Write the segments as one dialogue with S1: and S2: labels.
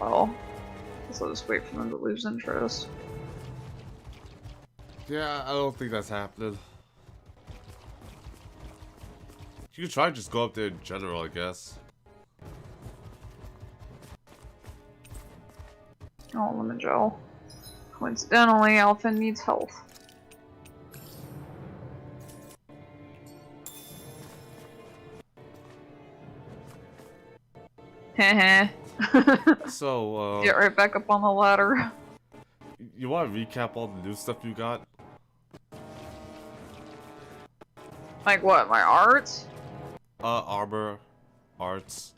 S1: well. So just wait for them to lose interest.
S2: Yeah, I don't think that's happening. You could try to just go up there in general, I guess.
S1: Oh, lemon gel. Coincidentally, Alphen needs health. Heh.
S2: So,
S1: get right back up on the ladder.
S2: You want to recap all the new stuff you got?
S1: Like what, my arts?
S2: Armor, arts.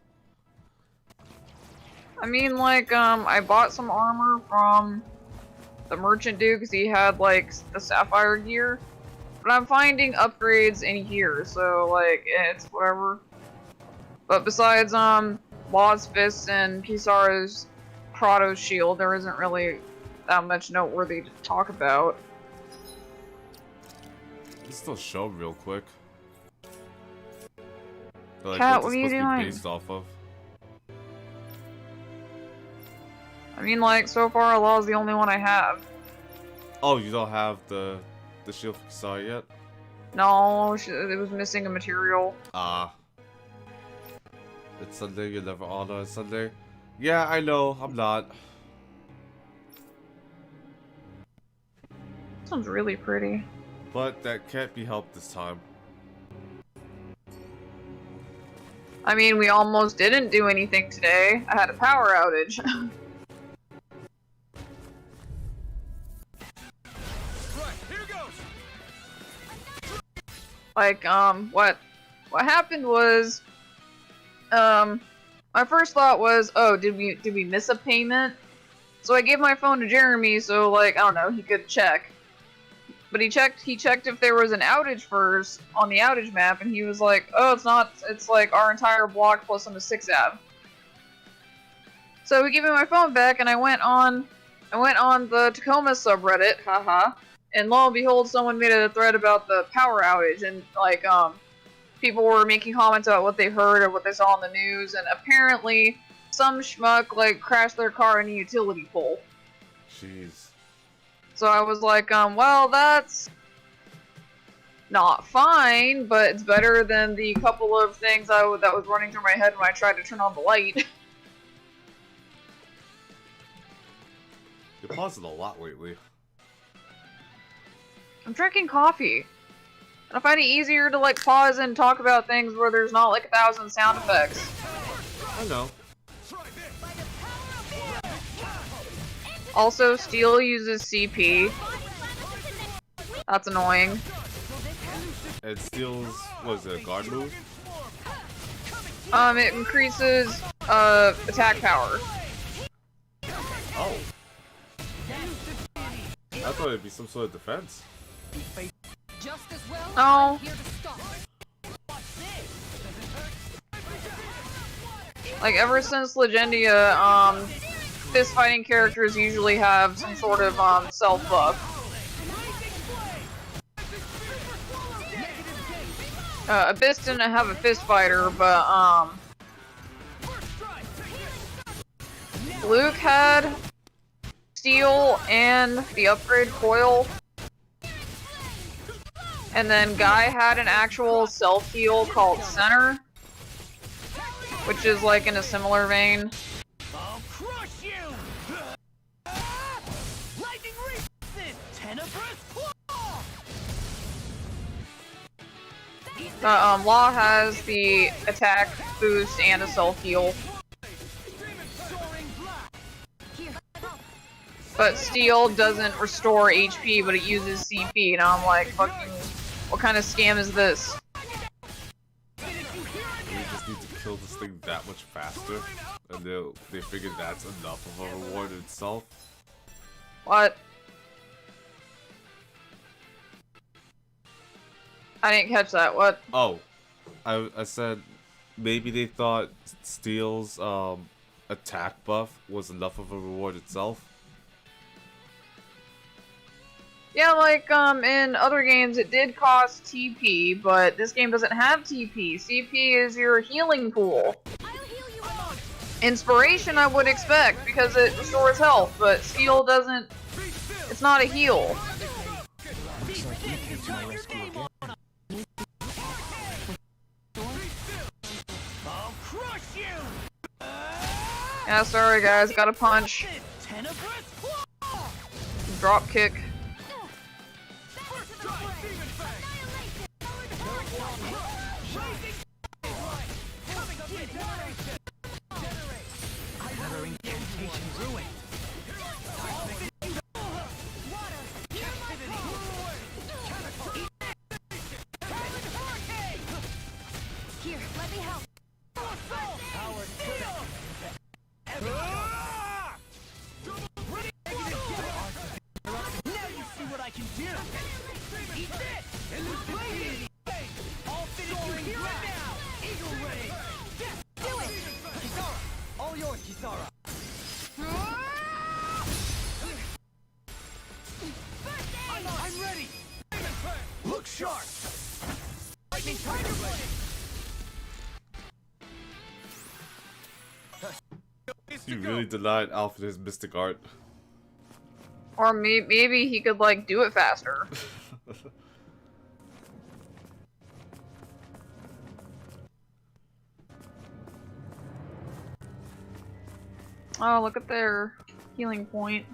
S1: I mean, like, I bought some armor from the merchant dude because he had, like, the sapphire gear. But I'm finding upgrades in here, so, like, it's whatever. But besides, Law's Fist and Kisara's Kratos shield, there isn't really that much noteworthy to talk about.
S2: Let's still show real quick. Like,
S1: Cat,
S2: what's
S1: what are you
S2: supposed to be
S1: doing?
S2: based off of?
S1: I mean, like, so far, Law's the only one I have.
S2: Oh, you don't have the shield for Kisara yet?
S1: No, it was missing a material.
S2: Ah. It's Sunday, you never honor on Sunday. Yeah, I know, I'm not.
S1: This one's really pretty.
S2: But that can't be helped this time.
S1: I mean, we almost didn't do anything today. I had a power outage.
S3: Right, here goes.
S1: Like, what happened was, my first thought was, oh, did we miss a payment? So I gave my phone to Jeremy, so, like, I don't know, he could check. But he checked if there was an outage first on the outage map, and he was like, oh, it's not, it's like our entire block plus on the 6 app. So he gave me my phone back, and I went on the Tacoma subreddit, haha, and lo and behold, someone made a thread about the power outage, and, like, people were making comments about what they heard or what they saw on the news, and apparently some schmuck, like, crashed their car in a utility pole.
S2: Jeez.
S1: So I was like, well, that's not fine, but it's better than the couple of things that was running through my head when I tried to turn on the light.
S2: You're pausing a lot lately.
S1: I'm drinking coffee. And I find it easier to, like, pause and talk about things where there's not, like, 1,000 sound effects.
S2: I know.
S1: Also, Steel uses CP. That's annoying.
S2: It steals, what is it, a guard move?
S1: It increases, attack power.
S2: Oh. I thought it'd be some sort of defense.
S1: No. Like, ever since Legendia, fist fighting characters usually have some sort of, self-buff. Abyss didn't have a fist fighter, but, Luke had Steel and the upgrade coil. And then Guy had an actual self-heal called Center, which is, like, in a similar vein.
S3: I'll crush you! Lightning resist! Tenebrous claw!
S1: Law has the attack boost and a self-heal. But Steel doesn't restore HP, but it uses CP, and I'm like, fucking, what kind of scam is this?
S2: We just need to kill this thing that much faster, and they figured that's enough of a reward in itself.
S1: What? I didn't catch that, what?
S2: Oh, I said maybe they thought Steel's attack buff was enough of a reward itself.
S1: Yeah, like, in other games it did cost TP, but this game doesn't have TP. CP is your healing pool. Inspiration I would expect because it restores health, but Steel doesn't. It's not a heal.
S4: Looks like you came to my rescue again.
S3: I'll crush you!
S1: Yeah, sorry guys, got a punch.
S3: Tenebrous claw!
S1: Drop kick.
S3: Another incantation ruined.
S5: Here, let me help.
S3: Now you see what I can do! Eat this! I'll finish you here and now! Eagle Ray!
S5: Do it!
S3: Kisara! All yours, Kisara! I'm ready! Look sharp! Lightning Tiger Blade!
S2: You really denied Alpha his mystic art.
S1: Or maybe he could like do it faster. Oh, look at their healing point.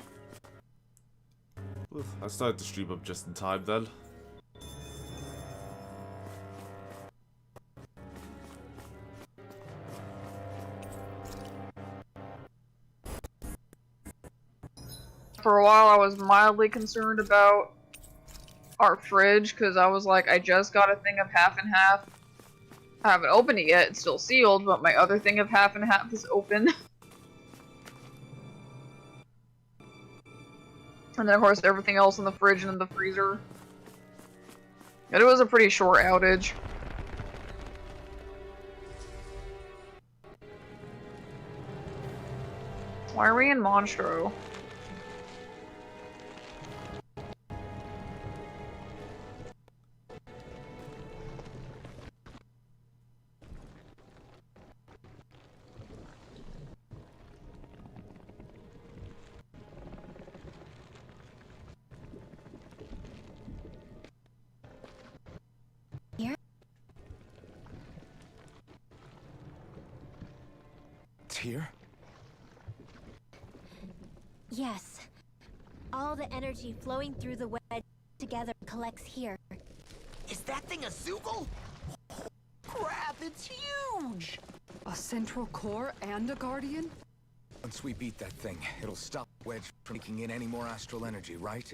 S2: I started to stream up just in time then.
S1: For a while I was mildly concerned about our fridge because I was like, I just got a thing of half and half. I haven't opened it yet, it's still sealed, but my other thing of half and half is open. And then of course everything else in the fridge and in the freezer. But it was a pretty short outage. Why are we in Monstro?
S4: Here?
S5: Yes. All the energy flowing through the wedge together collects here.
S3: Is that thing a Zoogle? Crap, it's huge!
S6: A central core and a guardian?
S4: Once we beat that thing, it'll stop Wedge from taking in any more astral energy, right?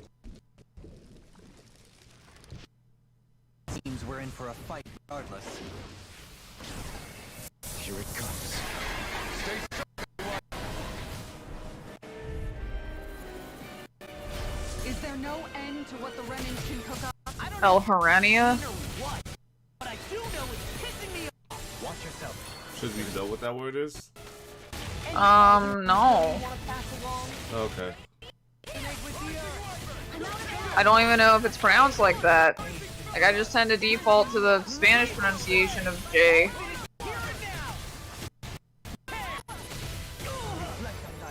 S3: Seems we're in for a fight regardless.
S4: Here it comes.
S6: Is there no end to what the Renans can cook up?
S1: El Harania?
S3: What? But I do know it's pissing me off! Watch yourself.
S2: Should we know what that word is?
S1: No.
S2: Okay.
S1: I don't even know if it's pronounced like that. Like, I just tend to default to the Spanish pronunciation of J.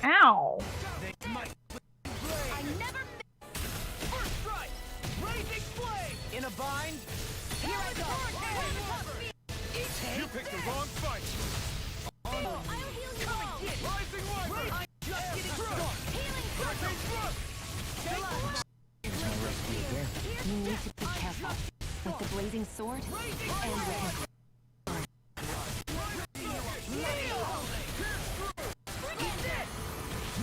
S1: Ow.
S3: First strike! Raging flame! In a bind? Here I go! You picked the wrong fight! Come and get it! Rising one! I'm just getting started! Rising thrust!
S4: Here's my rescue again.
S5: You need to be careful. With the blazing sword and with my...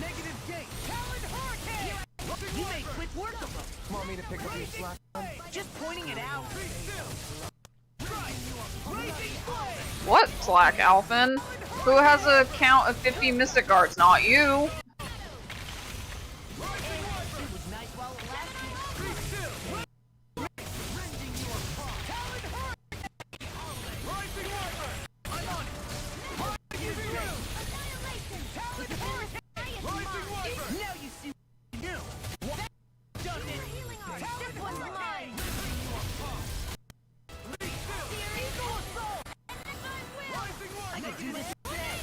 S3: Negative gate! Talon Hurricane! You made quick work of them!
S4: Want me to pick up your slack?
S3: Just pointing it out! Raging flame!
S1: What, Slack Alphen? Who has a count of 50 Mystic Arts? Not you!
S3: It was nice while it lasted. Rending you apart. Talon Hurricane! Rising Warper! I'm on it! Rising Gate! Talon Hurricane! Rising Warper! Now you see what you knew! Done it! Talon Hurricane! Rending you apart! Eagle Assault! Rising Warper! I can do this today!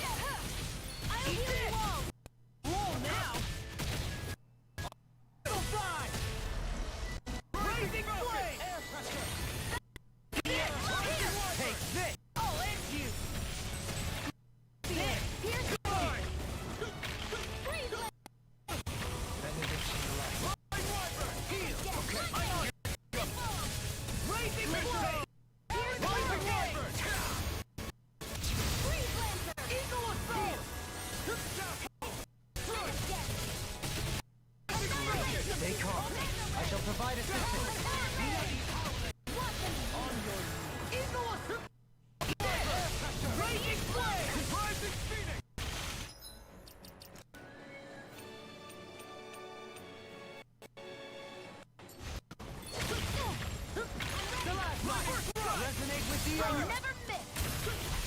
S3: Resonate with the earth. Never miss.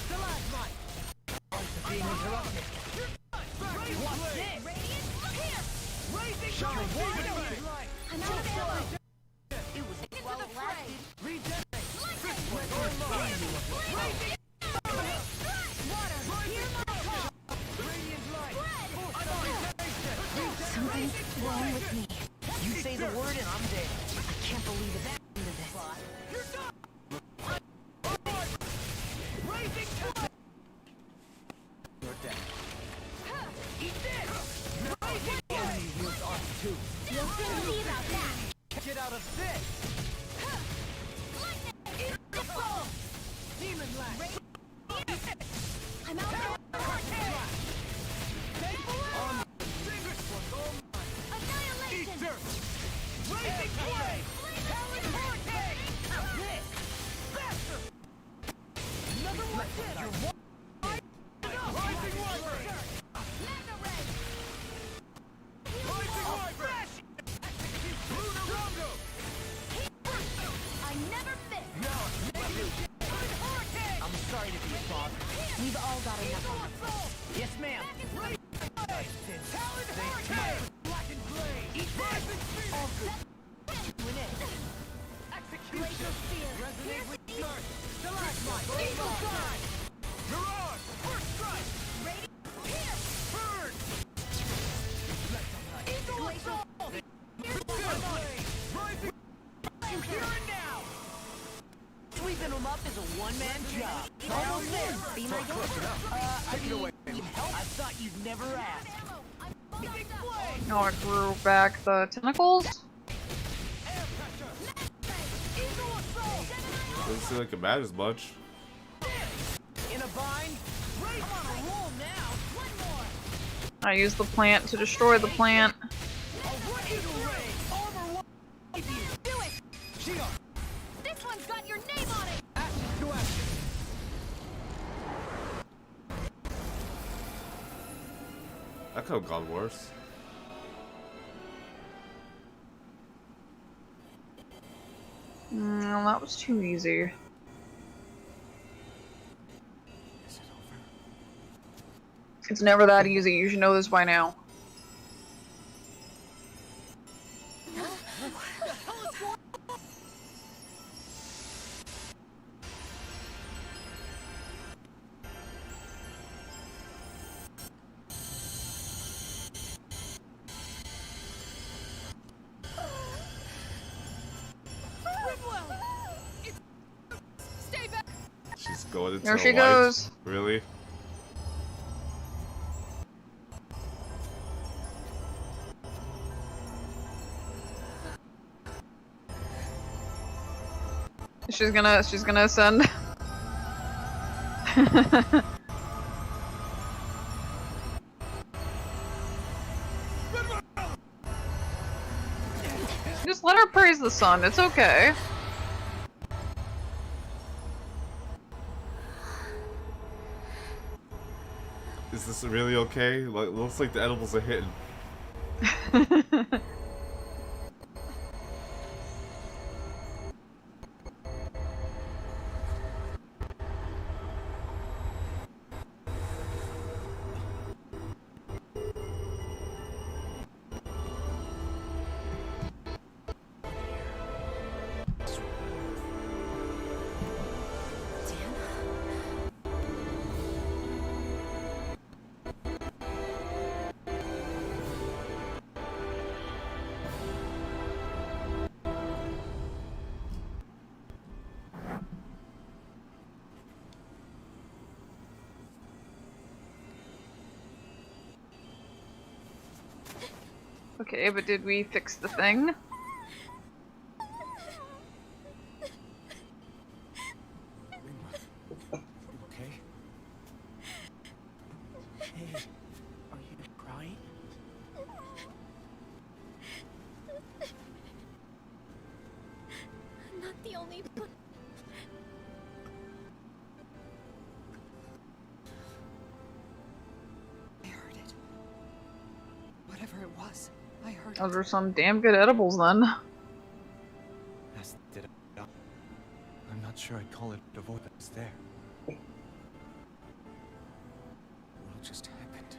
S3: Stalagmite. Being interrupted. What's this? Radiant, look here. Shining wide open.
S5: I'm out of ammo.
S3: It was
S5: Into the fray.
S3: regenerate.
S5: Lightning. Water, hear my call.
S3: Radiant light.
S5: Something's wrong with me.
S3: You say the word and I'm there.
S5: I can't believe it's into this.
S3: Raising time. You're dead. Eat this. Raising enemy wields arc too.
S5: You'll soon see about that.
S3: Get out of this.
S5: Eat the soul.
S3: Demon lash.
S5: I'm out there. Annihilation.
S3: Raising flame. Talon vortex. This. Faster. Another one. You're one. Rising wyvern.
S5: Mega ray.
S3: Rising wyvern. Lunar rondo.
S5: I never miss.
S3: No. I'm sorry to be a father.
S5: We've all got enough on our plates.
S3: Yes, ma'am. Talon vortex. Black and blade. Eat rising speed. All good. Execution. Resonate with the earth. Stalagmite. Eagle side. You're on. First strike.
S5: Here.
S3: Burn. Eagle assault. Blade. Rising. Here and now. Sweeping them up is a one-man job. Almost there.
S5: Be my guest.
S3: Take it away. I thought you'd never ask.
S5: Ammo. I'm bombed up.
S1: Oh, I grew back the tentacles.
S3: Air pressure. Eagle assault.
S2: Doesn't seem like it matters much.
S3: In a bind. Race on a roll now.
S5: One more.
S1: I used the plant to destroy the plant.
S3: A one eagle ray. Armor one.
S5: Do it.
S3: Shield.
S5: This one's got your name on it.
S3: Action to action.
S2: That could have gone worse.
S1: No, that was too easy. It's never that easy. You should know this by now.
S6: Stay back.
S2: She's going into
S1: There
S2: her
S1: she
S2: life.
S1: goes.
S2: Really?
S1: She's gonna ascend. Just let her praise the sun. It's okay.
S2: Is this really okay? Like, looks like the edibles are hitting.
S1: Okay, but did we fix the thing?
S3: Okay. Hey, are you crying?
S5: I'm not the only one.
S7: was. I heard
S1: Those
S7: it.
S1: are some damn good edibles then.
S4: As did I. I'm not sure I'd call it a voice there. What just happened?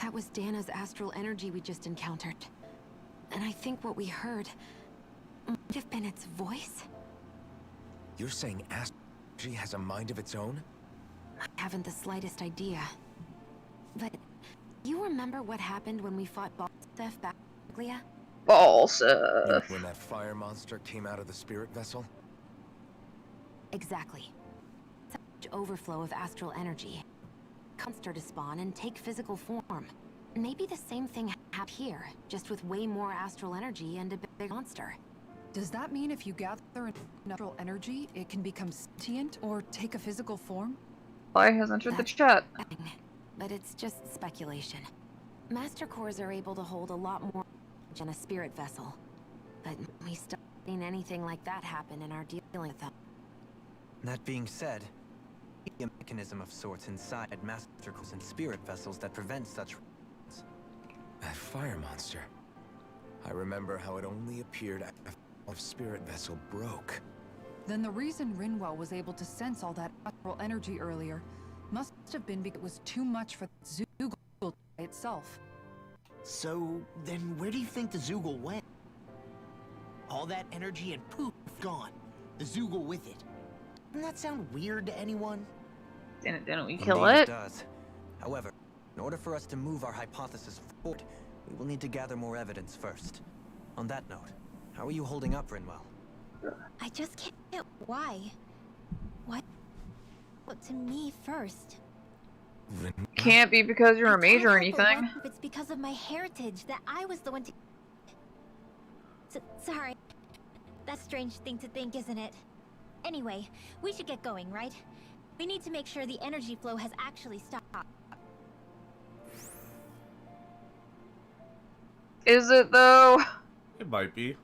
S8: That was Dana's astral energy we just encountered. And I think what we heard might have been its voice?
S4: You're saying Astral has a mind of its own?
S8: I haven't the slightest idea. But you remember what happened when we fought Parsec back in Glia?
S1: Parsec.
S4: When that fire monster came out of the spirit vessel?
S8: Exactly. Such overflow of astral energy. Monster to spawn and take physical form. Maybe the same thing happened here, just with way more astral energy and a big monster.
S7: Does that mean if you gather an astral energy, it can become sentient or take a physical form?
S1: I has entered the chat.
S8: But it's just speculation. Master cores are able to hold a lot more than a spirit vessel. But we still haven't seen anything like that happen in our dealing with them.
S9: That being said, a mechanism of sorts inside master cores and spirit vessels that prevent such.
S4: That fire monster. I remember how it only appeared after the spirit vessel broke.
S7: Then the reason Rinwell was able to sense all that astral energy earlier must have been because it was too much for the Zoogle by itself.
S10: So, then where do you think the Zoogle went? All that energy and poof, gone. The Zoogle with it. Doesn't that sound weird to anyone?
S1: Didn't we kill
S9: Indeed
S1: it?
S9: It does. However, in order for us to move our hypothesis forward, we will need to gather more evidence first. On that note, how are you holding up, Rinwell?
S5: I just can't get why. What? Look to me first.
S1: Can't be because you're a
S5: I
S1: mage or
S5: can't help but
S1: anything.
S5: wonder if it's because of my heritage that I was the one to. Sorry. That's a strange thing to think, isn't it? Anyway, we should get going, right? We need to make sure the energy flow has actually stopped.
S1: Is it though?
S2: It might be.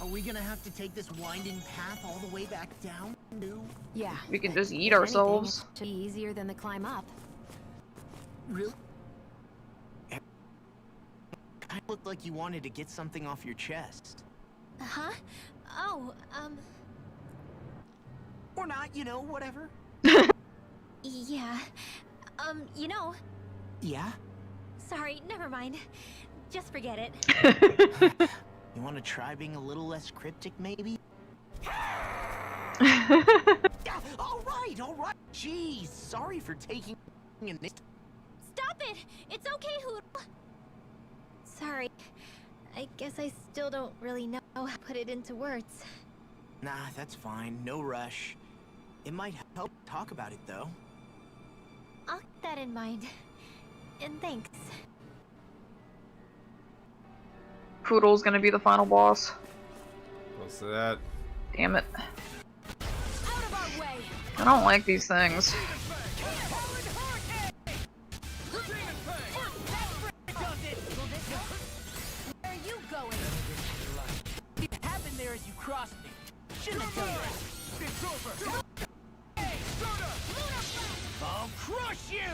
S10: Are we gonna have to take this winding path all the way back down? No.
S8: Yeah.
S1: We can just eat
S8: If
S1: ourselves.
S8: anything, it should be easier than the climb up.
S10: Really? Kind of looked like you wanted to get something off your chest.
S5: Huh? Oh,
S10: Or not, you know, whatever.
S5: yeah. You know,
S10: Yeah?
S5: sorry, never mind. Just forget it.
S10: You want to try being a little less cryptic, maybe? All right. Jeez, sorry for taking an.
S5: Stop it! It's okay, Hoodle! Sorry. I guess I still don't really know how to put it into words.
S10: Nah, that's fine. No rush. It might help talk about it, though.
S5: I'll keep that in mind. And thanks.
S1: Poodle's gonna be the final boss.
S2: Close to that.
S1: Damn it.
S6: Out of our way!
S1: I don't like these things.
S6: Where are you going?
S3: It happened there as you crossed me. Shouldn't have done that.
S10: It's over!
S3: I'll crush you!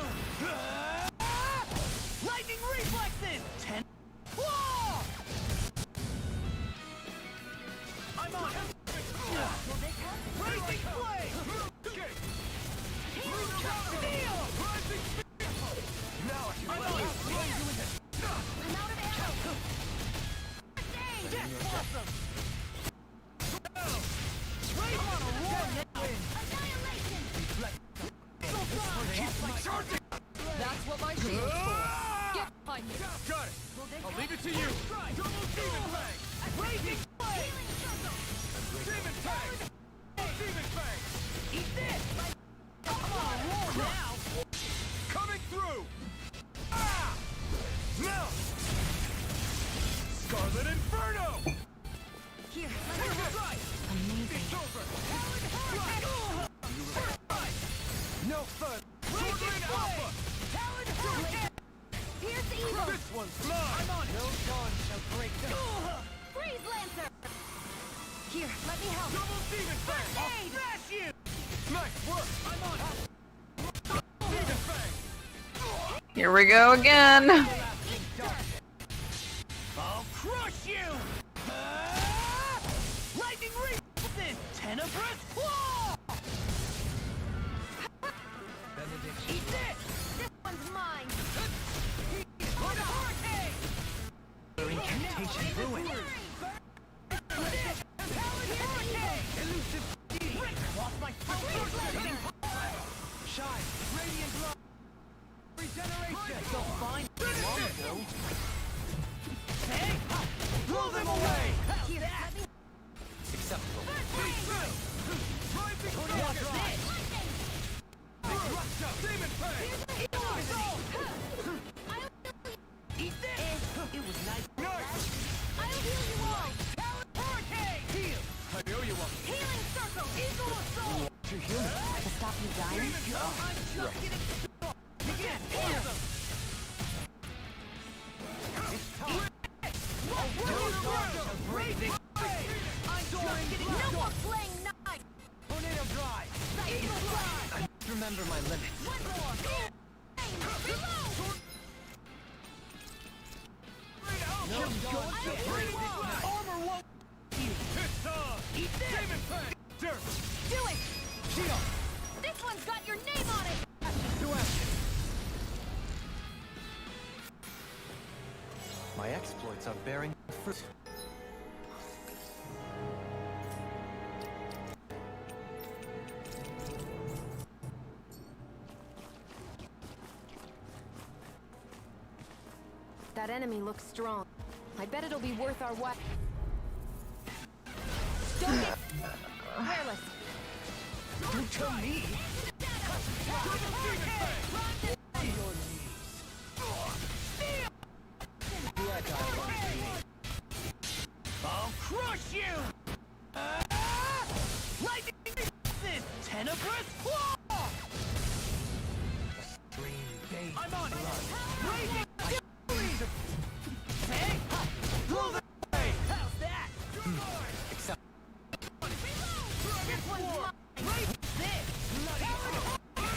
S3: Lightning reflexes! 10. Whoa! I'm on! Rising flame! Steel!
S10: Now I can
S3: I'm
S10: let
S3: on!
S10: you
S3: I'm out of ammo! Death blossom! Right on a roll now!
S5: Annihilation!
S6: That's what my shield's for. Get behind me.
S3: Got it! I'll leave it to you! Double demon fang! Raging flame! Demon fang! Demon fang! Eat this! Come on, roll now! Coming through! Ah! Now! Scarlet Inferno!
S5: Here,
S3: Take it! Right!
S8: Amazing.
S3: It's over! Talon Hurricane! No fun! Raging Alpha! Talon one's mine! I'm on it! No dawn shall break them!
S5: Freeze Lancer! Here, let me help.
S3: Double demon fang! I'll smash you! Nice work! I'm on it! Demon fang!
S1: Here we go again.
S3: I'll crush you! Lightning reach! This tenebrous claw! Eat this!
S5: This one's mine.
S3: What a hurricane!
S10: Incantation ruined.
S3: Elusive speed! Lost my shine! Radiant love! Regeneration!
S10: So fine long ago.
S3: Hey! Blow them away!
S5: Here, let me.
S9: Acceptable.
S3: Rising
S5: What's
S3: Storm!
S5: this?
S3: Demon fang!
S5: Eat this.
S10: It was nice.
S3: Nice!
S5: I'll heal you all.
S3: Hurricane! Heal! I owe you one.
S5: Healing circle. Eagle assault.
S8: To stop you dying?
S3: I'm just getting started. Begin! Heal them! It's time! Raising! I'm soaring!
S5: No more playing night.
S3: Tornado drive!
S5: Eagle fly.
S9: Remember my limits.
S5: One more. Reload.
S3: Armor won't you! It's time!
S5: Eat this.
S3: Demon fang! Dirt!
S5: Do it.
S3: Shield!
S5: This one's got your name on it.
S3: To action!
S9: My exploits are bearing fruit.
S8: That enemy looks strong. I bet it'll be worth our while. Don't get careless.
S10: Don't tell me.
S3: I'll crush you! Lightning! This tenebrous claw! I'm on it! Raging! Hey! Blow them away! How's that?
S9: Accept.
S5: This one's mine.
S3: Raise this!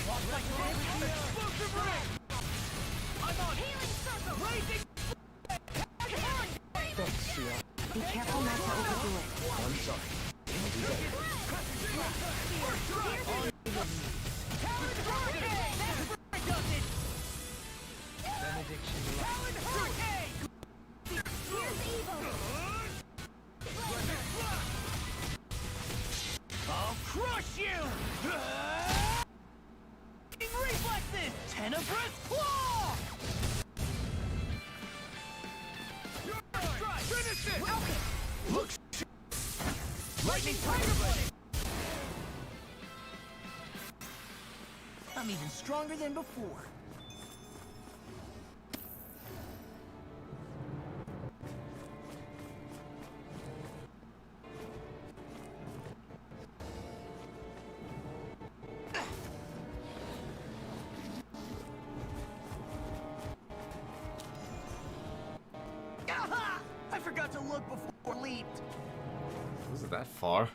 S3: Walk like explosive ring! I'm on it!
S5: Healing circle.
S3: Raising!
S8: Be careful not to overdo it.
S9: I'm sorry.
S3: I'll crush you! Reflexes! Tenebrous claw! Finish it! Look! Lightning tiger blade!
S10: I'm even stronger than before.
S3: Aha! I forgot to look before I leaped.
S2: Was it that far?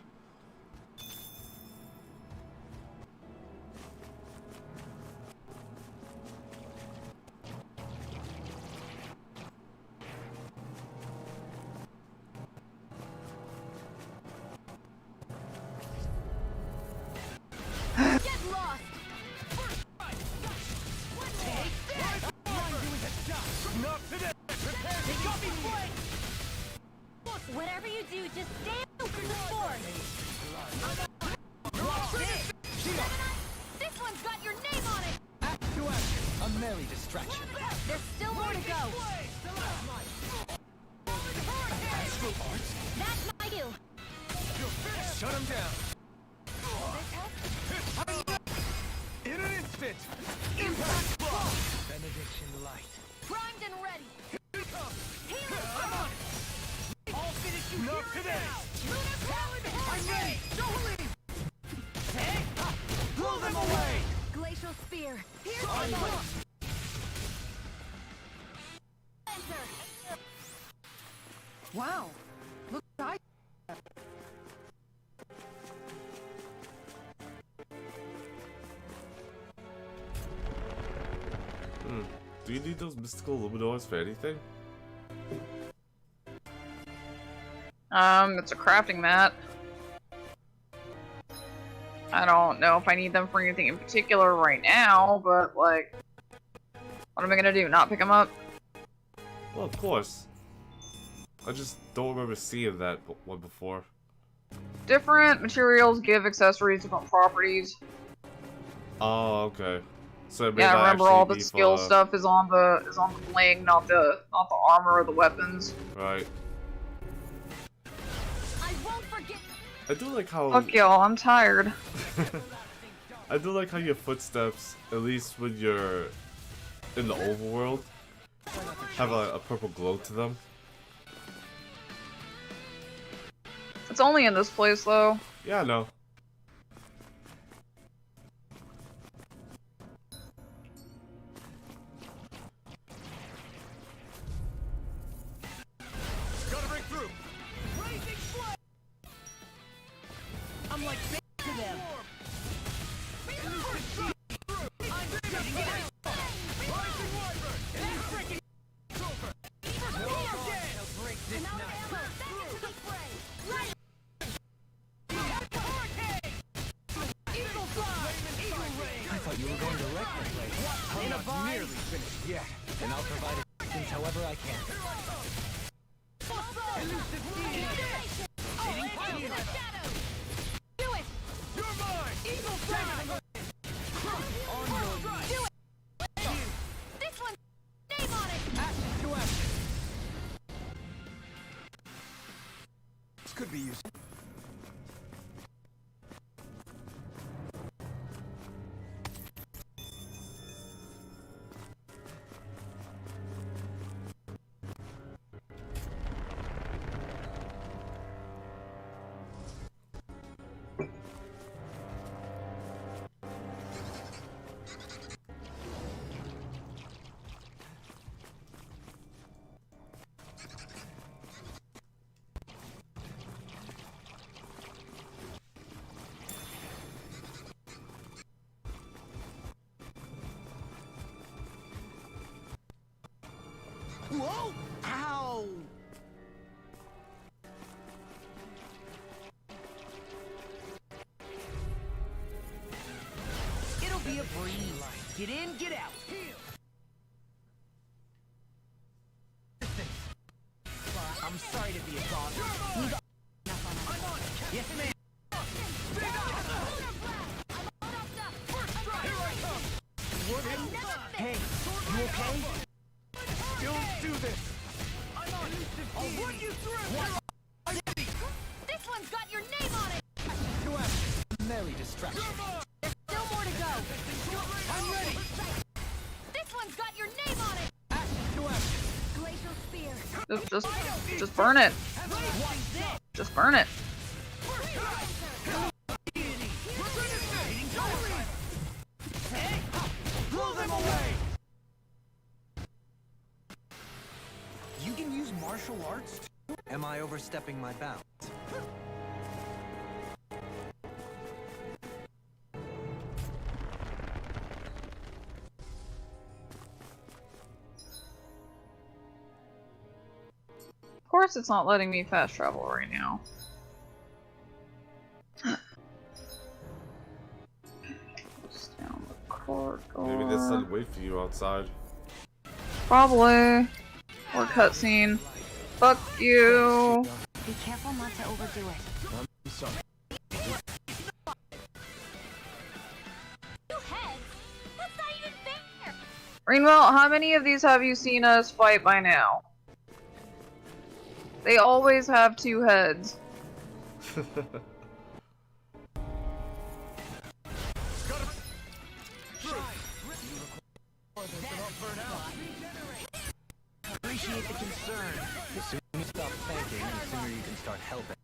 S5: Get lost.
S3: Take this! I'm doing the job! Not today! Prepare to got me flanked!
S5: Whatever you do, just stay open to force.
S3: Watch this!
S5: This one's got your name on it.
S10: Act to action. A merry distraction.
S5: There's still more to go.
S10: Astral arts.
S5: That's my cue.
S10: Shut him down.
S3: In an instant! Impact block!
S10: Benediction light.
S5: Primed and ready. Healer.
S3: I'm on it! I'll finish you
S10: Not
S3: here
S10: today.
S3: and now! I'm ready! Don't leave! Hey! Blow them away!
S5: Glacial spear.
S3: I'm ready!
S7: Wow. Look,
S2: Do you need those mystical luminors for anything?
S1: It's a crafting mat. I don't know if I need them for anything in particular right now, but like, what am I gonna do? Not pick them up?
S2: Well, of course. I just don't remember seeing that one before.
S1: Different materials give accessories different properties.
S2: Oh, okay. So it may
S1: Yeah,
S2: not
S1: remember all
S2: actually
S1: the
S2: be
S1: skill
S2: for...
S1: stuff is on the bling, not the armor or the weapons.
S2: Right.
S3: I won't forget.
S2: I do like how...
S1: Fuck y'all, I'm tired.
S2: I do like how your footsteps, at least when you're in the overworld, have a purple glow to them.
S1: It's only in this place though.
S2: Yeah, I know.
S3: Gotta break through. Blazing flame. I'm like big to them. I'm getting it. Rising wyvern. Freaking over. I'll break this now.
S9: I thought you were going to wreck the place. I'm not nearly finished yet, and I'll provide assistance however I can.
S3: Do it! You're mine! Eagle Fly! On your right! Do it! This one's name on it!
S9: Action to action. This could be useful.
S10: Whoa! Ow! It'll be a breeze. Get in, get out. I'm sorry to be a bother. We got enough on us. Yes, ma'am. Hey, you okay? Don't do this! I'll run you through!
S3: This one's got your name on it!
S9: To action. Merry distraction.
S3: There's still more to go!
S10: I'm ready!
S3: This one's got your name on it!
S9: To action.
S3: Glacial Spear!
S1: Just burn it. Just burn it.
S10: Blow them away! You can use martial arts too?
S9: Am I overstepping my bounds?
S1: Of course it's not letting me fast travel right now. Just down the corridor.
S2: Maybe this doesn't wait for you outside.
S1: Probably. Or cutscene. Fuck you.
S8: Be careful not to overdo it.
S9: I'm sorry.
S3: Two heads? That's not even fair!
S1: Greenwell, how many of these have you seen us fight by now? They always have two heads.
S9: Appreciate the concern. The sooner you stop thanking, the sooner you can start helping.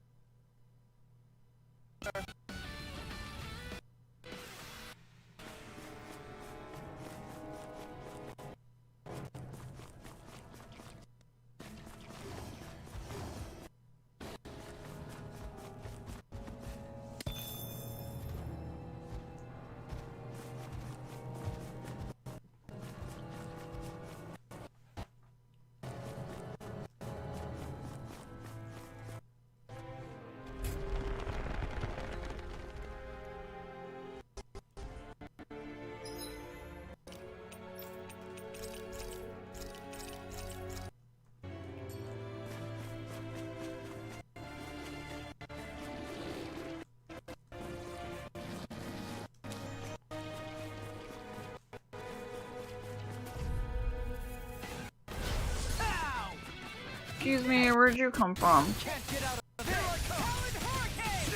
S1: Excuse me, where'd you come from?
S3: Can't get out of there. Talon Hurricane!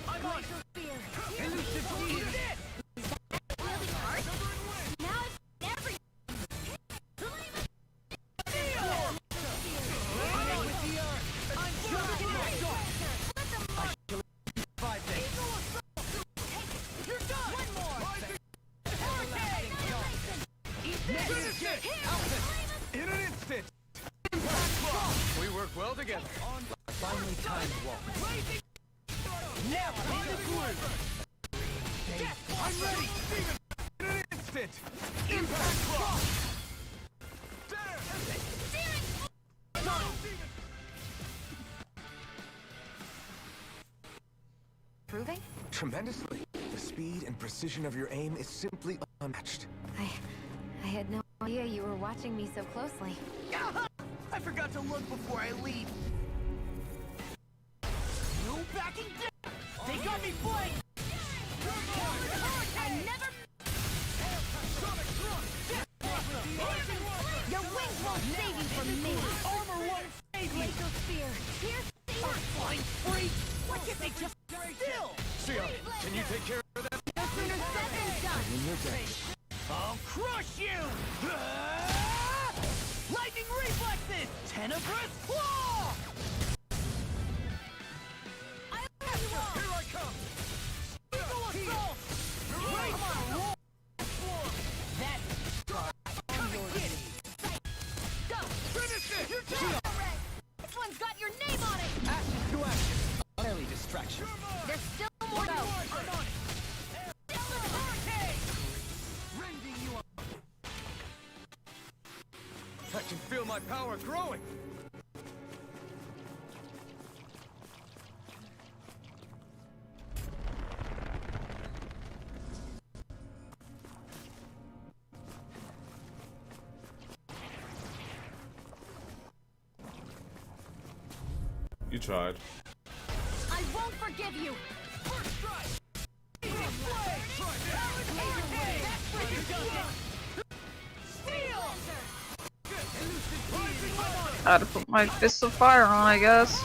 S3: I'm on your spear. Elusive spear.
S5: Really hard? Now it's every.
S3: With the earth. I'm shocking myself. Five days. You're done. One more. Hurricane. Eat this. Finish it. In an instant.
S4: We work well together.
S9: Finally timed walk.
S3: Now in the groove. I'm ready.
S4: In an instant.
S3: Impact block.
S8: Proving?
S4: Tremendously. The speed and precision of your aim is simply unmatched.
S8: I had no idea you were watching me so closely.
S10: I forgot to look before I leave.
S3: No backing down. They got me flanked. I never.
S5: Your wings won't save you from me.
S3: Armor won't save me.
S5: Laser spear. Pierce the
S3: Flying freak. Why can't they just still?
S4: Sia, can you take care of that?
S5: no sooner said than done.
S4: In your deck.
S3: I'll crush you! Lightning reflexes! Tenebrous claw! I love you all!
S4: Here I come!
S3: Eagle assault! Right on, roll! That I'm yours. Go!
S4: Finish it!
S5: This one's got your name on it.
S10: Action to action. Barely distraction.
S5: There's still more to go.
S3: I'm on it! Hurricane!
S4: Rending you up. I can feel my power growing.
S2: You tried.
S5: I won't forgive you.
S3: First strike! Eagle flame! Hurricane! Steel!
S1: Had to put my fists of fire on, I guess.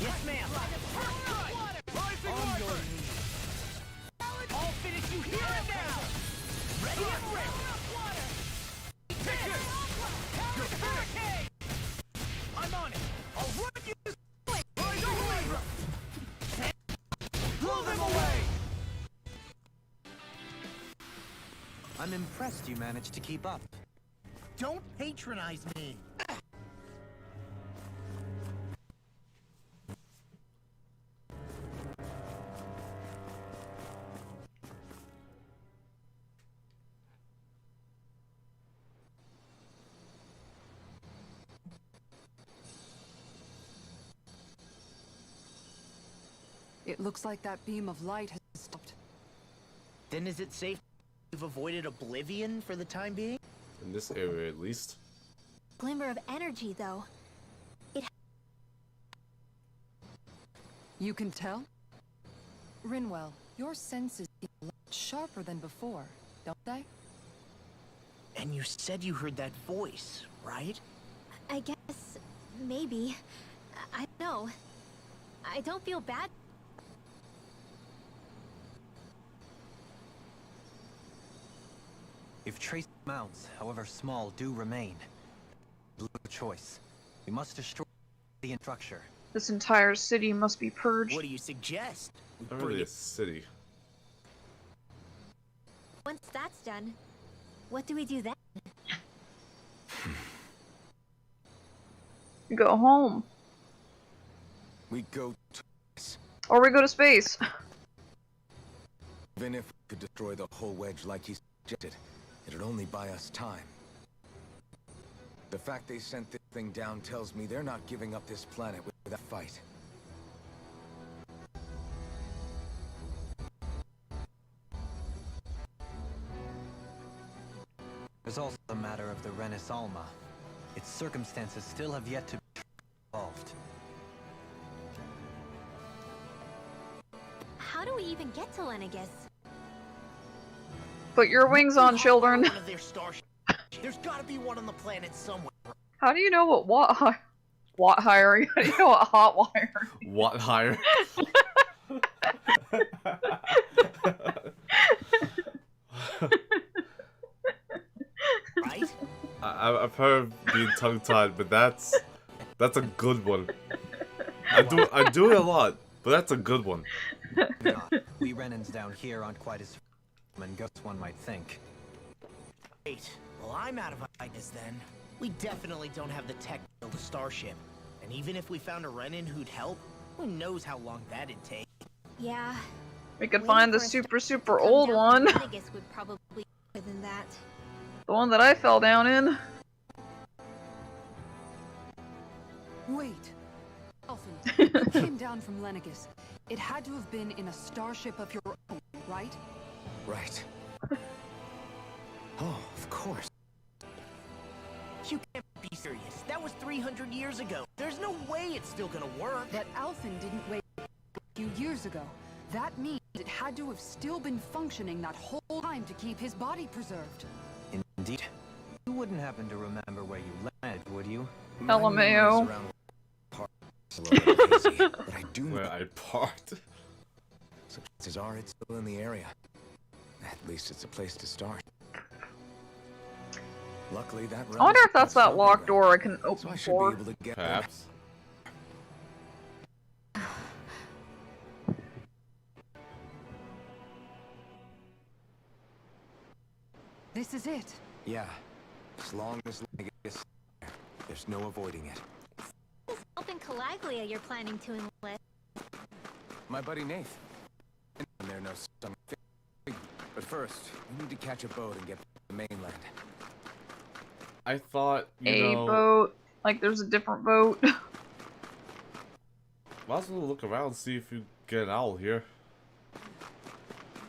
S3: Yes, ma'am. On your knees. I'll finish you here and now. Ready and ready. Hurricane! I'm on it. I'll run you this way. Blow them away.
S9: I'm impressed you managed to keep up.
S10: Don't patronize me.
S7: It looks like that beam of light has stopped.
S10: Then is it safe you've avoided oblivion for the time being?
S2: In this area, at least.
S5: Glimmer of energy, though.
S7: You can tell? Rinwell, your senses seem a lot sharper than before, don't they?
S10: And you said you heard that voice, right?
S5: I guess maybe. I don't know. I don't feel bad.
S9: If trace amounts, however small, do remain, little choice. We must destroy the structure.
S1: This entire city must be purged.
S10: What do you suggest? We
S2: Not
S10: bring
S2: really a
S10: it.
S2: city.
S5: Once that's done, what do we do then?
S1: Go home.
S4: We go to...
S1: Or we go to space.
S4: Even if we could destroy the whole wedge like he suggested, it'd only buy us time. The fact they sent this thing down tells me they're not giving up this planet without a fight.
S9: There's also the matter of the Renis Alma. Its circumstances still have yet to be resolved.
S5: How do we even get to Lenegis?
S1: Put your wings on, children.
S10: One of their starships. There's gotta be one on the planet somewhere.
S1: How do you know what hiring? How do you know what hot wiring?
S2: What higher?
S10: Right?
S2: I've heard being tongue-tied, but that's a good one. I do it a lot, but that's a good one.
S9: We Renans down here aren't quite as and as one might think.
S10: Wait, well I'm out of ideas then. We definitely don't have the tech to build a starship. And even if we found a Renin who'd help, who knows how long that'd take.
S5: Yeah.
S1: We could
S5: Waiting
S1: find the
S5: for us
S1: super
S5: to come
S1: old
S5: down
S1: one.
S5: from Lenegis would probably be better than that.
S1: The one that I fell down in.
S7: Wait. Alphen, you came down from Lenegis. It had to have been in a starship of your own, right?
S4: Right. Oh, of course.
S10: You can't be serious. That was 300 years ago. There's no way it's still gonna work.
S7: But Alphen didn't wait a few years ago. That means it had to have still been functioning that whole time to keep his body preserved.
S9: Indeed. You wouldn't happen to remember where you landed, would you?
S1: LMAO.
S4: But I do know
S2: Where I parked.
S4: so chances are it's still in the area. At least it's a place to start. Luckily, that
S1: I wonder if that's that locked door I can
S4: so
S1: open
S4: I should
S1: for.
S4: be able to get
S2: Perhaps.
S7: This is it.
S4: Yeah. As long as Lenegis, there's no avoiding it.
S5: This open Calaglia you're planning to enlist.
S4: My buddy Nath. And there no some thing. But first, we need to catch a boat and get to the mainland.
S2: I thought, you
S1: A
S2: know,
S1: boat. Like there's a different boat.
S2: might as well look around and see if you get an owl here.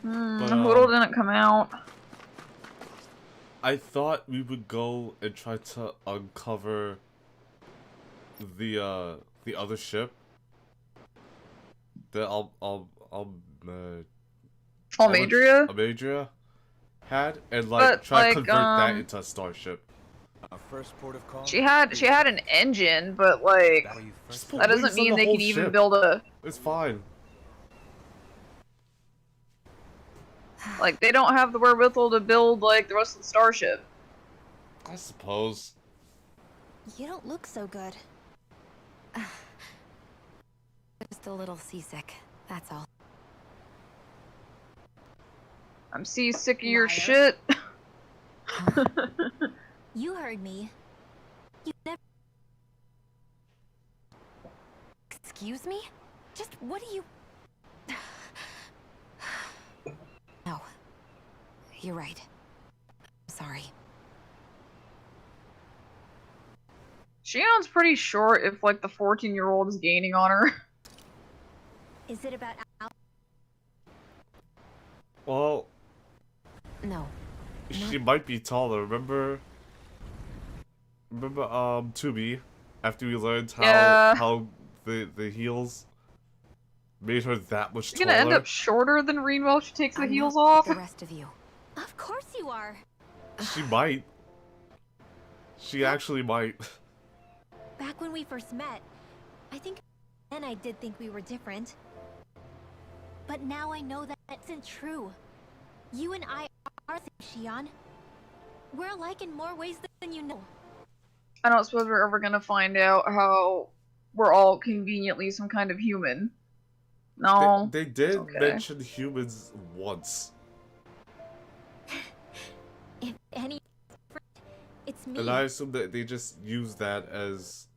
S1: The
S2: But,
S1: Hoodle didn't come out.
S2: I thought we would go and try to uncover the other ship. The
S1: Almadria?
S2: Almadria had, and like
S1: But,
S2: try
S1: like,
S2: to convert that into a starship.
S4: Our first port of call.
S1: She had an engine, but like
S9: That way you first
S2: Just put
S1: that
S2: wings
S1: doesn't
S2: on
S1: mean
S2: the
S1: they
S2: whole
S1: can even
S2: ship.
S1: build a
S2: It's fine.
S1: like they don't have the wherewithal to build like the rest of the starship.
S2: I suppose.
S5: You don't look so good.
S8: Just a little seasick, that's all.
S1: I'm seasick of your
S5: Liar.
S1: shit.
S5: You heard me. You never.
S8: Excuse me? Just what do you... No. You're right. I'm sorry.
S1: Shion's pretty short if like the 14-year-old is gaining on her.
S5: Is it about Al?
S2: Well,
S8: No.
S2: she might be taller. Remember, 2B, after we learned how
S1: Yeah.
S2: how the heels made her that much
S1: She's
S2: taller.
S1: gonna end up shorter than Greenwell if she takes the
S8: I'm
S1: heels
S8: not
S1: off.
S8: like the rest of you.
S5: Of course you are.
S2: She might. She actually might.
S5: Back when we first met, I think then I did think we were different. But now I know that isn't true. You and I are the same, Shion. We're alike in more ways than you know.
S1: I don't suppose we're ever gonna find out how we're all conveniently some kind of human. No.
S2: They did
S1: okay.
S2: mention humans once,
S5: If any, it's me.
S2: and I assume that they just use that as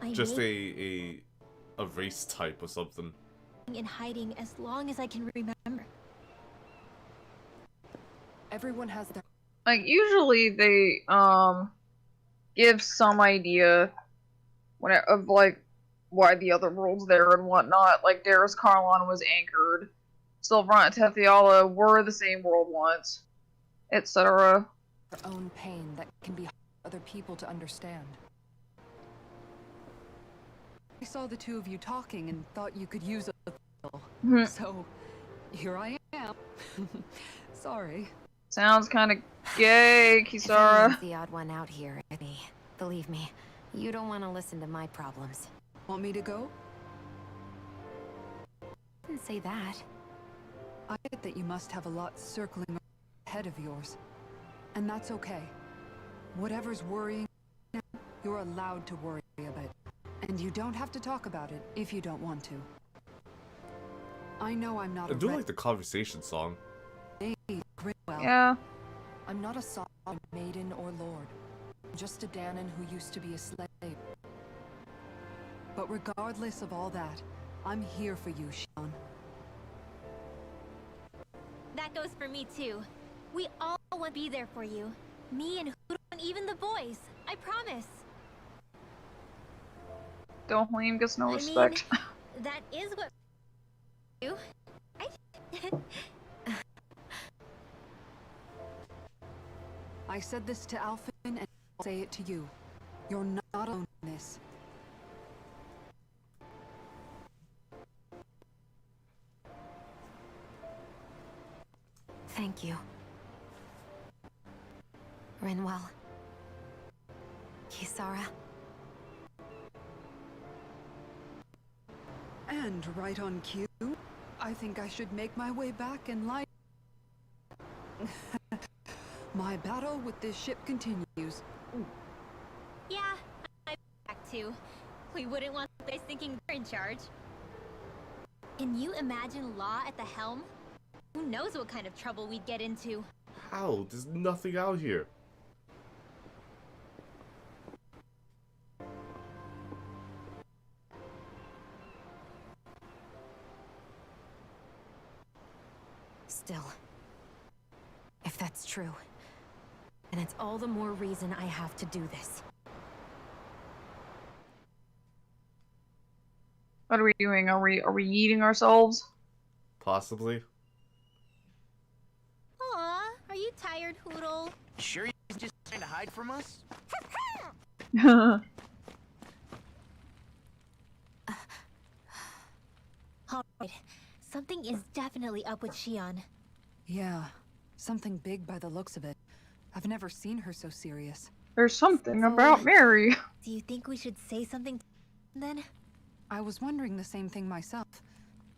S5: I
S2: just
S5: may
S2: a race type or something.
S5: be in hiding as long as I can remember.
S7: Everyone has their...
S1: Like usually they give some idea of like why the other world's there and whatnot. Like Darius Carlon was anchored. Silverant and Tethiala were the same world once, etc.
S7: their own pain that can be hard for other people to understand. I saw the two of you talking and thought you could use a little. So, here I am. Sorry.
S1: Sounds kind of gay,
S8: If
S1: Kisara.
S8: anyone's the odd one out here, it's me. Believe me, you don't want to listen to my problems.
S7: Want me to go?
S8: I didn't say that.
S7: I get that you must have a lot circling ahead of yours. And that's okay. Whatever's worrying you now, you're allowed to worry about it. And you don't have to talk about it if you don't want to. I know I'm not
S2: I do like the conversation song.
S7: Grinwell.
S1: Yeah.
S7: I'm not a sovereign maiden or lord. I'm just a Danon who used to be a slave. But regardless of all that, I'm here for you, Shion.
S5: That goes for me too. We all want to be there for you. Me and Hoodoo and even the boys. I promise.
S1: Don't Liam gets no
S5: I
S1: respect.
S5: mean, that is what you.
S7: I said this to Alphen and I'll say it to you. You're not alone in this.
S8: Thank you. Rinwell. Kisara.
S7: And right on cue, I think I should make my way back and lie. My battle with this ship continues.
S5: Yeah, I'm back too. We wouldn't want the guys thinking they're in charge. Can you imagine Law at the helm? Who knows what kind of trouble we'd get into?
S2: How? There's nothing out here.
S8: Still, if that's true, then it's all the more reason I have to do this.
S1: What are we doing? Are we eating ourselves?
S2: Possibly.
S5: Aw, are you tired, Hoodle?
S10: Sure you're just trying to hide from us?
S5: Alright, something is definitely up with Shion.
S7: Yeah, something big by the looks of it. I've never seen her so serious.
S1: There's something about Mary.
S5: Do you think we should say something then?
S7: I was wondering the same thing myself,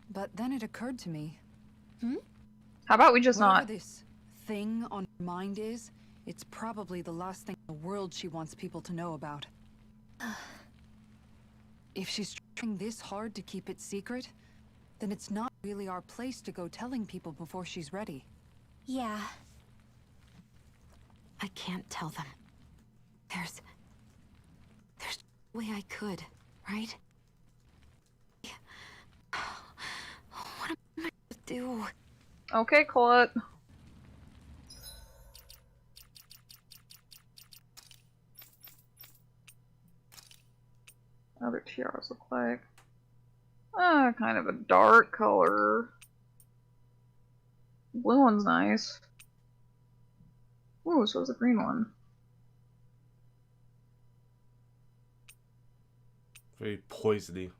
S7: but then it occurred to me.
S1: How about we just
S7: Whatever
S1: not?
S7: this thing on her mind is, it's probably the last thing in the world she wants people to know about. If she's trying this hard to keep it secret, then it's not really our place to go telling people before she's ready.
S5: Yeah.
S8: I can't tell them. There's no way I could, right? What am I to do?
S1: Okay, Colette. Other tiaras look like. Kind of a dark color. Blue one's nice. Ooh, so is the green one.
S2: Very poisony.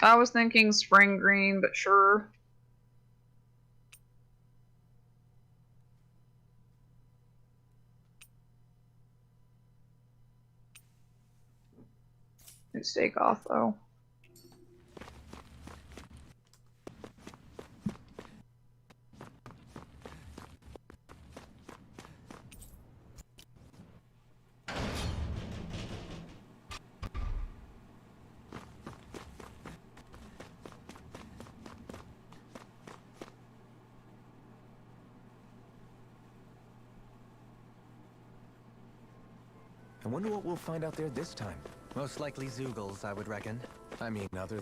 S1: I was thinking spring green, but sure. New steak off though.
S4: I wonder what we'll find out there this time.
S9: Most likely Zeugles, I would reckon.
S4: I mean, other...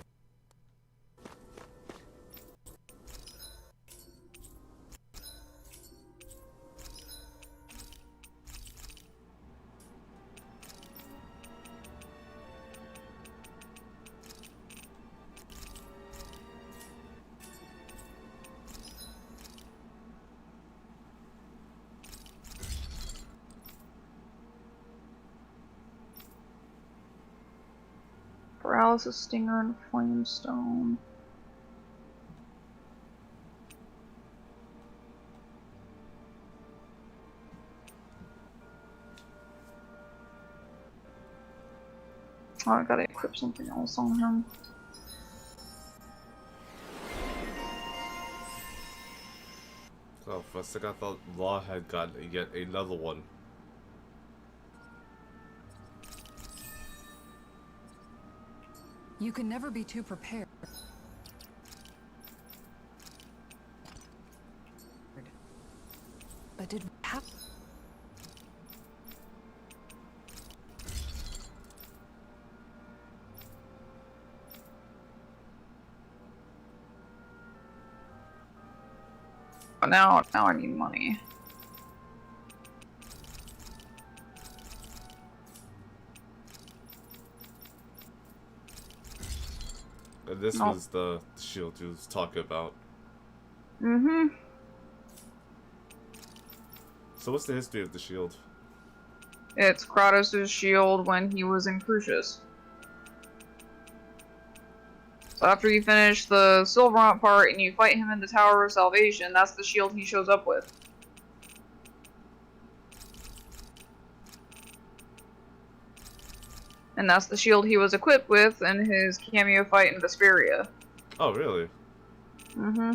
S1: Alice's Stinger and Flamestone. Oh, I gotta equip something else on him.
S2: So for a second I thought Law had got yet another one.
S7: You can never be too prepared. But did we have...
S1: But now I need money.
S2: And this was the shield you was talking about.
S1: Mm-hmm.
S2: So what's the history of the shield?
S1: It's Kratos' shield when he was in Crucius. So after you finish the Silverant part and you fight him in the Tower of Salvation, that's the shield he shows up with. And that's the shield he was equipped with in his cameo fight in Vesperia.
S2: Oh, really?
S1: Mm-hmm.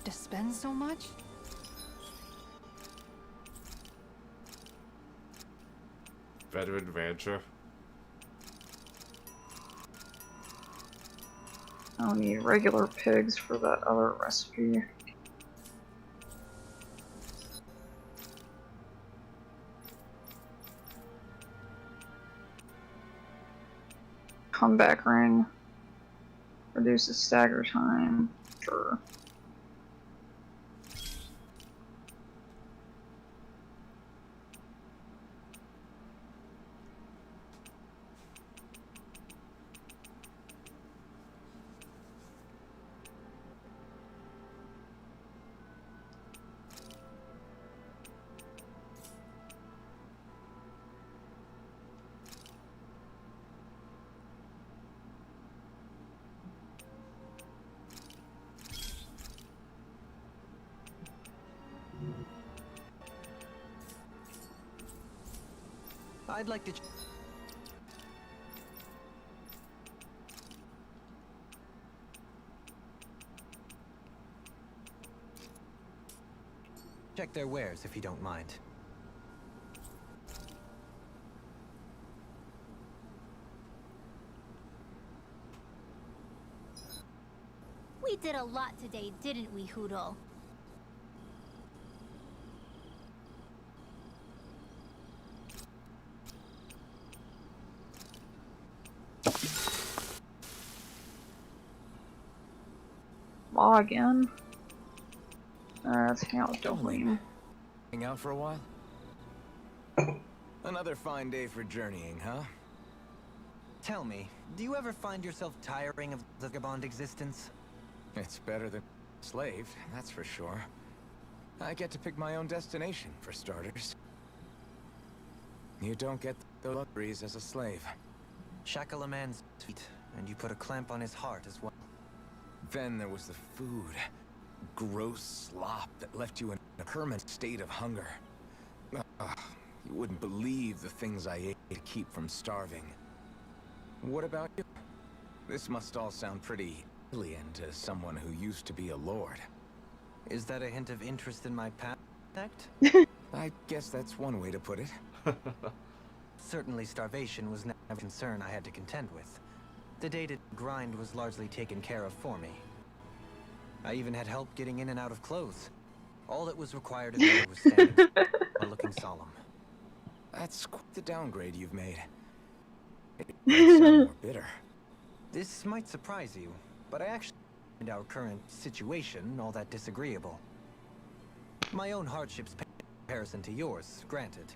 S7: to spend so much?
S2: Veteran rancher.
S1: I'll need regular pigs for that other recipe. Comeback ring. Reduces stagger time. Sure.
S9: I'd like to... check their wares, if you don't mind.
S5: We did a lot today, didn't we, Hoodle?
S1: Law again. Let's hang out with Jolene.
S4: Hang out for a while? Another fine day for journeying, huh?
S9: Tell me, do you ever find yourself tiring of the vagabond existence?
S4: It's better than slave, that's for sure. I get to pick my own destination, for starters. You don't get the luxuries as a slave.
S9: Shackle a man's feet, and you put a clamp on his heart as well.
S4: Then there was the food. Gross slop that left you in a permanent state of hunger. Ugh, you wouldn't believe the things I ate to keep from starving. What about you? This must all sound pretty alien to someone who used to be a lord.
S9: Is that a hint of interest in my past?
S4: I guess that's one way to put it.
S9: Certainly starvation was never a concern I had to contend with. The day-to-day grind was largely taken care of for me. I even had help getting in and out of clothes. All that was required of me was standing while looking solemn.
S4: That's quite the downgrade you've made. It might sound more bitter.
S9: This might surprise you, but I actually find our current situation all that disagreeable. My own hardships pale in comparison to yours, granted.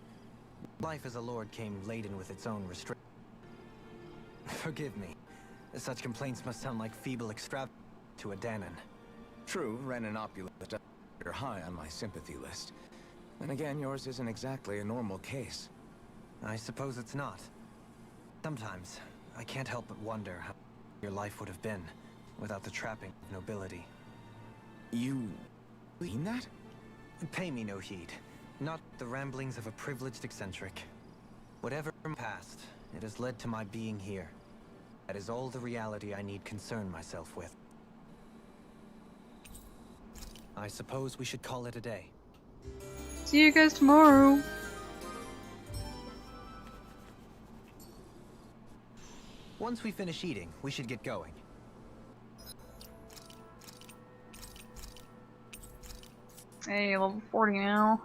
S9: Life as a lord came laden with its own restrictions. Forgive me. Such complaints must sound like feeble extravagance to a Danon.
S4: True, Ren and Opulent are high on my sympathy list. And again, yours isn't exactly a normal case.
S9: I suppose it's not. Sometimes, I can't help but wonder how your life would have been without the trapping of nobility.
S4: You mean that?
S9: Pay me no heed. Not the ramblings of a privileged eccentric. Whatever past, it has led to my being here. That is all the reality I need concern myself with. I suppose we should call it a day.
S1: See you guys tomorrow.
S9: Once we finish eating, we should get going.
S1: Hey, level 40 now.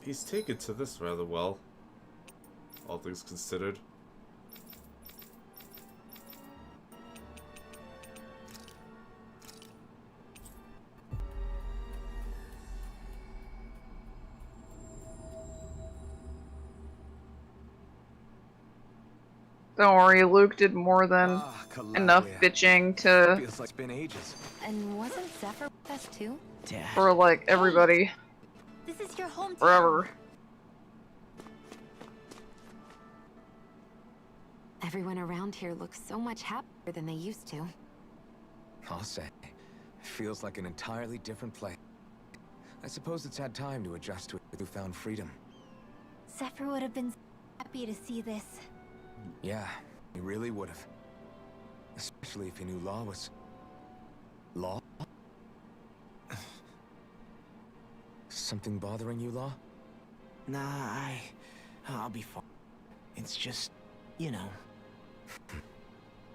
S2: He's taken to this rather well, all things considered.
S1: Don't worry, Luke did more than enough bitching to
S4: Feels like it's been ages.
S8: And wasn't Zephyr with us too?
S9: Dad.
S1: for like everybody
S5: This is your hometown.
S1: forever.
S8: Everyone around here looks so much happier than they used to.
S4: I'll say. It feels like an entirely different place. I suppose it's had time to adjust to its newfound freedom.
S5: Zephyr would have been so happy to see this.
S4: Yeah, he really would have. Especially if he knew Law was... Law? Something bothering you, Law?
S10: Nah, I'll be fine. It's just, you know.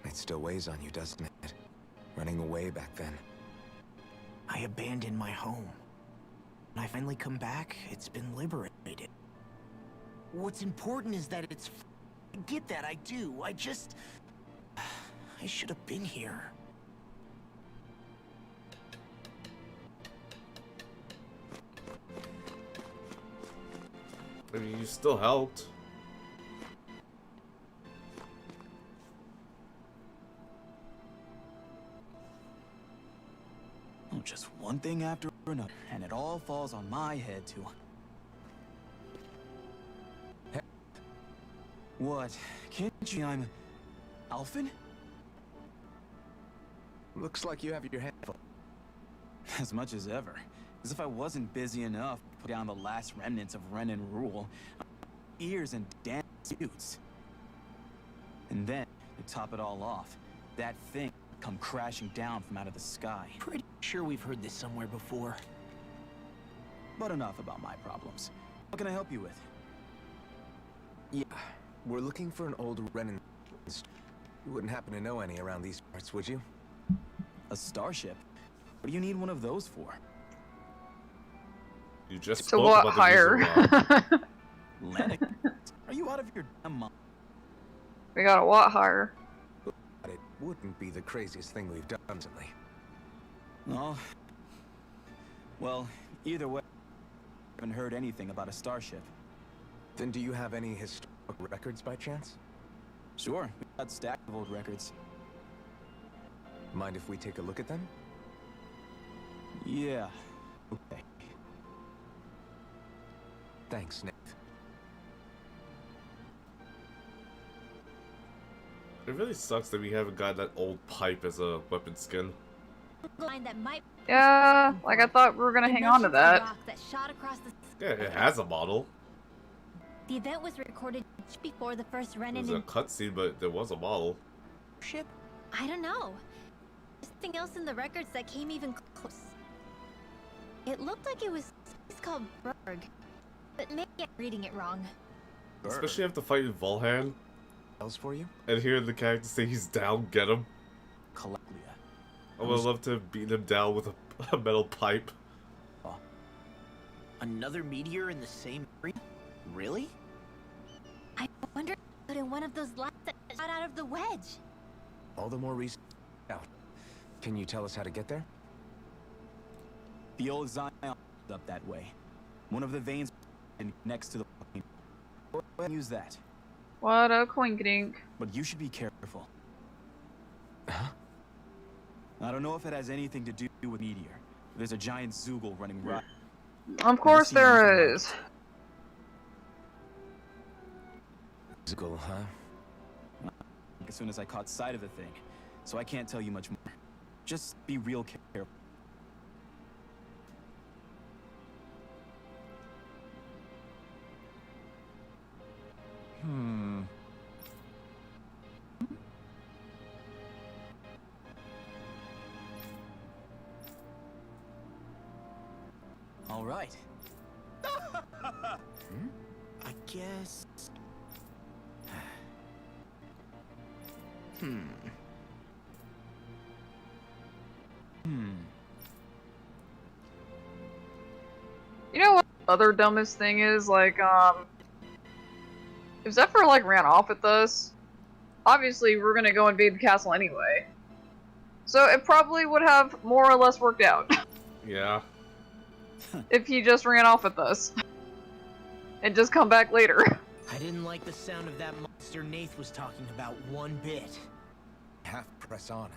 S4: It still weighs on you, doesn't it? Running away back then.
S10: I abandoned my home. When I finally come back, it's been liberated. What's important is that it's... I get that, I do. I just... I should have been here.
S2: I mean, you still helped.
S11: Oh, just one thing after another, and it all falls on my head too. What? Can't you? I'm... Alphen?
S4: Looks like you have your head full.
S11: As much as ever. As if I wasn't busy enough to put down the last remnants of Renan rule. Ears and damn suits. And then, to top it all off, that thing come crashing down from out of the sky.
S10: Pretty sure we've heard this somewhere before.
S11: But enough about my problems. What can I help you with?
S4: Yeah, we're looking for an old Renan. You wouldn't happen to know any around these parts, would you?
S11: A starship? What do you need one of those for?
S2: You just
S1: To
S2: spoke
S1: what
S2: about the
S1: higher?
S2: reason why.
S11: Lennox? Are you out of your damn mind?
S1: We got a lot higher.
S4: But it wouldn't be the craziest thing we've done recently.
S11: No. Well, either way, I haven't heard anything about a starship.
S4: Then do you have any historic records by chance?
S11: Sure, we got a stack of old records.
S4: Mind if we take a look at them?
S11: Yeah. Okay.
S4: Thanks, Nate.
S2: It really sucks that we haven't got that old pipe as a weapon skin.
S5: Line that might
S1: Yeah, like I thought we were gonna hang on to that.
S5: rock that shot across the
S2: Yeah, it has a model.
S5: The event was recorded just before the first
S2: It
S5: Renan
S2: was a cutscene, but there was a model.
S10: Ship?
S5: I don't know. Something else in the records that came even close. It looked like it was it's called Berg. But maybe I'm reading it wrong.
S2: Especially after fighting Volhan
S4: Else for you?
S2: and hearing the character say he's down, get him.
S11: Caligula.
S2: I would love to beat him down with a metal pipe.
S10: Another meteor in the same area? Really?
S5: I wonder if I put in one of those lights that shot out of the wedge.
S4: All the more reason out. Can you tell us how to get there?
S11: The old Zion up that way. One of the veins next to the Go ahead and use that.
S1: What a quinkydink.
S11: But you should be careful.
S9: Huh?
S11: I don't know if it has anything to do with Meteor. There's a giant Zoogle running riot.
S1: Of course there is.
S9: Zoogle, huh?
S11: As soon as I caught sight of the thing, so I can't tell you much more. Just be real careful.
S10: All right. I guess.
S1: You know what the other dumbest thing is? Like, if Zephyr, like, ran off with us, obviously we're gonna go invade the castle anyway. So it probably would have more or less worked out.
S2: Yeah.
S1: If he just ran off with us. And just come back later.
S10: I didn't like the sound of that monster Nath was talking about one bit.
S4: Half press on.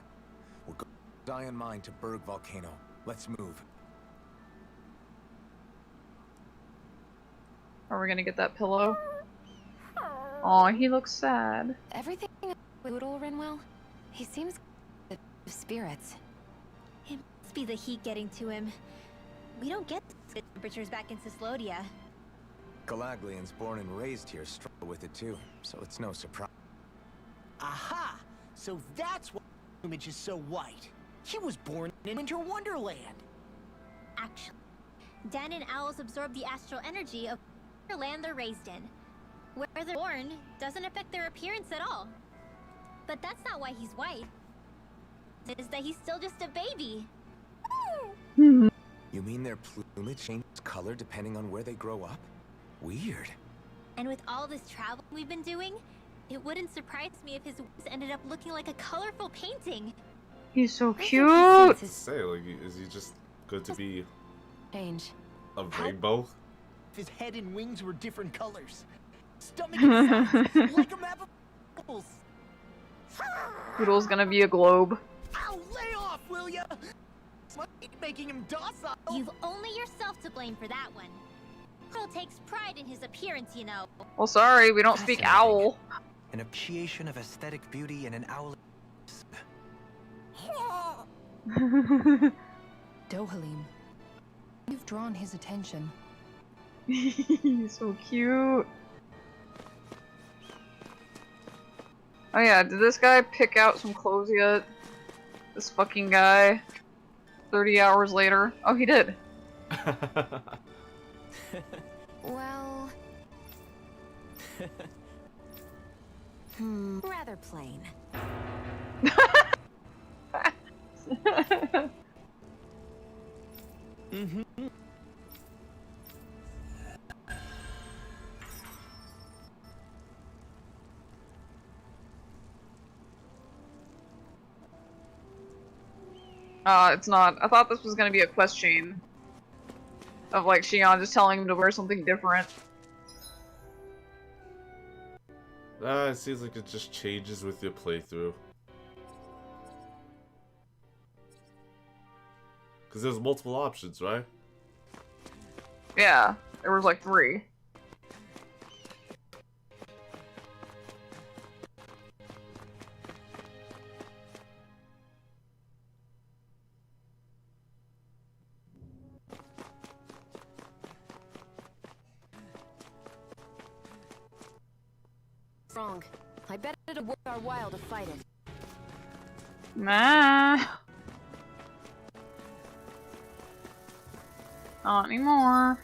S4: We'll go Zion Mine to Berg Volcano. Let's move.
S1: Are we gonna get that pillow? Aw, he looks sad.
S8: Everything Oodle Rinwell? He seems of spirits.
S5: It must be the heat getting to him. We don't get temperatures back in Cislodia.
S4: Galaglians born and raised here struggle with it too, so it's no surprise.
S10: Aha! So that's why the image is so white. He was born in Winter Wonderland.
S5: Actually, Dan and owls absorb the astral energy of the land they're raised in. Where they're born doesn't affect their appearance at all. But that's not why he's white. It is that he's still just a baby.
S4: You mean their plumage changes color depending on where they grow up? Weird.
S5: And with all this travel we've been doing, it wouldn't surprise me if his wings ended up looking like a colorful painting.
S1: He's so cute!
S2: Say, like, is he just good to be
S8: Change.
S2: a rainbow?
S10: If his head and wings were different colors. Stomach and sides, like a map of apples.
S1: Poodle's gonna be a globe.
S10: Ow, lay off, will ya? Making him docile.
S5: You've only yourself to blame for that one. Pearl takes pride in his appearance, you know.
S1: Well, sorry, we don't speak owl.
S9: An appreciation of aesthetic beauty and an owl.
S7: Dohalim, you've drawn his attention.
S1: He's so cute. Oh yeah, did this guy pick out some clothes yet? This fucking guy. 30 hours later. Oh, he did.
S8: Well... rather plain.
S1: It's not. I thought this was gonna be a quest chain. Of like Xion just telling him to wear something different.
S2: It seems like it just changes with your playthrough. Because there's multiple options, right?
S1: Yeah, there was like 3.
S8: Wrong. I bet it'll worth our while to fight it.
S1: Nah. Not anymore.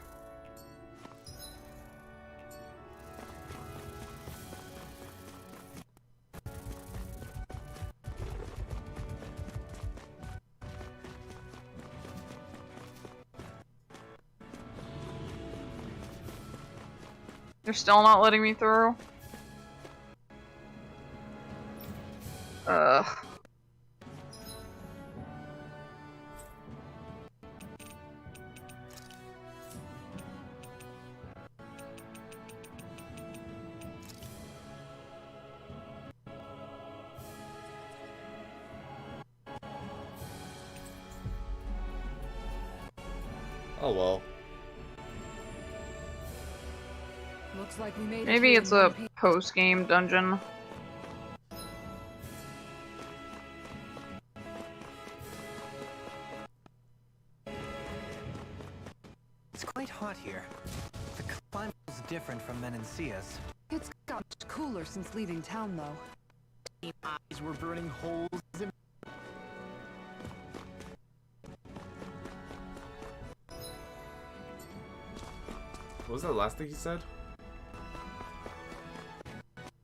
S1: They're still not letting me through. Ugh.
S2: Oh well.
S7: Looks like we made it
S1: Maybe
S7: here
S1: it's
S7: in
S1: a
S7: one piece.
S1: post-game dungeon.
S9: It's quite hot here. The climate is different from Menancia's.
S7: It's got much cooler since leaving town, though.
S10: Eyes were burning holes in...
S2: What was that last thing he said?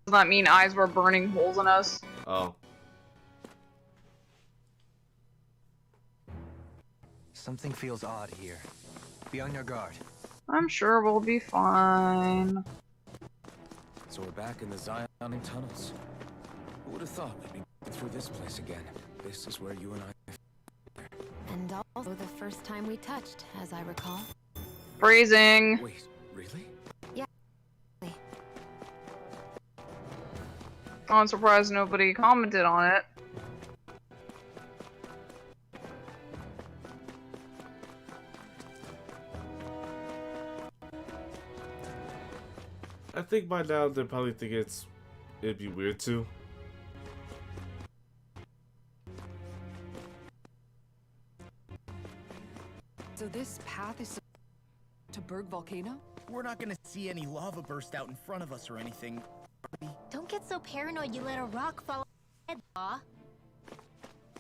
S1: Does that mean eyes were burning holes in us?
S2: Oh.
S9: Something feels odd here. Be on your guard.
S1: I'm sure we'll be fine.
S4: So we're back in the Zion tunnels. Who would have thought we'd be through this place again? This is where you and I...
S8: And also the first time we touched, as I recall.
S1: Phrasing.
S4: Wait, really?
S8: Yeah.
S1: I'm surprised nobody commented on it.
S2: I think by now they probably think it'd be weird too.
S7: So this path is to Berg Volcano?
S10: We're not gonna see any lava burst out in front of us or anything.
S5: Don't get so paranoid you let a rock fall on your head, Law.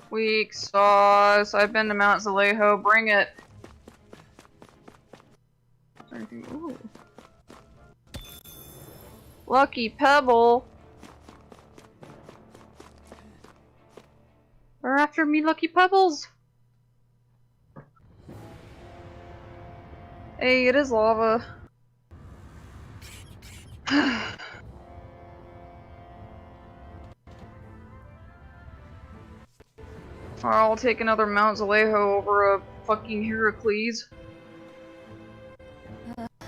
S1: Weak sauce. I've been to Mount Zalejo. Bring it. Ooh. Lucky Pebble. They're after me, Lucky Pebbles. Hey, it is lava. I'll take another Mount Zalejo over a fucking Heracles.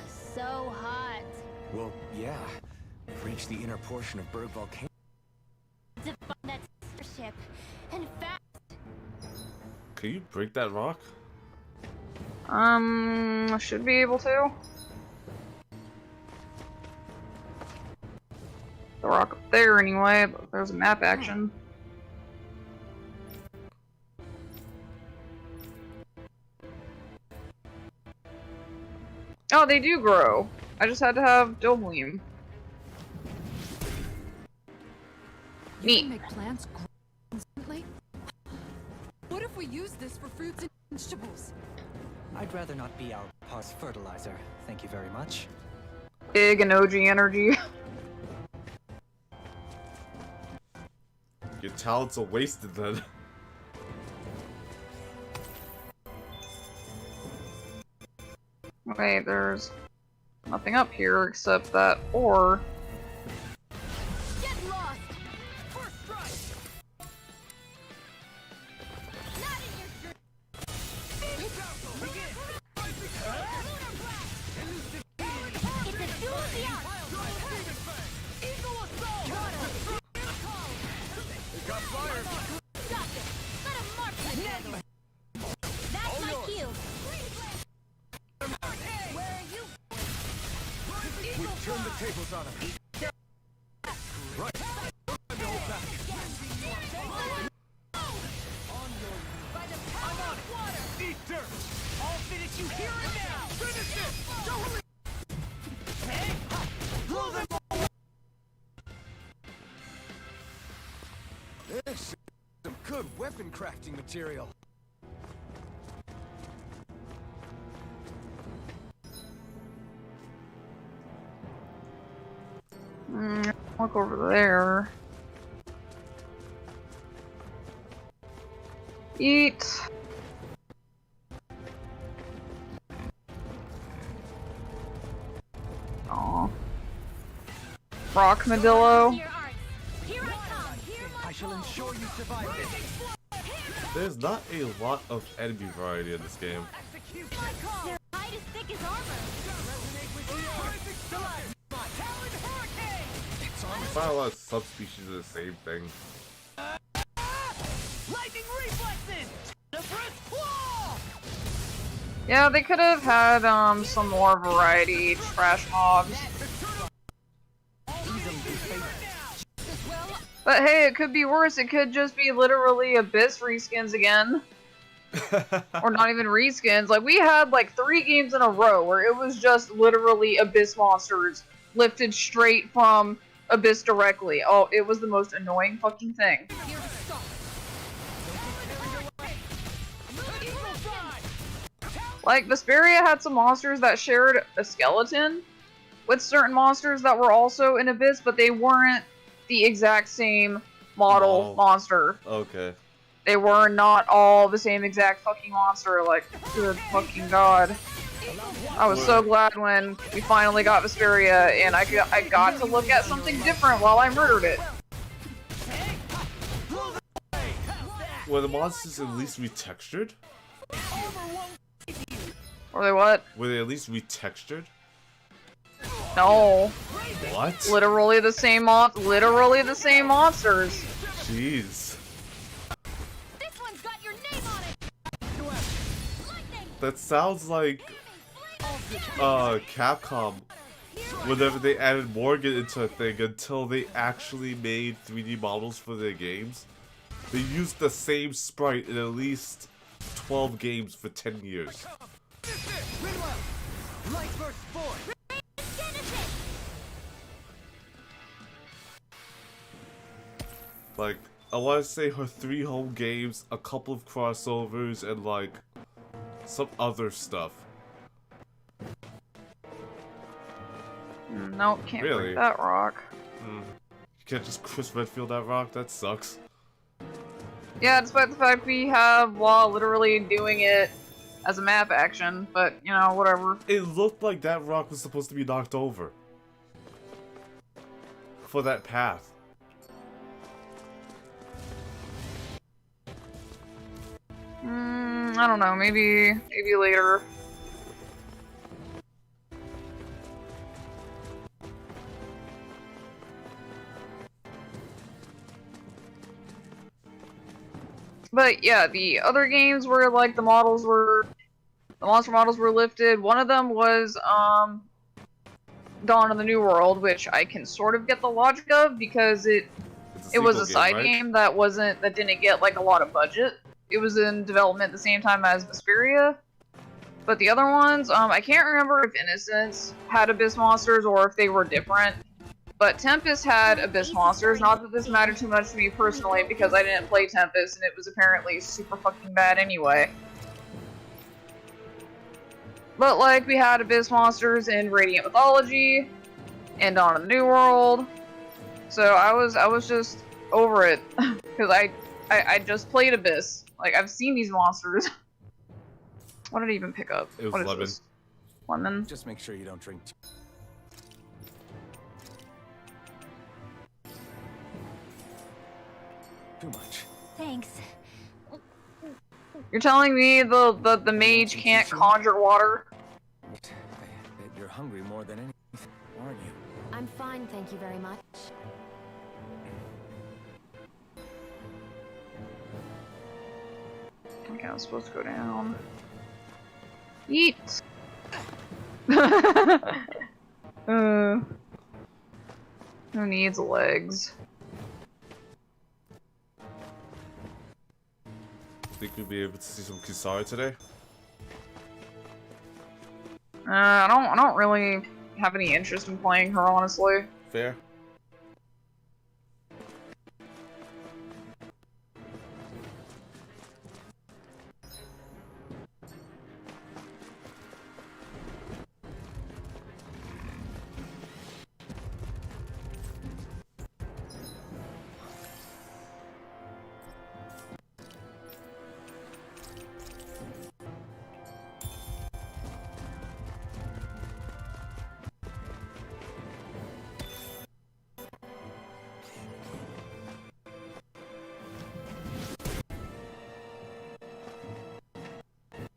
S5: So hot.
S4: Well, yeah. We've reached the inner portion of Berg Volcano.
S5: To find that starship. And fast.
S2: Can you break that rock?
S1: I should be able to. The rock up there anyway, but there's a map action. Oh, they do grow. I just had to have Dobleem.
S7: You
S1: Neat.
S7: can make plants grow instantly? What if we use this for fruits and vegetables?
S9: I'd rather not be our pause fertilizer. Thank you very much.
S1: Big and OG energy.
S2: Your talents are wasted then.
S1: Okay, there's nothing up here except that ore.
S3: Get lost! First strike! Not in your dream! It's a dual fiat! Eagle assault! Got fire! Stop it! Let him mark the handle! That's my cue! Where are you?
S4: We've turned the tables on him. Right.
S3: By the power of water!
S10: Eat dirt! I'll finish you here and now! Finish it! Don't hurry! Hey! Blow them all!
S4: This is some good weapon crafting material.
S1: Look over there. Eat. Aw. Rockmadillo.
S3: Here I come! Hear my
S9: I shall ensure you survive this.
S2: There's not a lot of enemy variety in this game.
S3: Their hide is thick as armor!
S2: I find a lot of subspecies of the same thing.
S3: Lightning reflexes! The first claw!
S1: Yeah, they could have had some more variety trash mobs. But hey, it could be worse. It could just be literally Abyss reskins again. Or not even reskins. Like, we had like 3 games in a row where it was just literally Abyss monsters lifted straight from Abyss directly. Oh, it was the most annoying fucking thing. Like, Vesperia had some monsters that shared a skeleton with certain monsters that were also in Abyss, but they weren't the exact same model monster.
S2: Okay.
S1: They were not all the same exact fucking monster, like, good fucking god. I was so glad when we finally got Vesperia, and I got to look at something different while I murdered it.
S2: Were the monsters at least retextured?
S1: Were they what?
S2: Were they at least retextured?
S1: No.
S2: What?
S1: Literally the same literally the same monsters.
S2: Jeez.
S3: This one's got your name on it.
S2: That sounds like Capcom whenever they added Morgan into a thing until they actually made 3D models for their games. They used the same sprite in at least 12 games for 10 years. Like, I want to say her 3 home games, a couple of crossovers, and like some other stuff.
S1: Nope, can't
S2: Really?
S1: break that rock.
S2: You can't just Chris Redfield that rock? That sucks.
S1: Yeah, despite the fact we have Law literally doing it as a map action, but, you know, whatever.
S2: It looked like that rock was supposed to be knocked over. For that path.
S1: I don't know, maybe later. But yeah, the other games where like the monster models were lifted. One of them was Dawn of the New World, which I can sort of get the logic of because it was a side game that didn't get like a lot of budget. It was in development at the same time as Vesperia. But the other ones, I can't remember if Innocence had Abyss monsters or if they were different. But Tempest had Abyss monsters. Not that this mattered too much to me personally because I didn't play Tempest and it was apparently super fucking bad anyway. But like, we had Abyss monsters in Radiant Mythology and Dawn of the New World. So I was just over it because I just played Abyss. Like, I've seen these monsters. What did I even pick up?
S2: It was
S1: what is
S2: lemon.
S1: This? Lemon?
S4: Just make sure you don't drink too much.
S5: Thanks.
S1: You're telling me the mage can't conjure water?
S4: You're hungry more than anything, aren't you?
S8: I'm fine, thank you very much.
S1: Okay, I was supposed to go down. Eat! Who needs legs?
S2: Think we'll be able to see some Kisara today?
S1: I don't really have any interest in playing her, honestly.
S2: Fair.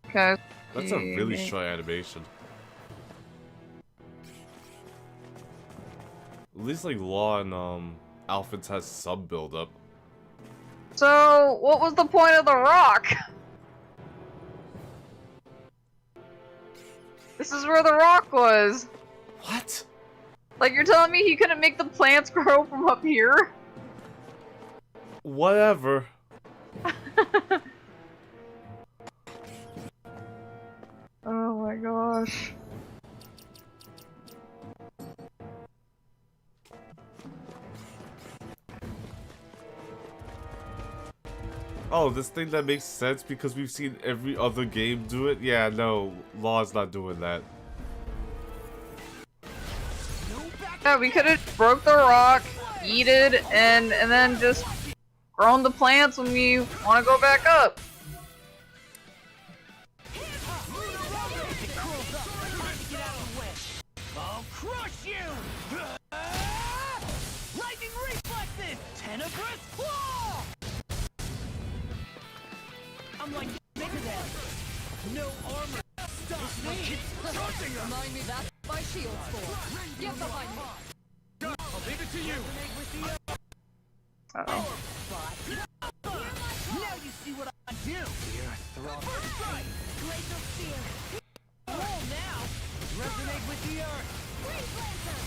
S1: Okay.
S2: That's a really short animation. At least like Law and Alphins has some build up.
S1: So, what was the point of the rock? This is where the rock was.
S2: What?
S1: Like, you're telling me he couldn't make the plants grow from up here?
S2: Whatever.
S1: Oh my gosh.
S2: Oh, this thing that makes sense because we've seen every other game do it? Yeah, no, Law's not doing that.
S1: Yeah, we could have broke the rock, yeeted, and then just grown the plants when we want to go back up.
S3: I'll crush you! Lightning reflexes! Tenebrous claw! I'm like bigger than. No armor. Stop me!
S6: Remind me that's my shield's for. Get behind me.
S3: I'll leave it to you!
S1: Uh-oh.
S3: Now you see what I do! First strike! Glacial spear! Roll now! Resonate with the earth! Freeze Lancer!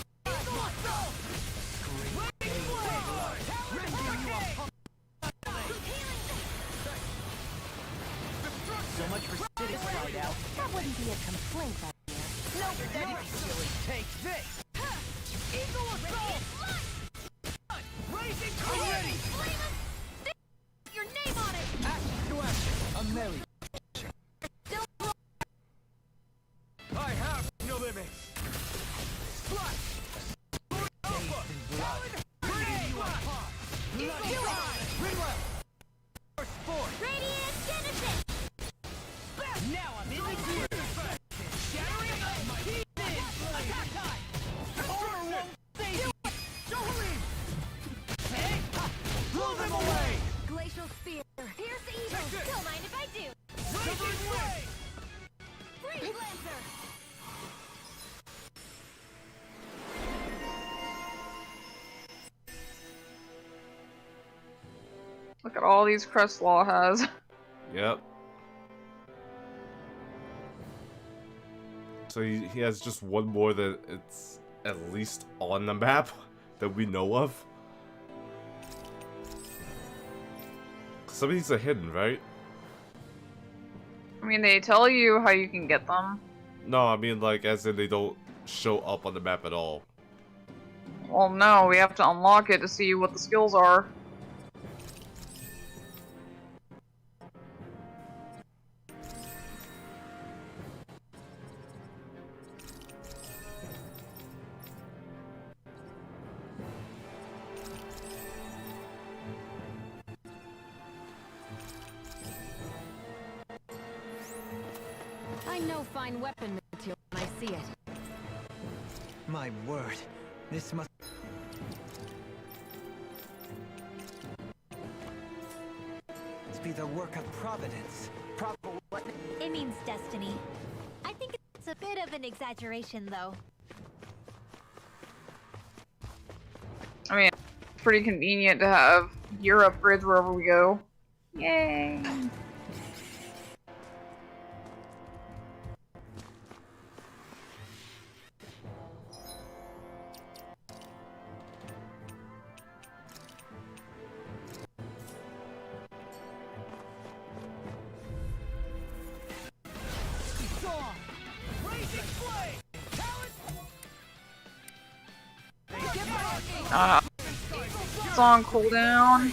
S3: So much for city slide out.
S8: That wouldn't be a complaint, I hear.
S3: No, Daddy, silly. Take this! Eagle assault! Raising ready!
S5: Your name on it!
S3: Action to action! I'm Mary. I have no limits! Splash! Alpha! Radiant Blast! Eagle Eye! Ridwell! First Sport!
S5: Radiant Genesis!
S3: Now I'm in the gear! Shattering pieces! Attack time! Armor won't save you! Jolene! Hey! Blow them away!
S5: Glacial Spear! Pierce Evil! Don't mind if I do!
S3: Raging Ray!
S5: Freeze Lancer!
S1: Look at all these crests Law has.
S2: Yep. So he has just one more that it's at least on the map that we know of. Some of these are hidden, right?
S1: I mean, they tell you how you can get them.
S2: No, I mean like as in they don't show up on the map at all.
S1: Well, no, we have to unlock it to see what the skills are.
S8: I know fine weapon material when I see it.
S9: My word, this must... be the work of Providence.
S5: It means destiny. I think it's a bit of an exaggeration, though.
S1: I mean, it's pretty convenient to have gear upgrades wherever we go. Yay! It's on cooldown.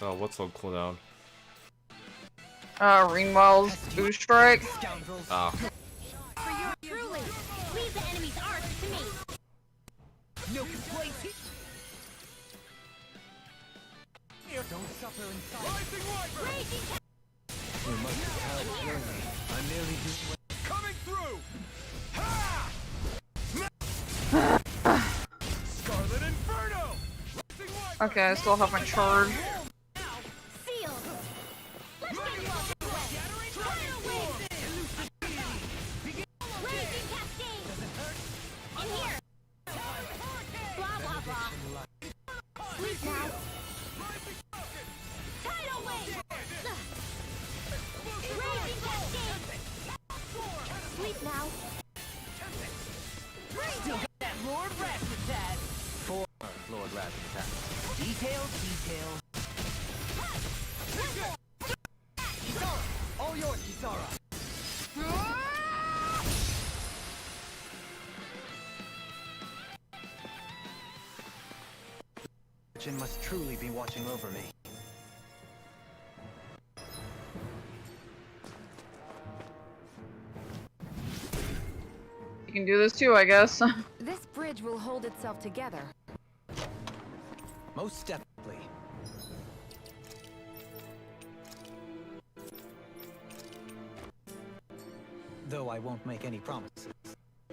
S2: Oh, what's on cooldown?
S1: Ringwell's boost strike.
S2: Ah.
S5: For you truly, leave the enemy's arc to me.
S3: No complaints. Don't suffer inside.
S5: Raging
S9: You must have had journey. I'm merely doing what...
S3: Coming through! Ha! Scarlet Inferno!
S1: Okay, I still have my charge.
S5: Sealed. Let's get Raging Cascade. In here. Blah blah blah. Sleep now. now.
S3: Still got that Lord Ratchet.
S9: For Lord Razzmatazz.
S3: Detail, detail. Kisara! All yours, Kisara!
S9: Jin must truly be watching over me.
S1: You can do this too, I guess.
S8: This bridge will hold itself together.
S9: Most definitely. Though I won't make any promises.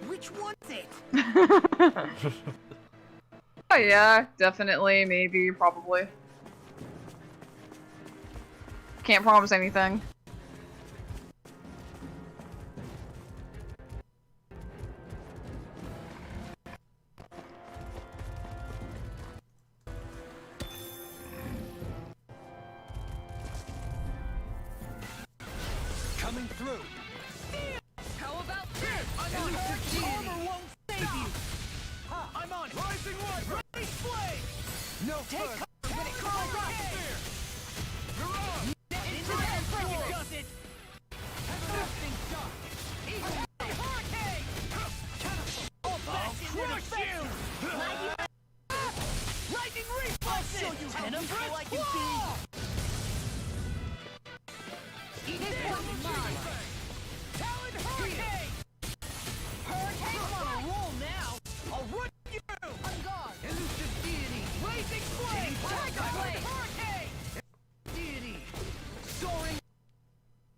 S3: Which one's it?
S1: Oh yeah, definitely, maybe, probably. Can't promise anything.
S9: Coming through.
S3: How about this? Elusive armor won't save you! I'm on it! Rising Wyvern! Ready flame! No further! When it comes up! You're on! Into that front does it! Everything done! Eagle Hurricane! All back into the face! Lightning reflexes! I'll show you how useful I can be! Eat this one mine! Talon Hurricane! Hurricane on a roll now! I'll run you! On guard! Elusive deity! Blazing flame! Tiger blade! Hurricane! Deity! Soaring!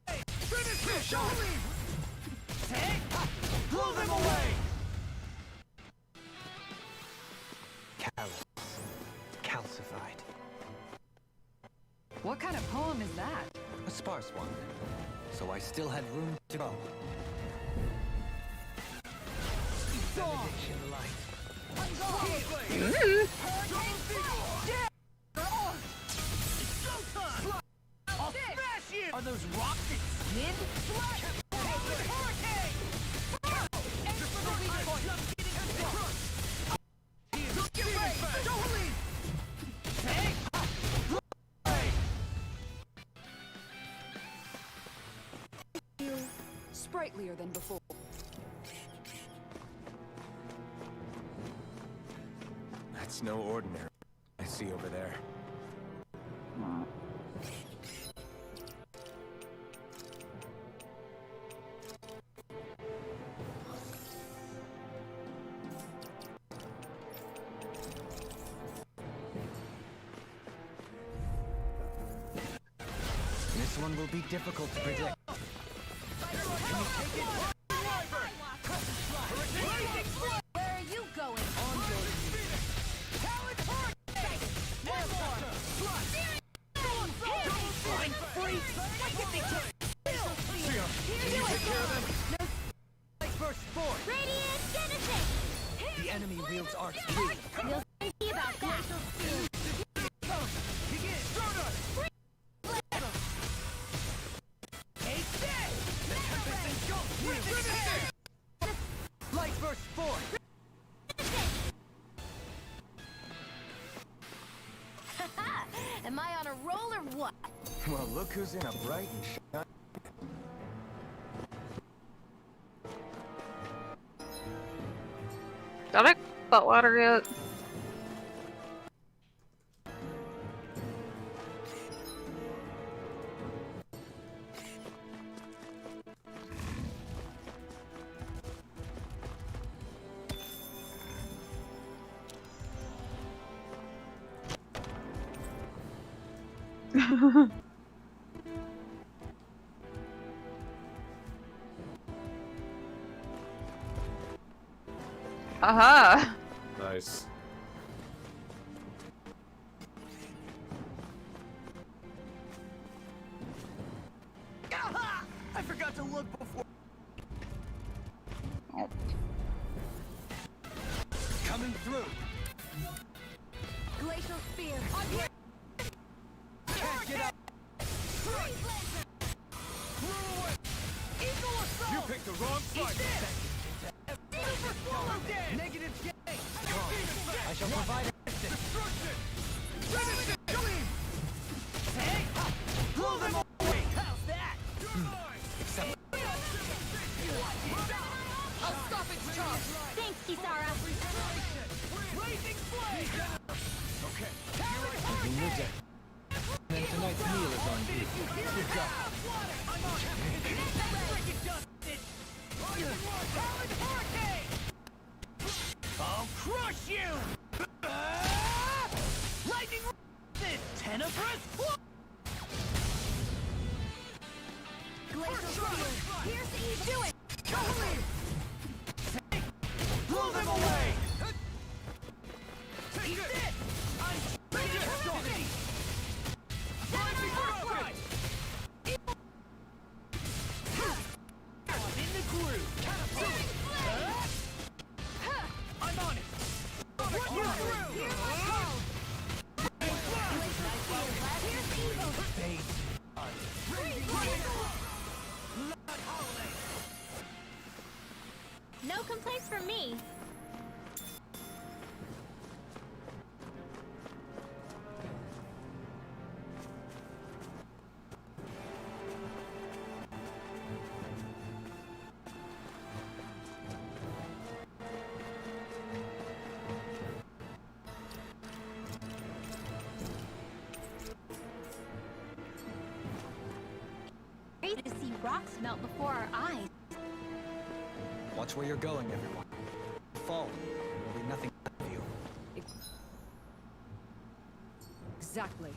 S3: Finish this! Show me! Take! Blow them away!
S9: Callous. Calcified.
S7: What kind of poem is that?
S9: A sparse one. So I still had room to go. Benediction light.
S3: I'll smash you! Are those rocks that skid? Hurricane! Enter for the weak point! Get ready! Don't leave! Take!
S7: Sprightlier than before.
S4: That's no ordinary I see over there.
S9: This one will be difficult to predict.
S5: Where are you going? Radiant Genesis!
S9: The enemy wields Arc's key.
S5: We'll see about glacial speed.
S3: Light burst forth!
S5: Am I on a roll or what?
S9: Well, look who's in a bright and shiny.
S1: Did I that ladder yet? Aha!
S2: Nice.
S3: Aha! I forgot to look before.
S1: Oh.
S9: Coming through.
S5: Glacial spear.
S9: Can't get up.
S3: Eagle assault! picked the wrong side. Negative gain.
S9: I shall provide assistance.
S3: Hey, blow them away. How's that?
S6: I'll stop its charge.
S5: Thanks, Kisara.
S3: Blazing flame. Okay.
S9: In your deck. And tonight's meal is on you. Good job.
S3: I'll crush you! Lightning Tenebrous!
S5: Glacial Shield. Here's the Eve. Do it.
S3: Blow them away! Eat this! I'm ready to start! In the groove! I'm on it!
S5: No complaints from me. Great to see rocks melt before our eyes.
S9: Watch where you're going, everyone. Fall. There'll be nothing of you.
S7: Exactly.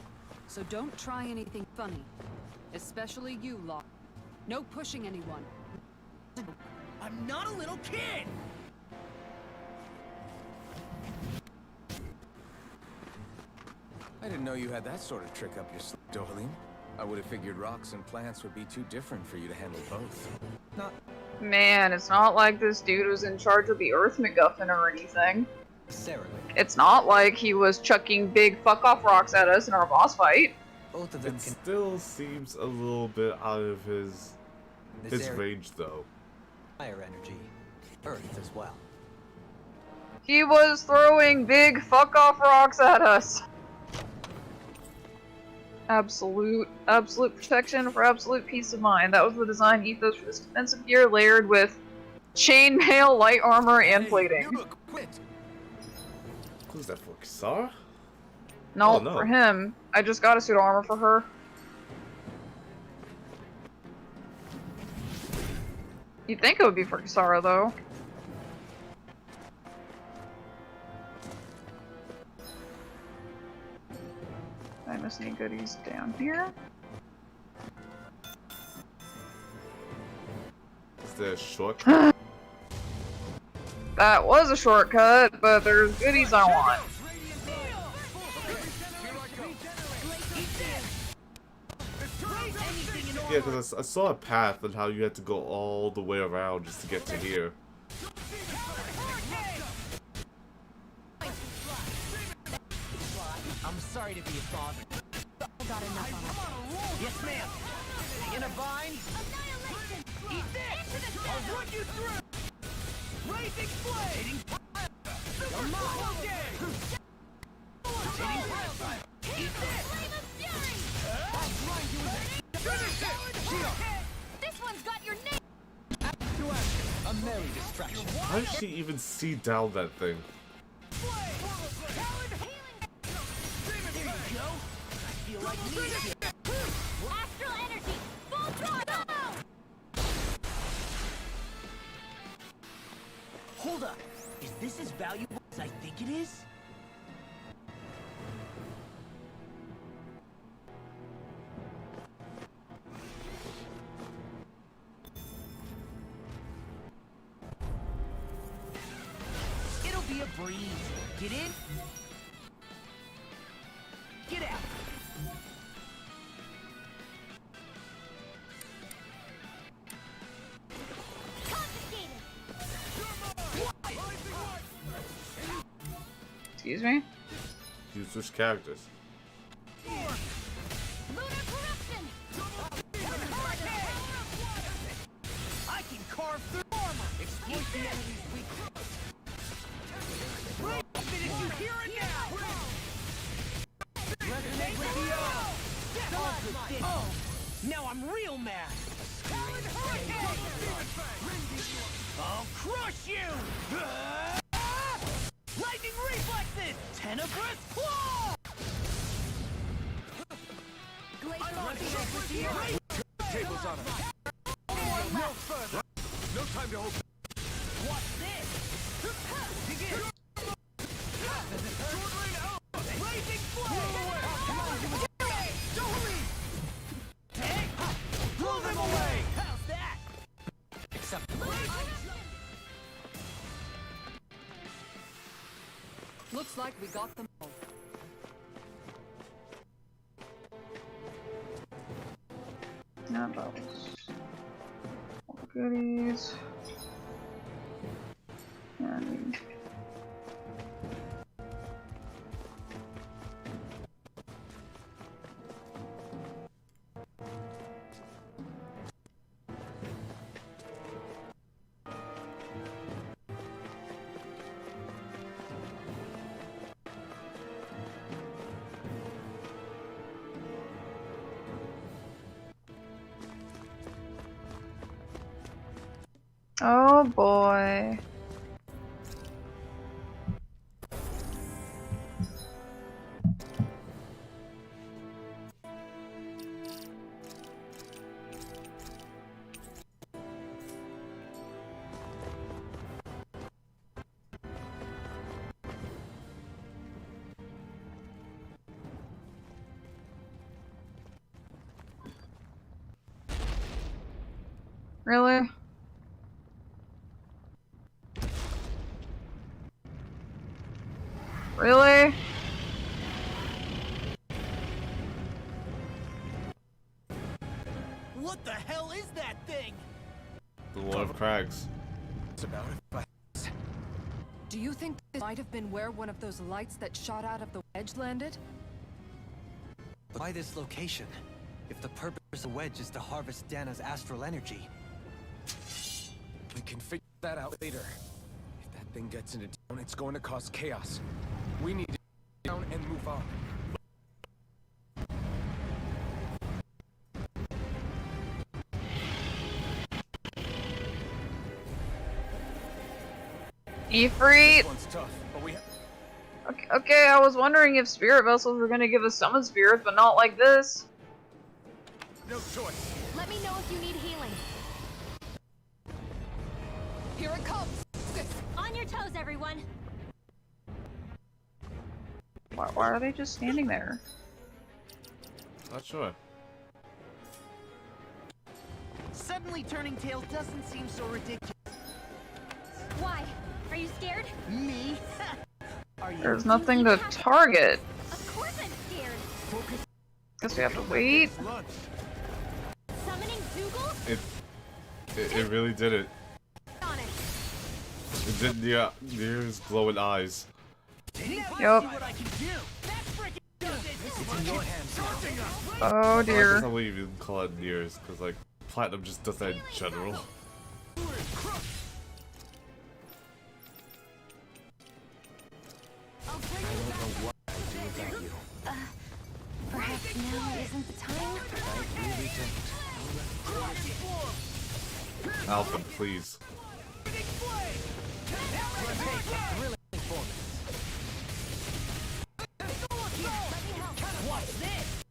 S7: So don't try anything funny. Especially you, Law. No pushing anyone.
S3: I'm not a little kid!
S4: I didn't know you had that sort of trick up your sleeve, Dorleen. I would have figured rocks and plants would be too different for you to handle both. Not
S1: Man, it's not like this dude was in charge of the Earth MacGuffin or anything.
S9: Necessarily.
S1: It's not like he was chucking big fuck-off rocks at us in our boss fight.
S9: Both of them
S2: It
S9: can
S2: still seems a little bit out of his
S9: this area
S2: range, though.
S9: fire energy. Earth as well.
S1: He was throwing big fuck-off rocks at us. Absolute protection for absolute peace of mind. That was the design ethos for this defensive gear, layered with chainmail, light armor, and plating.
S4: You look quit.
S2: Who's that for? Kisara?
S1: No,
S2: Oh, no.
S1: for him. I just got a suit of armor for her. You'd think it would be for Kisara, though. I miss any goodies down here.
S2: Is there a shortcut?
S1: That was a shortcut, but there's goodies I want.
S2: Yeah, because I saw a path on how you had to go all the way around just to get to here.
S3: I'm sorry to be a bother.
S5: Got enough on it.
S3: Yes, ma'am. In a bind. Eat this! I'll run you through! Blazing flame! Hitting fire! Come on! Hitting fire! Eat this! I'll grind you with finish it!
S5: This one's got your name.
S3: To action. A merry distraction.
S2: How did she even see down that thing?
S3: There you go. I feel like me.
S5: Astral energy. Full throttle.
S3: Hold up. Is this as valuable as I think it is? It'll be a breeze. Get in. Get out.
S1: Excuse me?
S2: You switch characters.
S3: I can carve Carve through armor. Exploit the enemy's weakness. Finish you here and now. Resonate with the all. Now I'm real mad. I'll crush you! Lightning reflexes! Tenebrous claw!
S4: Tables on us. No further. No time to hold.
S3: Watch this! Begin! Blazing flame! Don't leave! Hey! Blow them away! How's that?
S9: Acceptable.
S7: Looks like we got them all.
S1: Not those. Goodies. And oh boy. Really? Really?
S3: What the hell is that thing?
S2: The Lord of Crags.
S4: It's about it, but
S7: Do you think this might have been where one of those lights that shot out of the wedge landed?
S9: Why this location? If the purpose of the wedge is to harvest Dana's astral energy.
S4: we can figure that out later. If that thing gets into town, it's going to cause chaos. We need to get down and move on.
S1: Ifrit?
S4: This one's tough, but we have...
S1: Okay, I was wondering if spirit vessels were gonna give us summon spirits, but not like this.
S4: no choice.
S5: Let me know if you need healing.
S6: Here it comes.
S5: On your toes, everyone.
S1: Why are they just standing there?
S2: Not sure.
S10: Suddenly turning tail doesn't seem so ridiculous.
S5: Why? Are you scared?
S10: Me? Are you?
S1: There's nothing to target.
S5: Of course I'm scared.
S1: Guess we have to wait.
S4: Lunch.
S5: Summoning Dougal?
S2: It really did it.
S5: On it.
S2: It did the Nier's glowing eyes.
S1: Yup.
S3: What I can do. That frickin' does it.
S9: It's in your hands.
S1: Oh
S2: I
S1: dear.
S2: guess I wouldn't even call it Nier's, because like Platinum just does that in general.
S5: I'll bring you back.
S9: Without you.
S5: Perhaps now isn't the time?
S9: I really don't.
S2: Alpha, please.
S3: Watch this.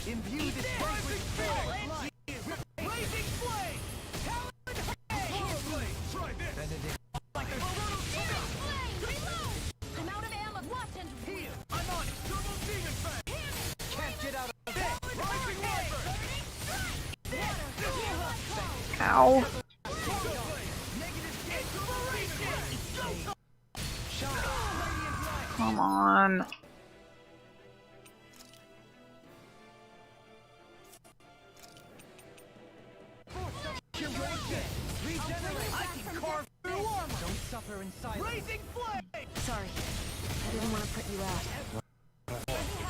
S10: Imbue this place with
S3: Blazing flame.
S10: Benedict.
S5: I'm out of ammo. Watch and
S3: Heal. I'm on it. Turbo demon fang.
S10: Can't get out of
S3: Rising wyvern.
S1: Ow. Come on.
S10: Don't suffer in silence.
S3: Blazing flame.
S8: Sorry. I didn't want to put you out.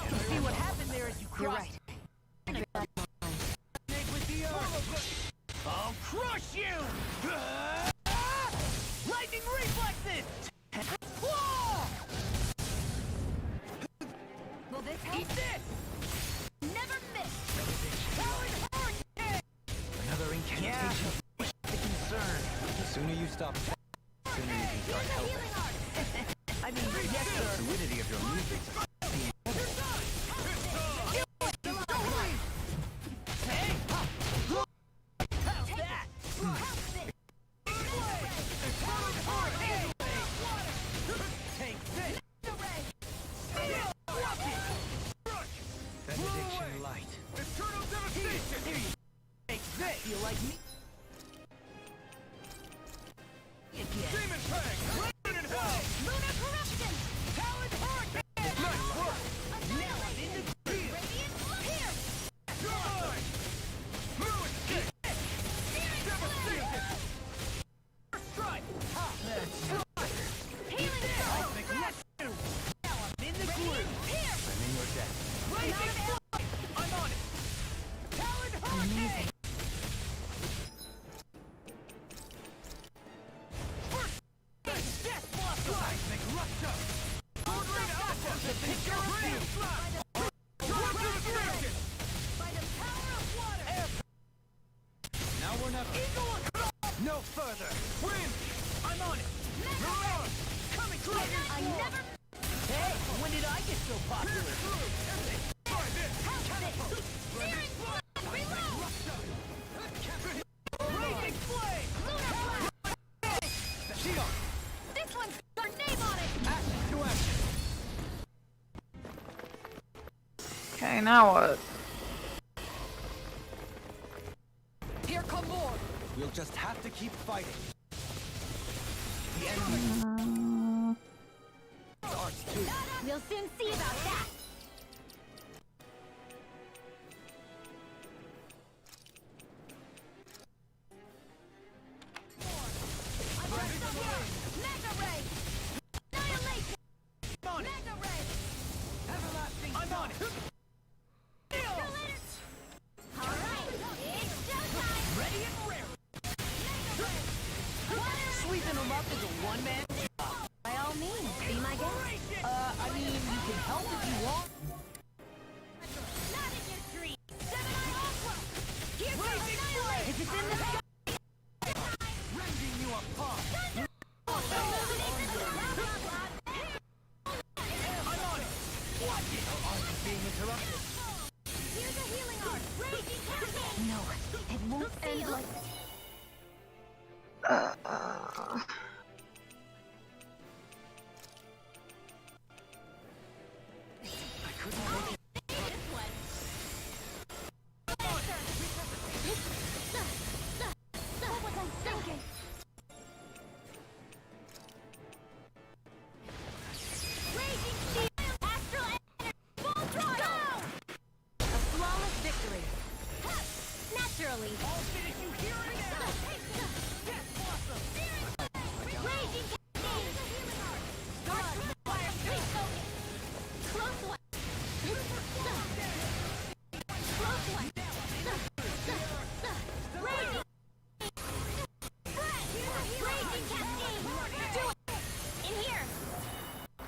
S10: You see what happened there as you
S8: You're
S10: crossed.
S8: right.
S3: Will this help? Eat this! Never miss!
S9: Another incantation. The concern. The sooner you stop, the sooner you can start helping.
S3: I mean, yes,
S9: The
S3: sir.
S9: fluidity of your movements.
S3: How's that? Take this!
S9: Benediction light.
S3: Eternal devastation! Take this! Feel like me? Demon Fang! Rooted in hell! Lunar corruption! Talon hurricane! Nice work! Now I'm in the field! Radiant here! Good! Move escape! Devastation! First strike! Ha! That's healing cosmic rescue! Now I'm in the groove! Here!
S9: I'm in your debt.
S3: Raging flight! I'm on it! Talon hurricane! Death blossom! Seismic rupture! Ordering alpha! The picture of field flash! Drop devastation! By the power of water!
S9: Now we're never.
S3: Eagle assault! No further! Wind! I'm on it! Mirage! Coming dragon! I never... Hey! When did I get so popular? Try this! Catapult! Searing blood! Reload! Raging flame! Lunar blast!
S9: Shion!
S3: This one's got our name on it!
S9: Action to action!
S1: Okay, now what?
S3: Here come more!
S9: We'll just have to keep fighting. The enemy starts too.
S5: We'll soon see about that.
S3: Mega Ray! Annihilation! Mega Ray! Everlasting I'm on it!
S5: Alright, it's showtime!
S3: Ready and rare! Sweeping them up as a one-man?
S5: By all means, be my guest.
S3: I mean, you can help if you want.
S5: Not in your dreams. 7-Eye Aqua! Here's your
S3: Raging
S5: annihilate!
S3: If it's in the sky! Rending you apart! I'm on it! Watch it! Aren't being interrupted?
S5: Here's a healing art! Raging Cascade! No, it won't end like... What was I thinking? Raging Shield! Astral Energy! Full throttle! A flawless victory. Naturally.
S3: All finish you here and now! Death blossom!
S5: Raging Cascade! Start fire! Refocus! Close one! Close one! Raging! Raging Cascade! Do it! In here!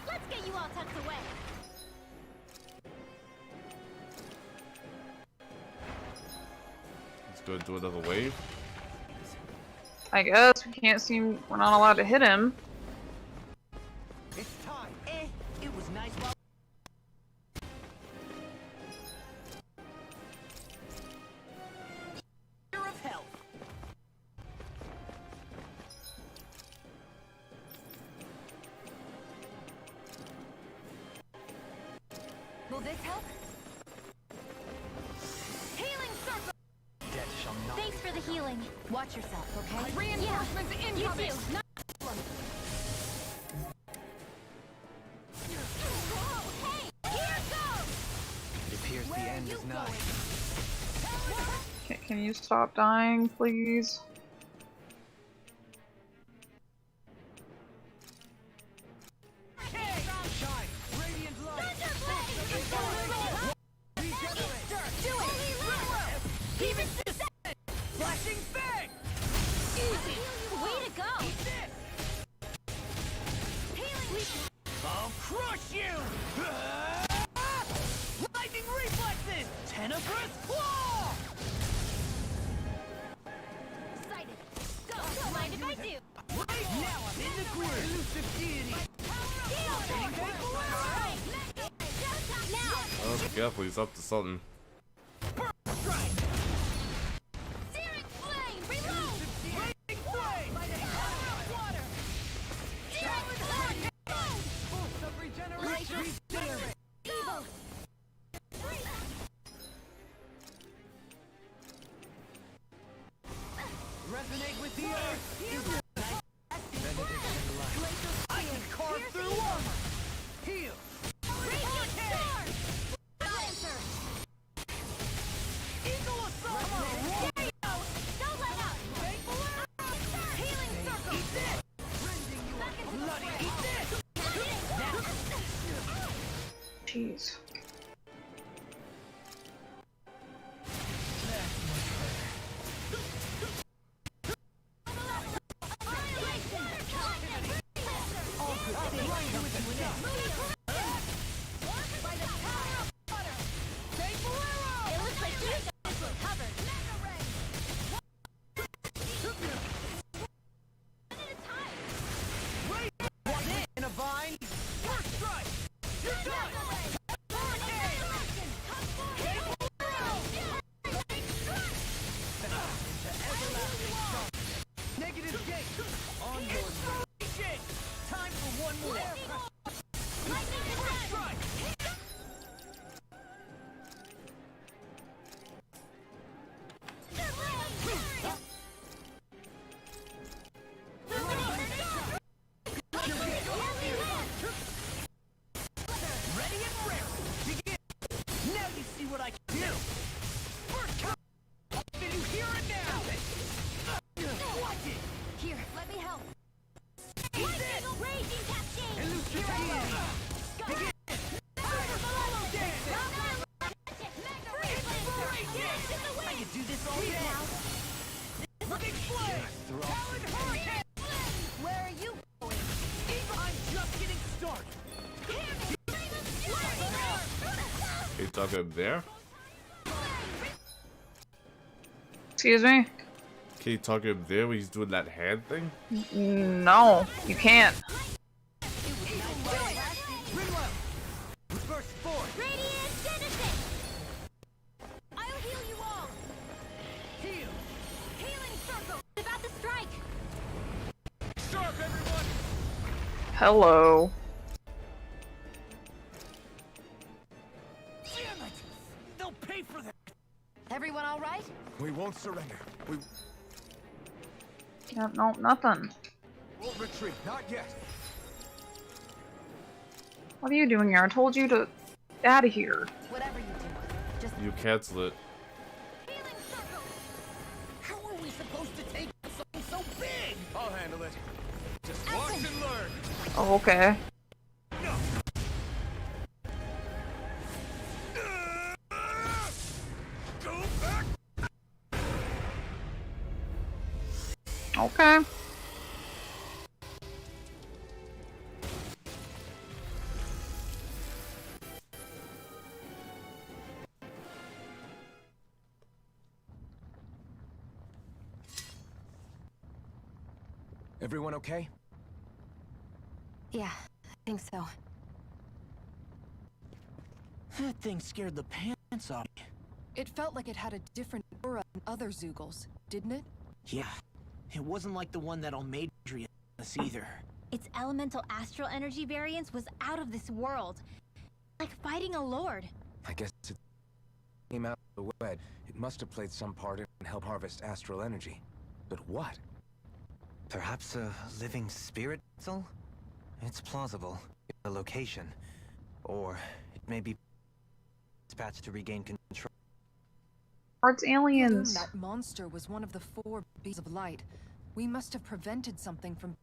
S5: Let's get you all tucked away!
S2: Let's go do another wave.
S1: I guess we're not allowed to hit him.
S3: It's time! It was nice while... Year of health!
S5: Will this help?
S3: Healing circle!
S9: Death shall not.
S5: Thanks for the healing. Watch yourself, okay?
S3: Reinforcements incoming!
S5: You too. Not problem. Hey, here goes!
S9: It appears the end is nigh.
S1: Can you stop dying, please?
S3: Shine! Radiant light! Even descent! Flashing bang! Easy!
S5: Way to go!
S3: I'll crush you! Venomous Claw!
S5: Excited. Don't mind if I do.
S3: Now I'm in the groove. Elusive deity.
S2: Oh, be careful, he's up to something.
S5: Searing flame, reload!
S3: Raging flame. By the power of water.
S5: Searing flame,
S3: Pulse of regeneration.
S5: evil!
S3: Resonate with the earth. I can carve through armor. Heal. Eagle assault.
S5: Don't let up! Healing circle!
S3: Eat this. Bloody eat this.
S1: Jeez.
S5: It looks like you guys were covered.
S3: In a vine. First strike. You're done. Negative gate. Onward. Time for one more. First strike. Ready and rare. Begin. Now you see what I can do. First count. Did you hear it now? Watch it.
S5: Here, let me help.
S3: Eat this.
S5: Raging captain!
S3: Elusive deity. Begin. Follow dance. I can do this all day. Big flame. Talon hurricane.
S5: Where are you going?
S3: I'm just getting started.
S2: Are you talking up there?
S1: Excuse me?
S2: Can you talk up there when he's doing that hand thing?
S1: No, you can't.
S3: Reload. Reverse force.
S5: Radiant Genesis! I'll heal you all!
S3: Heal.
S5: Healing circle! About to strike!
S3: Sharp, everyone.
S1: Hello.
S3: Damn it. They'll pay for that.
S5: Everyone all right?
S4: We won't surrender. We
S1: Yeah, no, nothing.
S4: won't retreat. Not yet.
S1: What are you doing here? I told you to get out of here.
S5: Whatever you do, just
S2: You cancel it.
S5: healing circle!
S3: How are we supposed to take something so big?
S4: I'll handle it. Just watch and learn.
S1: Oh, okay.
S3: Go back.
S1: Okay.
S4: Everyone okay?
S8: Yeah, I think so.
S10: That thing scared the pants off me.
S7: It felt like it had a different aura than other Zeugles, didn't it?
S10: Yeah. It wasn't like the one that Almadria us either.
S5: Its elemental astral energy variance was out of this world. Like fighting a lord.
S4: I guess it came out of the wed. It must have played some part in help harvest astral energy. But what?
S9: Perhaps a living spirit vessel? It's plausible. The location. Or it may be dispatched to regain control.
S1: It's aliens.
S7: That monster was one of the 4 beings of light. We must have prevented something from...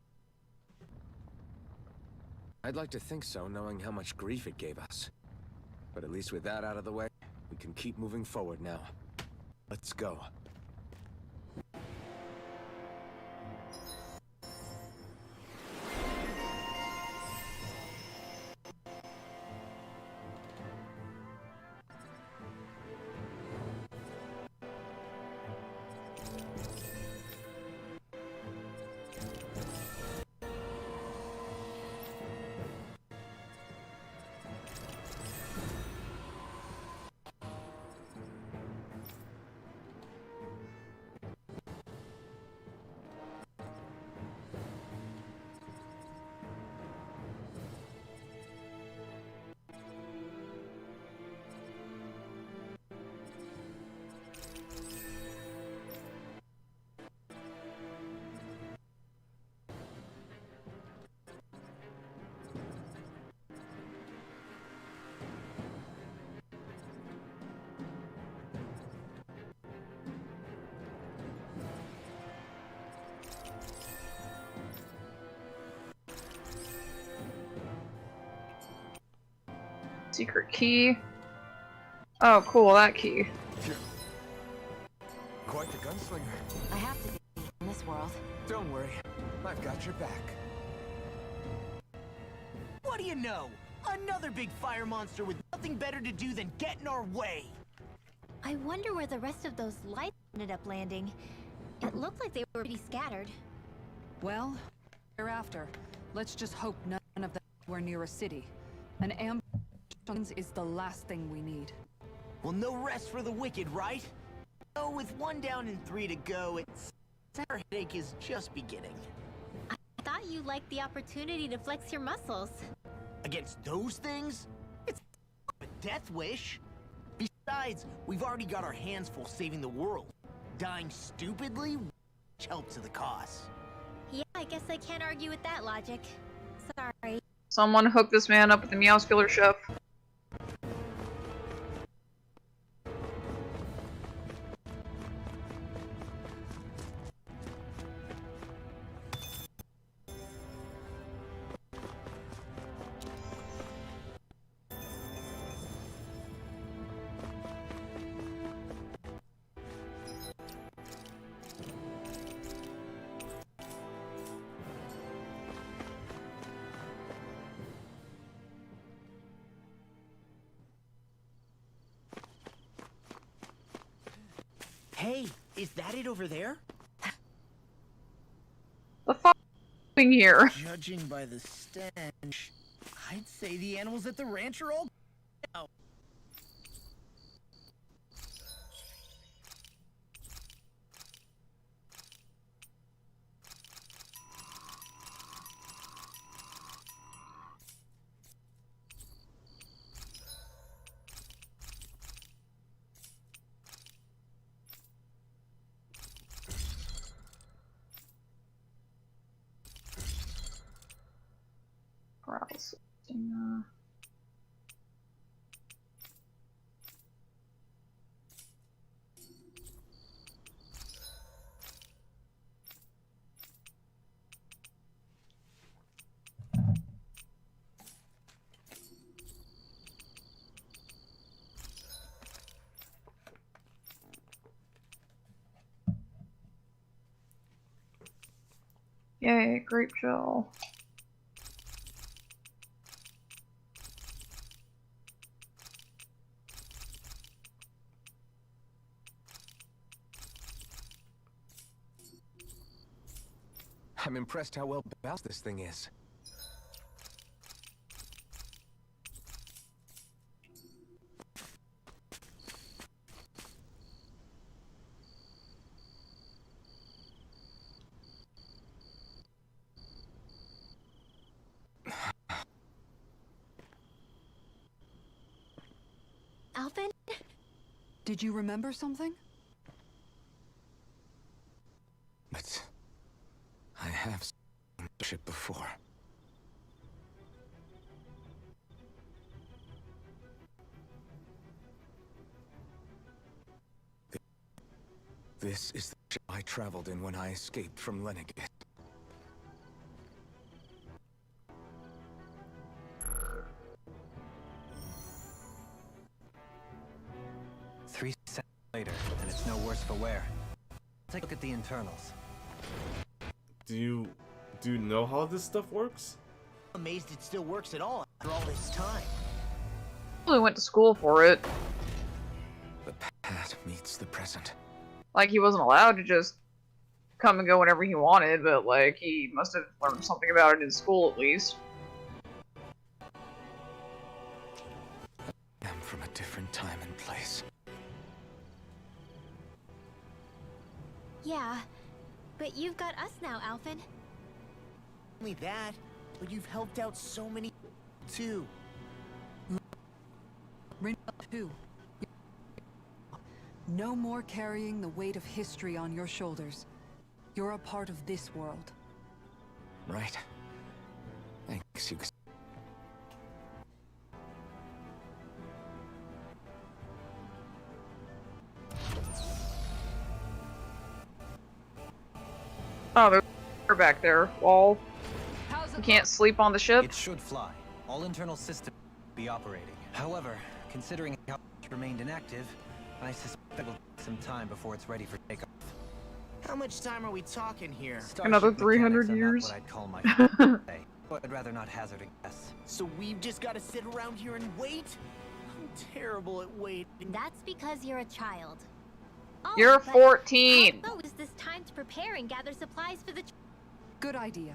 S4: I'd like to think so, knowing how much grief it gave us. But at least with that out of the way, we can keep moving forward now. Let's go.
S1: Secret key. Oh, cool, that key.
S4: Quite the gunslinger.
S8: I have to be in this world.
S4: Don't worry, I've got your back.
S10: What do you know? Another big fire monster with nothing better to do than get in our way.
S5: I wonder where the rest of those lights ended up landing. It looked like they were pretty scattered.
S7: Well, thereafter, let's just hope none of them were near a city. An ambush is the last thing we need.
S10: Well, no rest for the wicked, right? Oh, with 1 down and 3 to go, it's... our headache is just beginning.
S5: I thought you liked the opportunity to flex your muscles.
S10: Against those things? It's a death wish. Besides, we've already got our hands full saving the world. Dying stupidly, which helps to the cause.
S5: Yeah, I guess I can't argue with that logic. Sorry.
S1: Someone hook this man up with the Meowscular Chef.
S10: Hey, is that it over there?
S1: The fuck doing here?
S10: Judging by the stench, I'd say the animals at the ranch are all out.
S1: Paralysis. Yay, grape gel.
S4: I'm impressed how well balanced this thing is.
S5: Alvin?
S7: Did you remember something?
S4: But I have seen the ship before. This is the ship I traveled in when I escaped from Lenegate.
S9: Three seconds later, and it's no worse for wear. Take a look at the internals.
S2: Do you know how this stuff works?
S10: I'm amazed it still works at all after all this time.
S1: Probably went to school for it.
S4: The past meets the present.
S1: Like, he wasn't allowed to just come and go whenever he wanted, but, like, he must have learned something about it in school, at least.
S4: I'm from a different time and place.
S5: Yeah, but you've got us now, Alvin.
S10: Only that, but you've helped out so many too.
S7: Rin 2. No more carrying the weight of history on your shoulders. You're a part of this world.
S4: Right. Thanks, you guys.
S1: Oh, they're back there. Wall. You can't sleep on the ship?
S9: It should fly. All internal systems be operating. However, considering how it remained inactive, I suspect it will take some time before it's ready for takeoff.
S10: How much time are we talking here?
S1: Another
S9: Starship
S1: 300
S9: mechanics are not
S1: years?
S9: what I'd call my forte, but I'd rather not hazard a guess.
S10: So we've just got to sit around here and wait? I'm terrible at waiting.
S5: That's because you're a child. Oh,
S1: You're
S5: but
S1: 14.
S5: How is this time to prepare and gather supplies for the
S7: Good idea.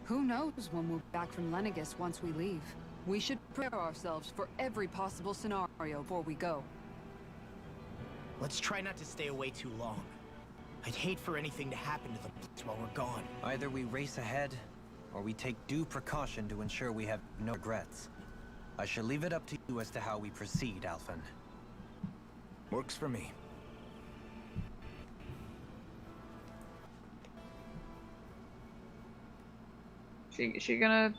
S7: Who knows when we'll be back from Lenegis once we leave. We should prepare ourselves for every possible scenario before we go.
S10: Let's try not to stay away too long. I'd hate for anything to happen to the place while we're gone.
S9: Either we race ahead, or we take due precaution to ensure we have no regrets. I shall leave it up to you as to how we proceed, Alphen. Works for me.
S1: She gonna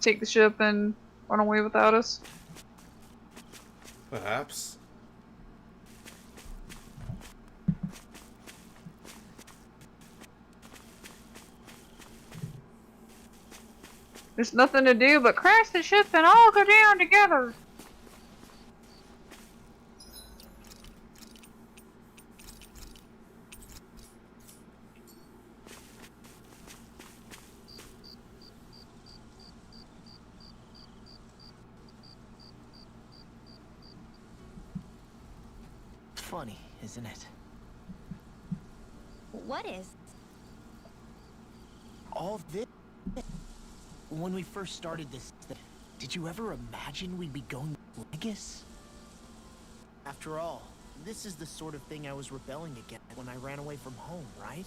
S1: take the ship and run away without us?
S2: Perhaps.
S1: There's nothing to do but crash the ship and all go down together.
S10: Funny, isn't it?
S5: What is?
S10: All this. When we first started this, did you ever imagine we'd be going to Legas? After all, this is the sort of thing I was rebelling against when I ran away from home, right?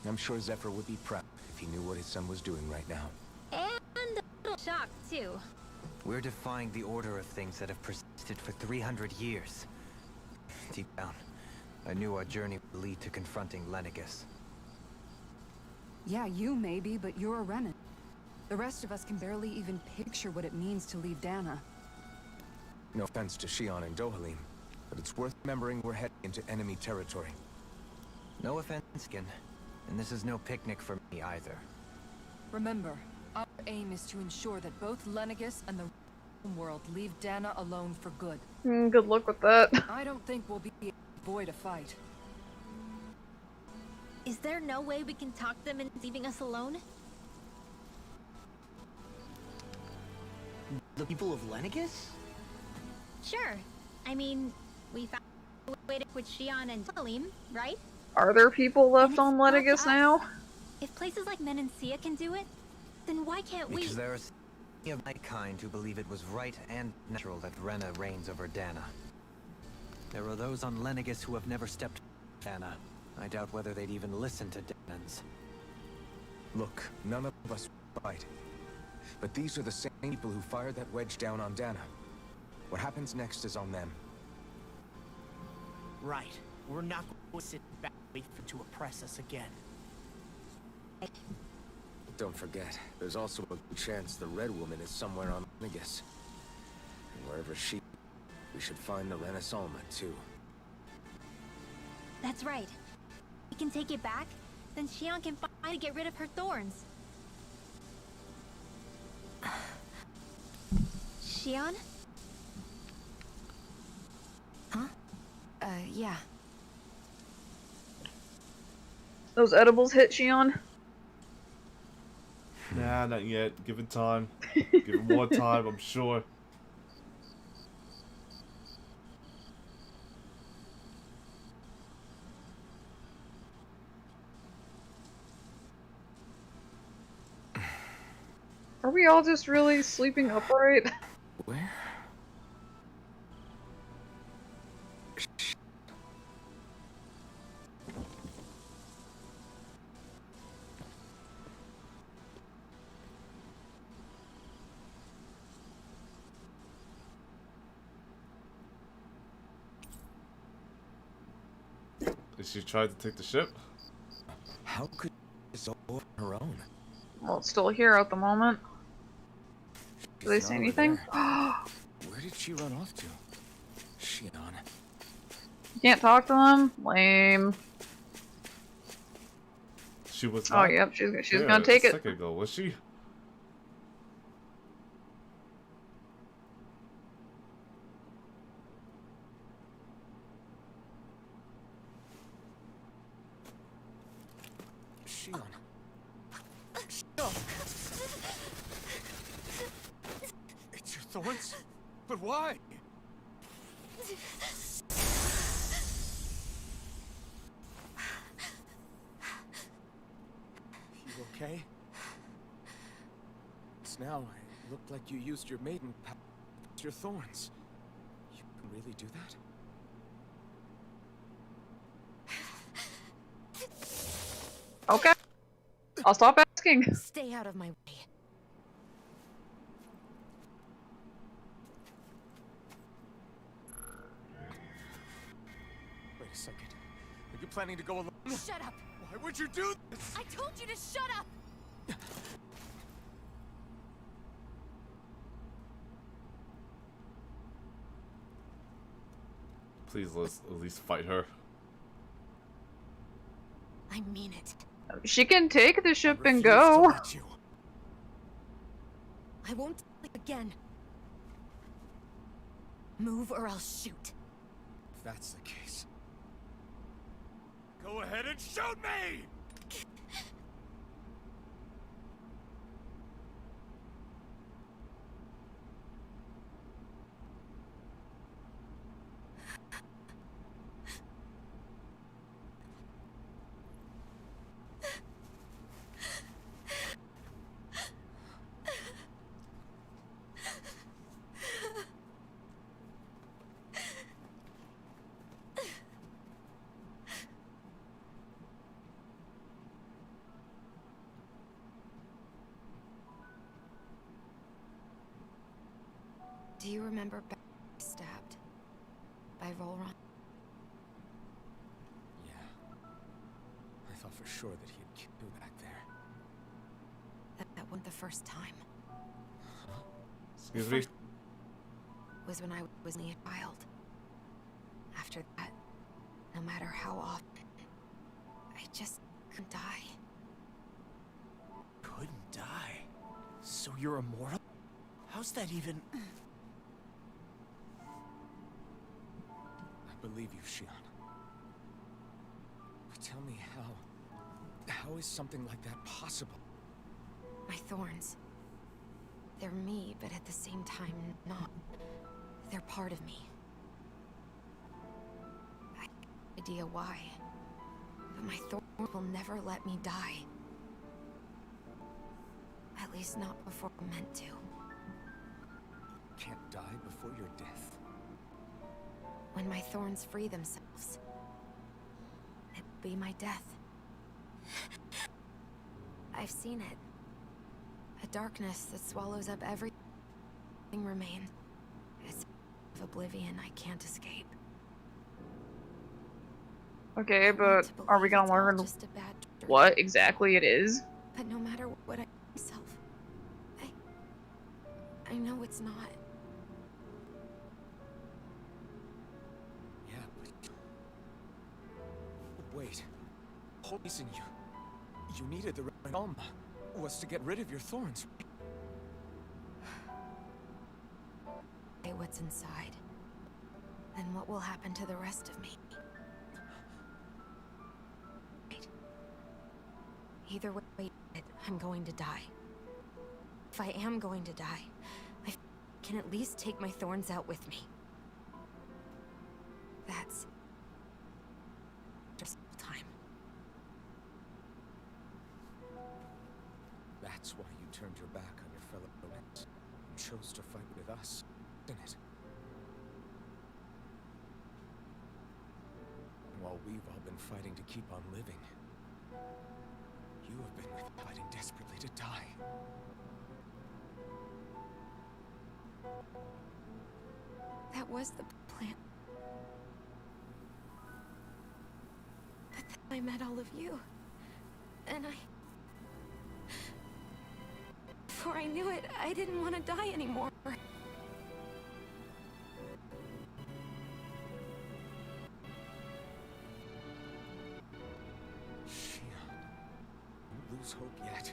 S4: I'm sure Zephyr would be proud if he knew what his son was doing right now.
S5: And a little shocked, too.
S9: We're defying the order of things that have persisted for 300 years. Deep down, I knew our journey would lead to confronting Lenegis.
S7: Yeah, you maybe, but you're a Renan. The rest of us can barely even picture what it means to leave Dana.
S4: No offense to Shion and Dohalim, but it's worth remembering we're heading into enemy territory.
S9: No offense, Skin. And this is no picnic for me either.
S7: Remember, our aim is to ensure that both Lenegis and the world leave Dana alone for good.
S1: Good luck with that.
S7: I don't think we'll be able to avoid a fight.
S5: Is there no way we can talk them into leaving us alone?
S10: The people of Lenegis?
S5: Sure. I mean, we found a way to with Shion and Talim, right?
S1: Are there people left on Lenegis now?
S5: If places like Menancia can do it, then why can't we?
S9: Because there are many of my kind who believe it was right and natural that Rena reigns over Dana. There are those on Lenegis who have never stepped Dana. I doubt whether they'd even listen to Danans.
S4: Look, none of us fight. But these are the same people who fired that wedge down on Dana. What happens next is on them.
S10: Right. We're not going to sit back and wait for to oppress us again.
S4: Don't forget, there's also a good chance the Red Woman is somewhere on Lenegis. And wherever she is, we should find the Renaissance too.
S5: That's right. We can take it back, then Shion can finally get rid of her thorns. Shion?
S8: Huh? Yeah.
S1: Those edibles hit Shion?
S2: Nah, not yet. Give it time. Give it more time, I'm sure.
S1: Are we all just really sleeping upright?
S4: Where?
S2: Did she try to take the ship?
S4: How could she go on her own?
S1: Well, it's still here at the moment. Do they
S4: She's
S1: say
S4: not over
S1: anything?
S4: there. Where did she run off to? Shion.
S1: Can't talk to them? Lame.
S2: She was
S1: Oh,
S2: not
S1: yep, she's
S2: there
S1: gonna take
S2: a
S1: it.
S2: second ago, was she?
S9: Shion. Shion! It's your thorns? But why? You okay? It's now, it looked like you used your maiden power to your thorns. You can really do that?
S1: Okay. I'll stop asking.
S8: Stay out of my way.
S9: Wait a second. Are you planning to go alone?
S8: Shut up!
S9: Why would you do this?
S8: I told you to shut up!
S2: Please, let's at least fight her.
S8: I mean it.
S1: She can take the ship and
S9: I refuse to
S1: go.
S9: let you.
S8: I won't sleep again. Move or I'll shoot.
S9: If that's the case, go ahead and shoot me!
S8: Do you remember being stabbed by Volron?
S9: Yeah. I thought for sure that he'd kill you back there.
S8: That wasn't the first time.
S2: Excuse me?
S8: Was when I was a child. After that, no matter how often, I just couldn't die.
S10: Couldn't die? So you're immortal? How's that even...
S9: I believe you, Shion. But tell me how is something like that possible?
S8: My thorns. They're me, but at the same time, not. They're part of me. I have no idea why. But my thorns will never let me die. At least not before I'm meant to.
S9: Can't die before your death.
S8: When my thorns free themselves, it will be my death. I've seen it. A darkness that swallows up everything remains. It's of oblivion I can't escape.
S1: Okay,
S8: I
S1: but
S8: want to
S1: are we
S8: believe
S1: gonna
S8: it's all
S1: learn
S8: just a bad dream.
S1: what exactly it is?
S8: But no matter what I myself, I know it's not.
S9: Yeah, but wait. The whole reason you needed the Alma was to get rid of your thorns.
S8: Say what's inside. Then what will happen to the rest of me? Right. Either way, I'm going to die. If I am going to die, I can at least take my thorns out with me. That's just time.
S9: That's why you turned your back on your fellow opponents and chose to fight with us, didn't it? While we've all been fighting to keep on living, you have been fighting desperately to die.
S8: That was the plan. But then I met all of you. And before I knew it, I didn't want to die anymore.
S9: Shion, don't lose hope yet.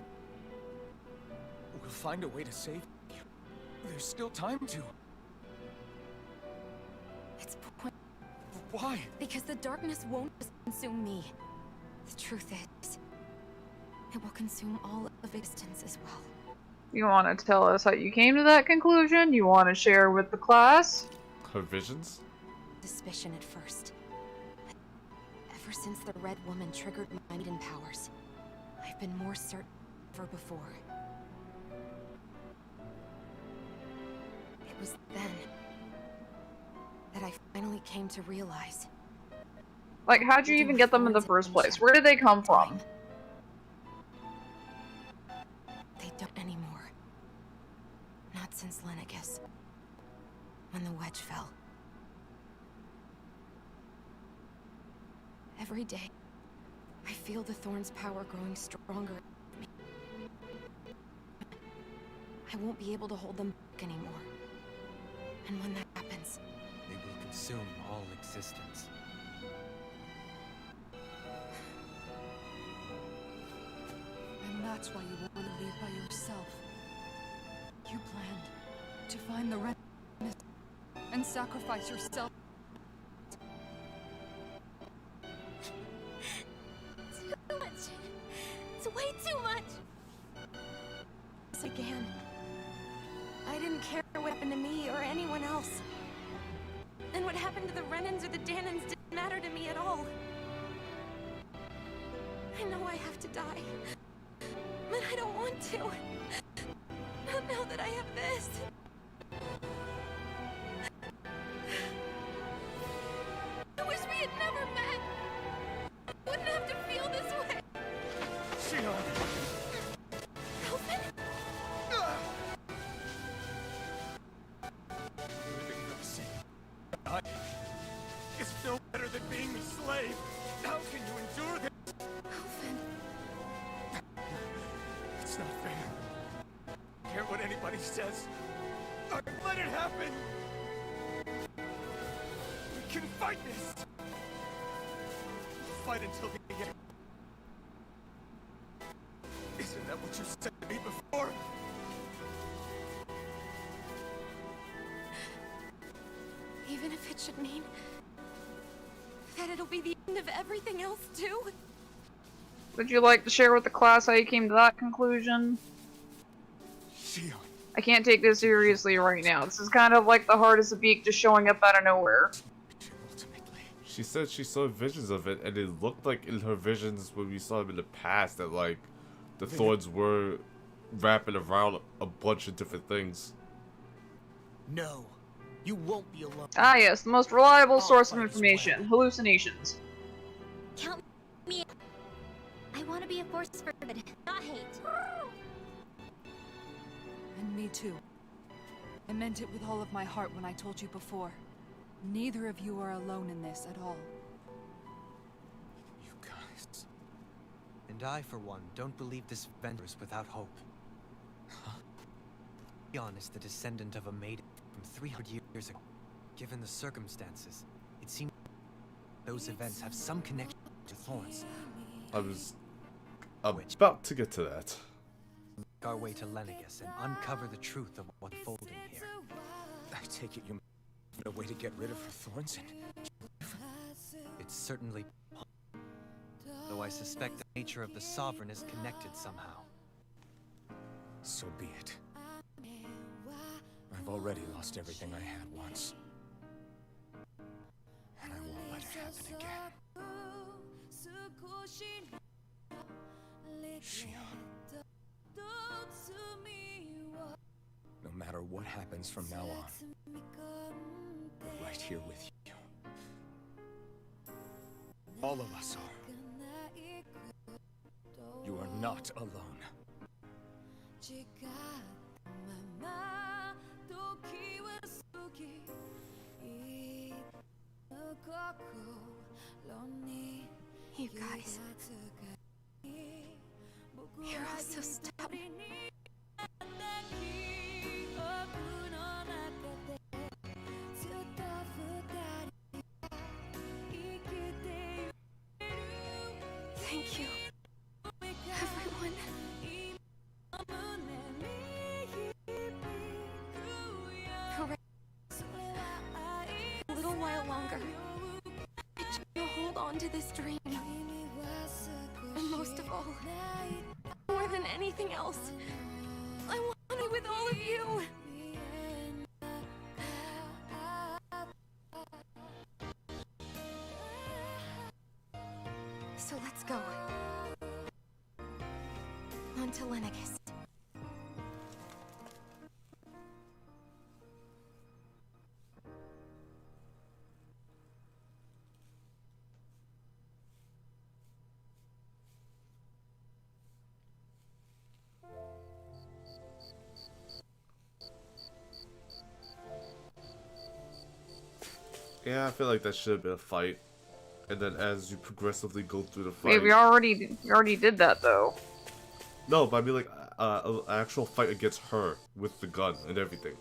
S9: We'll find a way to save you. There's still time to.
S8: It's point
S9: Why?
S8: because the darkness won't just consume me. The truth is, It will consume all of existence as well.
S1: You want to tell us how you came to that conclusion? You want to share with the class?
S2: Her visions?
S8: Suspicion at first. Ever since the Red Woman triggered my hidden powers, I've been more certain than ever before. It was then that I finally came to realize.
S1: Like, how'd you even get them in the first place? Where did they come from?
S8: They don't anymore. Not since Lenegis. When the wedge fell. Every day, I feel the Thorn's power growing stronger in me. I won't be able to hold them back anymore. And when that happens,
S9: They will consume all existence.
S7: And that's why you want to leave by yourself. You planned to find the Ren and sacrifice yourself.
S8: too much. It's way too much. Again. I didn't care what happened to me or anyone else. And what happened to the Renans or the Danans didn't matter to me at all. I know I have to die. But I don't want to. Not now that I have this. I wish we had never met. I wouldn't have to feel this way.
S3: Shion!
S8: Elfin?
S3: Living for the sake of God is no better than being a slave. How can you endure this?
S8: Elfin.
S3: It's not fair. I don't care what anybody says. Let it happen. We can fight this. We'll fight until the end. Isn't that what you said to me before?
S8: Even if it should mean that it'll be the end of everything else too.
S1: Would you like to share with the class how you came to that conclusion?
S3: Shion.
S1: I can't take this seriously right now. This is kind of like the heart as a beak just showing up out of nowhere.
S2: She said she saw visions of it, and it looked like in her visions when we saw them in the past that, like, the Thorns were wrapping around a bunch of different things.
S10: No, you won't be alone.
S1: Ah yes, the most reliable source of information. Hallucinations.
S5: Count me in. I want to be a force for good, not hate.
S7: And me too. I meant it with all of my heart when I told you before. Neither of you are alone in this at all.
S9: You guys. And I, for one, don't believe this venture is without hope. Shion is the descendant of a maiden from 300 years ago. Given the circumstances, it seems those events have some connection to Thorns.
S2: I'm about to get to that.
S9: Our way to Lenegis and uncover the truth of what's unfolding here.
S3: I take it you have a way to get rid of her thorns and...
S9: It's certainly though I suspect the nature of the Sovereign is connected somehow.
S3: So be it. I've already lost everything I had once. And I won't let it happen again. Shion. No matter what happens from now on, we're right here with you. All of us are. You are not alone.
S8: You guys. You're all so stubborn. Thank you, everyone. Alright. A little while longer. I just hold on to this dream. And most of all, than anything else. I want to be with all of you. So let's go. On to Lenegis.
S2: Yeah, I feel like that should have been a fight. And then as you progressively go through the fight...
S1: Wait, we already did that, though.
S2: No, but I mean like, an actual fight against her with the gun and everything.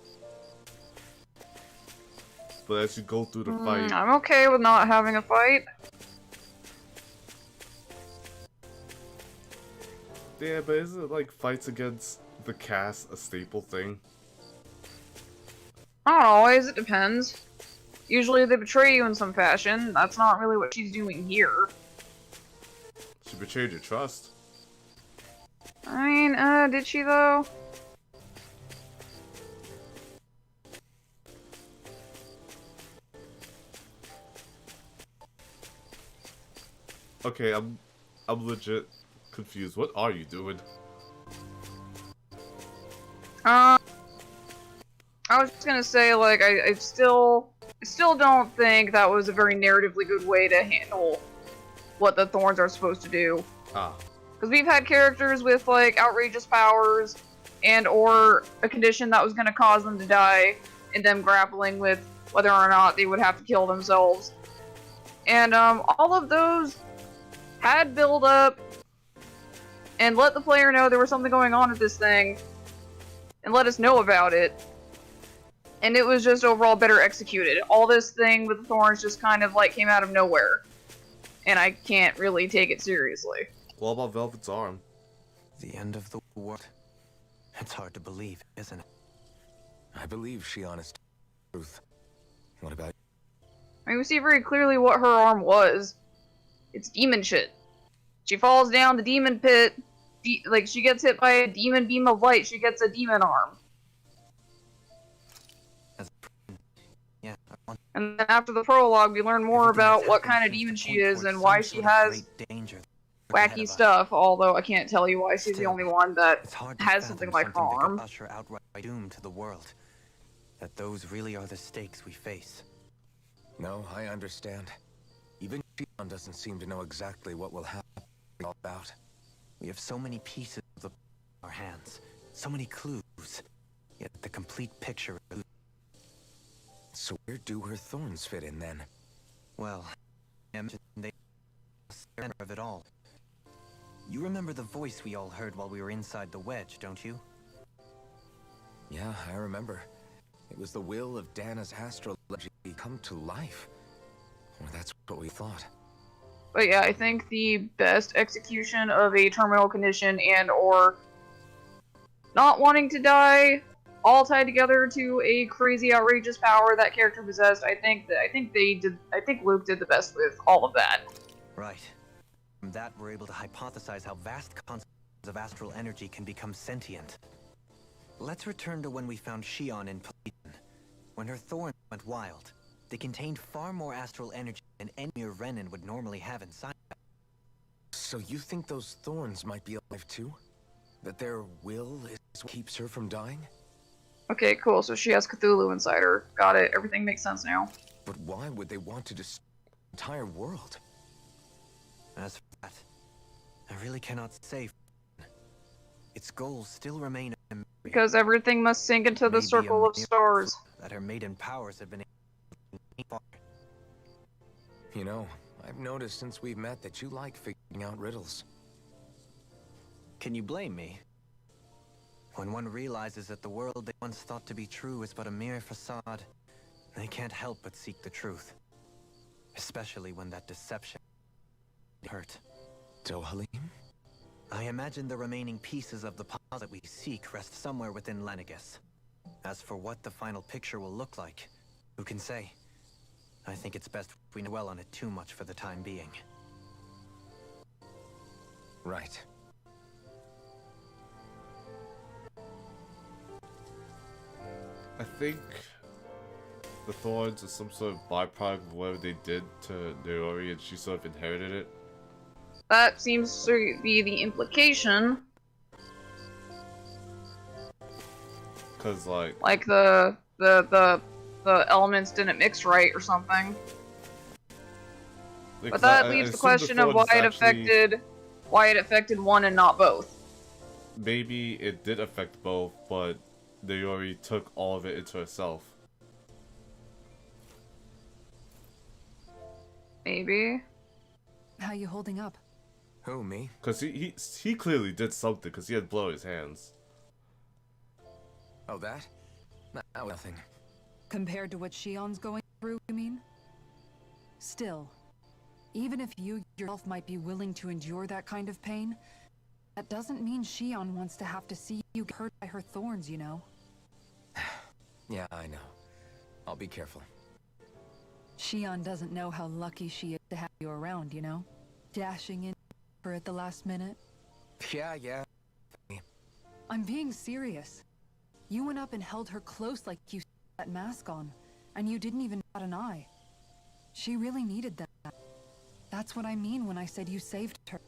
S2: But as you go through the fight...
S1: I'm okay with not having a fight.
S2: Yeah, but isn't it like fights against the cast a staple thing?
S1: Not always, it depends. Usually they betray you in some fashion. That's not really what she's doing here.
S2: She betrayed your trust.
S1: I mean, did she though?
S2: Okay, I'm legit confused. What are you doing?
S1: I was just gonna say, like, I still don't think that was a very narratively good way to handle what the Thorns are supposed to do.
S2: Ah.
S1: Because we've had characters with, like, outrageous powers and/or a condition that was gonna cause them to die, and them grappling with whether or not they would have to kill themselves. And, all of those had build up and let the player know there was something going on with this thing and let us know about it. And it was just overall better executed. All this thing with the Thorns just kind of like came out of nowhere. And I can't really take it seriously.
S2: What about Velvet's arm?
S9: The end of the world. It's hard to believe, isn't it?
S4: I believe she honest truth. What about
S1: I mean, we see very clearly what her arm was. It's demon shit. She falls down the demon pit. Like, she gets hit by a demon beam of light. She gets a demon arm.
S9: Yeah.
S1: And then after the prologue, we learn more about what kind of demon she is and why she has wacky stuff, although I can't tell you why she's the only one that has something like her arm.
S9: Usher outright doom to the world. That those really are the stakes we face.
S4: No, I understand. Even Shion doesn't seem to know exactly what will happen all about.
S9: We have so many pieces of the our hands, so many clues, yet the complete picture.
S4: So where do her thorns fit in then?
S9: Well, they center of it all. You remember the voice we all heard while we were inside the wedge, don't you?
S4: Yeah, I remember. It was the will of Dana's astral energy come to life. Or that's what we thought.
S1: But yeah, I think the best execution of a terminal condition and/or not wanting to die, all tied together to a crazy, outrageous power that character possessed. I think Luke did the best with all of that.
S9: Right. From that, we're able to hypothesize how vast concentrations of astral energy can become sentient. Let's return to when we found Shion in Paleton. When her thorns went wild, they contained far more astral energy than any mere Renin would normally have inside.
S4: So you think those thorns might be alive too? That their will is what keeps her from dying?
S1: Okay, cool. So she has Cthulhu inside her. Got it. Everything makes sense now.
S4: But why would they want to destroy the entire world?
S9: As for that, I really cannot say. Its goals still remain a mystery.
S1: Because everything must sink into the circle of stars.
S9: That her maiden powers have been able to...
S4: You know, I've noticed since we've met that you like figuring out riddles.
S9: Can you blame me? When one realizes that the world they once thought to be true is but a mere facade, they can't help but seek the truth. Especially when that deception hurt.
S4: Dohalim?
S9: I imagine the remaining pieces of the puzzle we seek rest somewhere within Lenegis. As for what the final picture will look like, who can say? I think it's best if we dwell on it too much for the time being.
S4: Right.
S2: I think the thorns are some sort of byproduct of whatever they did to Naori, and she sort of inherited it.
S1: That seems to be the implication.
S2: Cause like
S1: the elements didn't mix right or something. But that leaves the question of why it affected one and not both.
S2: Maybe it did affect both, but Naori took all of it into herself.
S1: Maybe.
S7: How you holding up?
S4: Who, me?
S2: Cause he clearly did something, cause he had blood in his hands.
S4: Oh, that? That was nothing.
S7: Compared to what Shion's going through, you mean? Still, even if you yourself might be willing to endure that kind of pain, that doesn't mean Shion wants to have to see you get hurt by her thorns, you know?
S4: Yeah, I know. I'll be careful.
S7: Shion doesn't know how lucky she is to have you around, you know? Dashing in for at the last minute.
S4: Yeah.
S7: I'm being serious. You went up and held her close like you had that mask on, and you didn't even bat an eye. She really needed that. That's what I mean when I said you saved her.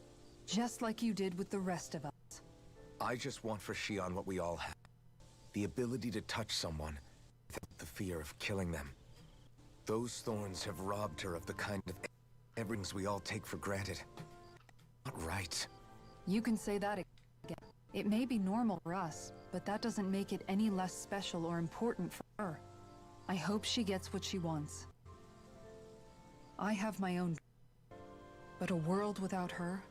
S7: Just like you did with the rest of us.
S4: I just want for Shion what we all have. The ability to touch someone without the fear of killing them. Those thorns have robbed her of the kind of everything we all take for granted. Not right.
S7: You can say that again. It may be normal for us, but that doesn't make it any less special or important for her. I hope she gets what she wants. I have my own, but a world without her,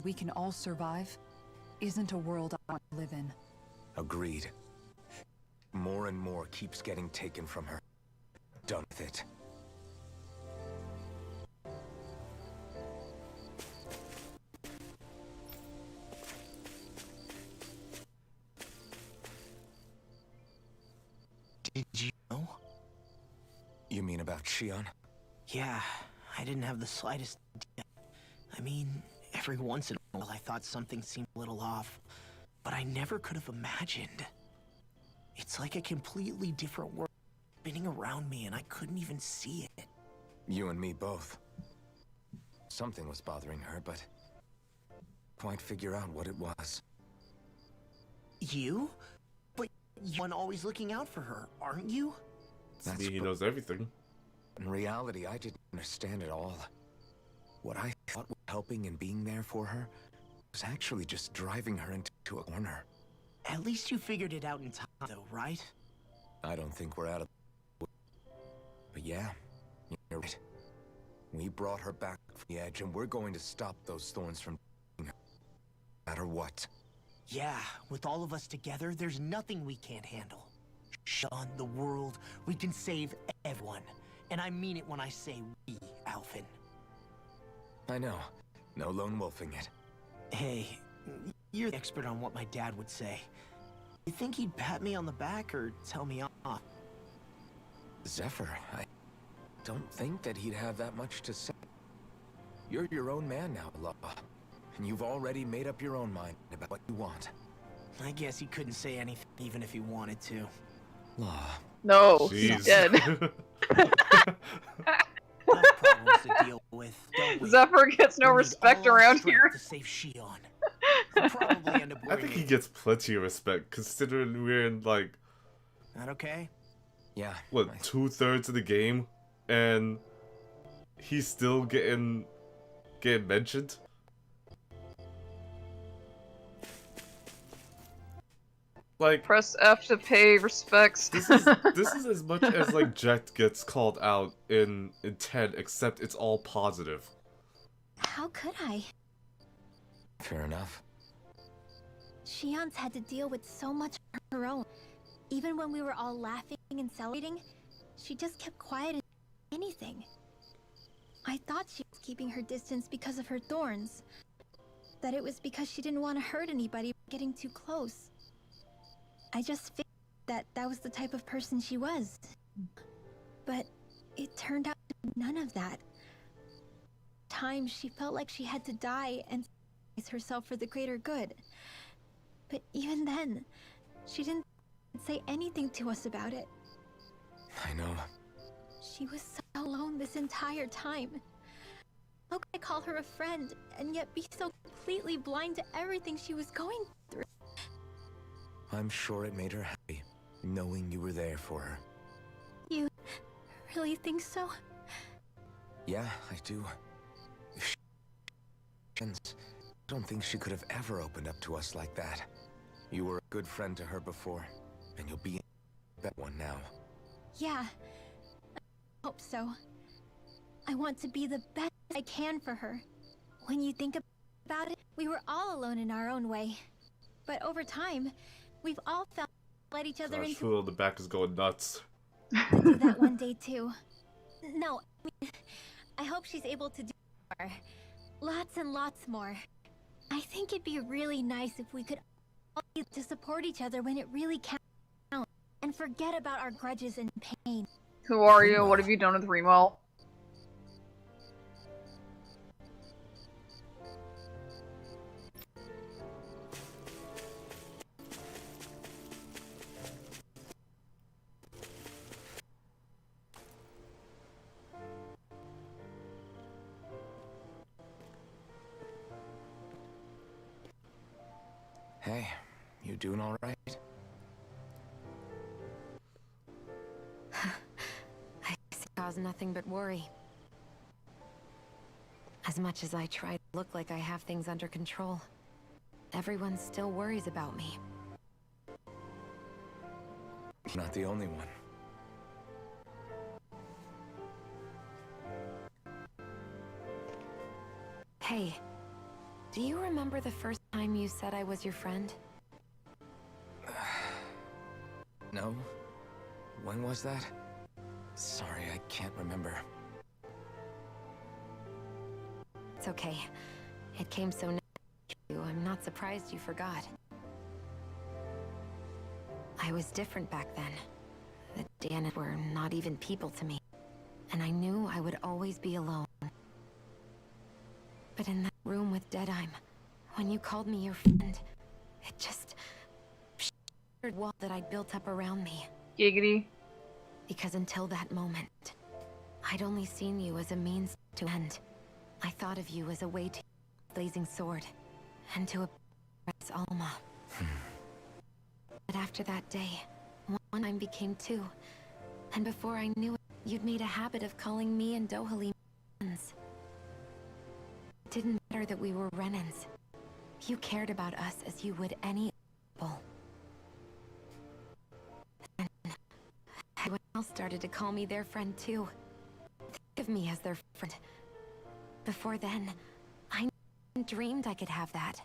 S7: we can all survive, isn't a world I want to live in.
S4: Agreed. More and more keeps getting taken from her. Done with it.
S10: Did you know?
S4: You mean about Shion?
S10: Yeah, I didn't have the slightest idea. I mean, every once in a while I thought something seemed a little off, but I never could have imagined. It's like a completely different world spinning around me and I couldn't even see it.
S4: You and me both. Something was bothering her, but quite figure out what it was.
S10: You? But you're one always looking out for her, aren't you?
S2: That's me, he knows everything.
S4: In reality, I didn't understand it all. What I thought was helping and being there for her was actually just driving her into a corner.
S10: At least you figured it out in time, though, right?
S4: I don't think we're out of... But yeah, you're right. We brought her back from the edge, and we're going to stop those thorns from taking her, no matter what.
S10: Yeah, with all of us together, there's nothing we can't handle. Shion, the world, we can save everyone. And I mean it when I say we, Alphen.
S4: I know. No lone wolfing it.
S10: Hey, you're the expert on what my dad would say. You think he'd pat me on the back or tell me off?
S4: Zephyr, I don't think that he'd have that much to say. You're your own man now, Law. And you've already made up your own mind about what you want.
S10: I guess he couldn't say anything even if he wanted to.
S4: Law.
S1: No, he's dead.
S10: Problems to deal with, don't we?
S1: Zephyr gets no respect around here.
S10: To save Shion. I'll probably end up
S2: I think he gets plenty of respect, considering we're in, like...
S10: That okay?
S4: Yeah.
S2: What, 2/3 of the game? And he's still getting mentioned? Like,
S1: press F to pay respects.
S2: this is as much as like Jet gets called out in 10, except it's all positive.
S5: How could I?
S4: Fair enough.
S5: Shion's had to deal with so much of her own. Even when we were all laughing and celebrating, she just kept quiet and anything. I thought she was keeping her distance because of her thorns. That it was because she didn't want to hurt anybody by getting too close. I just figured that that was the type of person she was. But it turned out none of that. Times she felt like she had to die and sacrifice herself for the greater good. But even then, she didn't say anything to us about it.
S4: I know.
S5: She was so alone this entire time. How could I call her a friend and yet be so completely blind to everything she was going through?
S4: I'm sure it made her happy, knowing you were there for her.
S5: You really think so?
S4: Yeah, I do. If I don't think she could have ever opened up to us like that. You were a good friend to her before, and you'll be that one now.
S5: Yeah, I hope so. I want to be the best I can for her. When you think about it, we were all alone in our own way. But over time, we've all felt let each other
S2: Gosh,
S5: into
S2: Phil in the back is going nuts.
S5: do that one day too. No, I mean, I hope she's able to do more. Lots and lots more. I think it'd be really nice if we could all be to support each other when it really counts and forget about our grudges and pain.
S1: Who are you? What have you done with Remo?
S4: Hey, you doing all right?
S8: I cause nothing but worry. As much as I try to look like I have things under control, everyone still worries about me.
S4: You're not the only one.
S8: Hey, do you remember the first time you said I was your friend?
S4: No? When was that? Sorry, I can't remember.
S8: It's okay. It came so naturally to you, I'm not surprised you forgot. I was different back then. The Danas were not even people to me. And I knew I would always be alone. But in that room with Deadeye, when you called me your friend, it just shattered the wall that I'd built up around me.
S1: Giggity.
S8: Because until that moment, I'd only seen you as a means to end. I thought of you as a way to blazing sword, and to oppress Alma. But after that day, one time became two, and before I knew it, you'd made a habit of calling me and Dohalim friends. It didn't matter that we were Renans. You cared about us as you would any people. And everyone else started to call me their friend too. Think of me as their friend. Before then, I never dreamed I could have that.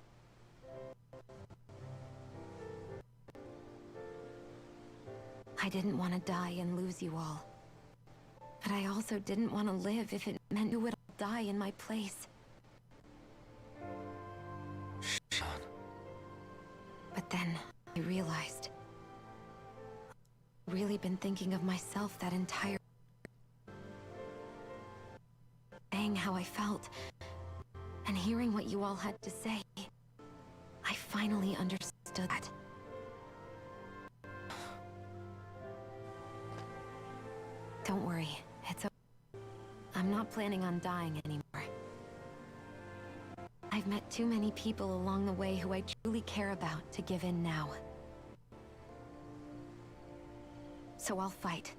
S8: I didn't want to die and lose you all. But I also didn't want to live if it meant you would all die in my place.
S4: Sean.
S8: But then, I realized I'd really been thinking of myself that entire saying how I felt, and hearing what you all had to say. I finally understood that. Don't worry, it's okay. I'm not planning on dying anymore. I've met too many people along the way who I truly care about to give in now. So I'll fight.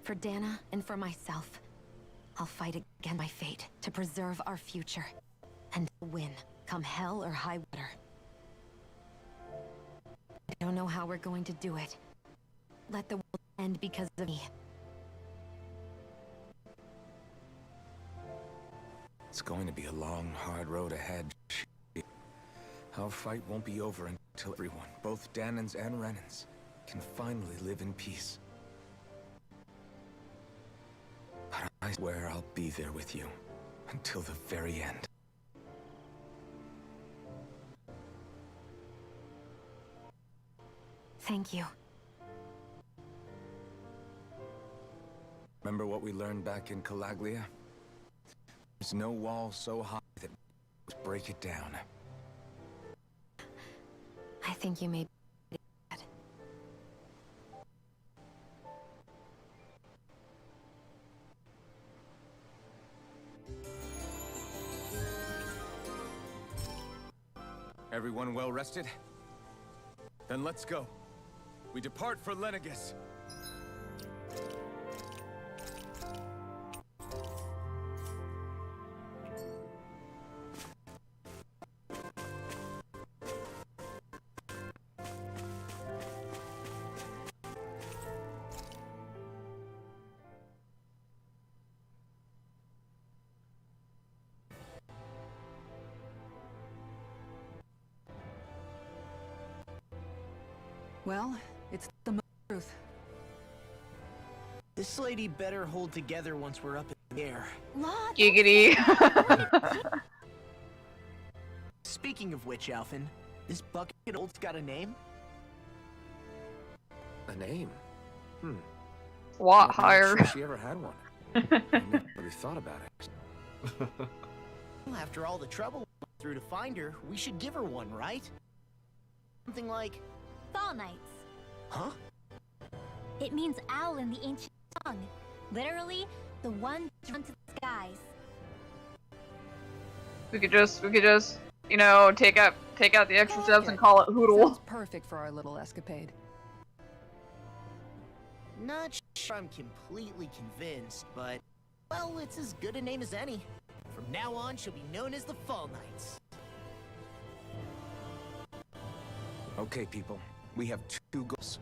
S8: For Dana and for myself. I'll fight against my fate to preserve our future. And win, come hell or high water. I don't know how we're going to do it. Let the world end because of me.
S4: It's going to be a long, hard road ahead. Our fight won't be over until everyone, both Danans and Renans, can finally live in peace. But I swear I'll be there with you until the very end.
S8: Thank you.
S4: Remember what we learned back in Calaglia? There's no wall so high that we break it down.
S8: I think you may be right.
S4: Everyone well rested? Then let's go. We depart for Lenegus.
S7: Well, it's the truth.
S10: This lady better hold together once we're up in the air.
S1: Giggity.
S10: Speaking of which, Alphen, this bucket old's got a name?
S4: A name?
S1: Lot
S4: I'm not
S1: higher.
S4: sure she ever had one. I never really thought about it.
S10: Well, after all the trouble we went through to find her, we should give her one, right? Something like...
S5: Fall Nights.
S10: Huh?
S5: It means owl in the ancient tongue. Literally, the one drawn to the skies.
S1: We could just, you know, take out the extra steps and call it Hoodle.
S7: Sounds perfect for our little escapade.
S10: Not sure I'm completely convinced, but... Well, it's as good a name as any. From now on, she'll be known as the Fall Knights.
S4: Okay, people. We have 2 goals.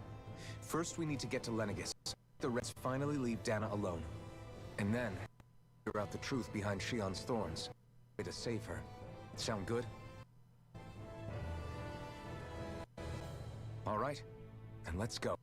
S4: First, we need to get to Lenegus. The rest finally leave Dana alone. And then, figure out the truth behind Shion's thorns. Way to save her. Sound good? All right. Then let's go.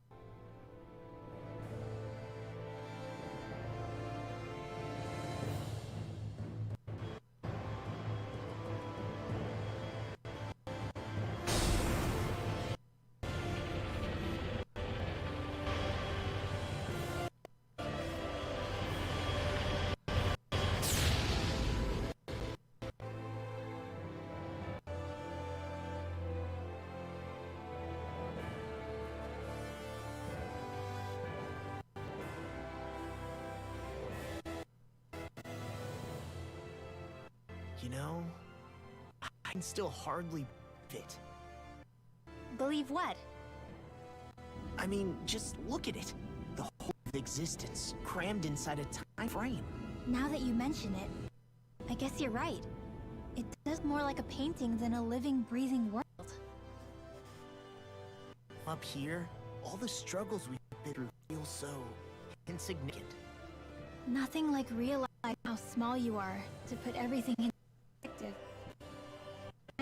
S10: You know, I can still hardly fit.
S5: Believe what?
S10: I mean, just look at it. The whole of existence, crammed inside a time frame.
S5: Now that you mention it, I guess you're right. It does more like a painting than a living, breathing world.
S10: Up here, all the struggles we've been through feel so insignificant.
S5: Nothing like realizing how small you are to put everything in perspective.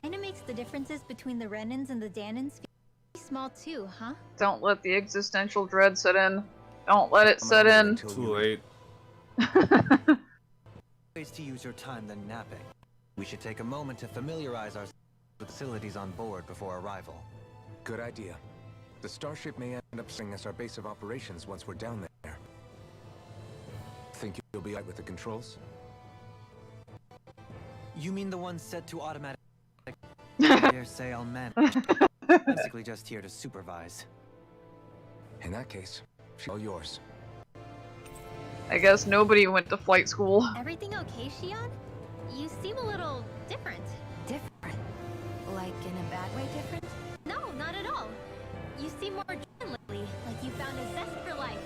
S5: Kinda makes the differences between the Renans and the Danans feel small too, huh?
S1: Don't let the existential dread set in. Don't let it set in.
S2: Too late.
S9: Ways to use your time than napping. We should take a moment to familiarize ourselves with facilities on board before arrival.
S4: Good idea. The starship may end up serving as our base of operations once we're down there. Think you'll be right with the controls?
S9: You mean the one set to automatic? I dare say I'll manage. Basically just here to supervise.
S4: In that case, she's all yours.
S1: I guess nobody went to flight school.
S5: Everything okay, Shion? You seem a little different.
S8: Different? Like in a bad way different?
S5: No, not at all. You seem more driven lately, like you found a zest for life.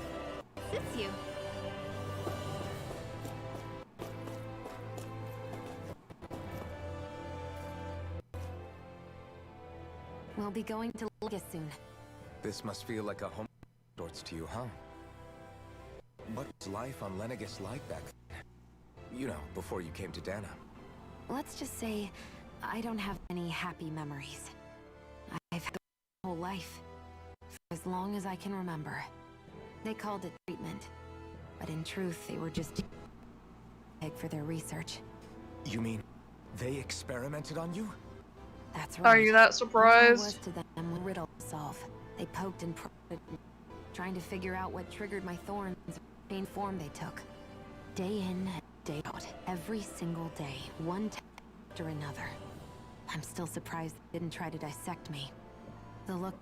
S5: Suits you.
S8: We'll be going to Lenegus soon.
S4: This must feel like a home of sorts to you, huh? What was life on Lenegus like back then? You know, before you came to Dana.
S8: Let's just say, I don't have any happy memories. I've had my whole life, for as long as I can remember. They called it treatment, but in truth, they were just big for their research.
S4: You mean, they experimented on you?
S8: That's right.
S1: Are you that
S8: All there
S1: surprised?
S8: was to them was a riddle to solve. They poked and prodded, trying to figure out what triggered my thorns, pain form they took. Day in and day out, every single day, one test after another. I'm still surprised they didn't try to dissect me. The look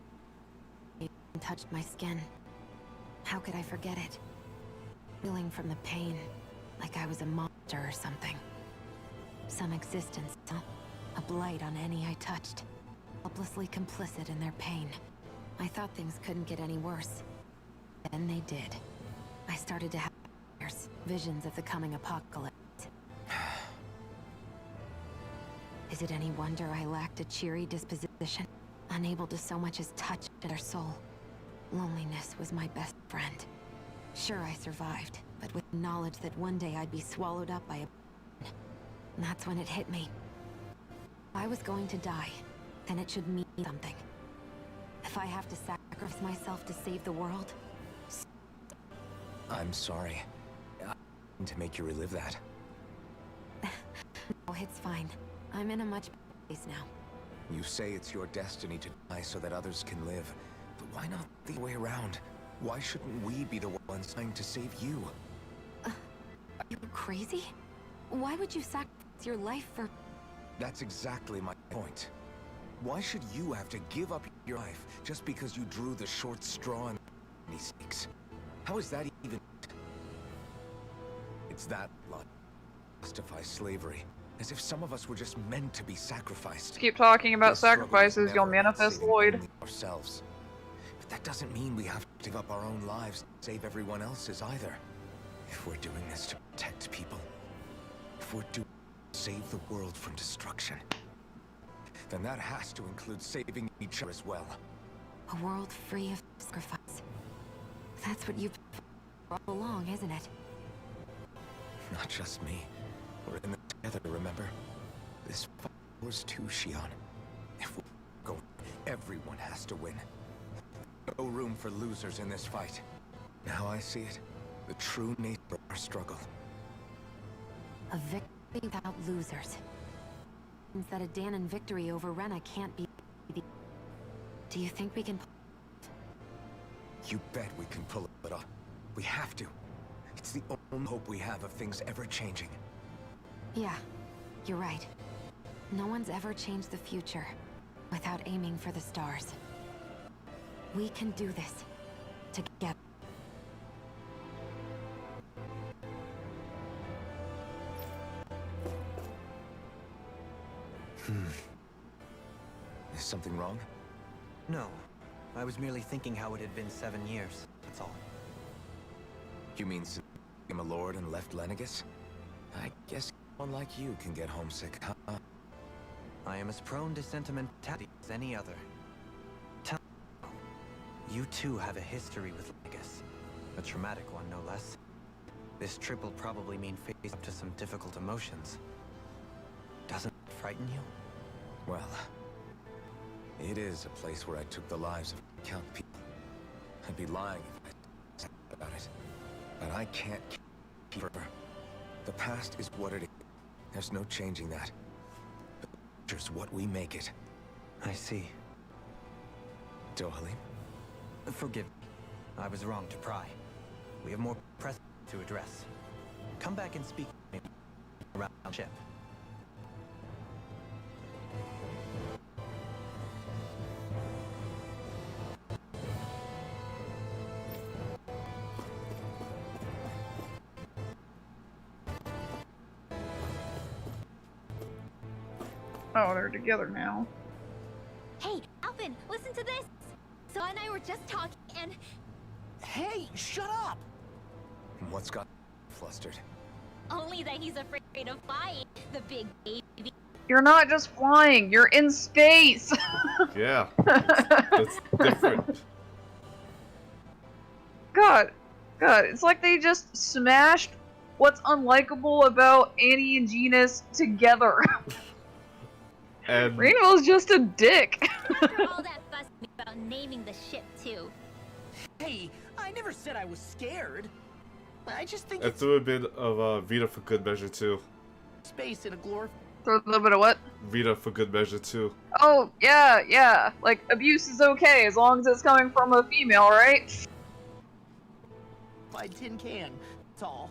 S8: touched my skin. How could I forget it? Feeling from the pain, like I was a monster or something. Some existence, huh? A blight on any I touched. helplessly complicit in their pain. I thought things couldn't get any worse. Then they did. I started to have nightmares, visions of the coming apocalypse. Is it any wonder I lacked a cheery disposition, unable to so much as touch their soul? Loneliness was my best friend. Sure, I survived, but with knowledge that one day I'd be swallowed up by a... That's when it hit me. If I was going to die, then it should mean something. If I have to sacrifice myself to save the world...
S4: I'm sorry. I didn't to make you relive that.
S8: Oh, it's fine. I'm in a much better place now.
S4: You say it's your destiny to die so that others can live. But why not the other way around? Why shouldn't we be the ones trying to save you?
S8: You're crazy? Why would you sacrifice your life for...
S4: That's exactly my point. Why should you have to give up your life just because you drew the short straw in these stakes? How is that even... It's that blood. Justify slavery. As if some of us were just meant to be sacrificed.
S1: Keep talking about
S4: This struggle is
S1: sacrifices, you'll
S4: never about
S1: manifest
S4: saving
S1: Lloyd.
S4: only ourselves. But that doesn't mean we have to give up our own lives to save everyone else's either. If we're doing this to protect people, if we're doing it to save the world from destruction, then that has to include saving each other as well.
S8: A world free of sacrifice. That's what you've been for all along, isn't it?
S4: Not just me. We're in it together, remember? This fight was too, Shion. If we go, everyone has to win. No room for losers in this fight. Now I see it. The true nature of our struggle.
S8: A victory without losers. Means that a Danon victory over Rena can't be... Do you think we can...
S4: You bet we can pull it off. We have to. It's the only hope we have of things ever changing.
S8: Yeah, you're right. No one's ever changed the future without aiming for the stars. We can do this together.
S4: Is something wrong?
S9: No. I was merely thinking how it had been 7 years, that's all.
S4: You mean since you became a lord and left Lenegus? I guess one like you can get homesick, huh?
S9: I am as prone to sentimentality as any other. Tell me, you too have a history with Lenegus. A traumatic one, no less. This trip will probably mean facing up to some difficult emotions. Doesn't it frighten you?
S4: Well, it is a place where I took the lives of count people. I'd be lying if I said about it. But I can't keep forever. The past is what it is. There's no changing that. The future's what we make it.
S9: I see.
S4: Dohalim?
S9: Forgive me. I was wrong to pry. We have more pressing to address. Come back and speak with me around the ship.
S1: Oh, they're together now.
S5: Hey, Alvin, listen to this! So and I were just talking and...
S10: Hey, shut up!
S4: What's got flustered?
S5: Only that he's afraid of flying, the big baby.
S1: You're not just flying, you're in space!
S2: Yeah, that's different.
S1: God, it's like they just smashed what's unlikable about Annie and Genus together.
S2: And
S1: Rainbow's just a dick.
S5: After all that fuss about naming the ship, too.
S10: Hey, I never said I was scared. I just think
S2: I
S10: it's
S2: threw a bit of Vita for good measure too.
S10: space in a glorified...
S1: Throw a little bit of what?
S2: Vita for good measure too.
S1: Oh, yeah. Like, abuse is okay as long as it's coming from a female, right?
S10: tin can. That's all.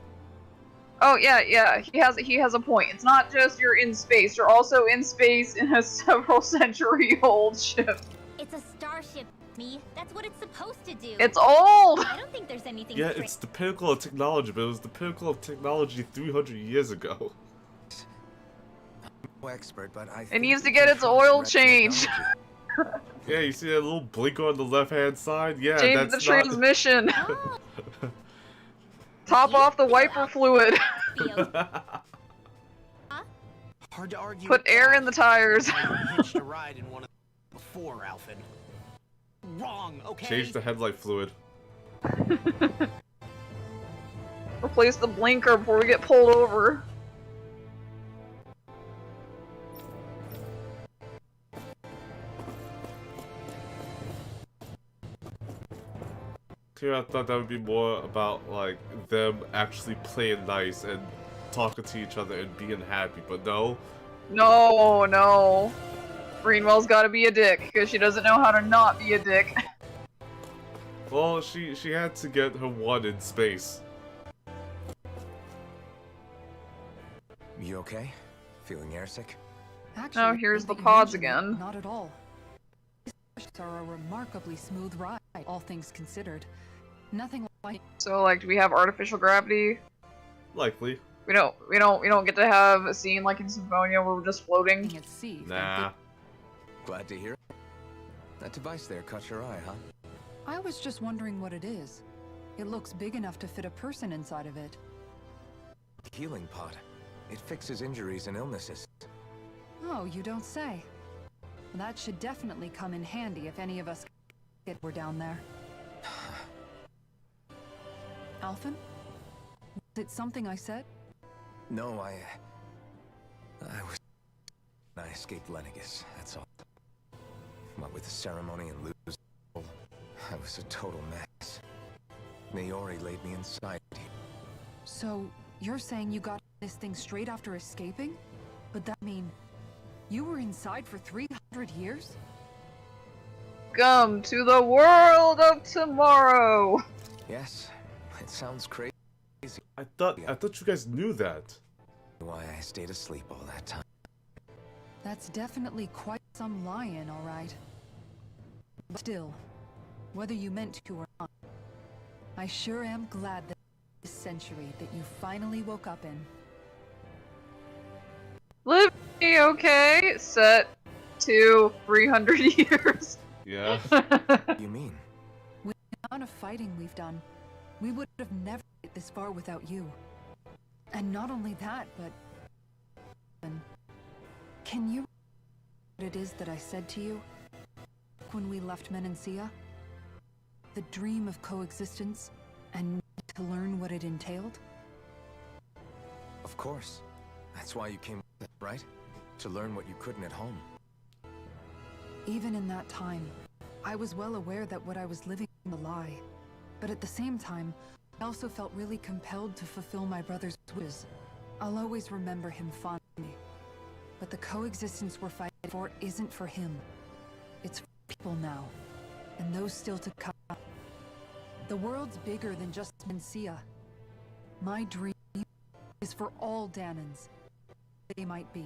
S1: Oh, yeah. He has a point. It's not just you're in space. You're also in space in a several century-old ship.
S5: It's a starship, me. That's what it's supposed to do.
S1: It's old!
S5: I don't think there's anything
S2: Yeah, it's the pinnacle of technology, but it was the pinnacle of technology 300 years ago.
S4: I'm no expert, but I
S1: It
S4: think
S1: needs to
S4: we
S1: get
S4: can
S1: its
S4: trust
S1: oil
S4: Red
S1: changed.
S4: technology.
S2: Yeah, you see that little blinker on the left-hand side? Yeah,
S1: Change
S2: that's
S1: the
S2: not...
S1: transmission.
S5: Oh,
S1: Top off the wiper fluid.
S10: Hard to argue.
S1: Put
S10: with
S1: air
S10: that.
S1: in the tires.
S10: I hitched a ride in one of before, Alphen. Wrong, okay?
S2: Change the headlight fluid.
S1: Replace the blinker before we get pulled over.
S2: Here, I thought that would be more about, like, them actually playing nice and talking to each other and being happy, but no.
S1: No, no. Greenwell's gotta be a dick, because she doesn't know how to not be a dick.
S2: Well, she had to get her one in space.
S4: You okay? Feeling airsick?
S7: Actually,
S1: Oh, here's
S7: now
S1: the
S7: that you
S1: pods
S7: mention it,
S1: again.
S7: Not at all. These are a remarkably smooth ride, all things considered. Nothing like
S1: So, like, do we have artificial gravity?
S2: Likely.
S1: We don't get to have a scene like in Symphonia where we're just floating.
S7: being at sea.
S2: Nah.
S4: Glad to hear it. That device there caught your eye, huh?
S7: I was just wondering what it is. It looks big enough to fit a person inside of it.
S4: Healing pod. It fixes injuries and illnesses.
S7: Oh, you don't say. That should definitely come in handy if any of us were down there. Alphen? Was it something I said?
S4: No, I escaped Lenegus, that's all. What with the ceremony and lose, I was a total mess. Naori laid me inside.
S7: So, you're saying you got this thing straight after escaping? But that mean you were inside for 300 years?
S1: Come to the world of tomorrow.
S4: Yes, it sounds crazy.
S2: I thought you guys knew that.
S4: Why I stayed asleep all that time.
S7: That's definitely quite some lie-in, all right. But still, whether you meant to or not, I sure am glad that this century that you finally woke up in.
S1: Liberty, okay? Set to 300 years.
S2: Yeah.
S4: You mean?
S7: With the amount of fighting we've done, we would have never made it this far without you. And not only that, but... Can you... what it is that I said to you? When we left Menancia? The dream of coexistence, and to learn what it entailed?
S4: Of course. That's why you came, right? To learn what you couldn't at home.
S7: Even in that time, I was well aware that what I was living was a lie. But at the same time, I also felt really compelled to fulfill my brother's wishes. I'll always remember him fondly. But the coexistence we're fighting for isn't for him. It's for people now. And those still to come. The world's bigger than just Mencia. My dream is for all Danans. They might be.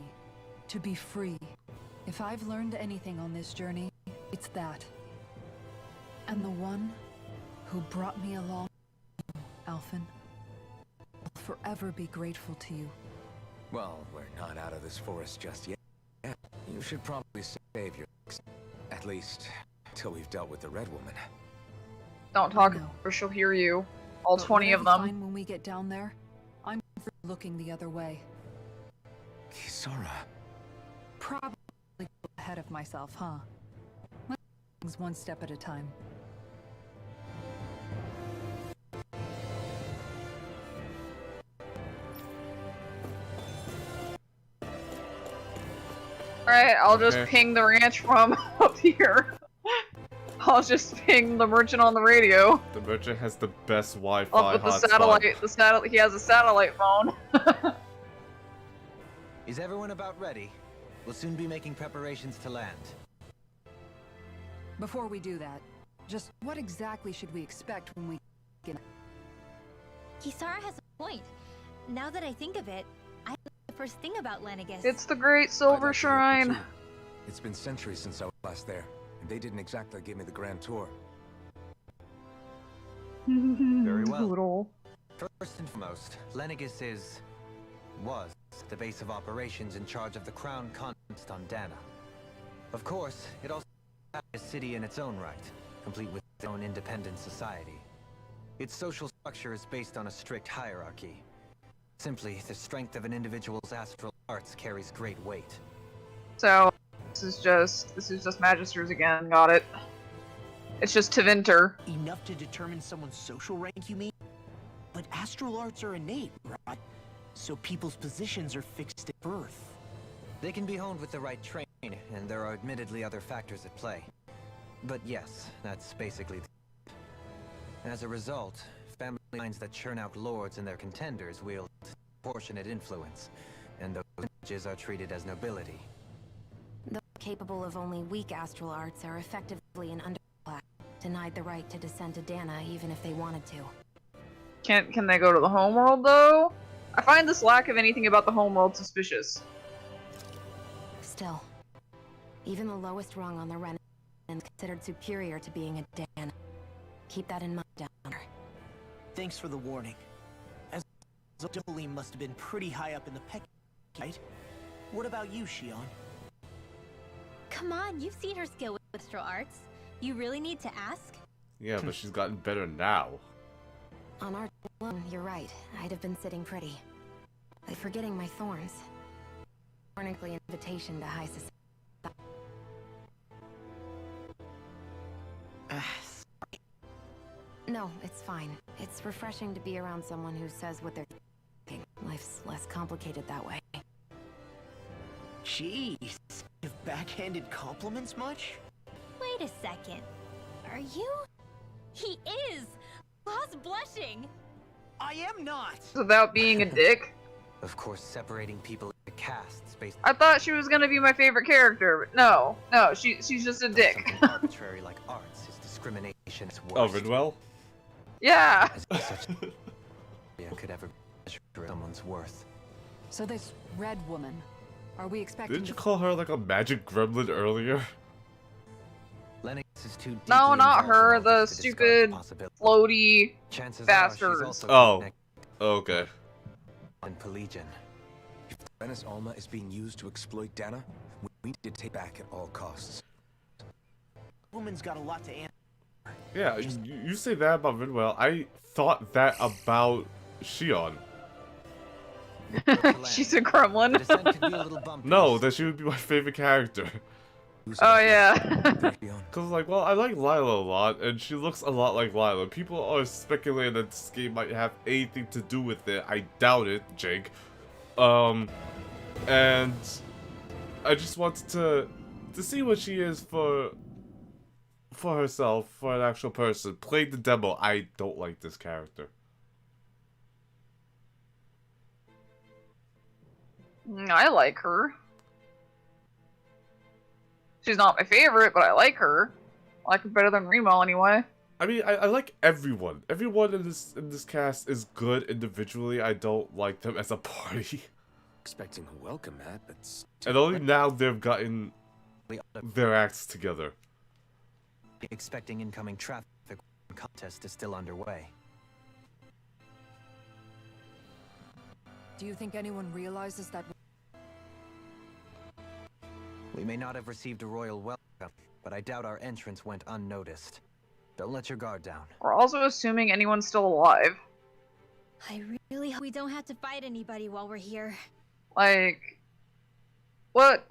S7: To be free. If I've learned anything on this journey, it's that. And the one who brought me along, Alphen, will forever be grateful to you.
S4: Well, we're not out of this forest just yet. You should probably save your... at least, till we've dealt with the Red Woman.
S1: Don't talk,
S7: No.
S1: or she'll hear you. All
S7: But
S1: 20 of
S7: whatever
S1: them.
S7: find when we get down there, I'm looking the other way.
S4: Kisara.
S7: Probably ahead of myself, huh? Let's do things one step at a time.
S1: Alright, I'll just
S2: Okay.
S1: ping the ranch from up here. I'll just ping the merchant on the radio.
S2: The merchant has the best Wi-Fi
S1: Up with the
S2: hotspot.
S1: satellite, he has a satellite phone.
S9: Is everyone about ready? We'll soon be making preparations to land.
S7: Before we do that, just what exactly should we expect when we get...
S5: Kisara has a point. Now that I think of it, I know the first thing about Lenegus.
S1: It's the Great
S4: I'd
S1: Silver
S4: like to hear
S1: Shrine.
S4: too. It's been centuries since I was last there, and they didn't exactly give me the grand tour.
S9: Very well.
S1: Poodle.
S9: First and foremost, Lenegus was the base of operations in charge of the Crown Conquest on Dana. Of course, it also a city in its own right, complete with its own independent society. Its social structure is based on a strict hierarchy. Simply, the strength of an individual's astral arts carries great weight.
S1: So this is just Magisters again. Got it. It's just Tevinter.
S10: Enough to determine someone's social rank, you mean? But astral arts are innate, right? So people's positions are fixed at birth.
S9: They can be honed with the right training, and there are admittedly other factors at play. But yes, that's basically As a result, family lines that churn out lords and their contenders wield proportionate influence, and those lineages are treated as nobility.
S8: Those capable of only weak astral arts are effectively an underclass, denied the right to descend to Dana even if they wanted to.
S1: Can they go to the homeworld though? I find this lack of anything about the homeworld suspicious.
S8: Still, even the lowest rung on the Ren is considered superior to being a Dana. Keep that in mind down there.
S10: Thanks for the warning. As Dohalim must have been pretty high up in the peck, right? What about you, Shion?
S5: Come on, you've seen her skill with astral arts. You really need to ask?
S2: Yeah, but she's gotten better now.
S8: On art alone, you're right. I'd have been sitting pretty. I'm forgetting my thorns. Technically, invitation to high society. No, it's fine. It's refreshing to be around someone who says what they're thinking. Life's less complicated that way.
S10: Jeez, you've backhanded compliments much?
S5: Wait a second. Are you? He is! Lost blushing!
S10: I am not!
S1: Without being a dick.
S9: Of course, separating people into castes based
S1: I thought she was gonna be my favorite character, but no, she's just a
S9: on
S1: dick.
S9: something arbitrary like arts is discrimination at its worst.
S2: Oh, Ridwell?
S1: Yeah.
S9: As such could ever measure someone's worth.
S7: So this red woman, are we expecting
S2: Didn't you
S7: to
S2: call her like a magic gremlin earlier?
S9: Lennox is too deeply
S1: No, not
S9: involved
S1: her,
S9: in all
S1: the
S9: this to discard
S1: stupid,
S9: possibility.
S1: floaty
S9: Chances
S1: bastards.
S9: are she's also
S2: Oh.
S9: connected
S2: Okay.
S9: and Pelagian.
S4: If Venice Alma is being used to exploit Dana, we need to take back at all costs.
S10: Woman's got a lot to answer.
S2: Yeah, you say that about Ridwell. I thought that about Shion.
S1: She's a gremlin.
S9: The descent could be a little bumpy.
S2: No, that she would be my favorite character.
S1: Oh yeah.
S2: Cause like, well, I like Lila a lot, and she looks a lot like Lila. People are speculating that this game might have anything to do with it. I doubt it, Jake. And I just wanted to see what she is for herself, for an actual person. Played the demo. I don't like this character.
S1: I like her. She's not my favorite, but I like her. I like her better than Remo anyway.
S2: I mean, I like everyone. Everyone in this cast is good individually. I don't like them as a party.
S4: Expecting a welcome mat, but
S2: And only now they've gotten their acts together.
S9: Expecting incoming traffic contest is still underway.
S7: Do you think anyone realizes that?
S9: We may not have received a royal welcome, but I doubt our entrance went unnoticed. Don't let your guard down.
S1: We're also assuming anyone's still alive.
S5: I really hope we don't have to fight anybody while we're here.
S1: Like, what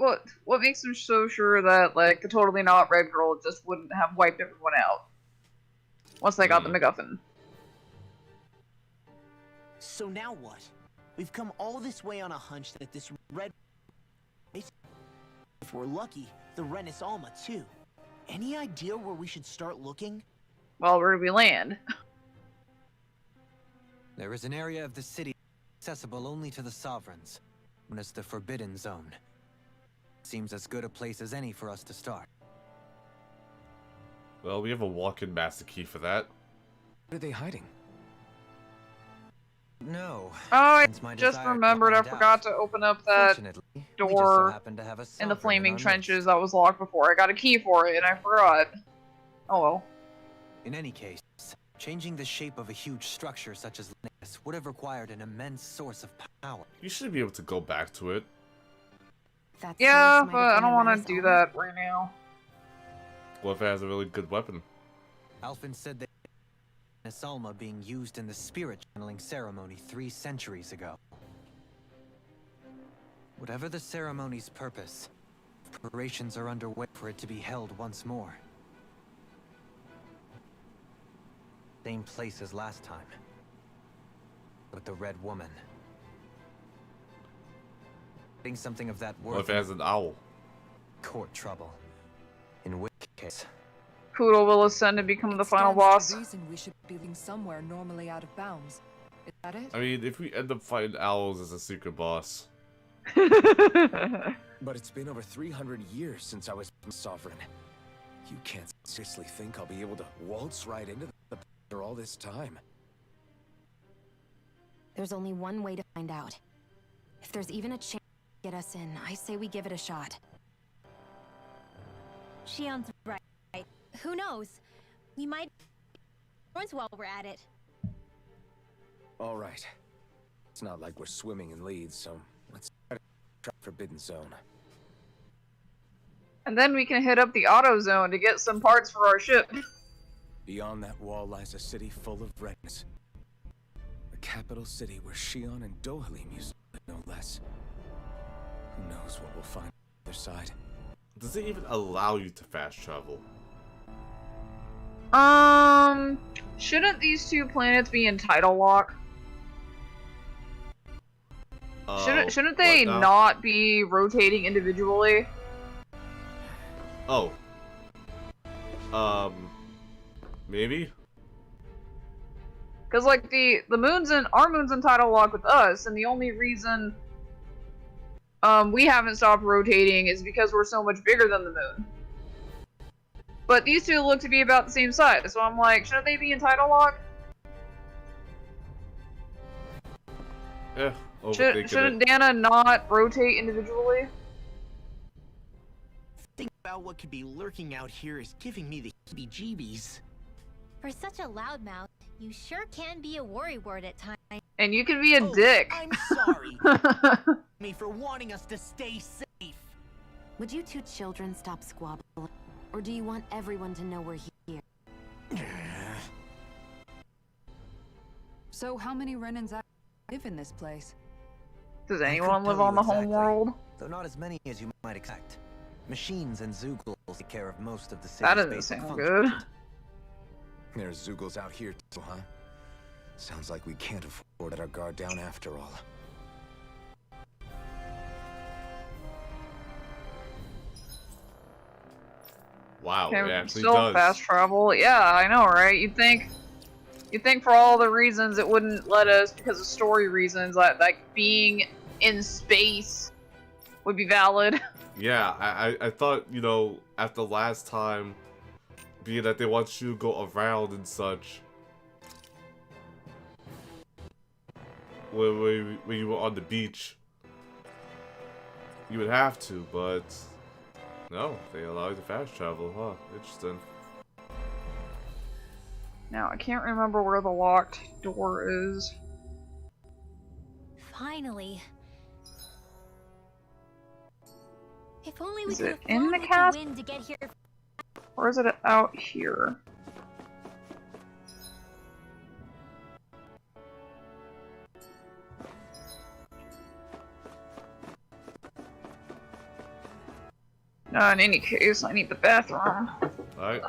S1: makes them so sure that, like, the totally not red girl just wouldn't have wiped everyone out once they got the MacGuffin?
S10: So now what? We've come all this way on a hunch that this red... If we're lucky, the Renis Alma too. Any idea where we should start looking?
S1: Well, where do we land?
S9: There is an area of the city accessible only to the sovereigns, known as the Forbidden Zone. Seems as good a place as any for us to start.
S2: Well, we have a walk-in master key for that.
S4: what are they hiding?
S9: No.
S1: Oh, I
S9: Since my
S1: just
S9: desire to
S1: remembered I
S9: find
S1: forgot
S9: out.
S1: to open up that
S9: Fortunately, we just so
S1: door
S9: happen to have a
S1: in the
S9: sovereign
S1: flaming
S9: our
S1: trenches
S9: midst.
S1: that was locked before. I got a key for it and I forgot. Oh well.
S9: In any case, changing the shape of a huge structure such as this would have required an immense source of power.
S2: You should be able to go back to it.
S8: That
S1: Yeah,
S8: source might
S1: but
S8: have
S1: I
S8: been
S1: don't
S8: a
S1: want
S8: Rena's
S1: to do
S8: own.
S1: that right now.
S2: What if it has a really good weapon?
S9: Alphen said that Nasalma being used in the spirit channeling ceremony 3 centuries ago. Whatever the ceremony's purpose, preparations are underway for it to be held once more. Same place as last time. With the Red Woman. Getting something of that worth.
S2: What if it has an owl?
S9: Court trouble. In which case,
S1: Poodle will ascend and become the final
S6: Stands to
S1: boss.
S6: reason we should be living somewhere normally out of bounds. Is that it?
S2: I mean, if we end up fighting owls as a secret boss.
S4: But it's been over 300 years since I was sovereign. You can't seriously think I'll be able to waltz right into the after all this time.
S8: There's only one way to find out. If there's even a chance to get us in, I say we give it a shot.
S5: Shion's right. Who knows? We might once while we're at it.
S4: All right. It's not like we're swimming in leads, so let's try Forbidden Zone.
S1: And then we can hit up the auto zone to get some parts for our ship.
S4: Beyond that wall lies a city full of redness. The capital city where Shion and Dohalim used to live, no less. Who knows what we'll find on the other side?
S2: Does it even allow you to fast travel?
S1: Shouldn't these 2 planets be in tidal lock? Shouldn't they not be rotating individually?
S2: Oh. Maybe?
S1: Because, like, our moon's in tidal lock with us, and the only reason, we haven't stopped rotating is because we're so much bigger than the moon. But these 2 look to be about the same size, so I'm like, shouldn't they be in tidal lock?
S2: Yeah.
S1: Shouldn't Dana not rotate individually?
S10: Thinking about what could be lurking out here is giving me the heebie-jeebies.
S5: For such a loudmouth, you sure can be a worrywart at times.
S1: And you can be a dick.
S10: I'm sorry. Me for wanting us to stay safe.
S8: Would you 2 children stop squabbling? Or do you want everyone to know we're here?
S7: So how many Renans live in this place?
S1: Does anyone live on the home world?
S9: though not as many as you might expect. Machines and Zoogles take care of most of the city's
S1: That doesn't
S9: basic
S1: sound
S9: functions.
S1: good.
S4: There's Zoogles out here too, huh? Sounds like we can't afford to let our guard down after all.
S2: Wow,
S1: Can
S2: it
S1: we
S2: actually
S1: still
S2: does.
S1: fast travel? Yeah, I know, right? You'd think for all the reasons it wouldn't let us because of story reasons, like being in space would be valid.
S2: Yeah, I thought, you know, after last time, being that they want you to go around and such, when you were on the beach, you would have to, but no, they allow you to fast travel, huh? Interesting.
S1: Now, I can't remember where the locked door is.
S5: Finally. If only we
S1: Is
S5: could
S1: it
S5: have
S1: in
S5: flown
S1: the
S5: with
S1: castle?
S5: the wind to get here.
S1: Or is it out here? In any case, I need the bathroom.
S2: Alright.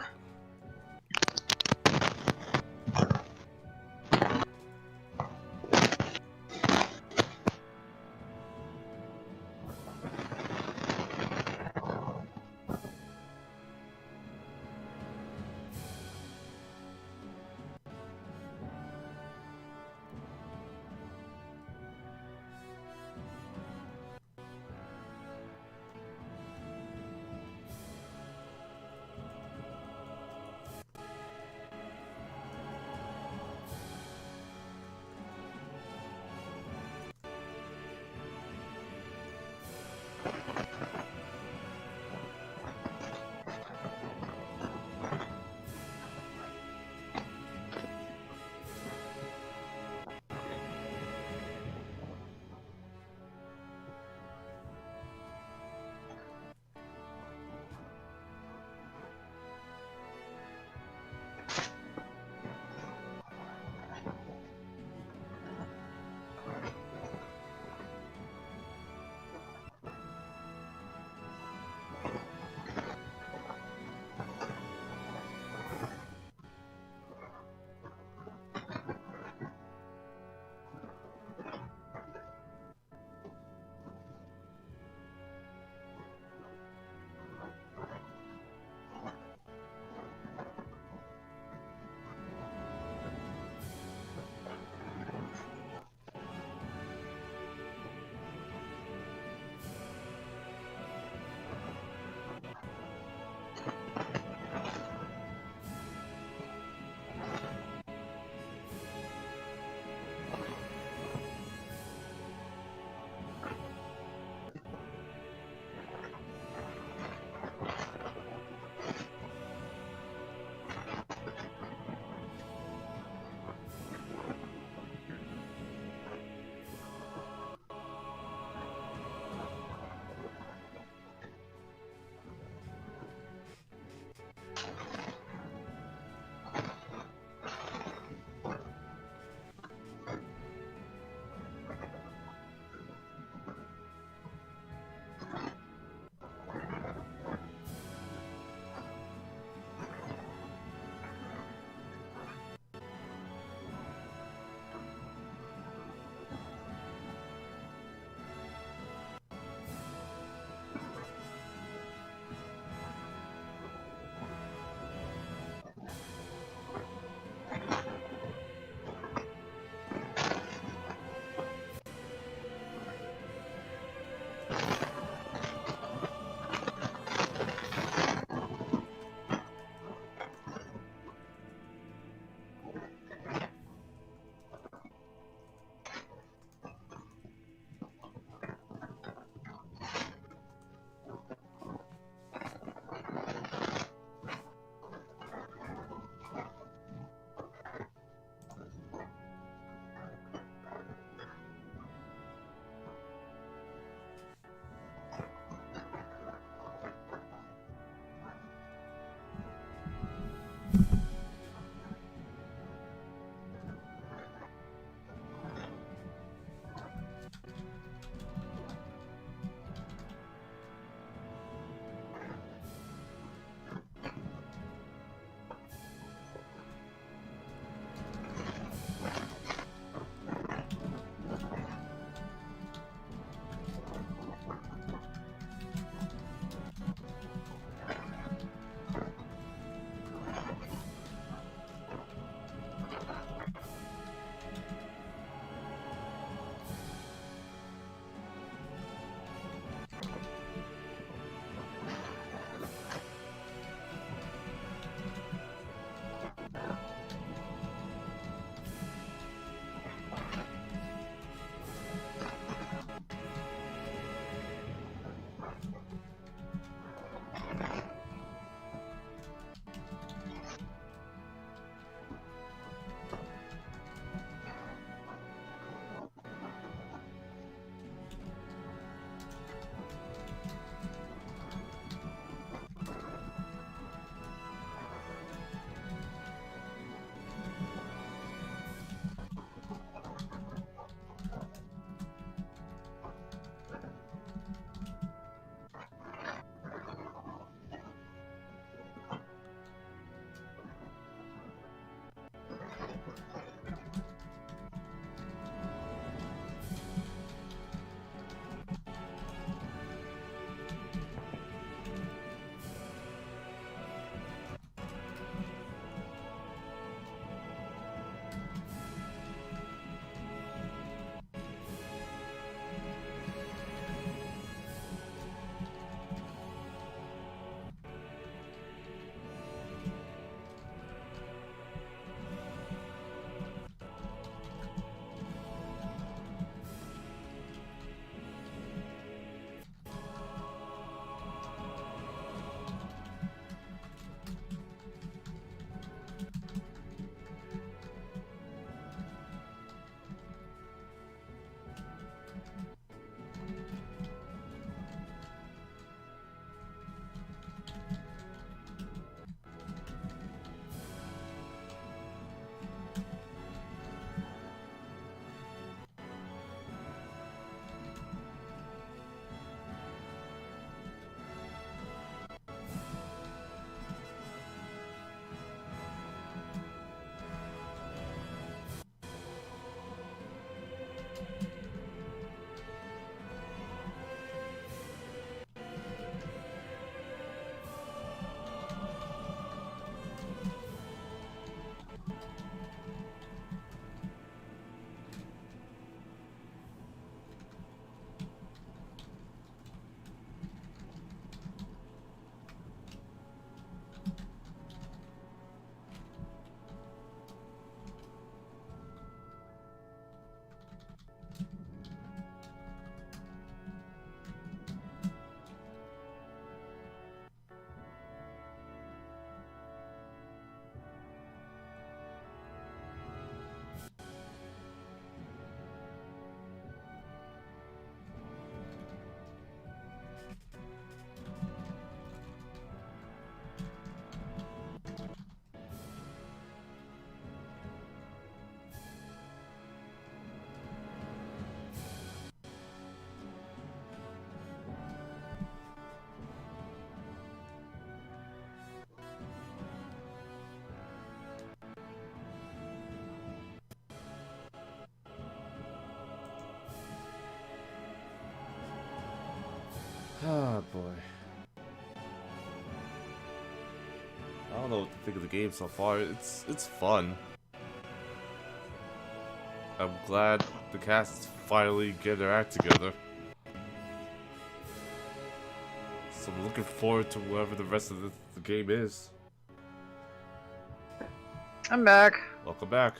S2: Ah, boy. I don't know what to think of the game so far. It's fun. I'm glad the cast finally get their act together. So I'm looking forward to whatever the rest of the game is.
S1: I'm back.
S2: Welcome back.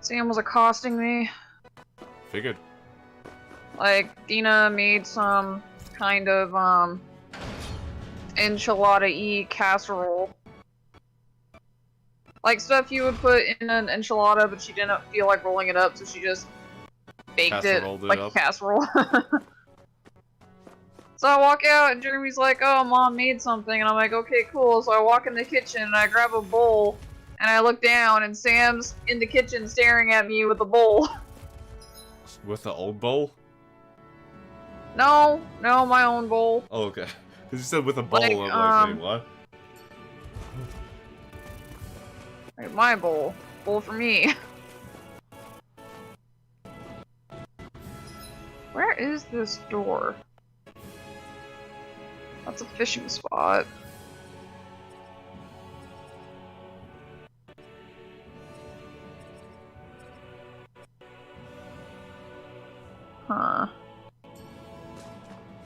S1: Sam was accosting me.
S2: Figured.
S1: Like, Dina made some kind of, enchilada-y casserole. Like, stuff you would put in an enchilada, but she didn't feel like rolling it up, so she just baked it like a casserole. So I walk out, and Jeremy's like, oh, Mom made something, and I'm like, okay, cool. So I walk in the kitchen, and I grab a bowl, and I look down, and Sam's in the kitchen staring at me with a bowl.
S2: With the old bowl?
S1: No, my own bowl.
S2: Oh, okay. Because you said with a bowl,
S1: Like,
S2: I'm like, wait, what?
S1: Like, my bowl. Bowl for me. Where is this door? That's a fishing spot. Huh.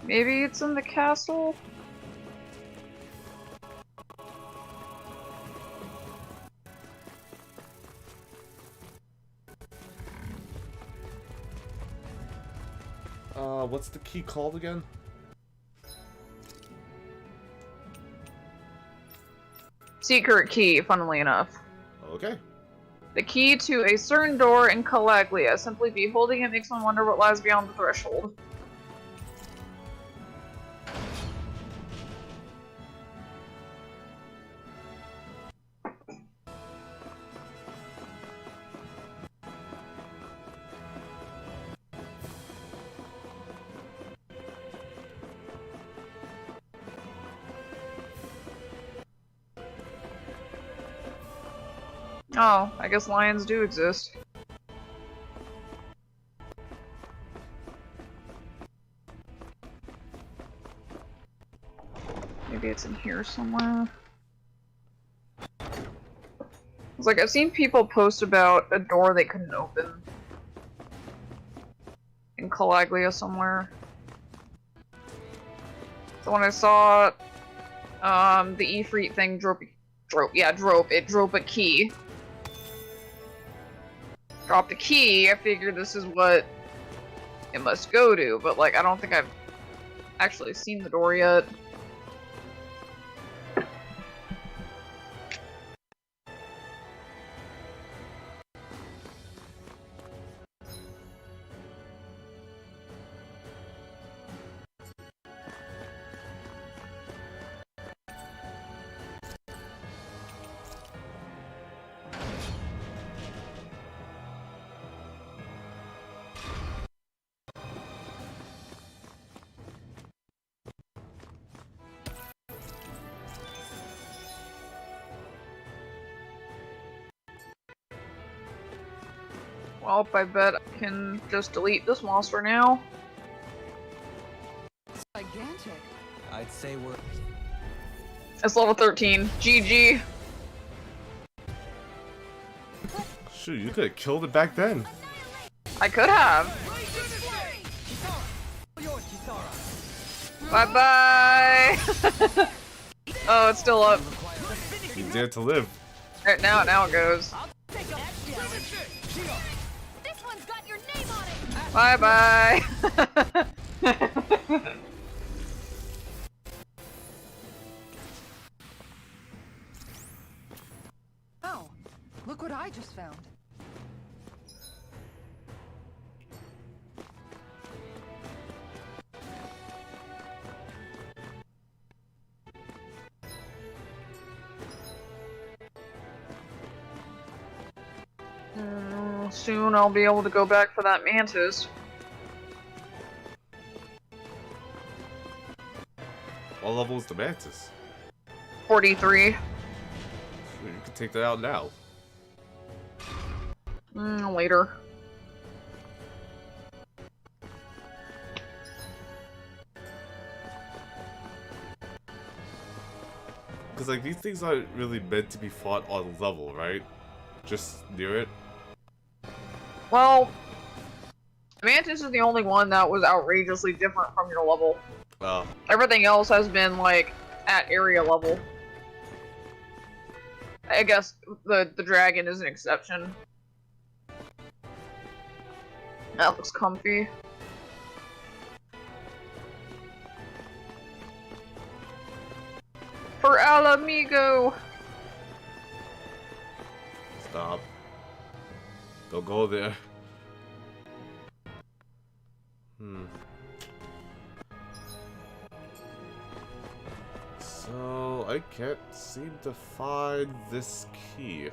S1: Maybe it's in the castle?
S2: What's the key called again?
S1: Secret key, funnily enough.
S2: Okay.
S1: The key to a certain door in Calaglia. Simply beholding it makes one wonder what lies beyond the threshold. Oh, I guess lions do exist. Maybe it's in here somewhere. It's like, I've seen people post about a door they couldn't open in Calaglia somewhere. So when I saw the Ifrit thing drop a key. Dropped a key, I figured this is what it must go to, but like, I don't think I've actually seen the door yet. Well, I bet I can just delete this monster now.
S7: Gigantic.
S9: I'd say we're...
S1: It's level 13. GG.
S2: Shoot, you could have killed it back then.
S1: I could have. Bye-bye! Oh, it's still up.
S2: You dared to live.
S1: Right, now it goes.
S5: This one's got your name on it.
S1: Bye-bye!
S7: Oh, look what I just found.
S1: Soon I'll be able to go back for that mantis.
S2: What level is the mantis?
S1: 43.
S2: You can take that out now.
S1: Later.
S2: Because like these things aren't really meant to be fought on level, right? Just near it.
S1: Well, Mantis is the only one that was outrageously different from your level.
S2: Oh.
S1: Everything else has been like at area level. I guess the dragon is an exception. That looks comfy. For El Amigo!
S2: Stop. Don't go there. So, I can't seem to find this key.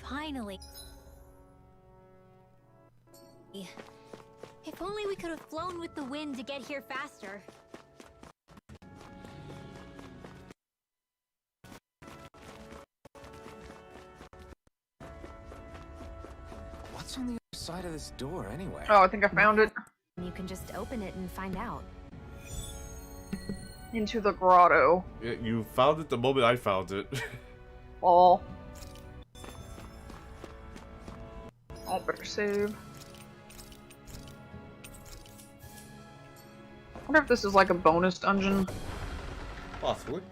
S5: Finally. If only we could have flown with the wind to get here faster.
S4: What's on the other side of this door, anyway?
S1: Oh, I think I found it.
S8: You can just open it and find out.
S1: Into the grotto.
S2: Yeah, you found it the moment I found it.
S1: Oh. Oh, better save. I wonder if this is like a bonus dungeon.
S2: Possibly.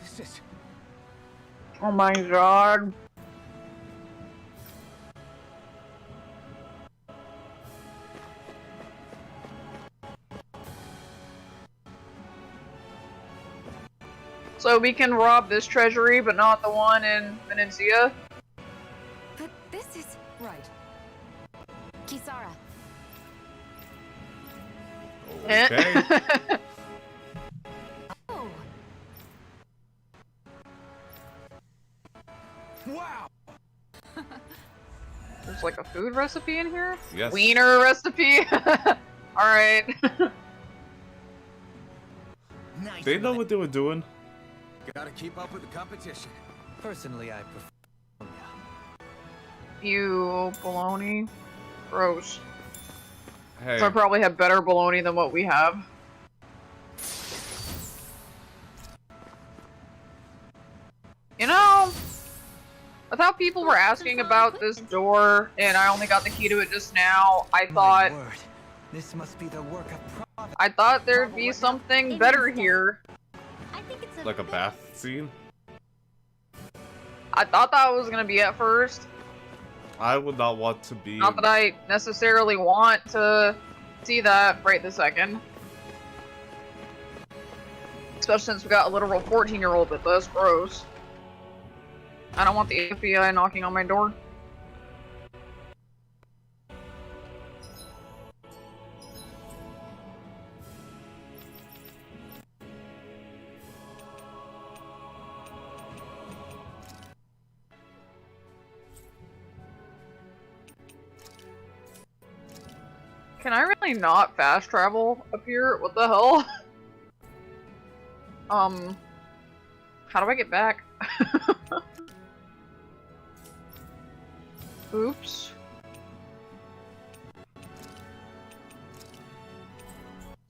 S4: This is...
S1: Oh my god. So we can rob this treasury, but not the one in Venetia?
S8: But this is...
S7: Right.
S8: Kisara.
S2: Okay.
S8: Oh.
S4: Wow!
S1: There's like a food recipe in here?
S2: Yes.
S1: Wiener recipe? Alright.
S10: Nice.
S2: They know what they were doing.
S4: Gotta keep up with the competition.
S9: Personally, I prefer.
S1: Ew, bologna. Gross.
S2: Hey.
S1: So I probably have better bologna than what we have. You know, without people were asking about this door, and I only got the key to it just now, I thought...
S9: My word. This must be the work of Providence.
S1: I thought there'd be something better here.
S5: I think it's
S2: Like a bath scene?
S1: I thought that was gonna be at first.
S2: I would not want to be...
S1: Not that I necessarily want to see that right this second. Especially since we got a literal 14-year-old with us. Gross. I don't want the FBI knocking on my door. Can I really not fast travel up here? What the hell? How do I get back? Oops.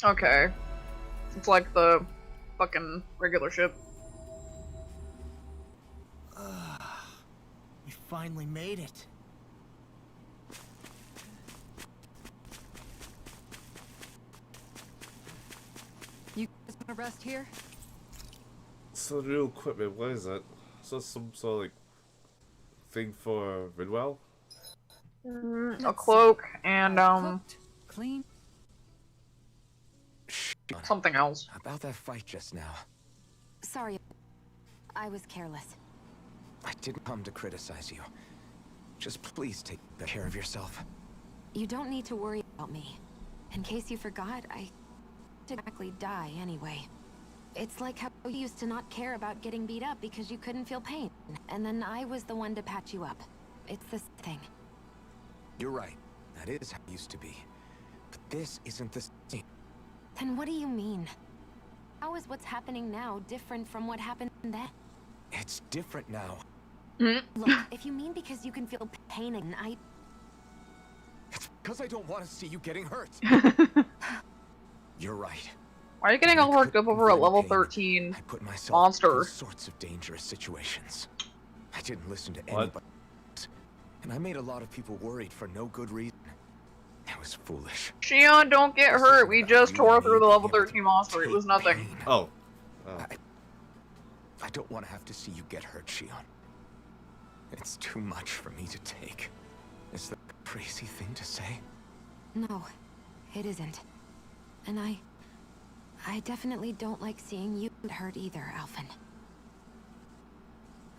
S1: Okay. It's like the fucking regular ship.
S10: We finally made it.
S7: You guys wanna rest here?
S2: So new equipment, what is that? So some sort of like thing for Ridwell?
S1: A cloak and
S7: Cooked, clean.
S1: something else.
S4: About that fight just now.
S8: Sorry. I was careless.
S4: I didn't come to criticize you. Just please take better care of yourself.
S8: You don't need to worry about me. In case you forgot, I didn't exactly die anyway. It's like how you used to not care about getting beat up because you couldn't feel pain. And then I was the one to patch you up. It's this thing.
S4: You're right. That is how it used to be. But this isn't the same.
S8: Then what do you mean? How is what's happening now different from what happened then?
S4: It's different now.
S8: Look, if you mean because you can feel pain and
S4: It's because I don't want to see you getting hurt. You're right.
S1: Why are you getting all worked up over a level 13
S4: I put myself
S1: monster?
S4: in all sorts of dangerous situations. I didn't listen to anybody. And I made a lot of people worried for no good reason. It was foolish.
S1: Shion, don't get hurt. We just tore through the level 13 monster. It was nothing.
S4: Pain.
S2: Oh.
S4: I don't want to have to see you get hurt, Shion. It's too much for me to take. Is that a crazy thing to say?
S8: No, it isn't. And I definitely don't like seeing you hurt either, Alphen.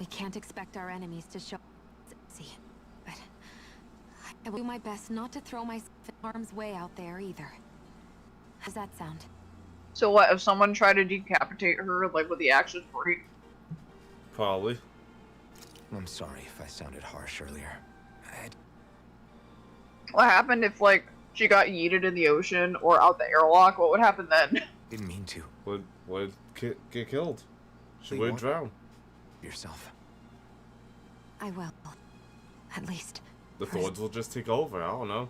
S8: We can't expect our enemies to show see, but I will do my best not to throw myself in harm's way out there either. How's that sound?
S1: So what, if someone tried to decapitate her, like, with the axe break?
S2: Probably.
S4: I'm sorry if I sounded harsh earlier.
S1: What happened if, like, she got yeeted in the ocean or out the airlock? What would happen then?
S4: Didn't mean to.
S2: Would get killed. She
S4: You
S2: would
S4: won't?
S2: drown.
S4: Yourself.
S8: I will. At least.
S2: The thorns will just take over. I don't know.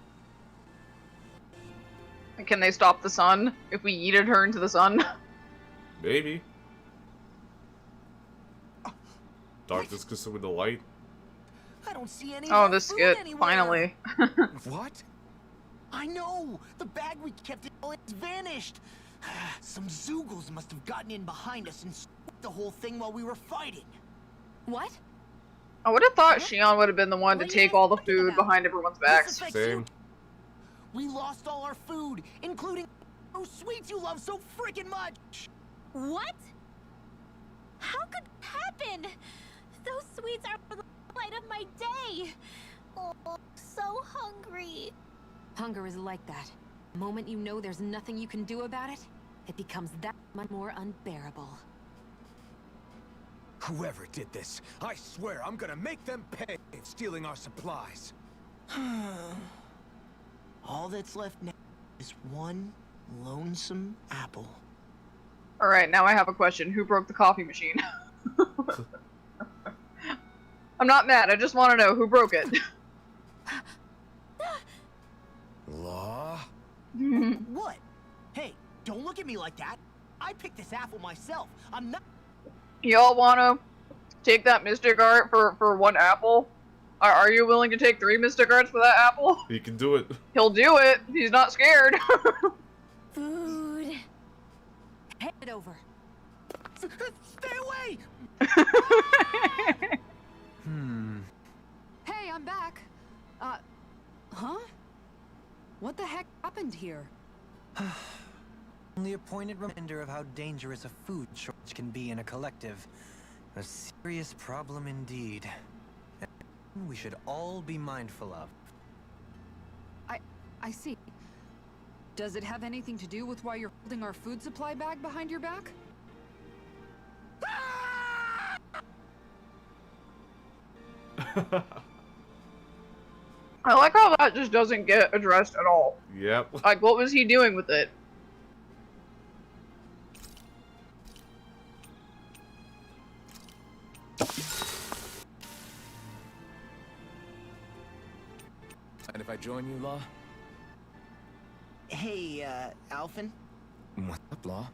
S1: Can they stop the sun if we yeeted her into the sun?
S2: Maybe. Darkness consuming the light.
S10: I don't see any
S1: Oh,
S10: more
S1: this
S10: food
S1: skit,
S10: anywhere.
S1: finally.
S4: What?
S10: I know! The bag we kept in has vanished! Some Zoogles must have gotten in behind us and swooped the whole thing while we were fighting.
S8: What?
S1: I would have thought Shion would have been the one to
S10: What are you
S1: take all the
S10: talking
S1: food
S10: about?
S1: behind everyone's
S10: This
S1: backs.
S10: affects
S2: Same.
S10: you. We lost all our food, including those sweets you love so freaking much!
S5: What? How could that happen? Those sweets are the light of my day. Oh, so hungry.
S8: Hunger is like that. The moment you know there's nothing you can do about it, it becomes that much more unbearable.
S4: Whoever did this, I swear I'm gonna make them pay for stealing our supplies.
S10: All that's left now is one lonesome apple.
S1: Alright, now I have a question. Who broke the coffee machine? I'm not mad, I just want to know who broke it.
S4: Law?
S10: What? Hey, don't look at me like that. I picked this apple myself. I'm not.
S1: Y'all want to take that Mystic Art for one apple? Are you willing to take 3 Mystic Arts for that apple?
S2: He can do it.
S1: He'll do it. He's not scared.
S5: Food.
S8: Hand it over.
S10: Stay away!
S7: Hey, I'm back. Huh? What the heck happened here?
S9: Only a pointed reminder of how dangerous a food shortage can be in a collective. A serious problem indeed. And we should all be mindful of.
S7: I see. Does it have anything to do with why you're holding our food supply bag behind your back?
S1: I like how that just doesn't get addressed at all.
S2: Yep.
S1: Like, what was he doing with it?
S4: And if I join you, Law?
S10: Hey, Alphen,
S4: What's up, Law?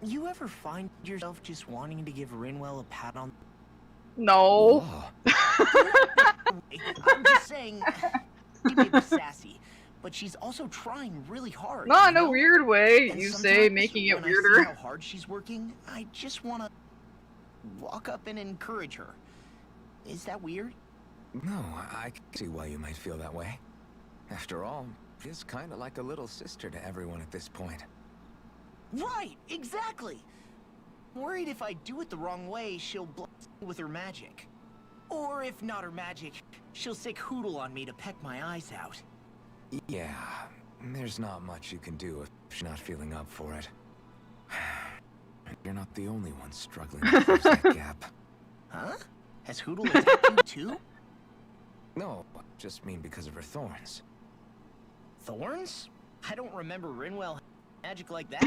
S10: you ever find yourself just wanting to give Rinwell a pat on
S1: No.
S4: Law?
S10: I'm just saying, she may be sassy, but she's also trying really hard.
S1: Not in
S10: you
S1: a
S10: know?
S1: weird way,
S10: And
S1: you say,
S10: sometimes
S1: making it
S10: when I see
S1: weirder.
S10: how hard she's working, I just want to walk up and encourage her. Is that weird?
S4: No, I can see why you might feel that way. After all, she's kind of like a little sister to everyone at this point.
S10: Right, exactly. I'm worried if I do it the wrong way, she'll bless me with her magic. Or if not her magic, she'll sick Hootle on me to peck my eyes out.
S4: Yeah, there's not much you can do if she's not feeling up for it. You're not the only one struggling to close that gap.
S10: Huh? Has Hootle attacked you too?
S4: No, I just mean because of her thorns.
S10: Thorns? I don't remember Rinwell magic like that.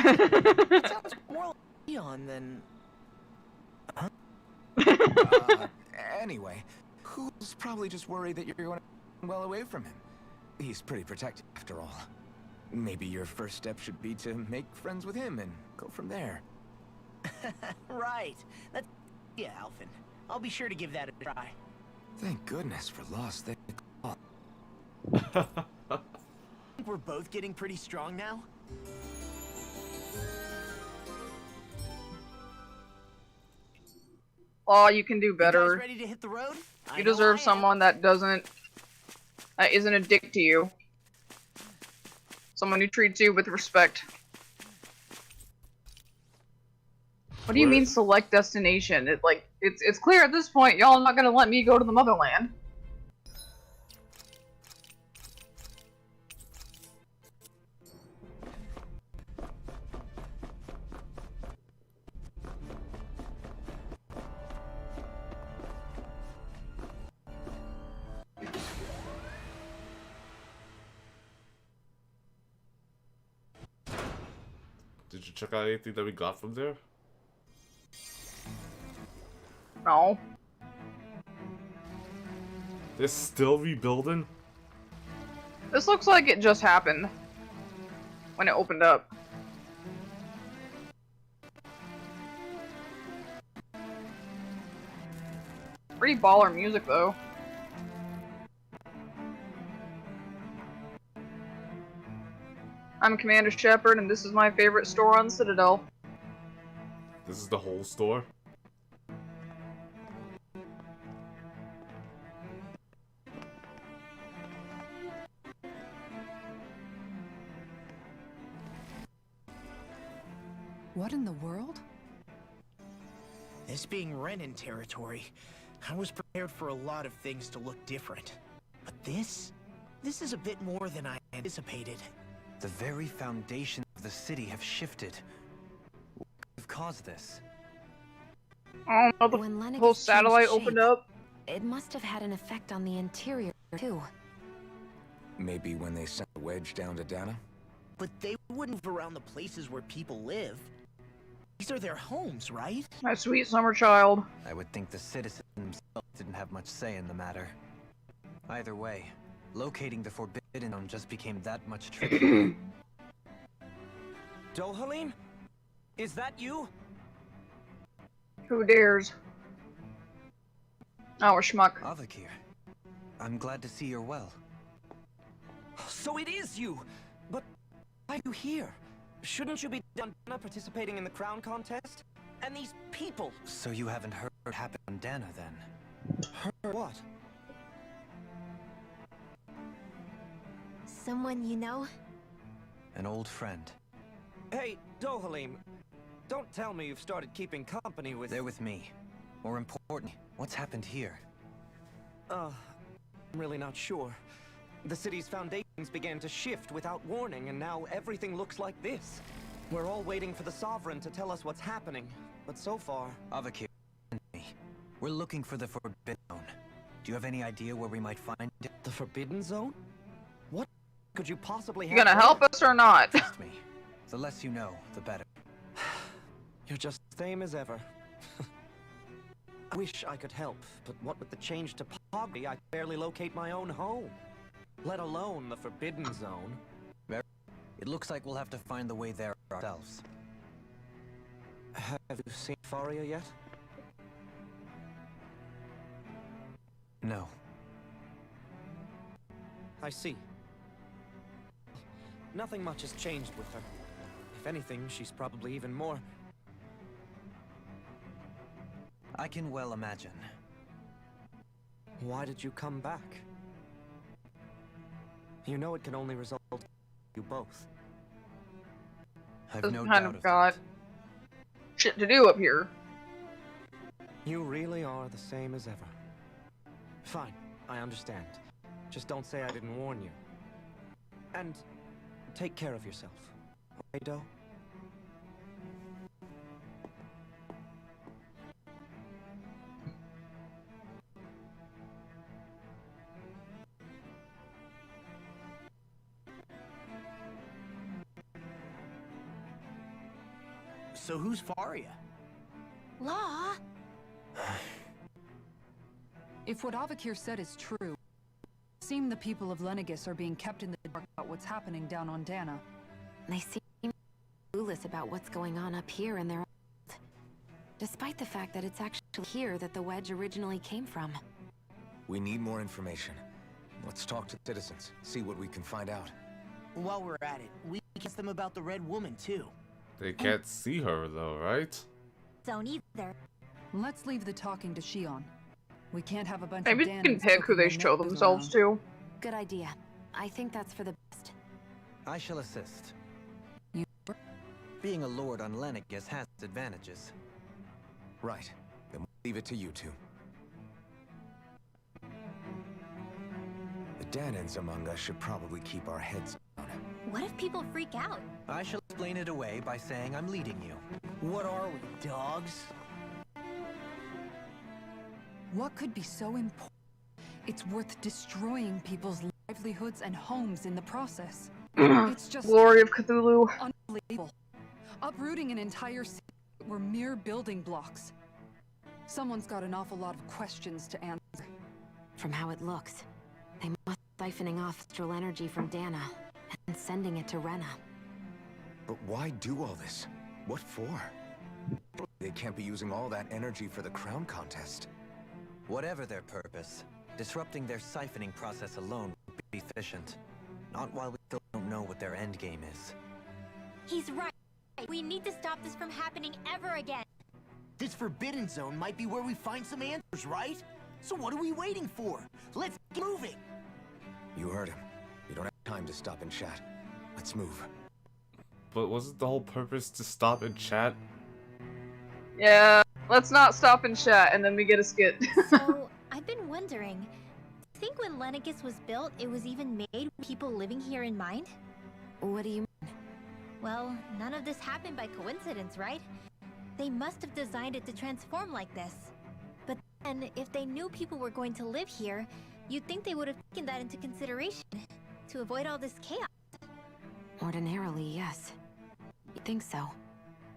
S10: It sounds more like Leon than...
S4: Anyway, who's probably just worried that you're going well away from him? He's pretty protective after all. Maybe your first step should be to make friends with him and go from there.
S10: Right. That's... Yeah, Alphen. I'll be sure to give that a try.
S4: Thank goodness for Lost.
S10: Think we're both getting pretty strong now?
S1: Oh, you can do
S10: You guys
S1: better.
S10: ready to hit the road?
S1: You deserve someone that isn't a dick to you. Someone who treats you with respect. What do you mean select destination? It's clear at this point y'all are not gonna let me go to the motherland.
S2: Did you check out anything that we got from there?
S1: No.
S2: They're still rebuilding?
S1: This looks like it just happened. When it opened up. Pretty baller music though. I'm Commander Shepard, and this is my favorite store on Citadel.
S2: This is the whole store?
S7: What in the world?
S10: This being Renan territory, I was prepared for a lot of things to look different. But this is a bit more than I anticipated.
S9: The very foundations of the city have shifted. What could have caused this?
S1: Oh no, the
S8: When Lennox
S1: whole
S8: changed
S1: satellite
S8: shape,
S1: opened up.
S8: It must have had an effect on the interior, too.
S4: Maybe when they sent the wedge down to Dana?
S10: But they wouldn't move around the places where people live. These are their homes, right?
S1: My sweet summer child.
S9: I would think the citizens themselves didn't have much say in the matter. Either way, locating the Forbidden Zone just became that much trickier. Dohalim? Is that you?
S1: Who dares? Oh, a schmuck.
S9: Avakir. I'm glad to see you're well. So it is you! But why are you here? Shouldn't you be down Dana participating in the crown contest? And these people! So you haven't heard what happened on Dana, then? Heard what?
S5: Someone you know?
S9: An old friend. Hey, Dohalim. Don't tell me you've started keeping company with... They're with me. More important, what's happened here? I'm really not sure. The city's foundations began to shift without warning, and now everything looks like this. We're all waiting for the Sovereign to tell us what's happening, but so far... Avakir, we're looking for the Forbidden Zone. Do you have any idea where we might find it? The Forbidden Zone? What could you possibly have?
S1: You gonna help us or not?
S9: Trust me. The less you know, the better. You're just the same as ever. I wish I could help, but what with the change to poverty, I can barely locate my own home. Let alone the Forbidden Zone. It looks like we'll have to find the way there ourselves. Have you seen Faria yet? No. I see. Nothing much has changed with her. If anything, she's probably even more... I can well imagine. Why did you come back? You know it can only result in you both. I've
S1: This
S9: no
S1: kind
S9: doubt
S1: of got
S9: that.
S1: shit to do up here.
S9: You really are the same as ever. Fine, I understand. Just don't say I didn't warn you. And take care of yourself. Okay, Do?
S10: So who's Faria?
S5: Law?
S7: If what Avakir said is true, it seems the people of Lenegis are being kept in the dark about what's happening down on Dana.
S8: They seem clueless about what's going on up here in their own world, despite the fact that it's actually here that the wedge originally came from.
S4: We need more information. Let's talk to citizens, see what we can find out.
S10: While we're at it, we can ask them about the Red Woman, too.
S2: They can't see her though, right?
S5: Don't either.
S7: Let's leave the talking to Shion. We can't have a bunch
S1: Maybe
S7: of
S1: they can
S7: Danans
S1: pick who they
S7: poking
S1: show
S7: their noses
S1: themselves
S7: around.
S1: to.
S8: Good idea. I think that's for the best.
S9: I shall assist.
S7: You-
S9: Being a lord on Lenegis has its advantages.
S4: Right. Then we'll leave it to you two. The Danans among us should probably keep our heads down.
S5: What if people freak out?
S9: I shall explain it away by saying I'm leading you.
S10: What are we, dogs?
S7: What could be so important? It's worth destroying people's livelihoods and homes in the process. It's just
S1: Glory of Cthulhu.
S7: unbelievable. Uprooting an entire city were mere building blocks. Someone's got an awful lot of questions to answer.
S8: From how it looks, they must be siphoning off astral energy from Dana and sending it to Rena.
S4: But why do all this? What for? They can't be using all that energy for the crown contest.
S9: Whatever their purpose, disrupting their siphoning process alone would be efficient. Not while we still don't know what their endgame is.
S5: He's right. We need to stop this from happening ever again.
S10: This Forbidden Zone might be where we find some answers, right? So what are we waiting for? Let's get moving!
S4: You heard him. We don't have time to stop and chat. Let's move.
S2: But wasn't the whole purpose to stop and chat?
S1: Yeah, let's not stop and chat, and then we get a skit.
S5: So, I've been wondering, do you think when Lenegis was built, it was even made with people living here in mind?
S8: What do you mean?
S5: Well, none of this happened by coincidence, right? They must have designed it to transform like this. But then, if they knew people were going to live here, you'd think they would have taken that into consideration to avoid all this chaos.
S8: Ordinarily, yes. You'd think so.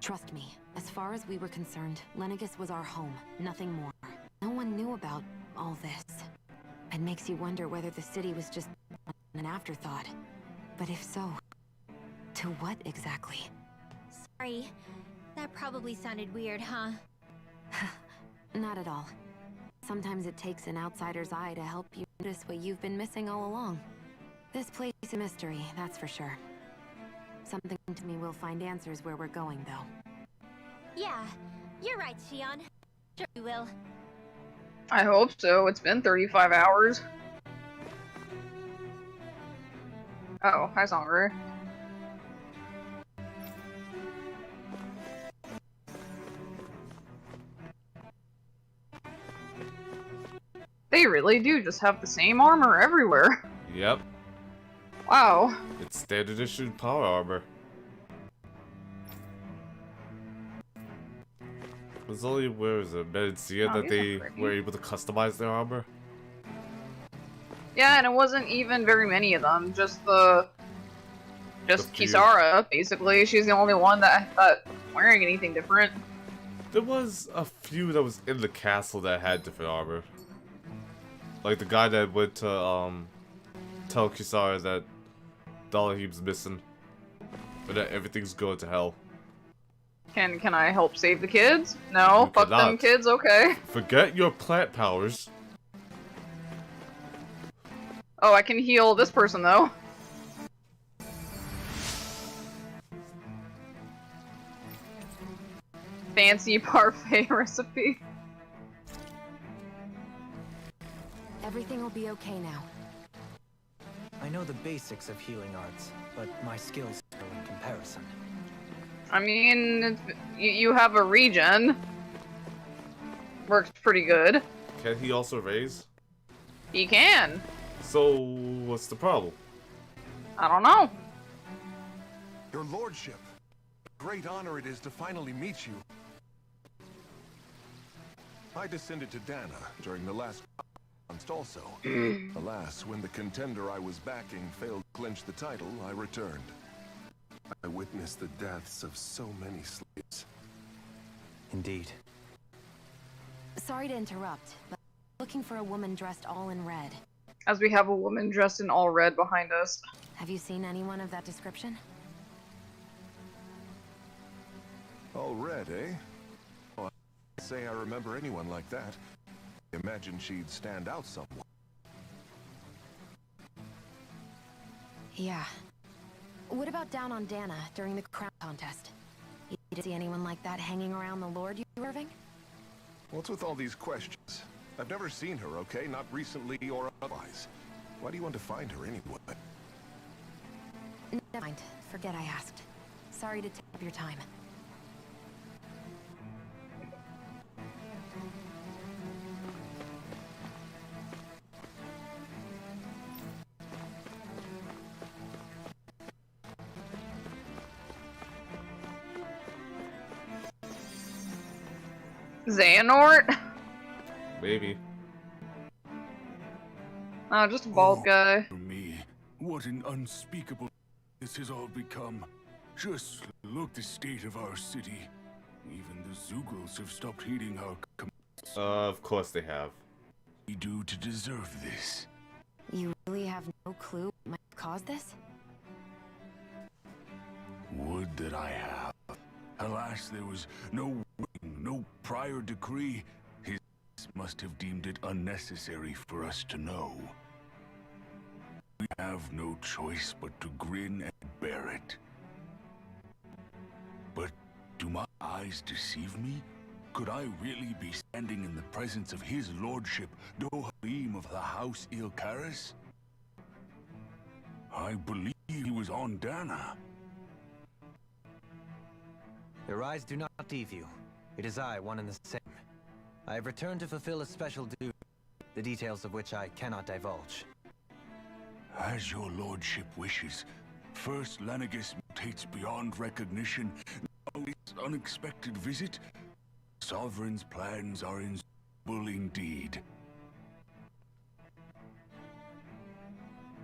S8: Trust me, as far as we were concerned, Lenegis was our home, nothing more. No one knew about all this. It makes you wonder whether the city was just an afterthought. But if so, to what exactly?
S5: Sorry, that probably sounded weird, huh?
S8: Not at all. Sometimes it takes an outsider's eye to help you notice what you've been missing all along. This place is a mystery, that's for sure. Something to me we'll find answers where we're going, though.
S5: Yeah, you're right, Shion. Sure we will.
S1: I hope so. It's been 35 hours. Oh, hi, Songbird. They really do just have the same armor everywhere.
S2: Yep.
S1: Wow.
S2: It's standard issue power armor. It was only, where is it, Medencia that they were able to customize their armor?
S1: Yeah, and it wasn't even very many of them. Just
S2: few.
S1: Kisara, basically. She's the only one that was wearing anything different.
S2: There was a few that was in the castle that had different armor. Like the guy that went to tell Kisara that Dalahim's missing. But that everything's going to hell.
S1: Can I help save the kids? No,
S2: You
S1: fuck them
S2: cannot.
S1: kids, okay.
S2: Forget your plant powers.
S1: Oh, I can heal this person though. Fancy parfait recipe.
S8: Everything will be okay now.
S9: I know the basics of healing arts, but my skills pale in comparison.
S1: I mean, you have a regen. Works pretty good.
S2: Can he also raise?
S1: He can.
S2: So, what's the problem?
S1: I don't know.
S12: Your lordship, great honor it is to finally meet you. I descended to Dana during the last contest also. Alas, when the contender I was backing failed to clinch the title, I returned. I witnessed the deaths of so many slaves.
S9: Indeed.
S8: Sorry to interrupt, but I'm looking for a woman dressed all in red.
S1: As we have a woman dressed in all red behind us.
S8: Have you seen anyone of that description?
S12: All red, eh? Oh, I can't say I remember anyone like that. Imagine she'd stand out somewhat.
S8: Yeah. What about down on Dana during the crown contest? You didn't see anyone like that hanging around the Lord you were serving?
S12: What's with all these questions? I've never seen her, okay? Not recently or otherwise. Why do you want to find her anyway?
S8: Never mind. Forget I asked. Sorry to take up your time.
S1: Xehanort?
S2: Maybe.
S1: Oh, just a bald guy.
S13: For me, what an unspeakable this has all become. Just look the state of our city. Even the Zeugles have stopped heeding our commands.
S2: Of course they have.
S13: We do to deserve this.
S8: You really have no clue what might cause this?
S13: Would that I have. Alas, there was no wing, no prior decree. His must have deemed it unnecessary for us to know. We have no choice but to grin and bear it. But do my eyes deceive me? Could I really be standing in the presence of his lordship, Dohalim of the House Ilkaris? I believe he was on Dana.
S9: Your eyes do not deceive you. It is I, one and the same. I have returned to fulfill a special duty, the details of which I cannot divulge.
S13: As your lordship wishes. First Lanagus mutates beyond recognition. Now this unexpected visit. Sovereign's plans are inscrutable indeed.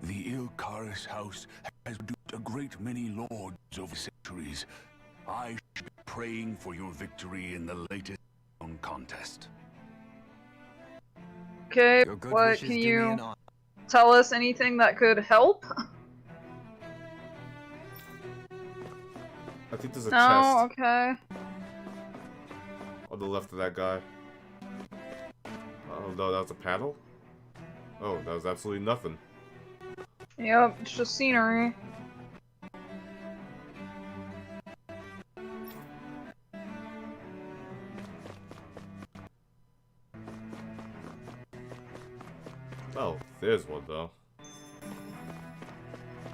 S13: The Ilkaris house has produced a great many lords over centuries. I should be praying for your victory in the latest contest.
S1: Okay,
S9: Your good
S1: what
S9: wishes
S1: can
S9: do me an
S1: you
S9: honor.
S1: tell us anything that could help?
S2: I think there's a
S1: No,
S2: chest
S1: okay.
S2: on the left of that guy. Oh no, that was a panel? Oh, that was absolutely nothing.
S1: Yep, it's just scenery.
S2: Oh, there's one though.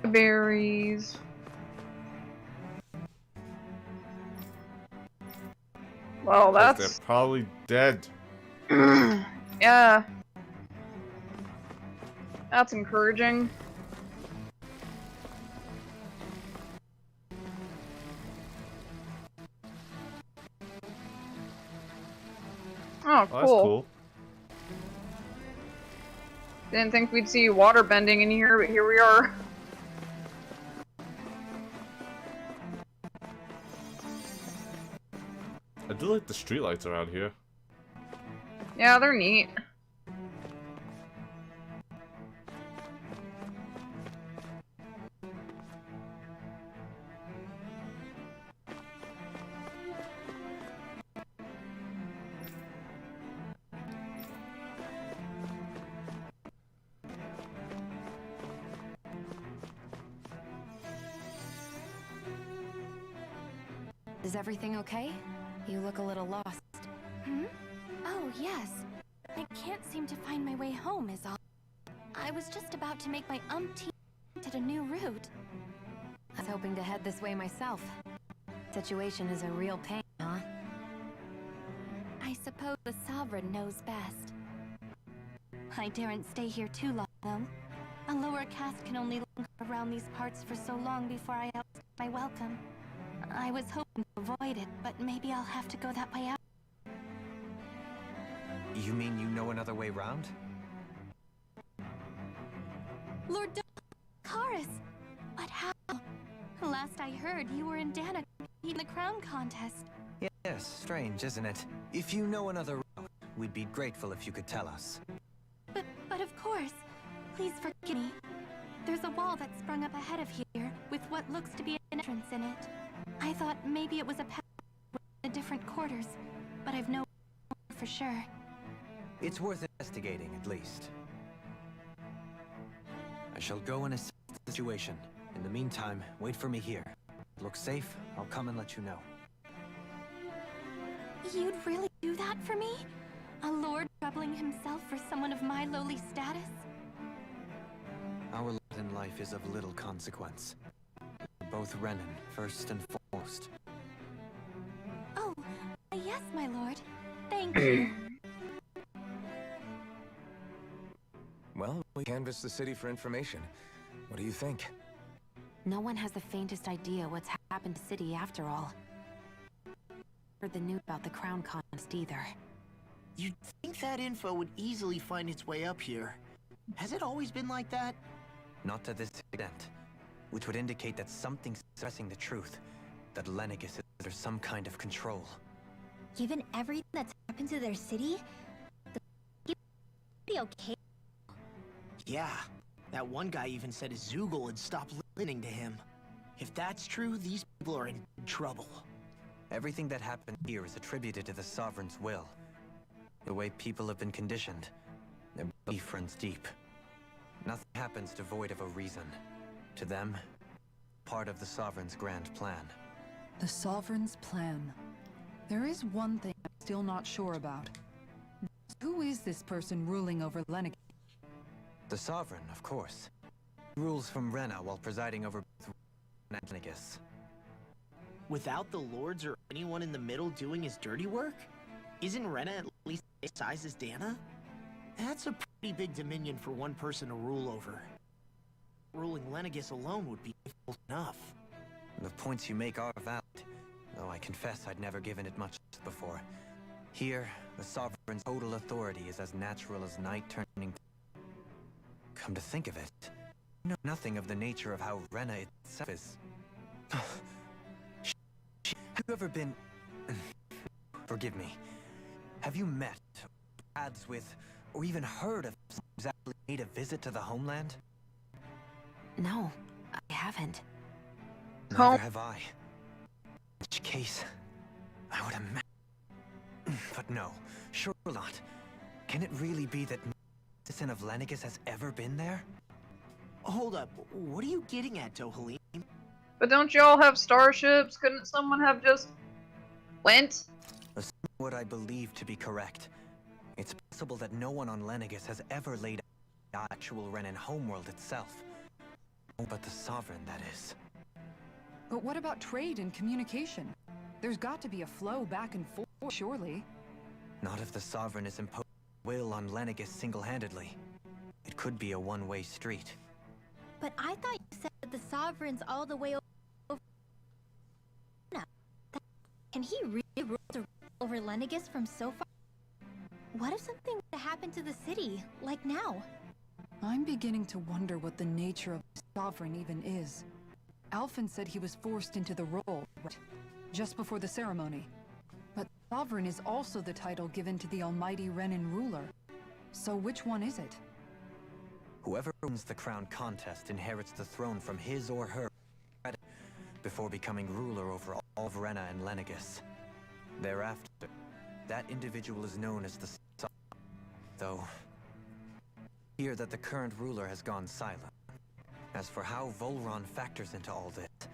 S1: Berries. Well,
S2: Because
S1: that's...
S2: they're probably dead.
S1: Yeah. That's encouraging. Oh, cool.
S2: Oh, that's cool.
S1: Didn't think we'd see water bending in here, but here we are.
S2: I do like the streetlights around here.
S1: Yeah, they're neat.
S8: Is everything okay? You look a little lost.
S5: Hmm? Oh, yes. I can't seem to find my way home is all. I was just about to make my umpteenth at a new route.
S8: I was hoping to head this way myself. Situation is a real pain, huh?
S5: I suppose the Sovereign knows best. I daren't stay here too long, though. A lower caste can only linger around these parts for so long before I outstay my welcome. I was hoping to avoid it, but maybe I'll have to go that way out.
S9: You mean you know another way round?
S5: Lord Karis! But how? Last I heard, you were in Dana in the crown contest.
S9: Yeah, Yes, strange, isn't it? If you know another route, we'd be grateful if you could tell us.
S5: But of course. Please forgive me. There's a wall that sprung up ahead of here, with what looks to be an entrance in it. I thought maybe it was a path in different quarters, but I've no for sure.
S9: It's worth investigating, at least. I shall go and assess the situation. In the meantime, wait for me here. Look safe, I'll come and let you know.
S5: You'd really do that for me? A lord troubling himself for someone of my lowly status?
S9: Our lot in life is of little consequence. We're both Renan, first and foremost.
S5: Oh, yes, my lord. Thank you.
S4: Well, we canvassed the city for information. What do you think?
S8: No one has the faintest idea what's happened to City after all. Heard the news about the crown contest either.
S10: You'd think that info would easily find its way up here. Has it always been like that?
S9: Not to this extent. Which would indicate that something's suppressing the truth. That Lenegis is under some kind of control.
S5: Given everything that's happened to their city, the be okay.
S10: Yeah. That one guy even said his Zoogle had stopped listening to him. If that's true, these people are in trouble.
S9: Everything that happened here is attributed to the Sovereign's will. The way people have been conditioned, their belief runs deep. Nothing happens devoid of a reason. To them, part of the Sovereign's grand plan.
S7: The Sovereign's plan. There is one thing I'm still not sure about. Who is this person ruling over Lenegis?
S9: The Sovereign, of course. He rules from Rena while presiding over Lenegis.
S10: Without the lords or anyone in the middle doing his dirty work? Isn't Rena at least the same size as Dana? That's a pretty big dominion for one person to rule over. Ruling Lenegis alone would be difficult enough.
S9: The points you make are valid, though I confess I'd never given it much thought before. Here, the Sovereign's total authority is as natural as night turning. Come to think of it, you know nothing of the nature of how Rena itself is. Have you ever been... Forgive me. Have you met, paths with, or even heard of someone who's actually made a visit to the homeland?
S8: No, I haven't.
S9: Neither have I. In which case, I would imagine... But no, sure not. Can it really be that no citizen of Lenegis has ever been there?
S10: Hold up, what are you getting at, Dohalim?
S1: But don't y'all have starships? Couldn't someone have just went?
S9: Assuming what I believe to be correct, it's possible that no one on Lenegis has ever laid out the actual Renan homeworld itself. Oh, but the Sovereign, that is.
S7: But what about trade and communication? There's got to be a flow back and forth, surely.
S9: Not if the Sovereign is imposing will on Lenegis single-handedly. It could be a one-way street.
S5: But I thought you said that the Sovereign's all the way over... Can he really rule over Lenegis from so far? What if something were to happen to the city, like now?
S7: I'm beginning to wonder what the nature of the Sovereign even is. Alphen said he was forced into the role, right? Just before the ceremony. But Sovereign is also the title given to the almighty Renan ruler. So which one is it?
S9: Whoever wins the crown contest inherits the throne from his or her before becoming ruler over all of Rena and Lenegis. Thereafter, that individual is known as the Sovereign. Though, I hear that the current ruler has gone silent. As for how Volron factors into all this,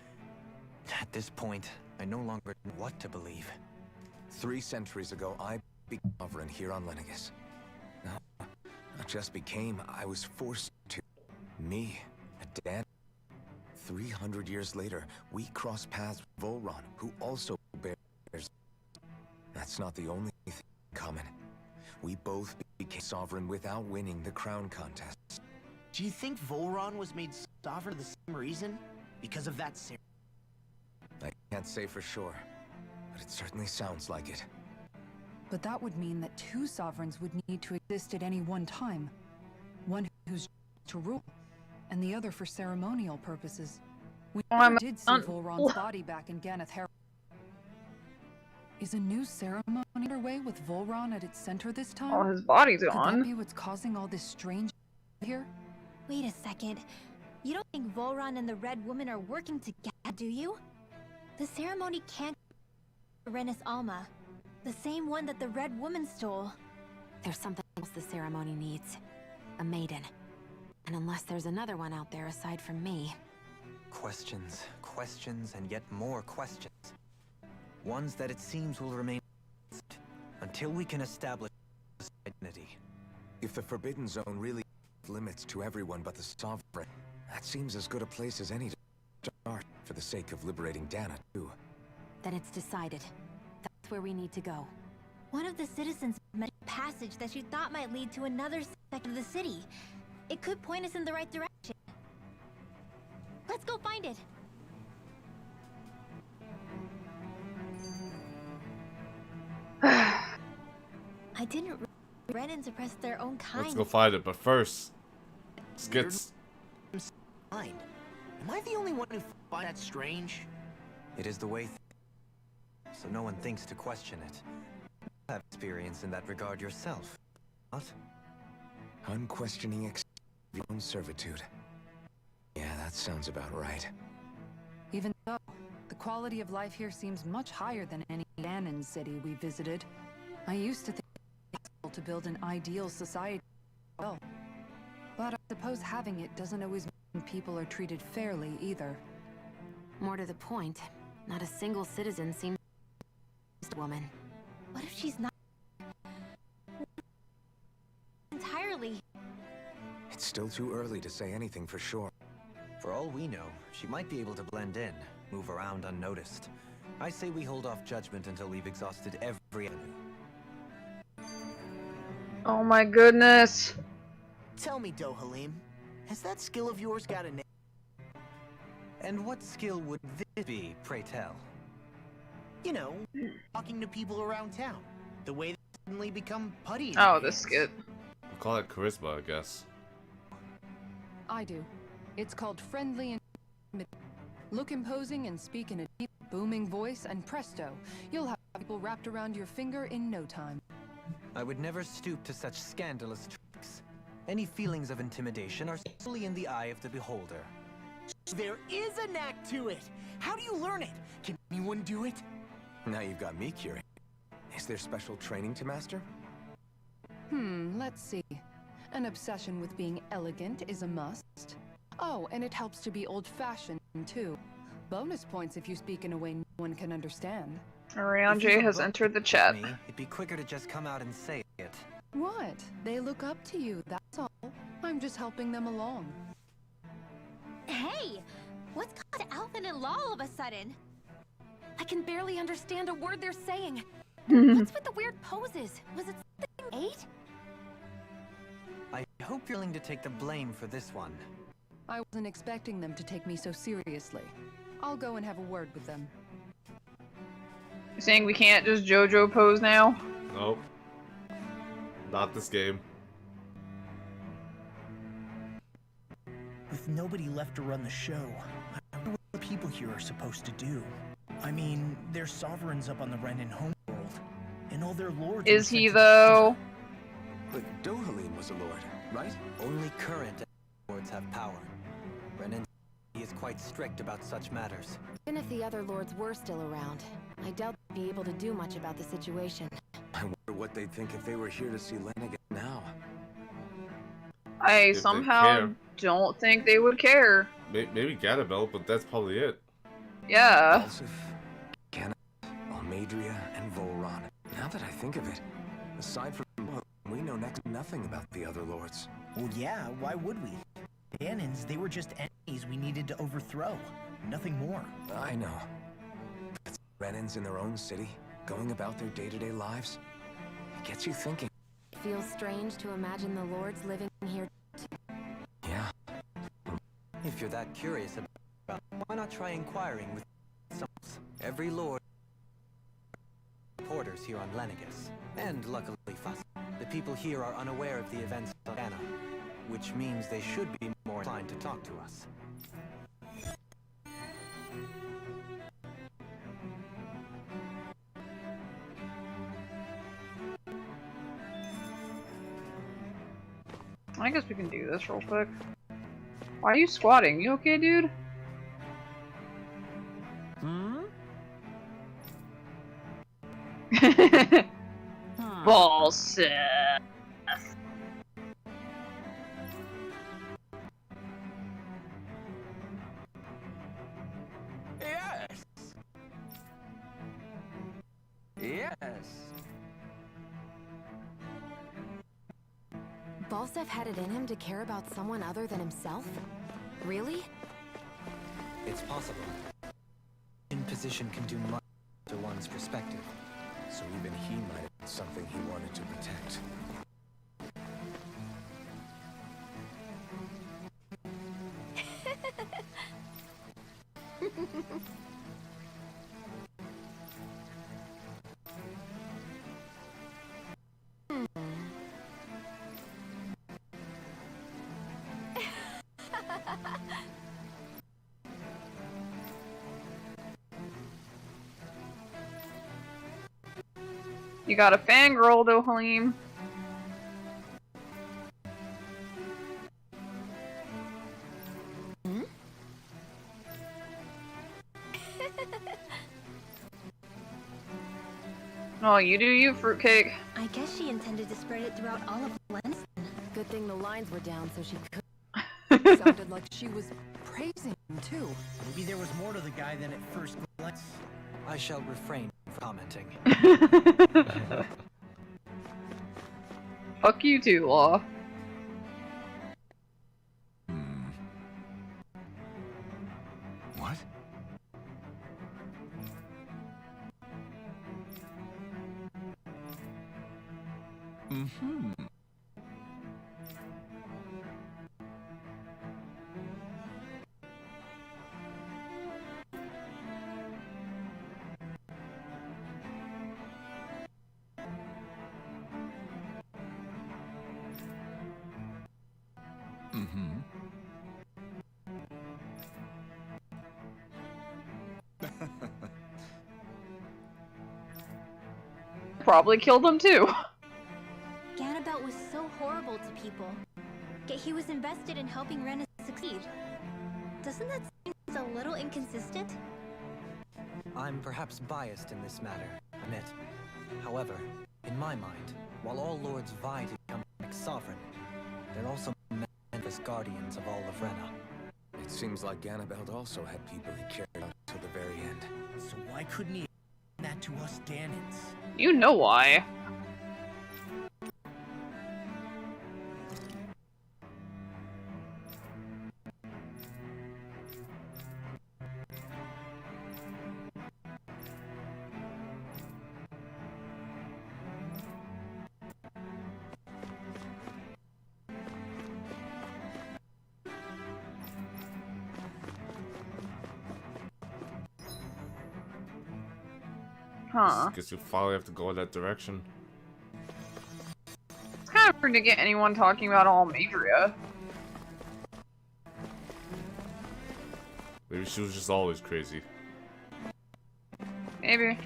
S9: at this point, I no longer know what to believe.
S4: 3 centuries ago, I became sovereign here on Lenegis. No, not just became, I was forced to. Me, a dad. 300 years later, we crossed paths with Volron, who also bears. That's not the only thing in common. We both became sovereign without winning the crown contest.
S10: Do you think Volron was made sovereign for the same reason? Because of that ceremony?
S4: I can't say for sure, but it certainly sounds like it.
S7: But that would mean that 2 sovereigns would need to exist at any one time. One who's to rule, and the other for ceremonial purposes. We never did see Volron's body back in Ganeth Herald. Is a new ceremony underway with Volron at its center this time?
S1: Oh, his body's
S7: Could that
S1: gone.
S7: be what's causing all this strange here?
S5: Wait a second. You don't think Volron and the Red Woman are working together, do you? The ceremony can't be Renis Alma, the same one that the Red Woman stole.
S8: There's something else the ceremony needs. A maiden. And unless there's another one out there aside from me...
S9: Questions, questions, and yet more questions. Ones that it seems will remain until we can establish identity.
S4: If the Forbidden Zone really limits to everyone but the Sovereign, that seems as good a place as any to start, for the sake of liberating Dana, too.
S8: Then it's decided. That's where we need to go.
S5: One of the citizens mentioned a passage that she thought might lead to another section of the city. It could point us in the right direction. Let's go find it. I didn't Renan suppressed their own kind.
S2: Let's go find it, but first, skits.
S10: Am I the only one who finds that strange?
S9: It is the way, so no one thinks to question it. You have experience in that regard yourself. What?
S4: Unquestioning your own servitude. Yeah, that sounds about right.
S7: Even so, the quality of life here seems much higher than any Ganon city we visited. I used to think it was possible to build an ideal society well. But I suppose having it doesn't always mean people are treated fairly either.
S8: More to the point, not a single citizen seems to be a woman.
S5: What if she's not entirely?
S4: It's still too early to say anything for sure.
S9: For all we know, she might be able to blend in, move around unnoticed. I say we hold off judgment until we've exhausted every avenue.
S1: Oh my goodness.
S10: Tell me, Dohalim, has that skill of yours got a name?
S9: And what skill would this be, pray tell?
S10: You know, talking to people around town. The way they suddenly become putty.
S1: Oh, this skit.
S2: We'll call it charisma, I guess.
S7: I do. It's called friendly and look imposing and speak in a deep, booming voice, and presto, you'll have people wrapped around your finger in no time.
S9: I would never stoop to such scandalous tricks. Any feelings of intimidation are solely in the eye of the beholder.
S10: There is a knack to it. How do you learn it? Can anyone do it?
S4: Now you've got me curious. Is there special training to master?
S7: Let's see. An obsession with being elegant is a must. Oh, and it helps to be old-fashioned, too. Bonus points if you speak in a way no one can understand.
S1: Ariane J has entered the chat.
S9: It'd be quicker to just come out and say it.
S7: What? They look up to you, that's all. I'm just helping them along.
S5: Hey! What's caused Alvin and Law all of a sudden?
S8: I can barely understand a word they're saying. What's with the weird poses? Was it something 8?
S9: I hope you're willing to take the blame for this one.
S7: I wasn't expecting them to take me so seriously. I'll go and have a word with them.
S1: You're saying we can't just JoJo pose now?
S2: Nope. Not this game.
S10: With nobody left to run the show, I wonder what the people here are supposed to do. I mean, there's sovereigns up on the Renan homeworld, and all their lords.
S1: Is he though?
S4: But Dohalim was a lord, right?
S9: Only current lords have power. Renan is quite strict about such matters.
S8: Even if the other lords were still around, I doubt they'd be able to do much about the situation.
S4: I wonder what they'd think if they were here to see Lanigan now.
S1: I somehow don't think they would care.
S2: Maybe Ganabel, but that's probably it.
S1: Yeah.
S4: Balsif, Ganna, Almadria, and Volron. Now that I think of it, aside from we know next to nothing about the other lords.
S10: Well, yeah, why would we? Ganons, they were just enemies we needed to overthrow. Nothing more.
S4: I know. But Renans in their own city, going about their day-to-day lives, it gets you thinking.
S8: It feels strange to imagine the lords living here too.
S4: Yeah.
S9: If you're that curious about it, why not try inquiring with some every lord reporters here on Lanigus. And luckily for us, the people here are unaware of the events of Anna, which means they should be more inclined to talk to us.
S1: I guess we can do this real quick. Why are you squatting? You okay, dude?
S3: Hmm?
S1: Parsec.
S4: Yes. Yes.
S8: Balsef had it in him to care about someone other than himself? Really?
S9: It's possible. In position can do much to one's perspective.
S4: So even he might have been something he wanted to protect.
S1: You got a fangirl, though, Halim.
S8: Hmm?
S1: Oh, you do you, fruitcake.
S5: I guess she intended to spread it throughout all of Lens.
S8: Good thing the lines were down so she could.
S7: Sounded like she was praising him too.
S10: Maybe there was more to the guy than at first glance.
S9: I shall refrain from commenting.
S1: Fuck you too, Law.
S13: What? Mm-hmm. Mm-hmm.
S1: Probably killed him too.
S5: Ganabelt was so horrible to people. Yet he was invested in helping Ren succeed. Doesn't that seem a little inconsistent?
S9: I'm perhaps biased in this matter, admit. However, in my mind, while all lords vie to become next sovereign, they're also as guardians of all of Rena.
S4: It seems like Ganabelt also had people he cared about till the very end.
S10: So why couldn't he have that to us Danans?
S1: You know why. Huh.
S2: Guess you finally have to go in that direction.
S1: It's kind of hard to get anyone talking about Almadria.
S2: Maybe she was just always crazy.
S1: Maybe.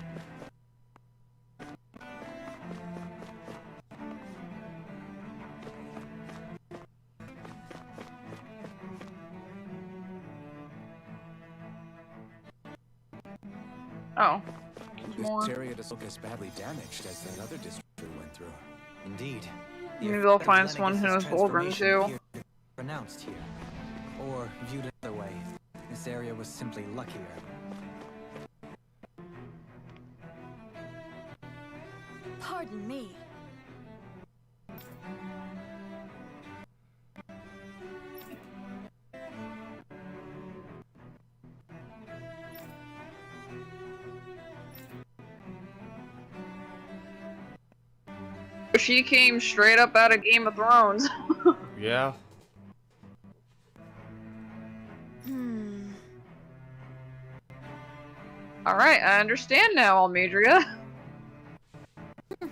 S1: Oh.
S4: This area doesn't look as badly damaged as that other district we went through.
S9: Indeed.
S1: Maybe they'll find someone who knows Volgrim too.
S9: Pronounced here. Or, viewed another way, this area was simply luckier.
S6: Pardon me.
S1: She came straight up out of Game of Thrones.
S2: Yeah.
S1: Alright, I understand now, Almadria.
S4: I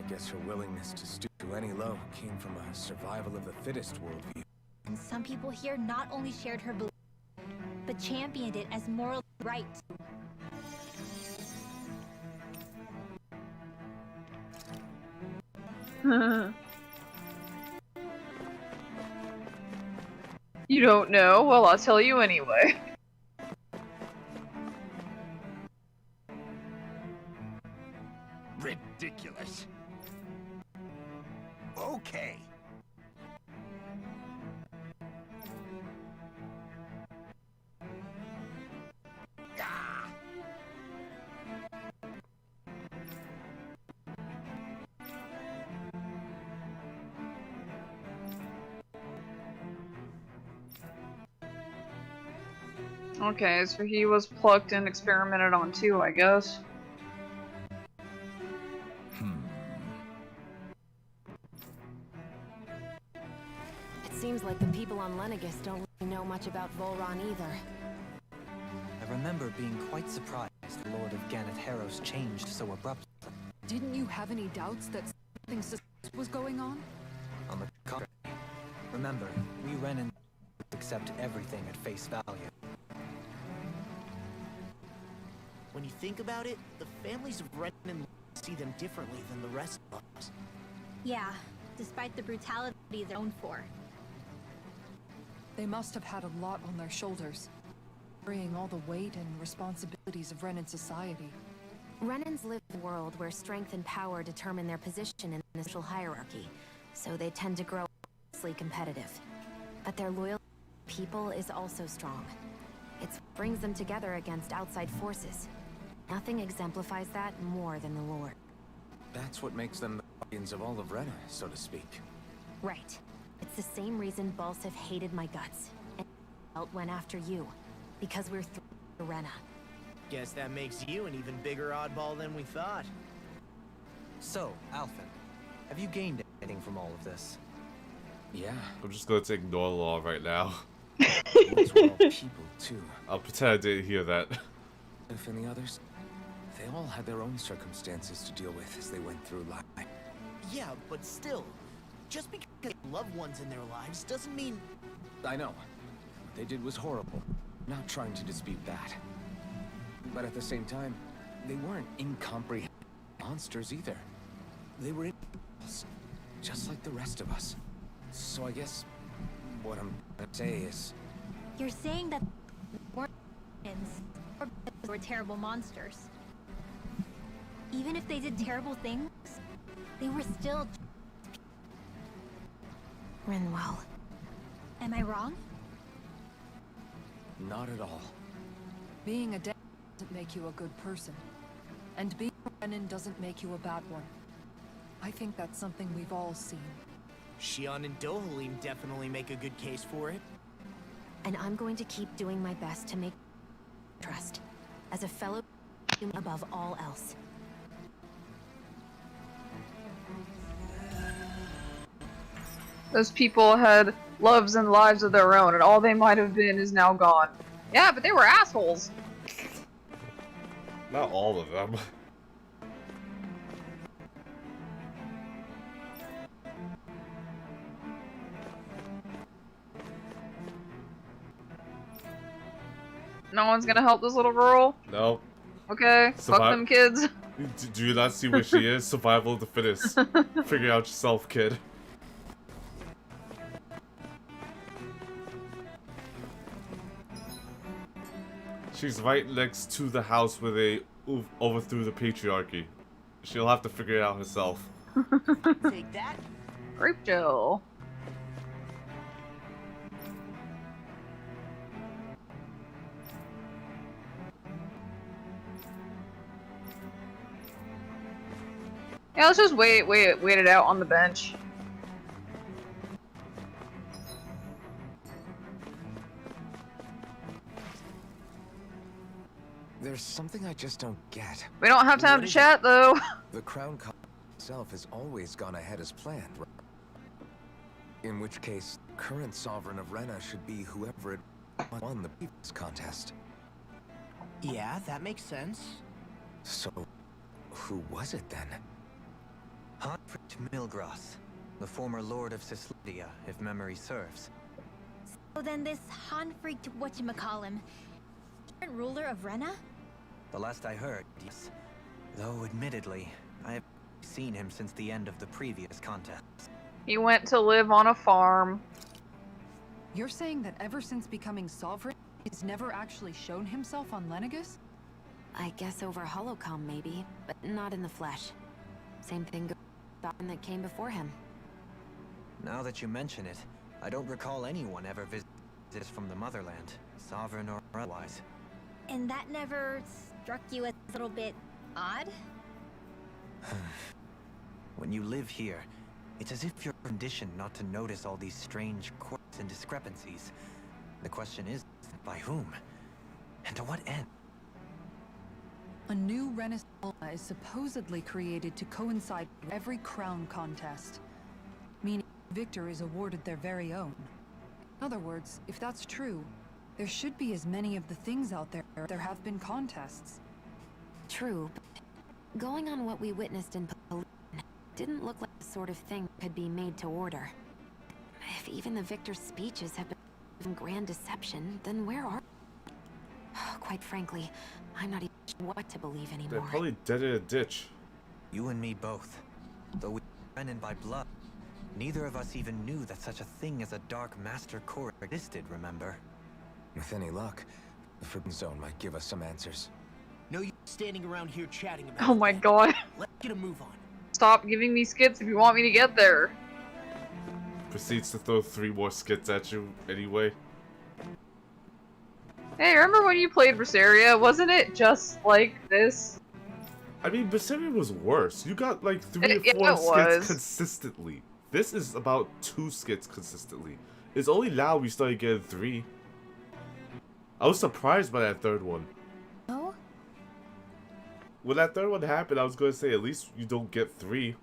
S4: guess her willingness to stoop to any low came from a survival of the fittest worldview.
S5: And some people here not only shared her belief, but championed it as moral right.
S1: You don't know? Well, I'll tell you anyway.
S10: Ridiculous. Okay. Ah.
S1: Okay, so he was plucked and experimented on too, I guess.
S8: It seems like the people on Lenegis don't really know much about Volron either.
S9: I remember being quite surprised the Lord of Ganath Harros changed so abruptly.
S7: Didn't you have any doubts that something suspicious was going on?
S9: On the contrary. Remember, we Renan accept everything at face value.
S10: When you think about it, the families of Renan see them differently than the rest of us.
S5: Yeah, despite the brutality they're known for.
S7: They must have had a lot on their shoulders, carrying all the weight and responsibilities of Renan society.
S8: Renans live in a world where strength and power determine their position in the social hierarchy, so they tend to grow endlessly competitive. But their loyalty to people is also strong. It brings them together against outside forces. Nothing exemplifies that more than the Lord.
S4: That's what makes them the guardians of all of Rena, so to speak.
S8: Right. It's the same reason Balsif hated my guts, and Belt went after you. Because we're through Rena.
S10: Guess that makes you an even bigger oddball than we thought.
S9: So, Alphen, have you gained anything from all of this?
S4: Yeah.
S2: I'm just going to ignore Law right now.
S4: These were all people, too.
S2: I'll pretend I didn't hear that.
S4: If and the others, they all had their own circumstances to deal with as they went through life.
S10: Yeah, but still, just because they have loved ones in their lives doesn't mean...
S4: I know. What they did was horrible. Not trying to dispute that. But at the same time, they weren't incomprehensible monsters either. They were animals, just like the rest of us. So I guess what I'm gonna say is...
S5: You're saying that weren't humans, or were terrible monsters. Even if they did terrible things, they were still...
S8: Rinwell.
S5: Am I wrong?
S4: Not at all.
S7: Being a dead doesn't make you a good person. And being a Renan doesn't make you a bad one. I think that's something we've all seen.
S10: Shion and Dohalim definitely make a good case for it.
S8: And I'm going to keep doing my best to make trust. As a fellow human above all else.
S1: Those people had loves and lives of their own, and all they might have been is now gone. Yeah, but they were assholes.
S2: Not all of them.
S1: No one's gonna help this little girl?
S2: No.
S1: Okay, fuck them kids.
S2: Do you not see where she is? Survival of the fittest. Figure it out yourself, kid. She's right next to the house where they overthrew the patriarchy. She'll have to figure it out herself.
S10: Take that.
S1: Grape Jill. Yeah, let's just wait it out on the bench.
S4: There's something I just don't get.
S1: We don't have time to chat, though.
S4: The Crown College itself has always gone ahead as planned, right? In which case, current Sovereign of Rena should be whoever it won the previous contest.
S10: Yeah, that makes sense.
S4: So, who was it then?
S9: Hanfrid Milgroth, the former Lord of Cisledia, if memory serves.
S5: So then this Hanfrid whatchamacallem, current ruler of Rena?
S9: The last I heard, yes. Though admittedly, I have seen him since the end of the previous contest.
S1: He went to live on a farm.
S7: You're saying that ever since becoming sovereign, he's never actually shown himself on Lenegus?
S8: I guess over holocom maybe, but not in the flesh. Same thing goes with the sovereign that came before him.
S9: Now that you mention it, I don't recall anyone ever visited from the motherland, sovereign or otherwise.
S5: And that never struck you as a little bit odd?
S9: When you live here, it's as if you're conditioned not to notice all these strange quirks and discrepancies. The question is, by whom? And to what end?
S7: A new Renaissance is supposedly created to coincide with every crown contest, meaning victor is awarded their very own. In other words, if that's true, there should be as many of the things out there as there have been contests.
S8: True, but going on what we witnessed in Palladium didn't look like the sort of thing that could be made to order. If even the victor's speeches have been grand deception, then where are... Quite frankly, I'm not even sure what to believe anymore.
S2: They're probably dead in a ditch.
S9: You and me both. Though we were Renin by blood, neither of us even knew that such a thing as a Dark Master Core existed, remember?
S4: With any luck, the Forbidden Zone might give us some answers.
S10: No use standing around here chatting about
S1: Oh my god.
S10: Let's get a move on.
S1: Stop giving me skits if you want me to get there.
S2: Proceeds to throw 3 more skits at you anyway.
S1: Hey, remember when you played Berseria? Wasn't it just like this?
S2: I mean, Berseria was worse. You got like 3 or 4 skits consistently. This is about 2 skits consistently. It's only now we started getting 3. I was surprised by that 3rd one.
S5: Oh?
S2: When that 3rd one happened, I was going to say at least you don't get 3.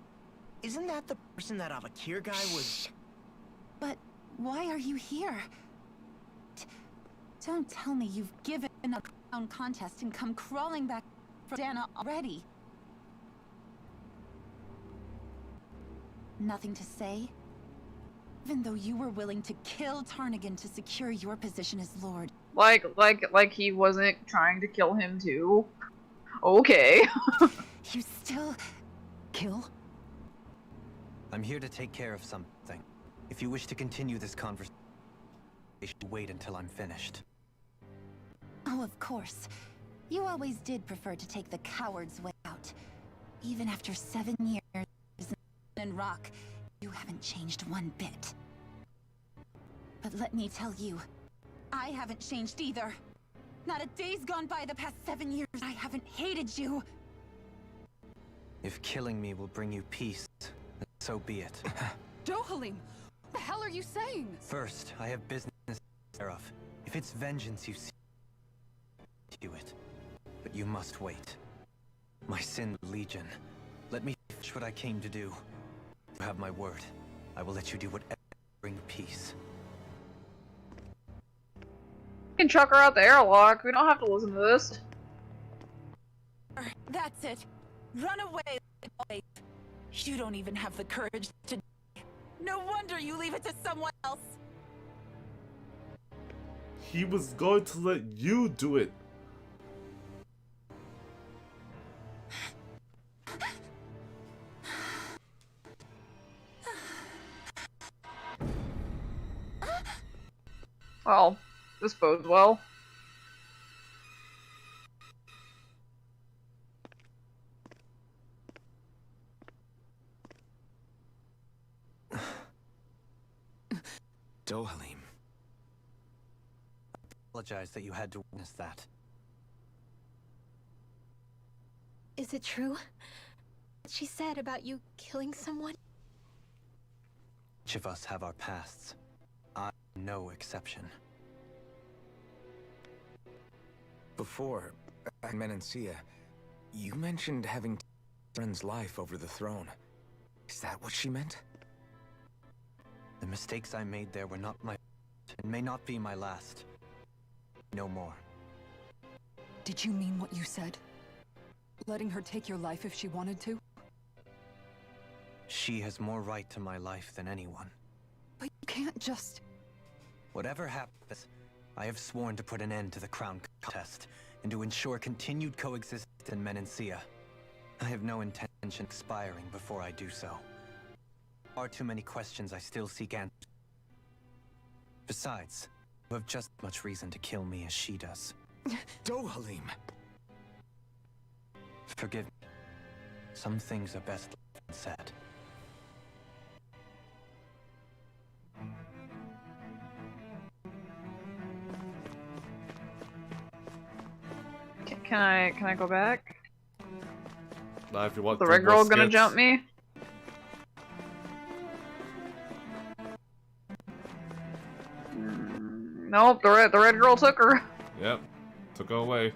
S10: Isn't that the person that Avakir guy was...
S14: But why are you here? Don't tell me you've given a crown contest and come crawling back from Dana already. Nothing to say? Even though you were willing to kill Tarnigan to secure your position as Lord.
S1: Like he wasn't trying to kill him too? Okay.
S14: You still... kill?
S9: I'm here to take care of something. If you wish to continue this conversation, wait until I'm finished.
S14: Oh, of course. You always did prefer to take the coward's way out. Even after 7 years in Rock, you haven't changed one bit. But let me tell you, I haven't changed either. Not a day's gone by the past 7 years I haven't hated you.
S9: If killing me will bring you peace, then so be it.
S7: Dohalim, what the hell are you saying?
S9: First, I have business to take care of. If it's vengeance you seek, do it. But you must wait. My sin legion. Let me finish what I came to do. You have my word. I will let you do whatever to bring peace.
S1: You can chuck her out the airlock. We don't have to listen to this.
S14: That's it. Run away. You don't even have the courage to die. No wonder you leave it to someone else.
S2: He was going to let you do it.
S1: Well, this bodes well.
S4: Dohalim.
S9: I apologize that you had to witness that.
S8: Is it true? What she said about you killing someone?
S9: Each of us have our pasts. I'm no exception.
S4: Before, at Menancia, you mentioned having a friend's life over the throne. Is that what she meant?
S9: The mistakes I made there were not my first, and may not be my last. No more.
S7: Did you mean what you said? Letting her take your life if she wanted to?
S9: She has more right to my life than anyone.
S7: But you can't just...
S9: Whatever happens, I have sworn to put an end to the crown contest, and to ensure continued coexistence in Menancia. I have no intention of expiring before I do so. Far too many questions I still seek answers. Besides, you have just as much reason to kill me as she does.
S4: Dohalim!
S9: Forgive me. Some things are best left unsaid.
S1: Can I go back?
S2: If you want
S1: The
S2: three
S1: red
S2: more
S1: girl gonna
S2: skits.
S1: jump me? Nope, the red girl took her.
S2: Yep, took her away.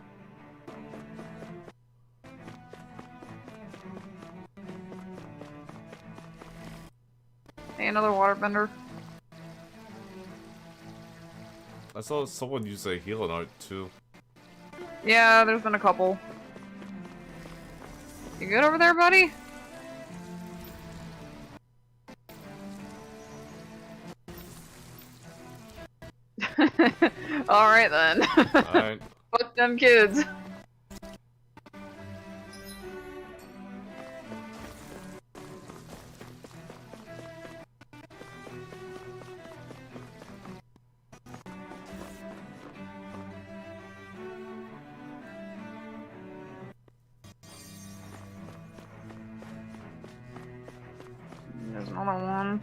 S1: Hey, another waterbender.
S2: I saw someone use a healing art too.
S1: Yeah, there's been a couple. You good over there, buddy? Alright then.
S2: Alright.
S1: Fuck them kids. There's another one.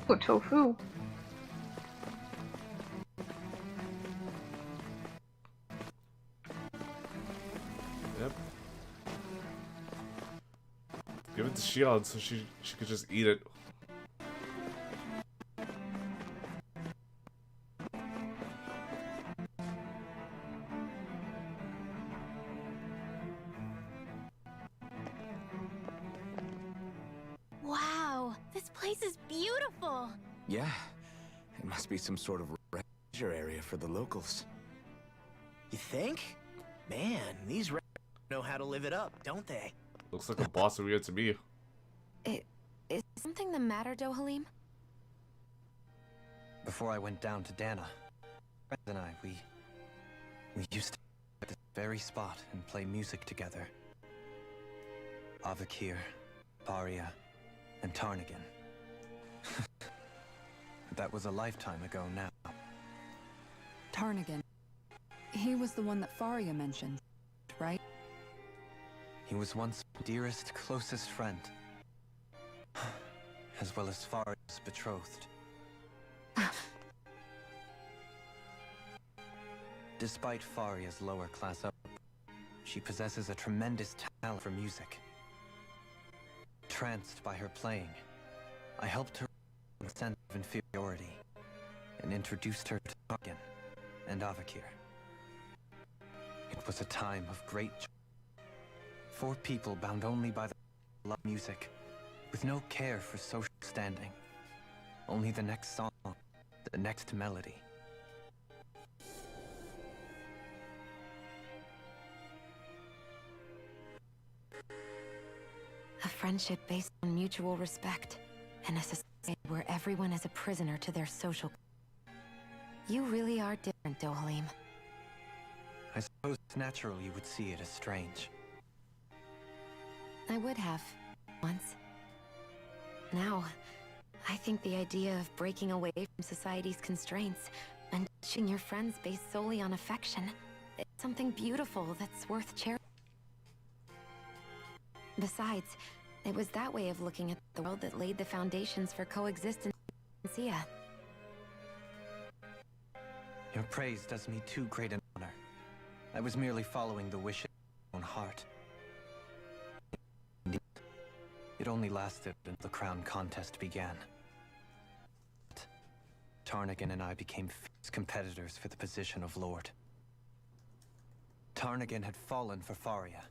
S1: Oh, tofu.
S2: Yep. Give it to Shion so she could just eat it.
S5: Wow, this place is beautiful.
S4: Yeah, it must be some sort of leisure area for the locals.
S10: You think? Man, these know how to live it up, don't they?
S2: Looks like a boss area to me.
S8: Is something the matter, Dohalim?
S9: Before I went down to Dana, friends and I, we used to at this very spot and play music together. Avakir, Faria, and Tarnigan. That was a lifetime ago now.
S7: Tarnigan. He was the one that Faria mentioned, right?
S9: He was once my dearest, closest friend. As well as Faria's betrothed. Despite Faria's lower class upbringing, she possesses a tremendous talent for music. Tranced by her playing, I helped her with a sense of inferiority and introduced her to Targan and Avakir. It was a time of great joy. 4 people bound only by the love of music, with no care for social standing. Only the next song, the next melody.
S8: A friendship based on mutual respect, and a society where everyone is a prisoner to their social... You really are different, Dohalim.
S9: I suppose it's natural you would see it as strange.
S8: I would have, once. Now, I think the idea of breaking away from society's constraints and touching your friends based solely on affection is something beautiful that's worth cherishing. Besides, it was that way of looking at the world that laid the foundations for coexistence in Sia.
S9: Your praise does me too great an honor. I was merely following the wishes of my own heart. Indeed, it only lasted until the crown contest began. Tarnigan and I became fierce competitors for the position of Lord. Tarnigan had fallen for Faria.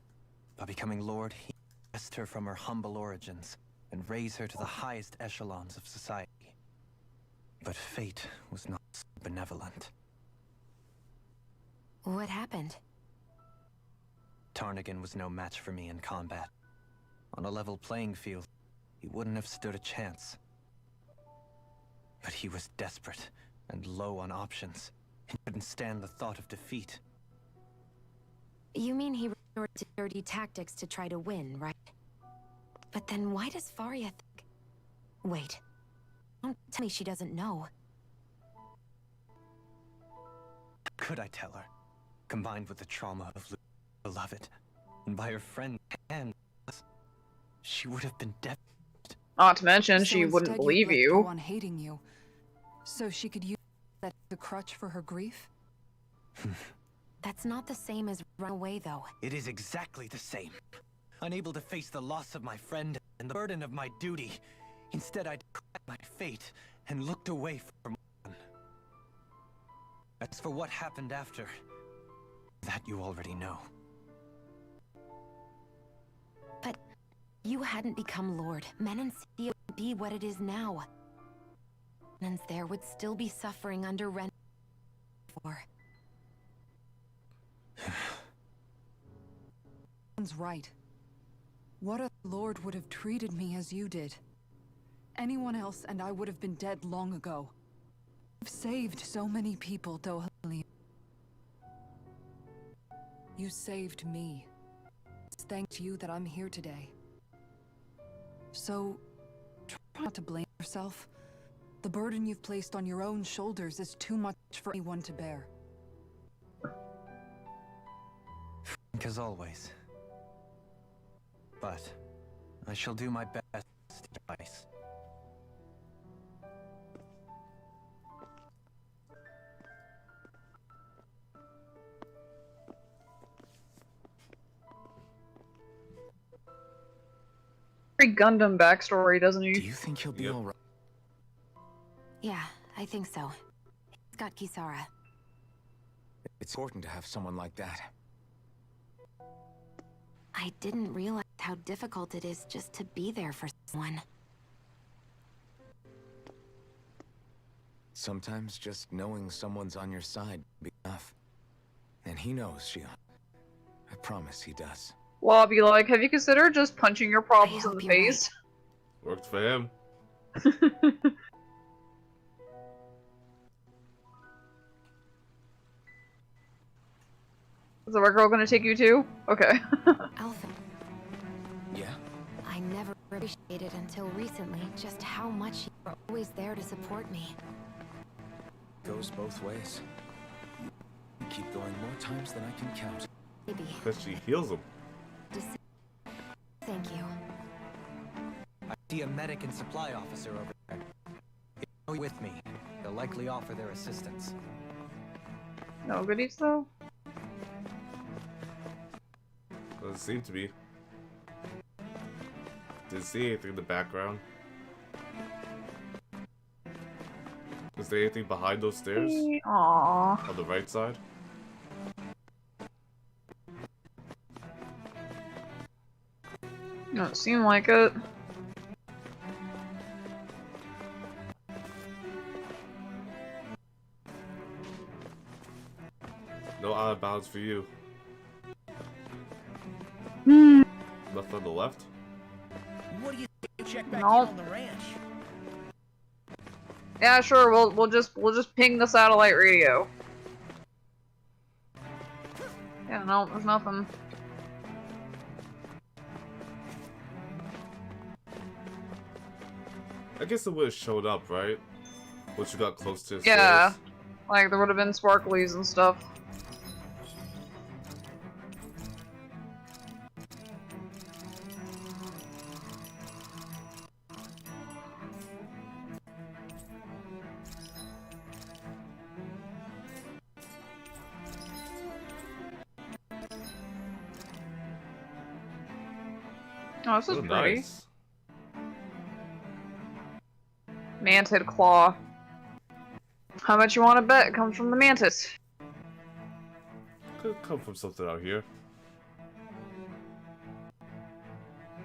S9: By becoming Lord, he wrested her from her humble origins and raised her to the highest echelons of society. But fate was not so benevolent.
S8: What happened?
S9: Tarnigan was no match for me in combat. On a level playing field, he wouldn't have stood a chance. But he was desperate and low on options. He couldn't stand the thought of defeat.
S8: You mean he resorted to dirty tactics to try to win, right? But then why does Faria think... Wait. Don't tell me she doesn't know.
S9: Could I tell her? Combined with the trauma of losing her beloved, and by her friend's hand, she would have been dead.
S1: Not to mention, she
S7: So
S1: wouldn't
S7: instead
S1: believe
S7: let
S1: you.
S7: Go on hating you, so she could use that as a crutch for her grief.
S8: That's not the same as run away, though.
S9: It is exactly the same. Unable to face the loss of my friend and the burden of my duty, instead I declared my fate and looked away from one. As for what happened after, that you already know.
S8: But you hadn't become Lord. Menancia would be what it is now. Menans there would still be suffering under Ren.
S7: Sounds right. What if Lord would have treated me as you did? Anyone else and I would have been dead long ago. You've saved so many people, Dohalim. You saved me. It's thanks to you that I'm here today. So, try not to blame yourself. The burden you've placed on your own shoulders is too much for anyone to bear.
S9: As always. But I shall do my best to advise.
S1: Very Gundam backstory, doesn't he?
S4: Do you think he'll be alright?
S8: Yeah, I think so. He's got Kisara.
S4: It's important to have someone like that.
S8: I didn't realize how difficult it is just to be there for someone.
S4: Sometimes just knowing someone's on your side be enough. And he knows, Shion. I promise he does.
S1: Well, I'll be like, have you considered just punching your problems in the face?
S2: Worked for him.
S1: Is the red girl gonna take you too? Okay.
S8: Alpha.
S4: Yeah?
S8: I never appreciated until recently just how much you were always there to support me.
S4: Goes both ways. You keep going more times than I can count.
S8: Maybe.
S2: Because she heals him.
S8: Thank you.
S9: I see a medic and supply officer over there. If you're with me, they'll likely offer their assistance.
S1: No goodies though?
S2: Doesn't seem to be. Didn't see anything in the background. Is there anything behind those stairs?
S1: Aww.
S2: On the right side?
S1: Don't seem like it.
S2: No out of bounds for you.
S1: Hmm.
S2: Nothing on the left?
S10: What do you think? Check back
S1: Nope.
S10: in on the ranch.
S1: Yeah, sure. We'll just ping the satellite radio. Yeah, no, there's nothing.
S2: I guess it would have showed up, right? Once you got close to the
S1: Yeah,
S2: stairs.
S1: like there would have been sparklies and stuff. Oh, this is
S2: Oh,
S1: pretty.
S2: nice.
S1: Mantid claw. How much you want to bet comes from the mantis?
S2: Could come from something out here.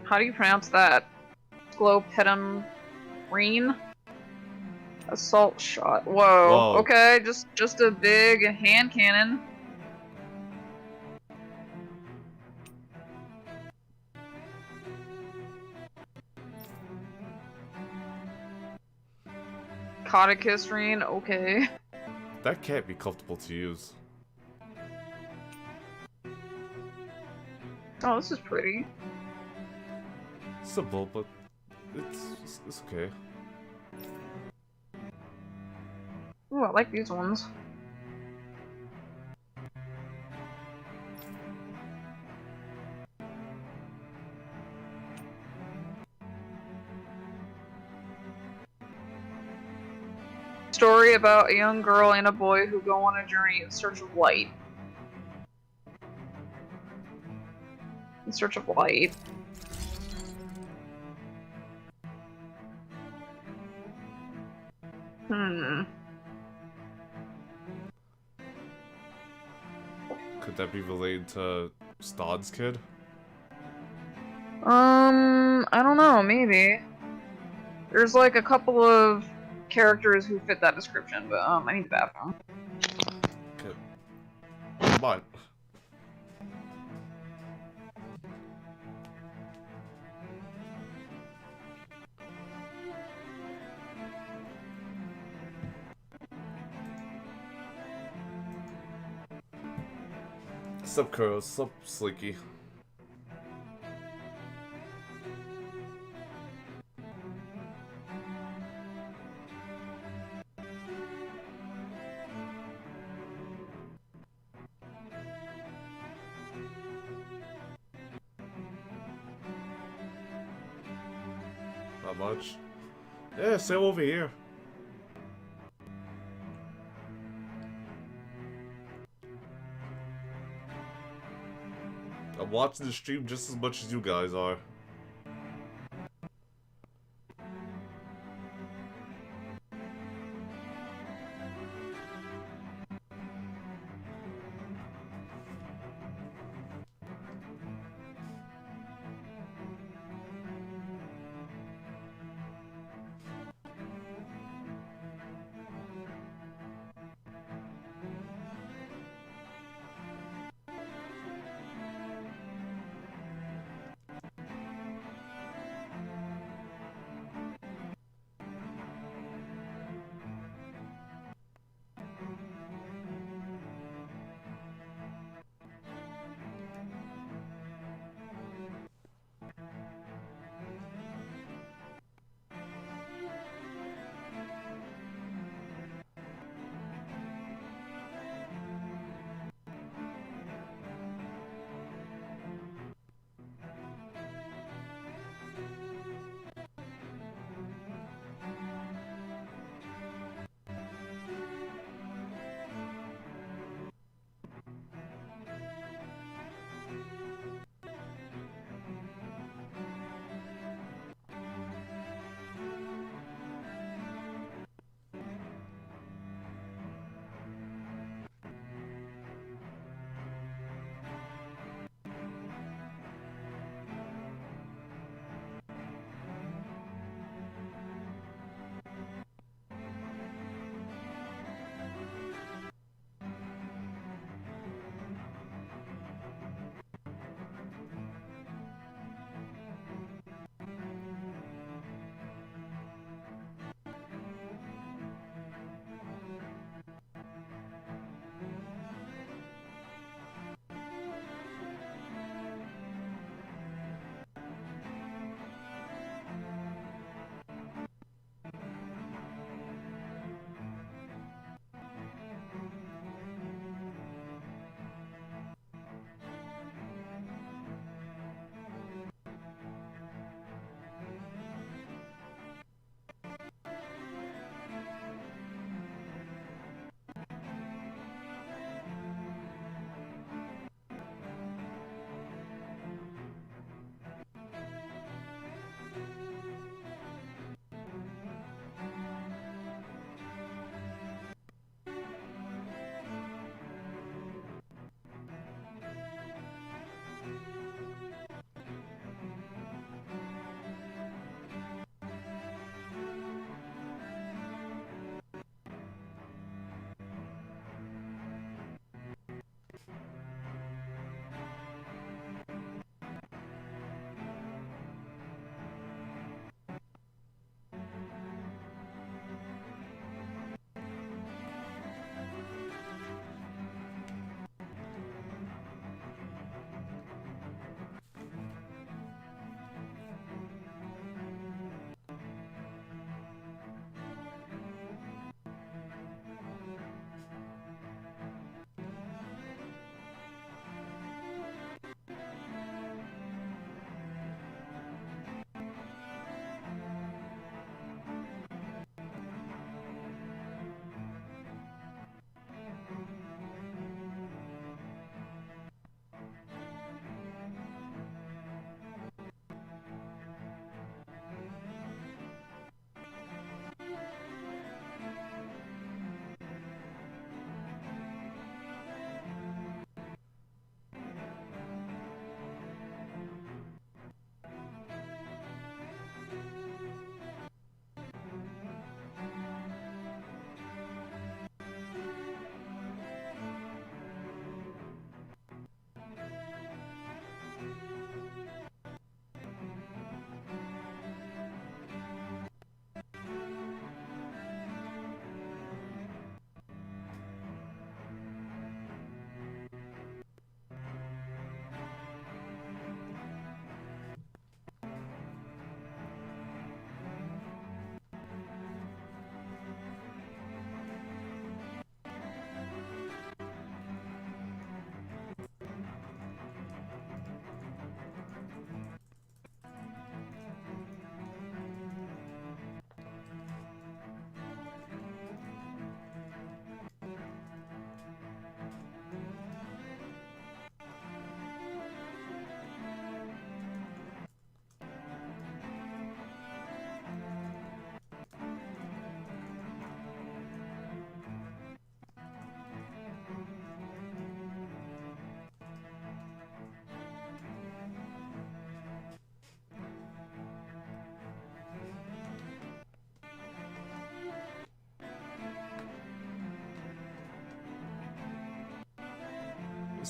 S1: How do you pronounce that? Glowpedum green? Assault shot. Whoa.
S2: Whoa.
S1: Okay, just a big hand cannon. Caudicustrine, okay.
S2: That can't be comfortable to use.
S1: Oh, this is pretty.
S2: Simple, but it's okay.
S1: Ooh, I like these ones. Story about a young girl and a boy who go on a journey in search of light. In search of light.
S2: Could that be related to Stod's kid?
S1: I don't know, maybe. There's like a couple of characters who fit that description, but I need the bathroom.
S2: Okay. Come on. Sup, Kuro? Sup, Slinky? Not much. Yeah, same over here. I'm watching the stream just as much as you guys are.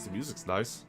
S2: the music's nice.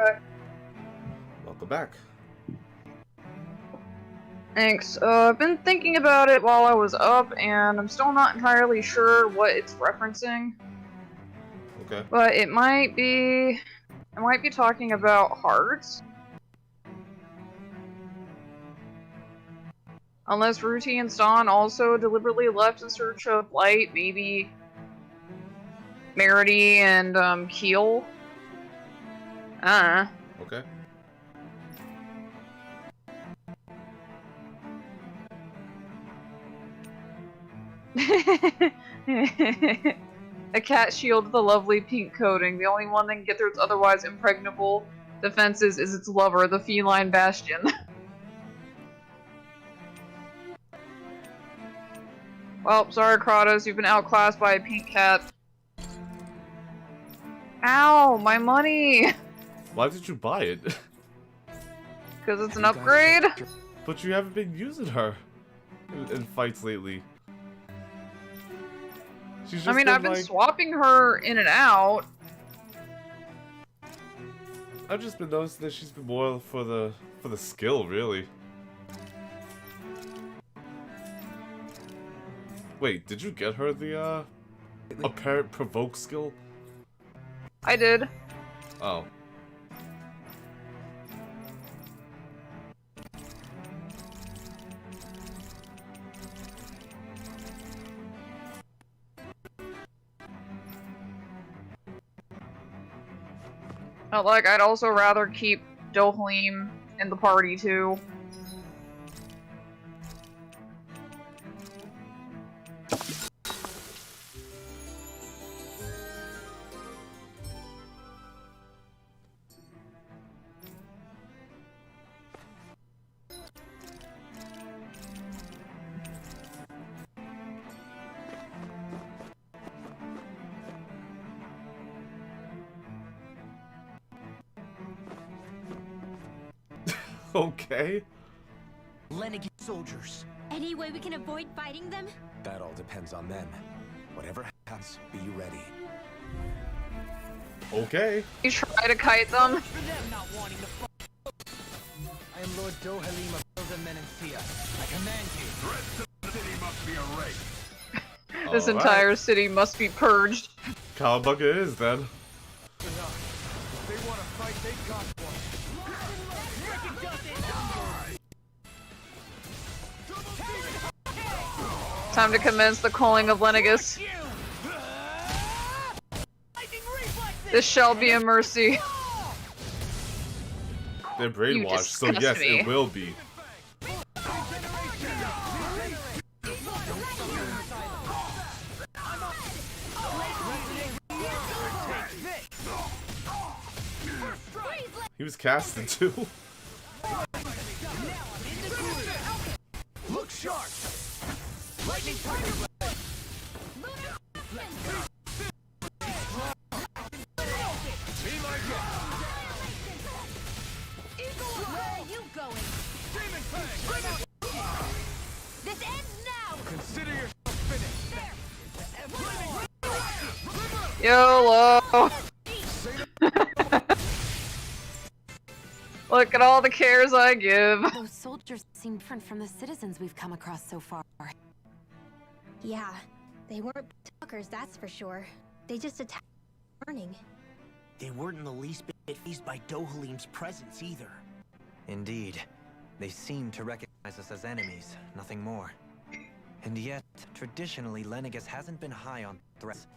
S1: back.
S2: Welcome back.
S1: Thanks. I've been thinking about it while I was up, and I'm still not entirely sure what it's referencing.
S2: Okay.
S1: But it might be talking about hearts. Unless Ruti and Stan also deliberately left in search of light, maybe Merity and Keel.
S2: Okay.
S1: A cat shield with a lovely pink coating. The only one that can get through its otherwise impregnable defenses is its lover, the feline Bastion. Well, sorry, Kratos, you've been outclassed by a pink cat. Ow, my money!
S2: Why did you buy it?
S1: Because it's an upgrade?
S2: But you haven't been using her in fights lately. She's just
S1: I've been swapping her in and out.
S2: I've just been noticing that she's been more for the skill, really. Wait, did you get her the apparent provoke skill?
S1: I did.
S2: Oh.
S1: But, like, I'd also rather keep Dohalim in the party, too.
S2: Okay.
S10: Lennigan soldiers.
S5: Any way we can avoid fighting them?
S4: That all depends on them. Whatever happens, be ready.
S2: Okay.
S1: You try to kite them.
S9: For them not wanting to fight. I am Lord Dohalim of Hilda Menencia. I command you.
S13: The rest of the city must be erased.
S1: This entire city must be purged.
S2: Cowabunga it is, then.
S9: If they want to fight, they got one.
S1: Time to commence the calling of Lenegus. This shall be a mercy.
S2: They're brainwashed, so yes,
S1: me.
S2: it will be. He was casted too.
S9: Look sharp. Lightning tiger. Be like it.
S5: Where are you going?
S9: Demon Fang.
S5: This ends now!
S9: Consider yourself finished.
S1: YOLO! Look at all the cares I give.
S8: Those soldiers seem different from the citizens we've come across so far.
S5: Yeah, they weren't talkers, that's for sure. They just attacked burning.
S10: They weren't in the least bit fazed by Dohalim's presence either.
S9: Indeed. They seem to recognize us as enemies, nothing more. And yet, traditionally, Lennigus hasn't been high on threats.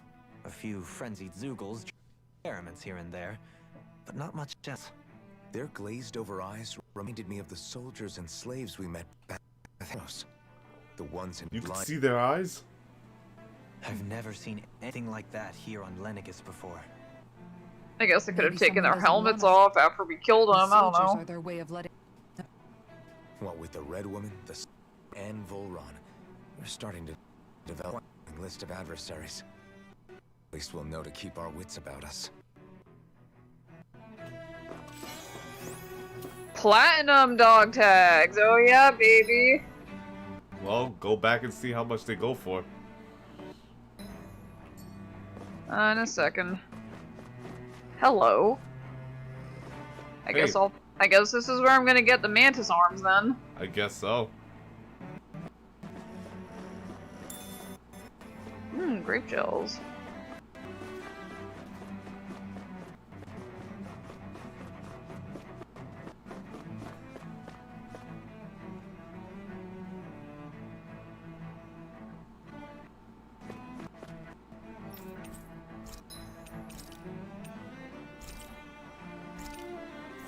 S9: A few frenzied Zoogles, experiments here and there, but not much else.
S4: Their glazed-over eyes reminded me of the soldiers and slaves we met back at Thanos. The ones in
S2: You can
S4: blind.
S2: see their eyes?
S9: I've never seen anything like that here on Lennigus before.
S1: I guess they could have
S7: Maybe
S1: taken
S7: someone
S1: their
S7: doesn't
S1: helmets
S7: want us.
S1: off after we killed them,
S7: The
S1: I don't
S7: soldiers
S1: know.
S7: are their way of letting.
S4: What with the Red Woman, and Volron, we're starting to develop a list of adversaries. At least we'll know to keep our wits about us.
S1: Platinum dog tags, oh yeah, baby.
S2: Well, go back and see how much they go for.
S1: In a second. Hello. I guess this is where I'm gonna get the mantis arms then.
S2: I guess so.
S1: Grape gels.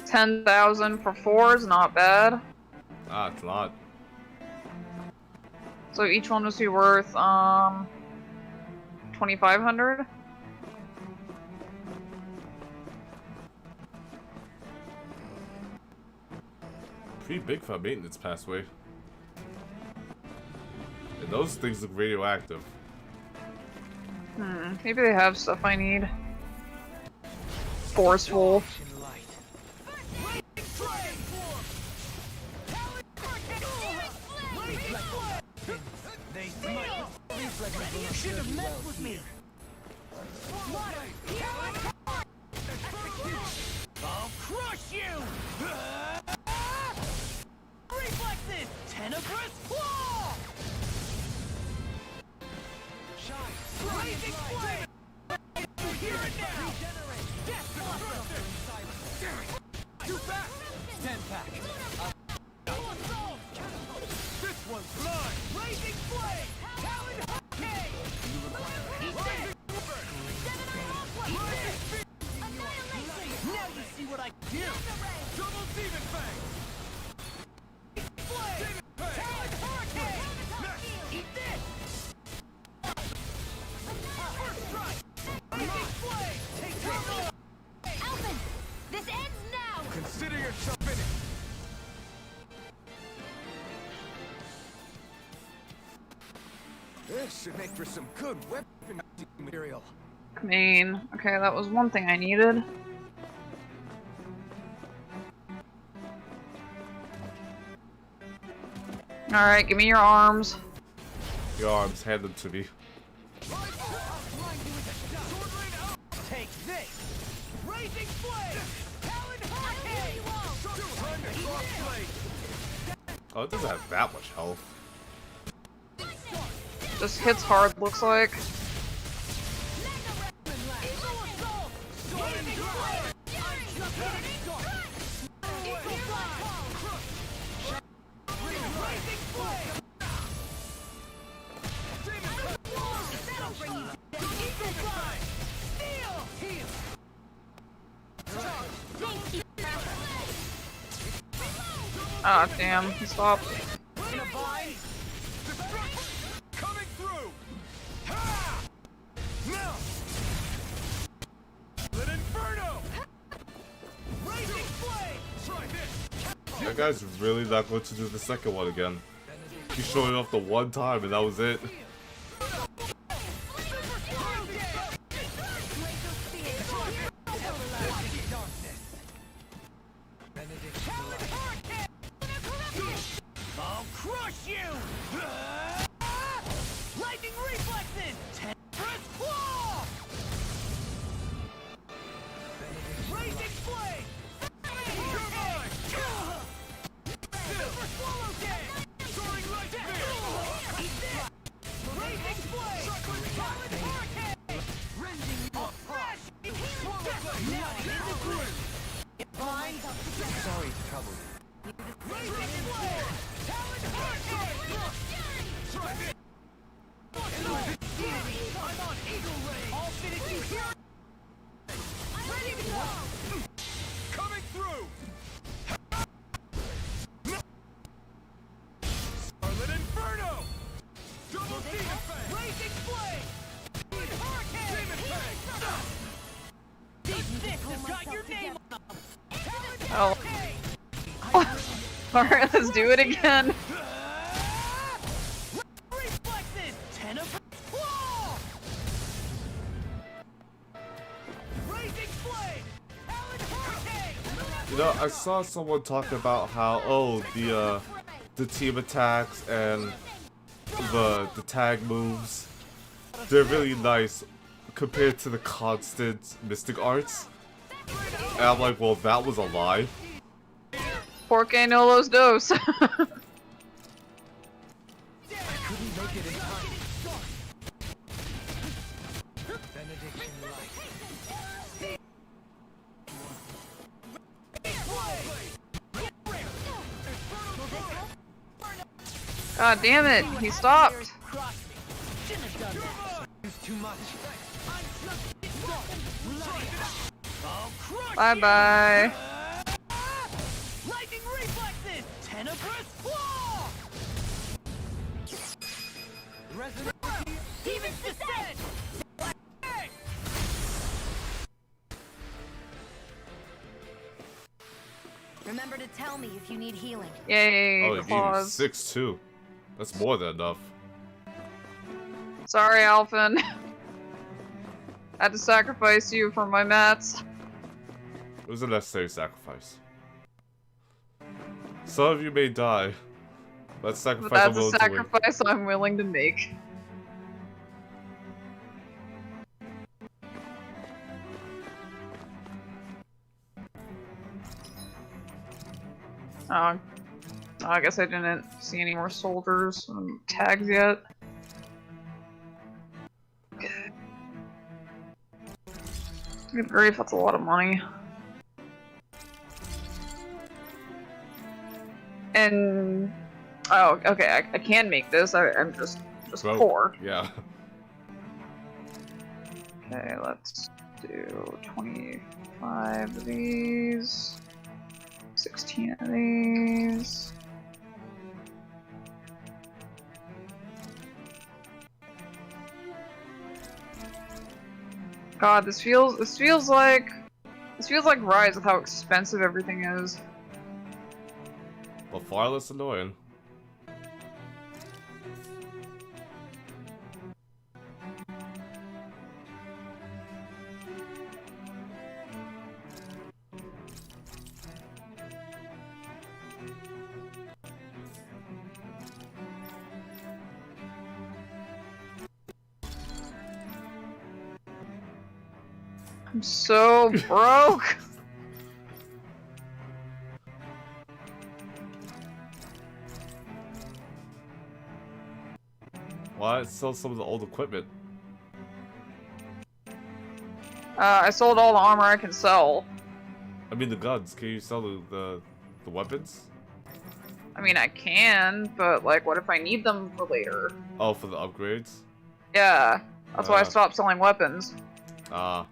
S1: $10,000 for 4 is not bad.
S2: Ah, it's not.
S1: So each one must be worth 2,500.
S2: Pretty big for a maintenance passway. And those things look radioactive.
S1: Maybe they have stuff I need. Forceful.
S3: You should have messed with me. I'll crush you. Reflexes. Tenebrous claw. Shine. Blazing flame. Here and now. Death Disruptor. Too fast. Stand back. This one's mine. Blazing flame. Talon hurricane. Now you see what I do. Double demon fang. Flame. Talon hurricane. Eat this. First strike. Blazing flame. Take turbo.
S5: Alvin, this ends now.
S3: Consider yourself in it.
S4: This should make for some good weapon material.
S1: Main. Okay, that was one thing I needed. Alright, give me your arms.
S2: Your arms, hand them to me.
S3: Take this. Raising flame. Talon hurricane.
S2: Oh, it doesn't have that much health.
S1: Just hits hard, looks like. Ah, damn, he stopped.
S3: Coming through. Ha! Now. Let Inferno. Raising flame. Try this.
S2: That guy's really not going to do the second one again. He showed it off the one time and that was it.
S3: I'll crush you! Lightning reflexes! Tenebrous claw! Raising flame! You're mine! Silver swallow dead! Soaring light spear! Eat this! Raising flame! Talon hurricane! Rending your crash! Now in the group! Fine!
S9: Sorry to trouble you.
S3: Raising flame! Talon hurricane! Try this! I'm on Eagle Ray! I'll finish you here! Ready to go! Coming through! Scarlet Inferno! Double Demon Fang! Raising Flame! Hurricane! Demon Fang! This has got your name on them!
S1: Oh. Alright, let's do it again.
S3: Reflexes! Tenebrous claw! Raising flame! Talon hurricane!
S2: You know, I saw someone talk about how, oh, the team attacks and the tag moves, they're really nice compared to the constant Mystic arts. And I'm like, well, that was a lie.
S1: Porque no los dos. God damn it, he stopped. Bye bye.
S3: Lightning reflexes! Tenebrous claw! Resonant Demon's descent!
S8: Remember to tell me if you need healing.
S1: Yay,
S2: Oh, he gave you
S1: claws.
S2: 6 too. That's more than enough.
S1: Sorry, Alphen. Had to sacrifice you for my mats.
S2: It was a necessary sacrifice. Some of you may die. But sacrifice
S1: But
S2: I'm
S1: that's a
S2: willing to make.
S1: sacrifice I'm willing to make. I guess I didn't see any more soldiers tags yet. Good grief, that's a lot of money. And oh, okay, I can make this. I'm just
S2: Broke.
S1: poor.
S2: Yeah.
S1: Okay, let's do 25 of these, 16 of these. God, this feels like Rise with how expensive everything is.
S2: But far less annoying.
S1: I'm so broke.
S2: Why sell some of the old equipment?
S1: I sold all the armor I can sell.
S2: I mean the guns. Can you sell the weapons?
S1: I mean, I can, but like, what if I need them for later?
S2: Oh, for the upgrades?
S1: Yeah, that's why I stopped selling weapons.
S2: Ah.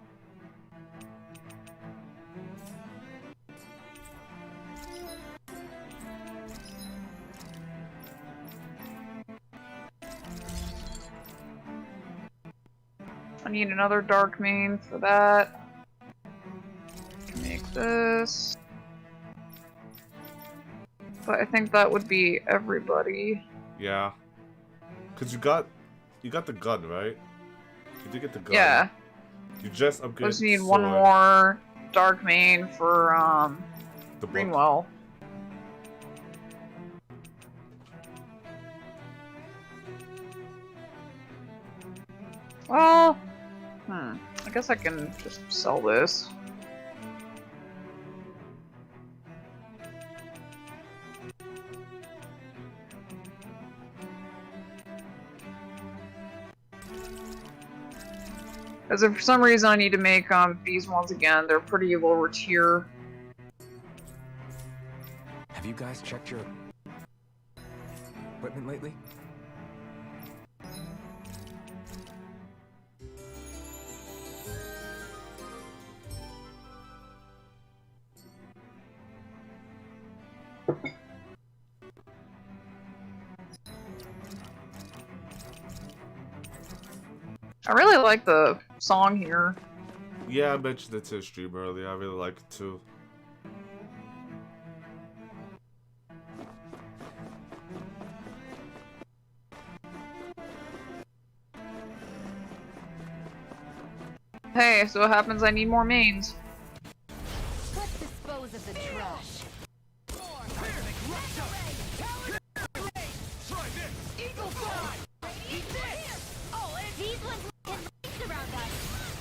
S1: I need another dark main for that. Make this. But I think that would be everybody.
S2: Yeah. Cause you got the gun, right? You did get the gun.
S1: Yeah.
S2: You just upgraded.
S1: I just need
S2: the
S1: one
S2: sword.
S1: more dark main for
S2: The book.
S1: Greenwell. Well, I guess I can just sell this. Because if for some reason I need to make these ones again, they're pretty lower tier.
S4: Have you guys checked your equipment lately?
S1: I really like the song here.
S2: Yeah, I mentioned it to a stream earlier. I really like it too.
S1: Hey, so what happens? I need more mains.
S8: Let's dispose of the trash.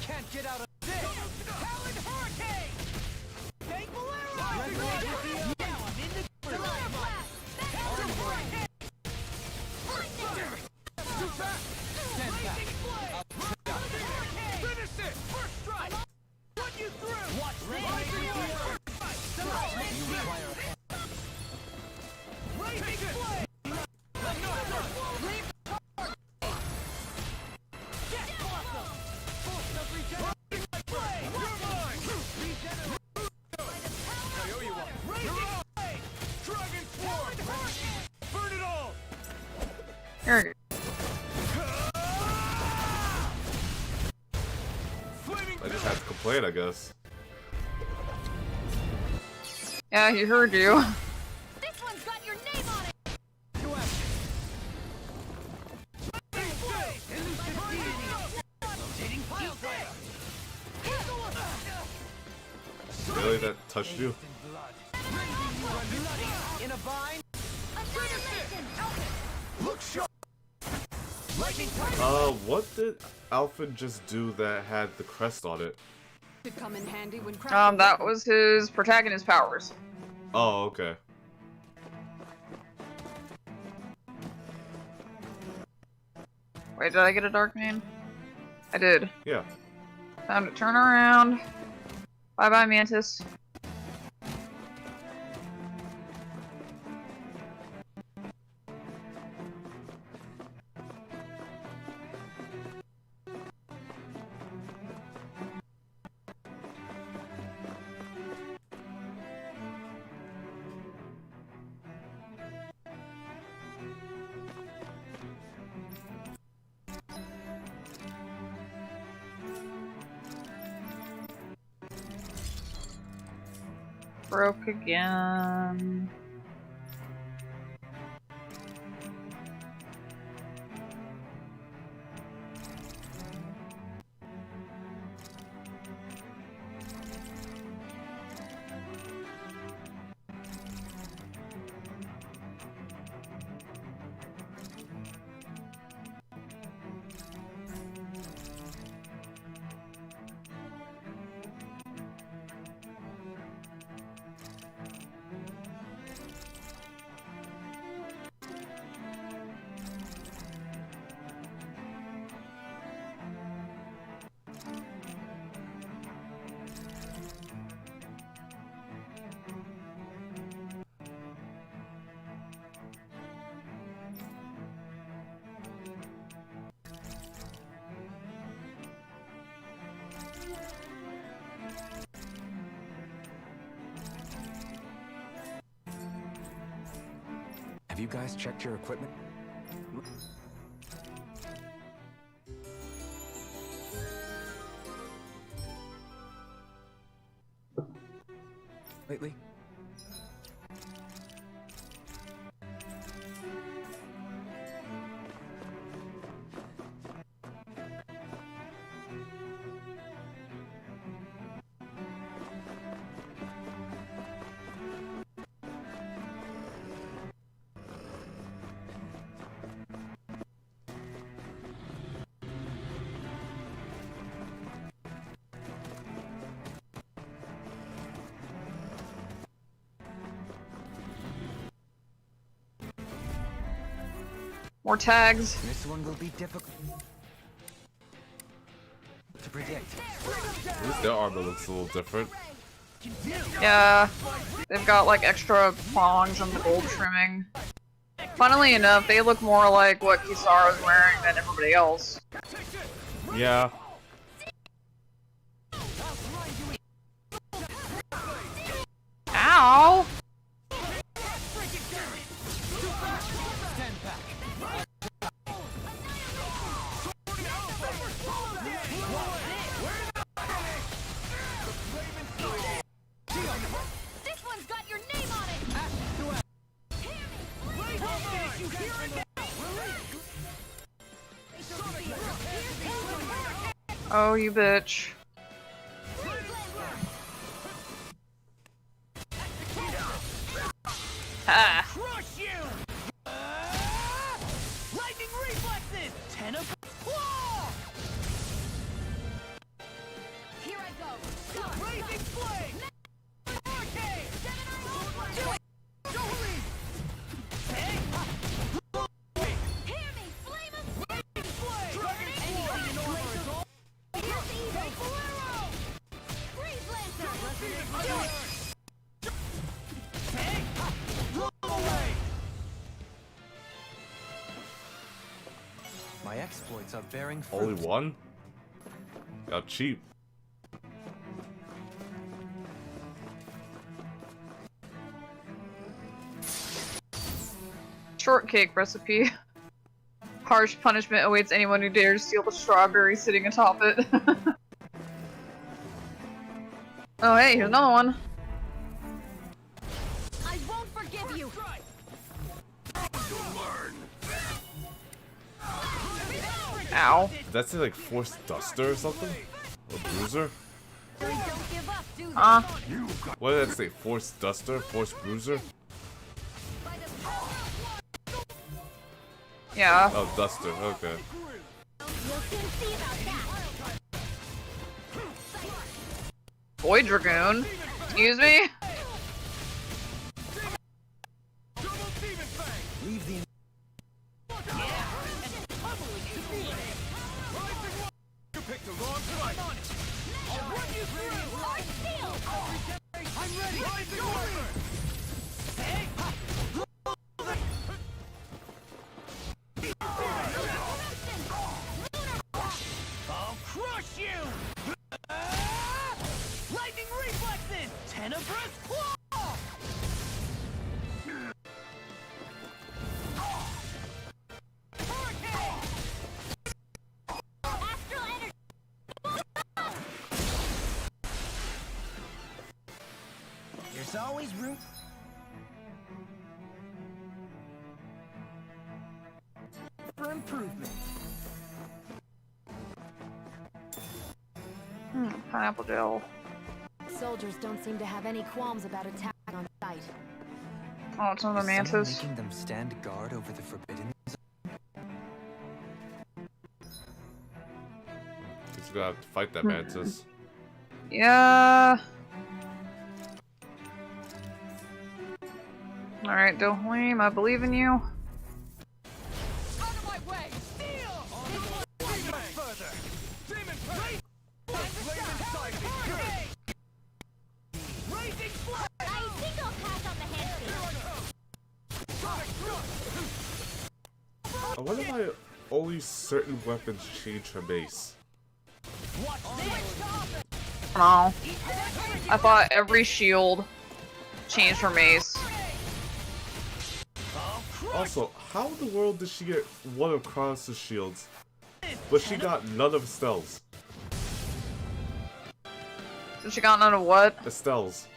S3: Can't get out of this! Talon Hurricane!
S1: Here we
S2: I just had to complain, I guess.
S1: Yeah, he heard you.
S3: This one's got your name on it.
S2: Really, that touched you?
S3: In a vine. Look sharp. Lightning
S2: What did Alfred just do that had the crest on it?
S7: Could come in handy when
S1: That was his protagonist powers.
S2: Oh, okay.
S1: Wait, did I get a dark main? I did.
S2: Yeah.
S1: Time to turn around. Bye bye, Mantis. Broke again.
S4: Have you guys checked your equipment? Lately?
S1: More tags.
S9: This one will be difficult to predict.
S2: At least their armor looks a little different.
S1: Yeah, they've got like extra prongs and the gold trimming. Funnily enough, they look more like what Kisara's wearing than everybody else.
S2: Yeah.
S1: Ow!
S3: This one's got your name on it.
S1: Oh, you bitch. Ha!
S3: Crush you! Lightning reflexes! Tentacle claw! Here I go! Blazing flame! Hurricane! Jolie! Hear me! Flame of blazing flame! Anything in order is all... Here's the evil! Arrow! Freeze lancer!
S9: My exploits are bearing fruit.
S2: Only one? Got cheap.
S1: Shortcake recipe. Harsh punishment awaits anyone who dares steal the strawberry sitting atop it. Oh hey, here's another one.
S6: I won't forgive you.
S1: Ow.
S2: That's like Force Duster or something? Or Bruiser?
S6: They don't give up, do they?
S2: What did that say? Force Duster? Force Bruiser?
S1: Yeah.
S2: Oh, Duster, okay.
S1: Boy Dragoon. Excuse me?
S9: Leave the
S3: You picked the wrong fight. I'll run you through. I'm ready. Rising Wyvern. I'll crush you. Lightning reflexes. Tenebrous claw.
S10: There's always room for improvement.
S1: Pineapple gel.
S6: Soldiers don't seem to have any qualms about attacking on sight.
S1: Oh, it's another
S9: Is someone
S1: mantis.
S9: making them stand guard over the forbidden zone?
S2: He's gonna have to fight that mantis.
S1: Yeah. Alright, Dohalim, I believe in you.
S3: Out of my way. Steal. Further. Demon Fang. Raising flag.
S5: I think I'll pass on the handshake.
S2: I wonder why only certain weapons change her base.
S1: No. I thought every shield changed her mace.
S2: Also, how in the world did she get one of Kronos' shields, but she got none of Estelle's?
S1: So she got none of what?
S2: Estelle's.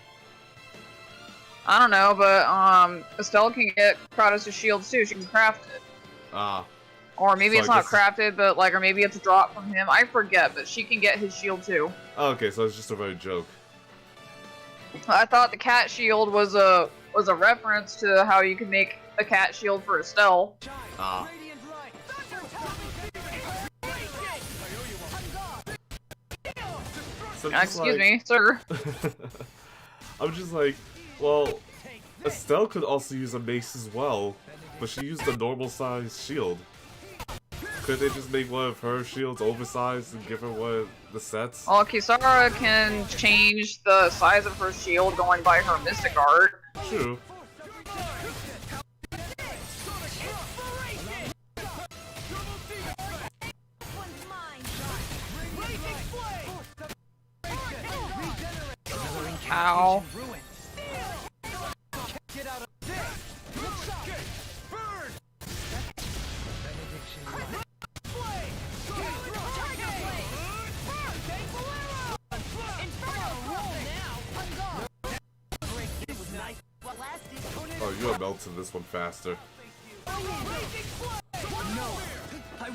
S1: I don't know, but Estelle can get Kratos' shields too. She can craft it.
S2: Ah.
S1: Or maybe
S2: So
S1: it's
S2: I
S1: not
S2: guess-
S1: crafted, but like, or maybe it's a drop from him. I forget, but she can get his shield too.
S2: Oh, okay, so it's just a very joke.
S1: I thought the cat shield was a reference to how you can make a cat shield for Estelle.
S2: Ah. So I'm just
S1: Excuse
S2: like-
S1: me, sir.
S2: I'm just like, well, Estelle could also use a mace as well, but she used a normal size shield. Could they just make one of her shields oversized and give her one of the sets?
S1: Well, Kisara can change the size of her shield going by her mystic art.
S2: True.
S1: Ow.
S3: Get out of this. Burn.
S2: Oh, you're melting this one faster.
S3: I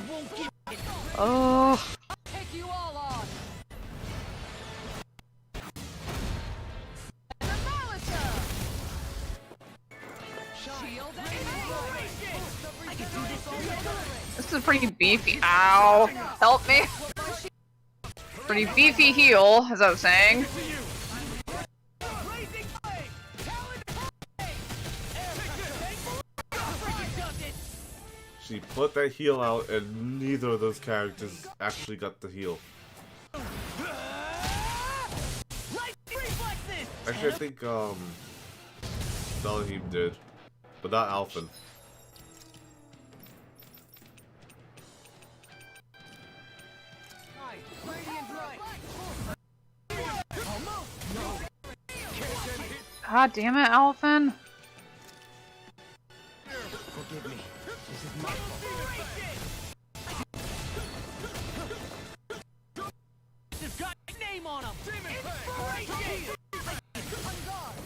S3: won't give it.
S1: Oh.
S6: Take you all on.
S1: This is pretty beefy. Ow. Help me. Pretty beefy heel, as I was saying.
S2: She put that heal out, and neither of those characters actually got the heal. Actually, I think, Dalahim did, but not Alphen.
S1: God damn it, Alphen.
S10: Forgive me. This is my fault.
S3: name on him! Inspiration! On guard!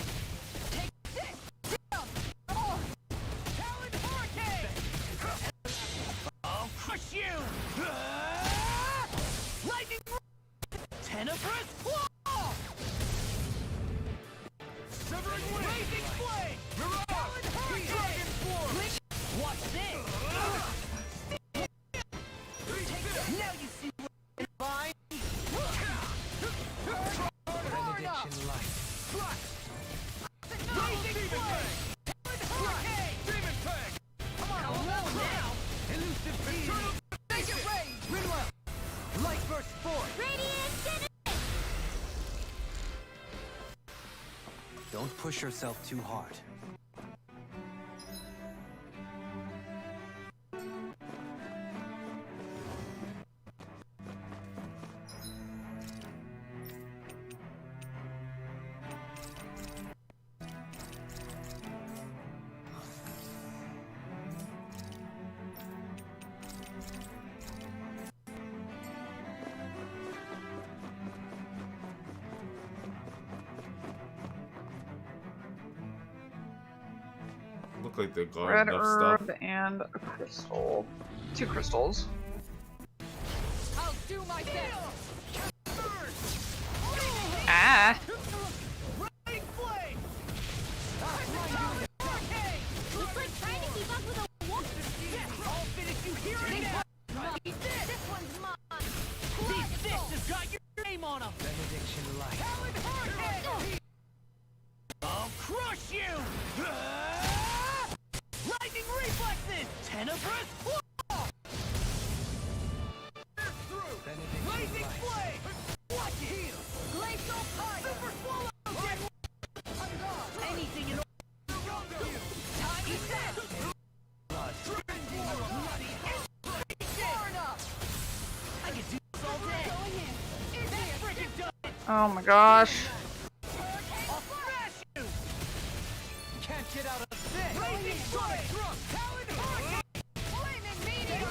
S3: Take this! Down! Oh! Talon Hurricane! I'll crush you! Lightning! Tenebrous Claw! Severing Wind! Blazing Flame! Talon Hurricane! Dragon Force! Watch this! Now you see what I'm fine!
S9: Benediction light.
S3: Blazing Flame! Hurricane! Demon Tank! Come on, now!
S9: Elusive beam.
S3: Make it rain!
S9: Rinwell. Light burst forth.
S5: Radiant Cannon!
S9: Don't push yourself too hard.
S2: Look like they got
S1: Red
S2: enough
S1: herb
S2: stuff.
S1: and a crystal. 2 crystals.
S6: I'll do my best.
S1: Ah!
S3: Lightning Flame!
S5: Looks like trying to keep up with a wolf.
S3: I'll finish you here and now!
S5: This one's mine.
S3: These fists have got your name on them!
S9: Benediction light.
S3: Talon Hurricane! I'll crush you! Lightning Reflexes! Tenebrous Claw!
S9: Benediction
S3: Blazing
S9: light.
S3: Flame! Watch it! Heal! Glacial Tide! Super Swallow! On guard! Anything in Tiny Set!
S9: Blood.
S3: Bloody Far enough! I can do this all day! That freaking does it!
S1: Oh my gosh.
S3: I'll smash you!
S9: Can't get out of this.
S3: Blazing Strike! Talon Hurricane! Flaming Meteor!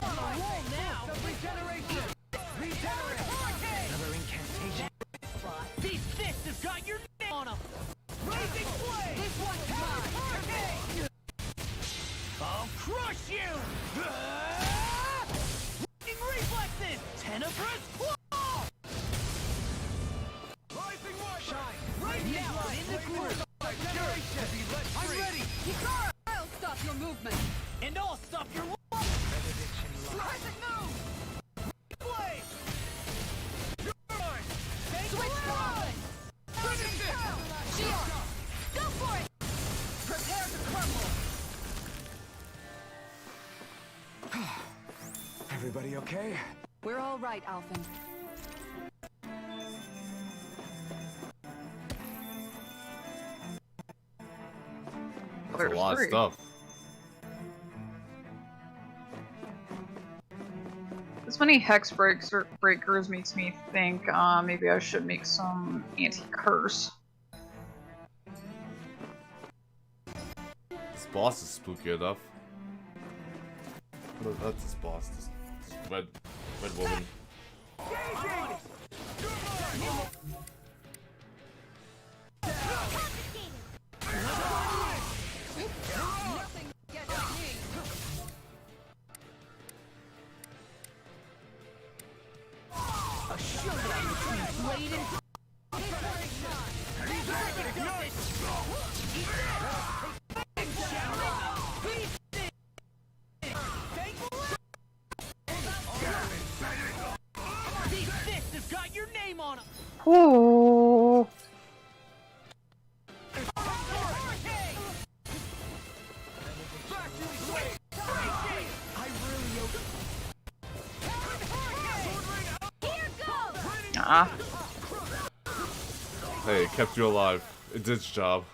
S3: On the wall now! Regeneration! Regenerate! Hurricane!
S9: Another incantation.
S3: These fists have got your name on them! Blazing Flame! This one's mine! Hurricane! I'll crush you! Lightning Reflexes! Tenebrous Claw! Rising Wind! Shine! Right now, in the groove!
S9: I'm ready.
S6: I'll stop your movement.
S3: And I'll stop your wall!
S9: Benediction light.
S3: Rising move! Flame! You're mine!
S6: Switch sides. Shion, go for it. Prepare to crumble.
S11: Everybody okay?
S7: We're all right, Alphen.
S2: That's a
S1: There's
S2: lot of
S1: 3.
S2: stuff.
S1: This many hex breakers makes me think maybe I should make some anti-curse.
S2: This boss is spooky enough. What is that? This boss, this red woman.
S6: Nothing gets me.
S3: A showdown between Blade and These fists have got your name on them!
S1: Ooh. Ah.
S2: Hey, it kept you alive. It did its job.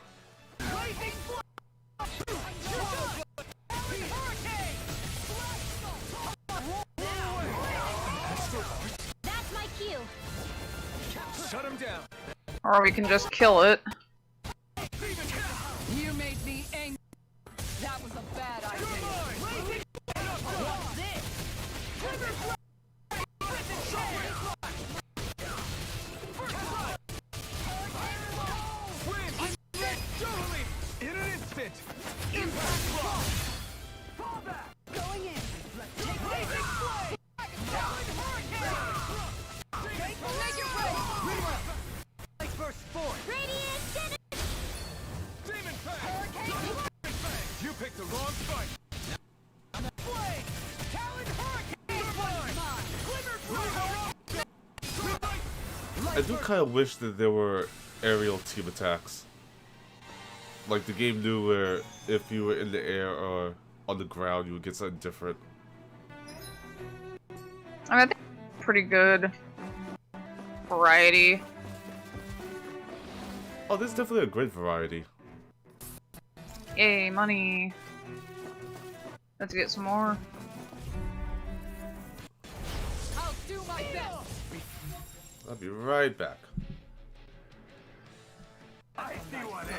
S5: That's my cue.
S9: Shut him down.
S1: Or we can just kill it.
S6: You made me angry. That was a bad idea.
S3: What's this?
S2: I do kind of wish that there were aerial team attacks. Like the game knew where if you were in the air or on the ground, you would get something different.
S1: I mean, I think pretty good variety.
S2: Oh, there's definitely a great variety.
S1: Yay, money. Let's get some more.
S6: I'll do my best.
S2: I'll be right back.
S3: I see one, eh?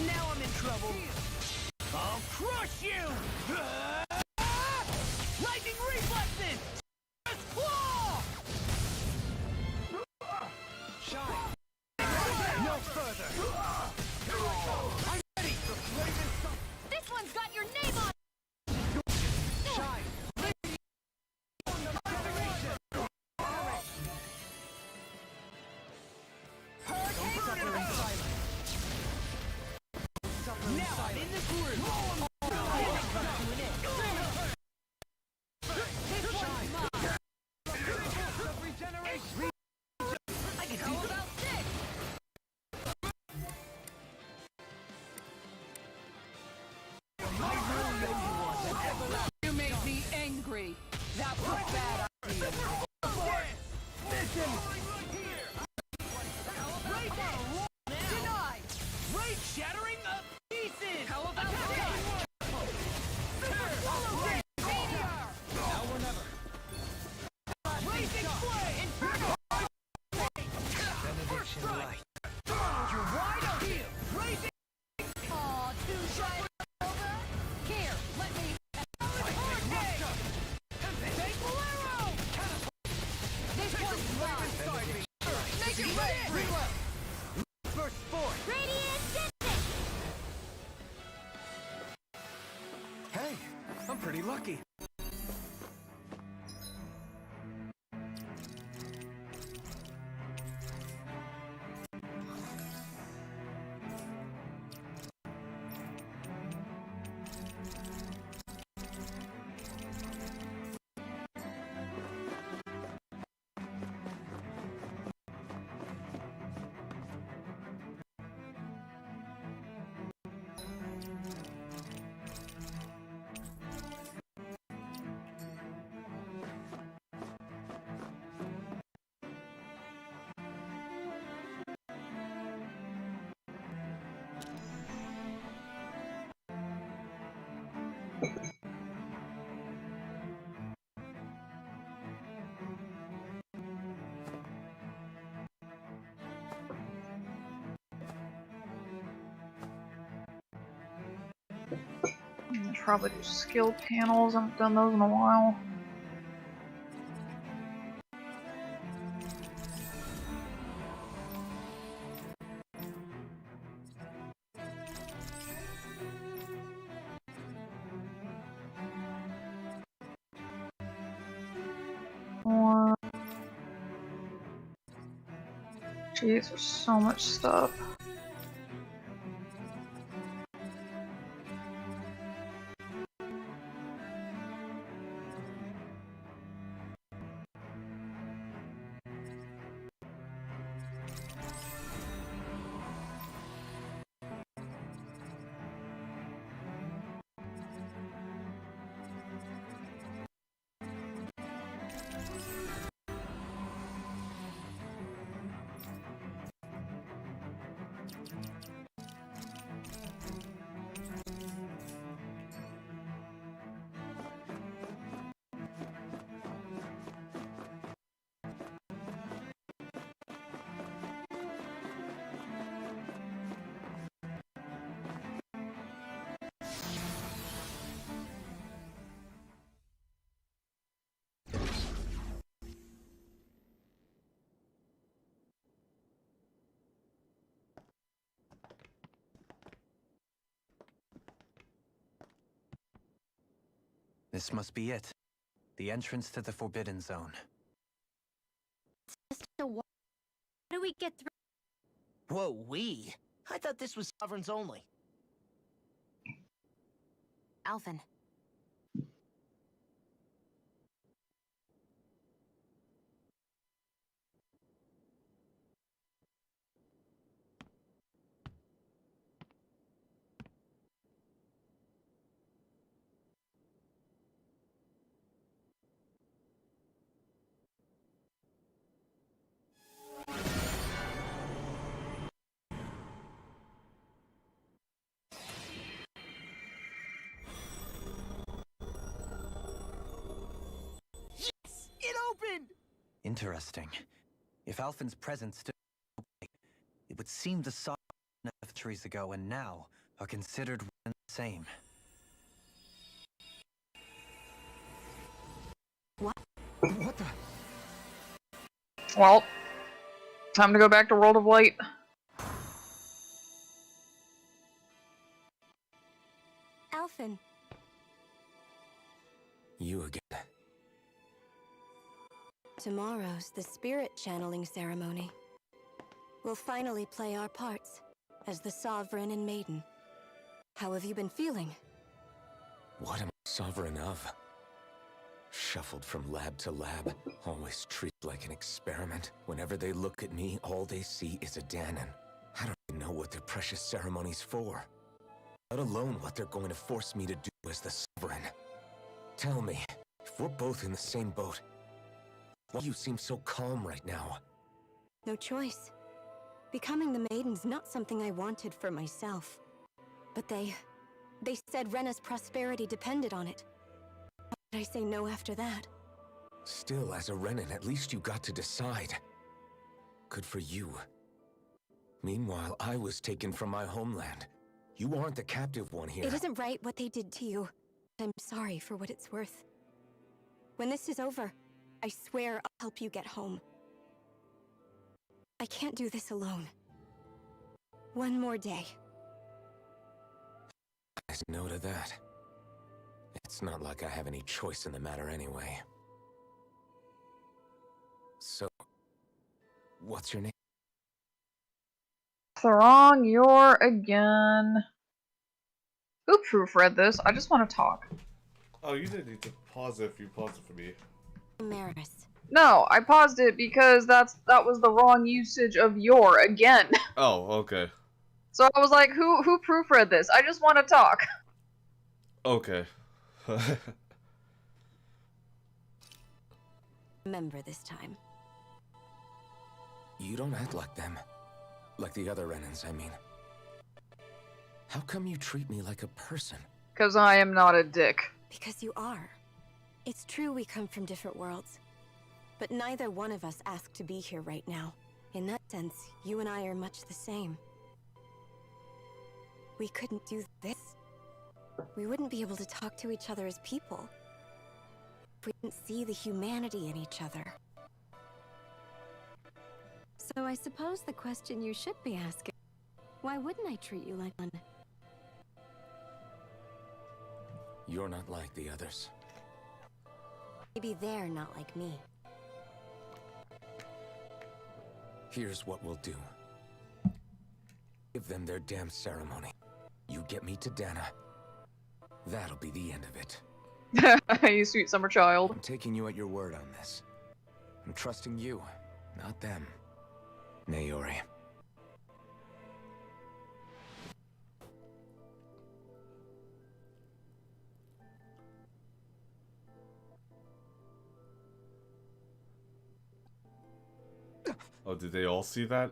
S6: Now I'm in trouble.
S3: I'll crush you!
S6: Lightning reflexes! Claw!
S3: Shine! No further!
S6: I'm ready! This one's got your name on it!
S3: Shine!
S6: Now I'm in the groove! This one's mine! I can do about this! You made me angry! That was a bad idea! Denied!
S3: Rage shattering up pieces!
S6: How about this?
S3: Now or never! Blazing flame! Inferno!
S9: Benediction light.
S3: You're wide open! Blazing!
S6: Aw, too shy over? Here, let me...
S3: Take Bolero!
S6: This one's mine!
S3: Make it red! Reload! Burst forth!
S5: Radiant distance!
S9: Hey, I'm pretty lucky.
S1: Probably do skill panels. I haven't done those in a while. More. Jeez, there's so much stuff.
S9: This must be it. The entrance to the Forbidden Zone.
S5: So how do we get through?
S10: Whoa, we? I thought this was sovereigns only.
S8: Alphen.
S10: Yes! It opened!
S9: Interesting. If Alphen's presence still it would seem the sovereign centuries ago and now are considered one and the same.
S8: What?
S9: What the?
S1: Well, time to go back to World of Light.
S8: Alphen.
S9: You again.
S8: Tomorrow's the spirit channeling ceremony. We'll finally play our parts as the Sovereign and Maiden. How have you been feeling?
S4: What am I sovereign of? Shuffled from lab to lab, always treated like an experiment. Whenever they look at me, all they see is a Danon. I don't even know what their precious ceremony's for. Let alone what they're going to force me to do as the Sovereign. Tell me, if we're both in the same boat, why do you seem so calm right now?
S8: No choice. Becoming the Maiden's not something I wanted for myself. But they said Rena's prosperity depended on it. How could I say no after that?
S4: Still, as a Renan, at least you got to decide. Good for you. Meanwhile, I was taken from my homeland. You aren't the captive one here.
S8: It isn't right what they did to you. I'm sorry for what it's worth. When this is over, I swear I'll help you get home. I can't do this alone. One more day.
S4: There's no to that. It's not like I have any choice in the matter anyway. So, what's your name?
S1: Throng, you're again. Who proofread this? I just want to talk.
S2: Oh, you didn't need to pause it if you paused it for me.
S8: Maris.
S1: No, I paused it because that was the wrong usage of your again.
S2: Oh, okay.
S1: So I was like, who proofread this? I just want to talk.
S2: Okay.
S8: Remember this time.
S4: You don't act like them. Like the other Renans, I mean. How come you treat me like a person?
S1: Because I am not a dick.
S8: Because you are. It's true we come from different worlds. But neither one of us asked to be here right now. In that sense, you and I are much the same. We couldn't do this. We wouldn't be able to talk to each other as people. If we didn't see the humanity in each other. So I suppose the question you should be asking, why wouldn't I treat you like one?
S4: You're not like the others.
S8: Maybe they're not like me.
S4: Here's what we'll do. Give them their damn ceremony. You get me to Dana. That'll be the end of it.
S1: You sweet summer child.
S4: I'm taking you at your word on this. I'm trusting you, not them. Naori.
S2: Oh, did they all see that?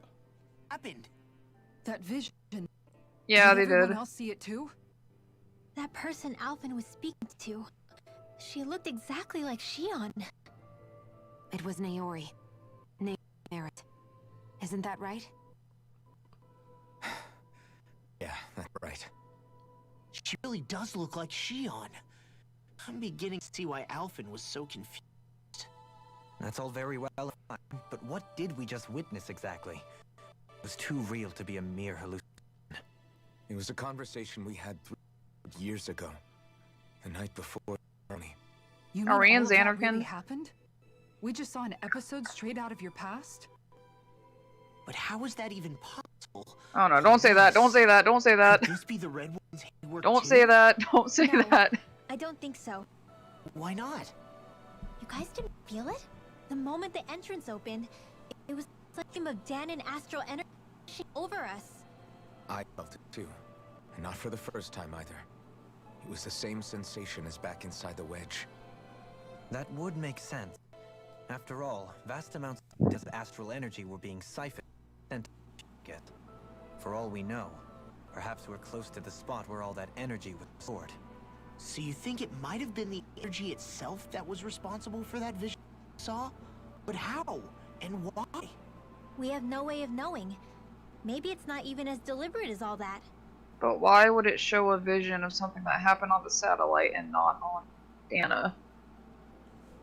S10: Happened.
S7: That vision.
S1: Yeah, they
S7: everyone
S1: did.
S7: else see it too?
S5: That person Alphen was speaking to. She looked exactly like Shion.
S8: It was Naori. Merit. Isn't that right?
S4: Yeah, that's right.
S10: She really does look like Shion. I'm beginning to see why Alphen was so confused.
S9: That's all very well and fine, but what did we just witness exactly? It was too real to be a mere hallucination.
S4: It was a conversation we had 3 years ago. The night before the ceremony.
S7: You
S1: Are
S7: mean
S1: we
S7: all
S1: in
S7: of that really
S1: Xanarkand?
S7: happened? We just saw an episode straight out of your past?
S10: But how is that even possible?
S1: Oh no, don't say that, don't say that, don't say that.
S10: Could this be the Red One's handiwork
S1: Don't
S10: too?
S1: say that, don't say
S5: No.
S1: that.
S5: I don't think so.
S10: Why not?
S5: You guys didn't feel it? The moment the entrance opened, it was like a stream of Dan and astral energy over us.
S4: I felt it too. And not for the first time either. It was the same sensation as back inside the wedge.
S9: That would make sense. After all, vast amounts of astral energy were being siphoned and get. For all we know, perhaps we're close to the spot where all that energy was stored.
S10: So you think it might have been the energy itself that was responsible for that vision you saw? But how? And why?
S5: We have no way of knowing. Maybe it's not even as deliberate as all that.
S1: But why would it show a vision of something that happened on the satellite and not on Dana?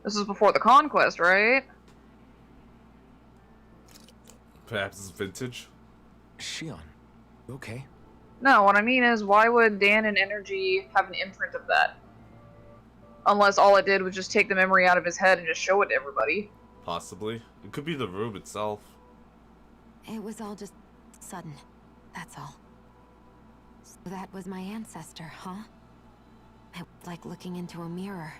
S1: This is before the conquest, right?
S2: Perhaps it's vintage.
S4: Shion, you okay?
S1: No, what I mean is, why would Dan and Energy have an imprint of that? Unless all it did was just take the memory out of his head and just show it to everybody.
S2: Possibly. It could be the room itself.
S8: It was all just sudden, that's all. So that was my ancestor, huh? It was like looking into a mirror.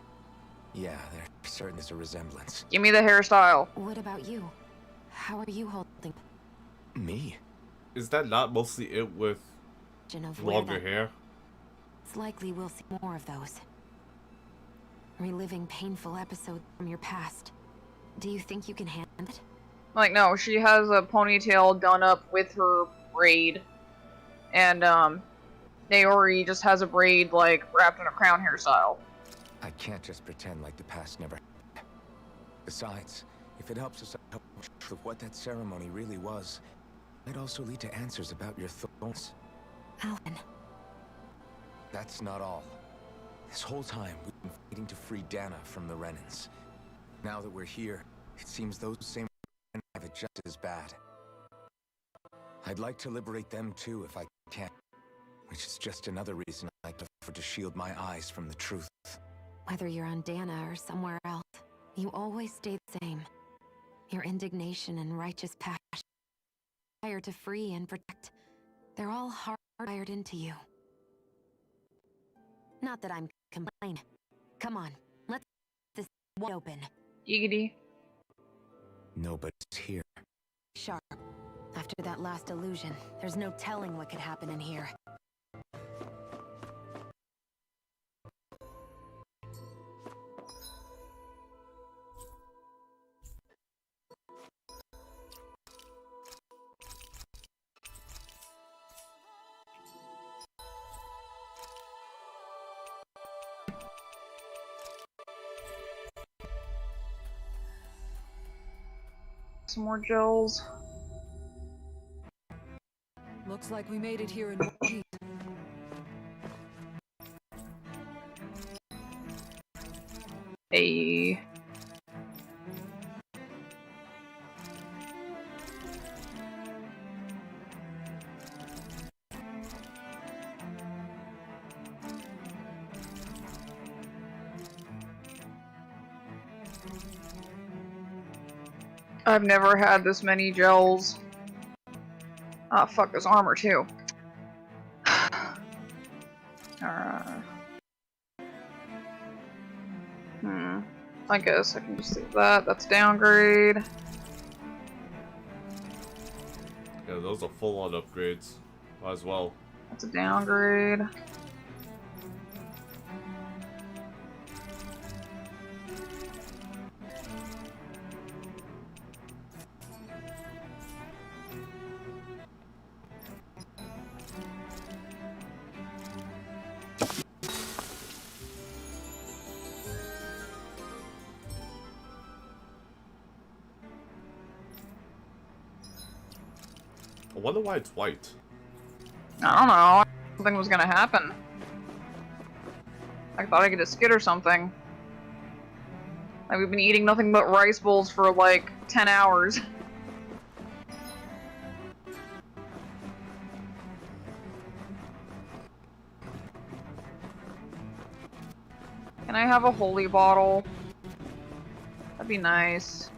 S4: Yeah, there certainly is a resemblance.
S1: Give me the hairstyle.
S8: What about you? How are you holding?
S4: Me?
S2: Is that not mostly it with
S8: Of where
S2: longer
S8: that-
S2: hair?
S8: It's likely we'll see more of those. Reliving painful episodes from your past. Do you think you can handle it?
S1: Like, no, she has a ponytail done up with her braid. And, Naori just has a braid, like, wrapped in a crown hairstyle.
S4: I can't just pretend like the past never happened. Besides, if it helps us out with what that ceremony really was, it might also lead to answers about your thorns.
S8: Alan.
S4: That's not all. This whole time, we've been fighting to free Dana from the Renans. Now that we're here, it seems those same Renan have it just as bad. I'd like to liberate them too if I can, which is just another reason I'd prefer to shield my eyes from the truth.
S8: Whether you're on Dana or somewhere else, you always stay the same. Your indignation and righteous passion, desire to free and protect, they're all hardwired into you. Not that I'm complaining. Come on, let's get this wide open.
S1: Giggity.
S4: Nobody's here.
S8: Sharp. After that last illusion, there's no telling what could happen in here.
S1: Some more gels.
S7: Looks like we made it here in one piece.
S1: Hey. I've never had this many gels. Ah, fuck, there's armor too. I guess I can just leave that. That's downgrade.
S2: Yeah, those are full-on upgrades as well.
S1: That's a downgrade.
S2: I wonder why it's white.
S1: I don't know. Something was gonna happen. I thought I get a skid or something. Like, we've been eating nothing but rice bowls for like 10 hours. Can I have a holy bottle? That'd be nice.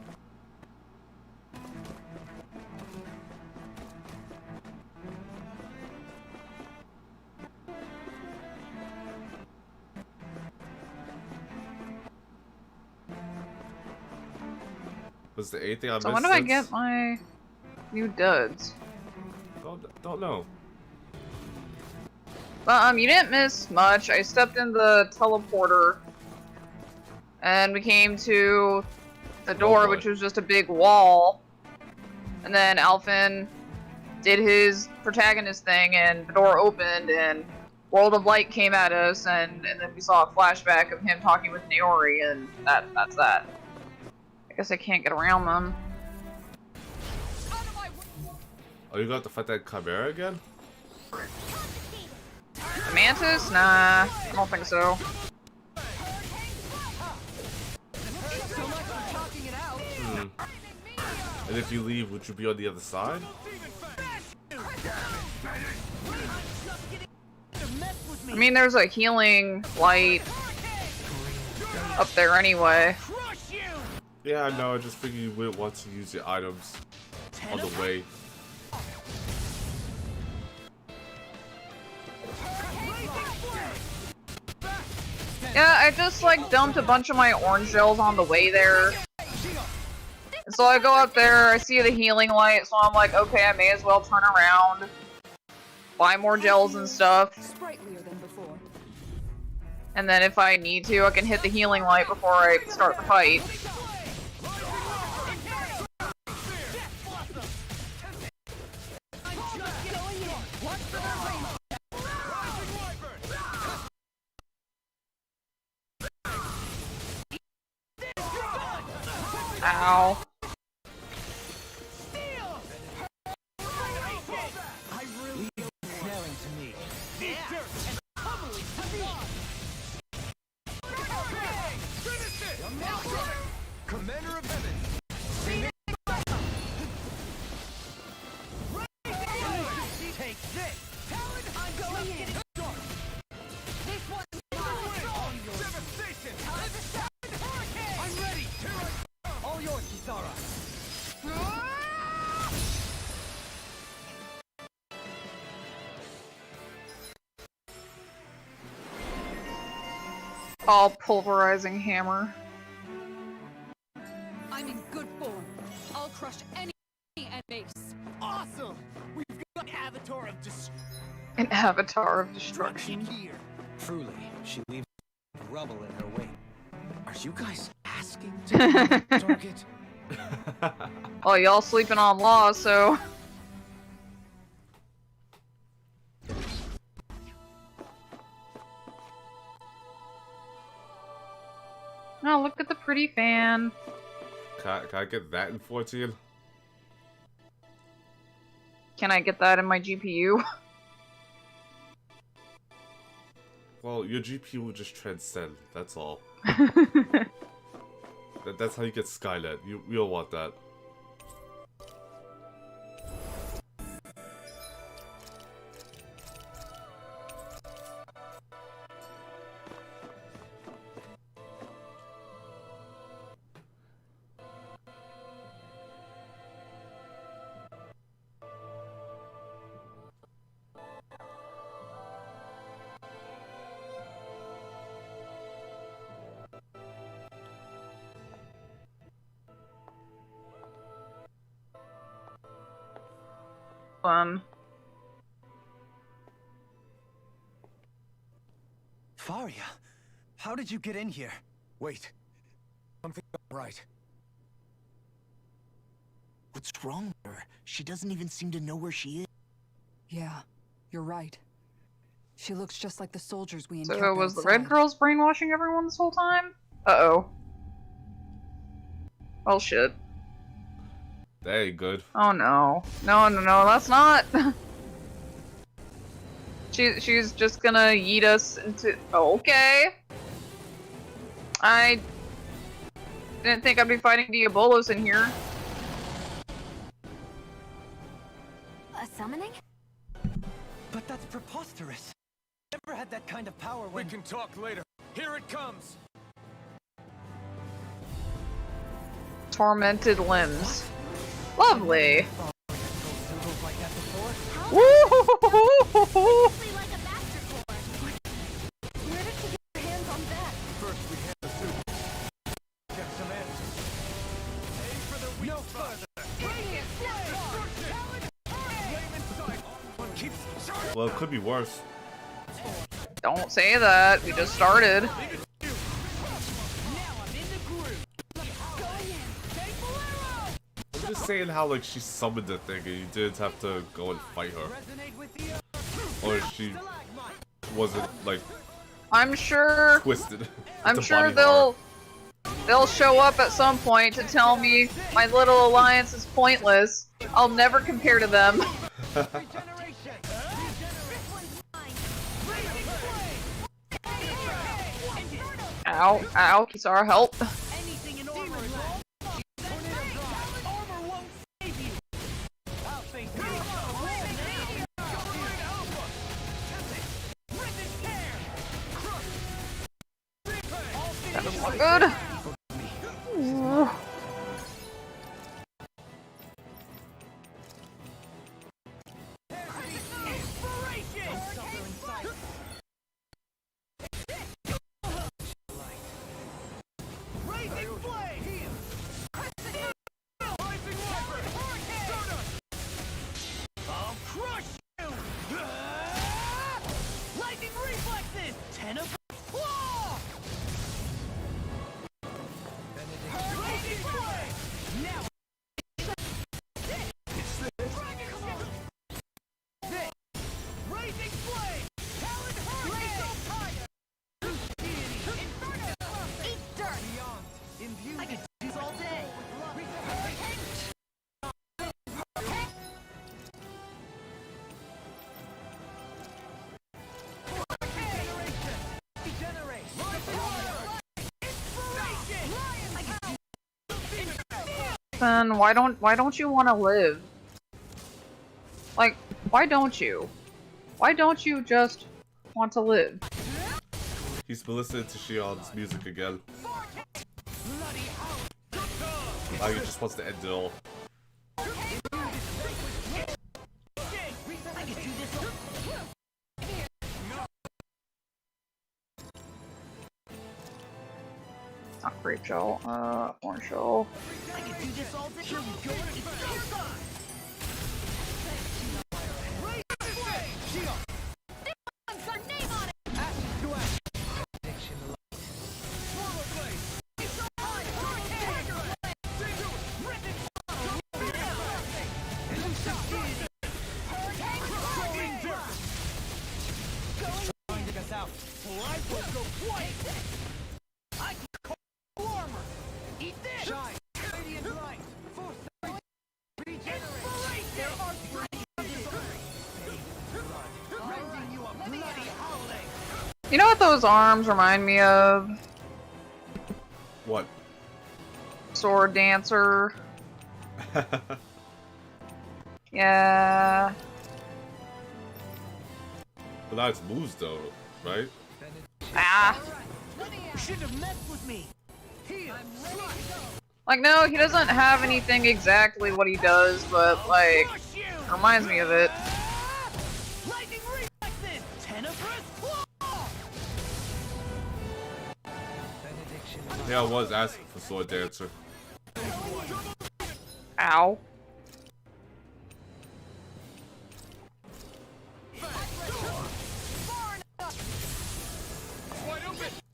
S2: Was there anything I missed?
S1: So when do I get my new duds?
S2: Don't know.
S1: You didn't miss much. I stepped in the teleporter, and we came to the door, which was just a big wall. And then Alphen did his protagonist thing, and the door opened, and World of Light came at us, and then we saw a flashback of him talking with Naori, and that's that. I guess I can't get around them.
S2: Oh, you got to fight that Chimera again?
S1: The Mantis? Nah, I don't think so.
S2: And if you leave, would you be on the other side?
S1: I mean, there's a healing light up there anyway.
S2: Yeah, I know. I just figured you wouldn't want to use your items on the way.
S1: Yeah, I just like dumped a bunch of my orange gels on the way there. And so I go up there, I see the healing light, so I'm like, okay, I may as well turn around, buy more gels and stuff. And then if I need to, I can hit the healing light before I start the fight. Ow.
S3: Commander of Heaven. Take this. I'm going in. This one's mine. Devastation. I'm ready. All yours, Kisara.
S1: All pulverizing hammer.
S6: I'm in good form. I'll crush any and mace.
S3: Awesome. We've got an avatar of
S1: An avatar of destruction.
S3: here.
S9: Truly, she leaves rubble in her wake. Are you guys asking to be the target?
S1: Well, y'all sleeping on Law, so... Oh, look at the pretty fan.
S2: Can I get that in 14?
S1: Can I get that in my GPU?
S2: Well, your GPU will just transcend, that's all. That's how you get Skynet. You don't want that.
S9: Faria, how did you get in here? Wait, something right.
S10: What's wrong with her? She doesn't even seem to know where she is.
S7: Yeah, you're right. She looks just like the soldiers we
S1: So
S7: encountered
S1: was the
S7: outside.
S1: red girls brainwashing everyone this whole time? Uh-oh. Well, shit.
S2: That ain't good.
S1: Oh no. No, that's not... She's just gonna yeet us into... Oh, okay. I didn't think I'd be fighting Diabolos in here.
S8: A summoning?
S9: But that's preposterous. Never had that kind of power when...
S12: We can talk later.
S4: Here it comes.
S1: Tormented limbs. Lovely. Woo!
S4: No further.
S2: Well, it could be worse.
S1: Don't say that. We just started.
S2: I'm just saying how like she summoned the thing and you didn't have to go and fight her. Or she wasn't like
S1: I'm sure.
S2: twisted.
S1: I'm
S2: to
S1: sure
S2: body
S1: they'll show up at some point to tell me my little alliance is pointless. I'll never compare to them. Ow, ow, Kisara, help. That doesn't look good. Ooh.
S3: I'll crush you! Lightning reflexes! Ten of claw! Now Raising flame! Talon hurricane! Inferno! Eat dirt! Beyond. I can do this all day!
S1: Then why don't you want to live? Like, why don't you? Why don't you just want to live?
S2: He's been listening to Shion's music again. Now he just wants to end it all.
S1: Not grape shell, orange shell.
S3: I can do this all day. Here we go.
S1: You know what those arms remind me of?
S2: What?
S1: Sword Dancer. Yeah.
S2: But now it's moves though, right?
S1: Ah.
S3: Should have messed with me.
S1: Like, no, he doesn't have anything exactly what he does, but, like, reminds me of it.
S3: Lightning reflexes. Tenebrous claw.
S2: Yeah, I was asking for Sword Dancer.
S1: Ow.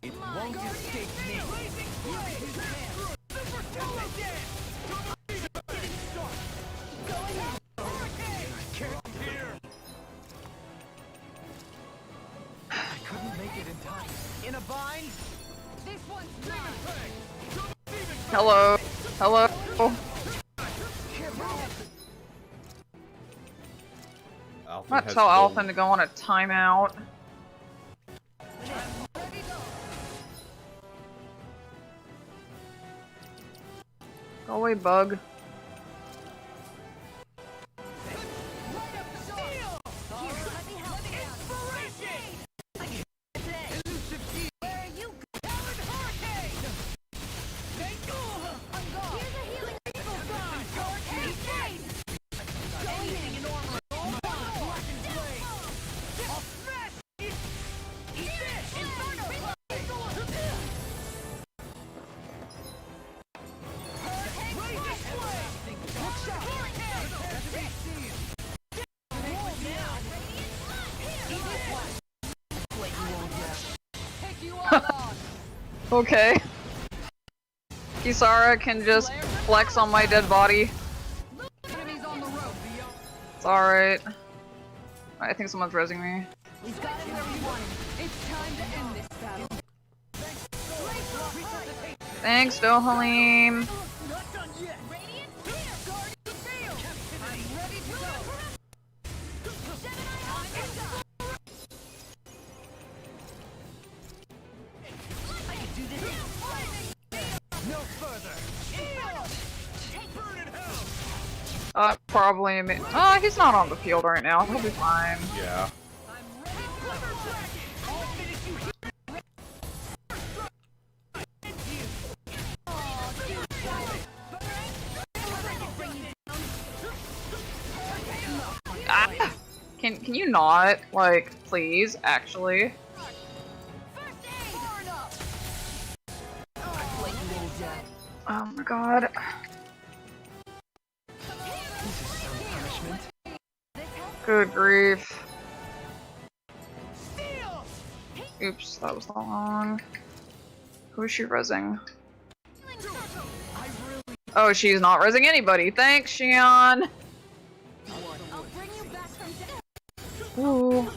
S3: It won't escape me. I couldn't make it in time. In a bind. This one's mine.
S1: Hello. Hello. I'm gonna tell Alphen to go on a timeout. Go away, bug.
S3: Where are you
S1: Okay. Kisara can just flex on my dead body.
S6: Enemies on the road.
S1: It's alright. I think someone's resing me.
S6: He's got him where we want him. It's time to end this battle.
S1: Thanks, Dohalim.
S3: Not done yet. Radiant here. Guardian field. I'm ready to go. I can do this. No further. Burn in hell.
S1: Probably. Oh, he's not on the field right now. He'll be fine.
S2: Yeah.
S1: Ah! Can you not? Like, please, actually. Oh my god. Good grief. Oops, that was long. Who is she rezzing? Oh, she's not rezzing anybody. Thanks, Xion. Ooh.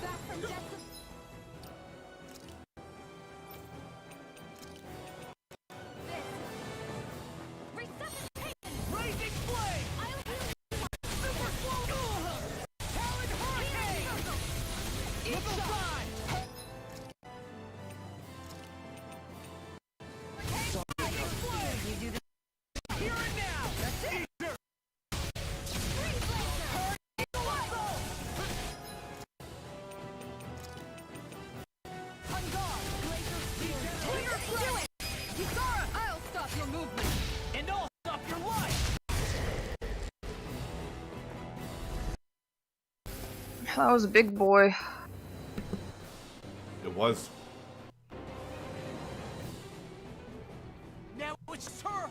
S6: I'll stop your movement.
S3: And I'll stop your life.
S1: That was a big boy.
S2: It was.
S10: Now it's her!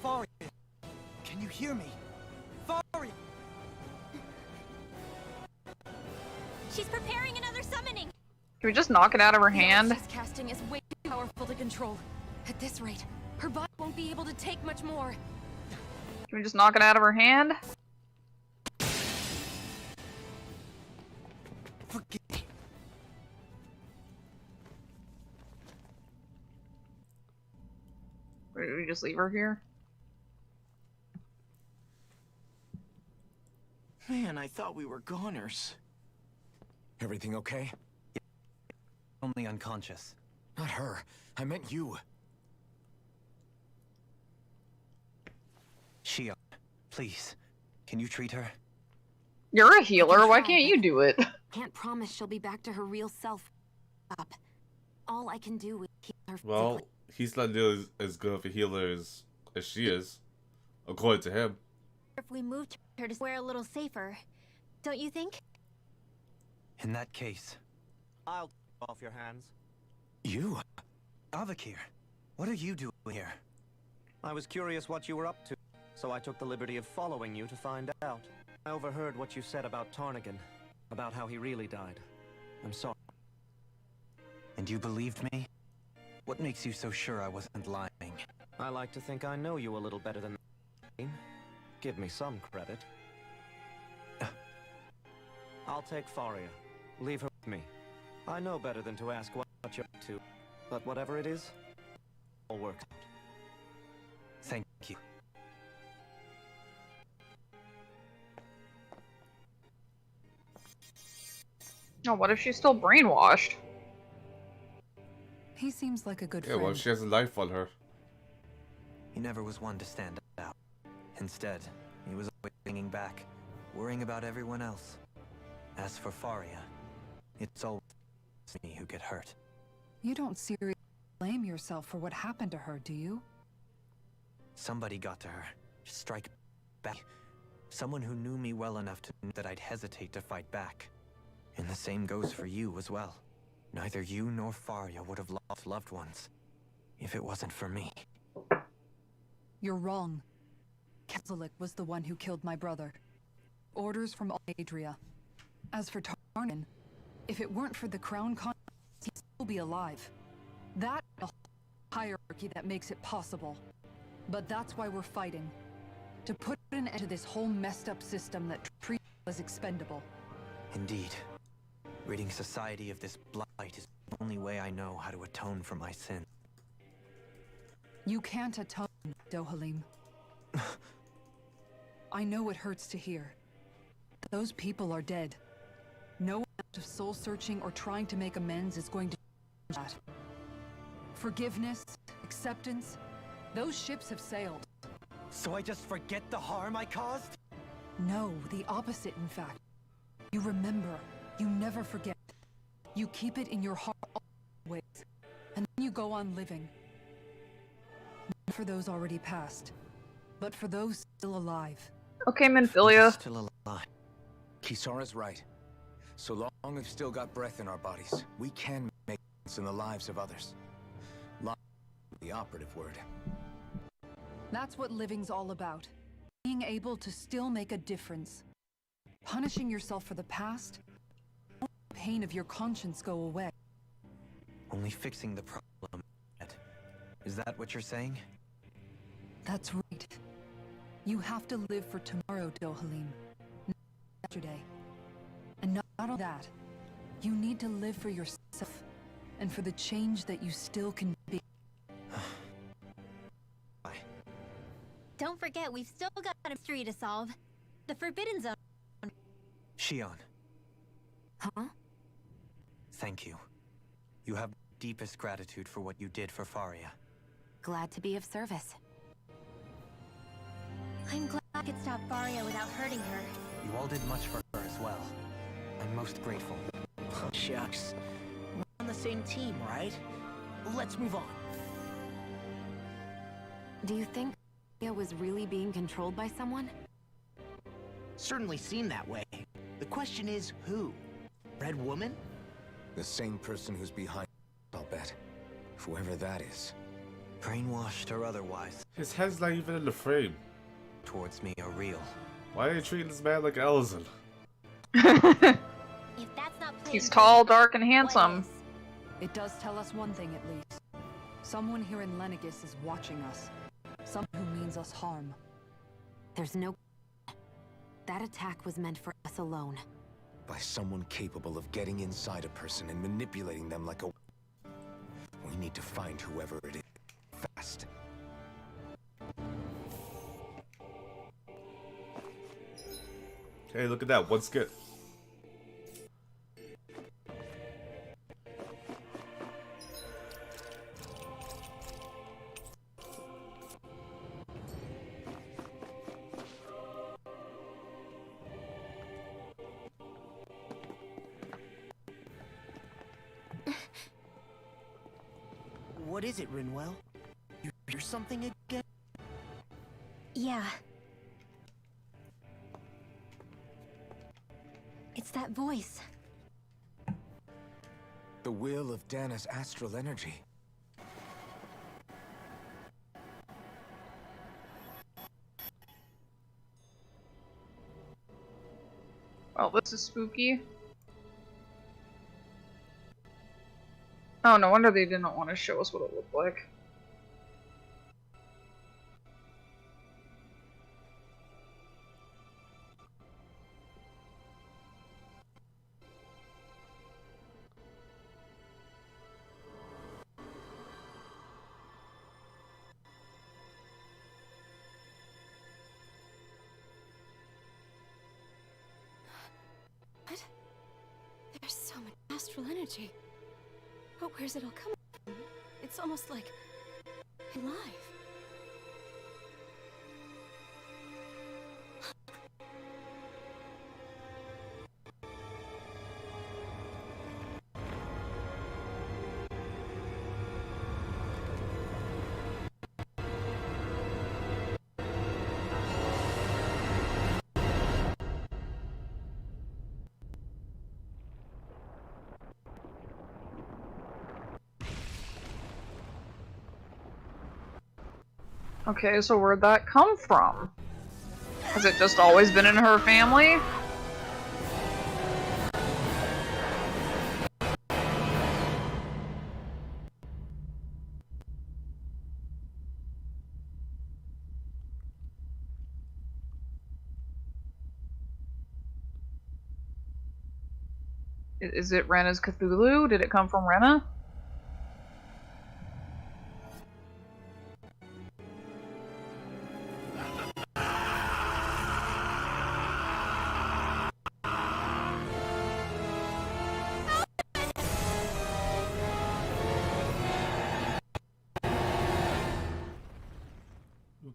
S10: Faria, can you hear me? Faria!
S5: She's preparing another summoning.
S1: Can we just knock it out of her
S8: The
S1: hand?
S8: art she's casting is way too powerful to control. At this rate, her body won't be able to take much more.
S1: Can we just knock it out of her hand?
S10: Forget me.
S1: Or do we just leave her here?
S10: Man, I thought we were goners.
S4: Everything okay?
S9: Only unconscious.
S4: Not her. I meant you.
S9: Xion, please, can you treat her?
S1: You're a healer, why can't you do it?
S8: Can't promise she'll be back to her real self. Up. All I can do is heal her
S2: Well,
S8: physically.
S2: he's not nearly as good of a healer as she is, according to him.
S5: If we moved her to somewhere a little safer, don't you think?
S9: In that case, I'll take off your hands.
S4: You? Avakir, what are you doing here?
S9: I was curious what you were up to, so I took the liberty of following you to find out. I overheard what you said about Tarnigan, about how he really died. I'm sorry.
S4: And you believed me? What makes you so sure I wasn't lying?
S9: I like to think I know you a little better than that. Give me some credit. I'll take Faria. Leave her with me. I know better than to ask what you're up to, but whatever it is, all works out.
S4: Thank you.
S1: Oh, what if she's still brainwashed?
S7: He seems like a good
S2: Yeah,
S7: friend.
S2: well, she has a knife on her.
S9: He never was one to stand out. Instead, he was always hanging back, worrying about everyone else. As for Faria, it's always me who get hurt.
S7: You don't seriously blame yourself for what happened to her, do you?
S9: Somebody got to her. Strike back. Someone who knew me well enough to know that I'd hesitate to fight back. And the same goes for you as well. Neither you nor Faria would have lost loved ones if it wasn't for me.
S7: You're wrong. Kazulik was the one who killed my brother. Orders from Adria. As for Tarnin, if it weren't for the crown con, he'd still be alive. That hierarchy that makes it possible. But that's why we're fighting. To put an end to this whole messed up system that treats us as expendable.
S9: Indeed. Ridding society of this blight is the only way I know how to atone for my sin.
S7: You can't atone, Dohalim. I know it hurts to hear. Those people are dead. No amount of soul-searching or trying to make amends is going to change that. Forgiveness, acceptance, those ships have sailed.
S9: So I just forget the harm I caused?
S7: No, the opposite, in fact. You remember. You never forget. You keep it in your heart always. And then you go on living. Not for those already passed, but for those still alive.
S1: Okay, Minfilia.
S9: Still alive.
S4: Kisara's right. So long we've still got breath in our bodies, we can make sense in the lives of others. Life is the operative word.
S7: That's what living's all about. Being able to still make a difference. Punishing yourself for the past, won't the pain of your conscience go away.
S9: Only fixing the problem. Is that what you're saying?
S7: That's right. You have to live for tomorrow, Dohalim. Not yesterday. And not only that, you need to live for yourself, and for the change that you still can be.
S5: Don't forget, we've still got a mystery to solve. The Forbidden Zone.
S9: Shion.
S8: Huh?
S9: Thank you. You have deepest gratitude for what you did for Faria.
S8: Glad to be of service.
S5: I'm glad I could stop Faria without hurting her.
S9: You all did much for her as well. I'm most grateful.
S10: Shucks. We're on the same team, right? Let's move on.
S8: Do you think Faria was really being controlled by someone?
S10: Certainly seemed that way. The question is, who? Red Woman?
S4: The same person who's behind, I'll bet. Whoever that is.
S9: Brainwashed or otherwise.
S2: His head's not even in the frame.
S9: Towards me are real.
S2: Why are you treating this man like Ellison?
S5: If that's not
S1: He's tall, dark, and handsome.
S7: It does tell us one thing at least. Someone here in Lenegis is watching us. Someone who means us harm.
S8: There's no... That attack was meant for us alone.
S4: By someone capable of getting inside a person and manipulating them like a... We need to find whoever it is. Fast.
S2: Hey, look at that. One skip.
S10: What is it, Rinwell? You hear something again?
S5: Yeah. It's that voice.
S4: The will of Dana's astral energy.
S1: Well, this is spooky. Oh, no wonder they didn't want to show us what it looked like.
S8: What? There's so much astral energy. But where's it all coming from? It's almost like... alive.
S1: Okay, so where'd that come from? Has it just always been in her family? Is it Rena's Cthulhu? Did it come from Rena?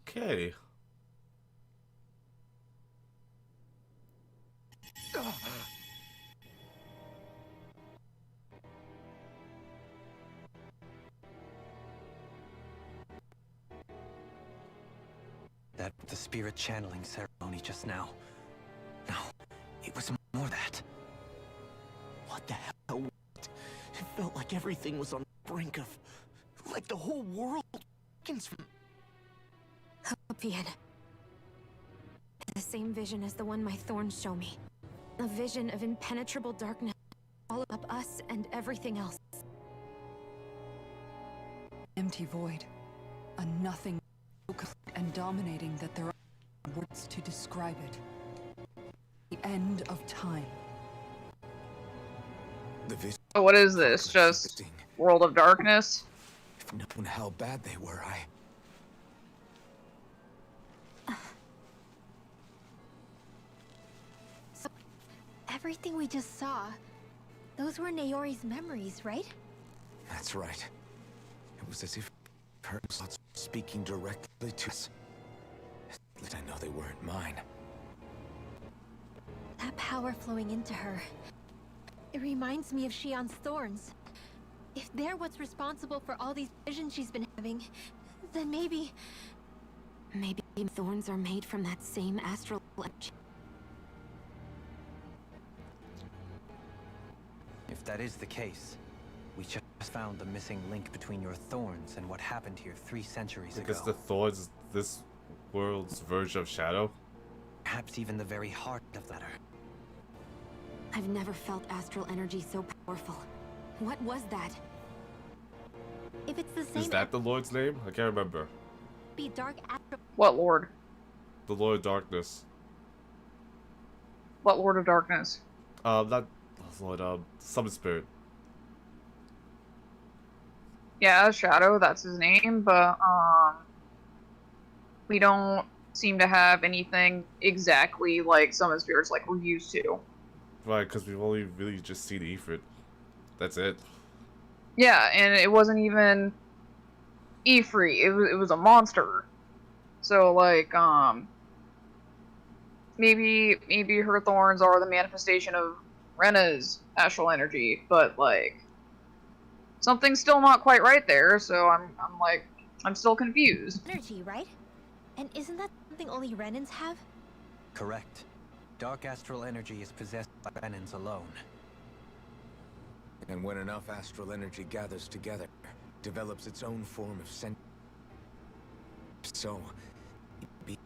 S2: Okay.
S9: That the spirit channeling ceremony just now. No, it was more that.
S10: What the hell? It felt like everything was on the brink of... like the whole world from...
S8: Vian. The same vision as the one my thorns show me. A vision of impenetrable darkness, all up us and everything else.
S7: Empty void. A nothing so complete and dominating that there are words to describe it. The end of time.
S4: The vision.
S1: So what is this? Just World of Darkness?
S4: If known how bad they were,
S5: So, everything we just saw, those were Naori's memories, right?
S4: That's right. It was as if her thoughts were speaking directly to us. At least I know they weren't mine.
S5: That power flowing into her. It reminds me of Shion's thorns. If they're what's responsible for all these visions she's been having, then maybe...
S8: Maybe thorns are made from that same astral energy.
S9: If that is the case, we just found the missing link between your thorns and what happened here 3 centuries ago.
S2: Because the thorns is this world's version of Shadow?
S9: Perhaps even the very heart of that.
S8: I've never felt astral energy so powerful. What was that?
S5: If it's the same...
S2: Is that the Lord's name? I can't remember.
S5: Be dark astral...
S1: What Lord?
S2: The Lord of Darkness.
S1: What Lord of Darkness?
S2: Not Lord, Summon Spirit.
S1: Yeah, Shadow, that's his name, but, we don't seem to have anything exactly like Summon Spirits like we're used to.
S2: Right, because we've only really just seen Ifrit. That's it.
S1: Yeah, and it wasn't even Ifrit, it was a monster. So, like, maybe her thorns are the manifestation of Rena's astral energy, but, like, something's still not quite right there, so I'm still confused.
S5: Energy, right? And isn't that something only Renans have?
S9: Correct. Dark astral energy is possessed by Renans alone.
S4: And when enough astral energy gathers together, develops its own form of sen... So, be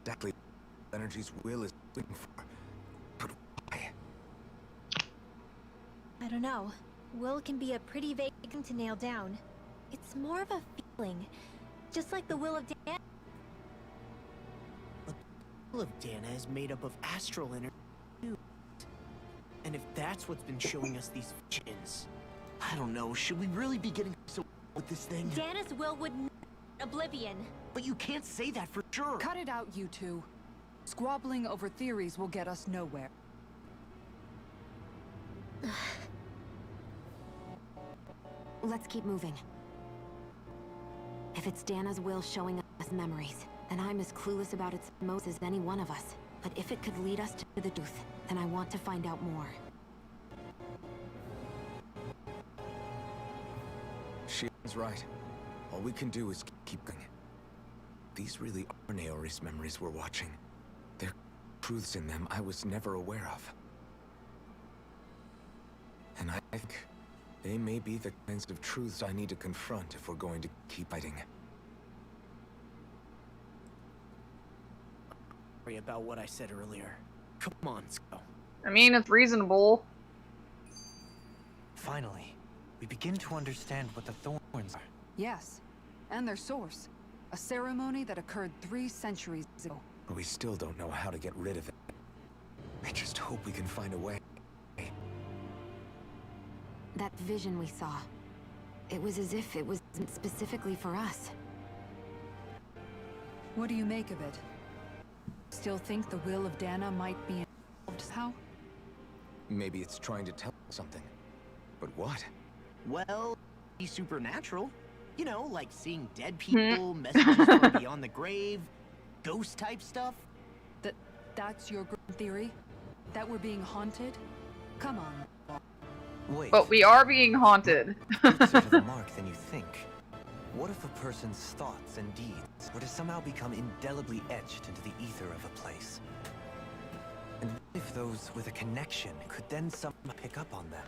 S4: exactly what energy's will is looking for. But why?
S5: I don't know. Will can be a pretty vague thing to nail down. It's more of a feeling. Just like the will of Dan.
S10: The will of Dana is made up of astral energy too. And if that's what's been showing us these visions, I don't know, should we really be getting so with this thing?
S5: Dana's will would oblivion.
S10: But you can't say that for sure.
S7: Cut it out, you two. Squabbling over theories will get us nowhere.
S8: Let's keep moving. If it's Dana's will showing us memories, then I'm as clueless about its motives as any one of us. But if it could lead us to the truth, then I want to find out more.
S4: She's right. All we can do is keep going. These really are Naori's memories we're watching. There are truths in them I was never aware of. And I think they may be the kinds of truths I need to confront if we're going to keep fighting.
S10: Sorry about what I said earlier. Come on, let's go.
S1: I mean, it's reasonable.
S9: Finally, we begin to understand what the thorns are.
S7: Yes, and their source. A ceremony that occurred 3 centuries ago.
S4: But we still don't know how to get rid of it. I just hope we can find a way.
S8: That vision we saw. It was as if it was specifically for us.
S7: What do you make of it? Still think the will of Dana might be involved somehow?
S4: Maybe it's trying to tell us something. But what?
S10: Well, be supernatural. You know, like seeing dead people, messages from beyond the grave, ghost type stuff.
S7: That's your theory? That we're being haunted? Come on.
S9: Wait.
S1: But we are being haunted.
S9: Closer to the mark than you think. What if a person's thoughts and deeds were to somehow become indelibly etched into the ether of a place? And what if those with a connection could then somehow pick up on them?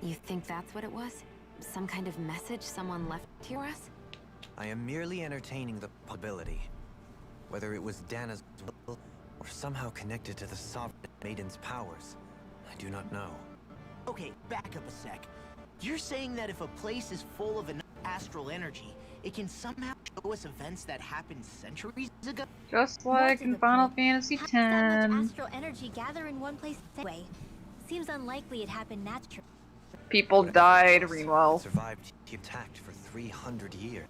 S8: You think that's what it was? Some kind of message someone left to us?
S9: I am merely entertaining the possibility. Whether it was Dana's will or somehow connected to the Sovereign Maiden's powers, I do not know.
S10: Okay, back up a sec. You're saying that if a place is full of enough astral energy, it can somehow show us events that happened centuries ago?
S1: Just like in Final Fantasy X.
S5: How does that much astral energy gather in one place anyway? Seems unlikely it happened naturally.
S1: People died, Renwell.
S9: Survived intact for 300 years.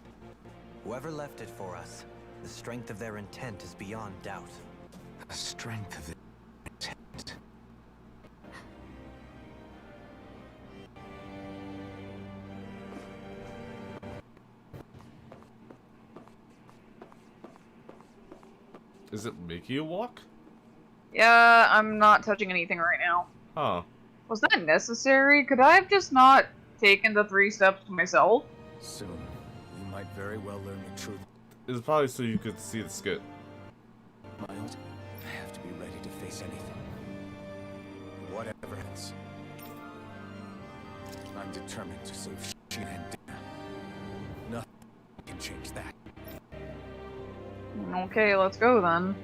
S9: Whoever left it for us, the strength of their intent is beyond doubt.
S13: The strength of the intent.
S2: Is it making you walk?
S1: Yeah, I'm not touching anything right now.
S2: Huh.
S1: Was that necessary? Could I have just not taken the 3 steps myself?
S4: Soon, you might very well learn the truth.
S2: It's probably so you could see the skit.
S4: Miles, I have to be ready to face anything. Whatever happens. I'm determined to save she and Dana. Nothing can change that.
S1: Okay, let's go then.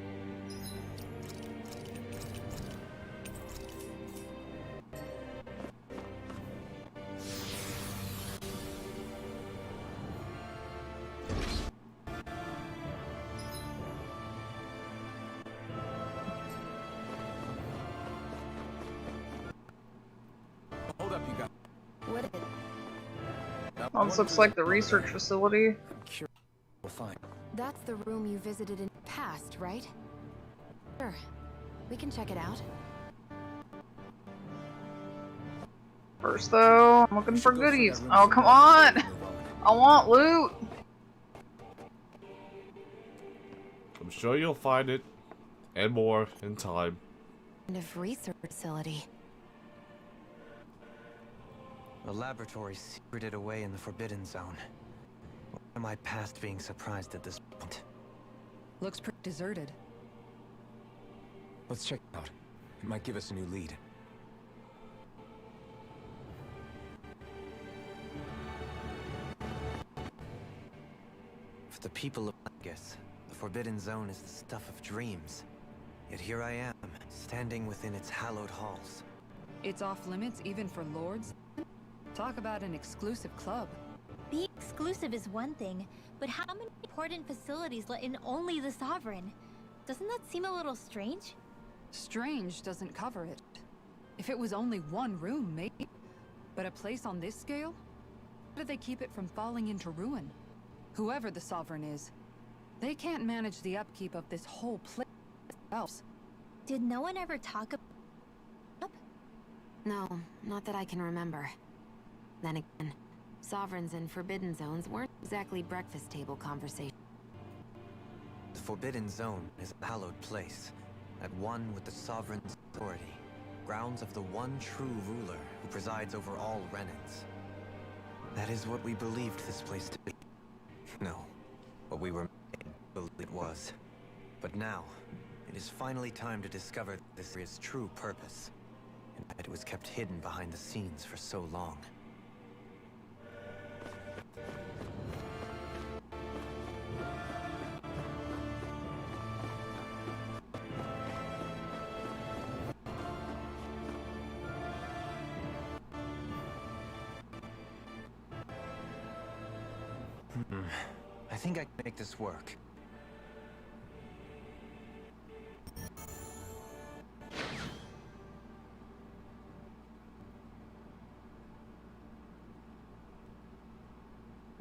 S4: Hold up, you guys.
S8: What is it?
S1: Well, this looks like the research facility.
S4: I'm curious. We'll find.
S8: That's the room you visited in the past, right? Sure. We can check it out.
S1: First, though, I'm looking for goodies. Oh, come on! I want loot!
S2: I'm sure you'll find it, and more, in time.
S8: Kind of research facility.
S9: The laboratory secreted away in the Forbidden Zone. Why am I past being surprised at this point?
S7: Looks pretty deserted.
S4: Let's check it out. It might give us a new lead.
S9: For the people of Vegas, the Forbidden Zone is the stuff of dreams. Yet here I am, standing within its hallowed halls.
S7: It's off limits even for lords? Talk about an exclusive club.
S5: Being exclusive is one thing, but how many important facilities let in only the Sovereign? Doesn't that seem a little strange?
S7: Strange doesn't cover it. If it was only one room, maybe. But a place on this scale? How do they keep it from falling into ruin? Whoever the Sovereign is, they can't manage the upkeep of this whole place themselves.
S5: Did no one ever talk about...
S8: No, not that I can remember. Then again, Sovereigns and Forbidden Zones weren't exactly breakfast table conversations.
S9: The Forbidden Zone is a hallowed place, at one with the Sovereign's authority, grounds of the one true ruler who presides over all Renans. That is what we believed this place to be. No, what we were made to believe it was. But now, it is finally time to discover this area's true purpose, and that it was kept hidden behind the scenes for so long. I think I can make this work.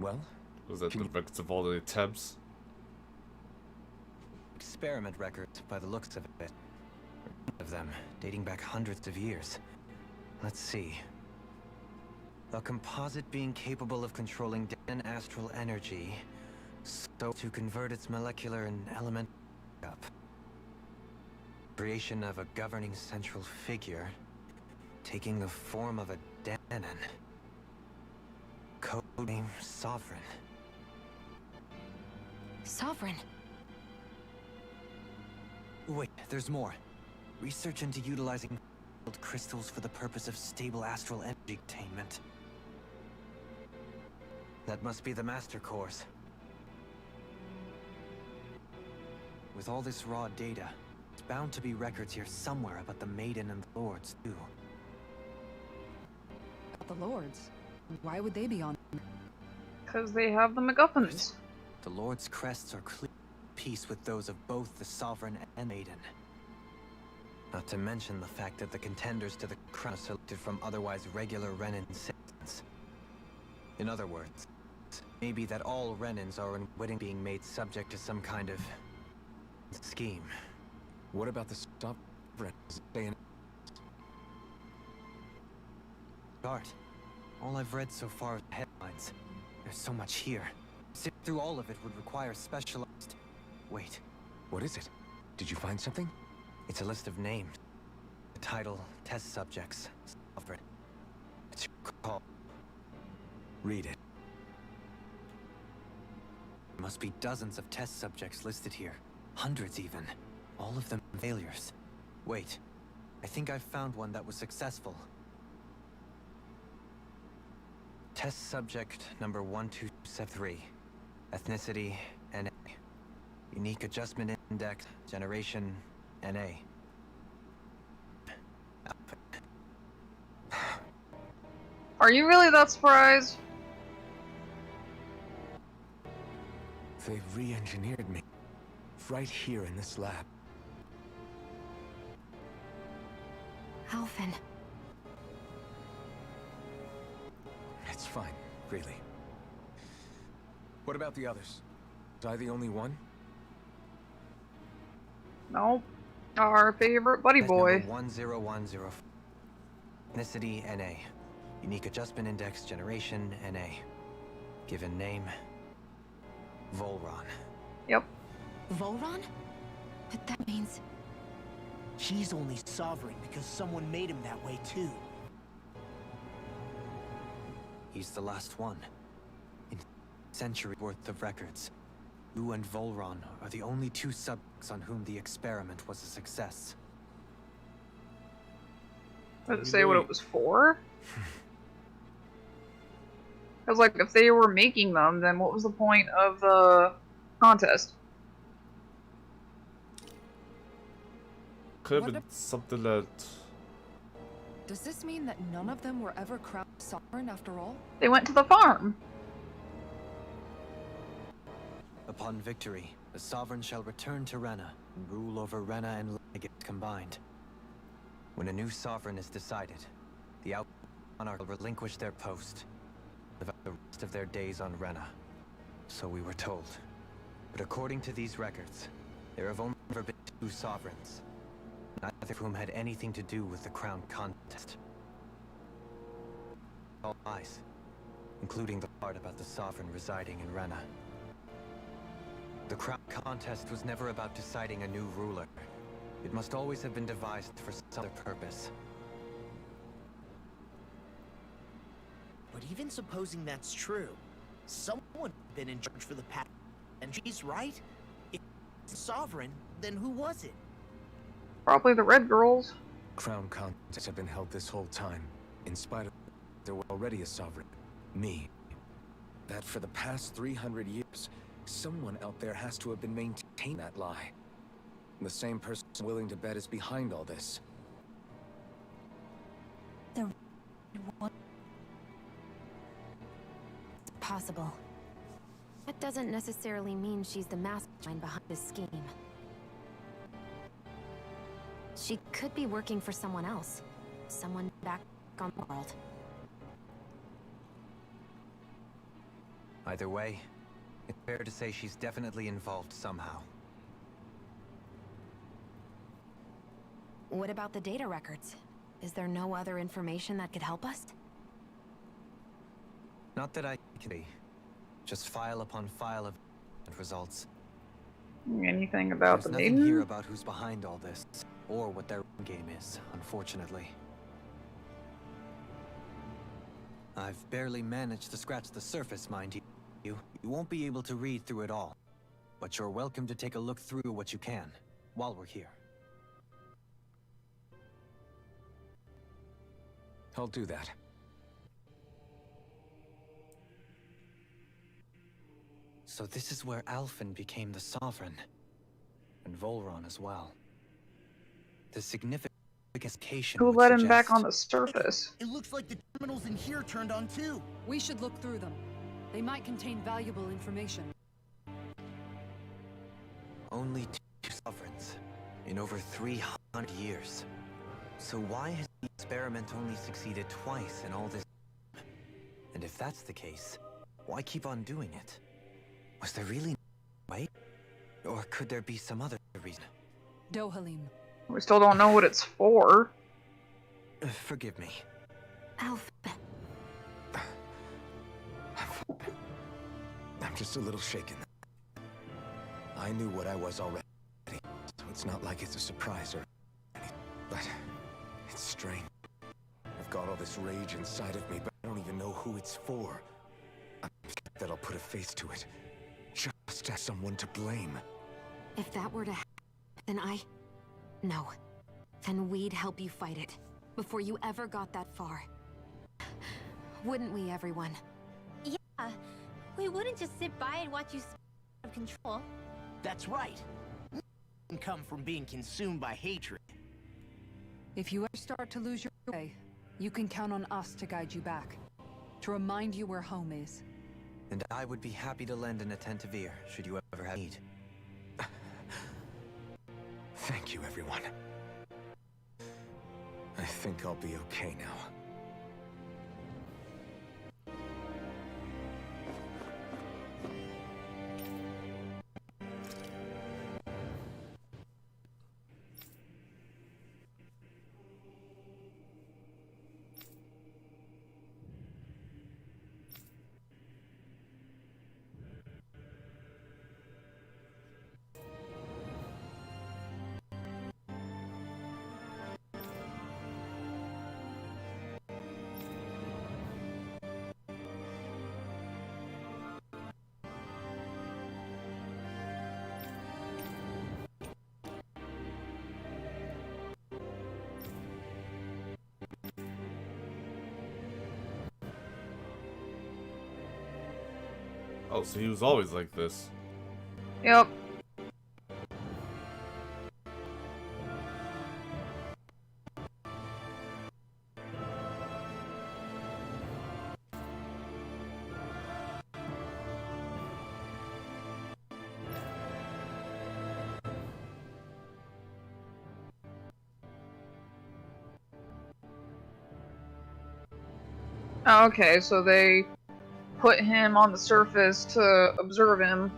S4: Well?
S2: Was that the records of all the attempts?
S9: Experiment records, by the looks of it. Of them, dating back hundreds of years. Let's see. A composite being capable of controlling astral energy, so to convert its molecular and element up. Creation of a governing central figure, taking the form of a Danon. Code name Sovereign.
S8: Sovereign.
S9: Wait, there's more. Research into utilizing crystals for the purpose of stable astral energy attainment. That must be the Master Course. With all this raw data, it's bound to be records here somewhere about the Maiden and the Lords, too.
S7: The Lords? Why would they be on?
S1: Because they have the MacGuffins.
S9: The Lord's crests are clear peace with those of both the Sovereign and Maiden. Not to mention the fact that the contenders to the crown are selected from otherwise regular Renin citizens. In other words, maybe that all Renins are unwitting being made subject to some kind of scheme.
S4: What about the Sovereign?
S9: Art. All I've read so far is headlines. There's so much here. Sit through all of it would require specialized... Wait.
S4: What is it? Did you find something?
S9: It's a list of names. The title, test subjects, Sovereign. It's your call.
S4: Read it.
S9: There must be dozens of test subjects listed here. Hundreds even. All of them failures. Wait. I think I found one that was successful. Test subject number 1273. Ethnicity, NA. Unique adjustment index, generation, NA.
S1: Are you really that surprised?
S4: They re-engineered me. Right here in this lab.
S8: Alphen.
S4: It's fine, really. What about the others? Was I the only one?
S1: Nope. Our favorite buddy
S9: Test
S1: boy.
S9: number 1010. Ethnicity, NA. Unique adjustment index, generation, NA. Given name, Volron.
S1: Yep.
S8: Volron? But that means...
S10: He's only sovereign because someone made him that way too.
S9: He's the last one. In a century worth of records, you and Volron are the only two subjects on whom the experiment was a success.
S1: Does it say what it was for? Because, like, if they were making them, then what was the point of the contest?
S2: Could have been something that...
S7: Does this mean that none of them were ever crowned sovereign after all?
S1: They went to the farm.
S9: Upon victory, the Sovereign shall return to Rena and rule over Rena and Legate combined. When a new Sovereign is decided, the outlaw monarch will relinquish their post, live out the rest of their days on Rena. So we were told. But according to these records, there have only ever been two Sovereigns, neither of whom had anything to do with the crown contest. All lies, including the part about the Sovereign residing in Rena. The crown contest was never about deciding a new ruler. It must always have been devised for some other purpose.
S10: But even supposing that's true, someone been in charge for the past centuries, right? If it's sovereign, then who was it?
S1: Probably the Red Girls.
S4: Crown contests have been held this whole time, in spite of there were already a sovereign. Me. That for the past 300 years, someone out there has to have been maintaining that lie. The same person willing to bet is behind all this.
S5: The one.
S8: Possible. That doesn't necessarily mean she's the mastermind behind this scheme. She could be working for someone else. Someone back on the world.
S9: Either way, it's fair to say she's definitely involved somehow.
S8: What about the data records? Is there no other information that could help us?
S9: Not that I can see. Just file upon file of results.
S1: Anything about
S9: There's
S1: the
S9: nothing
S1: maiden?
S9: here about who's behind all this, or what their game is, unfortunately. I've barely managed to scratch the surface, mind you. You won't be able to read through it all, but you're welcome to take a look through what you can, while we're here.
S4: I'll do that.
S9: So this is where Alphen became the Sovereign, and Volron as well. The signification
S1: Who
S9: would
S1: let him back
S9: suggest-
S1: on the surface?
S10: It looks like the terminals in here turned on too.
S7: We should look through them. They might contain valuable information.
S9: Only 2 sovereigns in over 300 years. So why has the experiment only succeeded twice in all this? And if that's the case, why keep on doing it? Was there really no way? Or could there be some other reason?
S7: Dohalim.
S1: We still don't know what it's for.
S9: Forgive me.
S8: Alph.
S4: I'm just a little shaken. I knew what I was already, so it's not like it's a surprise or anything. But it's strange. I've got all this rage inside of me, but I don't even know who it's for. I'm scared that I'll put a face to it. Just as someone to blame.
S8: If that were to happen, then No. Then we'd help you fight it, before you ever got that far. Wouldn't we, everyone?
S5: Yeah, we wouldn't just sit by and watch you spin out of control.
S10: That's right. Can come from being consumed by hatred.
S7: If you ever start to lose your way, you can count on us to guide you back. To remind you where home is.
S9: And I would be happy to lend an attentive ear, should you ever have need.
S4: Thank you, everyone. I think I'll be okay now.
S2: Oh, so he was always like this.
S1: Yep. Okay, so they put him on the surface to observe him.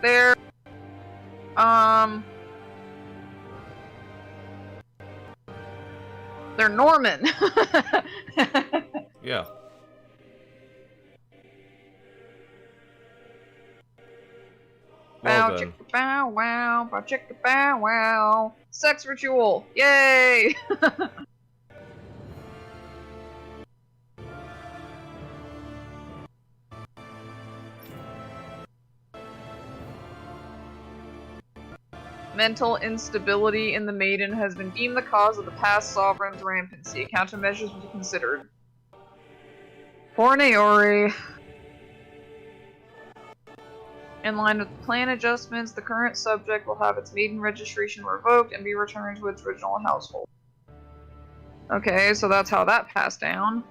S1: They're they're Norman.
S2: Yeah. Well
S1: Bow
S2: then.
S1: chicka bow wow, bow chicka bow wow. Sex ritual, yay! Mental instability in the maiden has been deemed the cause of the past sovereign's rampancy. Countermeasures will be considered. Poor Naori. In line with the plan adjustments, the current subject will have its maiden registration revoked and be returned to its original household. Okay, so that's how that passed down.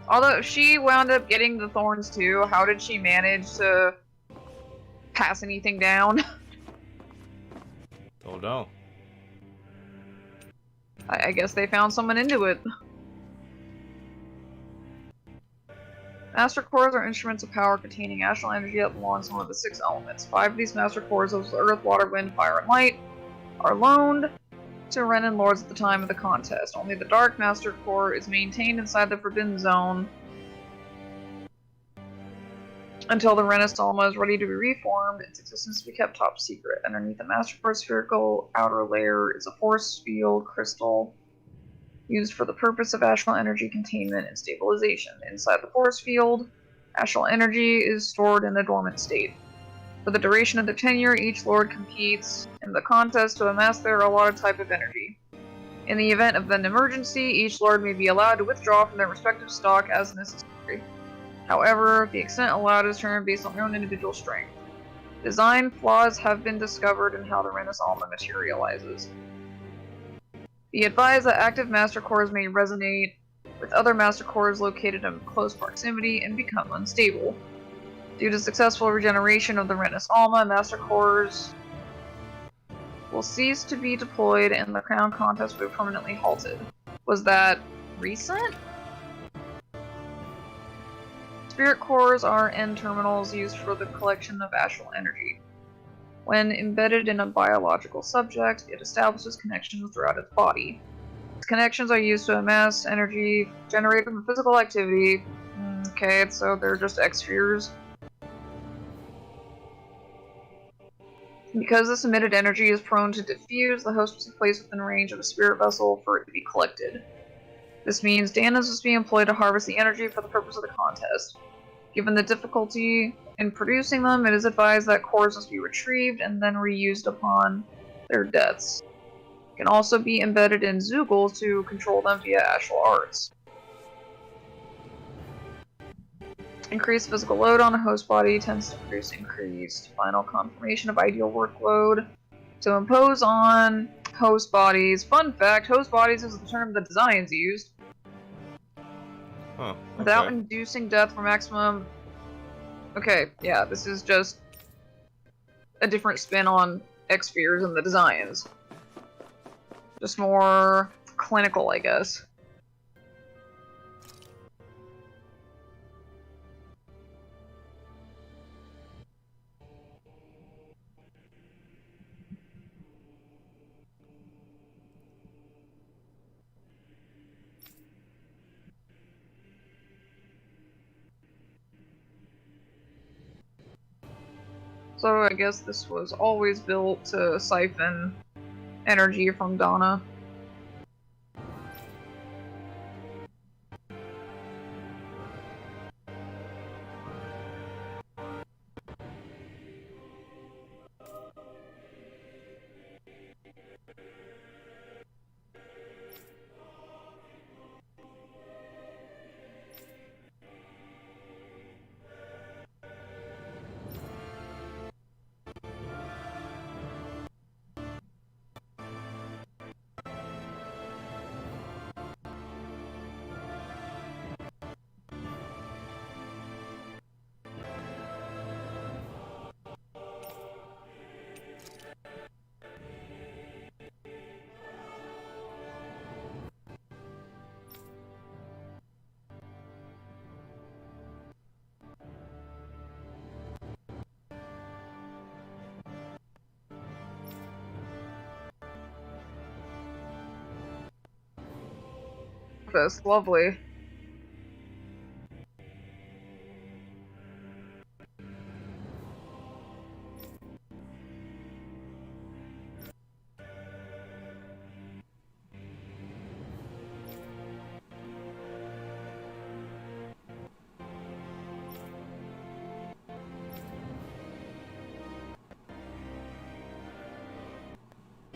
S1: Although she wound up getting the thorns too, how did she manage to pass anything down?
S2: Don't know.
S1: I guess they found someone into it. Master cores are instruments of power containing astral energy that belongs to one of the 6 elements. 5 of these master cores, those earth, water, wind, fire, and light, are loaned to Renin lords at the time of the contest. Only the dark master core is maintained inside the Forbidden Zone until the Renis Alma is ready to be reformed. Its existence to be kept top secret. Underneath the master core's spherical outer layer is a force field crystal used for the purpose of astral energy containment and stabilization. Inside the force field, astral energy is stored in a dormant state. For the duration of their tenure, each lord competes in the contest to amass their allotted type of energy. In the event of an emergency, each lord may be allowed to withdraw from their respective stock as necessary. However, the extent allowed is determined based on their own individual strength. Design flaws have been discovered in how the Renis Alma materializes. Be advised that active master cores may resonate with other master cores located in close proximity and become unstable. Due to successful regeneration of the Renis Alma, master cores will cease to be deployed and the crown contest will be permanently halted. Was that recent? Spirit cores are end terminals used for the collection of astral energy. When embedded in a biological subject, it establishes connections throughout its body. These connections are used to amass energy generated from physical activity. Okay, so they're just X-spheres. Because this emitted energy is prone to diffuse, the host must be placed within range of a spirit vessel for it to be collected. This means Danas must be employed to harvest the energy for the purpose of the contest. Given the difficulty in producing them, it is advised that cores must be retrieved and then reused upon their deaths. It can also be embedded in Zoogles to control them via astral arts. Increased physical load on a host body tends to produce increased final confirmation of ideal workload to impose on host bodies. Fun fact, host bodies is the term that Designs used.
S2: Huh, okay.
S1: Without inducing death for maximum... Okay, yeah, this is just a different spin on X-spheres and the Designs. Just more clinical, I guess. So I guess this was always built to siphon energy from Donna. Fist, lovely.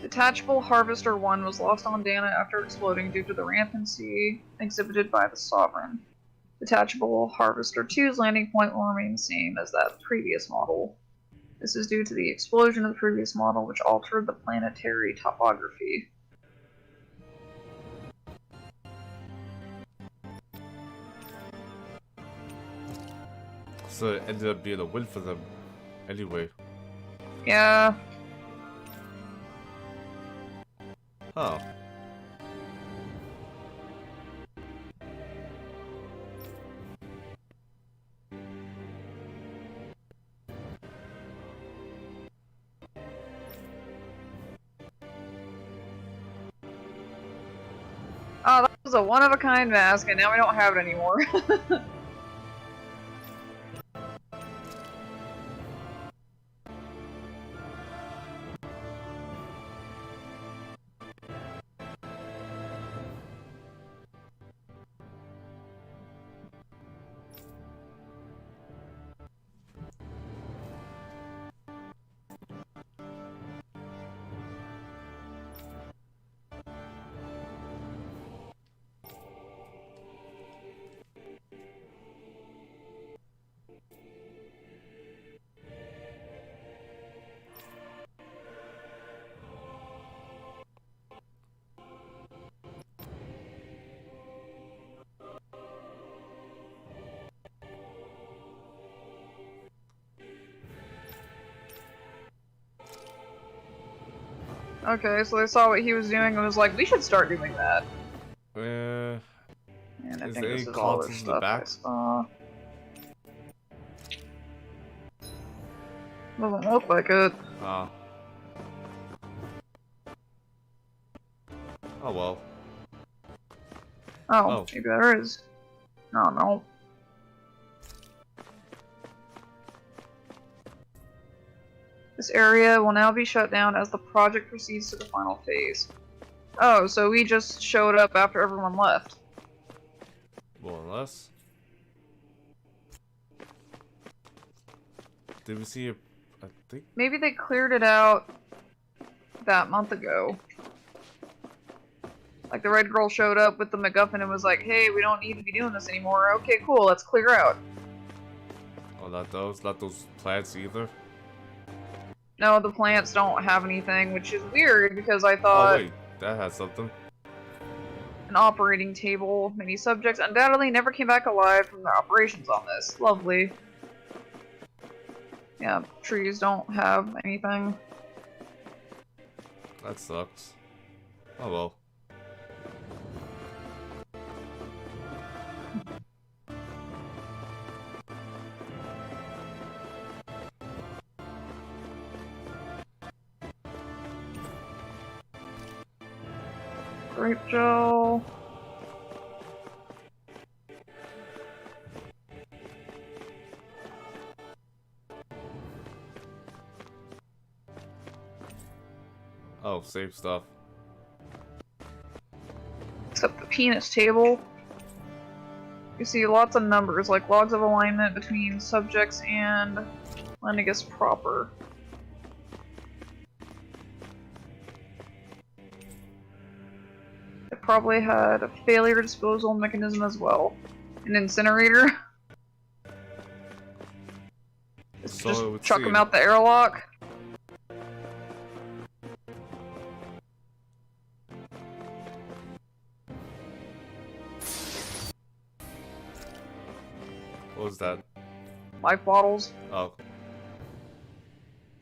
S1: Detachable Harvester 1 was lost on Dana after exploding due to the rampancy exhibited by the Sovereign. Detachable Harvester 2's landing point will remain the same as that previous model. This is due to the explosion of the previous model, which altered the planetary topography.
S2: So it ended up being a win for them anyway.
S1: Yeah.
S2: Huh.
S1: Oh, that was a one-of-a-kind mask, and now we don't have it anymore. Okay, so they saw what he was doing and was like, we should start doing that. And I
S2: Is
S1: think
S2: there
S1: this
S2: any
S1: is all the
S2: consoles in the
S1: stuff
S2: back?
S1: I saw. Doesn't look like it.
S2: Oh well.
S1: Oh, maybe there is. No, no. This area will now be shut down as the project proceeds to the final phase. Oh, so we just showed up after everyone left.
S2: More or less. Did we see a... I think...
S1: Maybe they cleared it out that month ago. Like the red girl showed up with the MacGuffin and was like, hey, we don't need to be doing this anymore. Okay, cool, let's clear out.
S2: Oh, not those? Not those plants either?
S1: No, the plants don't have anything, which is weird because I
S2: Oh
S1: thought
S2: wait, that has something.
S1: an operating table. Many subjects undoubtedly never came back alive from their operations on this. Lovely. Yeah, trees don't have anything.
S2: That sucks. Oh well.
S1: Grape gel.
S2: Oh, save stuff.
S1: Except the penis table. You see lots of numbers, like logs of alignment between subjects and Lennigus proper. It probably had a failure disposal mechanism as well. An incinerator.
S2: So
S1: Just chuck them out the airlock.
S2: What was that?
S1: Life bottles.
S2: Oh.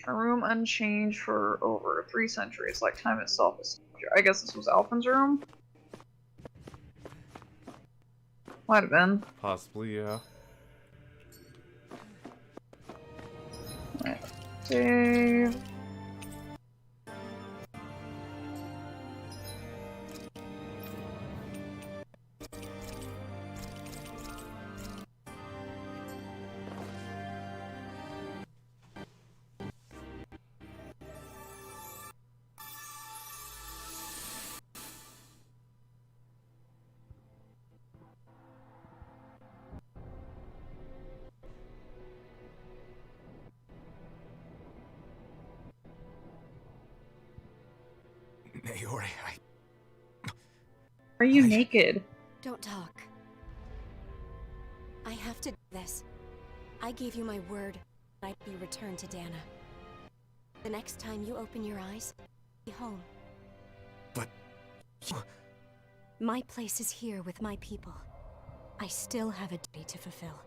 S1: A room unchanged for over 3 centuries, like time itself is. I guess this was Alphen's room? Might have been.
S2: Possibly, yeah.
S1: Save.
S4: Naori,
S1: Are you naked?
S8: Don't talk. I have to do this. I gave you my word that I'd be returned to Dana. The next time you open your eyes, be home.
S4: But...
S8: My place is here with my people. I still have a duty to fulfill.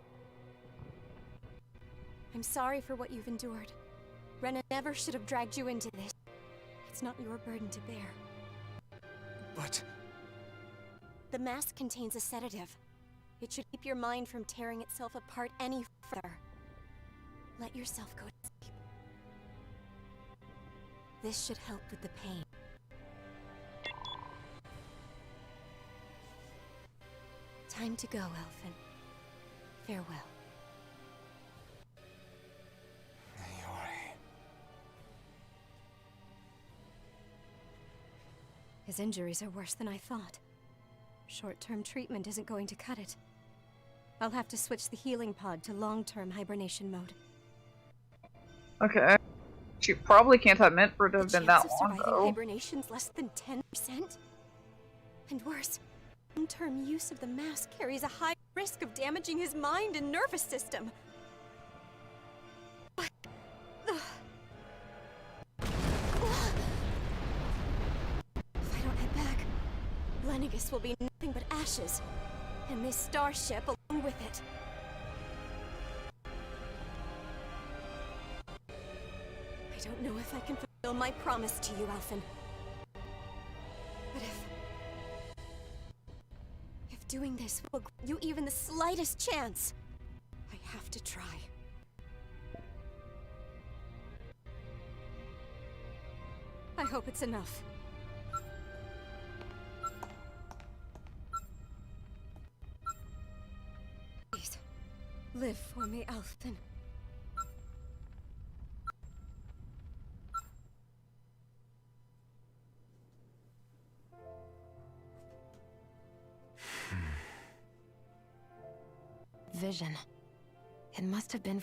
S8: I'm sorry for what you've endured. Rena never should have dragged you into this. It's not your burden to bear.
S4: But...
S8: The mask contains a sedative. It should keep your mind from tearing itself apart any further. Let yourself go to sleep. This should help with the pain. Time to go, Elfin. Farewell.
S4: Naori.
S8: His injuries are worse than I thought. Short-term treatment isn't going to cut it. I'll have to switch the healing pod to long-term hibernation mode.
S1: Okay. She probably can't have meant for it to have been that
S8: Chance of
S1: long,
S8: surviving
S1: though.
S8: hibernation's less than 10%? And worse, long-term use of the mask carries a high risk of damaging his mind and nervous system. If I don't head back, Lennigus will be nothing but ashes, and this starship along with it. I don't know if I can fulfill my promise to you, Alphen. But if doing this will give you even the slightest chance, I have to try. I hope it's enough. Please, live for me, Alphen.
S15: Vision. It must have been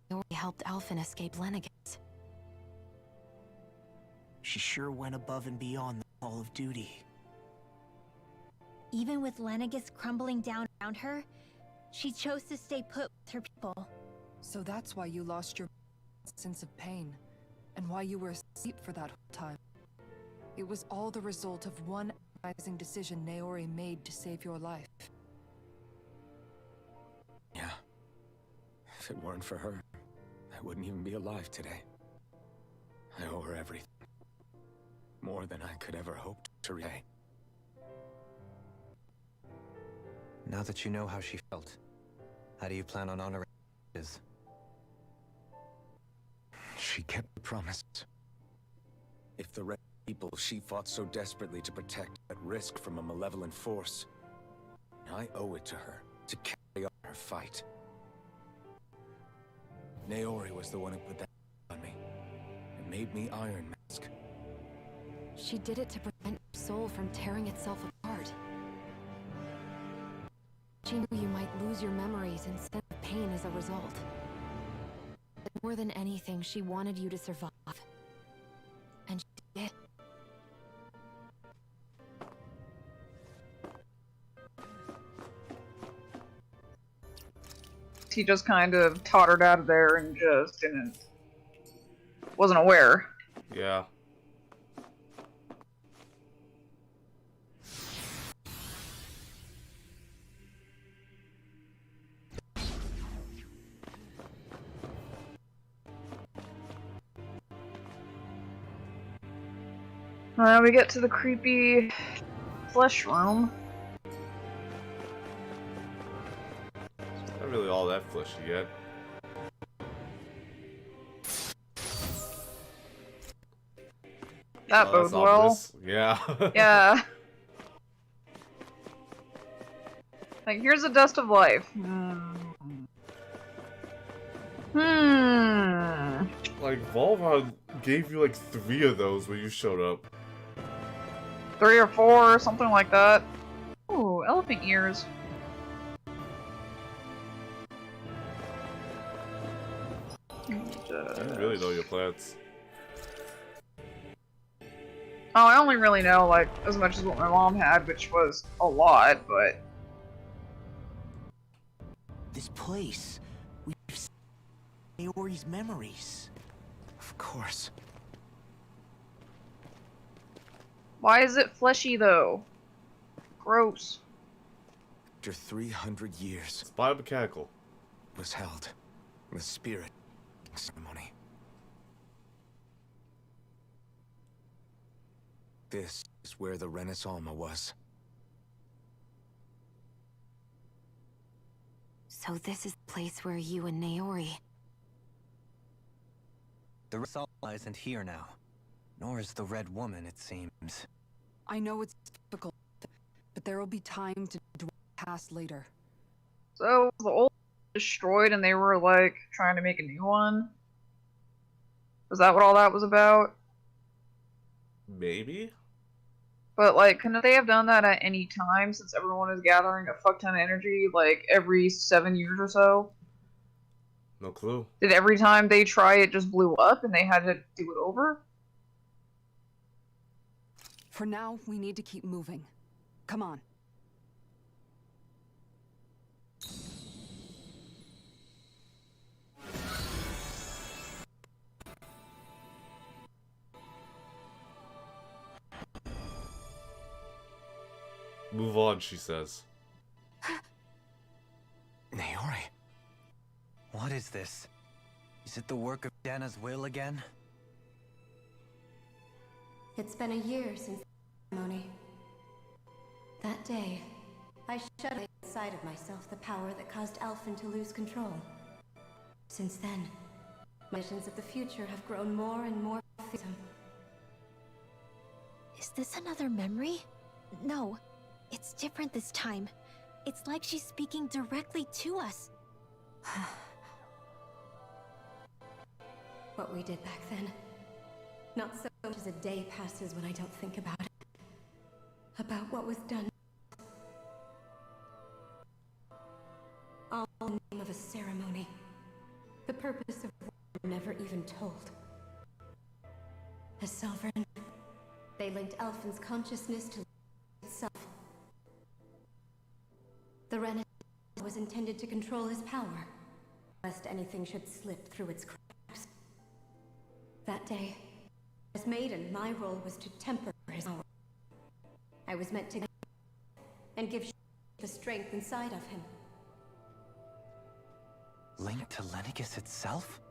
S15: Naori helped Alphen escape Lennigus.
S10: She sure went above and beyond the call of duty.
S5: Even with Lennigus crumbling down around her, she chose to stay put with her people.
S7: So that's why you lost your sense of pain, and why you were asleep for that whole time. It was all the result of one agonizing decision Naori made to save your life.
S4: Yeah. If it weren't for her, I wouldn't even be alive today. I owe her everything. More than I could ever hope to repay.
S9: Now that you know how she felt, how do you plan on honoring his?
S4: She kept the promise. If the red people she fought so desperately to protect at risk from a malevolent force, I owe it to her to carry on her fight. Naori was the one who put that on me. It made me Iron Mask.
S15: She did it to prevent your soul from tearing itself apart. She knew you might lose your memories and sense of pain as a result. But more than anything, she wanted you to survive. And she did.
S1: He just kind of tottered out of there and just wasn't aware.
S2: Yeah.
S1: Now we get to the creepy flesh room.
S2: Not really all that fleshy yet.
S1: That bodes
S2: that's
S1: well.
S2: obvious. Yeah.
S1: Yeah. Like, here's a dust of life.
S2: Like, Volva gave you like 3 of those when you showed up.
S1: 3 or 4, something like that. Ooh, elephant ears.
S2: You really know your plants.
S1: Oh, I only really know, like, as much as what my mom had, which was a lot, but...
S10: This place. We've seen Maori's memories.
S9: Of course.
S1: Why is it fleshy, though? Gross.
S4: After 300 years,
S2: It's biomechanical.
S4: was held the spirit ceremony. This is where the Renaissance was.
S8: So this is the place where you and Naori...
S9: The Renaissance isn't here now. Nor is the Red Woman, it seems.
S7: I know it's difficult, but there will be time to dwell past later.
S1: So, the old destroyed and they were, like, trying to make a new one? Was that what all that was about?
S2: Maybe?
S1: But, like, couldn't they have done that at any time since everyone is gathering a fuck ton of energy, like, every 7 years or so?
S2: No clue.
S1: Did every time they try it just blew up and they had to do it over?
S7: For now, we need to keep moving. Come on.
S2: Move on, she says.
S9: Naori. What is this? Is it the work of Dana's will again?
S15: It's been a year since the ceremony. That day, I shut inside of myself the power that caused Alphen to lose control. Since then, my visions of the future have grown more and more fearsome.
S5: Is this another memory? No, it's different this time. It's like she's speaking directly to us.
S15: What we did back then. Not so much as a day passes when I don't think about it. About what was done. All in the name of a ceremony. The purpose of which we were never even told. As sovereign, they linked Alphen's consciousness to itself. The Renaissance was intended to control his power, lest anything should slip through its cracks. That day, as maiden, my role was to temper his power. I was meant to guide and give the strength inside of him.
S9: Linked to Lennigus itself?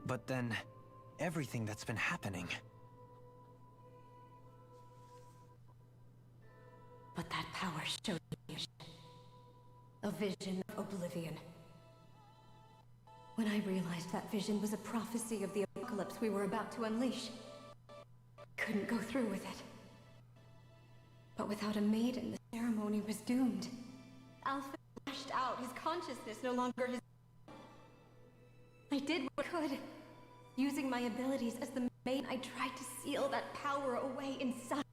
S9: But then, everything that's been happening.
S15: But that power showed me a vision of oblivion. When I realized that vision was a prophecy of the apocalypse we were about to unleash, I couldn't go through with it. But without a maiden, the ceremony was doomed. Alphen lashed out, his consciousness no longer his. I did what I could. Using my abilities as the maiden, I tried to seal that power away inside.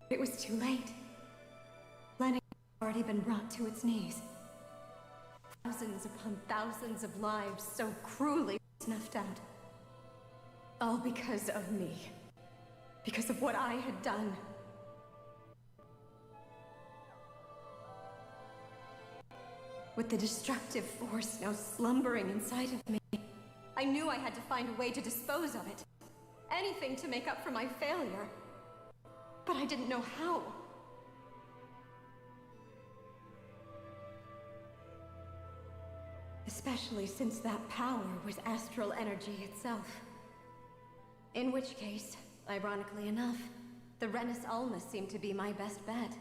S15: It was too late. Lennigus had already been brought to its knees. Thousands upon thousands of lives so cruelly snuffed out. All because of me. Because of what I had done. With the destructive force now slumbering inside of me, I knew I had to find a way to dispose of it. Anything to make up for my failure. But I didn't know how. Especially since that power was astral energy itself. In which case, ironically enough, the Renis Alma seemed to be my best bet.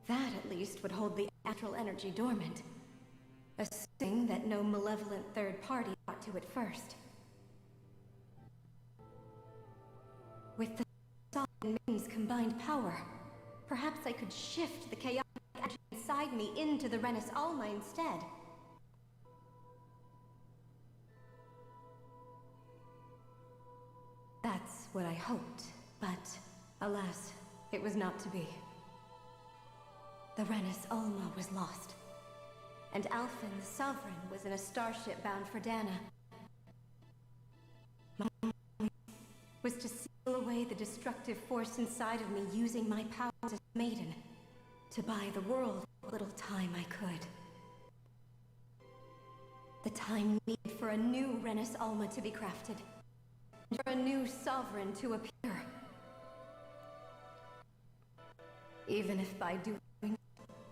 S15: That, at least, would hold the astral energy dormant. Assuming that no malevolent third party got to it first. With the Sol and Maiden's combined power, perhaps I could shift the chaotic energy inside me into the Renis Alma instead. That's what I hoped, but alas, it was not to be. The Renis Alma was lost, and Alphen the Sovereign was in a starship bound for Dana. My only was to seal away the destructive force inside of me, using my powers as a maiden to buy the world what little time I could. The time needed for a new Renis Alma to be crafted, and for a new sovereign to appear. Even if by doing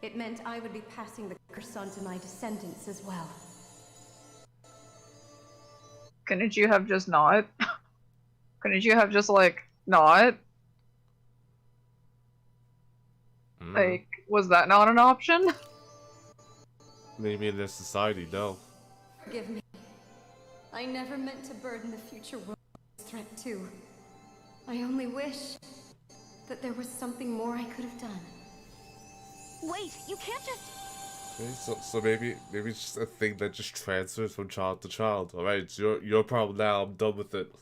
S15: it meant I would be passing the curse on to my descendants as well.
S1: Couldn't you have just not? Couldn't you have just, like, not? Like, was that not an option?
S2: Maybe in this society, no.
S15: Forgive me. I never meant to burden the future world with this threat too. I only wish that there was something more I could have done.
S5: Wait, you can't just...
S2: Okay, so maybe it's just a thing that just transfers from child to child. Alright, it's your problem now, I'm done with it.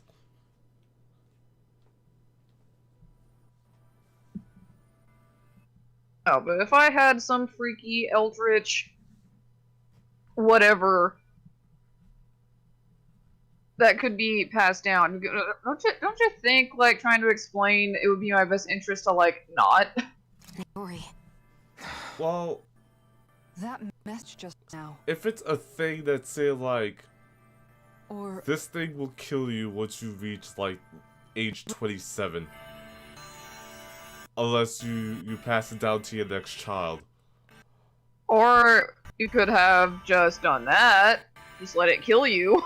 S1: No, but if I had some freaky, eldritch, whatever, that could be passed down, don't you think, like, trying to explain it would be my best interest to, like, not?
S2: Well...
S7: That message just now.
S2: If it's a thing that say, like...
S7: Or...
S2: This thing will kill you once you reach, like, age 27. Unless you pass it down to your next child.
S1: Or you could have just done that. Just let it kill you.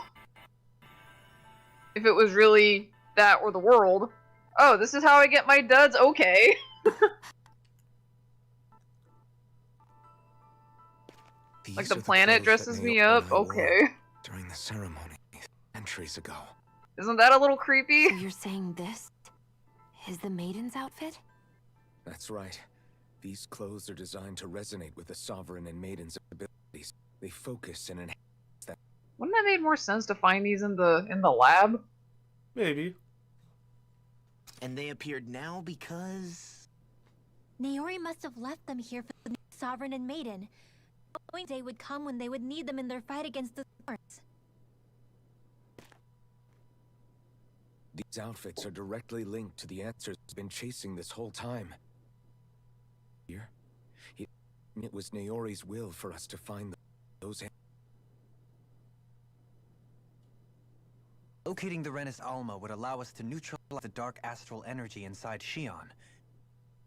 S1: If it was really that or the world. Oh, this is how I get my duds? Okay. Like the planet dresses me up? Okay.
S4: During the ceremony, centuries ago.
S1: Isn't that a little creepy?
S8: So you're saying this is the maiden's outfit?
S4: That's right. These clothes are designed to resonate with the Sovereign and Maiden's abilities. They focus and enhance them.
S1: Wouldn't that make more sense to find these in the lab?
S2: Maybe.
S10: And they appeared now because...
S5: Naori must have left them here for the new Sovereign and Maiden. The day would come when they would need them in their fight against the Thorns.
S4: These outfits are directly linked to the answers he's been chasing this whole time. Here, it was Naori's will for us to find those answers.
S9: Locating the Renis Alma would allow us to neutralize the dark astral energy inside Shion,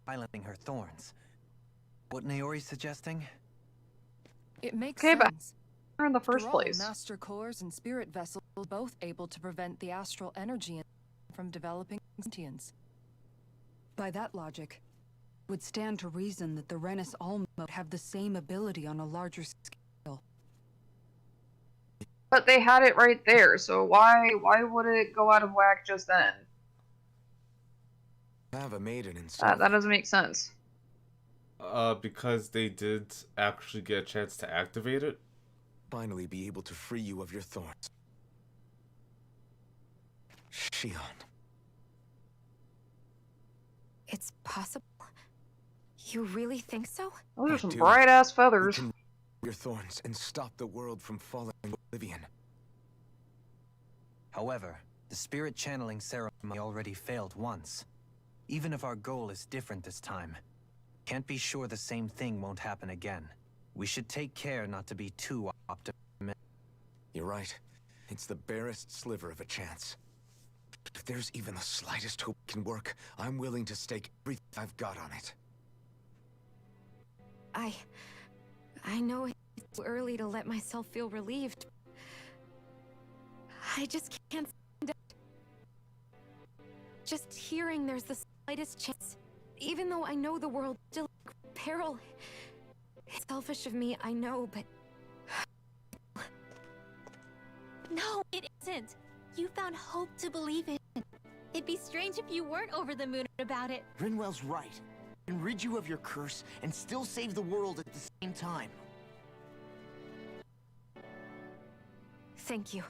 S9: silencing her thorns. What Naori's suggesting?
S7: It makes
S1: sense.
S7: But
S1: in the first place.
S7: Master cores and spirit vessels are both able to prevent the astral energy from developing sentience. By that logic, it would stand to reason that the Renis Alma would have the same ability on a larger scale.
S1: But they had it right there, so why would it go out of whack just then?
S4: Have a maiden inside.
S1: That doesn't make sense.
S2: Because they did actually get a chance to activate it?
S4: Finally be able to free you of your thorns. Shion.
S8: It's possible? You really think so?
S1: Those are some bright-ass feathers.
S4: You can your thorns and stop the world from falling into oblivion.
S9: However, the spirit channeling ceremony already failed once. Even if our goal is different this time, can't be sure the same thing won't happen again. We should take care not to be too optimistic.
S4: You're right. It's the barest sliver of a chance. If there's even the slightest hope it can work, I'm willing to stake everything I've got on it.
S8: I know it's too early to let myself feel relieved. I just can't stand it. Just hearing there's the slightest chance, even though I know the world's still in peril. It's selfish of me, I know, but...
S5: No, it isn't. You found hope to believe in. It'd be strange if you weren't over the moon about it.
S10: Rinwell's right. I can rid you of your curse and still save the world at the same time.
S8: Thank you.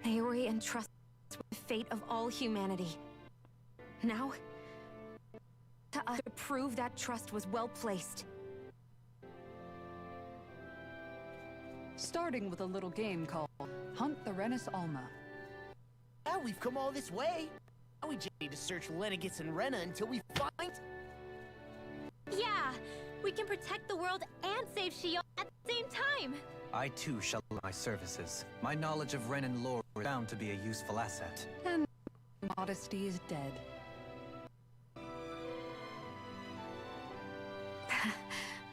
S8: Naori entrusts us with the fate of all humanity. Now, to us to prove that trust was well placed.
S7: Starting with a little game called Hunt the Renis Alma.
S10: we've come all this way. Now we just need to search Lenegis and Rena until we find...
S5: Yeah, we can protect the world and save Shion at the same time.
S9: I too shall lend my services. My knowledge of Renan lore is bound to be a useful asset.
S7: And modesty is dead.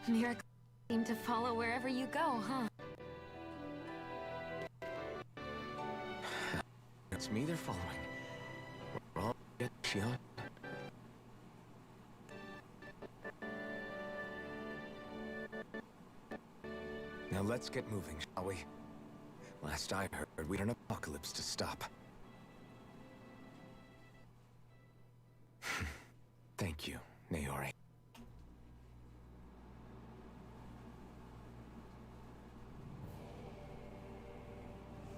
S8: Miracles seem to follow wherever you go, huh?
S4: It's me they're following. We're all get Shion. Now let's get moving, shall we? Last I heard, we had an apocalypse to stop. Thank you, Naori.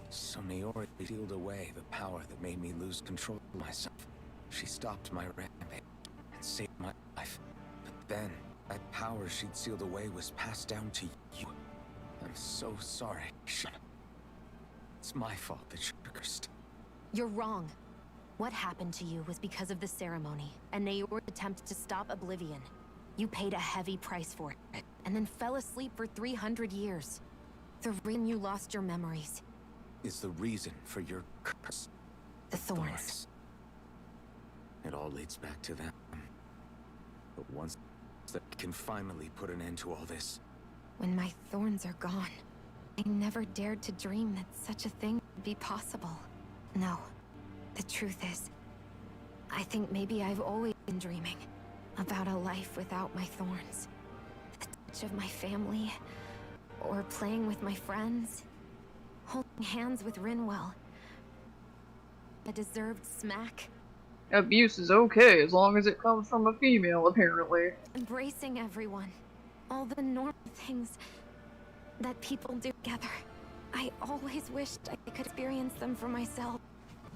S4: So Naori sealed away the power that made me lose control of myself. She stopped my rampage and saved my life. But then, that power she'd sealed away was passed down to you. I'm so sorry, Shion. It's my fault that you're cursed.
S8: You're wrong. What happened to you was because of the ceremony, and Nayor's attempt to stop Oblivion. You paid a heavy price for it, and then fell asleep for 300 years. The reason you lost your memories
S4: Is the reason for your curse.
S8: the thorns.
S4: It all leads back to them. But once that can finally put an end to all this.
S8: When my thorns are gone, I never dared to dream that such a thing would be possible. No, the truth is, I think maybe I've always been dreaming about a life without my thorns. The touch of my family, or playing with my friends, holding hands with Rinwell. A deserved smack,
S1: Abuse is okay as long as it comes from a female, apparently.
S8: embracing everyone. All the normal things that people do together. I always wished I could experience them for myself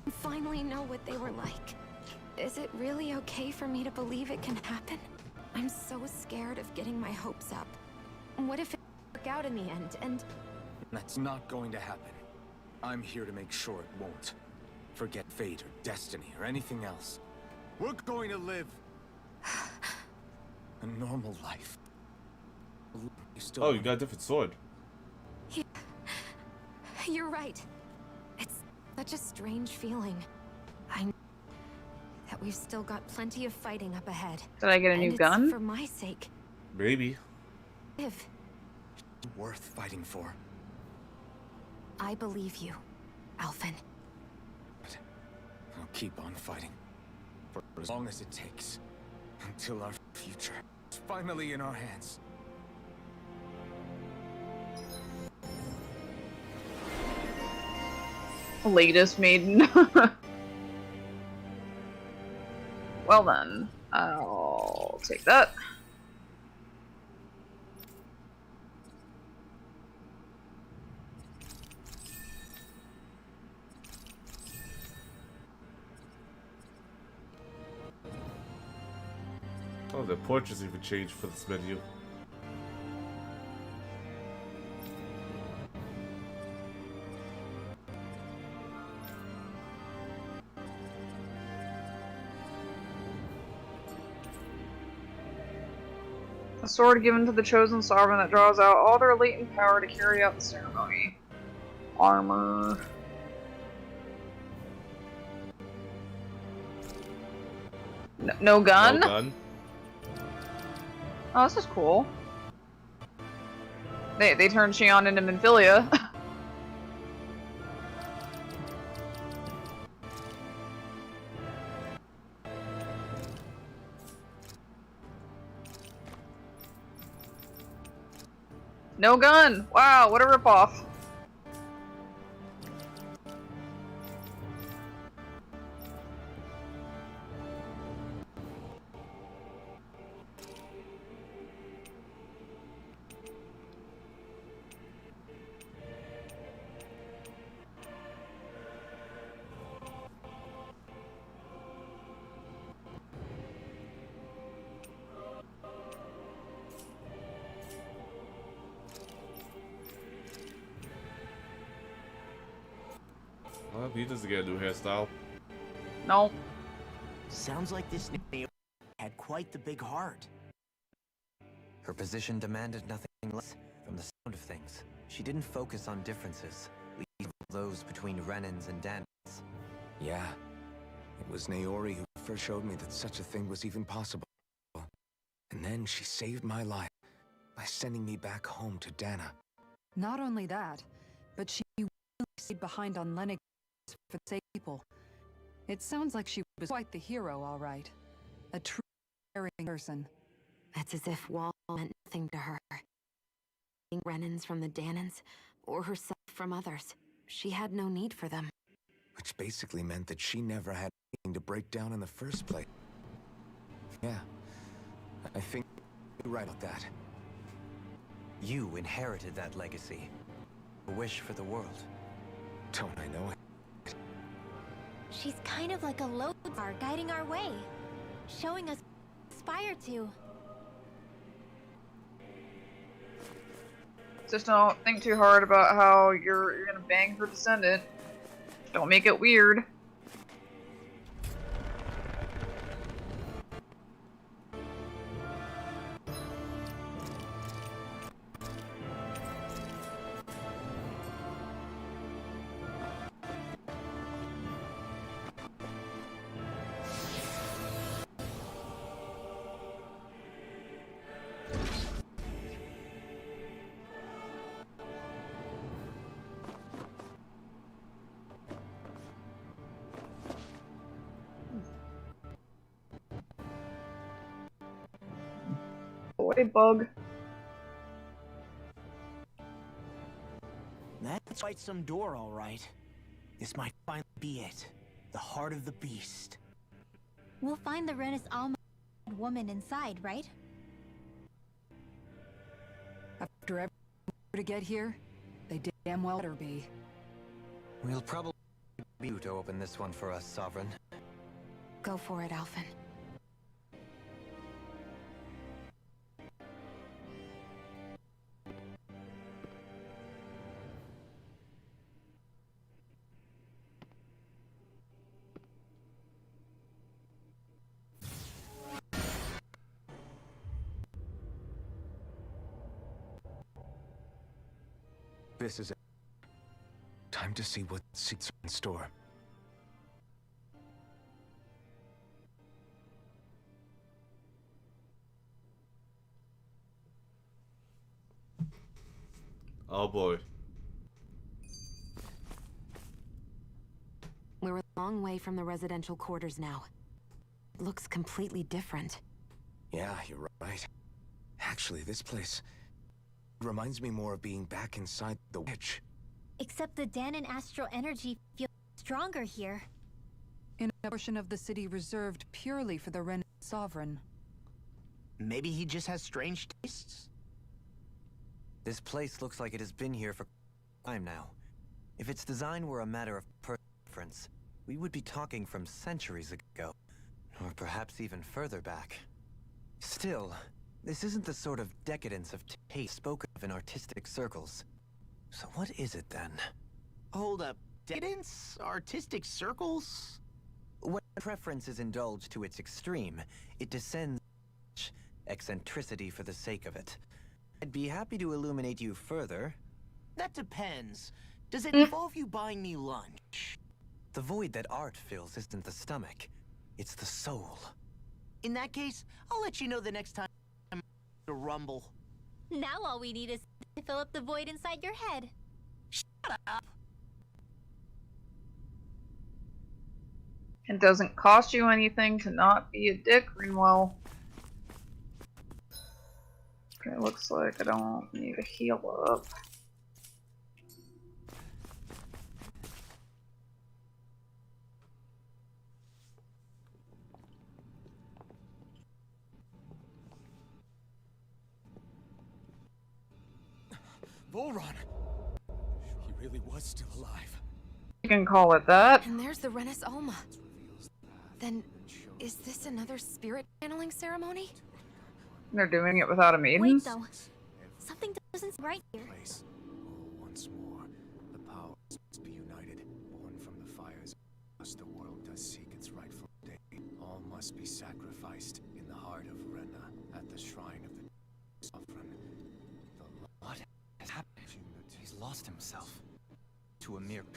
S8: and finally know what they were like. Is it really okay for me to believe it can happen? I'm so scared of getting my hopes up. What if it doesn't work out in the end, and...
S4: That's not going to happen. I'm here to make sure it won't. Forget fate or destiny or anything else. We're going to live a normal life. You still
S2: Oh, you got a different sword.
S8: Yeah, you're right. It's such a strange feeling. I know that we've still got plenty of fighting up ahead.
S1: Did I get a
S8: And
S1: new
S8: it's
S1: gun?
S8: for my sake.
S2: Maybe.
S8: If
S4: worth fighting for.
S8: I believe you, Alphen.
S4: I'll keep on fighting. For as long as it takes. Until our future is finally in our hands.
S1: Latest maiden. Well then, I'll take that.
S2: Oh, the portraits even changed for this menu.
S1: A sword given to the chosen sovereign that draws out all their latent power to carry out the ceremony. Armor. No gun?
S2: No gun.
S1: Oh, this is cool. They turned Shion into Minfilia. No gun! Wow, what a ripoff.
S2: Well, he doesn't get a new hairstyle.
S1: No.
S10: Sounds like this Naomi had quite the big heart.
S9: Her position demanded nothing less from the sound of things. She didn't focus on differences, leave those between Renans and Danans.
S4: Yeah. It was Naori who first showed me that such a thing was even possible. And then she saved my life by sending me back home to Dana.
S7: Not only that, but she really stayed behind on Lennox for the sake of people. It sounds like she was quite the hero, all right. A true caring person.
S8: It's as if Wall meant nothing to her. Renans from the Danans, or herself from others. She had no need for them.
S4: Which basically meant that she never had anything to break down in the first place. Yeah, I think you're right about that.
S9: You inherited that legacy. A wish for the world.
S4: Don't I know it?
S5: She's kind of like a lodestar guiding our way, showing us what to aspire to.
S1: Just don't think too hard about how you're gonna bang her descendant. Don't make it weird. Boy bug.
S10: That's quite some door, all right. This might finally be it. The heart of the beast.
S5: We'll find the Renis Alma woman inside, right?
S7: After everything to get here, they damn well better be.
S9: We'll probably be you to open this one for us, Sovereign.
S8: Go for it, Alphen.
S4: This is it. Time to see what seats are in store.
S2: Oh boy.
S8: We're a long way from the residential quarters now. It looks completely different.
S4: Yeah, you're right. Actually, this place reminds me more of being back inside the witch.
S5: Except the Danan astral energy feels stronger here.
S7: In a portion of the city reserved purely for the Renin Sovereign.
S10: Maybe he just has strange tastes?
S9: This place looks like it has been here for time now. If its design were a matter of preference, we would be talking from centuries ago. Or perhaps even further back. Still, this isn't the sort of decadence of taste spoken of in artistic circles. So what is it then?
S10: Hold up. Decadence? Artistic circles?
S9: When preference is indulged to its extreme, it descends eccentricity for the sake of it. I'd be happy to illuminate you further.
S10: That depends. Does it involve you buying me lunch?
S9: The void that art fills isn't the stomach, it's the soul.
S10: In that case, I'll let you know the next time to rumble.
S5: Now all we need is to fill up the void inside your head.
S10: Shut up!
S1: It doesn't cost you anything to not be a dick, Greenwell. Okay, looks like I don't need a heal up.
S11: Volron! He really was still alive.
S1: You can call it that.
S8: And there's the Renis Alma. Then, is this another spirit channeling ceremony?
S1: They're doing it without a maiden?
S5: Wait though, something doesn't seem right here.
S4: Once more, the powers must be united, born from the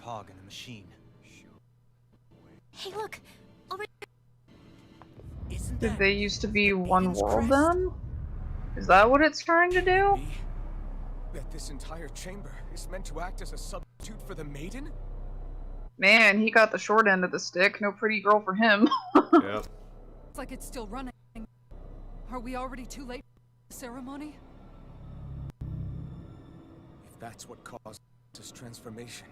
S9: cog in the machine.
S5: Hey, look! Over
S9: Isn't
S1: Did
S9: that
S1: they used to be one
S9: Maiden's
S1: world
S9: crest?
S1: then? Is that what it's trying to do?
S4: That this entire chamber is meant to act as a substitute for the maiden?
S1: Man, he got the short end of the stick. No pretty girl for him.
S2: Yep.
S7: It's like it's still running. Are we already too late for the ceremony?
S4: If that's what caused this transformation,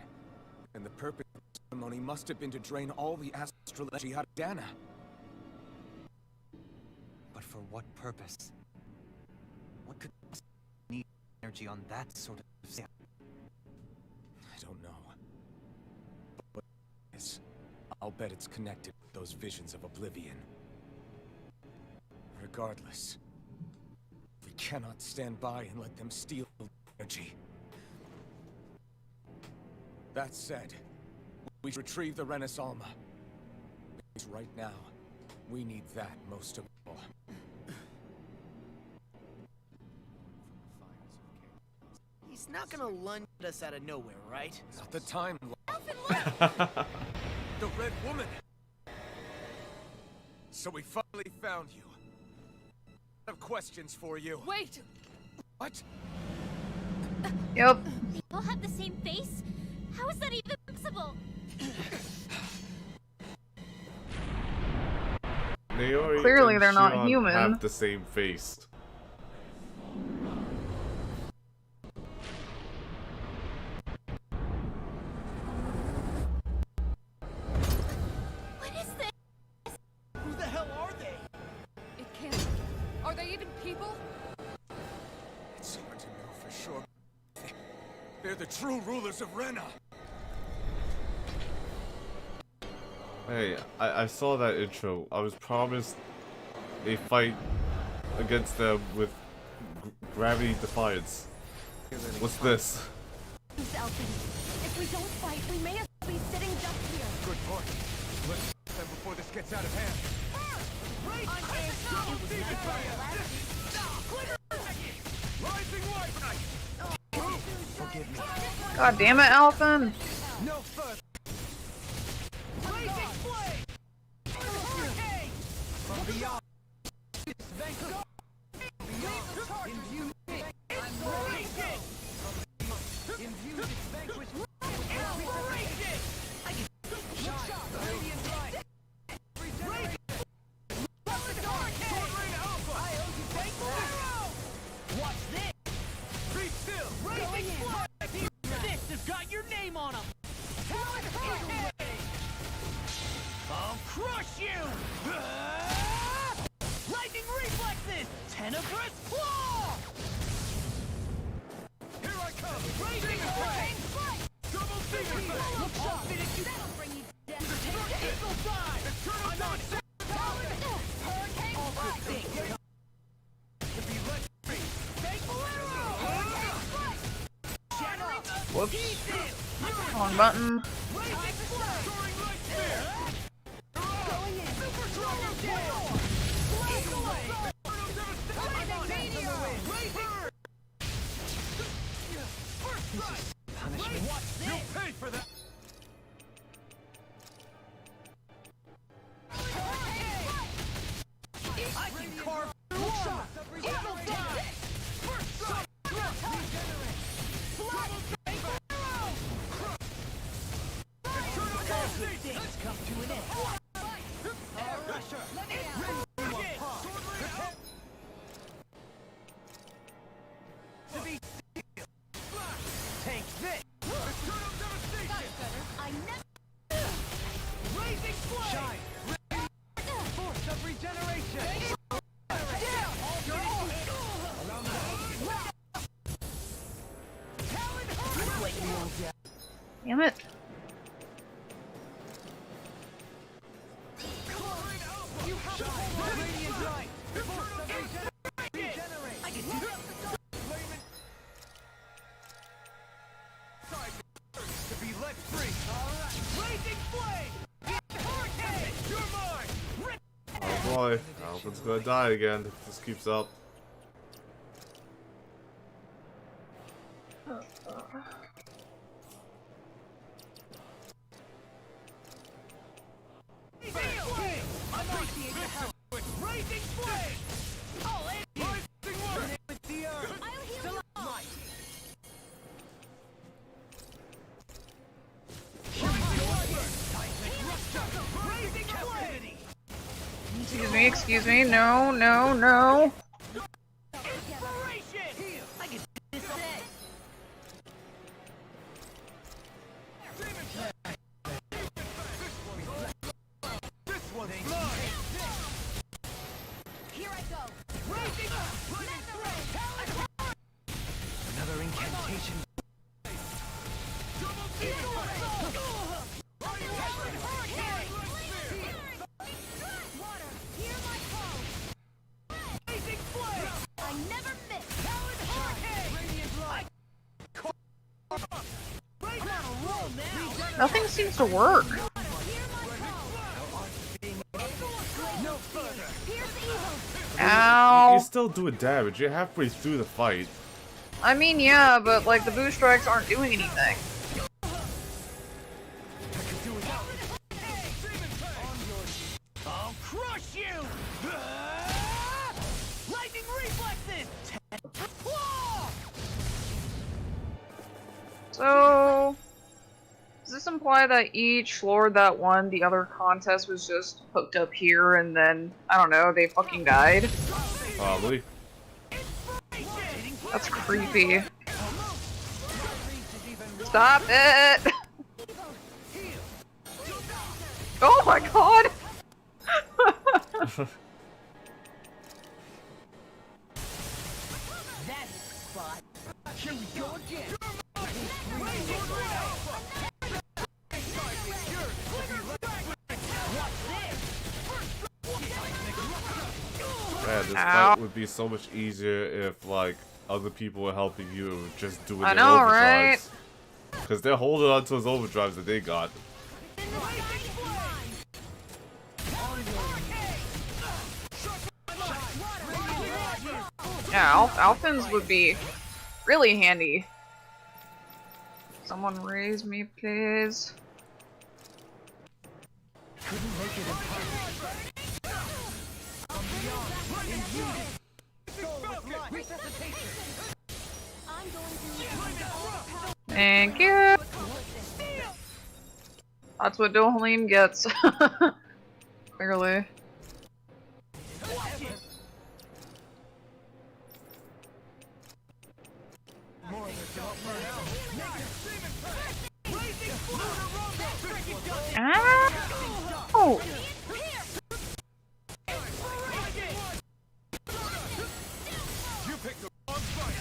S4: then the purpose of the ceremony must have been to drain all the astral energy out of Dana.
S9: But for what purpose? What could need energy on that sort of scale?
S4: I don't know. But yes, I'll bet it's connected with those visions of oblivion. Regardless, we cannot stand by and let them steal energy. That said, we should retrieve the Renaissance. Because right now, we need that most of all.
S10: He's not gonna lunge at us out of nowhere, right?
S4: Not the time. The Red Woman! So we finally found you. I have questions for you.
S7: Wait!
S4: What?
S1: Yep.
S5: They all have the same face? How is that even possible?
S2: Naori
S1: Clearly
S2: and
S1: they're not
S2: Shion
S1: human.
S2: have the same face.
S5: What is this?
S10: Who the hell are they?
S7: It can't. Are they even people?
S4: It's hard to know for sure. They're the true rulers of Rena.
S2: Hey, I saw that intro. I was promised a fight against them with gravity defiance. What's this?
S15: Elfin, if we don't fight, we may as well be sitting just here.
S4: Good point. Let's stop them before this gets out of hand.
S9: Forgive me.
S1: God damn it, Alphen!
S9: No further. From beyond. Imbue me. Imbue this vanquished. Shine the radiant light.
S10: Watch this!
S4: Be still!
S10: This has got your name on them! I'll crush you! Lightning reflexes! Tenebrous claw!
S4: Here I come!
S10: Raging flame!
S4: Double demon!
S10: I'll finish you! That'll bring you down! Eagle dive! I'm on hurricane! All good things
S4: To be let free!
S10: Fateful arrow! Shattering the
S1: Whoops.
S10: pieces!
S1: Wrong button.
S10: Raging flame! Soaring light spear! Going in! Super strong tail! Eagle wave! Lightning meteor! Razor! First strike!
S9: Punishment.
S10: Watch this!
S4: You pay for that!
S10: I can carve through walls! Eagle dive! First strike! Regenerate! Double fatal arrow! Things come to an end. Air rusher! Let me out! To be sealed! Take this!
S4: Eternal devastation!
S10: I never... Blazing flame! Shine! Force of regeneration!
S1: Damn it.
S10: You have shine! Radiant light! Force of regeneration! I can do that!
S4: To be let free!
S10: Blazing flame! Hurricane!
S4: You're mine!
S2: Oh boy, Alphen's gonna die again if this keeps up.
S1: excuse me. No, no, no.
S9: Another incantation.
S1: Nothing seems to work. Ow.
S2: You're still doing damage. You're halfway through the fight.
S1: I mean, yeah, but like the boost strikes aren't doing anything.
S3: I'll crush you! Lightning reflexes!
S1: So, does this imply that each lord that won the other contest was just hooked up here and then, I don't know, they fucking died?
S2: Probably.
S1: That's creepy. Stop it! Oh my god!
S3: Here we go again!
S2: Man, this
S1: Ow.
S2: fight would be so much easier if, like, other people were helping you just doing
S1: I
S2: their
S1: know,
S2: overdrives.
S1: right?
S2: Because they're holding on to those overdrives that they got.
S1: Yeah, Alphins would be really handy. Someone raise me, please. Thank you. That's what Dohalim gets. Clearly. Ow!
S3: You picked the wrong fight!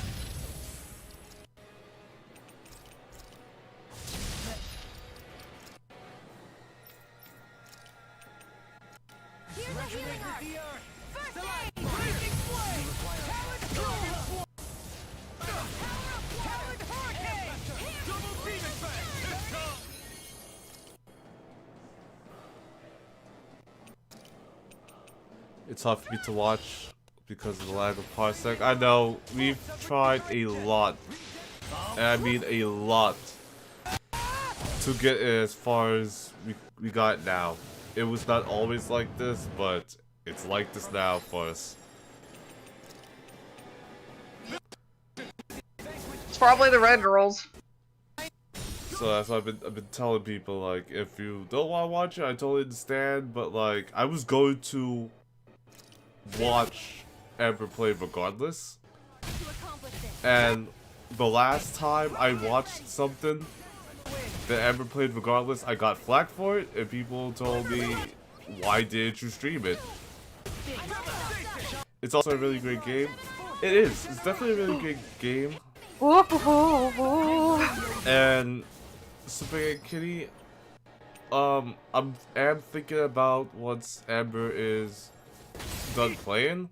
S2: It's hard for me to watch because of the lack of Parsec. I know, we've tried a lot, and I mean a lot, to get as far as we got now. It was not always like this, but it's like this now for us.
S1: It's probably the red girls.
S2: So that's why I've been telling people, like, if you don't want to watch it, I totally understand, but like, I was going to watch Amber play regardless. And the last time I watched something that Amber played regardless, I got flack for it, and people told me, why didn't you stream it? It's also a really great game. It is. It's definitely a really great game. And Super Kitty, I am thinking about once Amber is done playing,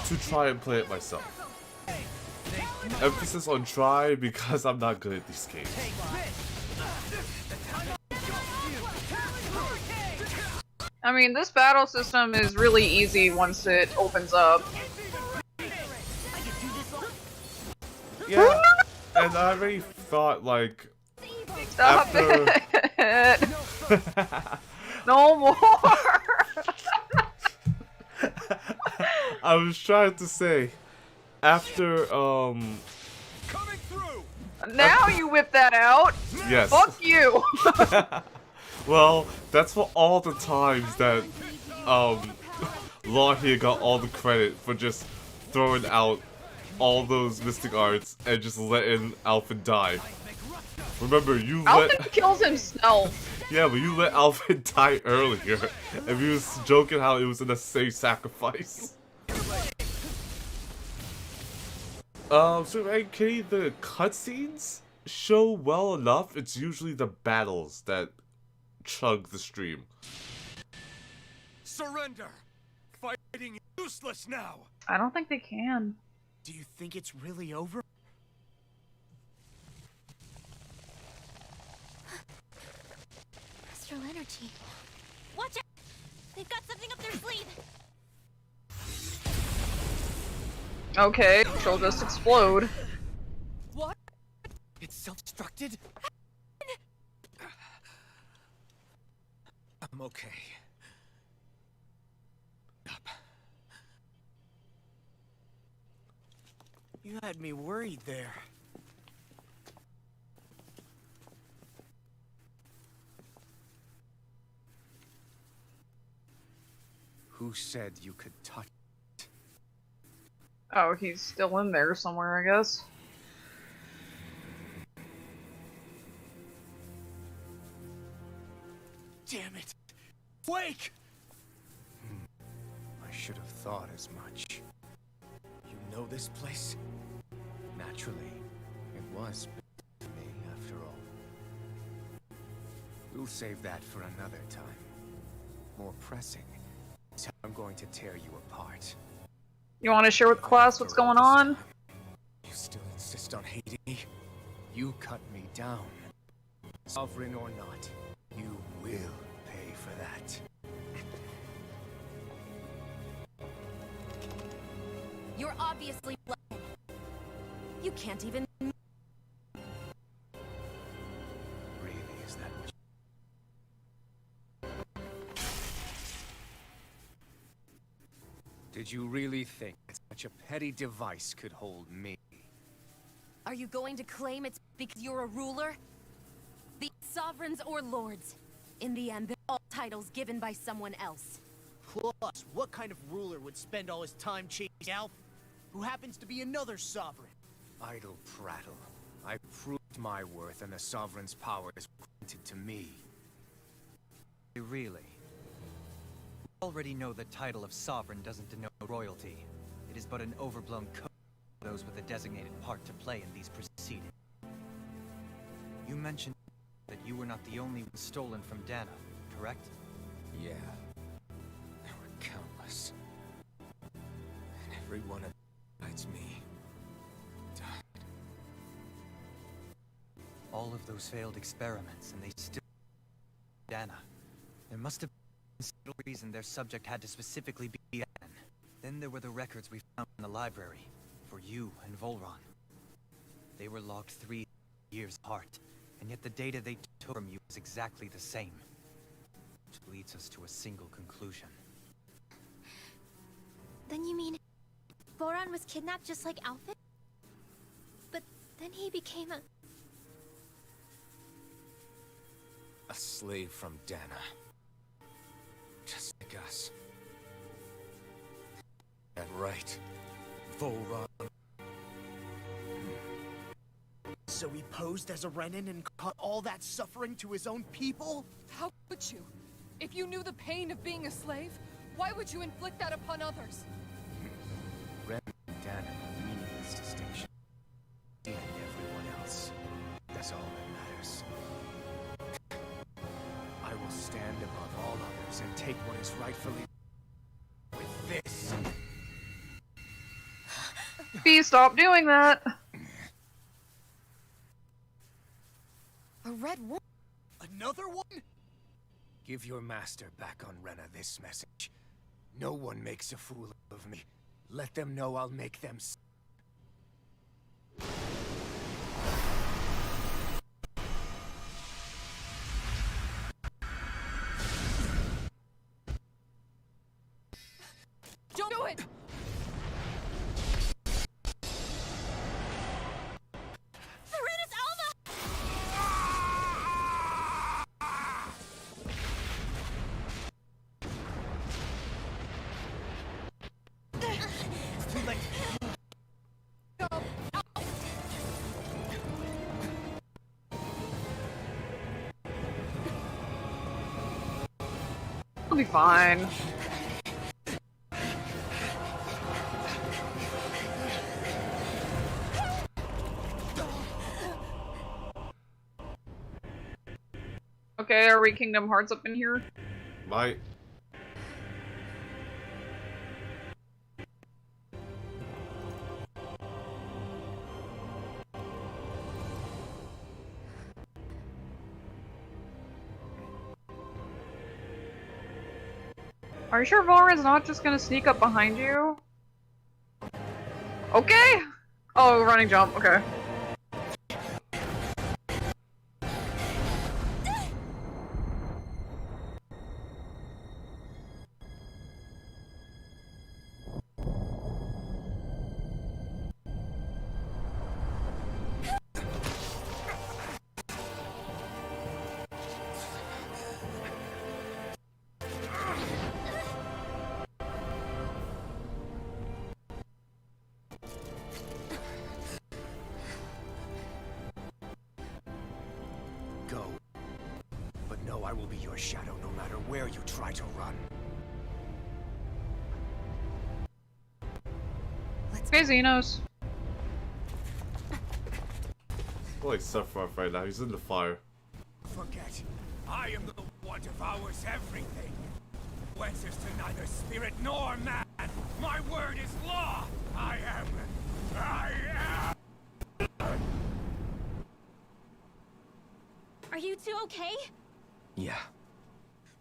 S2: to try and play it myself. Emphasis on try because I'm not good at these games.
S1: I mean, this battle system is really easy once it opens up.
S2: Yeah, and I already thought, like,
S1: Stop
S2: after...
S1: it! No more!
S2: I was trying to say, after,
S1: Now you whip that out!
S2: Yes.
S1: Fuck you!
S2: Well, that's for all the times that, Law here got all the credit for just throwing out all those mystic arts and just letting Alphen die. Remember, you
S1: Alphen kills himself.
S2: Yeah, but you let Alphen die earlier, and he was joking how it was a necessary sacrifice. So okay, the cutscenes show well enough. It's usually the battles that chug the stream.
S16: Surrender! Fighting is useless now!
S1: I don't think they can.
S10: Do you think it's really over?
S5: Astral energy. Watch it! They've got something up their sleeve!
S1: Okay, she'll just explode.
S16: What? It's self-destructed? I'm okay. Up.
S10: You had me worried there.
S9: Who said you could touch?
S1: Oh, he's still in there somewhere, I guess.
S10: Damn it! Wake!
S9: I should have thought as much. You know this place? Naturally, it was built for me, after all. We'll save that for another time. More pressing is how I'm going to tear you apart.
S1: You want to share with class what's going on?
S9: You still insist on hating me? You cut me down. Sovereign or not, you will pay for that.
S8: You're obviously blind. You can't even...
S9: Really, is that what Did you really think that such a petty device could hold me?
S8: Are you going to claim it's because you're a ruler? The sovereigns or lords. In the end, they're all titles given by someone else.
S10: Plus, what kind of ruler would spend all his time chasing Alpha, who happens to be another sovereign?
S9: Idle prattle. I proved my worth and the sovereign's power is granted to me. Really?
S17: We already know the title of sovereign doesn't denote royalty. It is but an overblown code for those with a designated part to play in these proceedings. You mentioned that you were not the only one stolen from Dana, correct?
S9: Yeah. There were countless. And every one of them, besides me, died.
S17: All of those failed experiments, and they still... Dana. There must have been some reason their subject had to specifically be Anne. Then there were the records we found in the library, for you and Volron. They were logged 3 years apart, and yet the data they took from you was exactly the same. Which leads us to a single conclusion.
S5: Then you mean... Boron was kidnapped just like Alphen? But then he became a...
S9: A slave from Dana. Just like us. That right. Volron.
S10: So he posed as a Renin and caused all that suffering to his own people?
S6: How could you? If you knew the pain of being a slave, why would you inflict that upon others?
S9: Ren and Dana are meaningless distinction. And everyone else. That's all that matters. I will stand above all others and take what is rightfully with this.
S1: Fee, stop doing that.
S6: A red one?
S10: Another one?
S9: Give your master back on Rena this message. No one makes a fool of me. Let them know I'll make them.
S6: Don't do it!
S1: be fine. Okay, are we Kingdom Hearts up in here?
S2: Might.
S1: Are you sure Valorant's not just gonna sneak up behind you? Okay! Oh, running jump, okay.
S10: Go. But no, I will be your shadow no matter where you try to run.
S1: Hey, Xenos.
S2: Like Sephiroth right now, he's in the fire.
S3: Forget. I am the one who devours everything. Who answers to neither spirit nor man. My word is law. I am.
S5: Are you two okay?
S4: Yeah.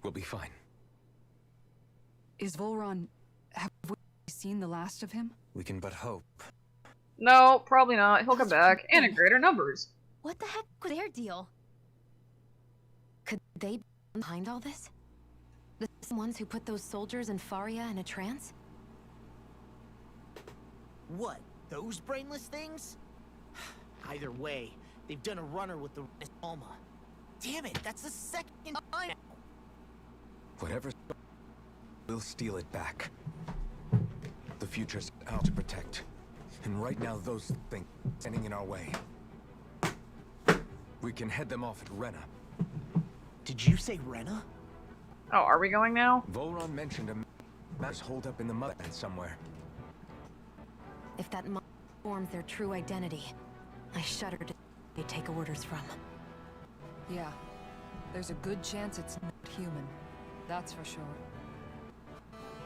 S4: We'll be fine.
S7: Is Volron... have we seen the last of him?
S9: We can but hope.
S1: No, probably not. He'll come back, and in greater numbers.
S5: What the heck was their deal?
S8: Could they be behind all this? The same ones who put those soldiers in Faria in a trance?
S10: What? Those brainless things? Either way, they've done a runner with the Alma. Damn it, that's the second time now.
S4: Whatever, we'll steal it back. The future's out to protect. And right now, those things standing in our way. We can head them off at Rena.
S10: Did you say Rena?
S1: Oh, are we going now?
S4: Volron mentioned a map's hold up in the mudland somewhere.
S8: If that forms their true identity, I shudder to they take orders from.
S7: Yeah. There's a good chance it's not human. That's for sure.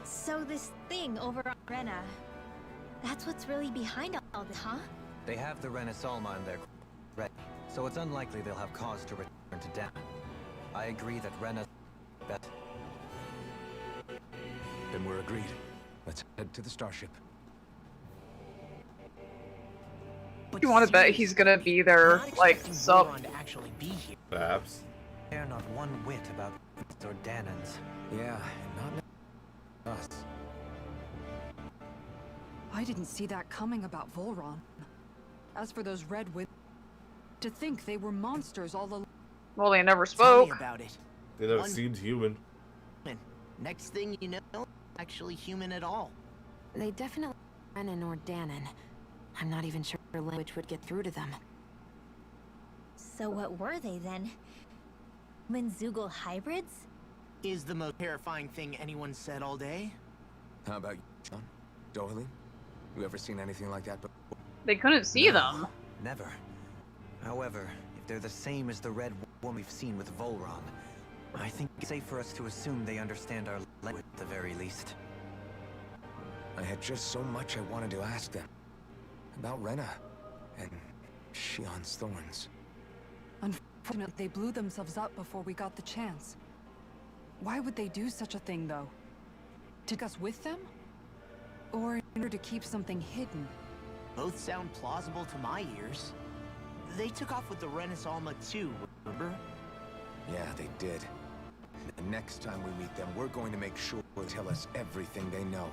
S5: So this thing over on Rena, that's what's really behind all this, huh?
S9: They have the Renaissance in their ready, so it's unlikely they'll have cause to return to Dana. I agree that Rena's best.
S4: Then we're agreed. Let's head to the starship.
S1: You want to bet he's gonna be there, like, sup?
S10: To actually be here.
S2: Perhaps.
S9: Care not one whit about or Danans.
S4: Yeah, and not us.
S7: I didn't see that coming about Volron. As for those red winds, to think they were monsters all along.
S1: Well, they never
S10: Tell me
S1: spoke.
S10: about it.
S2: They never seemed human.
S10: Next thing you know, actually human at all.
S8: They definitely Renan or Danon. I'm not even sure language would get through to them.
S5: So what were they then? Minzugal hybrids?
S10: Is the most terrifying thing anyone said all day?
S4: How about you, Sean? Doherty? You ever seen anything like that before?
S1: They couldn't see them.
S9: Never. However, if they're the same as the red one we've seen with Volron, I think it's safe for us to assume they understand our language at the very least.
S4: I had just so much I wanted to ask them. About Rena. And Shion's thorns.
S7: Unfortunately, they blew themselves up before we got the chance. Why would they do such a thing, though? Take us with them? Or in order to keep something hidden?
S10: Both sound plausible to my ears. They took off with the Renaissance too, remember?
S4: Yeah, they did. The next time we meet them, we're going to make sure they tell us everything they know.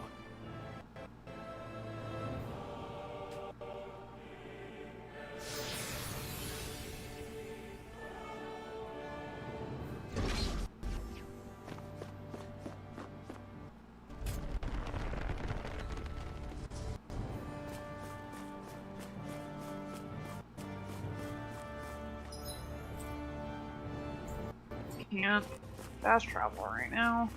S1: Can't fast travel right now.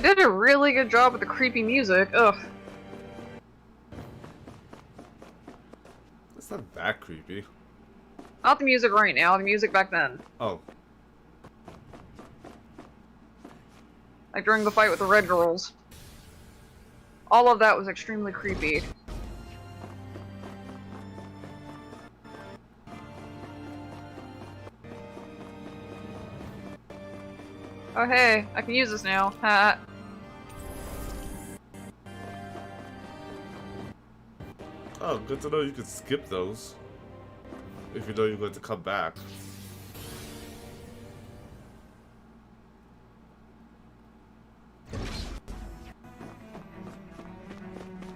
S1: did a really good job with the creepy music. Ugh.
S2: It's not that creepy.
S1: Not the music right now, the music back then.
S2: Oh.
S1: Like during the fight with the red girls. All of that was extremely creepy. Oh hey, I can use this now. Ha.
S2: Oh, good to know you can skip those. If you know you're going to come back.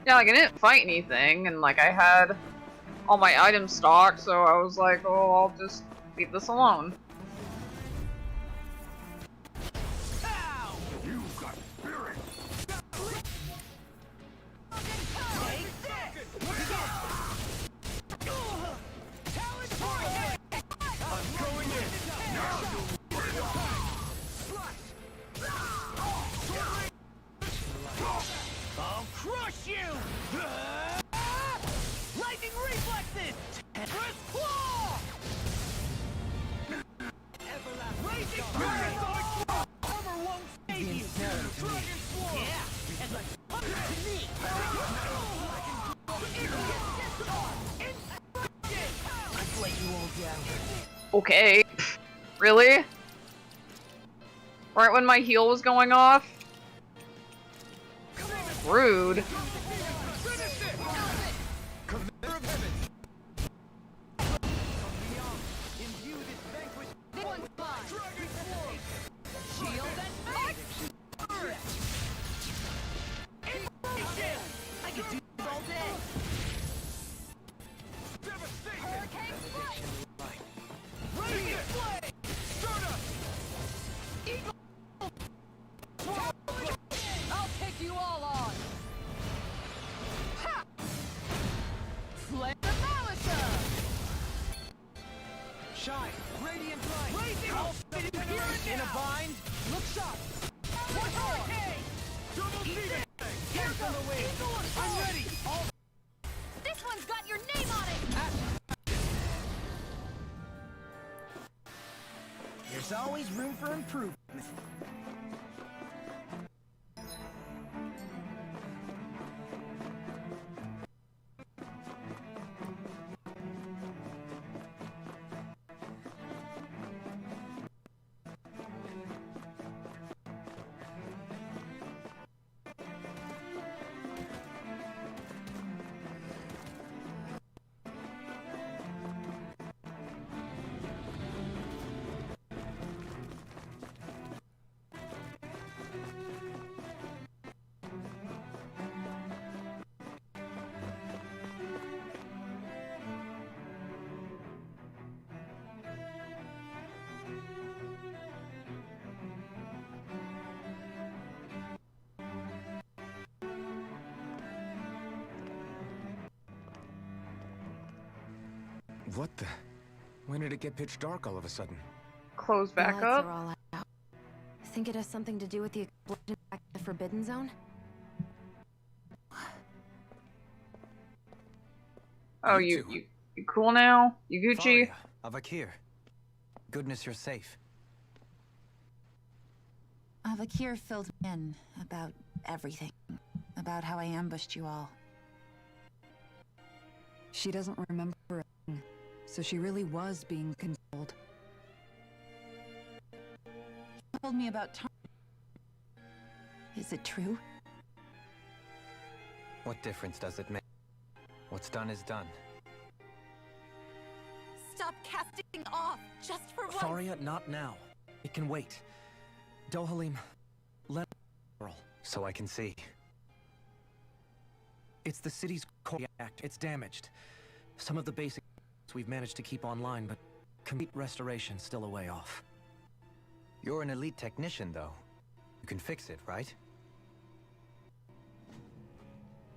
S1: Yeah, like I didn't fight anything, and like I had all my items stocked, so I was like, oh, I'll just leave this alone.
S3: I'll crush you! Lightning reflexes! Press claw! Raging fire! Armor won't save you! Dragon swarm! Yeah, and like thunder to me! Let's let you all down.
S1: Okay. Really? Right when my heal was going off? Rude.
S3: I could do this all day. Radiant flame! Stardust! Eagle!
S6: I'll take you all on! Ha! Flame the Malisa!
S3: Shine! Radiant light! Blazing! I'll fit you here and in a bind! Look sharp! One hurricane! Double demon! Hands on the wing! I'm ready! All
S5: This one's got your name on it!
S10: There's always room for improvement.
S4: What the? When did it get pitch dark all of a sudden?
S1: Close back
S8: Lights
S1: up.
S8: are all out. Think it has something to do with the explosion back in the Forbidden Zone?
S1: Oh, you cool now? You Gucci?
S17: Avakir. Goodness you're safe.
S14: Avakir filled me in about everything. About how I ambushed you all.
S7: She doesn't remember a thing, so she really was being controlled.
S14: She told me about time. Is it true?
S17: What difference does it make? What's done is done.
S5: Stop casting off, just for once!
S18: Faria, not now. It can wait. Dohalim, let girl.
S17: So I can see.
S18: It's the city's core reactor. It's damaged. Some of the basics we've managed to keep online, but complete restoration's still a way off.
S17: You're an elite technician, though. You can fix it, right?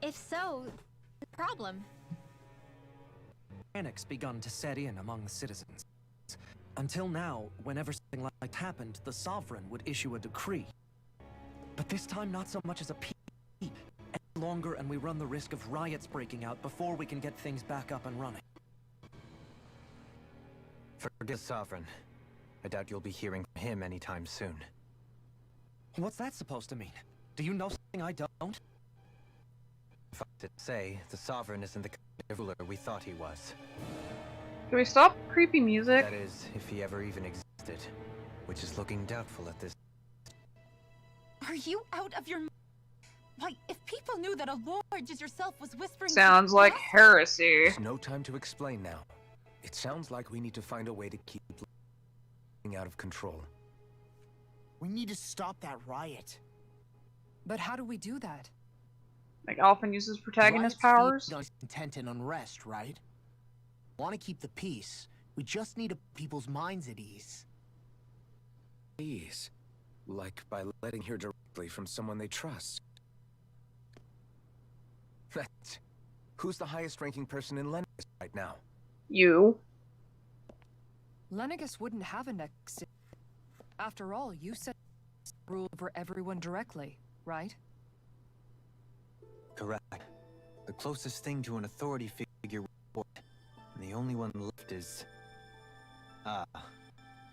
S5: If so, the problem.
S18: Panic's begun to set in among the citizens. Until now, whenever something like that happened, the Sovereign would issue a decree. But This time, not so much as a peep. Any longer, and we run the risk of riots breaking out before we can get things back up and running.
S9: Forget Sovereign. I doubt you'll be hearing from him anytime soon.
S18: What's that supposed to mean? Do you know something I don't?
S9: If I did say, the Sovereign isn't the kind of ruler we thought he was.
S1: Can we stop creepy music?
S9: That is, if he ever even existed, which is looking doubtful at this.
S14: Are you out of your... Why, if people knew that a lord as yourself was whispering...
S1: Sounds like heresy.
S4: There's no time to explain now. It sounds like we need to find a way to keep out of control.
S10: We need to stop that riot.
S7: But how do we do that?
S1: Like Alphen uses protagonist
S10: Riots
S1: powers?
S10: feed on content and unrest, right? Want to keep the peace. We just need people's minds at ease.
S4: Ease? Like by letting hear directly from someone they trust. Who's the highest ranking person in Lennis right now?
S1: You.
S7: Lennigus wouldn't have a next. After all, you said rule over everyone directly, right?
S9: Correct. The closest thing to an authority figure, and the only one left is... Ah,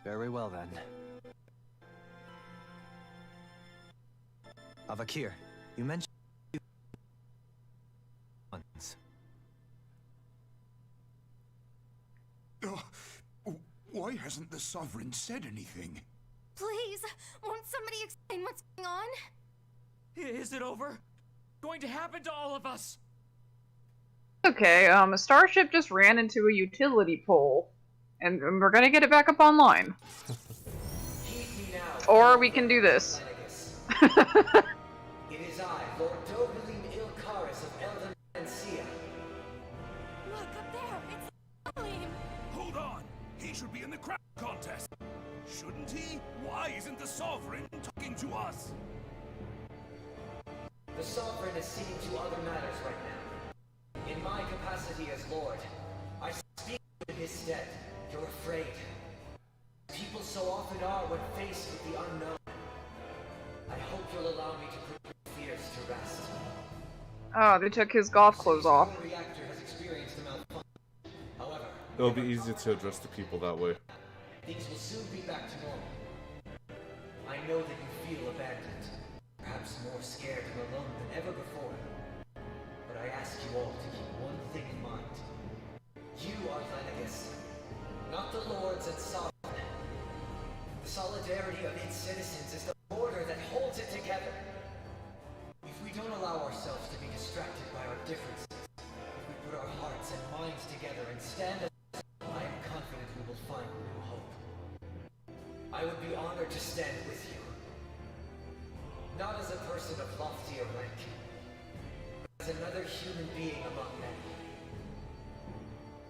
S9: very well then. Avakir, you mentioned... once.
S13: Why hasn't the Sovereign said anything?
S15: Please, won't somebody explain what's going on?
S16: Is it over? Going to happen to all of us?
S1: Okay, a starship just ran into a utility pole. And we're gonna get it back up online. Or we can do this.
S19: It is I, Lord Dogalim Ilkaris of Elden Mencia.
S15: Look up there, it's Dogalim.
S13: Hold on! He should be in the crap contest! Shouldn't he? Why isn't the Sovereign talking to us?
S19: The Sovereign is seeing to other matters right now. In my capacity as Lord, I speak in his stead. You're afraid. People so often are when faced with the unknown. I hope you'll allow me to put your fears to rest.
S1: Oh, they took his golf clothes off.
S19: The reactor has experienced a malfunction. However,
S2: It'll be easier to address the people that way.
S19: things will soon be back to normal. I know that you feel abandoned, perhaps more scared and alone than ever before. But I ask you all to keep one thing in mind. You are Lennigus, not the lords and sovereign. The solidarity of its citizens is the border that holds it together. If we don't allow ourselves to be distracted by our differences, if we put our hearts and minds together and stand up, I am confident we will find new hope. I would be honored to stand with you. Not as a person of loftier rank, but as another human being among men.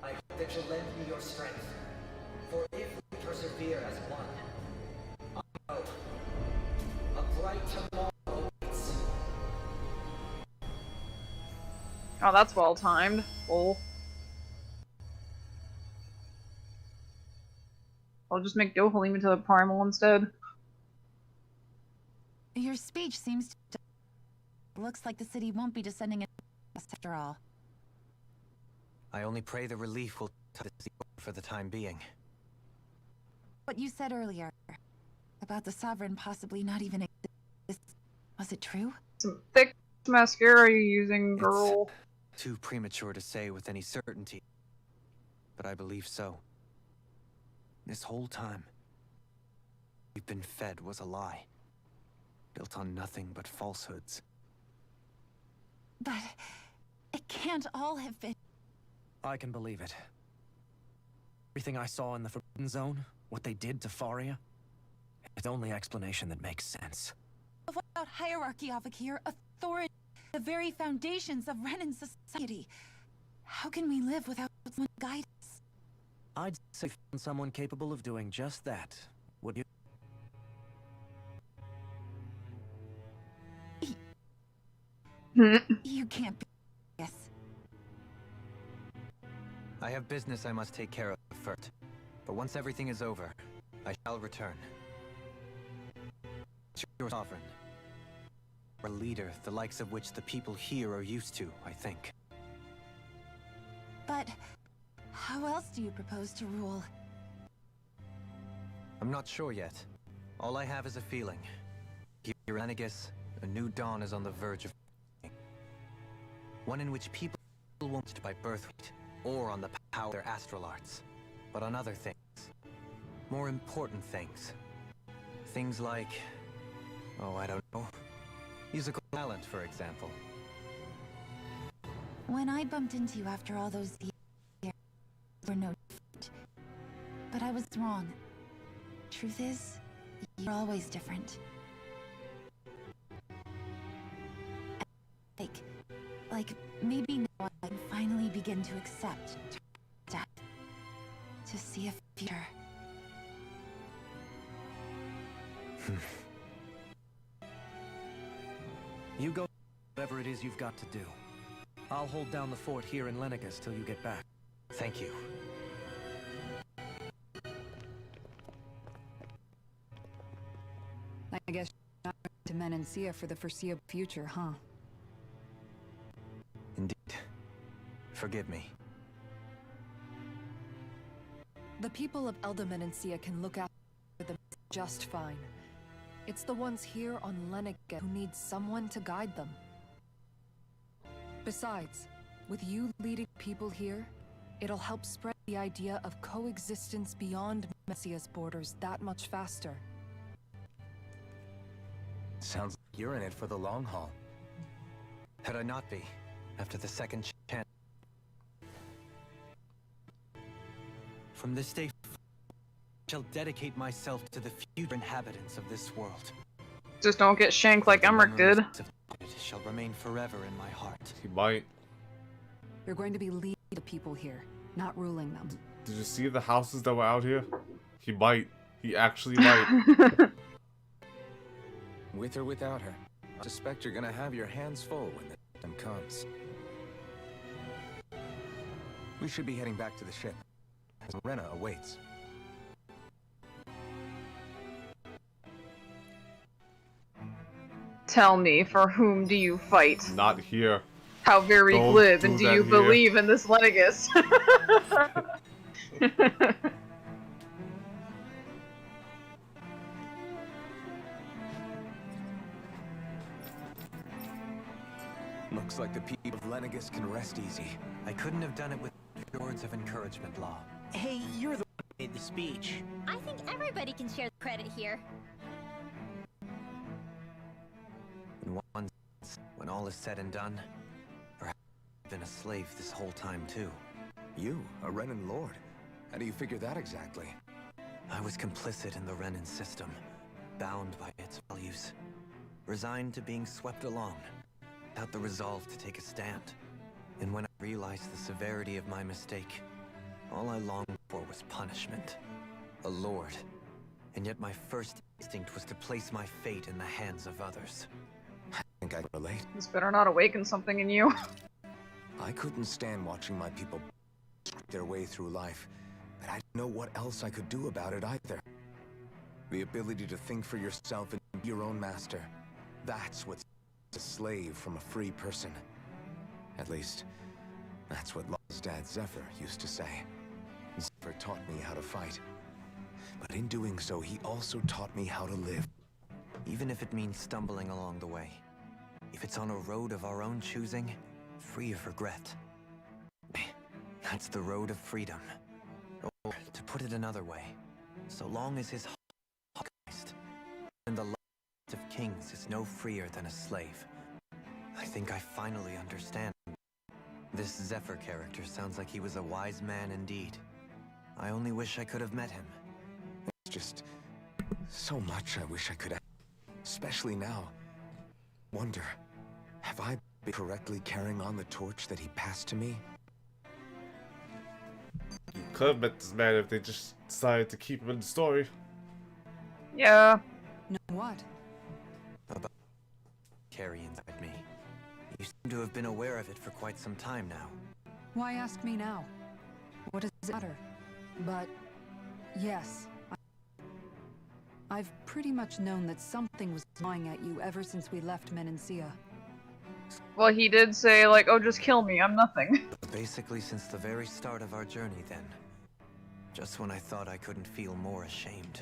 S19: I hope that you'll lend me your strength, for if we persevere as one, I know a bright tomorrow awaits.
S1: Oh, that's well timed. Lol. I'll just make Dohalim into a primal instead.
S14: Your speech seems to... Looks like the city won't be descending in after all.
S9: I only pray the relief will for the time being.
S14: What you said earlier about the Sovereign possibly not even existing, was it true?
S1: Some thick mascara are you using, girl?
S9: It's too premature to say with any certainty, but I believe so. This whole time, we've been fed was a lie, built on nothing but falsehoods.
S14: But it can't all have been...
S18: I can believe it. Everything I saw in the Forbidden Zone, what they did to Faria, it's the only explanation that makes sense.
S14: What about hierarchy, Avakir? Authority, the very foundations of Renan society. How can we live without someone guiding us?
S18: I'd say find someone capable of doing just that, would you?
S14: You can't be... Yes.
S9: I have business I must take care of first, but once everything is over, I shall return. Your Sovereign.
S17: a leader, the likes of which the people here are used to, I think.
S14: But how else do you propose to rule?
S17: I'm not sure yet. All I have is a feeling. Here in Anagus, a new dawn is on the verge of one in which people won't by birthright or on the power of their astral arts, but on other things. More important things. Things like, oh, I don't know, musical talent, for example.
S14: When I bumped into you after all those years, you were no different. But I was wrong. Truth is, you're always different. Like maybe now I can finally begin to accept death. To see a future.
S18: You go whatever it is you've got to do. I'll hold down the fort here in Lenegus till you get back.
S17: Thank you.
S7: I guess you're not going to Menancia for the foreseeable future, huh?
S17: Indeed. Forgive me.
S15: The people of Menancia can look after them just fine. It's the ones here on Lenegus who need someone to guide them. Besides, with you leading people here, it'll help spread the idea of coexistence beyond Menancia's borders that much faster.
S17: Sounds like you're in it for the long haul. Had I not be, after the second chance. From this day forward, I shall dedicate myself to the future inhabitants of this world.
S1: Just don't get shanked like Emmerich did.
S17: It shall remain forever in my heart.
S2: He might.
S7: You're going to be leading the people here, not ruling them.
S2: Did you see the houses that were out here? He might. He actually might.
S4: With or without her, I suspect you're gonna have your hands full when the time comes. We should be heading back to the ship, as Rena awaits.
S1: Tell me, for whom do you fight?
S2: Not here.
S1: How very
S2: Don't
S1: glib,
S2: do
S1: and do
S2: that
S1: you
S2: here.
S1: believe in this Lenegus?
S4: Looks like the people of Lenegus can rest easy.
S17: I couldn't have done it with your words of encouragement, Law.
S10: Hey, you're the one who made the speech.
S5: I think everybody can share the credit here.
S17: In one sense, when all is said and done, perhaps I've been a slave this whole time too.
S4: You, a Renan Lord? How do you figure that exactly?
S17: I was complicit in the Renan system, bound by its values, resigned to being swept along, without the resolve to take a stand. And when I realized the severity of my mistake, all I longed for was punishment. A lord. And yet my first instinct was to place my fate in the hands of others.
S4: I think I can relate.
S1: This better not awaken something in you.
S4: I couldn't stand watching my people their way through life, but I didn't know what else I could do about it either. The ability to think for yourself and be your own master, that's what's a slave from a free person. At least, that's what Law's dad Zephyr used to say. Zephyr taught me how to fight. But in doing so, he also taught me how to live.
S17: Even if it means stumbling along the way. If it's on a road of our own choosing, free of regret. That's the road of freedom. Or, to put it another way, so long as his heart is Christ, and the life of kings is no freer than a slave. I think I finally understand. This Zephyr character sounds like he was a wise man indeed. I only wish I could have met him.
S4: It's just so much I wish I could have. Especially now. Wonder, have I been correctly carrying on the torch that he passed to me?
S2: You could have met this man if they just decided to keep him in the story.
S1: Yeah.
S7: No, what?
S17: About carry inside me. You seem to have been aware of it for quite some time now.
S7: Why ask me now? What does it matter? But, yes. I've pretty much known that something was gnawing at you ever since we left Menancia.
S1: Well, he did say, like, oh, just kill me, I'm nothing.
S9: Basically since the very start of our journey, then. Just when I thought I couldn't feel more ashamed.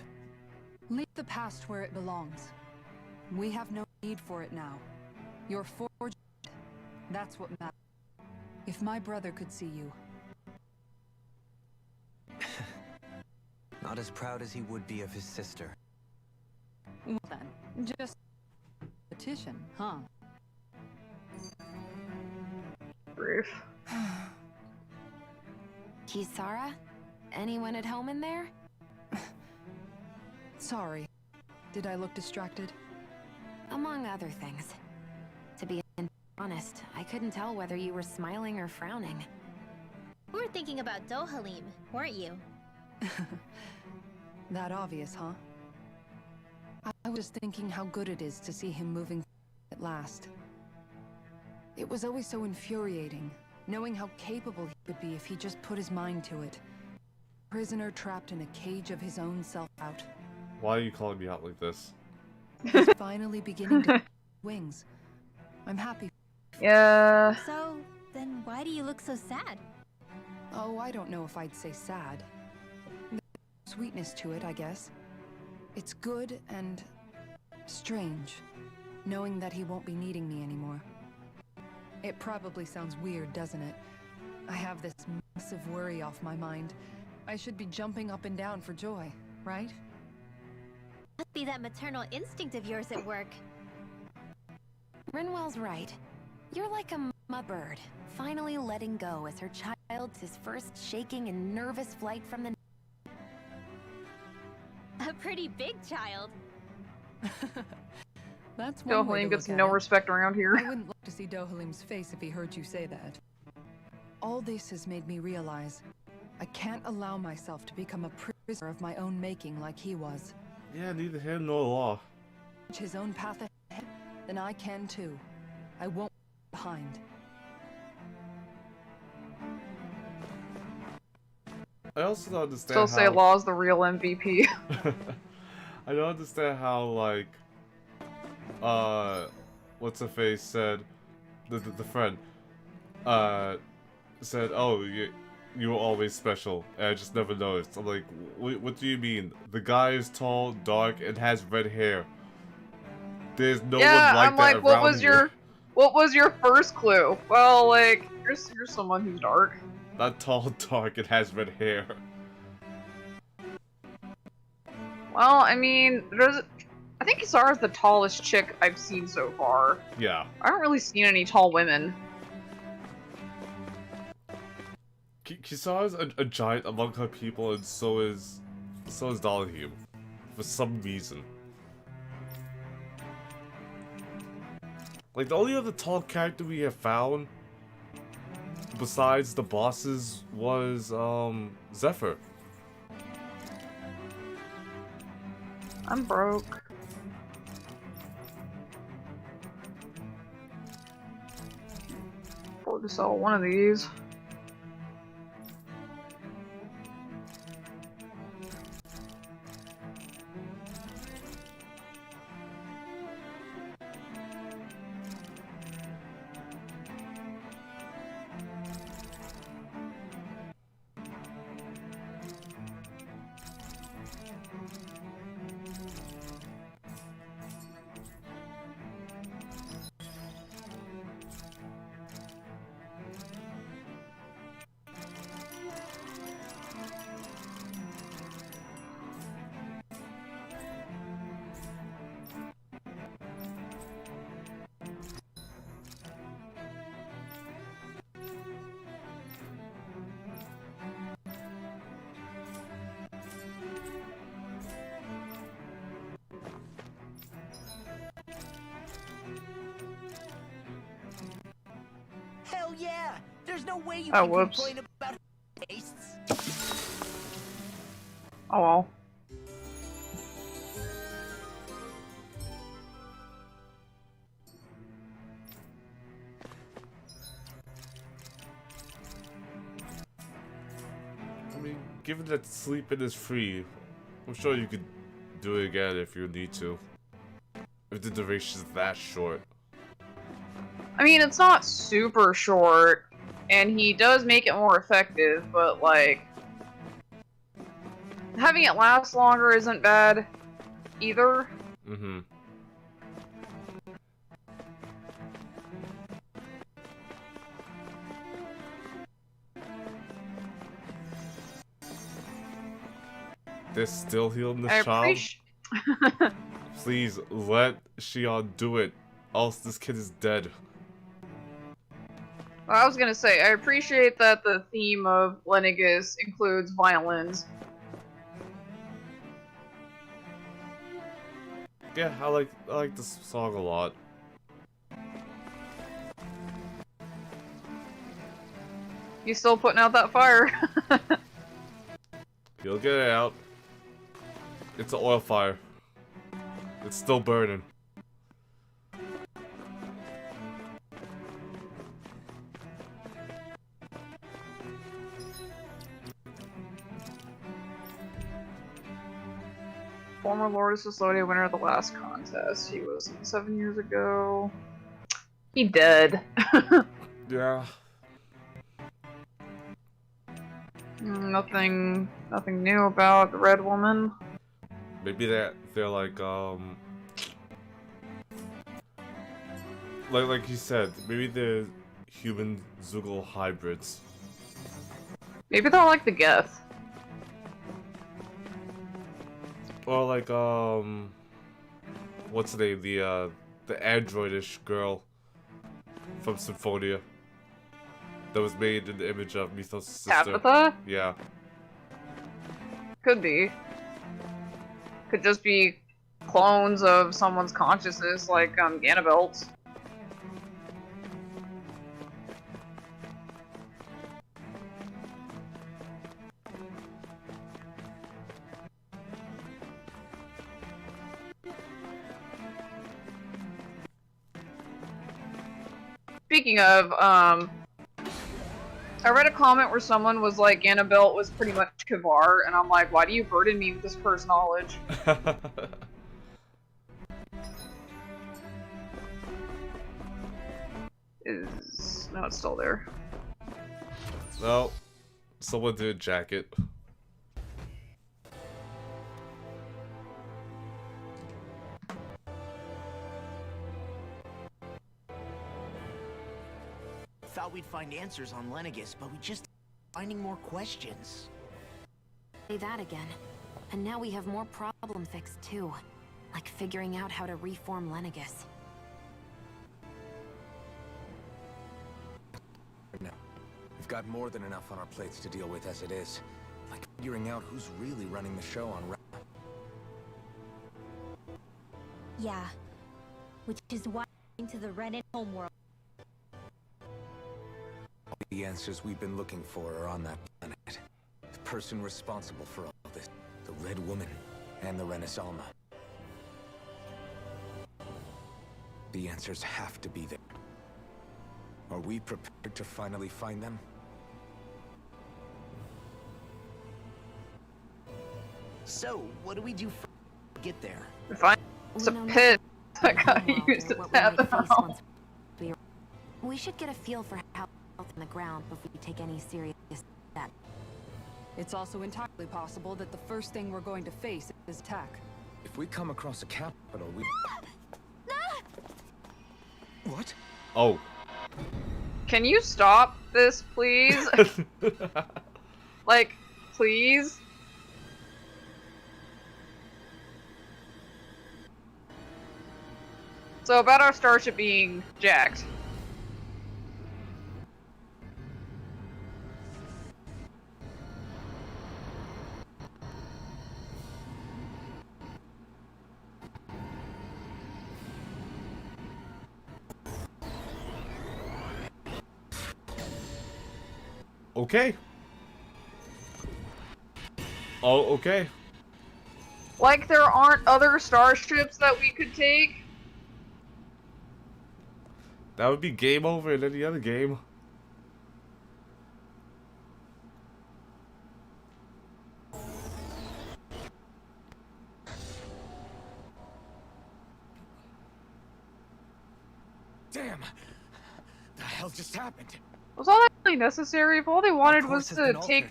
S7: Leave the past where it belongs. We have no need for it now. You're forged. That's what matters. If my brother could see you.
S9: Not as proud as he would be of his sister.
S7: Well then, just petition, huh?
S1: Brief.
S8: Kisara? Anyone at home in there?
S7: Sorry. Did I look distracted?
S8: Among other things. To be honest, I couldn't tell whether you were smiling or frowning.
S5: We were thinking about Dohalim, weren't you?
S7: That obvious, huh? I was thinking how good it is to see him moving at last. It was always so infuriating, knowing how capable he would be if he just put his mind to it. Prisoner trapped in a cage of his own self-doubt.
S2: Why are you calling me out like this?
S7: He's finally beginning to wings. I'm happy.
S1: Yeah.
S5: So, then why do you look so sad?
S7: Oh, I don't know if I'd say sad. There's sweetness to it, I guess. It's good and strange, knowing that he won't be needing me anymore. It probably sounds weird, doesn't it? I have this massive worry off my mind. I should be jumping up and down for joy, right?
S5: Must be that maternal instinct of yours at work.
S8: Rinwell's right. You're like a bird, finally letting go as her child's his first shaking and nervous flight from the...
S5: A pretty big child.
S7: That's one way to
S1: Dohalim gets
S7: look at
S1: no
S7: it.
S1: respect around here.
S7: I wouldn't like to see Dohalim's face if he heard you say that. All this has made me realize I can't allow myself to become a prisoner of my own making like he was.
S2: Yeah, neither him nor law.
S7: His own path ahead, then I can too. I won't be behind.
S2: I also don't understand
S1: Still say
S2: how...
S1: Law's the real MVP.
S2: I don't understand how, like, what's her face said, the friend, said, oh, you were always special, and I just never noticed. I'm like, what do you mean? The guy is tall, dark, and has red hair. There's no one like
S1: I'm
S2: that
S1: like, what
S2: around here.
S1: what was your first clue? Well, like, you're someone who's dark.
S2: Not tall, dark, and has red hair.
S1: Well, I mean, I think Kisara's the tallest chick I've seen so far.
S2: Yeah.
S1: I haven't really seen any tall women.
S2: Kisara's a giant among her people, and so is Dalahim, for some reason. Like, the only other tall character we have found, besides the bosses, was, Zephyr.
S1: I'm broke. Afford to sell one of these.
S10: Hell yeah! There's no way you
S1: Oh,
S10: can
S1: whoops.
S10: complain about tastes.
S1: Oh well.
S2: I mean, given that sleeping is free, I'm sure you could do it again if you need to. If the duration is that short.
S1: I mean, it's not super short, and he does make it more effective, but like, having it last longer isn't bad either.
S2: Mm-hmm. They're still healing the child? Please, let Shion do it. Else this kid is dead.
S1: Well, I was gonna say, I appreciate that the theme of Lenegus includes violins.
S2: Yeah, I like this song a lot.
S1: You still putting out that fire?
S2: He'll get it out. It's an oil fire. It's still burning.
S1: Former Lord of Society winner of the last contest. He was 7 years ago. He dead.
S2: Yeah.
S1: Nothing new about the Red Woman.
S2: Maybe they're like you said, maybe they're human Zoogle hybrids.
S1: Maybe they're like the Geth.
S2: Or like what's the name? The androidish girl from Symphonia. That was made in the image of Mythos' sister.
S1: Tabitha?
S2: Yeah.
S1: Could be. Could just be clones of someone's consciousness, like Ganabelt. Speaking of, I read a comment where someone was like, Ganabelt was pretty much Kavar, and I'm like, why do you burden me with this cursed knowledge? No, it's still there.
S2: No. Someone did jacket.
S10: Thought we'd find answers on Lenegus, but we just finding more questions.
S8: Say that again. And now we have more problem fixed too. Like figuring out how to reform Lenegus.
S4: No. We've got more than enough on our plates to deal with as it is. Like figuring out who's really running the show on Ra.
S5: Yeah. Which is why I'm into the Renin homeworld.
S4: The answers we've been looking for are on that planet. The person responsible for all this. The Red Woman and the Renaissance. The answers have to be there. Are we prepared to finally find them?
S10: So, what do we do to get there?
S1: Find a pit that got used to tap them out.
S8: We should get a feel for how on the ground before we take any serious steps.
S7: It's also entirely possible that the first thing we're going to face is attack.
S4: If we come across a capital, we... What?
S2: Oh.
S1: Can you stop this, please? Like, please? So about our starship being jacked.
S2: Okay. Oh, okay.
S1: Like there aren't other starships that we could take?
S2: That would be game over in any other game.
S4: Damn! The hell just happened?
S1: Was all that really necessary? If all they wanted was to take...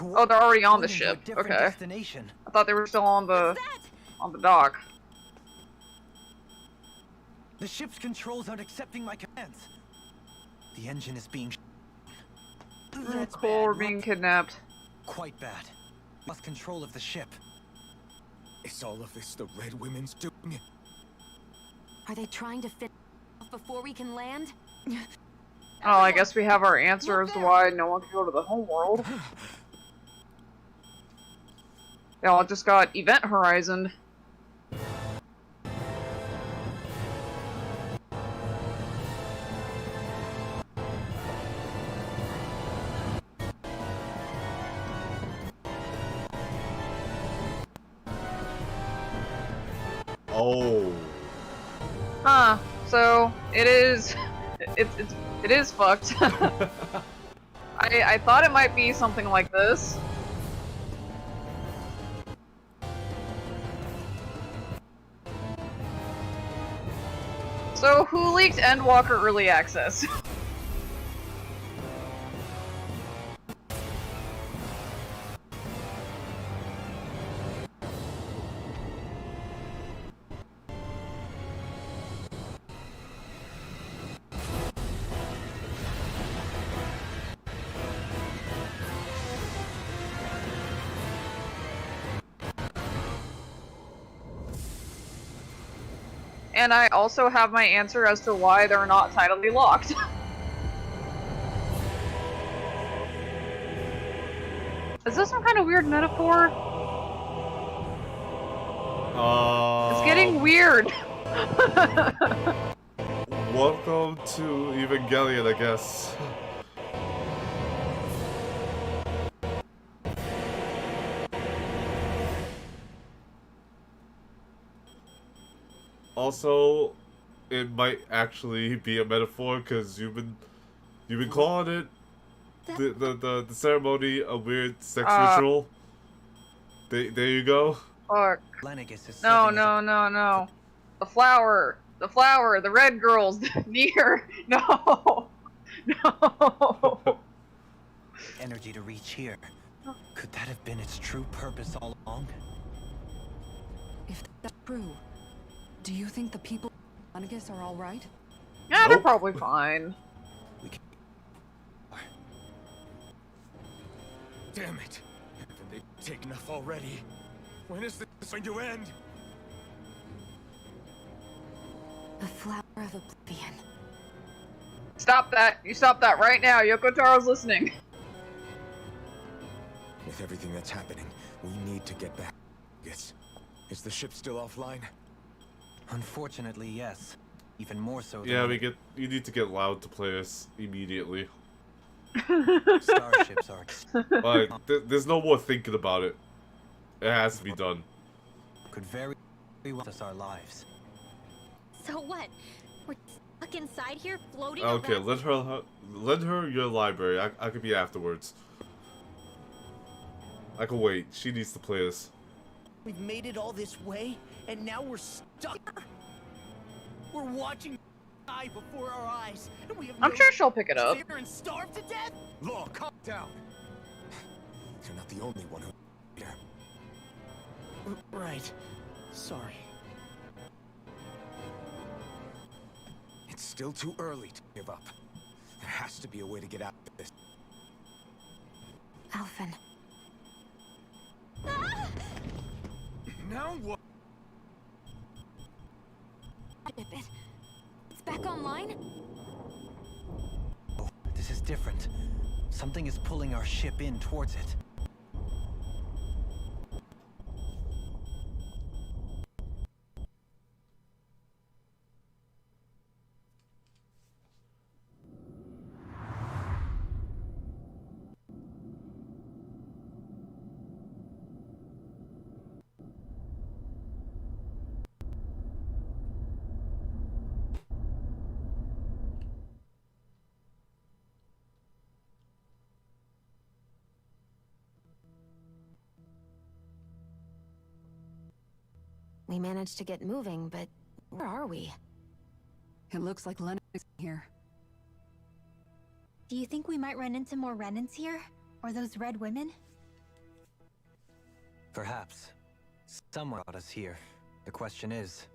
S1: Oh, they're already on the ship. Okay.
S9: Destination.
S1: I thought they were still on the dock.
S9: The ship's controls aren't accepting my commands. The engine is being...
S1: Cole, we're being kidnapped.
S9: Quite bad. Lost control of the ship.
S4: Is all of this the Red Women's doing?
S8: Are they trying to fit off before we can land?
S1: Oh, I guess we have our answer as to why no one can go to the homeworld. Y'all just got Event Horizon.
S2: Oh.
S1: Huh. So it is. It is fucked. I thought it might be something like this. So who leaked Endwalker early access? And I also have my answer as to why they're not tidally locked. Is this some kind of weird metaphor? It's getting weird.
S2: Welcome to Evangelion, I guess. Also, it might actually be a metaphor because you've been calling it the ceremony a weird sex ritual. There you go.
S1: Fuck. No. The flower, the red girls near. No.
S9: Energy to reach here. Could that have been its true purpose all along?
S7: If that's true, do you think the people in Anagus are all right?
S1: Yeah, they're probably fine.
S4: Damn it! Haven't they taken enough already? When is this going to end?
S8: The flower of oblivion.
S1: Stop that! You stop that right now! Yoko Taro's listening.
S4: With everything that's happening, we need to get back. Yes. Is the ship still offline?
S9: Unfortunately, yes. Even more so than...
S2: Yeah, you need to get loud to play us immediately.
S9: Starships are...
S2: Like, there's no more thinking about it. It has to be done.
S9: Could very well us our lives.
S5: So what? We're stuck inside here, floating
S2: Okay,
S5: around?
S2: lend her your library. I could be afterwards. I can wait. She needs to play this.
S10: We've made it all this way, and now we're stuck. We're watching die before our eyes, and we have
S1: I'm sure she'll pick it up.
S10: Sit here and starve to death.
S4: Law, calm down. You're not the only one who...
S10: Right. Sorry.
S4: It's still too early to give up. There has to be a way to get out of this.
S8: Alphen.
S4: Now what?
S8: It's back online?
S9: Oh, this is different. Something is pulling our ship in towards it.
S8: We managed to get moving, but where are we?
S7: It looks like Lennox is here.
S5: Do you think we might run into more remnants here? Or those red women?
S9: Perhaps. Someone brought us here. The question is...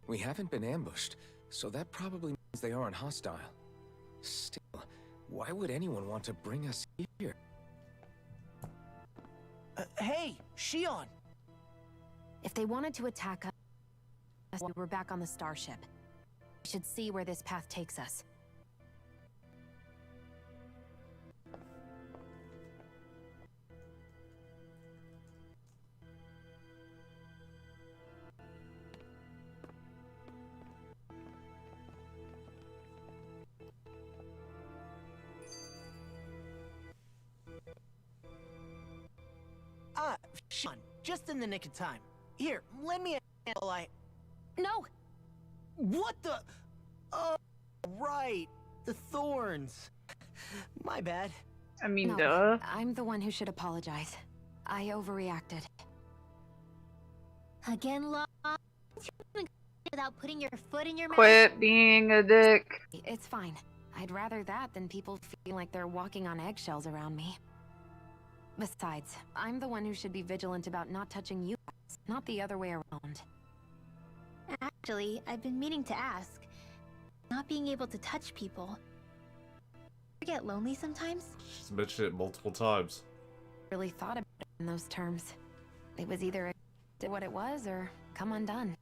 S4: We haven't been ambushed, so that probably means they aren't hostile. Still, why would anyone want to bring us here?
S10: Hey, Shion!
S8: If they wanted to attack us, we're back on the starship. We should see where this path takes us.
S10: Shion, just in the nick of time. Here, lend me a light.
S8: No!
S10: What the? Oh, right. The thorns. My bad.
S1: I mean,
S8: No,
S1: duh.
S8: I'm the one who should apologize. I overreacted.
S5: Again, Law? Without putting your foot in your mouth?
S1: Quit being a dick.
S8: It's fine. I'd rather that than people feeling like they're walking on eggshells around me. Besides, I'm the one who should be vigilant about not touching you guys, not the other way around.
S5: Actually, I've been meaning to ask. Not being able to touch people. You get lonely sometimes?
S2: She's mentioned it multiple times.
S8: Really thought about it in those terms. It was either what it was or come undone.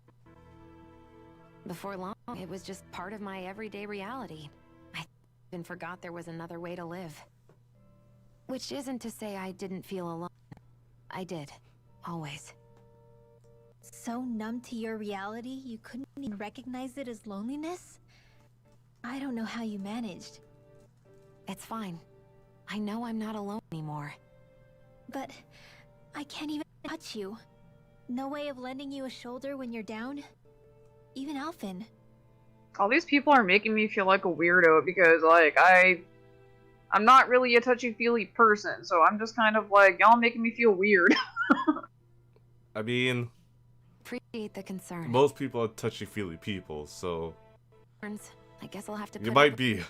S8: Before long, it was just part of my everyday reality. I even forgot there was another way to live. Which isn't to say I didn't feel alone. I did. Always.
S5: So numb to your reality, you couldn't even recognize it as loneliness? I don't know how you managed.
S8: It's fine. I know I'm not alone anymore.
S5: But I can't even touch you. No way of lending you a shoulder when you're down? Even Alphen.
S1: All these people are making me feel like a weirdo because, like, I'm not really a touchy-feely person, so I'm just kind of like, y'all making me feel weird.
S2: I mean...
S8: Appreciate the concern.
S2: Most people are touchy-feely people, so...
S8: I guess I'll have to
S2: You
S8: put
S2: might
S8: up
S2: be.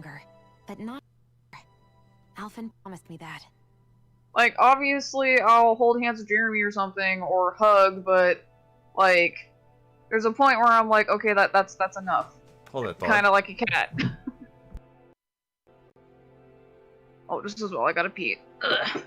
S8: longer, but not... Alphen promised me that.
S1: Like, obviously, I'll hold hands with Jeremy or something, or hug, but, like, there's a point where I'm like, okay, that's enough.
S2: Hold that thought.
S1: Kinda like a cat. Oh, just as well, I gotta pee. Ugh.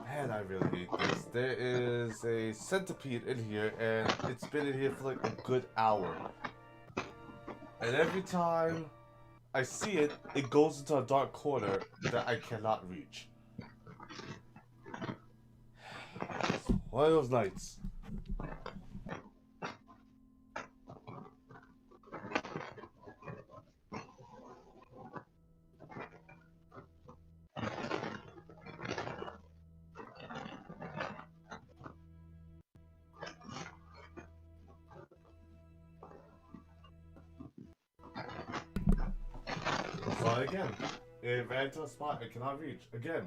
S2: Man, I really hate this. There is a centipede in here, and it's been in here for like a good hour. And every time I see it, it goes into a dark corner that I cannot reach. It's one of those nights. Try again. It ran to a spot I cannot reach. Again.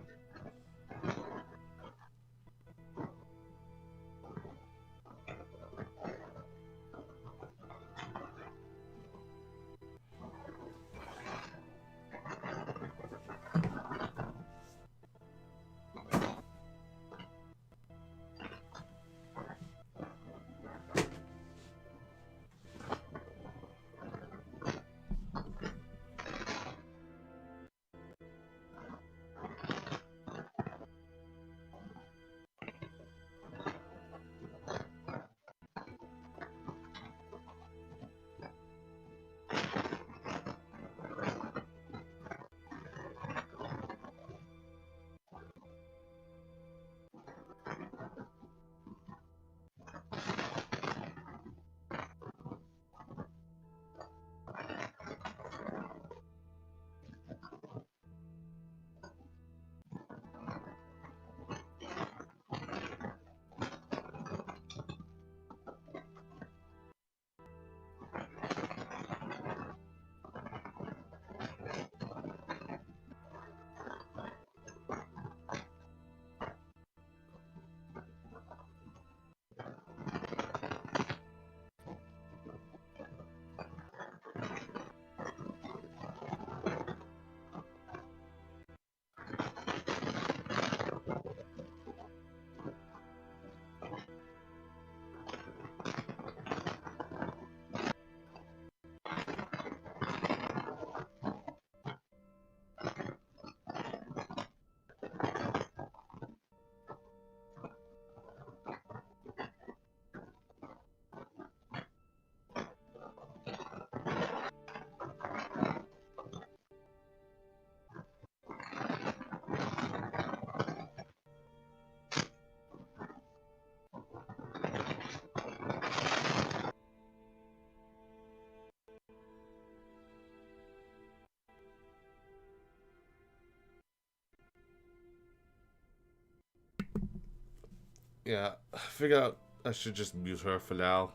S2: Yeah, I figure I should just mute her for now.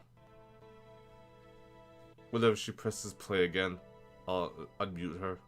S2: Whenever she presses play again, I'll unmute her.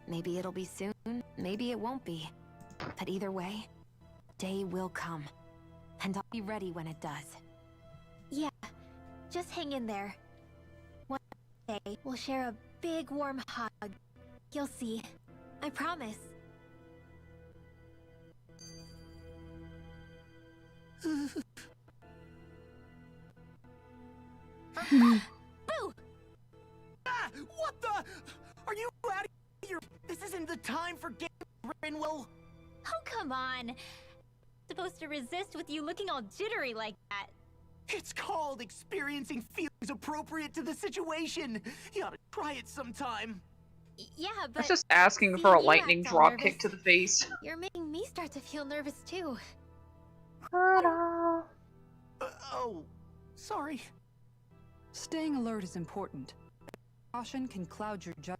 S8: Maybe it'll be soon, maybe it won't be. But either way, day will come. And I'll be ready when it does.
S5: Yeah, just hang in there. One day, we'll share a big warm hug. You'll see. I promise.
S10: Boo! Ah, what the? Are you out of here? This isn't the time for games, Rinwell.
S5: Oh, come on. Supposed to resist with you looking all jittery like that.
S10: It's called experiencing feelings appropriate to the situation. You ought to try it sometime.
S5: Yeah, but
S1: That's just asking for a lightning drop kick to the face.
S5: You're making me start to feel nervous too.
S10: Oh, sorry.
S7: Staying alert is important. Caution can cloud your judgment.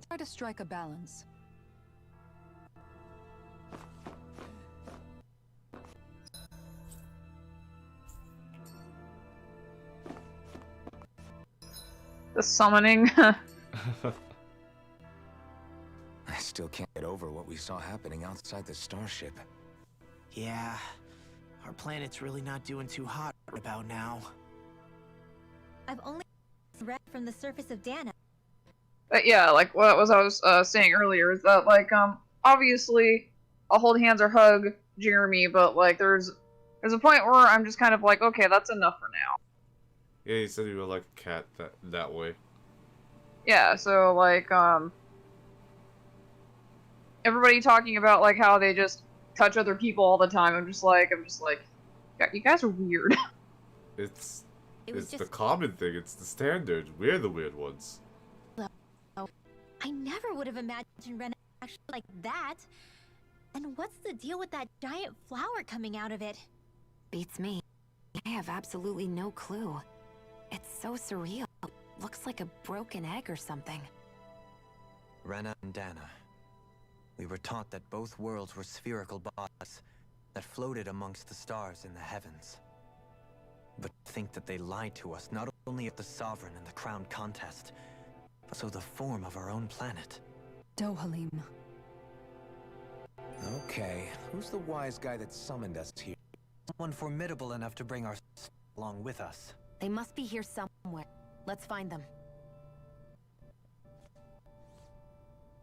S7: Try to strike a balance.
S1: The summoning.
S4: I still can't get over what we saw happening outside the starship.
S10: Yeah, our planet's really not doing too hot about now.
S5: I've only read from the surface of Dana.
S1: But yeah, like what was I was saying earlier is that like obviously I'll hold hands or hug Jeremy, but like there's a point where I'm just kind of like, okay, that's enough for now.
S2: Yeah, he said he would like a cat that way.
S1: Yeah, so like everybody talking about like how they just touch other people all the time. I'm just like, you guys are weird.
S2: It's
S5: just
S2: the common thing. It's the standard. We're the weird ones.
S5: I never would have imagined Ren actually like that. And what's the deal with that giant flower coming out of it?
S8: Beats me. I have absolutely no clue. It's so surreal. Looks like a broken egg or something.
S9: Rena and Dana. We were taught that both worlds were spherical bodies that floated amongst the stars in the heavens. But think that they lied to us not only at the Sovereign and the Crown contest, but also the form of our own planet.
S7: Dohalim.
S4: Okay, who's the wise guy that summoned us here?
S9: Someone formidable enough to bring our along with us.
S8: They must be here somewhere. Let's find them.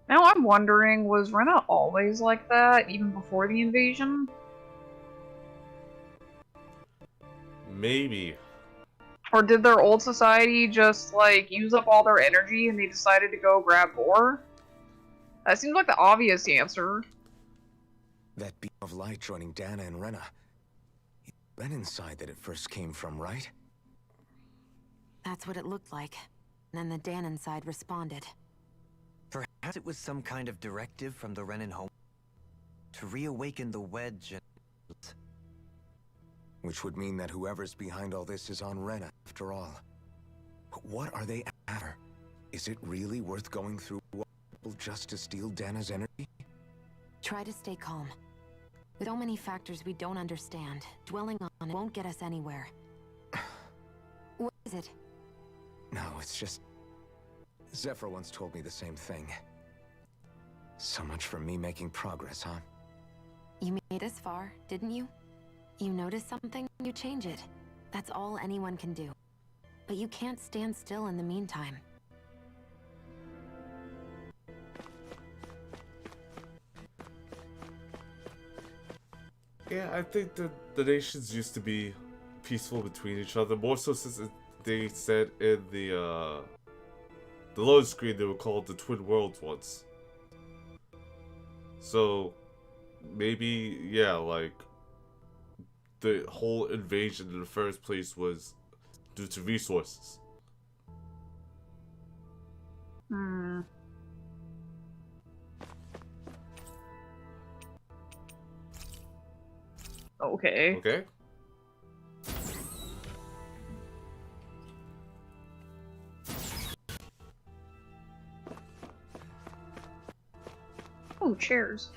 S1: Now I'm wondering, was Rena always like that, even before the invasion?
S2: Maybe.
S1: Or did their old society just, like, use up all their energy and they decided to go grab more? That seems like the obvious answer.
S4: That beam of light joining Dana and Rena. It's Renan's that it first came from, right?
S8: That's what it looked like. And then the Danon side responded.
S9: Perhaps it was some kind of directive from the Renan home to reawaken the wedge and...
S4: Which would mean that whoever's behind all this is on Rena, after all. But what are they after? Is it really worth going through just to steal Dana's energy?
S8: Try to stay calm. With so many factors we don't understand, dwelling on it won't get us anywhere. What is it?
S4: No, it's just... Zephyr once told me the same thing. So much for me making progress, huh?
S8: You made it this far, didn't you? You notice something, you change it. That's all anyone can do. But you can't stand still in the meantime.
S2: Yeah, I think that the nations used to be peaceful between each other, more so since they said in the load screen they were called the Twin Worlds once. So, maybe, yeah, like, the whole invasion in the first place was due to resources.
S1: Hmm. Okay.
S2: Okay.
S1: Oh, chairs.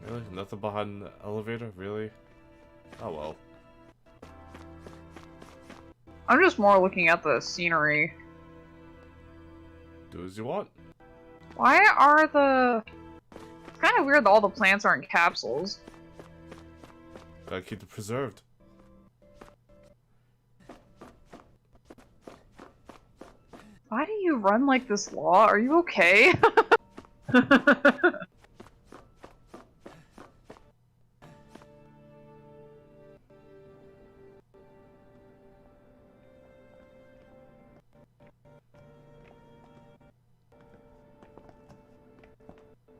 S2: Really? Nothing behind the elevator? Really? Oh well.
S1: I'm just more looking at the scenery.
S2: Do as you want.
S1: Why are the... It's kind of weird that all the plants aren't capsules.
S2: Gotta keep it preserved.
S1: Why do you run like this, Law? Are you okay?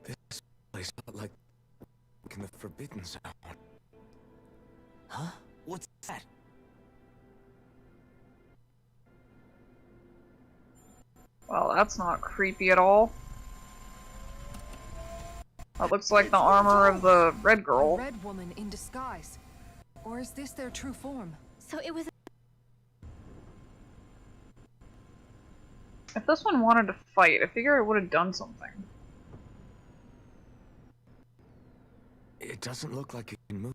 S4: This place felt like in the Forbidden Zone. Huh? What's that?
S1: Well, that's not creepy at all. That looks like the armor of the red girl.
S7: A red woman in disguise. Or is this their true form?
S5: So it was...
S1: If this one wanted to fight, I figure it would have done something.
S4: It doesn't look like it can move.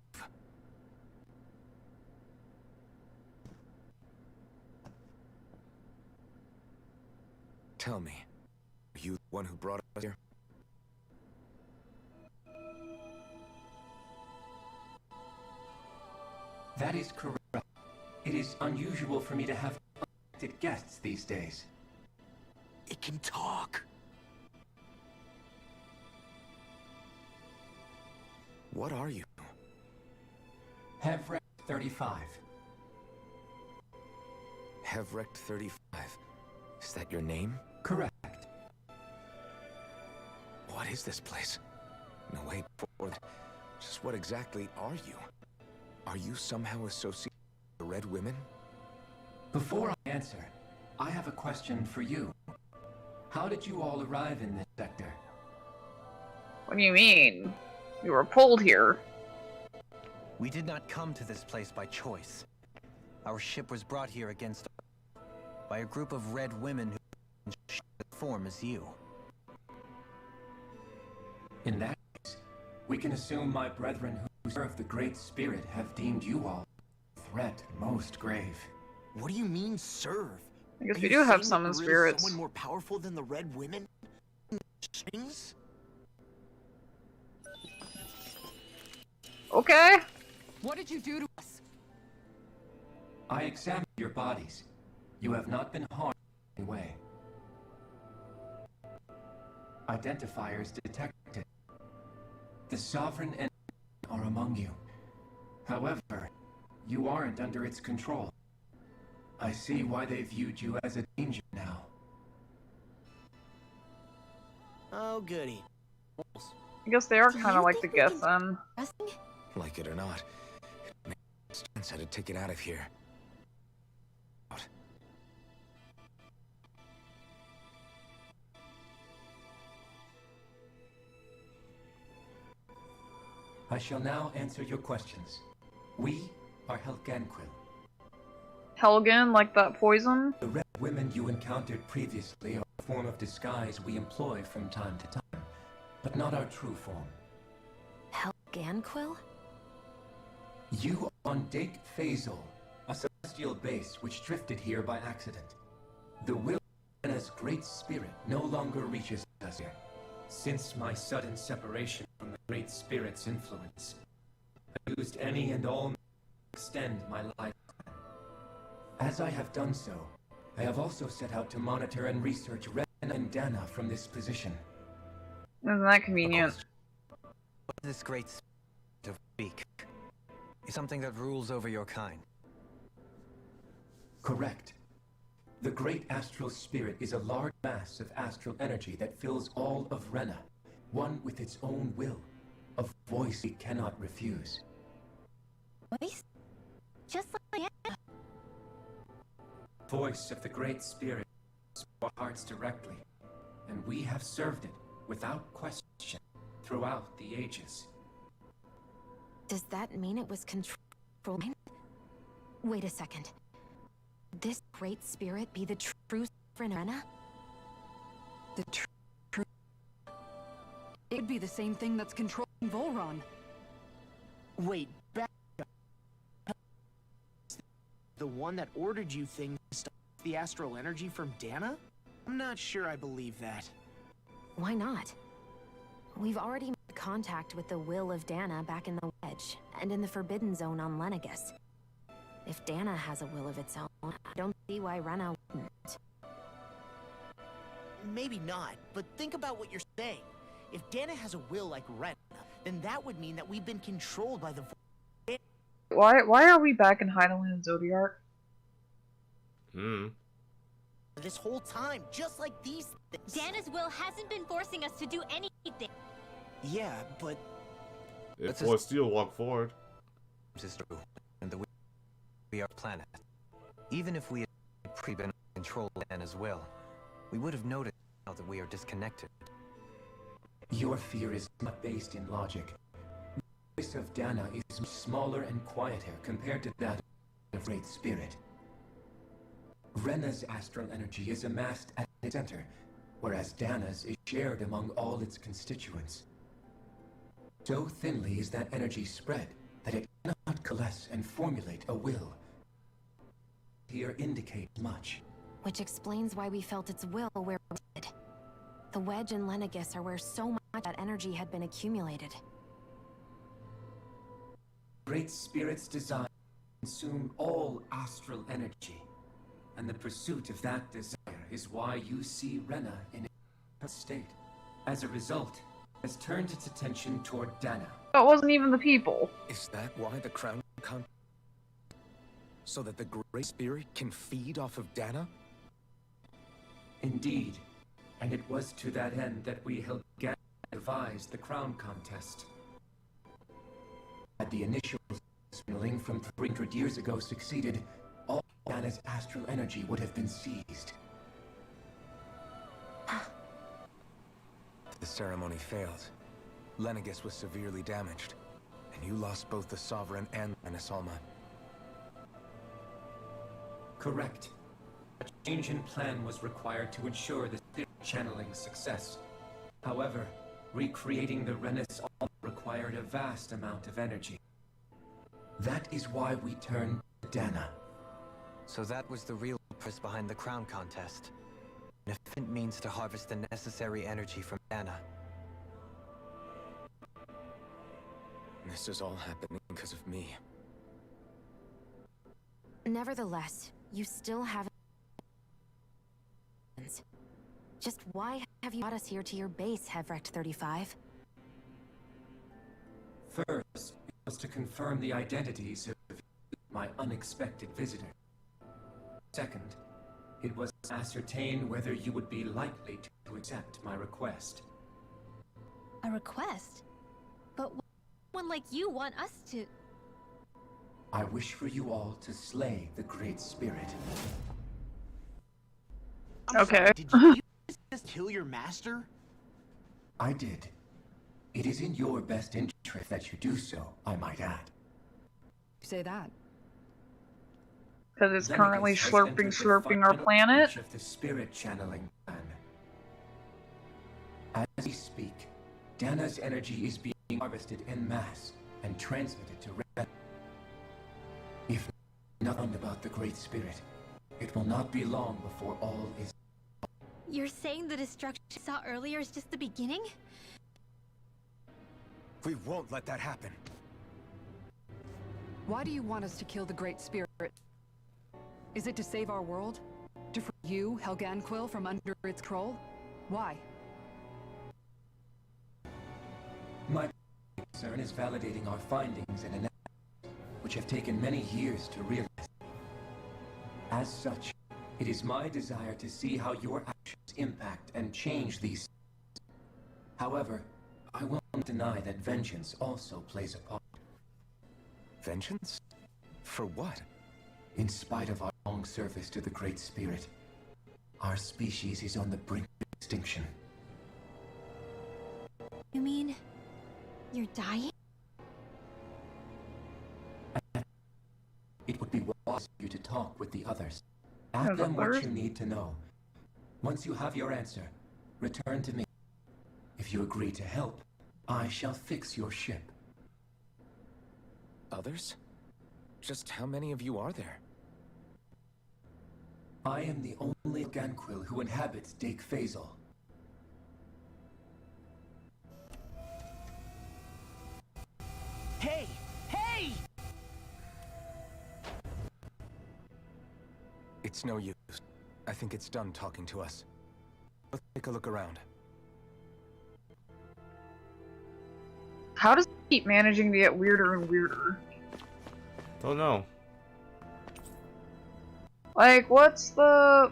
S4: Tell me, are you the one who brought us here?
S19: That is correct. It is unusual for me to have unexpected guests these days.
S10: It can talk.
S4: What are you?
S19: Hevrek 35.
S4: Hevrek 35. Is that your name?
S19: Correct.
S4: What is this place? No, wait, before that, just what exactly are you? Are you somehow associated with the Red Women?
S19: Before I answer, I have a question for you. How did you all arrive in this sector?
S1: What do you mean? You were pulled here.
S9: We did not come to this place by choice. Our ship was brought here against by a group of red women who share the form as you.
S19: In that case, we can assume my brethren who serve the Great Spirit have deemed you all a threat most grave.
S10: What do you mean, serve?
S1: I guess
S10: Are
S1: we
S10: you
S1: do have
S10: saying
S1: summon
S10: that there is
S1: spirits.
S10: Someone more powerful than the Red Women? Strings?
S1: Okay.
S6: What did you do to us?
S19: I examined your bodies. You have not been harmed in any way. Identifiers detected. The Sovereign and are among you. However, you aren't under its control. I see why they viewed you as a danger now.
S10: Oh, goody.
S1: I guess they are kind of like the Geth then.
S4: Like it or not, it makes sense how to take it out of here.
S20: I shall now answer your questions. We are Helganquil.
S1: Helgen, like that poison?
S20: The red women you encountered previously are a form of disguise we employ from time to time, but not our true form.
S8: Helganquil?
S20: You are on Dake Phasol, a celestial base which drifted here by accident. The will of Rena's great spirit no longer reaches us here. Since my sudden separation from the great spirit's influence, I used any and all means to extend my life. As I have done so, I have also set out to monitor and research Rena and Dana from this position.
S1: Isn't that convenient?
S9: This great spirit of speak is something that rules over your kind.
S20: Correct. The great astral spirit is a large mass of astral energy that fills all of Rena, one with its own will, a voice we cannot refuse.
S5: Voice? Just like Anna.
S20: Voice of the great spirit speaks our hearts directly, and we have served it without question throughout the ages.
S8: Does that mean it was controlling? Wait a second. This great spirit be the true Rena?
S7: The true... It would be the same thing that's controlling Volron.
S10: Wait, back up. The one that ordered you things to stop the astral energy from Dana? I'm not sure I believe that.
S8: Why not? We've already made contact with the will of Dana back in the Wedge, and in the Forbidden Zone on Lenegus. If Dana has a will of its own, I don't see why Rena wouldn't.
S10: Maybe not, but think about what you're saying. If Dana has a will like Rena, then that would mean that we've been controlled by the
S1: Why are we back in Hydaelyn and Zodiark?
S10: this whole time, just like these things.
S5: Dana's will hasn't been forcing us to do anything.
S10: Yeah, but...
S2: It forced you to walk forward.
S9: This is true, and the we are planet. Even if we had been in control of Dana's will, we would have noticed now that we are disconnected.
S20: Your fear is not based in logic. The voice of Dana is much smaller and quieter compared to that of Great Spirit. Rena's astral energy is amassed at its center, whereas Dana's is shared among all its constituents. So thinly is that energy spread that it cannot coalesce and formulate a will. Here indicates much.
S8: Which explains why we felt its will where it did. The Wedge and Lenegus are where so much that energy had been accumulated.
S20: Great Spirit's design to consume all astral energy, and the pursuit of that desire is why you see Rena in a state. As a result, has turned its attention toward Dana.
S1: That wasn't even the people.
S4: Is that why the crown comes? So that the Great Spirit can feed off of Dana?
S20: Indeed, and it was to that end that we helped devise the crown contest. Had the initial signaling from 300 years ago succeeded, all Dana's astral energy would have been seized.
S4: The ceremony failed. Lenegus was severely damaged, and you lost both the Sovereign and Anasalma.
S20: Correct. A change in plan was required to ensure the spirit channeling success. However, recreating the Renaissance required a vast amount of energy. That is why we turned to Dana.
S9: So that was the real purpose behind the crown contest. An efficient means to harvest the necessary energy from Dana.
S4: This is all happening because of me.
S8: Nevertheless, you still haven't... Just why have you brought us here to your base, Hevrecht 35?
S20: First, it was to confirm the identities of my unexpected visitor. Second, it was to ascertain whether you would be likely to accept my request.
S5: A request? But one like you want us to...
S20: I wish for you all to slay the Great Spirit.
S1: Okay.
S10: Did you just kill your master?
S20: I did. It is in your best interest that you do so, I might add.
S7: You say that?
S1: Because it's currently
S20: Lemnicus has
S1: slurping our
S20: entered the
S1: planet.
S20: final stage of the spirit channeling plan. As we speak, Dana's energy is being harvested en masse and transmitted to Ren. If nothing about the Great Spirit, it will not be long before all is...
S5: You're saying the destruction you saw earlier is just the beginning?
S17: We won't let that happen.
S7: Why do you want us to kill the Great Spirit? Is it to save our world? To free you, Helganquil, from under its control? Why?
S20: My concern is validating our findings in analysis, which have taken many years to realize. As such, it is my desire to see how your actions impact and change these. However, I will not deny that vengeance also plays a part.
S4: Vengeance? For what?
S20: In spite of our long service to the Great Spirit, our species is on the brink of extinction.
S5: You mean... you're dying?
S20: It would be wise for you to talk with the others. Ask them what you need to know. Once you have your answer, return to me. If you agree to help, I shall fix your ship.
S4: Others? Just how many of you are there?
S20: I am the only Ganquil who inhabits Dake Phasal.
S10: Hey! Hey!
S4: It's no use. I think it's done talking to us. Let's take a look around.
S1: How does it keep managing to get weirder and weirder?
S2: Don't know.
S1: Like, what's the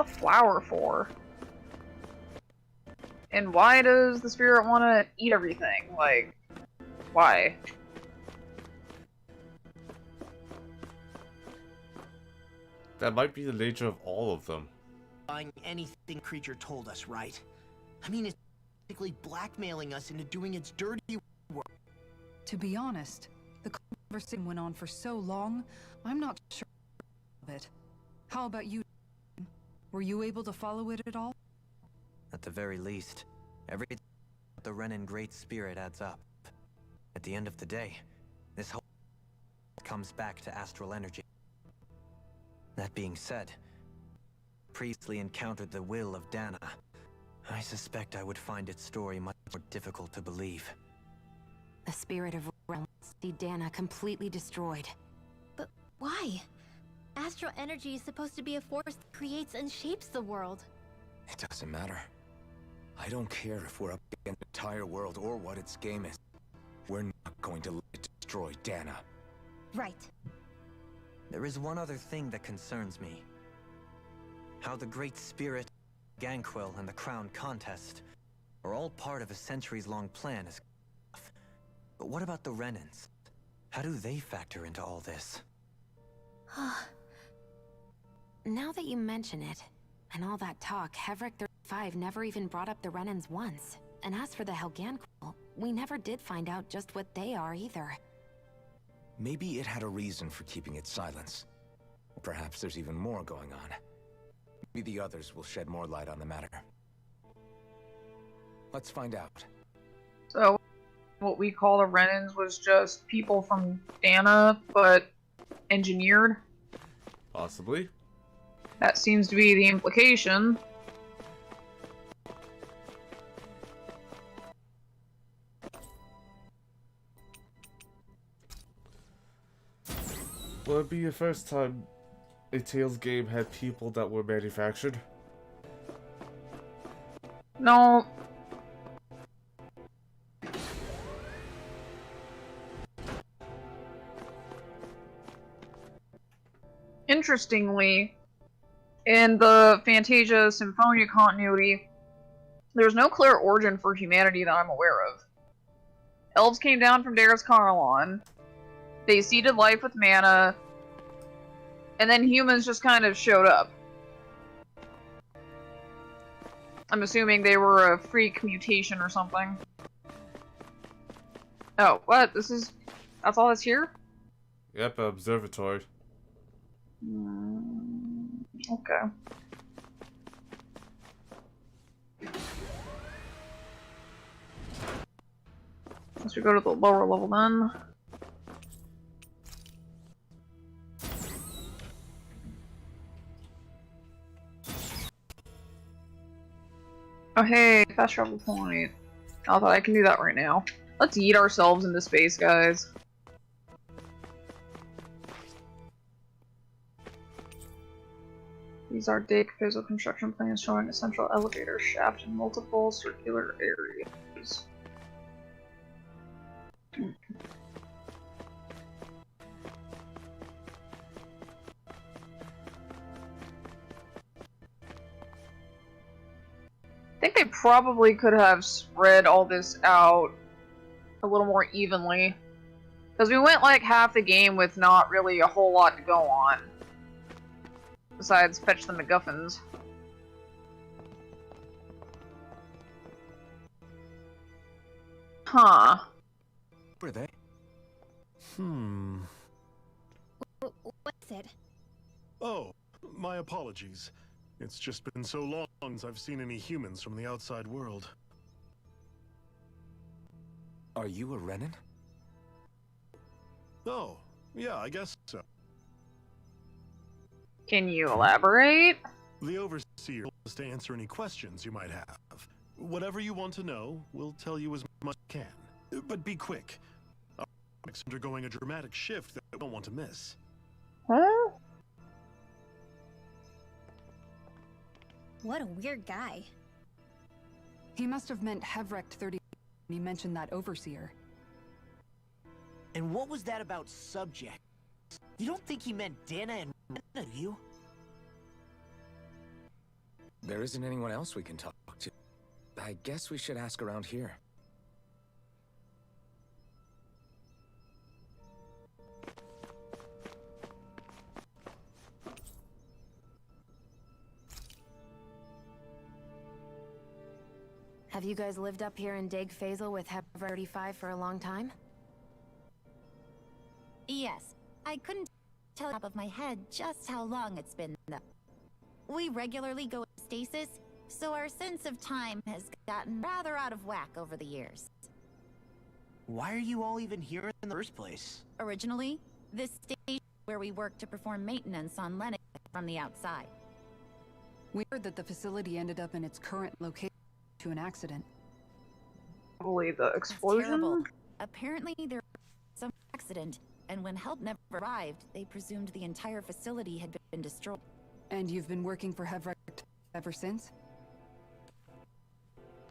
S1: flower for? And why does the spirit want to eat everything? Like, why?
S2: That might be the nature of all of them.
S10: Buying anything creature told us, right? I mean, it's basically blackmailing us into doing its dirty work.
S7: To be honest, the conversation went on for so long, I'm not sure of it. How about you? Were you able to follow it at all?
S9: At the very least, everything about the Renin Great Spirit adds up. At the end of the day, this whole comes back to astral energy. That being said, Priestley encountered the will of Dana. I suspect I would find its story much more difficult to believe.
S8: The spirit of realm see Dana completely destroyed.
S5: But why? Astral energy is supposed to be a force that creates and shapes the world.
S4: It doesn't matter. I don't care if we're up against the entire world or what its game is. We're not going to let it destroy Dana.
S5: Right.
S9: There is one other thing that concerns me. How the Great Spirit, Ganquil, and the Crown Contest are all part of a centuries-long plan is enough. But what about the Renins? How do they factor into all this?
S8: Now that you mention it, and all that talk, Hevric 35 never even brought up the Renins once. And as for the Helganquil, we never did find out just what they are either.
S4: Maybe it had a reason for keeping its silence. Perhaps there's even more going on. Maybe the others will shed more light on the matter. Let's find out.
S1: So, what we call the Renins was just people from Dana, but engineered?
S2: Possibly.
S1: That seems to be the implication.
S2: Will it be your first time a Tales game had people that were manufactured?
S1: No. Interestingly, in the Fantasia Symphonia continuity, there's no clear origin for humanity that I'm aware of. Elves came down from Darius Carlon, they seeded life with mana, and then humans just kind of showed up. I'm assuming they were a freak mutation or something. Oh, what? That's all that's here?
S2: Yep, observatory.
S1: Okay. Let's go to the lower level then. Oh hey, fast travel point. I thought I can do that right now. Let's yeet ourselves into space, guys. These are dig physical construction plans showing a central elevator shaft and multiple circular areas. I think they probably could have spread all this out a little more evenly. Because we went like half the game with not really a whole lot to go on. Besides fetch the MacGuffins. Huh.
S17: Were they?
S5: What's it?
S21: Oh, my apologies. It's just been so long since I've seen any humans from the outside world.
S4: Are you a Renan?
S21: Oh, yeah, I guess so.
S1: Can you elaborate?
S21: The Overseer is to answer any questions you might have. Whatever you want to know, we'll tell you as much as we can. But be quick. Our project's undergoing a dramatic shift that we don't want to miss.
S1: Huh?
S5: What a weird guy.
S7: He must have meant Hevrecht 30 when he mentioned that Overseer.
S10: And what was that about subject? You don't think he meant Dana and Rena, do you?
S4: There isn't anyone else we can talk to. I guess we should ask around here.
S8: Have you guys lived up here in Dig Faisal with Hep 35 for a long time?
S14: Yes. I couldn't tell top of my head just how long it's been, though. We regularly go into stasis, so our sense of time has gotten rather out of whack over the years.
S10: Why are you all even here in the first place?
S14: Originally, this station where we worked to perform maintenance on Lennox from the outside.
S7: We heard that the facility ended up in its current location to an accident.
S1: Probably the explosion?
S14: That's terrible. Apparently there was some accident, and when help never arrived, they presumed the entire facility had been destroyed.
S7: And you've been working for Hevrecht ever since?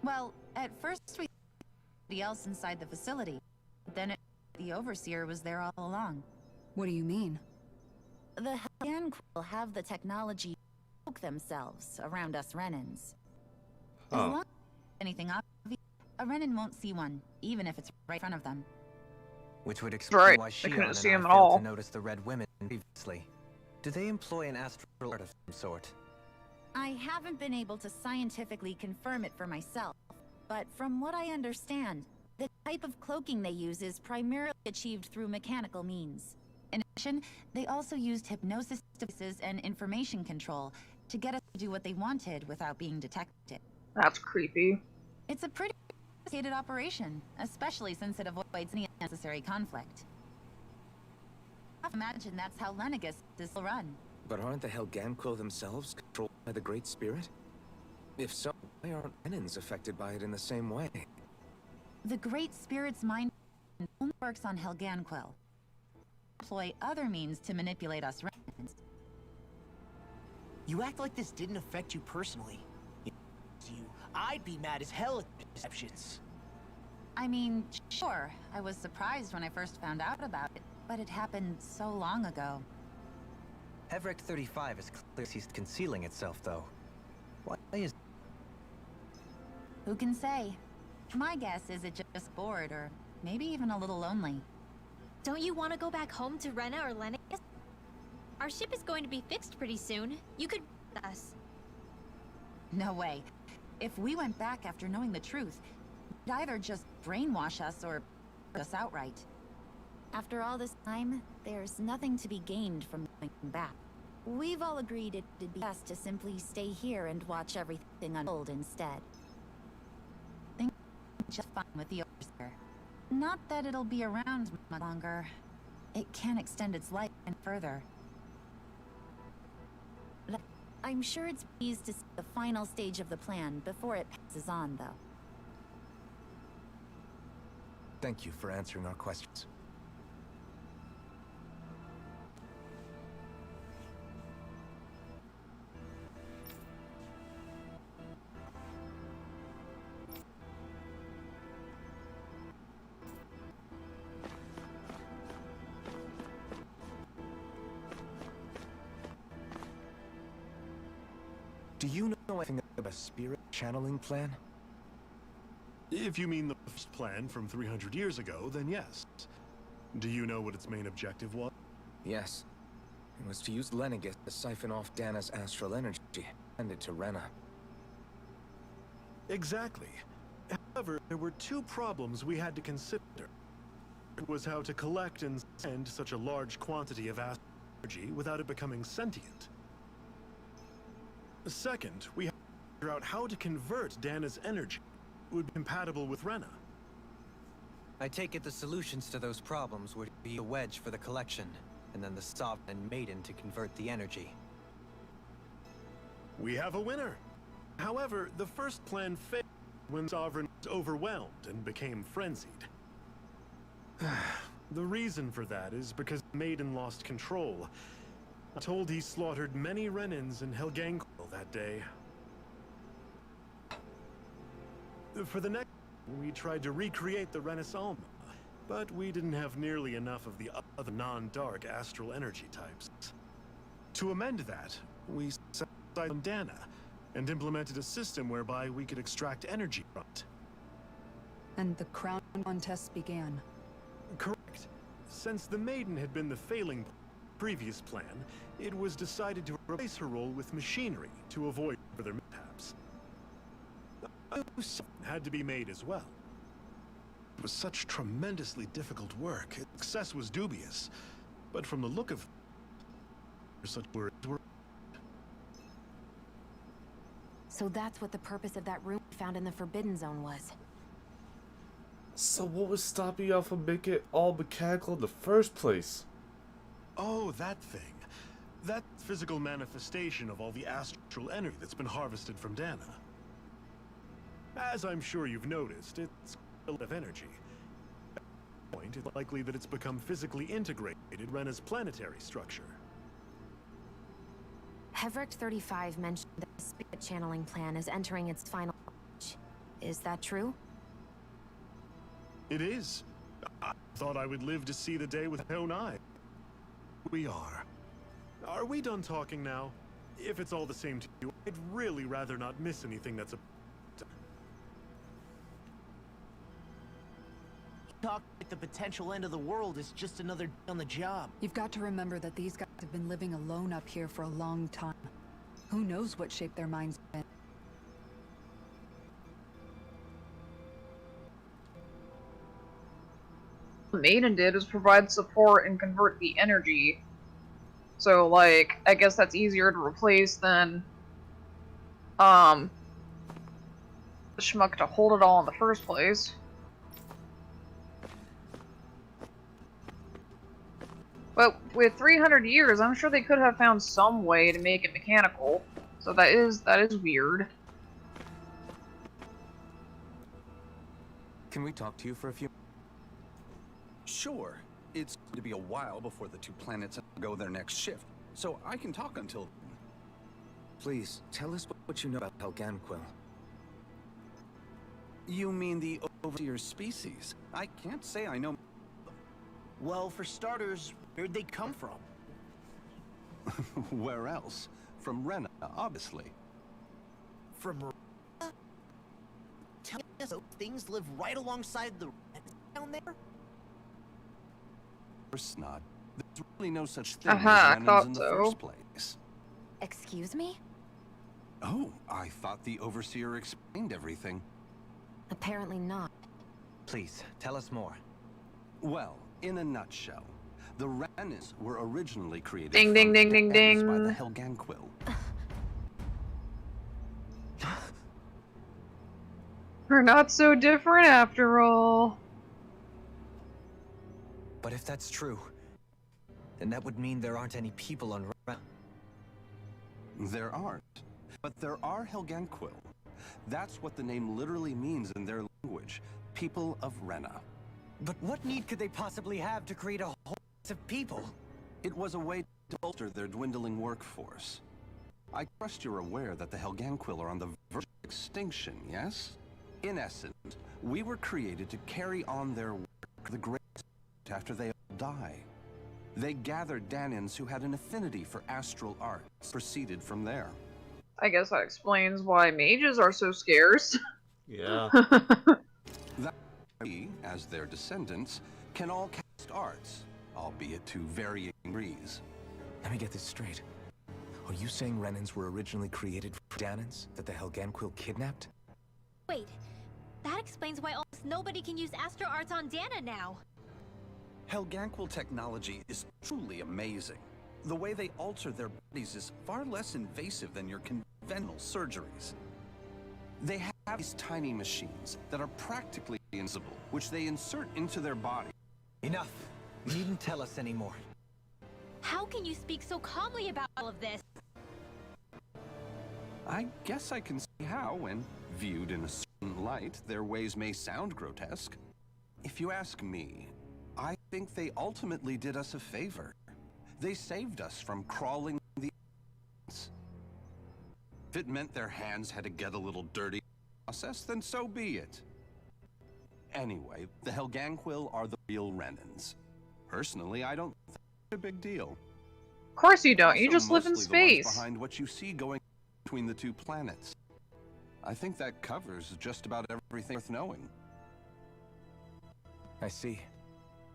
S14: Well, at first we somebody else inside the facility. Then the Overseer was there all along.
S7: What do you mean?
S14: The Helgan will have the technology to cloak themselves around us Renans. As long as anything obvious, a Renan won't see one, even if it's right in front of them.
S9: Which would explain why
S1: I couldn't
S9: Shion
S1: see
S9: and
S1: him
S9: I
S1: at all.
S9: failed to notice the red women previously. Do they employ an astral art of some sort?
S14: I haven't been able to scientifically confirm it for myself, but from what I understand, the type of cloaking they use is primarily achieved through mechanical means. In addition, they also used hypnosis devices and information control to get us to do what they wanted without being detected.
S1: That's creepy.
S14: It's a pretty complicated operation, especially since it avoids any unnecessary conflict. I imagine that's how Lenegus is run.
S4: But aren't the Helganquil themselves controlled by the Great Spirit? If so, why aren't Renans affected by it in the same way?
S14: The Great Spirit's mind only works on Helganquil. Employ other means to manipulate us Renans.
S10: You act like this didn't affect you personally. If it was you, I'd be mad as hell at deceptions.
S14: I mean, sure, I was surprised when I first found out about it, but it happened so long ago.
S9: Hevrecht 35 is clear ceased concealing itself, though. Why is...
S14: Who can say? My guess is it just bored, or maybe even a little lonely.
S5: Don't you want to go back home to Rena or Lennox? Our ship is going to be fixed pretty soon. You could with us.
S14: No way. If we went back after knowing the truth, they'd either just brainwash us or us outright.
S12: After all this time, there's nothing to be gained from going back. We've all agreed it'd be best to simply stay here and watch everything unfold instead.
S14: Think just fine with the overseer. Not that it'll be around much longer. It can extend its life and further.
S12: I'm sure it's pleased to see the final stage of the plan before it passes on, though.
S4: Thank you for answering our questions. Do you know anything about a spirit channeling plan?
S21: If you mean the first plan from 300 years ago, then yes. Do you know what its main objective was?
S4: Yes. It was to use Lenegis to siphon off Dana's astral energy and send it to Rena.
S21: Exactly. However, there were two problems we had to consider. It was how to collect and send such a large quantity of astral energy without it becoming sentient. Second, we had to figure out how to convert Dana's energy would be compatible with Rena.
S17: I take it the solutions to those problems would be a wedge for the collection, and then the Sovereign and Maiden to convert the energy.
S21: We have a winner. However, the first plan failed when Sovereign was overwhelmed and became frenzied. The reason for that is because Maiden lost control. I'm told he slaughtered many Renans in Helgangquil that day. For the next, we tried to recreate the Renaissance, but we didn't have nearly enough of the other non-dark astral energy types. To amend that, we set aside on Dana and implemented a system whereby we could extract energy from it.
S7: And the crown contests began.
S21: Correct. Since the Maiden had been the failing previous plan, it was decided to replace her role with machinery to avoid further mishaps. A new son had to be made as well. It was such tremendously difficult work. Its success was dubious, but from the look of such words were.
S8: So that's what the purpose of that room we found in the Forbidden Zone was.
S2: So what was stopping y'all from making it all mechanical in the first place?
S21: Oh, that thing. That physical manifestation of all the astral energy that's been harvested from Dana. As I'm sure you've noticed, it's a lot of energy. At this point, it's likely that it's become physically integrated in Rena's planetary structure.
S8: Hevrek 35 mentioned that the spirit channeling plan is entering its final stage. Is that true?
S21: It is. I thought I would live to see the day with my own eye. We are. Are we done talking now? If it's all the same to you, I'd really rather not miss anything that's a...
S10: Talk like the potential end of the world is just another day on the job.
S7: You've got to remember that these guys have been living alone up here for a long time. Who knows what shape their minds are in?
S1: What Maiden did is provide support and convert the energy. So, like, I guess that's easier to replace than, the schmuck to hold it all in the first place. But with 300 years, I'm sure they could have found some way to make it mechanical. So that is weird.
S4: Can we talk to you for a few?
S22: Sure. It's going to be a while before the two planets go their next shift, so I can talk until...
S4: Please, tell us what you know about Helgangquil.
S22: You mean the overseer species? I can't say I know...
S10: Well, for starters, where'd they come from?
S22: Where else? From Rena, obviously.
S10: From Rena? Tell us those things live right alongside the down there?
S22: Of course not. There's really no such thing as
S1: I
S22: Renans
S1: thought
S22: in the
S1: so.
S22: first place.
S8: Excuse me?
S22: Oh, I thought the Overseer explained everything.
S8: Apparently not.
S9: Please, tell us more.
S22: Well, in a nutshell, the Renans were originally created
S1: Ding,
S22: from
S1: ding, ding, ding,
S22: Dan's by the
S1: ding.
S22: Helganquil.
S1: We're not so different after all.
S17: But if that's true, then that would mean there aren't any people on Rena.
S22: There aren't, but there are Helganquil. That's what the name literally means in their language, people of Rena.
S9: But what need could they possibly have to create a whole race of people?
S22: It was a way to bolster their dwindling workforce. I trust you're aware that the Helganquil are on the verge of extinction, yes? In essence, we were created to carry on their work, the great after they all die. They gathered Danans who had an affinity for astral arts, proceeded from there.
S1: I guess that explains why mages are so scarce.
S2: Yeah.
S22: That we, as their descendants, can all cast arts, albeit to varying degrees.
S4: Let me get this straight. Are you saying Renans were originally created for Danans that the Helganquil kidnapped?
S5: Wait, that explains why almost nobody can use Astro Arts on Dana now.
S22: Helganquil technology is truly amazing. The way they alter their bodies is far less invasive than your conventional surgeries. They have these tiny machines that are practically invisible, which they insert into their body.
S9: Enough. You needn't tell us anymore.
S5: How can you speak so calmly about all of this?
S22: I guess I can see how, when viewed in a certain light, their ways may sound grotesque. If you ask me, I think they ultimately did us a favor. They saved us from crawling the ants. If it meant their hands had to get a little dirty in the process, then so be it. Anyway, the Helganquil are the real Renans. Personally, I don't think it's a big deal.
S1: Of course you don't. You
S22: Also
S1: just live in
S22: mostly the ones
S1: space.
S22: behind what you see going between the two planets. I think that covers just about everything worth knowing.
S4: I see.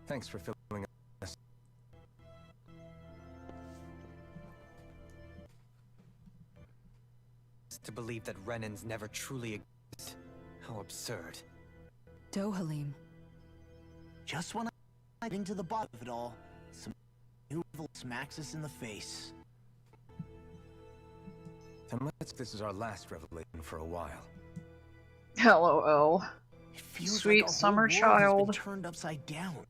S4: Thanks for filling us.
S17: To believe that Renans never truly exist. How absurd.
S7: Dohalim.
S10: Just when I'm getting to the bottom of it all, some new evil smacks us in the face.
S4: Unless this is our last revelation for a while.
S1: LOL.
S10: It feels
S1: Sweet
S10: like our
S1: summer
S10: whole world has
S1: child.
S10: been turned upside down.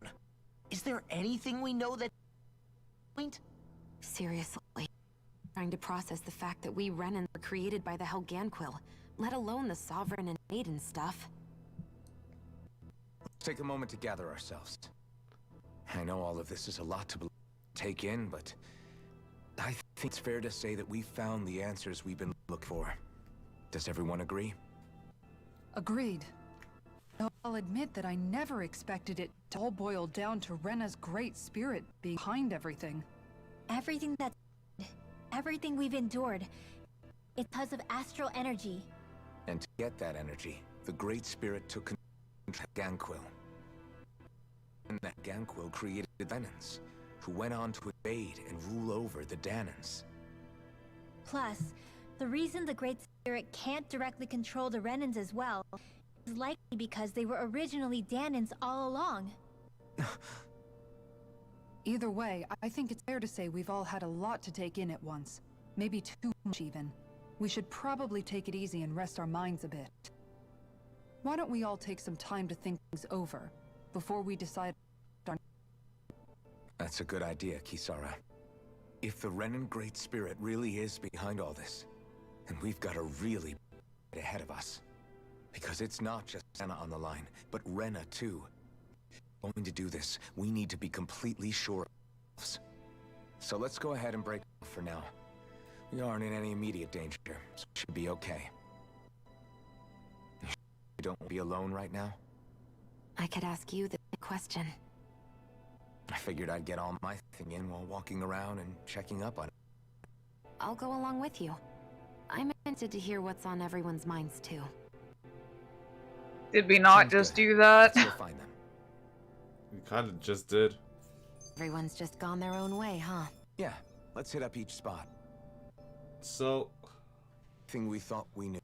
S10: Is there anything we know that point?
S8: Seriously. Trying to process the fact that we Renans were created by the Helganquil, let alone the Sovereign and Maiden stuff.
S4: Let's take a moment to gather ourselves. I know all of this is a lot to take in, but I think it's fair to say that we found the answers we've been looking for. Does everyone agree?
S7: Agreed. Though I'll admit that I never expected it to all boil down to Rena's great spirit being behind everything.
S5: Everything we've endured, it's because of astral energy.
S4: And to get that energy, the Great Spirit took control of Ganquil. And that Ganquil created the Renans, who went on to invade and rule over the Danans.
S5: Plus, the reason the Great Spirit can't directly control the Renans as well is likely because they were originally Danans all along.
S7: Either way, I think it's fair to say we've all had a lot to take in at once. Maybe too much even. We should probably take it easy and rest our minds a bit. Why don't we all take some time to think things over before we decide our...
S4: That's a good idea, Kisara. If the Renan Great Spirit really is behind all this, then we've got a really big fight ahead of us. Because it's not just Senna on the line, but Rena too. Going to do this, we need to be completely sure of ourselves. So let's go ahead and break off for now. We aren't in any immediate danger, so we should be okay. You don't want to be alone right now?
S8: I could ask you the question.
S4: I figured I'd get all my thing in while walking around and checking up on it.
S8: I'll go along with you. I'm interested to hear what's on everyone's minds too.
S1: Did we not just do that?
S4: Let's go find them.
S2: We kind of just did.
S8: Everyone's just gone their own way, huh?
S4: Yeah, let's hit up each spot.
S2: So,
S4: everything we thought we knew.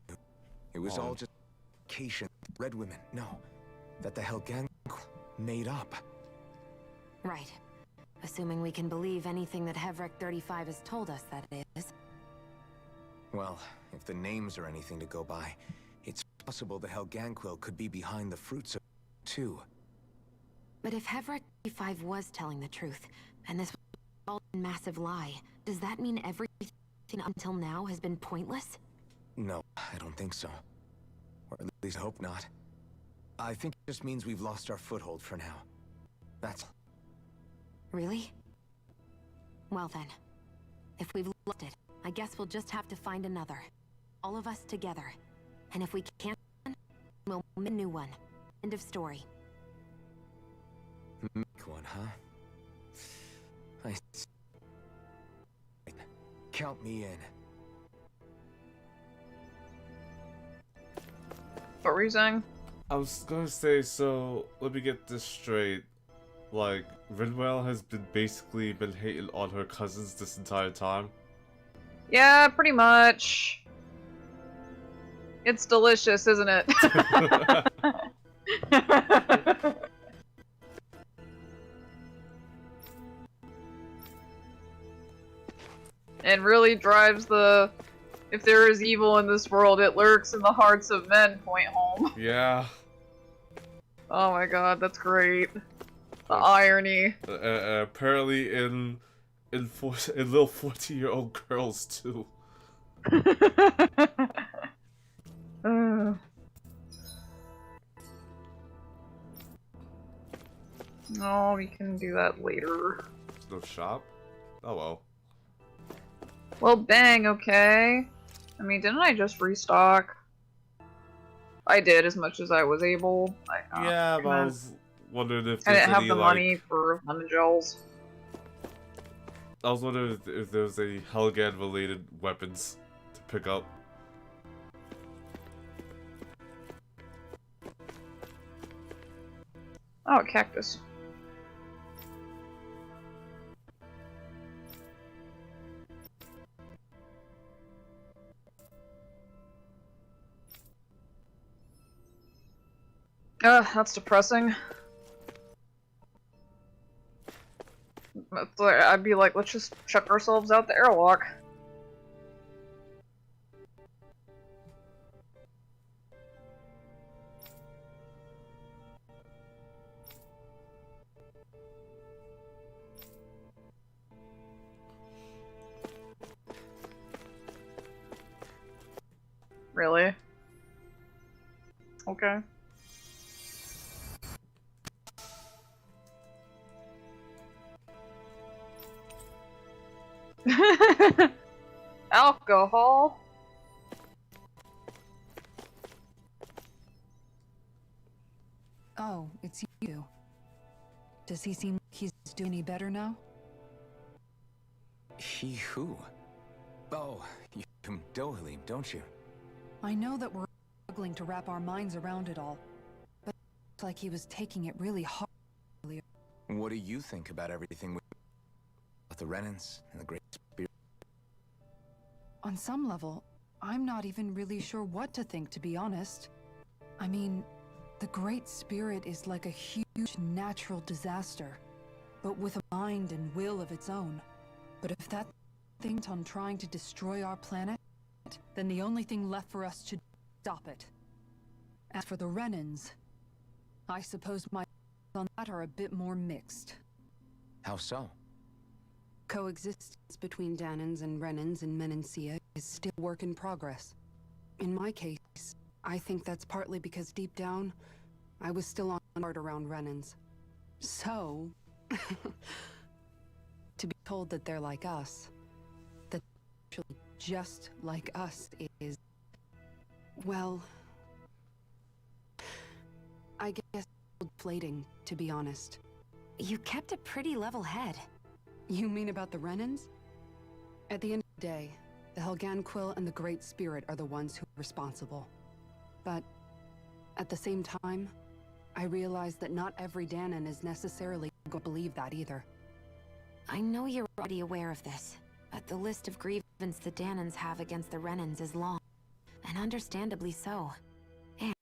S4: It was all just vacation, red women. No, that the Helgang made up.
S8: Right. Assuming we can believe anything that Hevrek 35 has told us, that is.
S4: Well, if the names are anything to go by, it's possible the Helganquil could be behind the fruits of too.
S8: But if Hevrek 35 was telling the truth, and this was all a massive lie, does that mean everything until now has been pointless?
S4: No, I don't think so. Or at least I hope not. I think it just means we've lost our foothold for now. That's...
S8: Really? Well then, if we've lost it, I guess we'll just have to find another. All of us together. And if we can't, we'll make a new one. End of story.
S4: Make one, huh? Count me in.
S1: What were you saying?
S2: I was gonna say, so let me get this straight. Like, Rinwell has basically been hating on her cousins this entire time?
S1: Yeah, pretty much. It's delicious, isn't it? And really drives the, if there is evil in this world, it lurks in the hearts of men, point home.
S2: Yeah.
S1: Oh my god, that's great. The irony.
S2: Apparently in little 40-year-old girls too.
S1: No, we can do that later.
S2: There's no shop? Oh well.
S1: Well, bang, okay. I mean, didn't I just restock? I did as much as I was able.
S2: Yeah, but I was wondering if
S1: I
S2: there's
S1: didn't have
S2: any,
S1: the
S2: like...
S1: money for lemon gels.
S2: I was wondering if there was any Helghan-related weapons to pick up.
S1: Oh, a cactus. That's depressing. I'd be like, let's just chuck ourselves out the airlock. Really? Okay. Alcohol?
S7: Oh, it's you. Does he seem like he's doing any better now?
S4: He who? Oh, you Dohalim, don't you?
S7: I know that we're struggling to wrap our minds around it all, but it's like he was taking it really hard earlier.
S4: What do you think about everything with the Renans and the Great Spirit?
S7: On some level, I'm not even really sure what to think, to be honest. I mean, the Great Spirit is like a huge natural disaster, but with a mind and will of its own. But if that thing's on trying to destroy our planet, then the only thing left for us to stop it. As for the Renans, I suppose my thoughts on that are a bit more mixed.
S4: How so?
S7: Coexistence between Danans and Renans in Menancia is still work in progress. In my case, I think that's partly because deep down, I was still on guard around Renans. So, to be told that they're like us, that they're actually just like us is, well, I guess deflating, to be honest.
S8: You kept a pretty level head.
S7: You mean about the Renans? At the end of the day, the Helganquil and the Great Spirit are the ones who are responsible. But at the same time, I realize that not every Danan is necessarily going to believe that either.
S8: I know you're already aware of this, but the list of grievances the Danans have against the Renans is long. and understandably so. And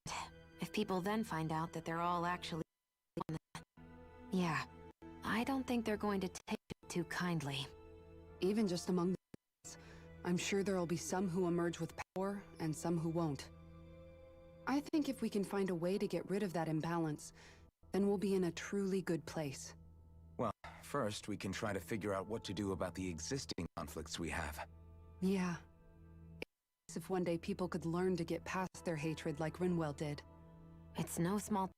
S8: if people then find out that they're all actually on the... Yeah, I don't think they're going to take it too kindly.
S7: Even just among the... I'm sure there'll be some who emerge with power, and some who won't. I think if we can find a way to get rid of that imbalance, then we'll be in a truly good place.
S4: Well, first we can try to figure out what to do about the existing conflicts we have.
S7: Yeah. If one day people could learn to get past their hatred like Rinwell did.
S8: It's no small...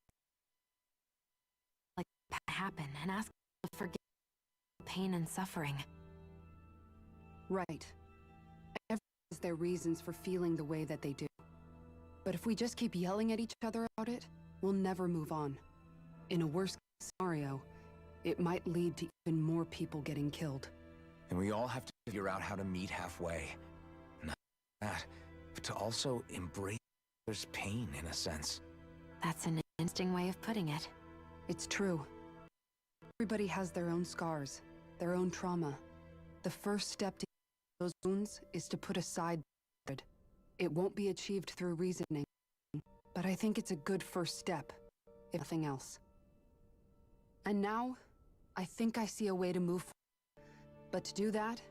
S8: like that happen and ask people to forget pain and suffering.
S7: Right. Everyone has their reasons for feeling the way that they do. But if we just keep yelling at each other about it, we'll never move on. In a worst-case scenario, it might lead to even more people getting killed.
S4: And we all have to figure out how to meet halfway. Not that, but to also embrace others' pain in a sense.
S8: That's an interesting way of putting it.
S7: It's true. Everybody has their own scars, their own trauma. The first step to heal those wounds is to put aside hatred. It won't be achieved through reasoning, but I think it's a good first step, if nothing else. And now, I think I see a way to move forward. But to do that,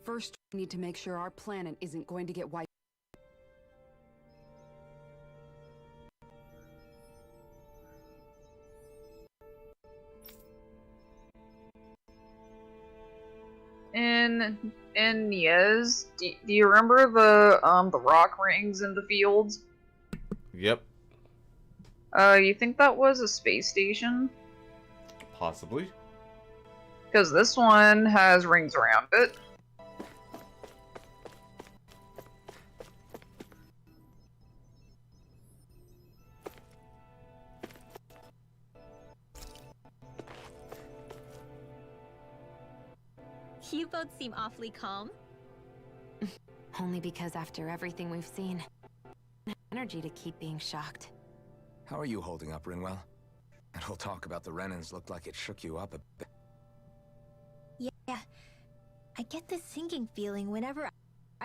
S7: first we need to make sure our planet isn't going to get wiped.
S1: In Niez, do you remember the rock rings in the fields?
S2: Yep.
S1: You think that was a space station?
S2: Possibly.
S1: Because this one has rings around it.
S5: You both seem awfully calm.
S8: Only because after everything we've seen, I have energy to keep being shocked.
S4: How are you holding up, Rinwell? That whole talk about the Renans looked like it shook you up a bit.
S5: Yeah, I get this sinking feeling whenever I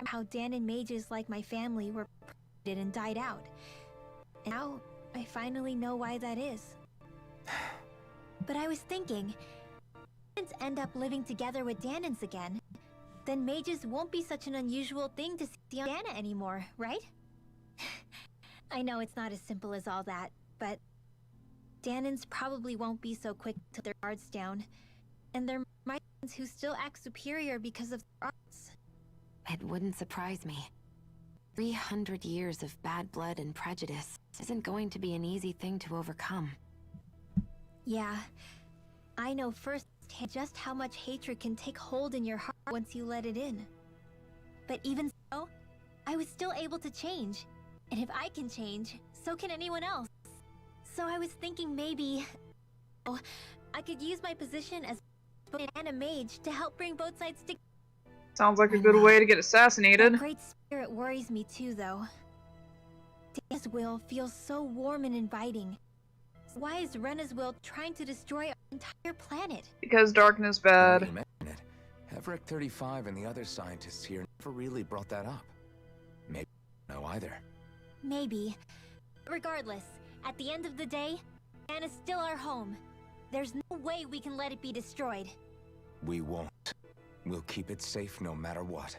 S5: how Dan and mages like my family were persecuted and died out. And now I finally know why that is. But I was thinking, if Danans end up living together with Danans again, then mages won't be such an unusual thing to see on Dana anymore, right? I know it's not as simple as all that, but Danans probably won't be so quick to their guards down, and they're my ones who still act superior because of their arts.
S8: It wouldn't surprise me. 300 years of bad blood and prejudice isn't going to be an easy thing to overcome.
S5: Yeah, I know firsthand just how much hatred can take hold in your heart once you let it in. But even so, I was still able to change. And if I can change, so can anyone else. So I was thinking maybe... oh, I could use my position as both and a mage to help bring both sides together.
S1: Sounds like a good way to get assassinated.
S5: That great spirit worries me too, though. Dana's will feels so warm and inviting. Why is Rena's will trying to destroy our entire planet?
S1: Because darkness bad.
S4: You mentioned it. Everett 35 and the other scientists here never really brought that up. Maybe no either.
S5: Maybe. Regardless, at the end of the day, Dana's still our home. There's no way we can let it be destroyed.
S4: We won't. We'll keep it safe no matter what.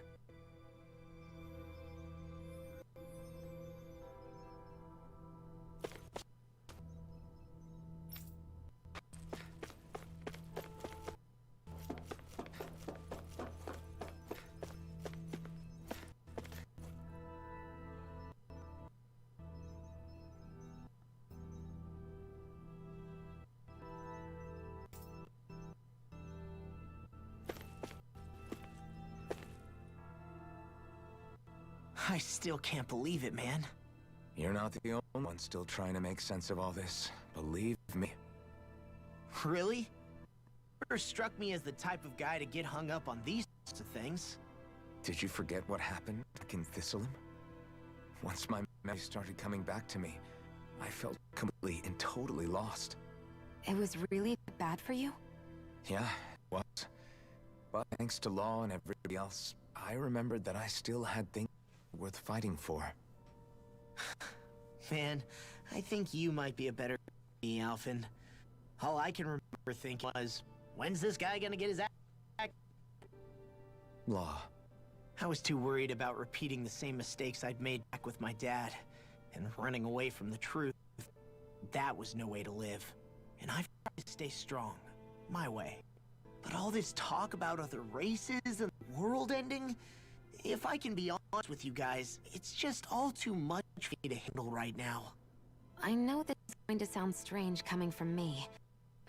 S10: I still can't believe it, man.
S4: You're not the only one still trying to make sense of all this. Believe me.
S10: Really? Never struck me as the type of guy to get hung up on these sorts of things.
S4: Did you forget what happened back in Thistleum? Once my memory started coming back to me, I felt completely and totally lost.
S8: It was really bad for you?
S4: Yeah, it was. But thanks to Law and everybody else, I remembered that I still had things worth fighting for.
S10: Man, I think you might be a better me, Alphen. All I can remember thinking was, when's this guy gonna get his act?
S9: Law.
S10: I was too worried about repeating the same mistakes I'd made back with my dad, and running away from the truth. That was no way to live. And I've tried to stay strong, my way. But all this talk about other races and the world ending, if I can be honest with you guys, it's just all too much for me to handle right now.
S8: I know this is going to sound strange coming from me,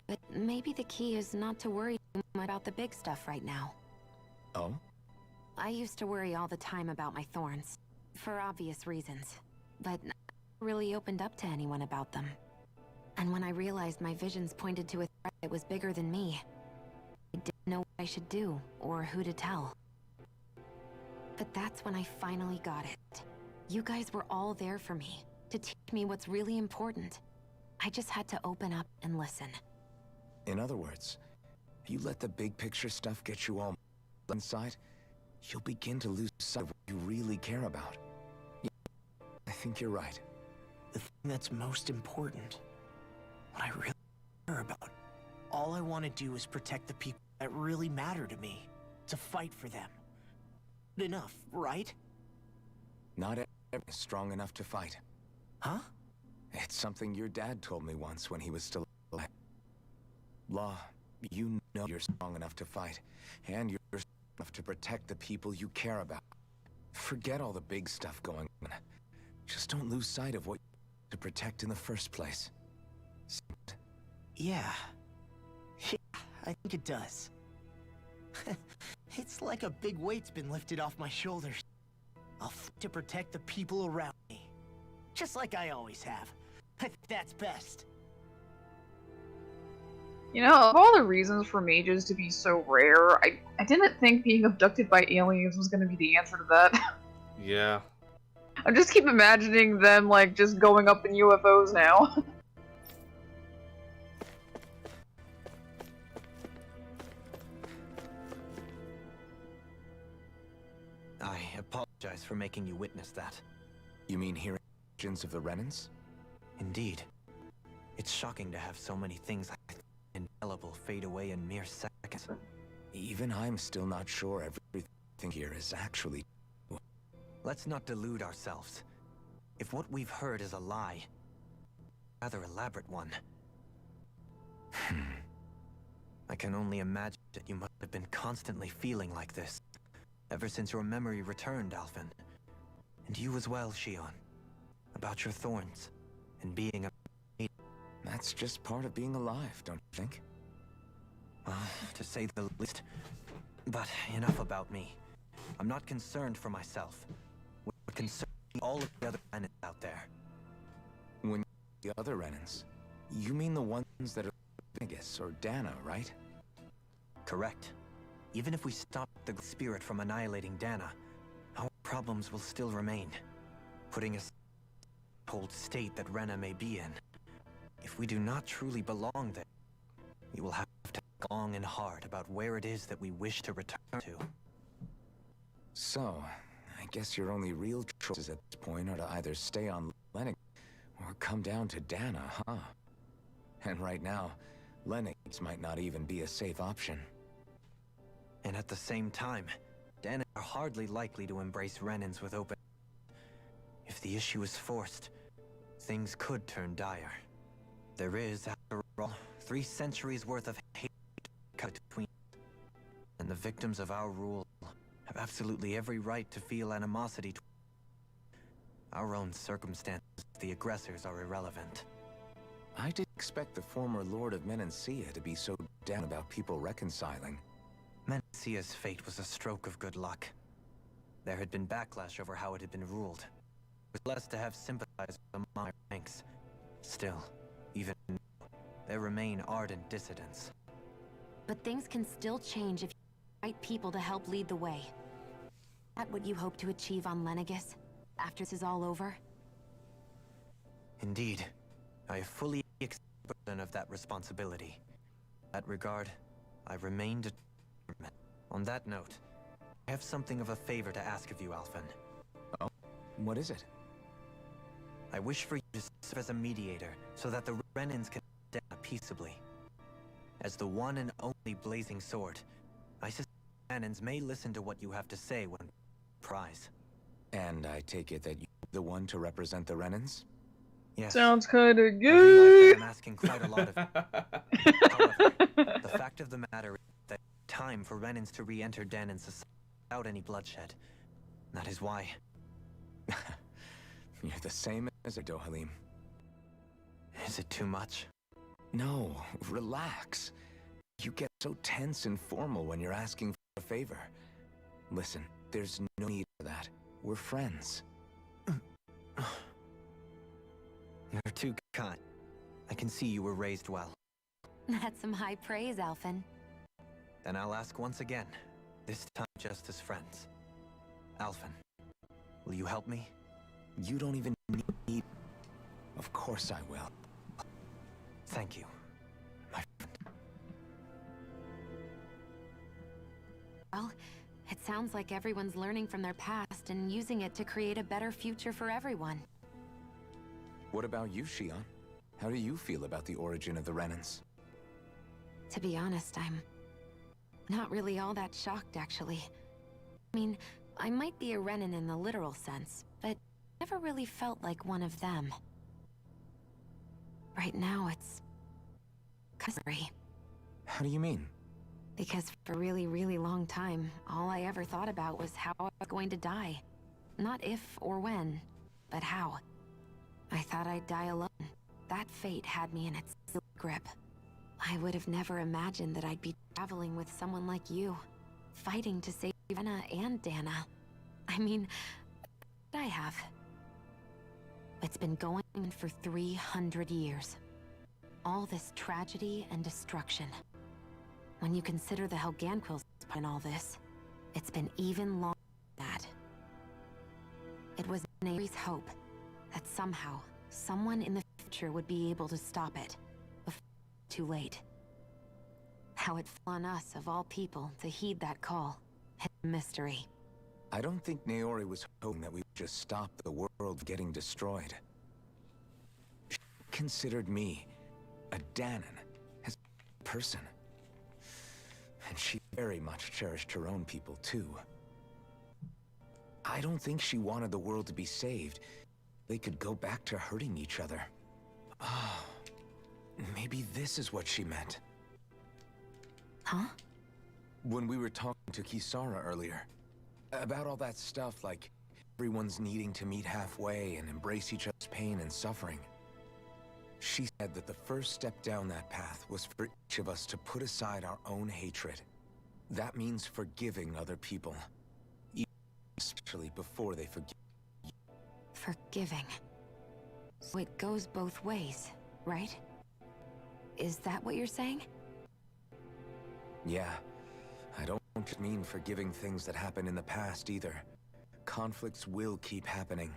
S8: but maybe the key is not to worry too much about the big stuff right now.
S9: Oh?
S8: I used to worry all the time about my thorns, for obvious reasons, but I never really opened up to anyone about them. And when I realized my visions pointed to a threat that was bigger than me, I didn't know what I should do, or who to tell. But that's when I finally got it. You guys were all there for me, to teach me what's really important. I just had to open up and listen.
S9: In other words, if you let the big picture stuff get you all inside, you'll begin to lose sight of what you really care about. Yeah, I think you're right.
S10: The thing that's most important, what I really care about, all I want to do is protect the people that really matter to me, to fight for them. Good enough, right?
S9: Not everyone is strong enough to fight.
S10: Huh?
S9: It's something your dad told me once when he was still alive. Law, you know you're strong enough to fight, and you're strong enough to protect the people you care about. Forget all the big stuff going on. Just don't lose sight of what you to protect in the first place.
S10: Yeah. Yeah, I think it does. It's like a big weight's been lifted off my shoulders. I'll fight to protect the people around me. Just like I always have. I think that's best.
S1: You know, of all the reasons for mages to be so rare, I didn't think being abducted by aliens was gonna be the answer to that.
S2: Yeah.
S1: I just keep imagining them, like, just going up in UFOs now.
S9: I apologize for making you witness that. You mean hearing visions of the Renans?
S17: Indeed. It's shocking to have so many things indelible fade away in mere seconds.
S9: Even I'm still not sure everything here is actually true.
S17: Let's not delude ourselves. If what we've heard is a lie, a rather elaborate one. I can only imagine that you must have been constantly feeling like this, ever since your memory returned, Alphen. And you as well, Shion. About your thorns, and being a...
S9: That's just part of being alive, don't you think?
S17: Well, to say the least. But enough about me. I'm not concerned for myself. We're concerned for all of the other Renans out there.
S9: When the other Renans, you mean the ones that are Vegas or Dana, right?
S17: Correct. Even if we stop the spirit from annihilating Dana, our problems will still remain, putting us in the cold state that Rena may be in. If we do not truly belong there, we will have to think long and hard about where it is that we wish to return to.
S9: So, I guess your only real choices at this point are to either stay on Lennox or come down to Dana, huh? And right now, Lennox might not even be a safe option.
S17: And at the same time, Dana are hardly likely to embrace Renans with open... If the issue is forced, things could turn dire. There is, after all, 3 centuries worth of hate cut between us. And the victims of our rule have absolutely every right to feel animosity toward our own circumstances. The aggressors are irrelevant.
S9: I didn't expect the former Lord of Menancia to be so down about people reconciling.
S17: Menacia's fate was a stroke of good luck. There had been backlash over how it had been ruled. It was blessed to have sympathized among our ranks. Still, even now, there remain ardent dissidents.
S8: But things can still change if you have the right people to help lead the way. Is that what you hope to achieve on Lenegis, after this is all over?
S17: Indeed. I have fully accepted the burden of that responsibility. In that regard, I remain determined. On that note, I have something of a favor to ask of you, Alphen.
S9: Oh? What is it? I wish for you to serve as a mediator so that the Renans can die peaceably. As the one and only blazing sword, I suspect Renans may listen to what you have to say when prize.
S4: And I take it that you're the one to represent the Renans?
S9: Yes.
S1: Sounds kinda
S9: I
S1: gay.
S9: realize that I'm asking quite a lot of However, the fact of the matter is that it's time for Renans to re-enter Danon society without any bloodshed. That is why.
S4: You're the same as a Dohalim.
S9: Is it too much?
S4: No, relax. You get so tense and formal when you're asking for a favor. Listen, there's no need for that. We're friends.
S9: You're too kind. I can see you were raised well.
S8: That's some high praise, Alphen.
S9: Then I'll ask once again, this time just as friends. Alphen, will you help me?
S4: You don't even need... Of course I will.
S9: Thank you, my friend.
S8: Well, it sounds like everyone's learning from their past and using it to create a better future for everyone.
S4: What about you, Shion? How do you feel about the origin of the Renans?
S8: To be honest, I'm not really all that shocked, actually. I mean, I might be a Renan in the literal sense, but never really felt like one of them. Right now, it's... scary.
S4: How do you mean?
S8: Because for a really, really long time, all I ever thought about was how I was going to die. Not if or when, but how. I thought I'd die alone. That fate had me in its grip. I would have never imagined that I'd be traveling with someone like you, fighting to save Renna and Dana. I mean, I have. It's been going on for 300 years. All this tragedy and destruction. When you consider the Helganquil's part in all this, it's been even longer than that. It was Nairi's hope that somehow, someone in the future would be able to stop it before it's too late. How it fell on us, of all people, to heed that call. It's a mystery.
S4: I don't think Naori was hoping that we would just stop the world getting destroyed. She considered me a Danon, as a person. And she very much cherished her own people, too. I don't think she wanted the world to be saved. They could go back to hurting each other. Oh, maybe this is what she meant.
S8: Huh?
S4: When we were talking to Kisara earlier, about all that stuff like everyone's needing to meet halfway and embrace each other's pain and suffering. She said that the first step down that path was for each of us to put aside our own hatred. That means forgiving other people, especially before they forgive.
S8: Forgiving. So it goes both ways, right? Is that what you're saying?
S4: Yeah. I don't just mean forgiving things that happened in the past either. Conflicts will keep happening.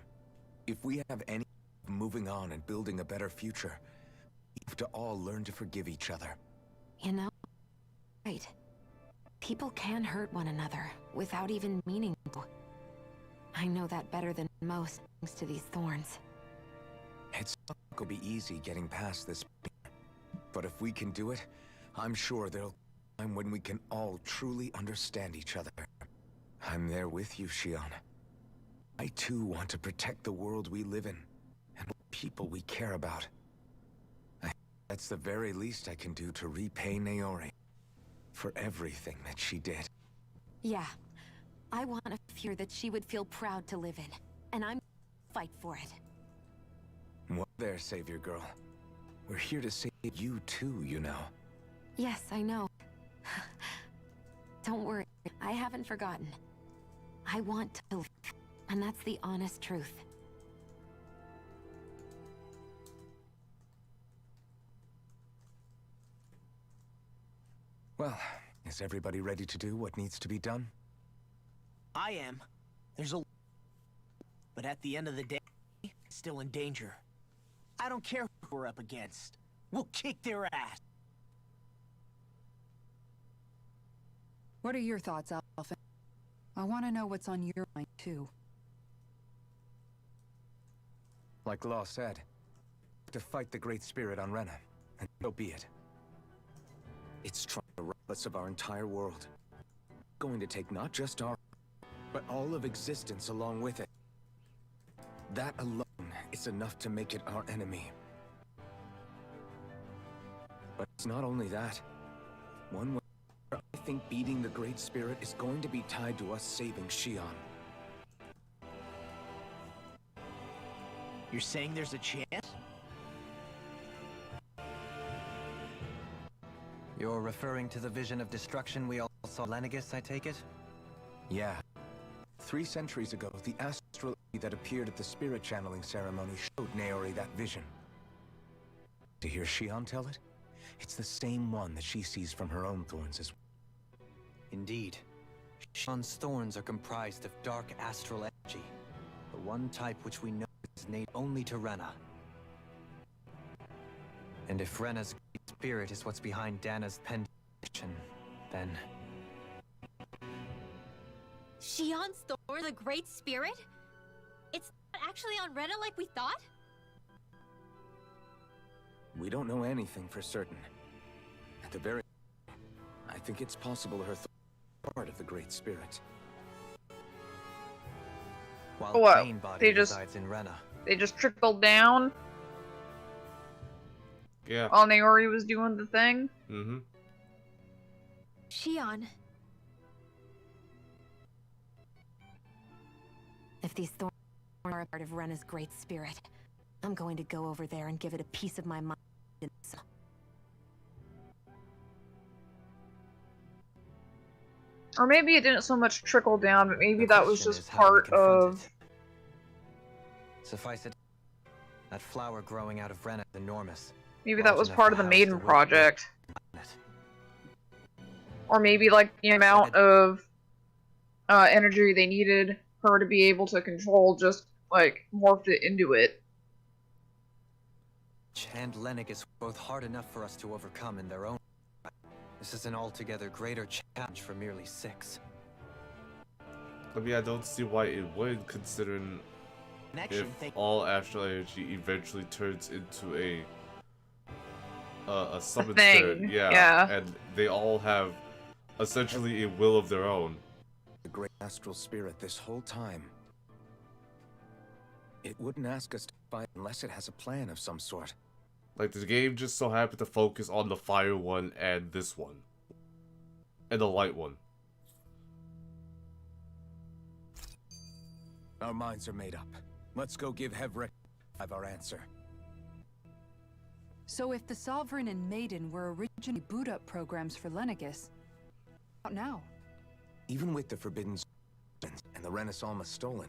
S4: If we have any moving on and building a better future, we have to all learn to forgive each other.
S8: You know, right. People can hurt one another without even meaning to. I know that better than most, thanks to these thorns.
S4: It's not going to be easy getting past this, but if we can do it, I'm sure there'll be a time when we can all truly understand each other. I'm there with you, Shion. I too want to protect the world we live in, and people we care about. That's the very least I can do to repay Naori for everything that she did.
S8: Yeah. I want a future that she would feel proud to live in, and I'm fight for it.
S4: What there, Savior Girl? We're here to save you too, you know.
S8: Yes, I know. Don't worry, I haven't forgotten. I want to live, and that's the honest truth.
S4: Well, is everybody ready to do what needs to be done?
S10: I am. There's a... But at the end of the day, still in danger. I don't care who we're up against. We'll kick their ass.
S7: What are your thoughts, Alphen? I want to know what's on your mind, too.
S4: Like Law said, to fight the Great Spirit on Rena, and so be it. It's trying to rob us of our entire world. Going to take not just our, but all of existence along with it. That alone is enough to make it our enemy. But it's not only that. One way, I think beating the Great Spirit is going to be tied to us saving Xion.
S10: You're saying there's a chance?
S9: You're referring to the vision of destruction we all saw in Lenegis, I take it?
S4: Yeah. 3 centuries ago, the astral that appeared at the spirit channeling ceremony showed Naori that vision. To hear Xion tell it, it's the same one that she sees from her own thorns as well.
S9: Indeed. Xion's thorns are comprised of dark astral energy, the one type which we know is innate only to Rena. And if Rena's great spirit is what's behind Dana's pendition, then...
S5: Xion's Thor, the Great Spirit? It's not actually on Rena like we thought?
S4: We don't know anything for certain. At the very... I think it's possible her part of the Great Spirit.
S9: While
S1: Oh, what?
S9: the main body
S1: They just-
S9: resides in Rena.
S1: They just trickled down
S2: Yeah.
S1: while Naori was doing the thing.
S2: Mm-hmm.
S5: Xion.
S8: If these thorns are a part of Rena's Great Spirit, I'm going to go over there and give it a piece of my mind.
S1: Or maybe it didn't so much trickle down, but maybe
S9: The
S1: that was
S9: question
S1: just
S9: is how we
S1: part
S9: confront
S1: of...
S9: it. Suffice it, that flower growing out of Rena is enormous.
S1: Maybe that
S9: Large
S1: was
S9: enough
S1: part
S9: to
S1: of the
S9: house
S1: Maiden
S9: the root
S1: Project.
S9: planet.
S1: Or maybe like the amount of energy they needed her to be able to control just like morphed it into it.
S9: And Lenegis were both hard enough for us to overcome in their own right. This is an altogether greater challenge for merely 6.
S2: I mean, I don't see why it would, considering if all astral energy eventually turns into a summon
S1: thing,
S2: spirit,
S1: yeah.
S2: and they all have essentially a will of their own.
S4: The great astral spirit this whole time. It wouldn't ask us to fight unless it has a plan of some sort.
S2: Like, the game just so happened to focus on the fire one and this one. And the light one.
S4: Our minds are made up. Let's go give Hevrick our answer.
S7: So if the Sovereign and Maiden were originally boot-up programs for Lenegis, what now?
S4: Even with the Forbidden Zone and the Renaissance stolen,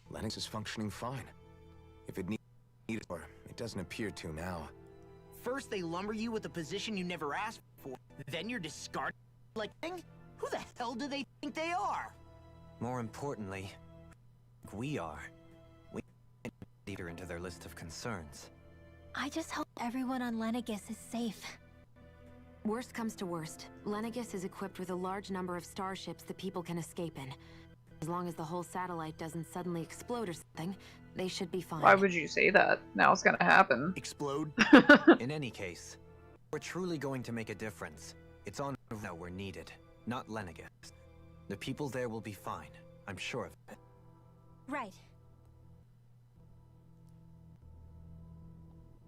S4: Lennox is functioning fine. If it needed or it doesn't appear to now.
S10: First they lumber you with a position you never asked for, then you're discarded like thing? Who the hell do they think they are?
S9: More importantly, we are. We enter into their list of concerns.
S5: I just hope everyone on Lenegis is safe.
S8: Worst comes to worst, Lenegis is equipped with a large number of starships that people can escape in. As long as the whole satellite doesn't suddenly explode or something, they should be fine.
S1: Why would you say that? Now it's gonna happen.
S10: Explode?
S9: In any case, we're truly going to make a difference. It's on Rena we're needed, not Lenegis. The people there will be fine. I'm sure of it.
S5: Right.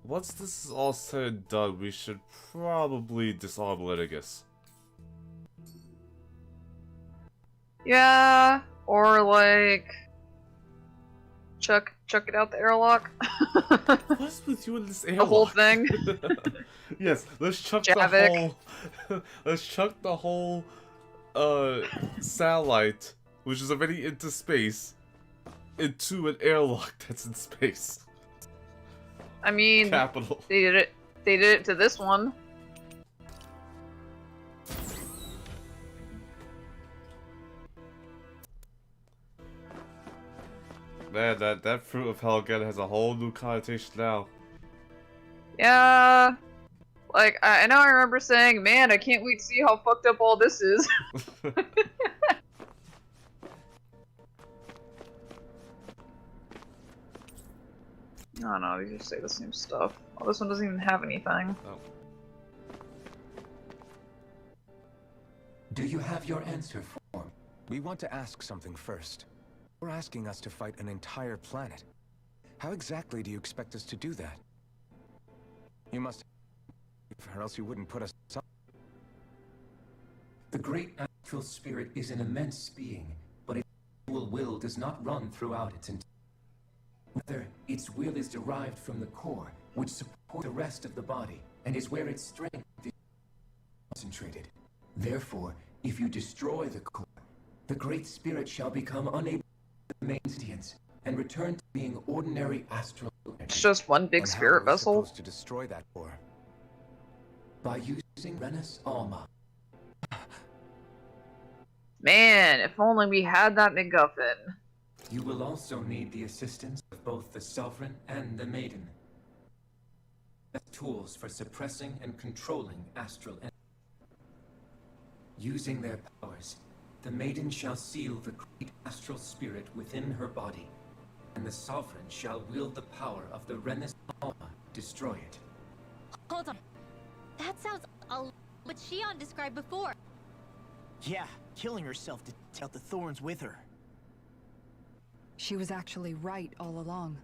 S2: Once this is all said and done, we should probably disarm Lenegis.
S1: Yeah, or like chuck it out the airlock.
S2: What's with you in this airlock?
S1: The whole thing.
S2: Yes, let's chuck
S1: Javik.
S2: the whole let's chuck the whole satellite, which is already into space, into an airlock that's in space.
S1: I mean,
S2: Capital.
S1: They did it. They did it to this one.
S2: Man, that fruit of hell again has a whole new connotation now.
S1: Yeah. Like, I know I remember saying, man, I can't wait to see how fucked up all this is. No, no, these just say the same stuff. Oh, this one doesn't even have anything.
S2: Oh.
S20: Do you have your answer form?
S4: We want to ask something first. You're asking us to fight an entire planet. How exactly do you expect us to do that? You must... or else you wouldn't put us up.
S20: The great astral spirit is an immense being, but its will does not run throughout its entire. Rather, its will is derived from the core, which supports the rest of the body, and is where its strength is concentrated. Therefore, if you destroy the core, the great spirit shall become unable to remain sentient and return to being ordinary astral energy.
S1: It's just one big spirit vessel.
S4: To destroy that core?
S20: By using Renus Alma.
S1: Man, if only we had that MacGuffin.
S20: You will also need the assistance of both the Sovereign and the Maiden as tools for suppressing and controlling astral energy. Using their powers, the Maiden shall seal the great astral spirit within her body, and the Sovereign shall wield the power of the Renus Alma to destroy it.
S5: Hold on. That sounds what Shion described before.
S10: Yeah, killing herself to take out the thorns with her.
S7: She was actually right all along.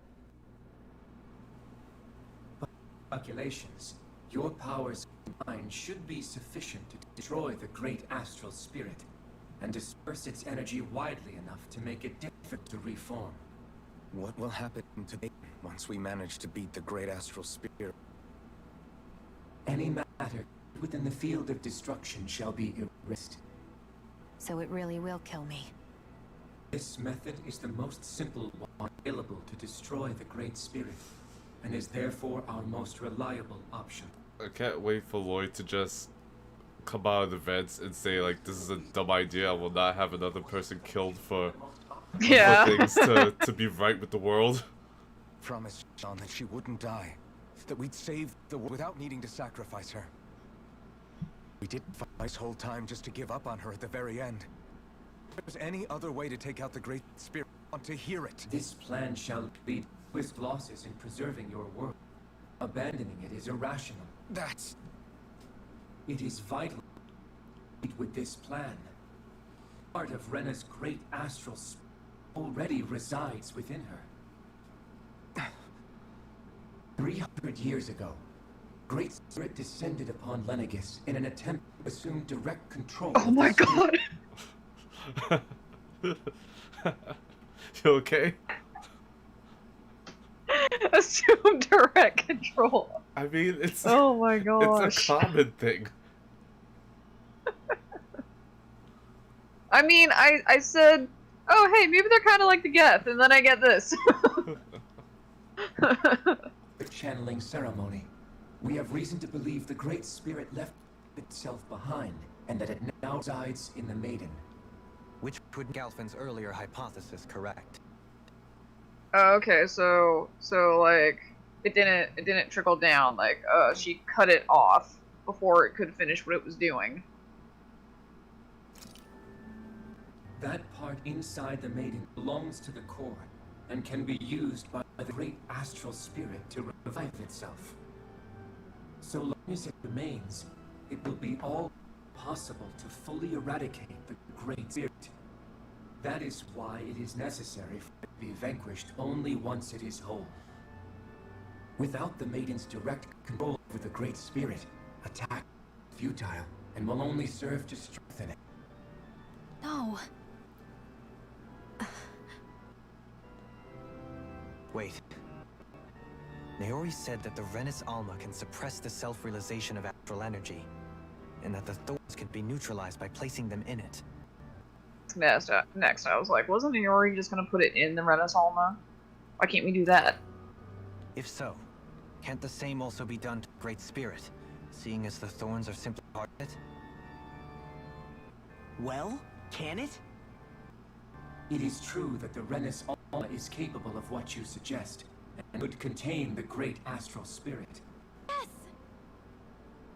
S20: By calculations, your powers combined should be sufficient to destroy the great astral spirit and disperse its energy widely enough to make it difficult to reform.
S4: What will happen today once we manage to beat the great astral spirit?
S20: Any matter within the field of destruction shall be erased.
S8: So it really will kill me.
S20: This method is the most simple one available to destroy the Great Spirit, and is therefore our most reliable option.
S2: I can't wait for Lloyd to just come out of the vents and say, like, this is a dumb idea, I will not have another person killed for,
S1: yeah.
S2: for things to be right with the world.
S4: Promise, John, that she wouldn't die. That we'd save the world without needing to sacrifice her. We didn't fight this whole time just to give up on her at the very end. If there's any other way to take out the Great Spirit, I want to hear it.
S20: This plan shall lead to swift losses in preserving your world. Abandoning it is irrational.
S4: That's...
S20: It is vital with this plan. Part of Rena's great astral spirit already resides within her. 300 years ago, Great Spirit descended upon Lenegis in an attempt to assume direct control.
S1: Oh my god!
S2: You okay?
S1: Assume direct control.
S2: I mean, it's
S1: oh my gosh.
S2: It's a common thing.
S1: I mean, I said, oh hey, maybe they're kind of like the Geth, and then I get this.
S20: The channeling ceremony. We have reason to believe the Great Spirit left itself behind, and that it now resides in the Maiden.
S9: Which would Galfin's earlier hypothesis correct?
S1: Okay, so like it didn't trickle down. Like she cut it off before it could finish what it was doing.
S20: That part inside the Maiden belongs to the core, and can be used by the great astral spirit to revive itself. So long as it remains, it will be all possible to fully eradicate the Great Spirit. That is why it is necessary for it to be vanquished only once it is whole. Without the Maiden's direct control over the Great Spirit, attack is futile and will only serve to strengthen it.
S8: No.
S9: Wait. Naori said that the Renus Alma can suppress the self-realization of astral energy, and that the thorns can be neutralized by placing them in it.
S1: Next, I was like, wasn't Iori just gonna put it in the Renus Alma? Why can't we do that?
S9: If so, can't the same also be done to Great Spirit, seeing as the thorns are simply part of it?
S10: Well, can it?
S20: It is true that the Renus Alma is capable of what you suggest, and would contain the great astral spirit.
S5: Yes!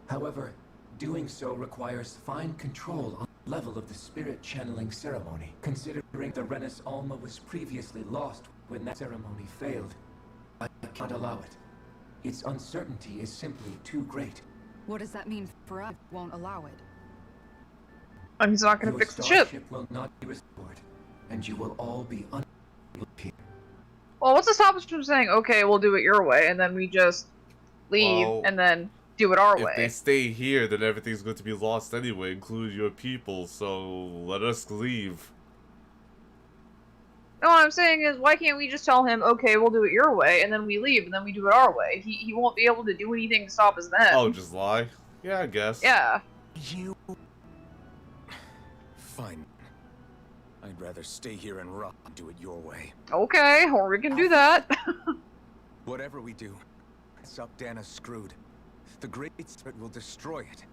S20: However, doing so requires fine control on the level of the spirit channeling ceremony, considering the Renus Alma was previously lost when that ceremony failed. I can't allow it. Its uncertainty is simply too great.
S7: What does that mean for us? Won't allow it.
S1: And he's not gonna
S20: Your
S1: fix the ship.
S20: starship will not be restored, and you will all be unable here.
S1: Well, what's to stop us from saying, okay, we'll do it your way, and then we just leave,
S2: Well,
S1: and then do it our
S2: if
S1: way?
S2: they stay here, then everything's going to be lost anyway, including your people, so let us leave.
S1: No, what I'm saying is, why can't we just tell him, okay, we'll do it your way, and then we leave, and then we do it our way? He won't be able to do anything to stop us then.
S2: Oh, just lie? Yeah, I guess.
S1: Yeah.
S4: You... Fine. I'd rather stay here and rot and do it your way.
S1: Okay, or we can do that.
S4: Whatever we do, it's up Dana's screwed. The Great Spirit will destroy it.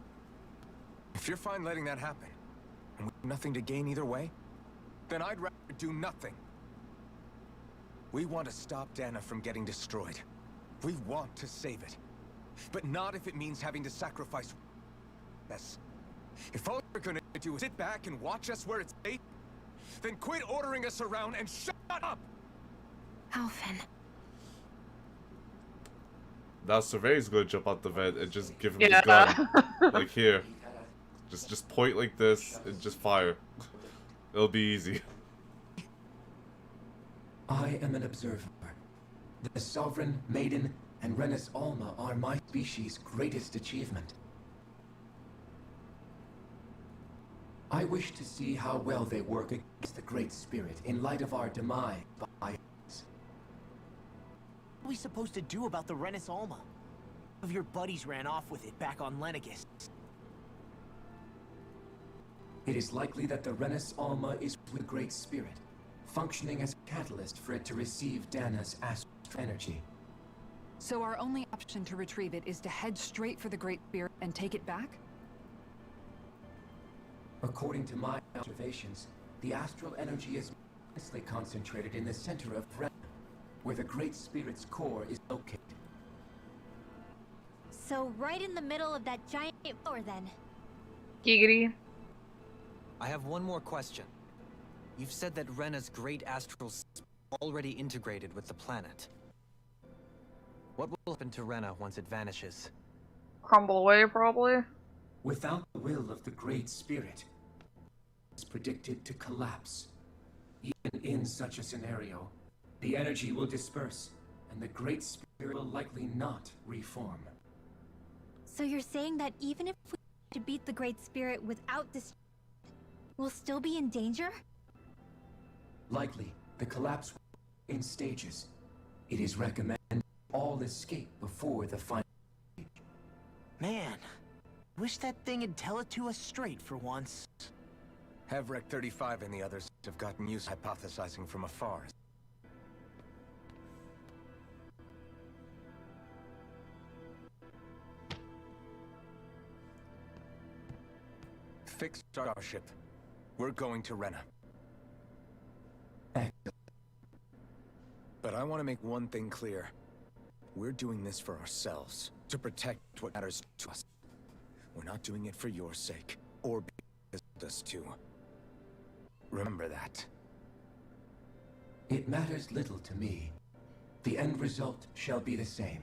S4: If you're fine letting that happen, and with nothing to gain either way, then I'd rather do nothing. We want to stop Dana from getting destroyed. We want to save it. But not if it means having to sacrifice us. If all we're gonna do is sit back and watch us where it's safe, then quit ordering us around and shut up!
S8: Alphen.
S2: Now Survey's gonna jump out the vent and just give him
S1: Yeah.
S2: his gun. Like, here. Just point like this and just fire. It'll be easy.
S20: I am an observer. The Sovereign, Maiden, and Renis Alma are my species' greatest achievement. I wish to see how well they work against the Great Spirit in light of our demise by us.
S10: What are we supposed to do about the Renis Alma? Of your buddies ran off with it back on Lenegus.
S20: It is likely that the Renis Alma is with the Great Spirit, functioning as a catalyst for it to receive Dana's astral energy.
S7: So our only option to retrieve it is to head straight for the Great Spirit and take it back?
S20: According to my observations, the astral energy is mostly concentrated in the center of Ren, where the Great Spirit's core is located.
S5: So right in the middle of that giant floor then.
S1: Giggity.
S17: I have one more question. You've said that Rena's great astral is already integrated with the planet. What will happen to Rena once it vanishes?
S1: Crumble away, probably.
S20: Without the will of the Great Spirit, it's predicted to collapse. Even in such a scenario, the energy will disperse, and the Great Spirit will likely not reform.
S5: So you're saying that even if we to beat the Great Spirit without this, we'll still be in danger?
S20: Likely, the collapse will in stages. It is recommended all escape before the final stage.
S10: Man, wish that thing would tell it to us straight for once.
S4: Havrek 35 and the others have gotten used to hypothesizing from afar. Fix our ship. We're going to Rena. But I want to make one thing clear. We're doing this for ourselves, to protect what matters to us. We're not doing it for your sake, or because us too. Remember that.
S20: It matters little to me. The end result shall be the same.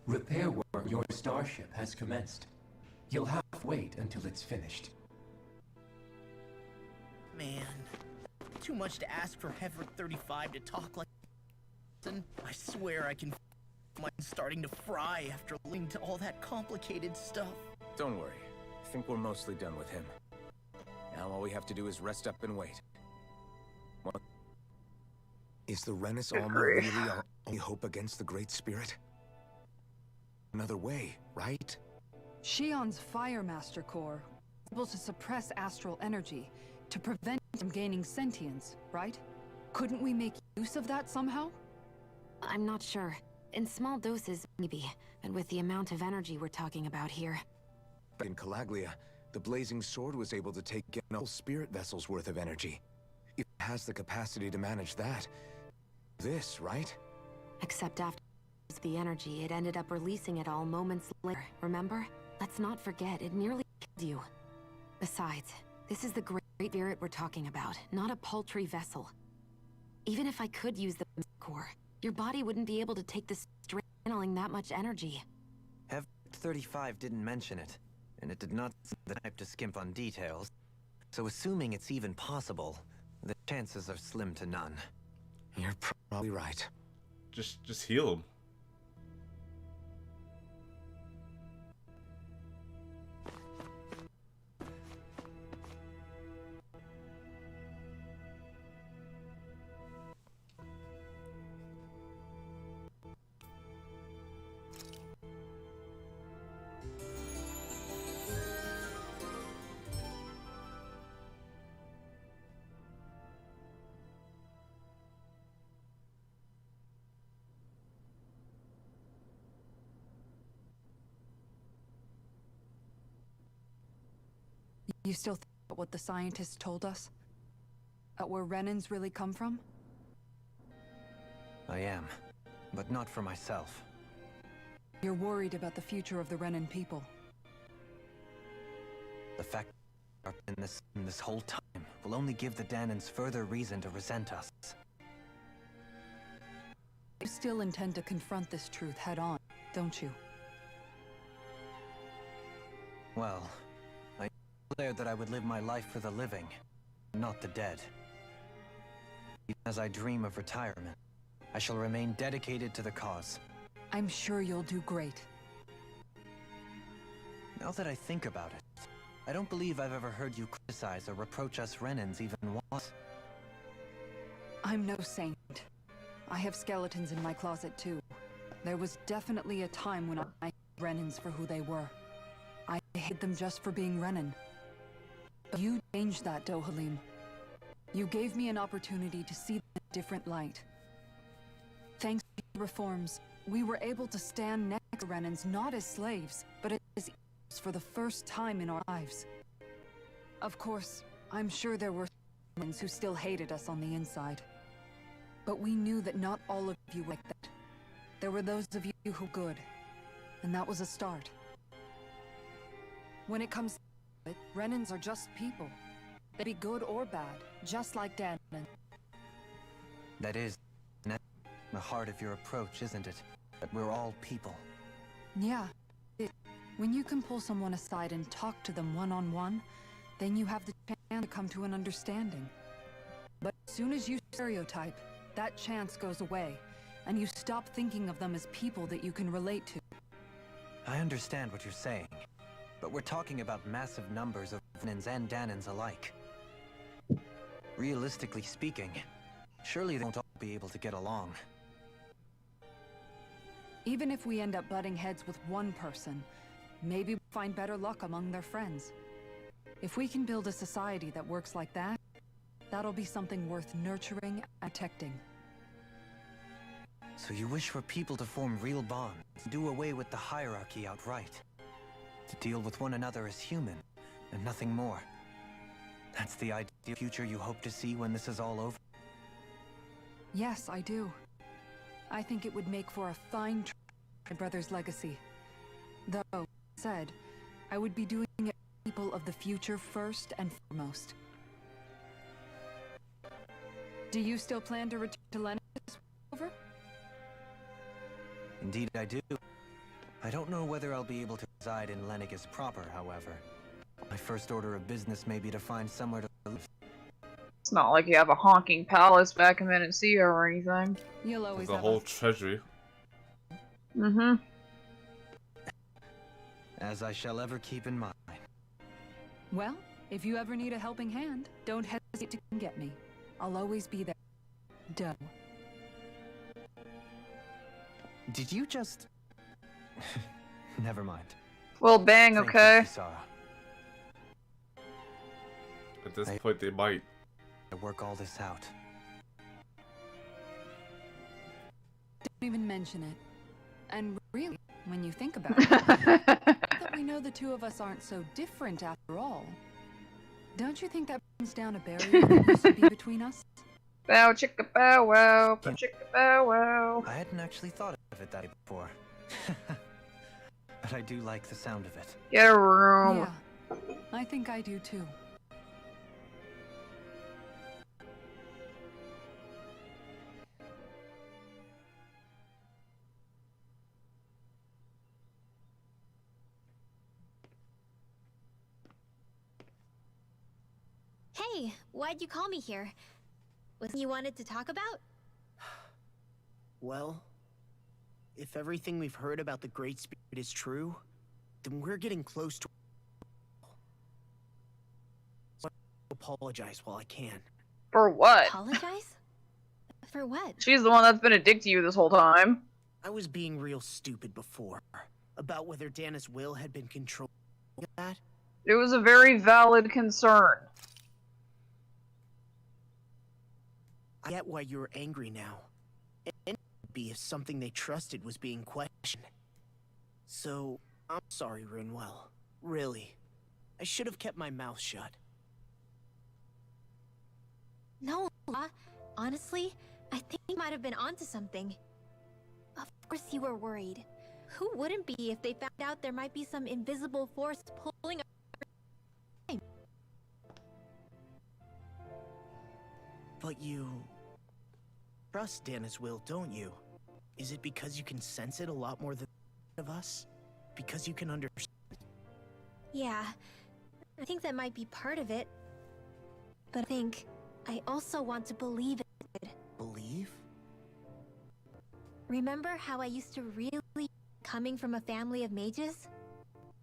S20: Repair work on your starship has commenced. You'll have to wait until it's finished.
S10: Man, too much to ask for Havrek 35 to talk like this. I swear I can my starting to fry after listening to all that complicated stuff.
S4: Don't worry. I think we're mostly done with him. Now all we have to do is rest up and wait. What? Is the Renis Alma really our only hope against the Great Spirit? Another way, right?
S7: Shion's Fire Master Core is able to suppress astral energy to prevent it from gaining sentience, right? Couldn't we make use of that somehow?
S8: I'm not sure. In small doses, maybe. And with the amount of energy we're talking about here.
S4: In Calaglia, the Blazing Sword was able to take a whole spirit vessel's worth of energy. It has the capacity to manage that. This, right?
S8: Except after the energy, it ended up releasing it all moments later, remember? Let's not forget, it nearly killed you. Besides, this is the Great Spirit we're talking about, not a paltry vessel. Even if I could use the core, Your body wouldn't be able to take the strain channeling that much energy.
S9: Have 35 didn't mention it, and it did not seem the type to skimp on details. So assuming it's even possible, the chances are slim to none. You're probably right.
S2: Just heal him.
S7: You still think about what the scientists told us? About where Renans really come from?
S9: I am, but not for myself.
S7: You're worried about the future of the Renan people.
S9: The fact that we've been in this whole time will only give the Danans further reason to resent us.
S7: You still intend to confront this truth head-on, don't you?
S9: Well, I declared that I would live my life for the living, not the dead. Even as I dream of retirement, I shall remain dedicated to the cause.
S7: I'm sure you'll do great.
S9: Now that I think about it, I don't believe I've ever heard you criticize or reproach us Renans even once.
S7: I'm no saint. I have skeletons in my closet too. There was definitely a time when I hated Renans for who they were. I hate them just for being Renan. But you changed that, Dohalim. You gave me an opportunity to see them in a different light. Thanks to your reforms, we were able to stand next to Renans not as slaves, but as equals for the first time in our lives. Of course, I'm sure there were Renans who still hated us on the inside. But we knew that not all of you were like that. There were those of you who were good, and that was a start. When it comes to it, Renans are just people. They be good or bad, just like Danan.
S9: That is the heart of your approach, isn't it? That we're all people.
S7: Yeah. When you can pull someone aside and talk to them one-on-one, then you have the chance to come to an understanding. But as soon as you stereotype, that chance goes away, and you stop thinking of them as people that you can relate to.
S9: I understand what you're saying, but we're talking about massive numbers of Renans and Danans alike. Realistically speaking, surely they won't all be able to get along.
S7: Even if we end up butting heads with one person, maybe we'll find better luck among their friends. If we can build a society that works like that, that'll be something worth nurturing and protecting.
S9: So you wish for people to form real bonds, do away with the hierarchy outright, to deal with one another as human, and nothing more. That's the ideal future you hope to see when this is all over?
S7: Yes, I do. I think it would make for a fine my brother's legacy. Though, said, I would be doing it for people of the future first and foremost. Do you still plan to return to Lennox over?
S9: Indeed I do. I don't know whether I'll be able to reside in Lennigus proper, however. My first order of business may be to find somewhere to live.
S1: It's not like you have a honking palace back in Menacea or anything.
S7: You'll always
S2: the
S7: have
S2: whole treasury.
S1: Mm-hmm.
S9: As I shall ever keep in mind.
S7: Well, if you ever need a helping hand, don't hesitate to come get me. I'll always be there. Duh.
S9: Did you just... Never mind.
S1: Well, bang,
S9: Thank
S1: okay.
S9: you, Kisara.
S2: At this point, they might.
S9: To work all this out.
S7: Don't even mention it. And really, when you think about it, that we know the two of us aren't so different after all. Don't you think that brings down a barrier that used to be between us?
S1: Bow chicka bow wow, bow chicka bow wow.
S9: I hadn't actually thought of it that way before. But I do like the sound of it.
S1: Get a room.
S7: Yeah, I think I do too.
S5: Hey, why'd you call me here? Was you wanted to talk about?
S10: Well, if everything we've heard about the Great Spirit is true, then we're getting close to... So I'll apologize while I can.
S1: For what?
S5: Apologize? For what?
S1: She's the one that's been a dick to you this whole time.
S10: I was being real stupid before, about whether Dana's will had been controlled. That?
S1: It was a very valid concern.
S10: I get why you're angry now. And it would be if something they trusted was being questioned. So, I'm sorry, Rinwell. Really. I should have kept my mouth shut.
S5: No, honestly, I think you might have been onto something. Of course you were worried. Who wouldn't be if they found out there might be some invisible force pulling up?
S10: But you... trust Dana's will, don't you? Is it because you can sense it a lot more than of us? Because you can understand?
S5: Yeah, I think that might be part of it. But I also want to believe it.
S10: Believe?
S5: Remember how I used to really coming from a family of mages?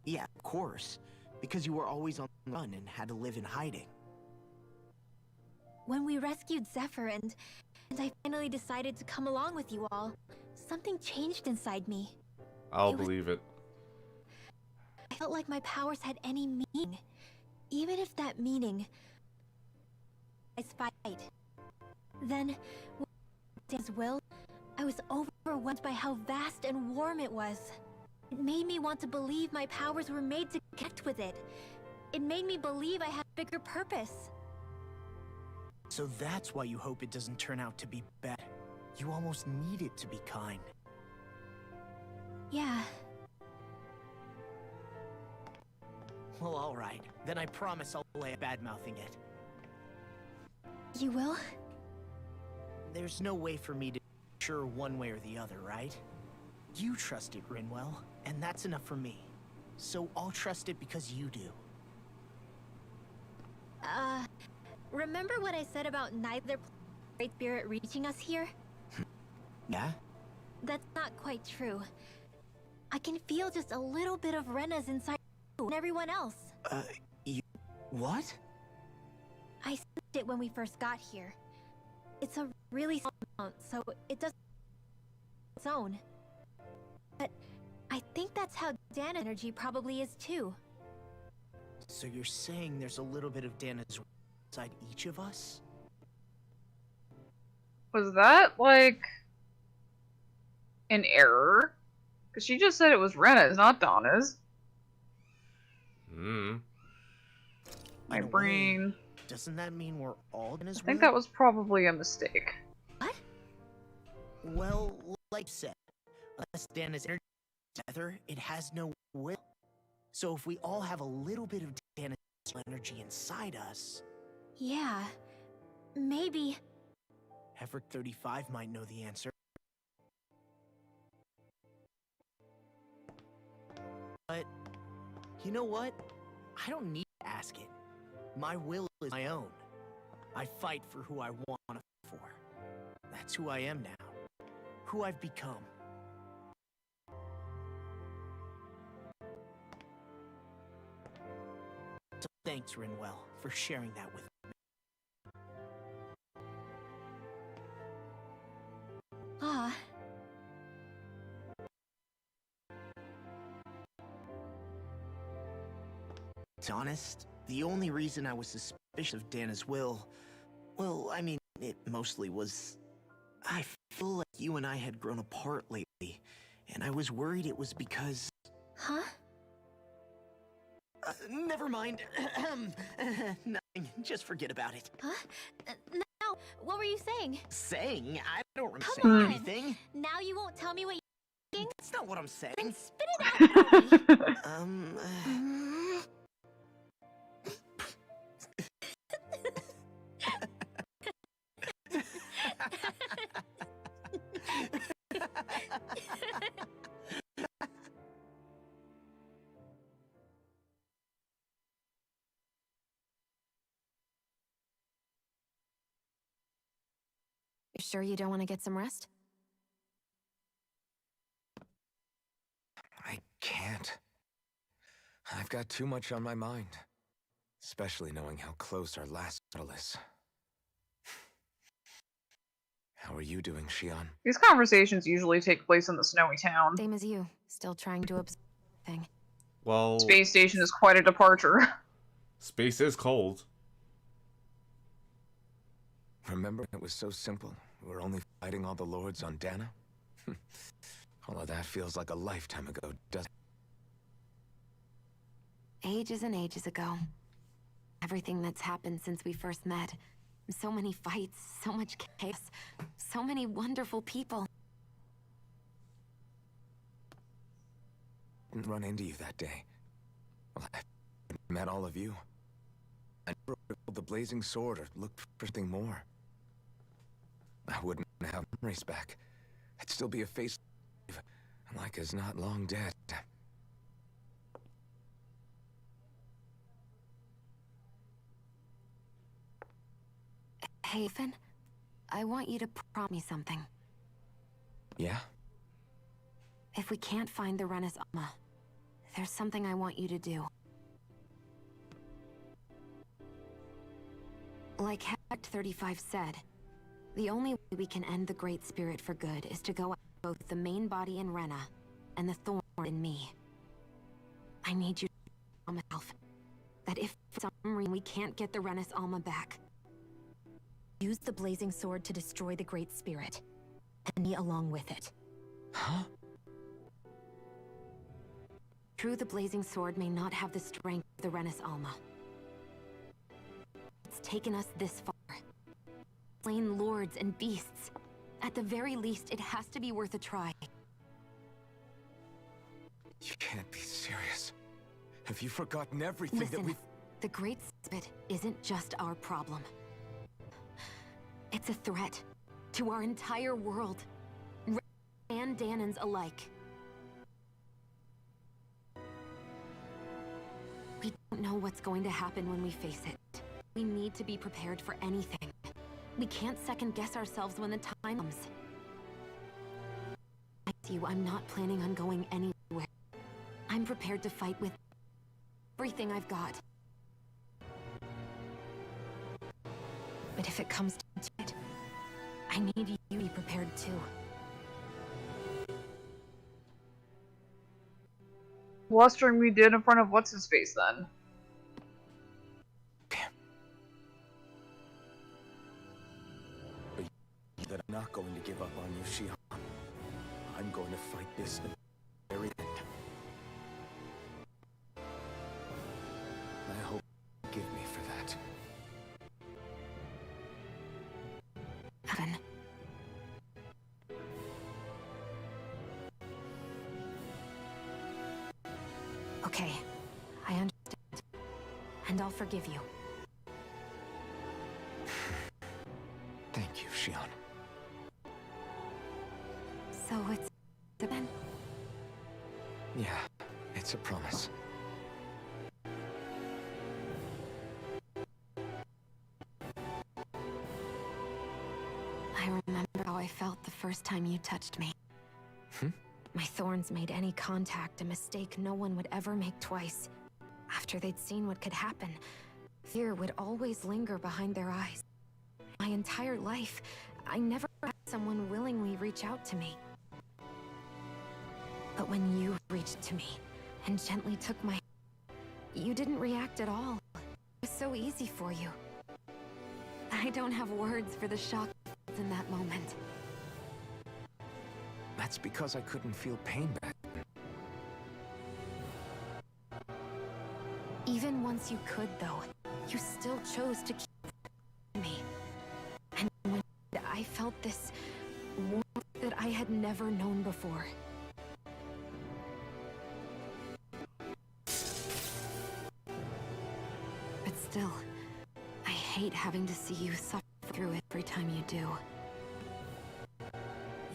S10: Yeah, of course. Because you were always on the run and had to live in hiding.
S5: When we rescued Zephyr and I finally decided to come along with you all, something changed inside me.
S2: I'll believe it.
S5: I felt like my powers had any meaning. Even if that meaning is fight. Then, with Dan's will, I was overwhelmed by how vast and warm it was. It made me want to believe my powers were made to connect with it. It made me believe I had a bigger purpose.
S10: So that's why you hope it doesn't turn out to be bad. You almost need it to be kind.
S5: Yeah.
S10: Well, alright. Then I promise I'll lay bad-mouthing it.
S5: You will?
S10: There's no way for me to be sure one way or the other, right? You trust it, Rinwell, and that's enough for me. So I'll trust it because you do.
S5: Remember what I said about neither Great Spirit reaching us here?
S10: Yeah?
S5: That's not quite true. I can feel just a little bit of Rena's inside you and everyone else.
S10: You... what?
S5: I sensed it when we first got here. It's a really small amount, so it doesn't its own. But I think that's how Dana's energy probably is too.
S10: So you're saying there's a little bit of Dana's inside each of us?
S1: Was that, like, an error? Because she just said it was Rena's, not Donna's. My brain...
S10: Doesn't that mean we're all Dana's
S1: I think that was probably a mistake.
S5: What?
S10: Well, like I said, unless Dana's energy is together, it has no will. So if we all have a little bit of Dana's energy inside us...
S5: Yeah, maybe...
S10: Hefrick 35 might know the answer. But, you know what? I don't need to ask it. My will is my own. I fight for who I want to fight for. That's who I am now. Who I've become. So thanks, Rinwell, for sharing that with me.
S5: Ah.
S10: To be honest, the only reason I was suspicious of Dana's will, well, I mean, it mostly was... I feel like you and I had grown apart lately, and I was worried it was because...
S5: Huh?
S10: Never mind. Nothing. Just forget about it.
S5: Huh? No, what were you saying?
S10: Saying? I don't remember
S5: Come
S10: saying
S5: on.
S10: anything.
S5: Now you won't tell me what you're thinking?
S10: That's not what I'm saying.
S5: Then spit it out, Bobby.
S8: Sure you don't want to get some rest?
S4: I can't. I've got too much on my mind. Especially knowing how close our last battle is. How are you doing, Shion?
S1: These conversations usually take place in the snowy town.
S8: Same as you. Still trying to absorb thing.
S2: Well,
S1: Space station is quite a departure.
S2: Space is cold.
S4: Remember it was so simple? We were only fighting all the lords on Dana? All of that feels like a lifetime ago, doesn't it?
S8: Ages and ages ago. Everything that's happened since we first met. So many fights, so much chaos, so many wonderful people.
S4: Didn't run into you that day. Well, I met all of you. I never held the blazing sword or looked for something more. I wouldn't have memories back. I'd still be a face like is not long dead.
S8: Hey, Finn, I want you to promise me something.
S4: Yeah?
S8: If we can't find the Rena's Alma, there's something I want you to do. Like Act 35 said, the only way we can end the Great Spirit for good is to go after both the main body in Rena and the thorn in me. I need you to promise yourself that if for some reason we can't get the Rena's Alma back, use the blazing sword to destroy the Great Spirit, and me along with it.
S4: Huh?
S8: True, the blazing sword may not have the strength of the Rena's Alma. It's taken us this far. Slain lords and beasts. At the very least, it has to be worth a try.
S4: You can't be serious. Have you forgotten everything
S8: Listen,
S4: that we've...
S8: the Great Spirit isn't just our problem. It's a threat to our entire world, and Danans alike. We don't know what's going to happen when we face it. We need to be prepared for anything. We can't second-guess ourselves when the time comes. I'm not planning on going anywhere. I'm prepared to fight with everything I've got. But if it comes to it, I need you to be prepared too.
S1: Blustering we did in front of what's-his-face then?
S4: That I'm not going to give up on you, Shion. I'm going to fight this to the very end. I hope you forgive me for that.
S8: Evan. Okay, I understand. And I'll forgive you.
S4: Thank you, Shion.
S8: So it's then?
S4: Yeah, it's a promise.
S8: I remember how I felt the first time you touched me. My thorns made any contact a mistake no one would ever make twice. After they'd seen what could happen, fear would always linger behind their eyes. My entire life, I never had someone willingly reach out to me. But when you reached to me and gently took my hand, you didn't react at all. It was so easy for you. I don't have words for the shock in that moment.
S4: That's because I couldn't feel pain back then.
S8: Even once you could, though, you still chose to keep me. And when I felt this warmth that I had never known before. But still, I hate having to see you suffer through it every time you do.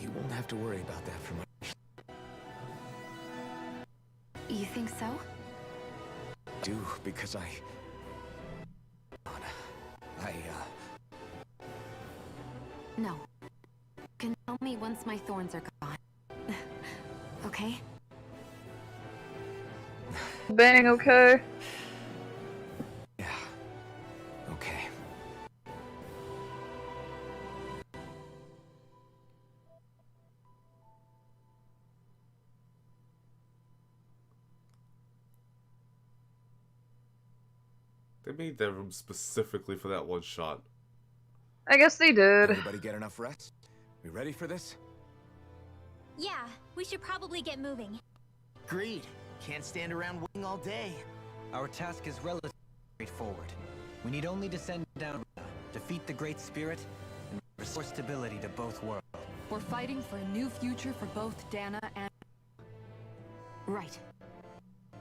S4: You won't have to worry about that for much.
S8: You think so?
S4: Do, because
S8: No. Tell me once my thorns are gone. Okay?
S1: Bang, okay.
S4: Yeah. Okay.
S2: They made that room specifically for that one shot.
S1: I guess they did.
S4: Everybody get enough rest? We ready for this?
S5: Yeah, we should probably get moving.
S10: Agreed. Can't stand around waiting all day.
S17: Our task is relatively straightforward. We need only descend down, defeat the Great Spirit, and restore stability to both worlds.
S7: We're fighting for a new future for both Dana and...
S8: Right.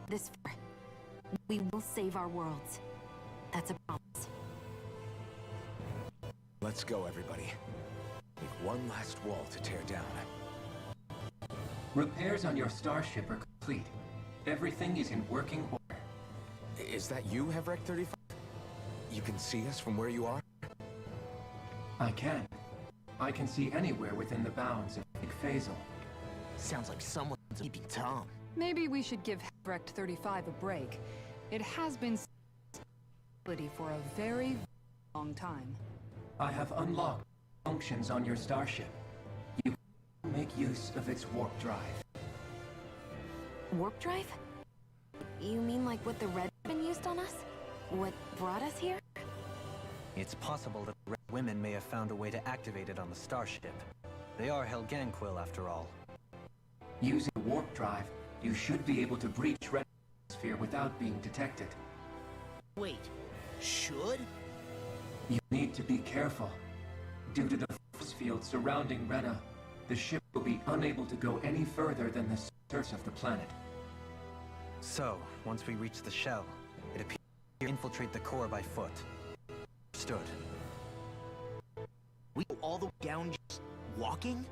S8: This far, we will save our worlds. That's a promise.
S4: Let's go, everybody. We've one last wall to tear down.
S20: Repairs on your starship are complete. Everything is in working order.
S4: Is that you, Hevrek 35? You can see us from where you are?
S20: I can. I can see anywhere within the bounds of Big Phasal.
S10: Sounds like someone's keeping Tom.
S7: Maybe we should give Hevrect 35 a break. It has been for a very long time.
S20: I have unlocked functions on your starship. You can make use of its warp drive.
S8: Warp drive? You mean like what the Red Ribbon used on us? What brought us here?
S17: It's possible that the Red Women may have found a way to activate it on the starship. They are Helganquil, after all.
S20: Using the warp drive, you should be able to breach Red Sphere without being detected.
S10: Wait, should?
S20: You need to be careful. Due to the force field surrounding Rena, the ship will be unable to go any further than the surface of the planet.
S17: So, once we reach the shell, it appears to infiltrate the core by foot. Stood.
S10: We go all the way down just walking?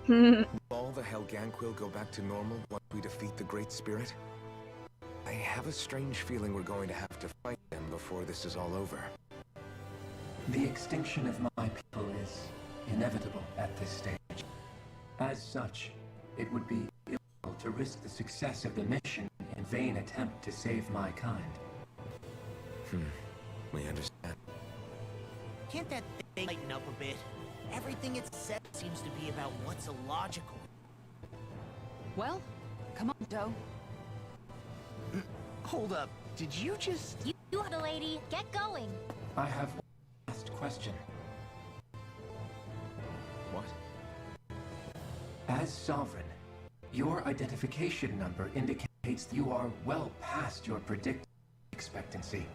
S22: Will all the Helganquil go back to normal once we defeat the Great Spirit? I have a strange feeling we're going to have to fight them before this is all over.
S20: The extinction of my people is inevitable at this stage. As such, it would be illegal to risk the success of the mission in vain attempt to save my kind.
S22: We understand.
S10: Can't that thing lighten up a bit? Everything it said seems to be about what's illogical.
S7: Well, come on, Doe.
S10: Hold up, did you just...
S5: You the lady, get going.
S20: I have one last question.
S22: What?
S20: As Sovereign, your identification number indicates you are well past your predicted expectancy.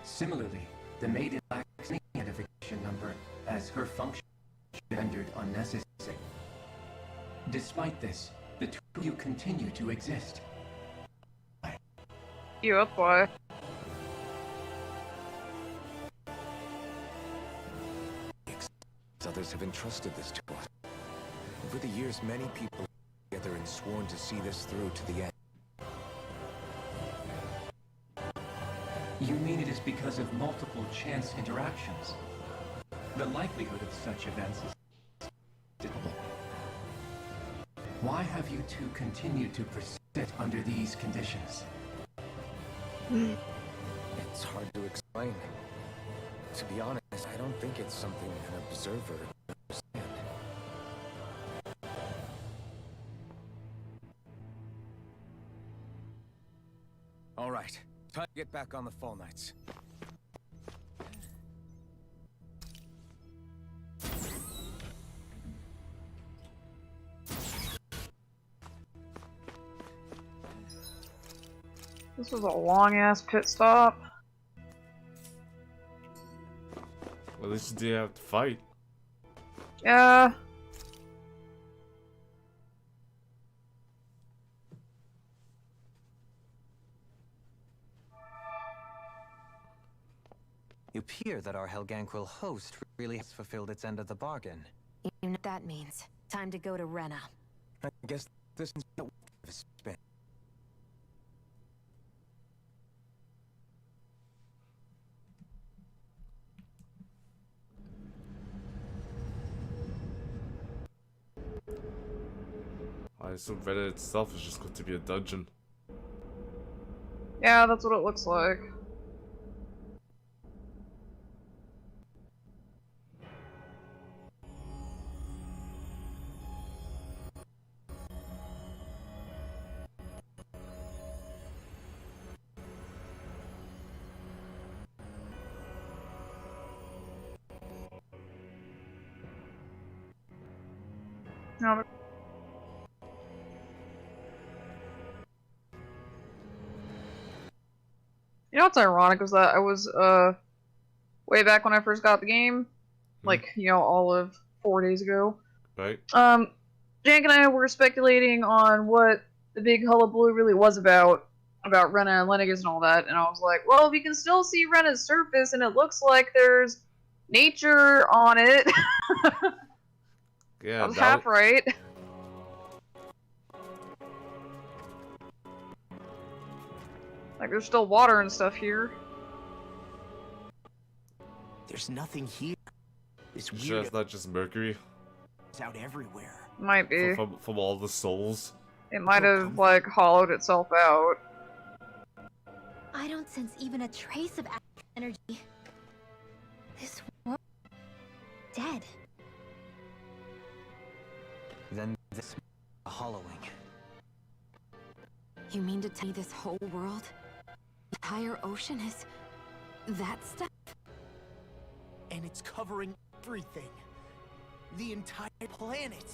S20: Similarly, the maiden lacks any identification number as her function rendered unnecessary. Despite this, the two of you continue to exist.
S1: You up, boy?
S22: Others have entrusted this to us. Over the years, many people together and sworn to see this through to the end.
S20: You mean it is because of multiple chance interactions? The likelihood of such events is difficult. Why have you two continued to persist under these conditions?
S22: It's hard to explain. To be honest, I don't think it's something an observer could understand.
S4: All right, time to get back on the Fall Knights.
S1: This was a long-ass pit stop.
S2: Well, at least you didn't have to fight.
S1: Yeah.
S17: It appears that our Helganquil host really has fulfilled its end of the bargain.
S8: You know what that means. Time to go to Rena.
S4: I guess this is a spin.
S2: I assume Reddit itself is just going to be a dungeon.
S1: Yeah, that's what it looks like. No. You know what's ironic was that I was, way back when I first got the game, like, you know, all of 4 days ago.
S2: Right.
S1: Jank and I were speculating on what the big hullabaloo really was about Rena and Lennigus and all that, and I was like, well, we can still see Rena's surface, and it looks like there's nature on it.
S2: Yeah,
S1: I was half right. Like, there's still water and stuff here.
S10: There's nothing here. This
S2: Sure,
S10: weird
S2: it's not just mercury.
S10: It's out everywhere.
S1: Might be.
S2: From all the souls.
S1: It might have, like, hollowed itself out.
S5: I don't sense even a trace of energy. This world dead.
S17: Then this hollowing.
S8: You mean to tell me this whole world, the entire ocean is that stuff?
S10: And it's covering everything. The entire planet.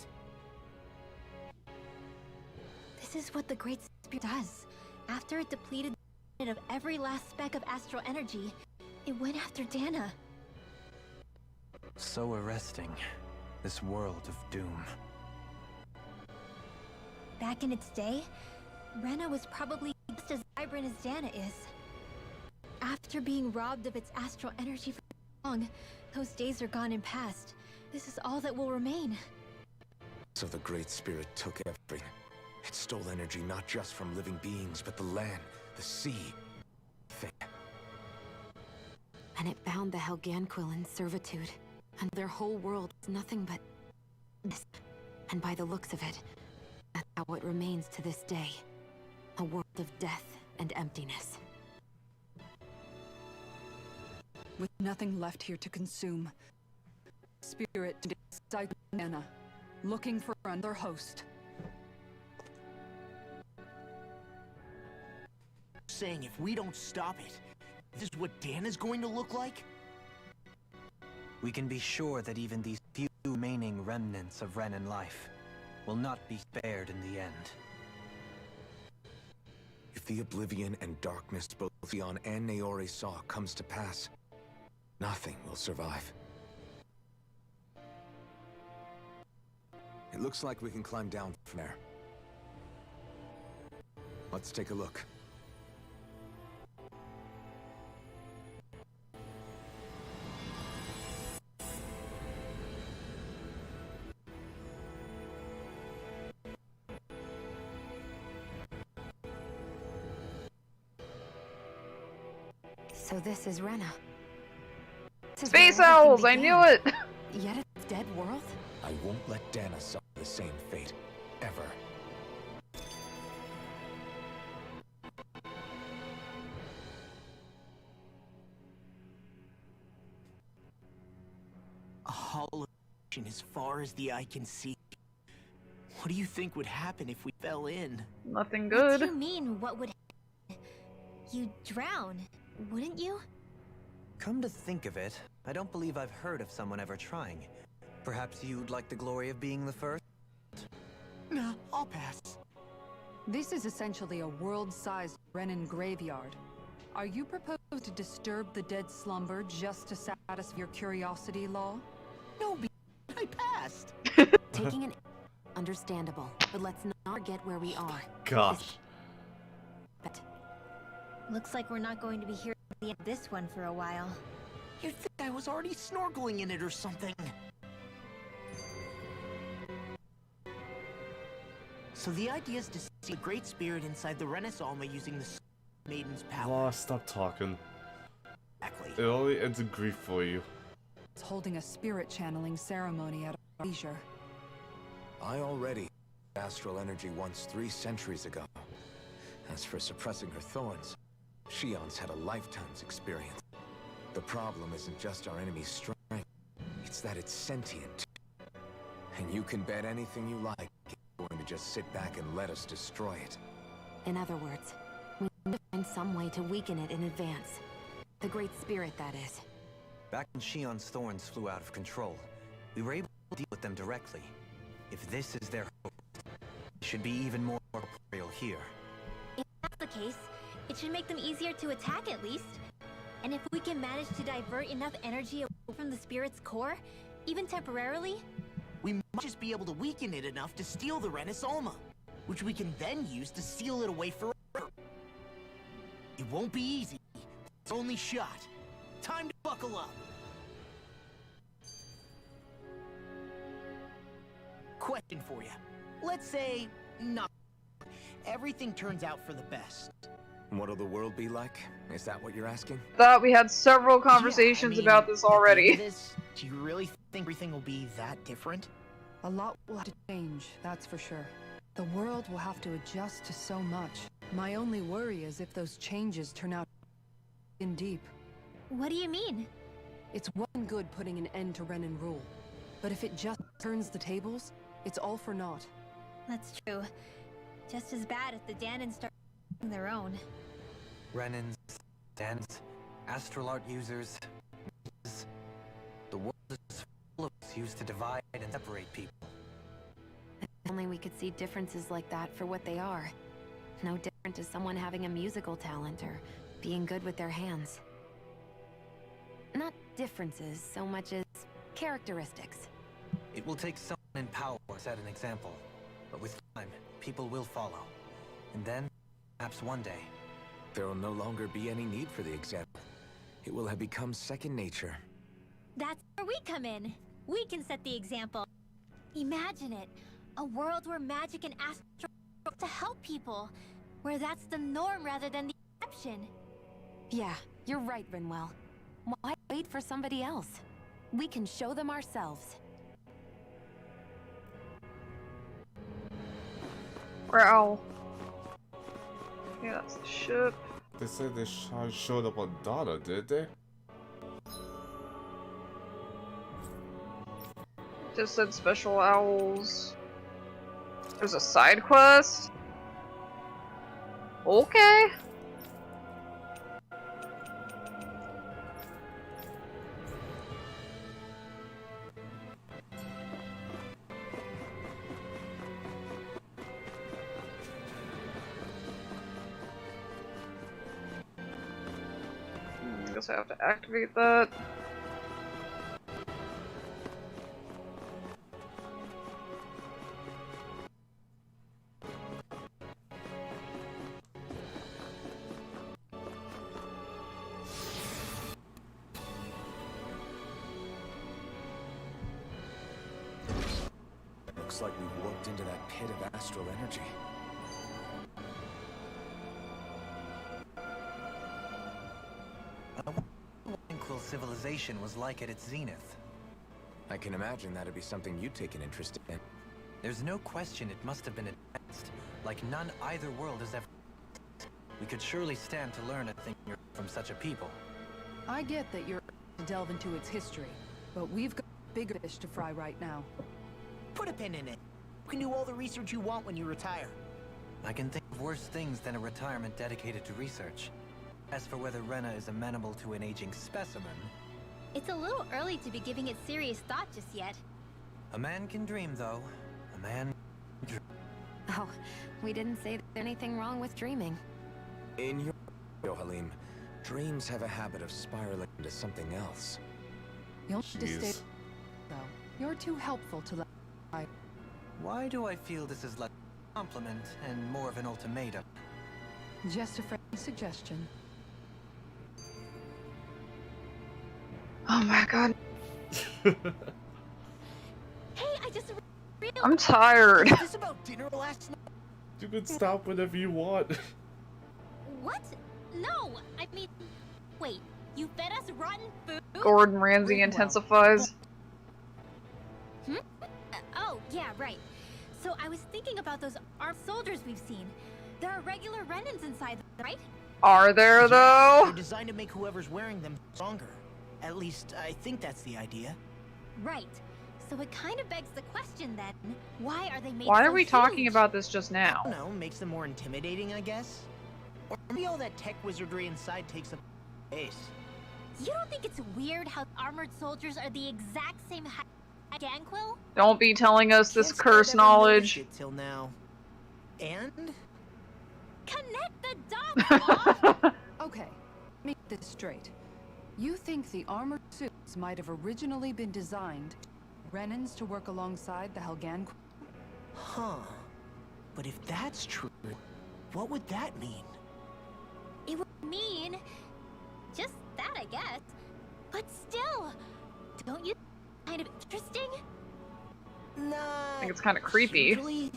S5: This is what the Great Spirit does. After it depleted the planet of every last speck of astral energy, it went after Dana.
S17: So arresting. This world of doom.
S5: Back in its day, Rena was probably just as vibrant as Dana is. After being robbed of its astral energy for so long, those days are gone and past. This is all that will remain.
S4: So the Great Spirit took everything. It stole energy not just from living beings, but the land, the sea.
S8: And it bound the Helganquil in servitude. And their whole world was nothing but this. And by the looks of it, that's how it remains to this day. A world of death and emptiness.
S7: With nothing left here to consume, Spirit inside Dana, looking for another host.
S10: Saying if we don't stop it, this is what Dana's going to look like?
S17: We can be sure that even these few remaining remnants of Renan life will not be spared in the end.
S4: If the oblivion and darkness both Theon and Naori saw comes to pass, nothing will survive. It looks like we can climb down from there. Let's take a look.
S8: So this is Rena.
S1: Space owls! I knew it!
S8: Yet it's dead world?
S4: I won't let Dana suffer the same fate, ever.
S10: A hollow ocean as far as the eye can see. What do you think would happen if we fell in?
S1: Nothing good.
S5: What do you mean, what would happen? You'd drown, wouldn't you?
S17: Come to think of it, I don't believe I've heard of someone ever trying. Perhaps you'd like the glory of being the first?
S10: Nah, I'll pass.
S7: This is essentially a world-sized Renan graveyard. Are you proposing to disturb the dead slumber just to satisfy your curiosity, Law?
S10: No, I passed.
S8: Taking an understandable, but let's not forget where we are.
S2: Gosh.
S5: But looks like we're not going to be here at the end of this one for a while.
S10: You'd think I was already snorkeling in it or something. So the idea is to see a great spirit inside the Renaissance using the Maiden's power.
S2: Law, stop talking.
S10: Exactly.
S2: It only ends in grief for you.
S7: It's holding a spirit channeling ceremony at our leisure.
S4: I already astral energy once 3 centuries ago. As for suppressing her thorns, Shion's had a lifetime's experience. The problem isn't just our enemy's strength, it's that it's sentient. And you can bet anything you like, it's going to just sit back and let us destroy it.
S8: In other words, we need to find some way to weaken it in advance. The Great Spirit, that is.
S17: Back when Shion's thorns flew out of control, we were able to deal with them directly. If this is their hope, it should be even more corporeal here.
S5: If that's the case, it should make them easier to attack at least. And if we can manage to divert enough energy away from the spirit's core, even temporarily,
S10: we might just be able to weaken it enough to steal the Renis Alma, which we can then use to seal it away forever. It won't be easy. It's only shot. Time to buckle up. Question for you. Let's say, not. Everything turns out for the best.
S4: What'll the world be like? Is that what you're asking?
S1: Thought we had several conversations about this already.
S10: Do you really think everything will be that different?
S7: A lot will have to change, that's for sure. The world will have to adjust to so much. My only worry is if those changes turn out in deep.
S5: What do you mean?
S7: It's one good putting an end to Renin rule. But if it just turns the tables, it's all for naught.
S5: That's true. Just as bad if the Danans start their own.
S17: Renins, Dans, astral art users. The world is full of us used to divide and separate people.
S8: If only we could see differences like that for what they are. No different to someone having a musical talent or being good with their hands. Not differences so much as characteristics.
S17: It will take someone in power to set an example. But with time, people will follow. And then, perhaps one day,
S4: there will no longer be any need for the example. It will have become second nature.
S5: That's where we come in. We can set the example. Imagine it. A world where magic and astral to help people. Where that's the norm rather than the exception.
S8: Yeah, you're right, Rinwell. Why wait for somebody else? We can show them ourselves.
S1: Wow. Yeah, that's the ship.
S2: They said they showed up on Donna, did they?
S1: Just said special owls. There's a side quest? Okay. I guess I have to activate that.
S4: Looks like we've warped into that pit of astral energy.
S17: Tranquil civilization was like at its zenith.
S4: I can imagine that'd be something you'd take an interest in.
S17: There's no question it must have been advanced, like none either world has ever. We could surely stand to learn a thing from such a people.
S7: I get that you're to delve into its history, but we've got bigger fish to fry right now.
S10: Put a pin in it. You can do all the research you want when you retire.
S17: I can think of worse things than a retirement dedicated to research. As for whether Rena is amenable to an aging specimen...
S5: It's a little early to be giving it serious thought just yet.
S17: A man can dream, though. A man can dream.
S8: Oh, we didn't say there's anything wrong with dreaming.
S4: In your Halim, dreams have a habit of spiraling into something else.
S7: You'll need to stay though. You're too helpful to let.
S17: Why do I feel this is less a compliment and more of an ultimatum?
S7: Just a friendly suggestion.
S1: Oh my god.
S5: Hey, I just realized.
S1: I'm tired.
S10: Was this about dinner last night?
S2: You can stop whenever you want.
S5: What? No, I mean, wait. You fed us rotten food?
S1: Gordon Ramsay intensifies.
S5: Oh, yeah, right. So I was thinking about those armed soldiers we've seen. There are regular Renans inside them, right?
S1: Are there though?
S10: They're designed to make whoever's wearing them stronger. At least, I think that's the idea.
S5: Right. So it kind of begs the question then, why are they made
S1: Why
S5: so
S1: are we
S5: huge?
S1: talking about this just
S10: I
S1: now?
S10: don't know, makes them more intimidating, I guess? Or maybe all that tech wizardry inside takes up space.
S5: You don't think it's weird how armored soldiers are the exact same height as Ganquil?
S1: Don't be telling us this
S10: Can't say I've
S1: curse
S10: ever
S1: knowledge.
S10: noticed it till now. And?
S5: Connect the dots,
S7: Okay, make this straight. You think the armored suits might have originally been designed Renans to work alongside the Helgan?
S10: Huh. But if that's true, what would that mean?
S5: It would mean just that, I guess. But still, don't you find it kind of interesting?
S10: Nah.
S1: I think it's kind of creepy.
S10: Usually...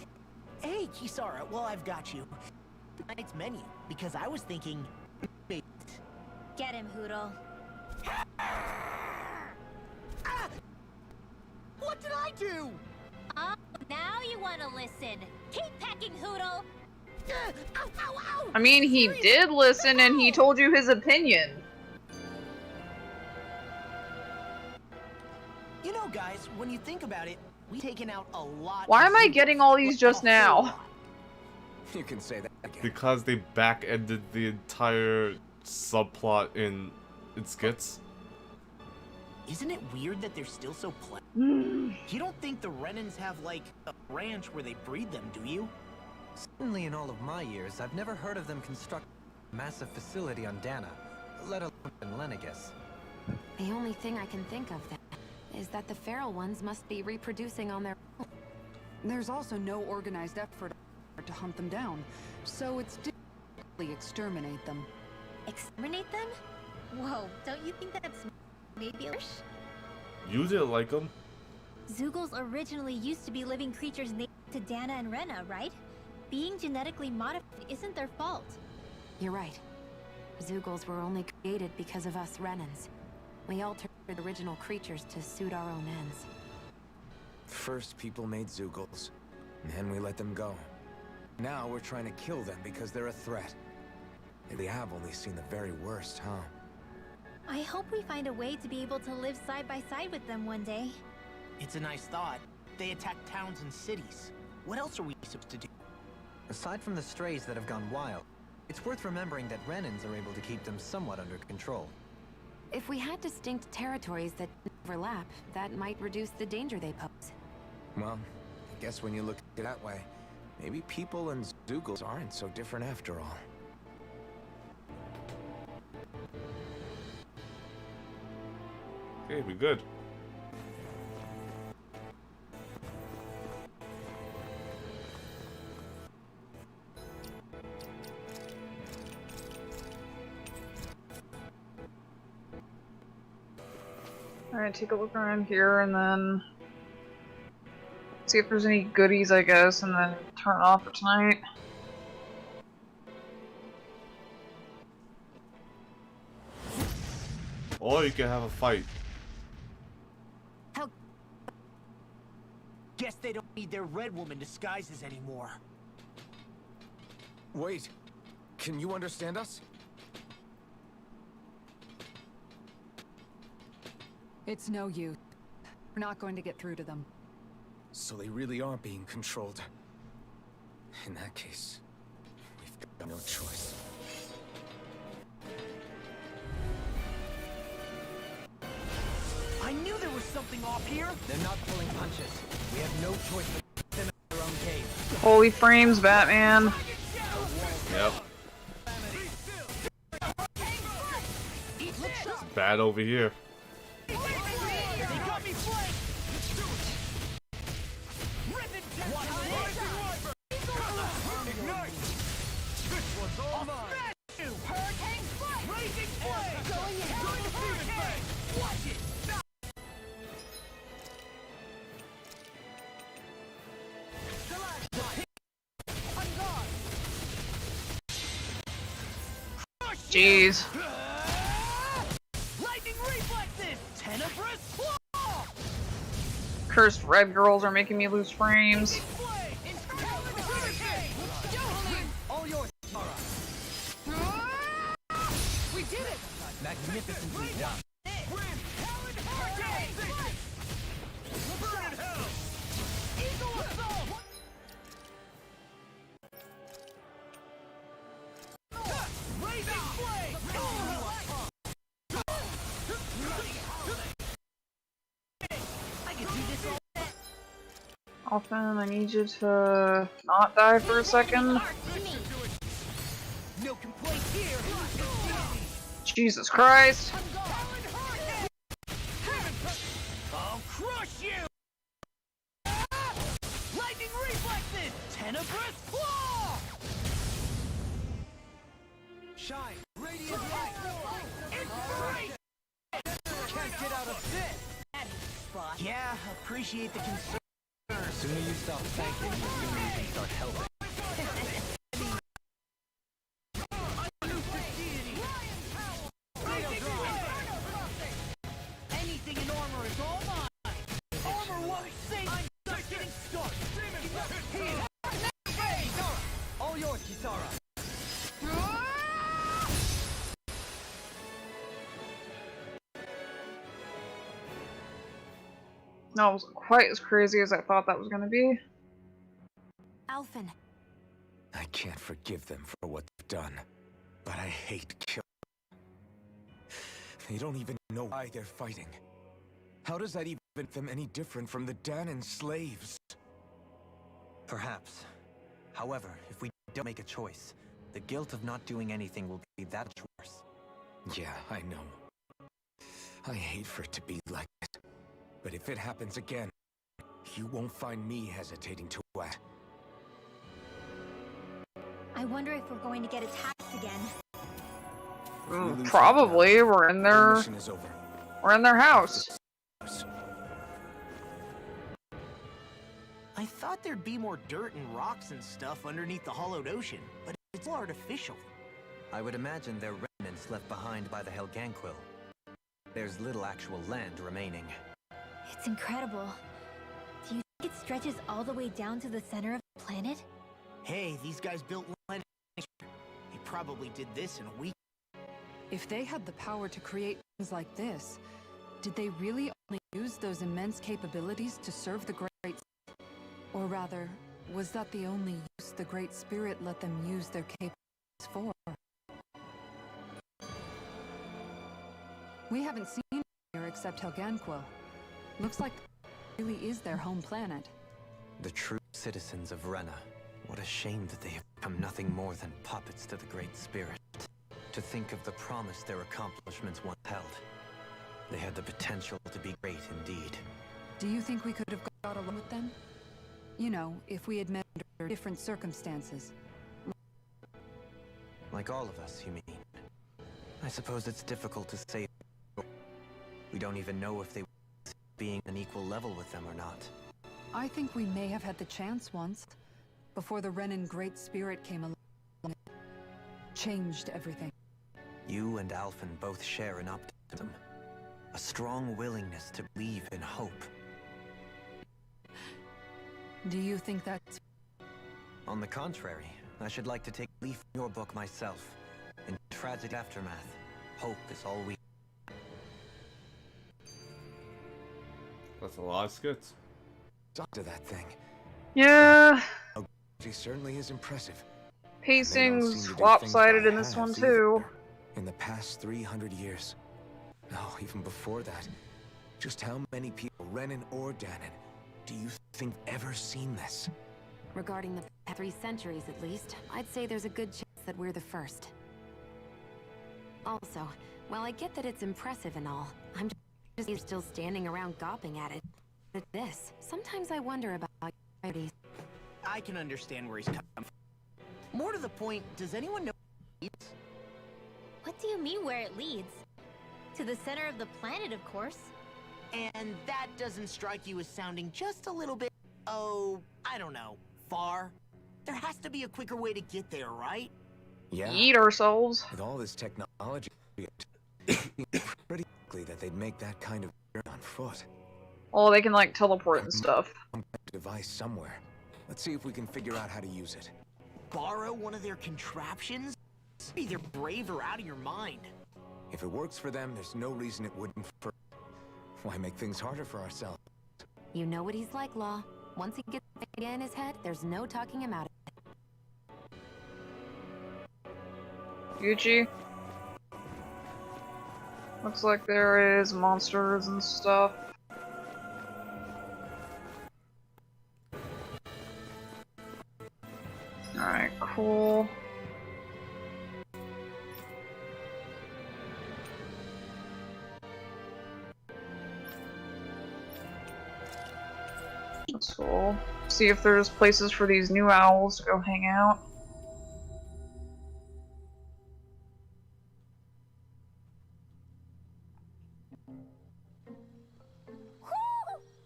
S10: Hey, Kisara, well, I've got you. Tonight's menu, because I was thinking...
S5: Get him, Hoodle.
S10: What did I do?
S5: Oh, now you want to listen. Keep pecking, Hoodle.
S10: Ow, ow, ow.
S1: I mean, he did listen and he told you his opinion.
S10: You know, guys, when you think about it, we've taken out a lot.
S1: Why
S10: of
S1: am I
S10: Zeugles.
S1: getting all these just
S10: A whole
S1: now?
S10: lot.
S4: You can say that again.
S2: Because they back-ended the entire subplot in skits.
S10: Isn't it weird that they're still so pleasant? You don't think the Renans have, like, a ranch where they breed them, do you?
S17: Certainly in all of my years, I've never heard of them construct a massive facility on Dana, let alone in Lenegus.
S8: The only thing I can think of then is that the feral ones must be reproducing on their own.
S7: There's also no organized effort to hunt them down, so it's difficult to exterminate them.
S5: Exterminate them? Whoa, don't you think that's maybe harsh?
S2: You didn't like them?
S5: Zeugles originally used to be living creatures native to Dana and Rena, right? Being genetically modified isn't their fault.
S8: You're right. Zeugles were only created because of us Renans. We altered the original creatures to suit our own ends.
S4: First, people made Zeugles, and then we let them go. Now we're trying to kill them because they're a threat. They have only seen the very worst, huh?
S5: I hope we find a way to be able to live side by side with them one day.
S10: It's a nice thought. They attack towns and cities. What else are we supposed to do?
S17: Aside from the strays that have gone wild, it's worth remembering that Renans are able to keep them somewhat under control.
S8: If we had distinct territories that overlap, that might reduce the danger they pose.
S4: Well, I guess when you look at it that way, maybe people and Zeugles aren't so different after all.
S2: Okay, we good.
S1: Alright, take a look around here and then see if there's any goodies, I guess, and then turn it off for tonight.
S2: Or you can have a fight.
S10: Guess they don't need their Red Woman disguises anymore.
S4: Wait, can you understand us?
S7: It's no use. We're not going to get through to them.
S4: So they really are being controlled. In that case, we've got no choice.
S10: I knew there was something off here.
S17: They're not pulling punches. We have no choice but to put them in their own cave.
S1: Holy frames, Batman.
S2: Yep. It's bad over here.
S1: Jeez.
S10: Lightning reflexes! Tenebrous claw!
S1: Cursed red girls are making me lose frames.
S10: Flame!
S17: Magnificently done.
S1: Often, I need you to not die for a second.
S10: No complaints here.
S1: Jesus Christ.
S10: I'll crush you! Lightning reflexes! Tenebrous claw!
S17: Shine, radiant light.
S10: It's great!
S17: Can't get out of this.
S10: Yeah, appreciate the concern.
S17: The sooner you stop thanking, the sooner you can start helping.
S10: Anything in armor is all mine. Armor won't save. I'm just getting started.
S17: All yours, Kisara.
S1: That wasn't quite as crazy as I thought that was gonna be.
S8: Alphen.
S4: I can't forgive them for what they've done, but I hate killing. They don't even know why they're fighting. How does that even make them any different from the Danon slaves?
S9: Perhaps. However, if we don't make a choice, the guilt of not doing anything will be that much worse.
S4: Yeah, I know. I hate for it to be like this. But if it happens again, you won't find me hesitating to act.
S5: I wonder if we're going to get attacked again.
S1: Probably. We're in their...
S4: Mission is over.
S1: We're in their house.
S10: I thought there'd be more dirt and rocks and stuff underneath the hollowed ocean, but it's all artificial.
S9: I would imagine they're remnants left behind by the Helganquil. There's little actual land remaining.
S5: It's incredible. Do you think it stretches all the way down to the center of the planet?
S10: Hey, these guys built land. They probably did this in a week.
S7: If they had the power to create things like this, did they really only use those immense capabilities to serve the Great? Or rather, was that the only use the Great Spirit let them use their capabilities for? We haven't seen here except Helganquil. Looks like it really is their home planet.
S9: The true citizens of Rena. What a shame that they have become nothing more than puppets to the Great Spirit. To think of the promise their accomplishments once held. They had the potential to be great indeed.
S7: Do you think we could have got along with them? You know, if we had met under different circumstances.
S9: Like all of us, you mean? I suppose it's difficult to say. We don't even know if they were being an equal level with them or not.
S7: I think we may have had the chance once, before the Renan Great Spirit came along. Changed everything.
S9: You and Alphen both share an optimism. A strong willingness to believe in hope.
S7: Do you think that's...
S9: On the contrary, I should like to take a leaf from your book myself. In tragic aftermath, hope is all we...
S2: That's a lot of skits.
S4: Talk to that thing.
S1: Yeah.
S4: She certainly is impressive.
S1: Pacing's lopsided in this one too.
S4: In the past 300 years. No, even before that. Just how many people, Renan or Danon, do you think ever seen this?
S8: Regarding the past 3 centuries at least, I'd say there's a good chance that we're the first. Also, while I get that it's impressive and all, I'm just still standing around gawping at it. At this, sometimes I wonder about your priorities.
S10: I can understand where he's coming from. More to the point, does anyone know where it leads?
S5: What do you mean where it leads? To the center of the planet, of course.
S10: And that doesn't strike you as sounding just a little bit, oh, I don't know, far? There has to be a quicker way to get there, right?
S4: Yeah.
S1: Eat ourselves.
S4: With all this technology, pretty likely that they'd make that kind of journey on foot.
S1: Oh, they can like teleport and stuff.
S4: Device somewhere. Let's see if we can figure out how to use it.
S10: Borrow one of their contraptions? Either brave or out of your mind.
S4: If it works for them, there's no reason it wouldn't for... Why make things harder for ourselves?
S8: You know what he's like, Law. Once he gets the idea in his head, there's no talking him out of it.
S1: Gucci. Looks like there is monsters and stuff. Alright, cool. That's cool. See if there's places for these new owls to go hang out.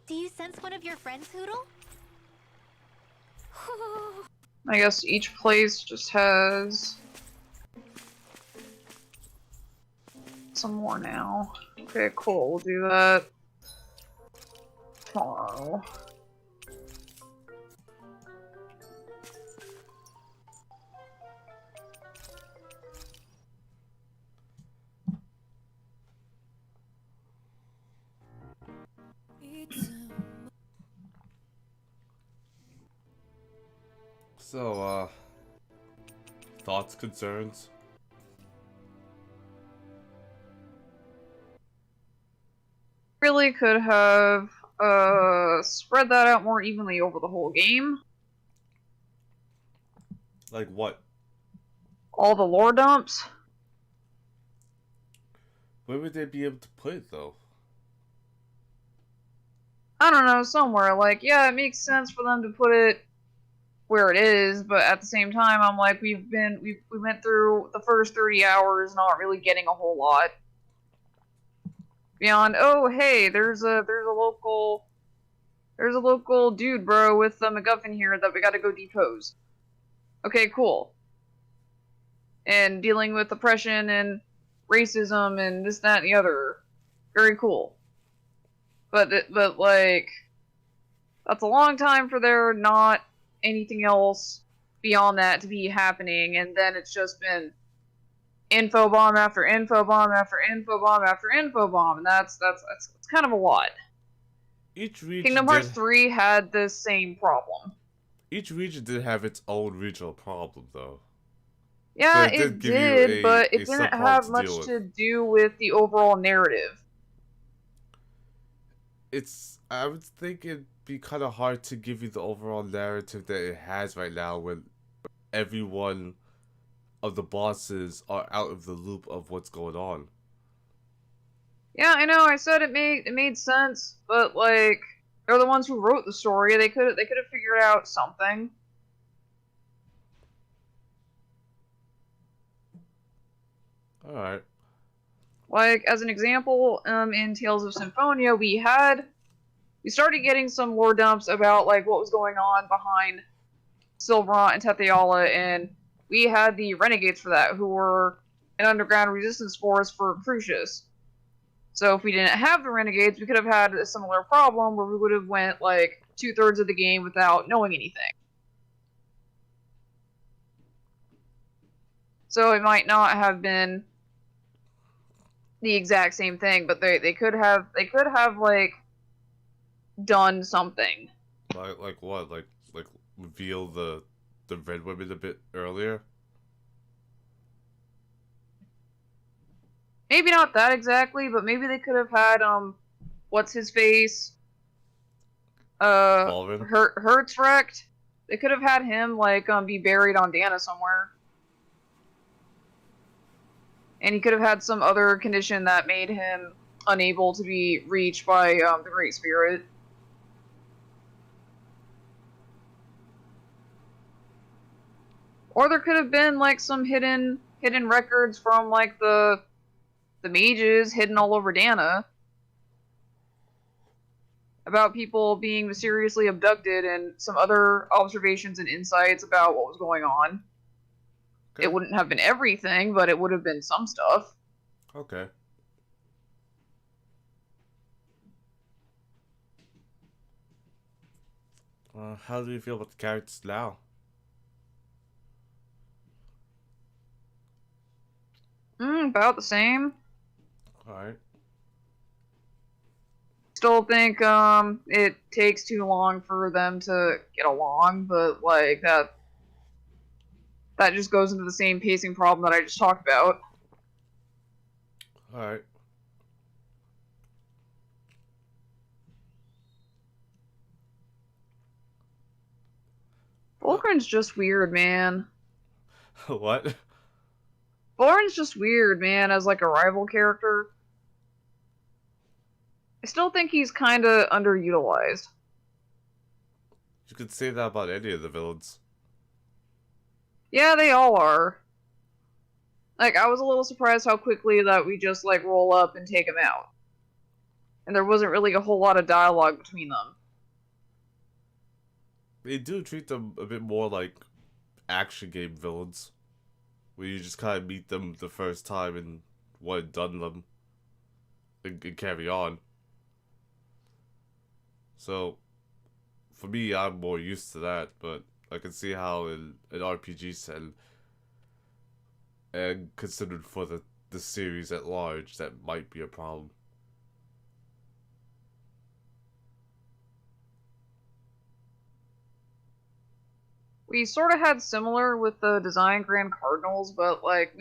S5: Do you sense one of your friends, Hoodle?
S1: I guess each place just has some more now. Okay, cool. We'll do that tomorrow.
S2: So, thoughts, concerns?
S1: Really could have spread that out more evenly over the whole game.
S2: Like what?
S1: All the lore dumps.
S2: Where would they be able to put it, though?
S1: I don't know, somewhere. Like, yeah, it makes sense for them to put it where it is, but at the same time, I'm like, we went through the first 30 hours not really getting a whole lot. Beyond, oh hey, there's a local dude, bro, with the MacGuffin here that we gotta go depose. Okay, cool. And dealing with oppression and racism and this, that, and the other. Very cool. But like, that's a long time for there not anything else beyond that to be happening, and then it's just been info bomb after info bomb after info bomb after info bomb, and that's kind of a lot.
S2: Each region
S1: Kingdom Hearts 3 had this same problem.
S2: Each region did have its own regional problem, though.
S1: Yeah,
S2: so
S1: it did, but it didn't have much to do with the overall narrative.
S2: I would think it'd be kind of hard to give you the overall narrative that it has right now when every one of the bosses are out of the loop of what's going on.
S1: Yeah, I know. I said it made sense, but like they're the ones who wrote the story. They could have figured out something.
S2: All right.
S1: Like as an example, in Tales of Symphonia, we started getting some lore dumps about like what was going on behind Silverant and Tetheala, and we had the Renegades for that, who were an underground resistance force for Crucius. So if we didn't have the Renegades, we could have had a similar problem where we would have went like 2/3 of the game without knowing anything. So it might not have been the exact same thing, but they could have like done something.
S2: Like what? Like reveal the Red Women a bit earlier?
S1: Maybe not that exactly, but maybe they could have had what's his face? Hertzrecht. They could have had him like be buried on Dana somewhere. And he could have had some other condition that made him unable to be reached by the Great Spirit. Or there could have been like some hidden records from like the mages hidden all over Dana about people being mysteriously abducted and some other observations and insights about what was going on. Okay. It wouldn't have been everything, but it would have been some stuff.
S2: Okay. How do you feel about the characters now?
S1: About the same.
S2: Alright.
S1: Still think it takes too long for them to get along, but like that just goes into the same pacing problem that I just talked about.
S2: Alright.
S1: Fulgrim's just weird, man.
S2: What?
S1: Fulgrim's just weird, man, as like a rival character. I still think he's kinda underutilized.
S2: You could say that about any of the villains.
S1: Yeah, they all are. Like, I was a little surprised how quickly that we just, like, roll up and take him out. And there wasn't really a whole lot of dialogue between them.
S2: They do treat them a bit more like action game villains. Where you just kind of meet them the first time and one done them. And carry on. So, for me, I'm more used to that, but I can see how in an RPG setting, and considered for the series at large, that might be a problem.
S1: We sort of had similar with the Design Grand Cardinals, but, like,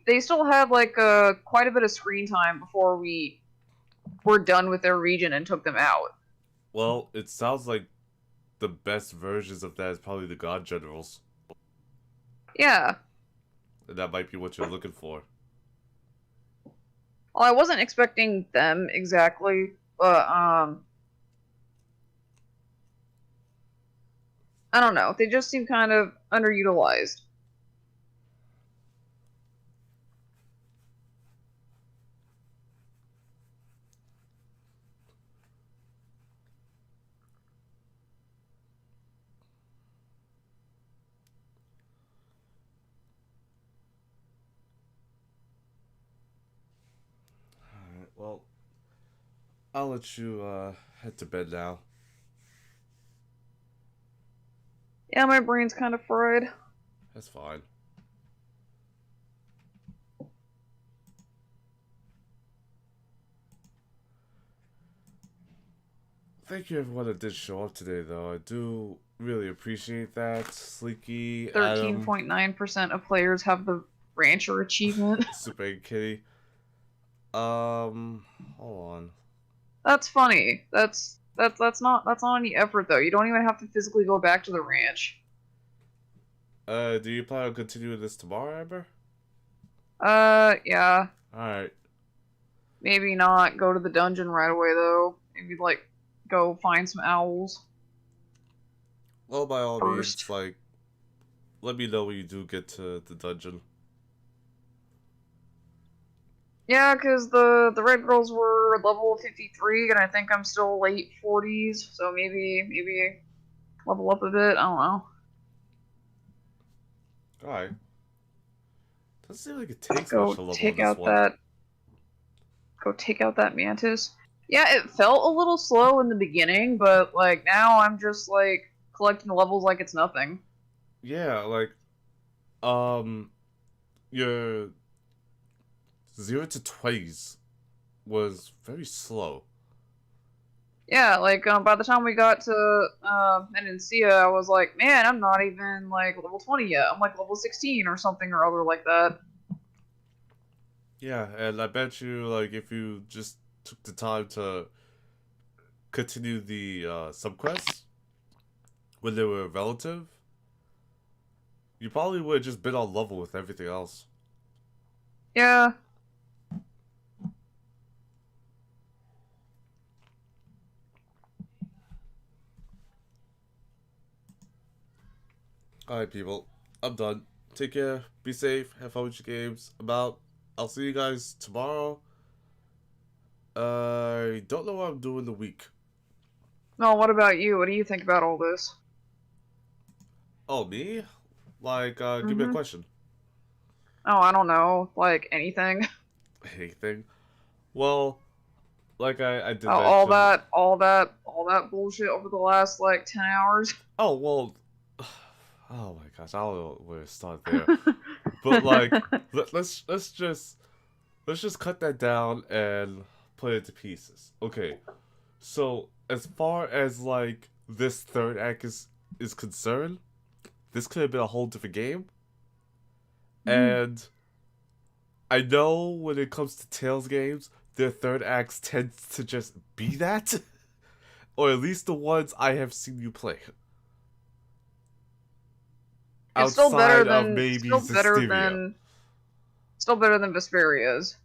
S1: they still had, like, quite a bit of screen time before we were done with their region and took them out.
S2: Well, it sounds like the best versions of that is probably the God Generals.
S1: Yeah.
S2: And that might be what you're looking for.
S1: Well, I wasn't expecting them exactly, but, I don't know. They just seem kind of underutilized.
S2: Alright, well, I'll let you head to bed now.
S1: Yeah, my brain's kind of fried.
S2: That's fine. Thank you everyone that did show up today, though. I do really appreciate that. Sleeky, Adam,
S1: 13.9% of players have the Rancher achievement.
S2: Super Kitty. Hold on.
S1: That's funny. That's not any effort though. You don't even have to physically go back to the ranch.
S2: Do you plan on continuing this tomorrow, Amber?
S1: Yeah.
S2: Alright.
S1: Maybe not go to the dungeon right away though. Maybe like go find some owls.
S2: Well, by all
S1: First.
S2: means, like, let me know when you do get to the dungeon.
S1: Yeah, because the red girls were level 53, and I think I'm still late 40s, so maybe level up a bit. I don't know.
S2: Alright. Doesn't seem like it takes
S1: Go
S2: much to level
S1: take
S2: this
S1: out
S2: one.
S1: that. Go take out that mantis. Yeah, it felt a little slow in the beginning, but like now I'm just like collecting levels like it's nothing.
S2: Yeah, like, your 0 to 20s was very slow.
S1: Yeah, like by the time we got to Menencia, I was like, man, I'm not even like level 20 yet. I'm like level 16 or something or other like that.
S2: Yeah, and I bet you, like, if you just took the time to continue the subquests when they were relative, you probably would have just been on level with everything else.
S1: Yeah.
S2: Alright, people. I'm done. Take care. Be safe. Have fun with your games. I'll see you guys tomorrow. I don't know what I'm doing the week.
S1: No, what about you? What do you think about all this?
S2: Oh, me? Like, give me a question.
S1: Oh, I don't know. Like anything.
S2: Anything? Well, like I did
S1: Oh,
S2: mention...
S1: all that bullshit over the last like 10 hours.
S2: Oh, well... Oh my gosh, I don't know where to start there. But like, let's just let's just cut that down and put it to pieces. Okay, so as far as like this third act is concerned, this could have been a whole different game. And I know when it comes to Tales games, their third acts tends to just be that. Or at least the ones I have seen you play.
S1: It's still better
S2: Outside of
S1: than
S2: maybe Zestiria.
S1: still better than Vesperia's.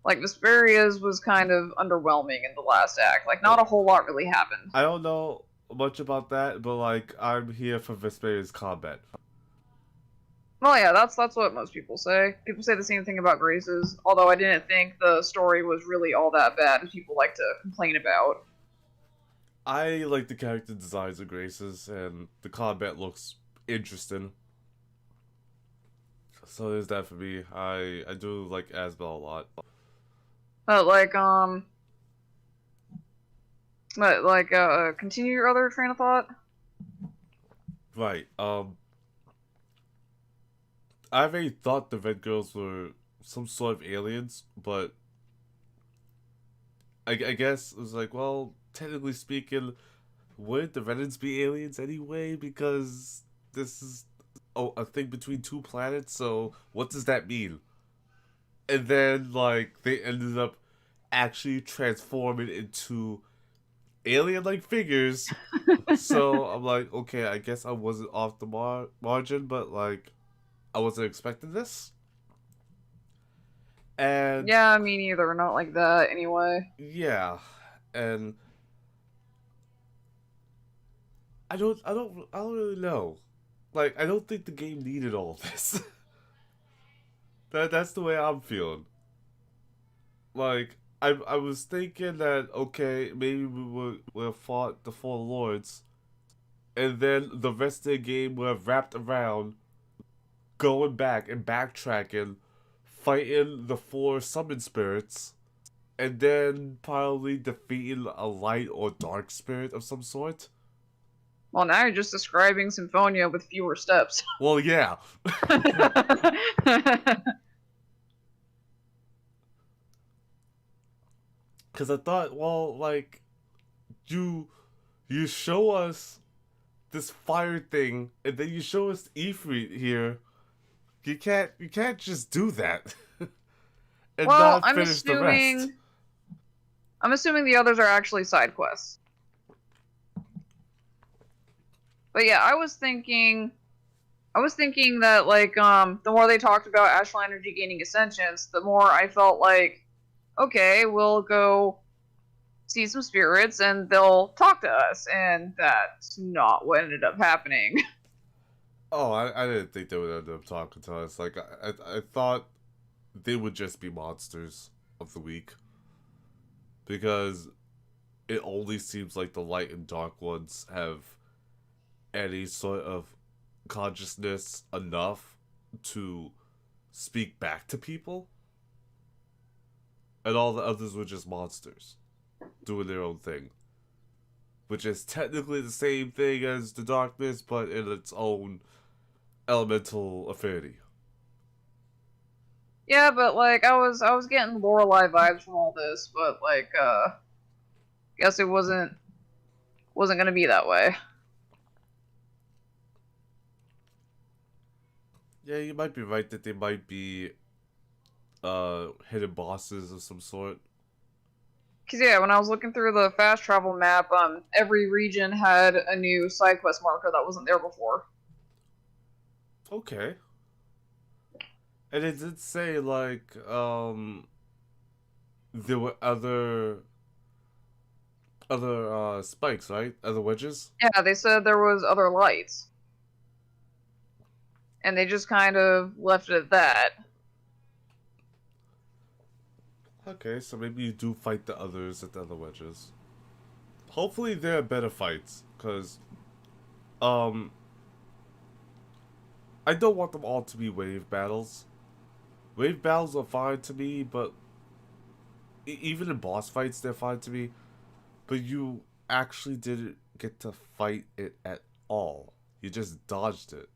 S1: Like Vesperia's was kind of underwhelming in the last act. Like not a whole lot really happened.
S2: I don't know much about that, but like I'm here for Vesperia's combat.
S1: Well, yeah, that's what most people say. People say the same thing about Grace's, although I didn't think the story was really all that bad as people like to complain about.
S2: I like the character designs of Grace's, and the combat looks interesting. So there's that for me. I do like Asbel a lot.
S1: Continue your other train of thought?
S2: Right, I've already thought the Red Girls were some sort of aliens, but I guess it was like, well, technically speaking, would the Renans be aliens anyway? Because this is a thing between two planets, so what does that mean? And then, like, they ended up actually transforming into alien-like figures. So I'm like, okay, I guess I wasn't off the margin, but, like, I wasn't expecting this. And
S1: yeah, me neither. Not like that, anyway.
S2: Yeah, and I don't really know. Like, I don't think the game needed all this. That's the way I'm feeling. Like, I was thinking that okay, maybe we would have fought the four lords, and then the rest of the game would have wrapped around going back and backtracking, fighting the four summon spirits, and then probably defeating a light or dark spirit of some sort.
S1: Well, now you're just describing Symphonia with fewer steps.
S2: Well, yeah. Because I thought, well, like, you show us this fire thing, and then you show us Ifrit here. You can't just do that. And
S1: well,
S2: not finish the rest.
S1: I'm assuming the others are actually side quests. But yeah, I was thinking that, like, the more they talked about astral energy gaining ascensions, the more I felt like, okay, we'll go see some spirits and they'll talk to us, and that's not what ended up happening.
S2: Oh, I didn't think they would end up talking to us. Like, I thought they would just be monsters of the week. Because it only seems like the light and dark ones have any sort of consciousness enough to speak back to people. And all the others were just monsters, doing their own thing. Which is technically the same thing as the darkness, but in its own elemental affinity.
S1: Yeah, but like I was getting Lorelei vibes from all this, but like guess it wasn't gonna be that way.
S2: Yeah, you might be right that they might be hidden bosses of some sort.
S1: Cause yeah, when I was looking through the fast travel map, every region had a new side quest marker that wasn't there before.
S2: Okay. And it did say, like, there were other spikes, right? Other wedges?
S1: Yeah, they said there was other lights. And they just kind of left it at that.
S2: Okay, so maybe you do fight the others at the other wedges. Hopefully they're better fights, because, I don't want them all to be wave battles. Wave battles are fine to me, but even in boss fights, they're fine to me. But you actually didn't get to fight it at all. You just dodged it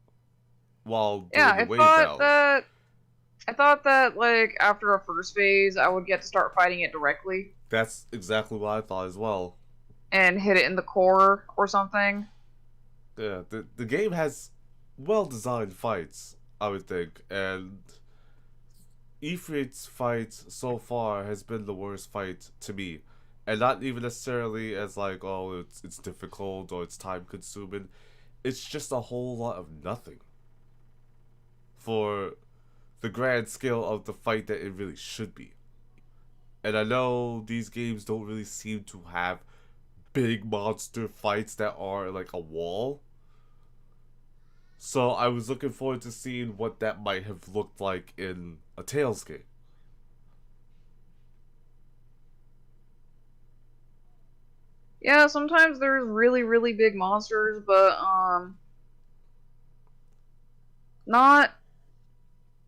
S2: while doing the wave battles.
S1: I thought that, like, after a first phase, I would get to start fighting it directly.
S2: That's exactly what I thought as well.
S1: And hit it in the core or something.
S2: Yeah, the game has well-designed fights, I would think, and Ifrit's fight so far has been the worst fight to me. And not even necessarily as like, oh, it's difficult or it's time-consuming. It's just a whole lot of nothing for the grand scale of the fight that it really should be. And I know these games don't really seem to have big monster fights that are like a wall. So I was looking forward to seeing what that might have looked like in a Tales game.
S1: Yeah, sometimes there's really, really big monsters, but, not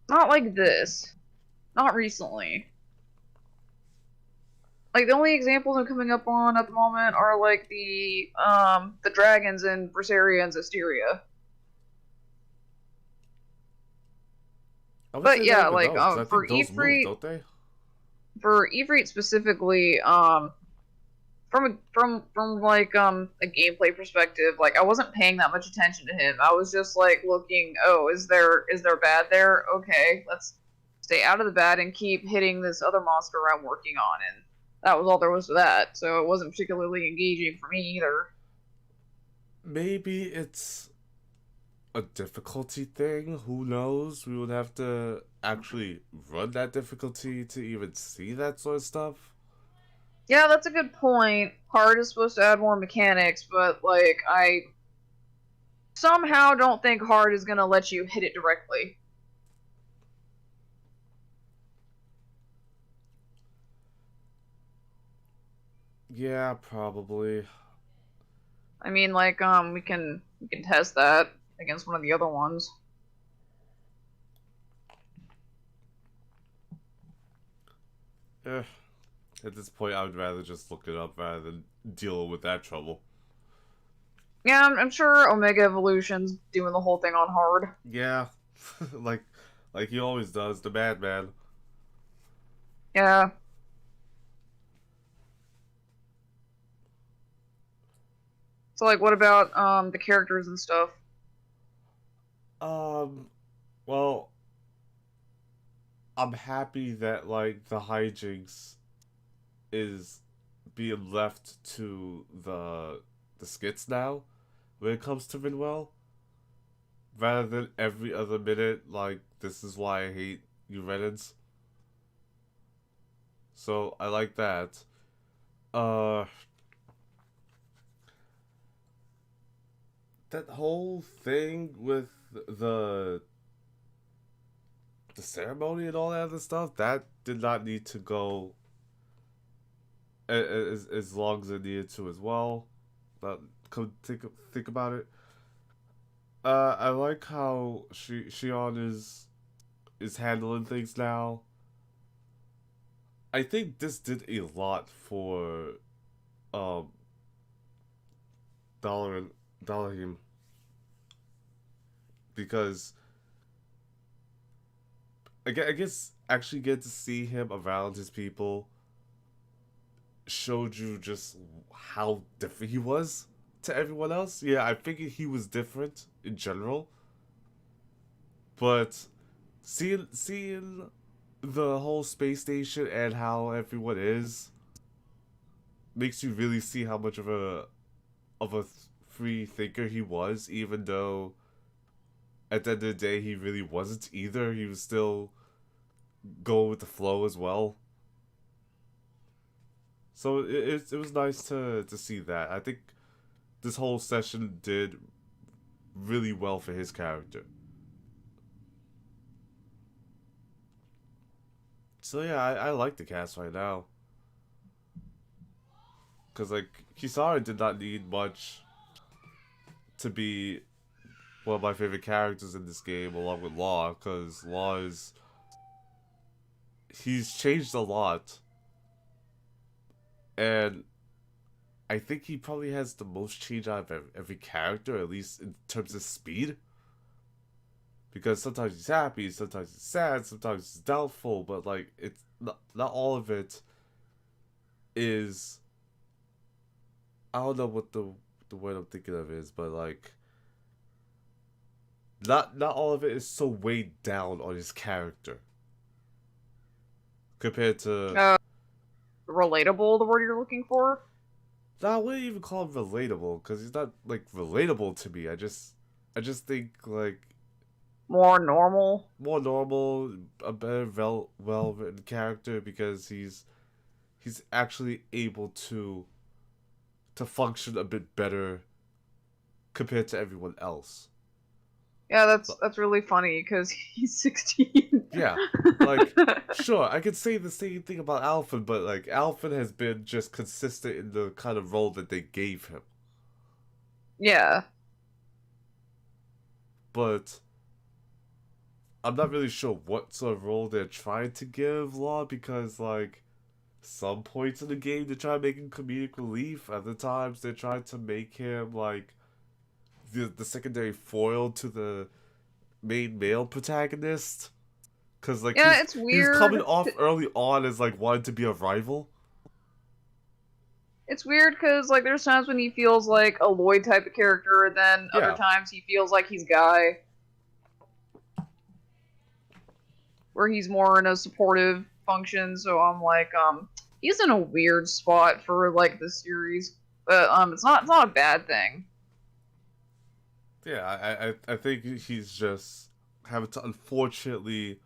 S1: like this. Not recently. Like, the only examples I'm coming up on at the moment are, like, the dragons in Berseria and Zestiria. But yeah, like,
S2: I
S1: for
S2: think those move,
S1: Ifrit,
S2: don't they?
S1: for Ifrit specifically, from like a gameplay perspective, like I wasn't paying that much attention to him. I was just like looking, oh, is there bad there? Okay, let's stay out of the bad and keep hitting this other monster I'm working on, and that was all there was to that. So it wasn't particularly engaging for me either.
S2: Maybe it's a difficulty thing. Who knows? We would have to actually run that difficulty to even see that sort of stuff.
S1: Yeah, that's a good point. Hard is supposed to add more mechanics, but like I somehow don't think hard is gonna let you hit it directly.
S2: Yeah, probably.
S1: I mean, like we can test that against one of the other ones.
S2: Eh, at this point, I would rather just look it up rather than deal with that trouble.
S1: Yeah, I'm sure Omega Evolution's doing the whole thing on hard.
S2: Yeah, like he always does, the madman.
S1: Yeah. So, like, what about the characters and stuff?
S2: Well, I'm happy that like the hijinks is being left to the skits now when it comes to Manuel. Rather than every other minute, like, this is why I hate you Reddits. So I like that. That whole thing with the ceremony and all that other stuff, that did not need to go as long as it needed to as well. But come think about it. I like how Shion is handling things now. I think this did a lot for Dalahim, because I guess actually get to see him around his people showed you just how different he was to everyone else. Yeah, I figured he was different in general, but seeing the whole space station and how everyone is makes you really see how much of a free thinker he was, even though at the end of the day he really wasn't either. He was still going with the flow as well. So it was nice to see that. I think this whole session did really well for his character. So yeah, I like the cast right now. Because, like, Kisara did not need much to be one of my favorite characters in this game, along with Law, because Law is... he's changed a lot. And I think he probably has the most change out of every character, at least in terms of speed. Because sometimes he's happy, sometimes he's sad, sometimes he's doubtful, but like it's not all of it is, I don't know what the word I'm thinking of is, but like not all of it is so weighed down on his character compared to
S1: Relatable, the word you're looking for?
S2: I wouldn't even call him relatable because he's not like relatable to me. I just think like
S1: More normal,
S2: a better well written character because he's actually able to function a bit better compared to everyone else.
S1: Yeah, that's really funny because he's 16.
S2: Yeah, like sure, I could say the same thing about Alfred, but like Alfred has been just consistent in the kind of role that they gave him.
S1: Yeah.
S2: But I'm not really sure what sort of role they're trying to give Law because like some points in the game they try to make him comedic relief. Other times they're trying to make him like the secondary foil to the main male protagonist. Cause like
S1: yeah, it's weird.
S2: He's coming off early on as like wanting to be a rival.
S1: It's weird because like there's times when he feels like a Lloyd type of character, then other times he feels like he's Guy, where he's more in a supportive function. So I'm like, he's in a weird spot for like the series, but it's not a bad thing.
S2: Yeah, I think he's just having to unfortunately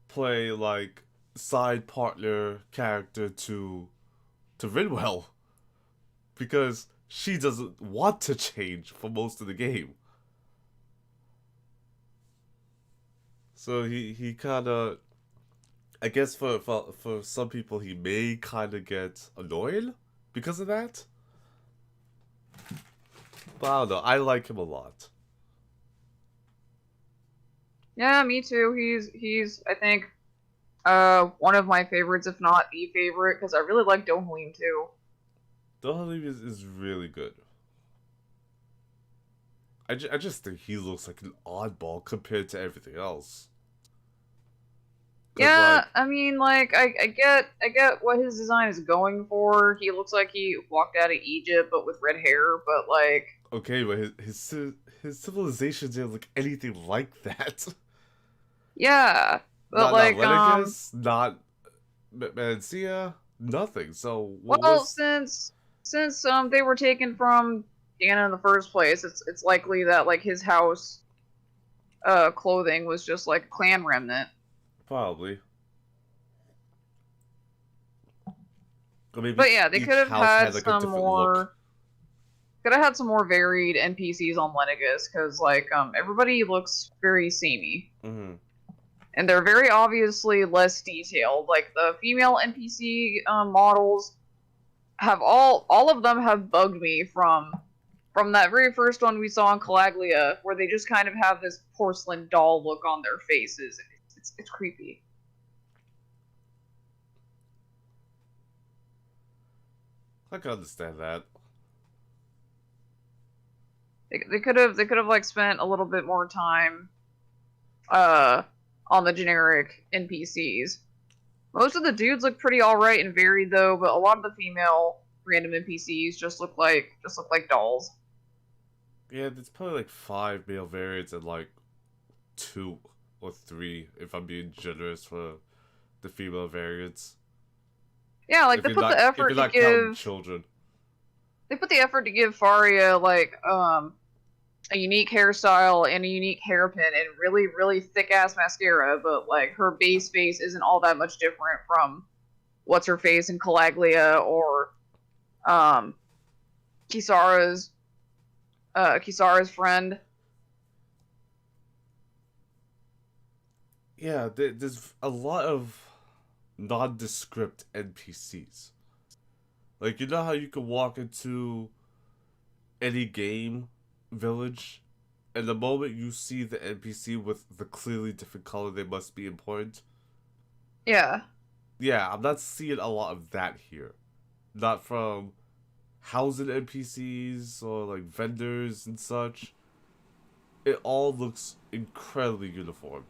S2: play like side partner character to Rinwell because she doesn't want to change for most of the game. So he kind of, I guess for some people he may kind of get annoyed because of that. But I don't know. I like him a lot.
S1: Yeah, me too. He's I think one of my favorites, if not the favorite, because I really like Dohalim too.
S2: Dohalim is really good. I just think he looks like an oddball compared to everything else.
S1: Yeah, like, I mean, like, I get what his design is going for. He looks like he walked out of Egypt, but with red hair. But like,
S2: okay, but his civilization didn't look anything like that.
S1: Yeah, but like,
S2: not Lenegus, not Mencia, nothing. So
S1: well, since they were taken from Dana in the first place, it's likely that like his house, clothing was just like a clan remnant.
S2: Probably.
S1: But yeah, they could have had like some more. Could have had some more varied NPCs on Lenegus because like everybody looks very samey.
S2: Mm-hmm.
S1: And they're very obviously less detailed. Like the female NPC models have all of them have bugged me from that very first one we saw in Calaglia, where they just kind of have this porcelain doll look on their faces. It's creepy.
S2: I can understand that.
S1: They could have like spent a little bit more time on the generic NPCs. Most of the dudes look pretty alright and varied though, but a lot of the female random NPCs just look like dolls.
S2: Yeah, there's probably like 5 male variants and like 2 or 3 if I'm being generous for the female variants.
S1: Yeah, like they put the effort to give
S2: children.
S1: They put the effort to give Faria like a unique hairstyle and a unique hairpin and really, really thick ass mascara, but like her base face isn't all that much different from what's her face in Calaglia or Kisara's friend.
S2: Yeah, there's a lot of nondescript NPCs. Like, you know how you can walk into any game village, and the moment you see the NPC with the clearly different color, they must be important?
S1: Yeah.
S2: Yeah, I'm not seeing a lot of that here. Not from housing NPCs or, like, vendors and such. it all looks incredibly uniformed.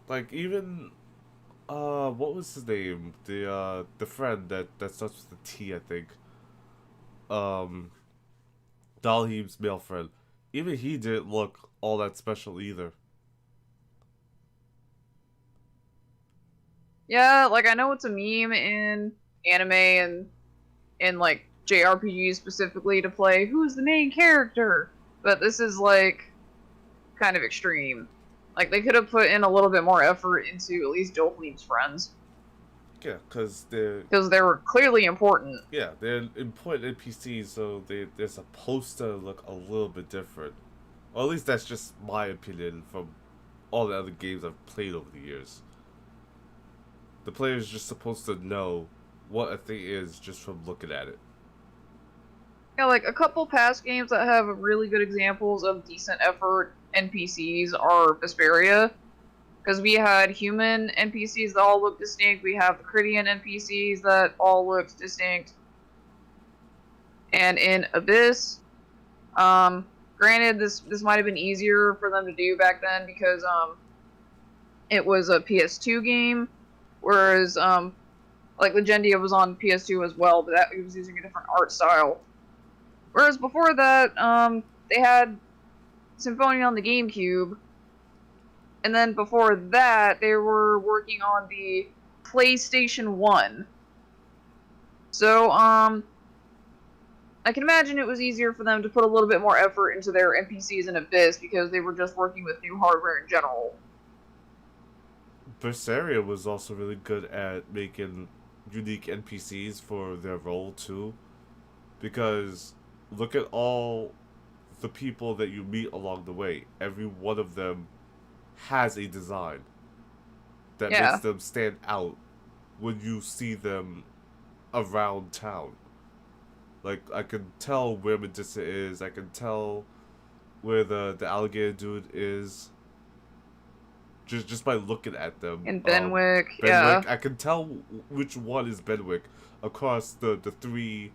S2: Like even what was his name? The friend that starts with a T, I think. Dalhim's male friend. Even he didn't look all that special either.
S1: Yeah, like I know it's a meme in anime and in like JRPGs specifically to play who's the main character, but this is like kind of extreme. Like they could have put in a little bit more effort into at least Jolene's friends.
S2: Yeah, because
S1: they were clearly important.
S2: Yeah, they're important NPCs, so they're supposed to look a little bit different. Or at least that's just my opinion from all the other games I've played over the years. The player's just supposed to know what a thing is just from looking at it.
S1: Yeah, like a couple past games that have really good examples of decent effort NPCs are Vesperia. Because we had human NPCs that all look distinct. We have the Cridian NPCs that all look distinct. And in Abyss, granted, this might have been easier for them to do back then because it was a PS2 game, whereas like Legendia was on PS2 as well, but that it was using a different art style. Whereas before that, they had Symphonia on the GameCube, and then before that, they were working on the PlayStation 1. So, I can imagine it was easier for them to put a little bit more effort into their NPCs in Abyss because they were just working with new hardware in general.
S2: Berseria was also really good at making unique NPCs for their role too. Because look at all the people that you meet along the way. Every one of them has a design that makes them stand out when you see them around town. Like, I can tell where Medusa is. I can tell where the alligator dude is. Just by looking at them.
S1: And Benwick, yeah.
S2: I can tell which one is Benwick across the 3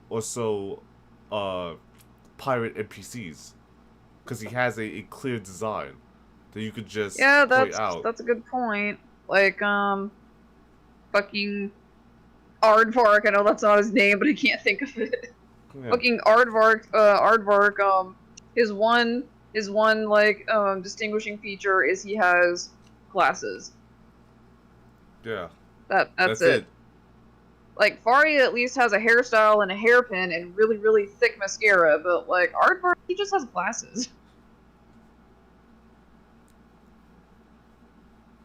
S2: or so pirate NPCs. Because he has a clear design that you could just point out.
S1: That's a good point. Like, fucking Aardvark, I know that's not his name, but I can't think of it. Yeah. Fucking Aardvark, his one like distinguishing feature is he has glasses.
S2: Yeah.
S1: That's it. Like Faria at least has a hairstyle and a hairpin and really, really thick mascara, but like Aardvark, he just has glasses.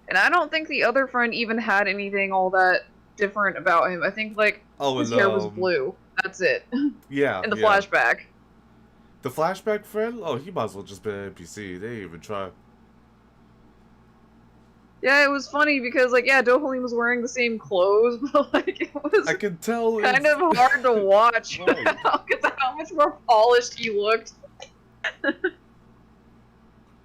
S1: And I don't think the other friend even had anything all that different about him. I think like his hair was blue. That's it.
S2: Yeah.
S1: In the flashback.
S2: The flashback friend? Oh, he might as well just be an NPC. They didn't even try.
S1: Yeah, it was funny because like Dohalim was wearing the same clothes, but like it was
S2: I can tell
S1: kind of hard to watch because how much more polished he looked.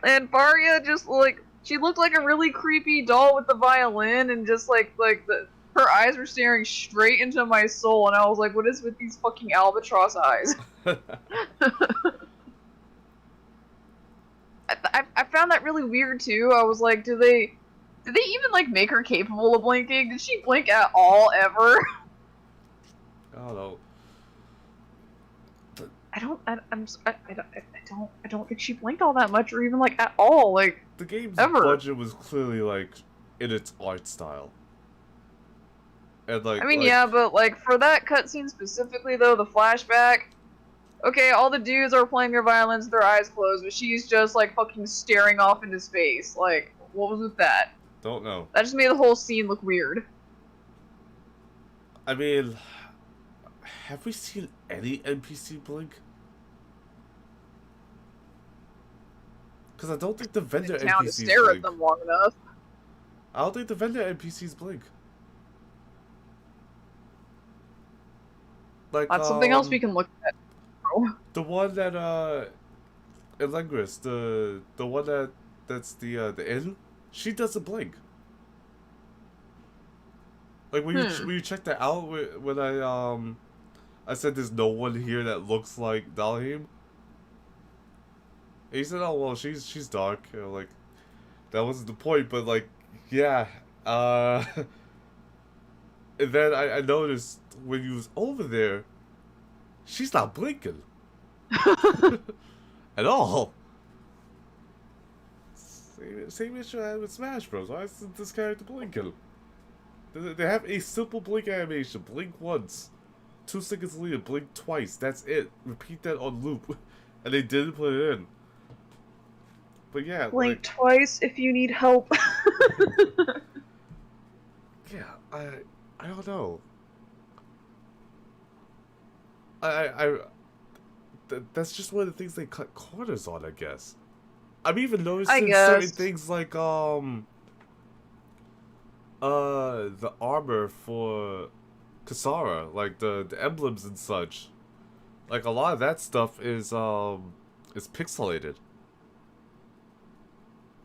S1: And Faria just like she looked like a really creepy doll with the violin and just like her eyes were staring straight into my soul, and I was like, what is with these fucking albatross eyes? I found that really weird too. I was like, did they even like make her capable of blinking? Did she blink at all ever?
S2: I don't know.
S1: I don't think she blinked all that much or even like at all. Like
S2: the game's
S1: ever.
S2: budget was clearly like in its art style. And like
S1: I mean, yeah, but like for that cutscene specifically though, the flashback, okay, all the dudes are playing their violins with their eyes closed, but she's just like fucking staring off into space. Like, what was with that?
S2: Don't know.
S1: That just made the whole scene look weird.
S2: I mean, have we seen any NPC blink? Because I don't think the vendor NPCs
S1: to stare
S2: blink.
S1: at them long enough.
S2: I don't think the vendor NPCs blink. Like,
S1: that's something else we can look at.
S2: The one that Elengris, the one that's the inn, she doesn't blink. Like when you check that out when I said there's no one here that looks like Dalhim. And he said, oh, well, she's dark. You know, like, that wasn't the point, but, like, yeah. And then I noticed when you was over there, she's not blinking. At all. Same issue I had with Smash Bros. Why isn't this character blinking? They have a simple blink animation. Blink once. 2 seconds later, blink twice. That's it. Repeat that on loop. And they didn't put it in. But yeah,
S1: blink twice if you need help.
S2: Yeah, I don't know. That's just one of the things they cut corners on, I guess. I'm even noticing certain things like the armor for Kasara, like the emblems and such. Like a lot of that stuff is pixelated.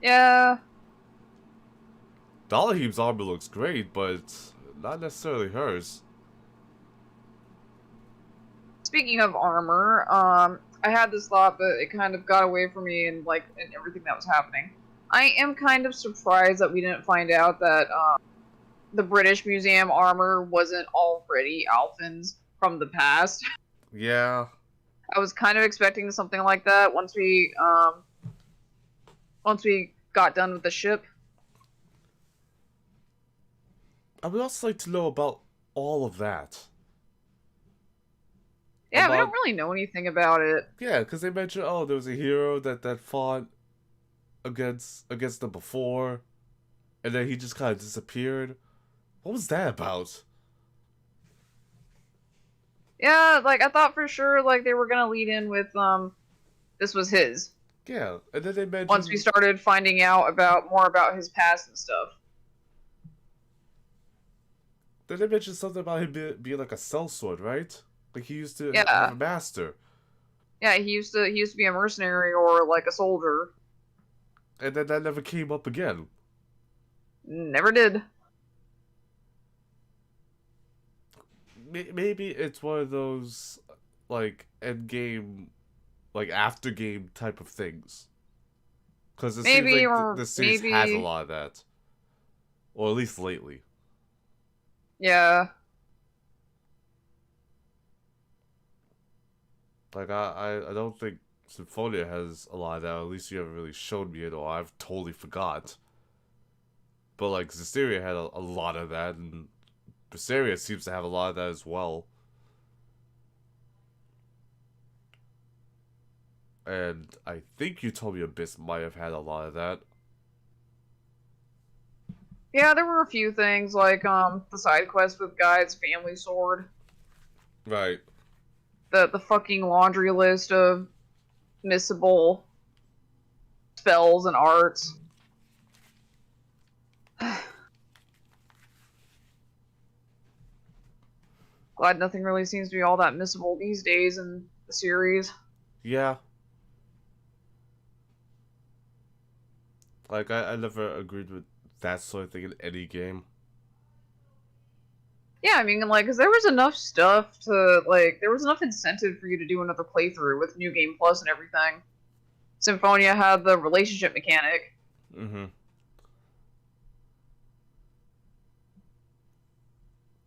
S1: Yeah.
S2: Dalahim's armor looks great, but not necessarily hers.
S1: Speaking of armor, I had this thought, but it kind of got away from me and everything that was happening. I am kind of surprised that we didn't find out that the British Museum armor wasn't already Alphen's from the past.
S2: Yeah.
S1: I was kind of expecting something like that once we got done with the ship.
S2: I would also like to know about all of that.
S1: Yeah, we don't really know anything about it.
S2: Yeah, because they mentioned, oh, there was a hero that fought against them before, and then he just kind of disappeared. What was that about?
S1: Yeah, like, I thought for sure, like, they were gonna lead in with, this was his.
S2: Yeah, and then they mentioned...
S1: Once we started finding out more about his past and stuff.
S2: Then they mentioned something about him being like a sellsword, right? Like he used to have a master.
S1: Yeah, he used to be a mercenary or like a soldier.
S2: And then that never came up again.
S1: Never did.
S2: Maybe it's one of those like end game, like after game type of things. Because it seems like the series has a lot of that, or at least lately.
S1: Yeah.
S2: Like, I don't think Symphonia has a lot of that, or at least you haven't really showed me it, or I've totally forgot. But, like, Zestiria had a lot of that, and Berseria seems to have a lot of that as well. And I think you told me Abyss might have had a lot of that.
S1: Yeah, there were a few things, like, the side quest with Guy's family sword.
S2: Right.
S1: The fucking laundry list of missable spells and arts. Glad nothing really seems to be all that missable these days in the series.
S2: Yeah. Like, I never agreed with that sort of thing in any game.
S1: Yeah, I mean, like, because there was enough stuff to, like, there was enough incentive for you to do another playthrough with New Game Plus and everything. Symphonia had the relationship mechanic.
S2: Mm-hmm.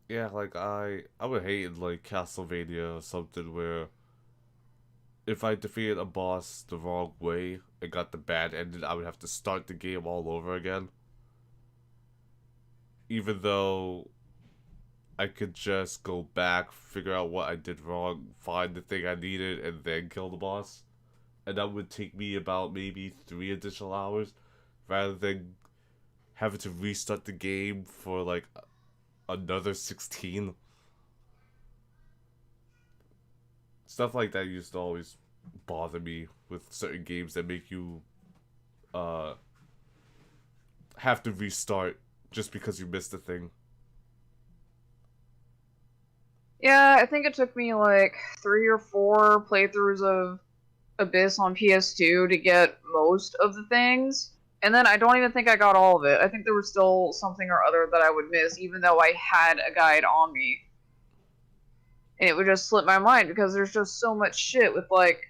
S2: Yeah, like, I would hate, like, Castlevania or something where if I defeated a boss the wrong way and got the bad ending, I would have to start the game all over again. Even though I could just go back, figure out what I did wrong, find the thing I needed, and then kill the boss. And that would take me about maybe 3 additional hours, rather than having to restart the game for like another 16. Stuff like that used to always bother me with certain games that make you have to restart just because you missed a thing.
S1: Yeah, I think it took me like 3 or 4 playthroughs of Abyss on PS2 to get most of the things. And then I don't even think I got all of it. I think there was still something or other that I would miss, even though I had a guide on me. And it would just slip my mind because there's just so much shit with, like,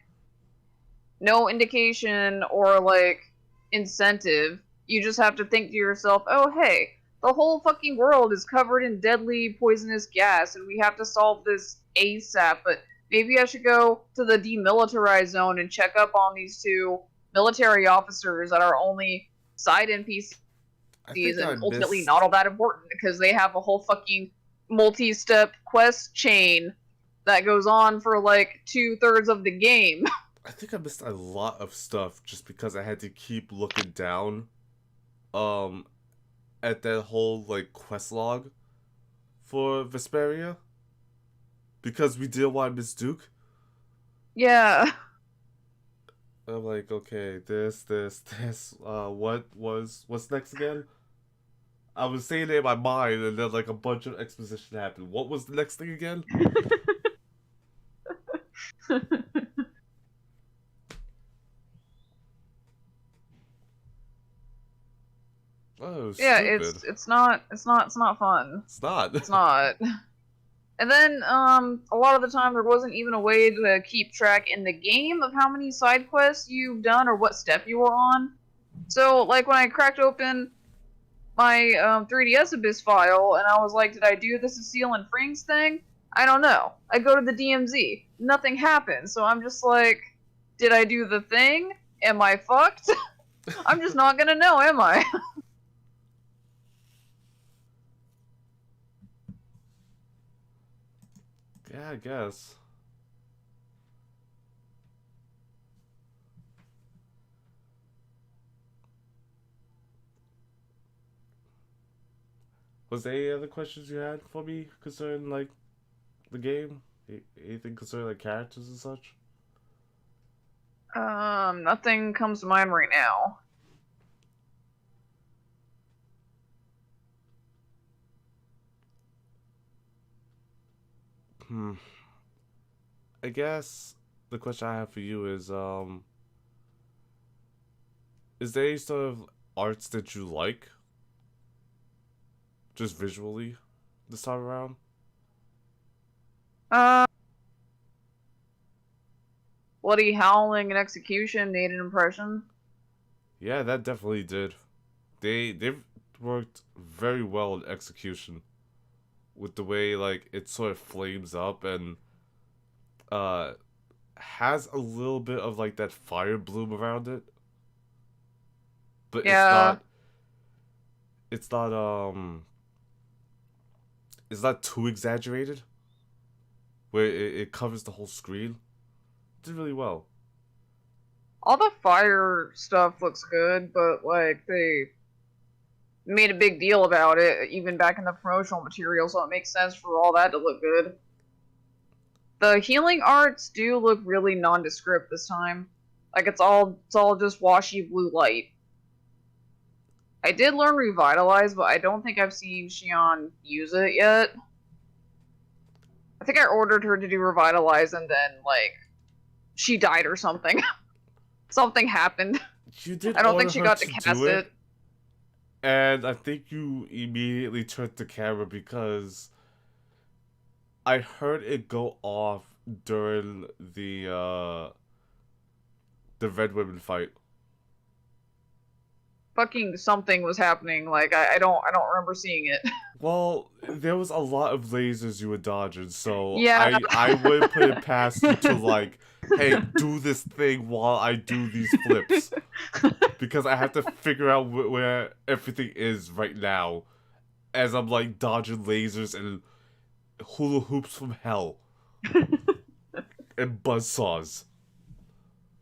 S1: no indication or, like, incentive. You just have to think to yourself, oh, hey, the whole fucking world is covered in deadly poisonous gas and we have to solve this ASAP, but maybe I should go to the demilitarized zone and check up on these two military officers that are only side NPCs and ultimately not all that important because they have a whole fucking multi-step quest chain that goes on for like 2/3 of the game.
S2: I think I missed a lot of stuff just because I had to keep looking down at that whole like quest log for Vesperia. Because we did want Miss Duke.
S1: Yeah.
S2: I'm like, okay, this, what's next again? I was saying it in my mind, and then like a bunch of exposition happened. What was the next thing again? Oh,
S1: yeah,
S2: stupid.
S1: it's not fun.
S2: It's not.
S1: It's not. And then, a lot of the time there wasn't even a way to keep track in the game of how many side quests you've done or what step you were on. So, like, when I cracked open my 3DS Abyss file, and I was like, did I do the Cecile and Frings thing? I don't know. I go to the DMZ. Nothing happened, so I'm just like, did I do the thing? Am I fucked? I'm just not gonna know, am I?
S2: Yeah, I guess. Was there any other questions you had for me concerning, like, the game? Anything concerning, like, characters and such?
S1: Nothing comes to mind right now.
S2: I guess the question I have for you is there any sort of arts that you like? Just visually this time around?
S1: Bloody Howling and Execution made an impression.
S2: Yeah, that definitely did. They've worked very well in execution. With the way, like, it sort of flames up and has a little bit of, like, that fire bloom around it. But
S1: yeah.
S2: it's not too exaggerated. Where it covers the whole screen. It did really well.
S1: All the fire stuff looks good, but, like, they made a big deal about it, even back in the promotional material, so it makes sense for all that to look good. The healing arts do look really nondescript this time. Like, it's all just washy blue light. I did learn Revitalize, but I don't think I've seen Xion use it yet. I think I ordered her to do Revitalize and then, like, she died or something. Something happened.
S2: You did
S1: I don't think she got to cast it.
S2: And I think you immediately turned the camera because I heard it go off during the Red Women fight.
S1: Fucking something was happening. Like, I don't remember seeing it.
S2: Well, there was a lot of lasers you were dodging, so
S1: yeah.
S2: I would put it past you to, like, hey, do this thing while I do these flips. Because I have to figure out where everything is right now. As I'm, like, dodging lasers and hula hoops from hell. And buzzsaws.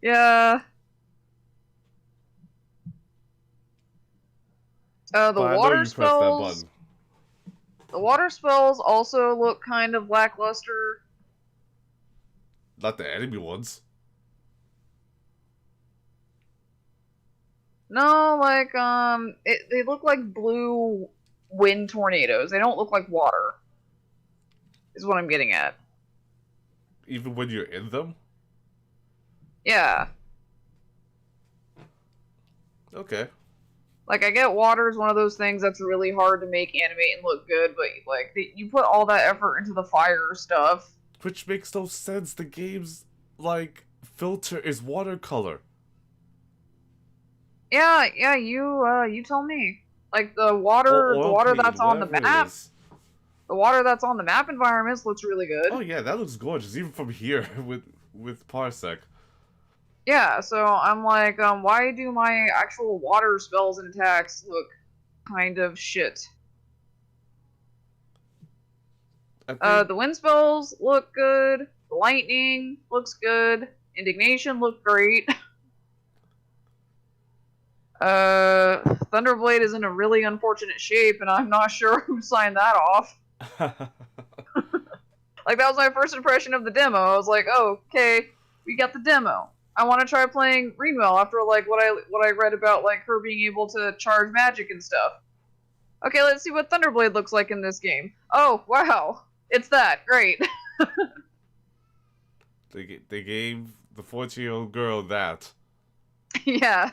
S1: Yeah. The water spells. The water spells also look kind of lackluster.
S2: Not the enemy ones.
S1: No, like, they look like blue wind tornadoes. They don't look like water. Is what I'm getting at.
S2: Even when you're in them?
S1: Yeah.
S2: Okay.
S1: Like, I get water is one of those things that's really hard to make animate and look good, but, like, you put all that effort into the fire stuff.
S2: Which makes no sense. The game's, like, filter is watercolor.
S1: Yeah, you tell me. Like, the water
S2: Paint,
S1: that's on the
S2: whatever it
S1: map,
S2: is.
S1: the water that's on the map environments looks really good.
S2: Oh yeah, that looks gorgeous, even from here with Parsec.
S1: Yeah, so I'm like, why do my actual water spells and attacks look kind of shit? The wind spells look good. The lightning looks good. Indignation looked great. Thunderblade is in a really unfortunate shape, and I'm not sure who signed that off. Like, that was my first impression of the demo. I was like, oh, okay, we got the demo. I want to try playing Greenwell after, like, what I read about, like, her being able to charge magic and stuff. Okay, let's see what Thunderblade looks like in this game. Oh, wow. It's that. Great.
S2: They gave the 14-year-old girl that.
S1: Yeah.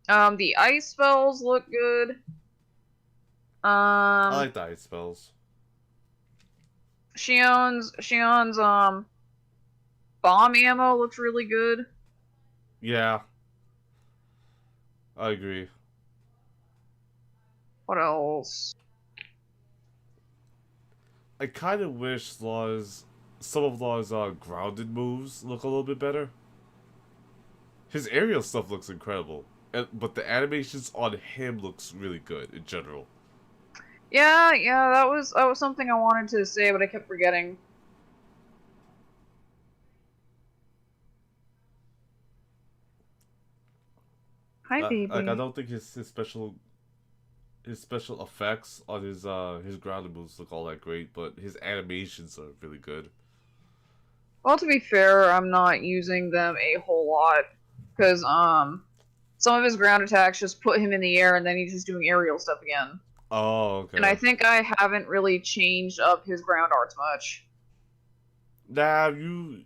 S1: The ice spells look good.
S2: I like the ice spells.
S1: Shion's bomb ammo looks really good.
S2: Yeah. I agree.
S1: What else?
S2: I kind of wish some of Law's grounded moves look a little bit better. His aerial stuff looks incredible, but the animations on him looks really good in general.
S1: Yeah, that was something I wanted to say, but I kept forgetting. Hi, baby.
S2: Like, I don't think his special effects on his grounded moves look all that great, but his animations are really good.
S1: Well, to be fair, I'm not using them a whole lot, because some of his ground attacks just put him in the air, and then he's just doing aerial stuff again.
S2: Oh, okay.
S1: And I think I haven't really changed up his ground arts much.
S2: Nah, you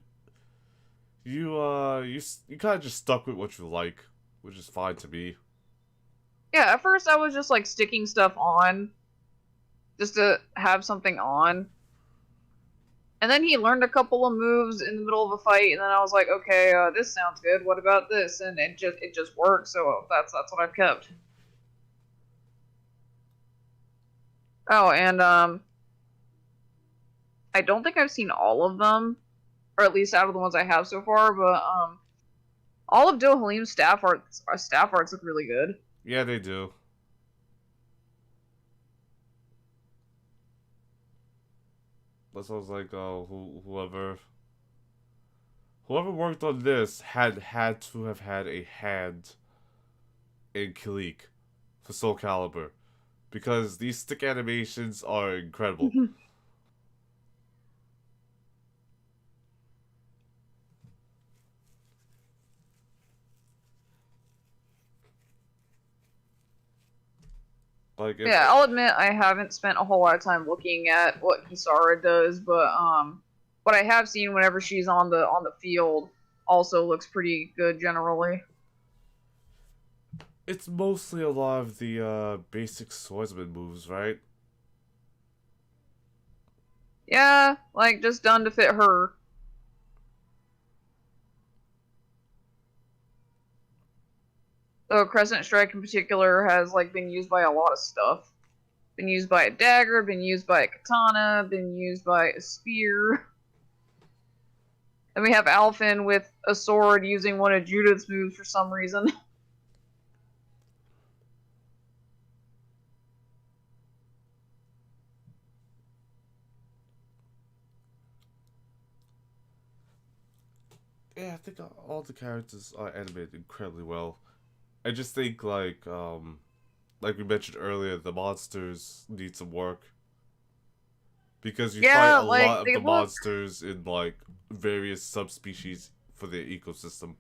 S2: kind of just stuck with what you like, which is fine to me.
S1: Yeah, at first I was just like sticking stuff on, just to have something on. And then he learned a couple of moves in the middle of a fight, and then I was like, okay, this sounds good. What about this? And it just worked. So that's what I've kept. Oh, and I don't think I've seen all of them, or at least out of the ones I have so far. But all of Dohalim's staff arts look really good.
S2: Yeah, they do. That's what I was like, oh, whoever worked on this had to have had a hand in Kilik for Soul Calibur, because these stick animations are incredible. Like,
S1: yeah, I'll admit I haven't spent a whole lot of time looking at what Kisara does, but what I have seen whenever she's on the field also looks pretty good generally.
S2: It's mostly a lot of the basic swordsman moves, right?
S1: Yeah, like just done to fit her. So Crescent Strike in particular has like been used by a lot of stuff. Been used by a dagger, been used by a katana, been used by a spear. And we have Alphen with a sword using one of Judith's moves for some reason.
S2: Yeah, I think all the characters are animated incredibly well. I just think, like we mentioned earlier, the monsters need some work. Because you fight a lot of the monsters in, like, various subspecies for their ecosystem.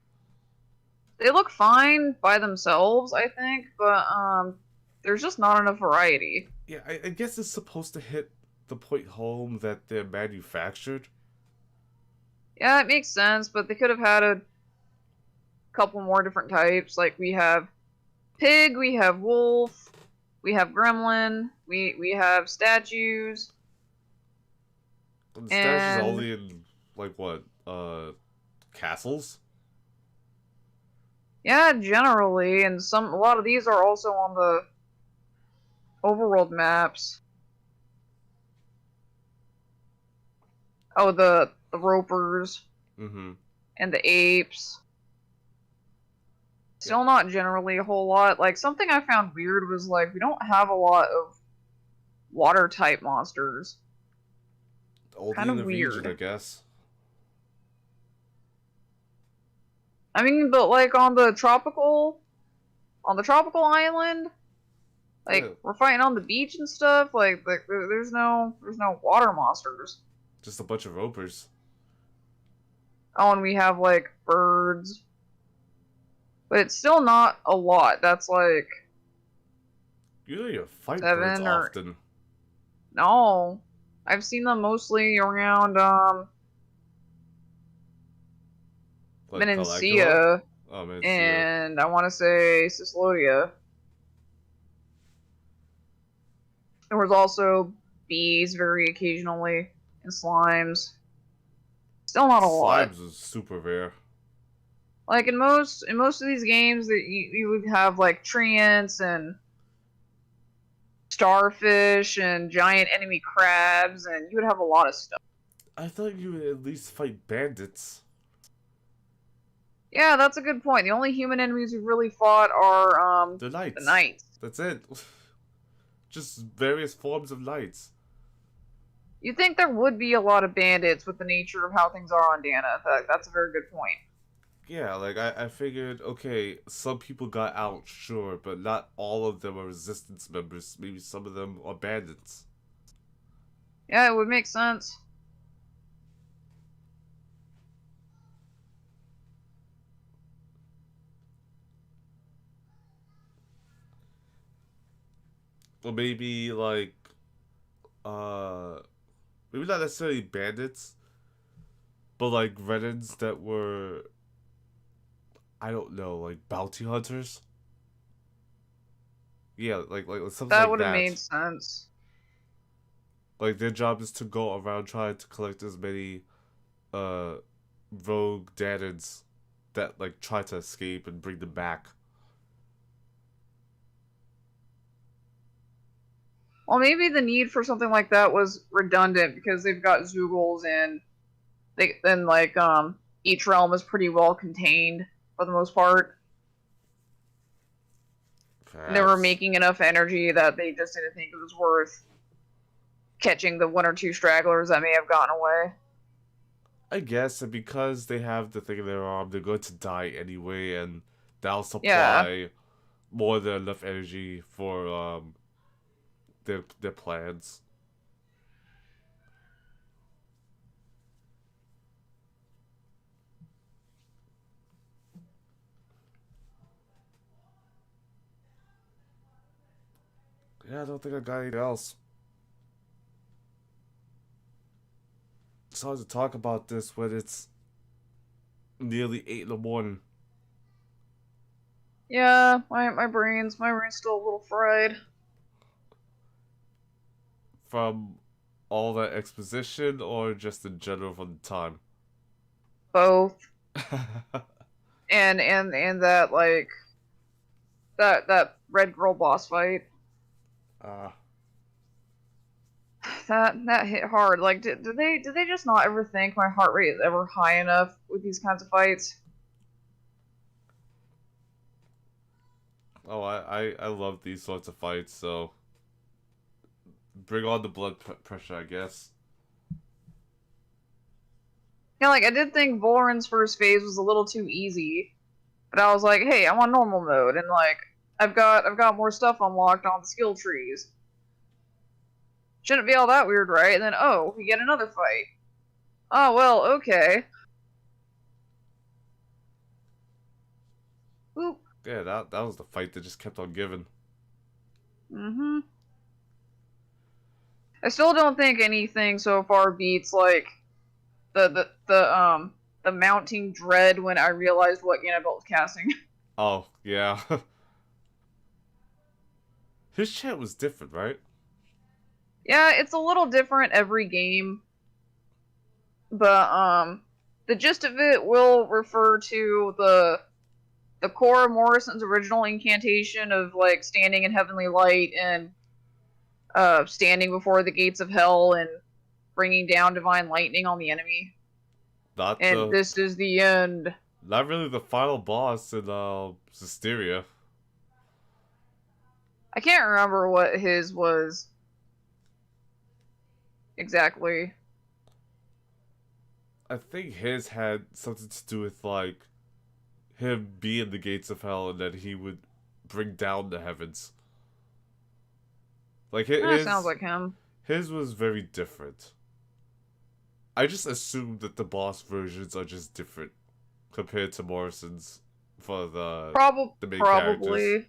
S1: They look fine by themselves, I think, but there's just not enough variety.
S2: Yeah, I guess it's supposed to hit the point home that they're manufactured.
S1: Yeah, it makes sense, but they could have had a couple more different types. Like, we have pig, we have wolf, We have Gremlin. We have statues.
S2: The statues
S1: And
S2: only in like what? Castles?
S1: yeah, generally, and a lot of these are also on the overworld maps. Oh, the ropers
S2: Mm-hmm.
S1: and the apes. Still not generally a whole lot. Like, something I found weird was, like, we don't have a lot of water-type monsters.
S2: Only
S1: Kind
S2: in
S1: of
S2: the region, I
S1: weird.
S2: guess.
S1: I mean, but, like, on the tropical island, like,
S2: Yeah.
S1: we're fighting on the beach and stuff, like there's no water monsters.
S2: Just a bunch of ropers.
S1: Oh, and we have, like, birds. But it's still not a lot. That's, like,
S2: You don't even fight birds
S1: 7 or...
S2: often.
S1: No. I've seen them mostly around,
S2: Like Caligula?
S1: Menancia,
S2: Oh, Menancia.
S1: and I want to say Cislodia. There was also bees very occasionally, and slimes. Still not a lot.
S2: Slimes is super rare.
S1: Like in most of these games, that you would have like treants and starfish and giant enemy crabs, and you would have a lot of stuff.
S2: I thought you would at least fight bandits.
S1: Yeah, that's a good point. The only human enemies we've really fought are
S2: The knights.
S1: the knights.
S2: That's it. Just various forms of knights.
S1: You'd think there would be a lot of bandits with the nature of how things are on Dana. That's a very good point.
S2: Yeah, like I figured, okay, some people got out, sure, but not all of them are resistance members. Maybe some of them are bandits.
S1: Yeah, it would make sense.
S2: Or maybe like maybe not necessarily bandits, but like Renans that were, I don't know, like bounty hunters. Yeah, like something
S1: That
S2: like
S1: would have
S2: that.
S1: made sense.
S2: Like their job is to go around trying to collect as many rogue Danans that like try to escape and bring them back.
S1: Well, maybe the need for something like that was redundant because they've got Zoogles and each realm is pretty well contained for the most part. They were making enough energy that they just didn't think it was worth catching the 1 or 2 stragglers that may have gotten away.
S2: I guess, and because they have the thing in their arm, they're going to die anyway, and that'll supply more than enough energy for their plans. Yeah, I don't think I got anything else. It's hard to talk about this when it's nearly 8 in the morning.
S1: Yeah, my brain's still a little fried.
S2: From all that exposition, or just in general from the time?
S1: Both. and that like that red girl boss fight. That hit hard. Like, did they just not ever think my heart rate is ever high enough with these kinds of fights?
S2: Oh, I love these sorts of fights, so bring on the blood pressure, I guess.
S1: Yeah, like I did think Volan's first phase was a little too easy, but I was like, hey, I'm on normal mode, and like I've got more stuff unlocked on the skill trees. Shouldn't be all that weird, right? And then, oh, we get another fight. Oh, well, okay. Oop.
S2: Yeah, that was the fight that just kept on giving.
S1: Mm-hmm. I still don't think anything so far beats, like, the mounting dread when I realized what Annabelle was casting.
S2: Oh, yeah. His chant was different, right?
S1: Yeah, it's a little different every game. But, the gist of it will refer to the core of Morrison's original incantation of, like, standing in heavenly light and, standing before the gates of hell and bringing down divine lightning on the enemy.
S2: Not
S1: And this is the end.
S2: Not really the final boss in Systeria.
S1: I can't remember what his was exactly.
S2: I think his had something to do with like him being the gates of hell and that he would bring down the heavens. Like
S1: That sounds like him.
S2: His was very different. I just assumed that the boss versions are just different compared to Morrison's for the main characters.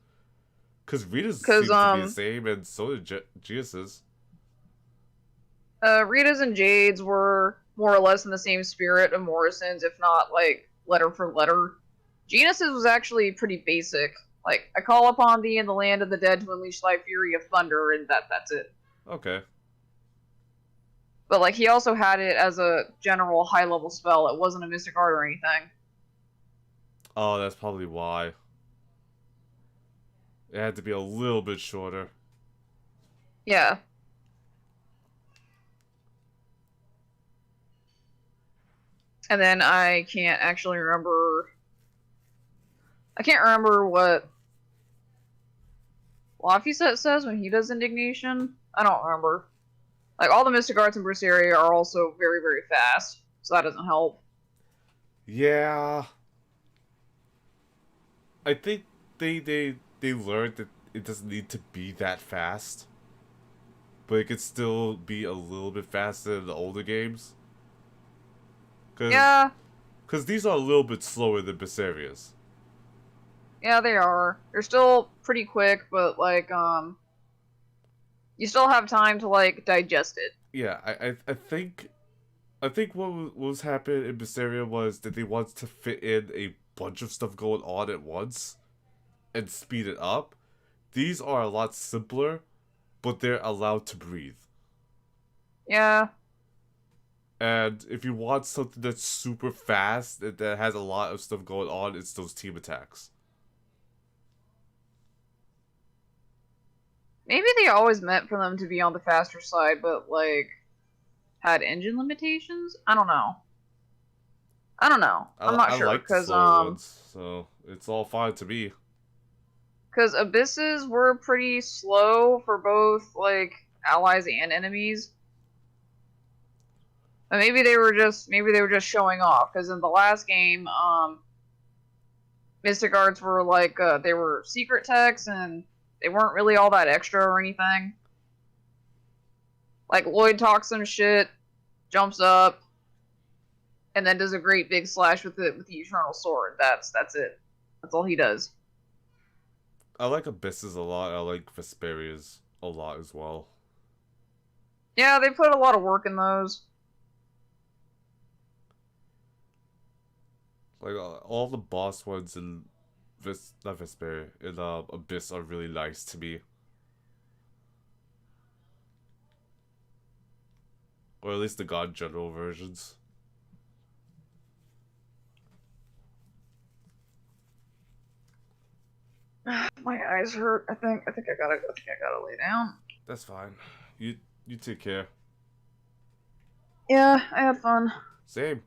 S2: Because Rita's seems to be the same, and so did Geus's.
S1: Rita's and Jade's were more or less in the same spirit of Morrison's, if not, like, letter for letter. Geus's was actually pretty basic. Like, I call upon thee in the land of the dead to unleash thy fury of thunder, and that's it.
S2: Okay.
S1: But, like, he also had it as a general high-level spell. It wasn't a mystic art or anything.
S2: Oh, that's probably why. It had to be a little bit shorter.
S1: Yeah. And then I can't actually remember... I can't remember what Laphicet says when he does Indignation. I don't remember. Like, all the Mystic Arts in Berseria are also very, very fast, so that doesn't help.
S2: Yeah. I think they learned that it doesn't need to be that fast. But it could still be a little bit faster than the older games.
S1: Yeah.
S2: Because these are a little bit slower than Berseria's.
S1: Yeah, they are. They're still pretty quick, but, like, you still have time to, like, digest it.
S2: Yeah, I think what was happening in Berseria was that they wanted to fit in a bunch of stuff going on at once and speed it up. These are a lot simpler, but they're allowed to breathe.
S1: Yeah.
S2: And if you want something that's super fast and that has a lot of stuff going on, it's those team attacks.
S1: Maybe they always meant for them to be on the faster side, but, like, had engine limitations? I don't know. I'm not sure,
S2: like the slow ones, so it's all fine to me.
S1: Because Abysses were pretty slow for both, like, allies and enemies. But maybe they were just showing off, because in the last game, Mystic Arts were, like, they were secret techs, and they weren't really all that extra or anything. Like, Lloyd talks some shit, jumps up, and then does a great big slash with the Eternal Sword. That's it. That's all he does.
S2: I like Abysses a lot. I like Vesperia's a lot as well.
S1: Yeah, they put a lot of work in those.
S2: Like, all the boss ones in not Vesperia, in Abyss are really nice to me. Or at least the God General versions.
S1: My eyes hurt. I think I gotta lay down.
S2: That's fine. You take care.
S1: Yeah, I had fun.
S2: Same.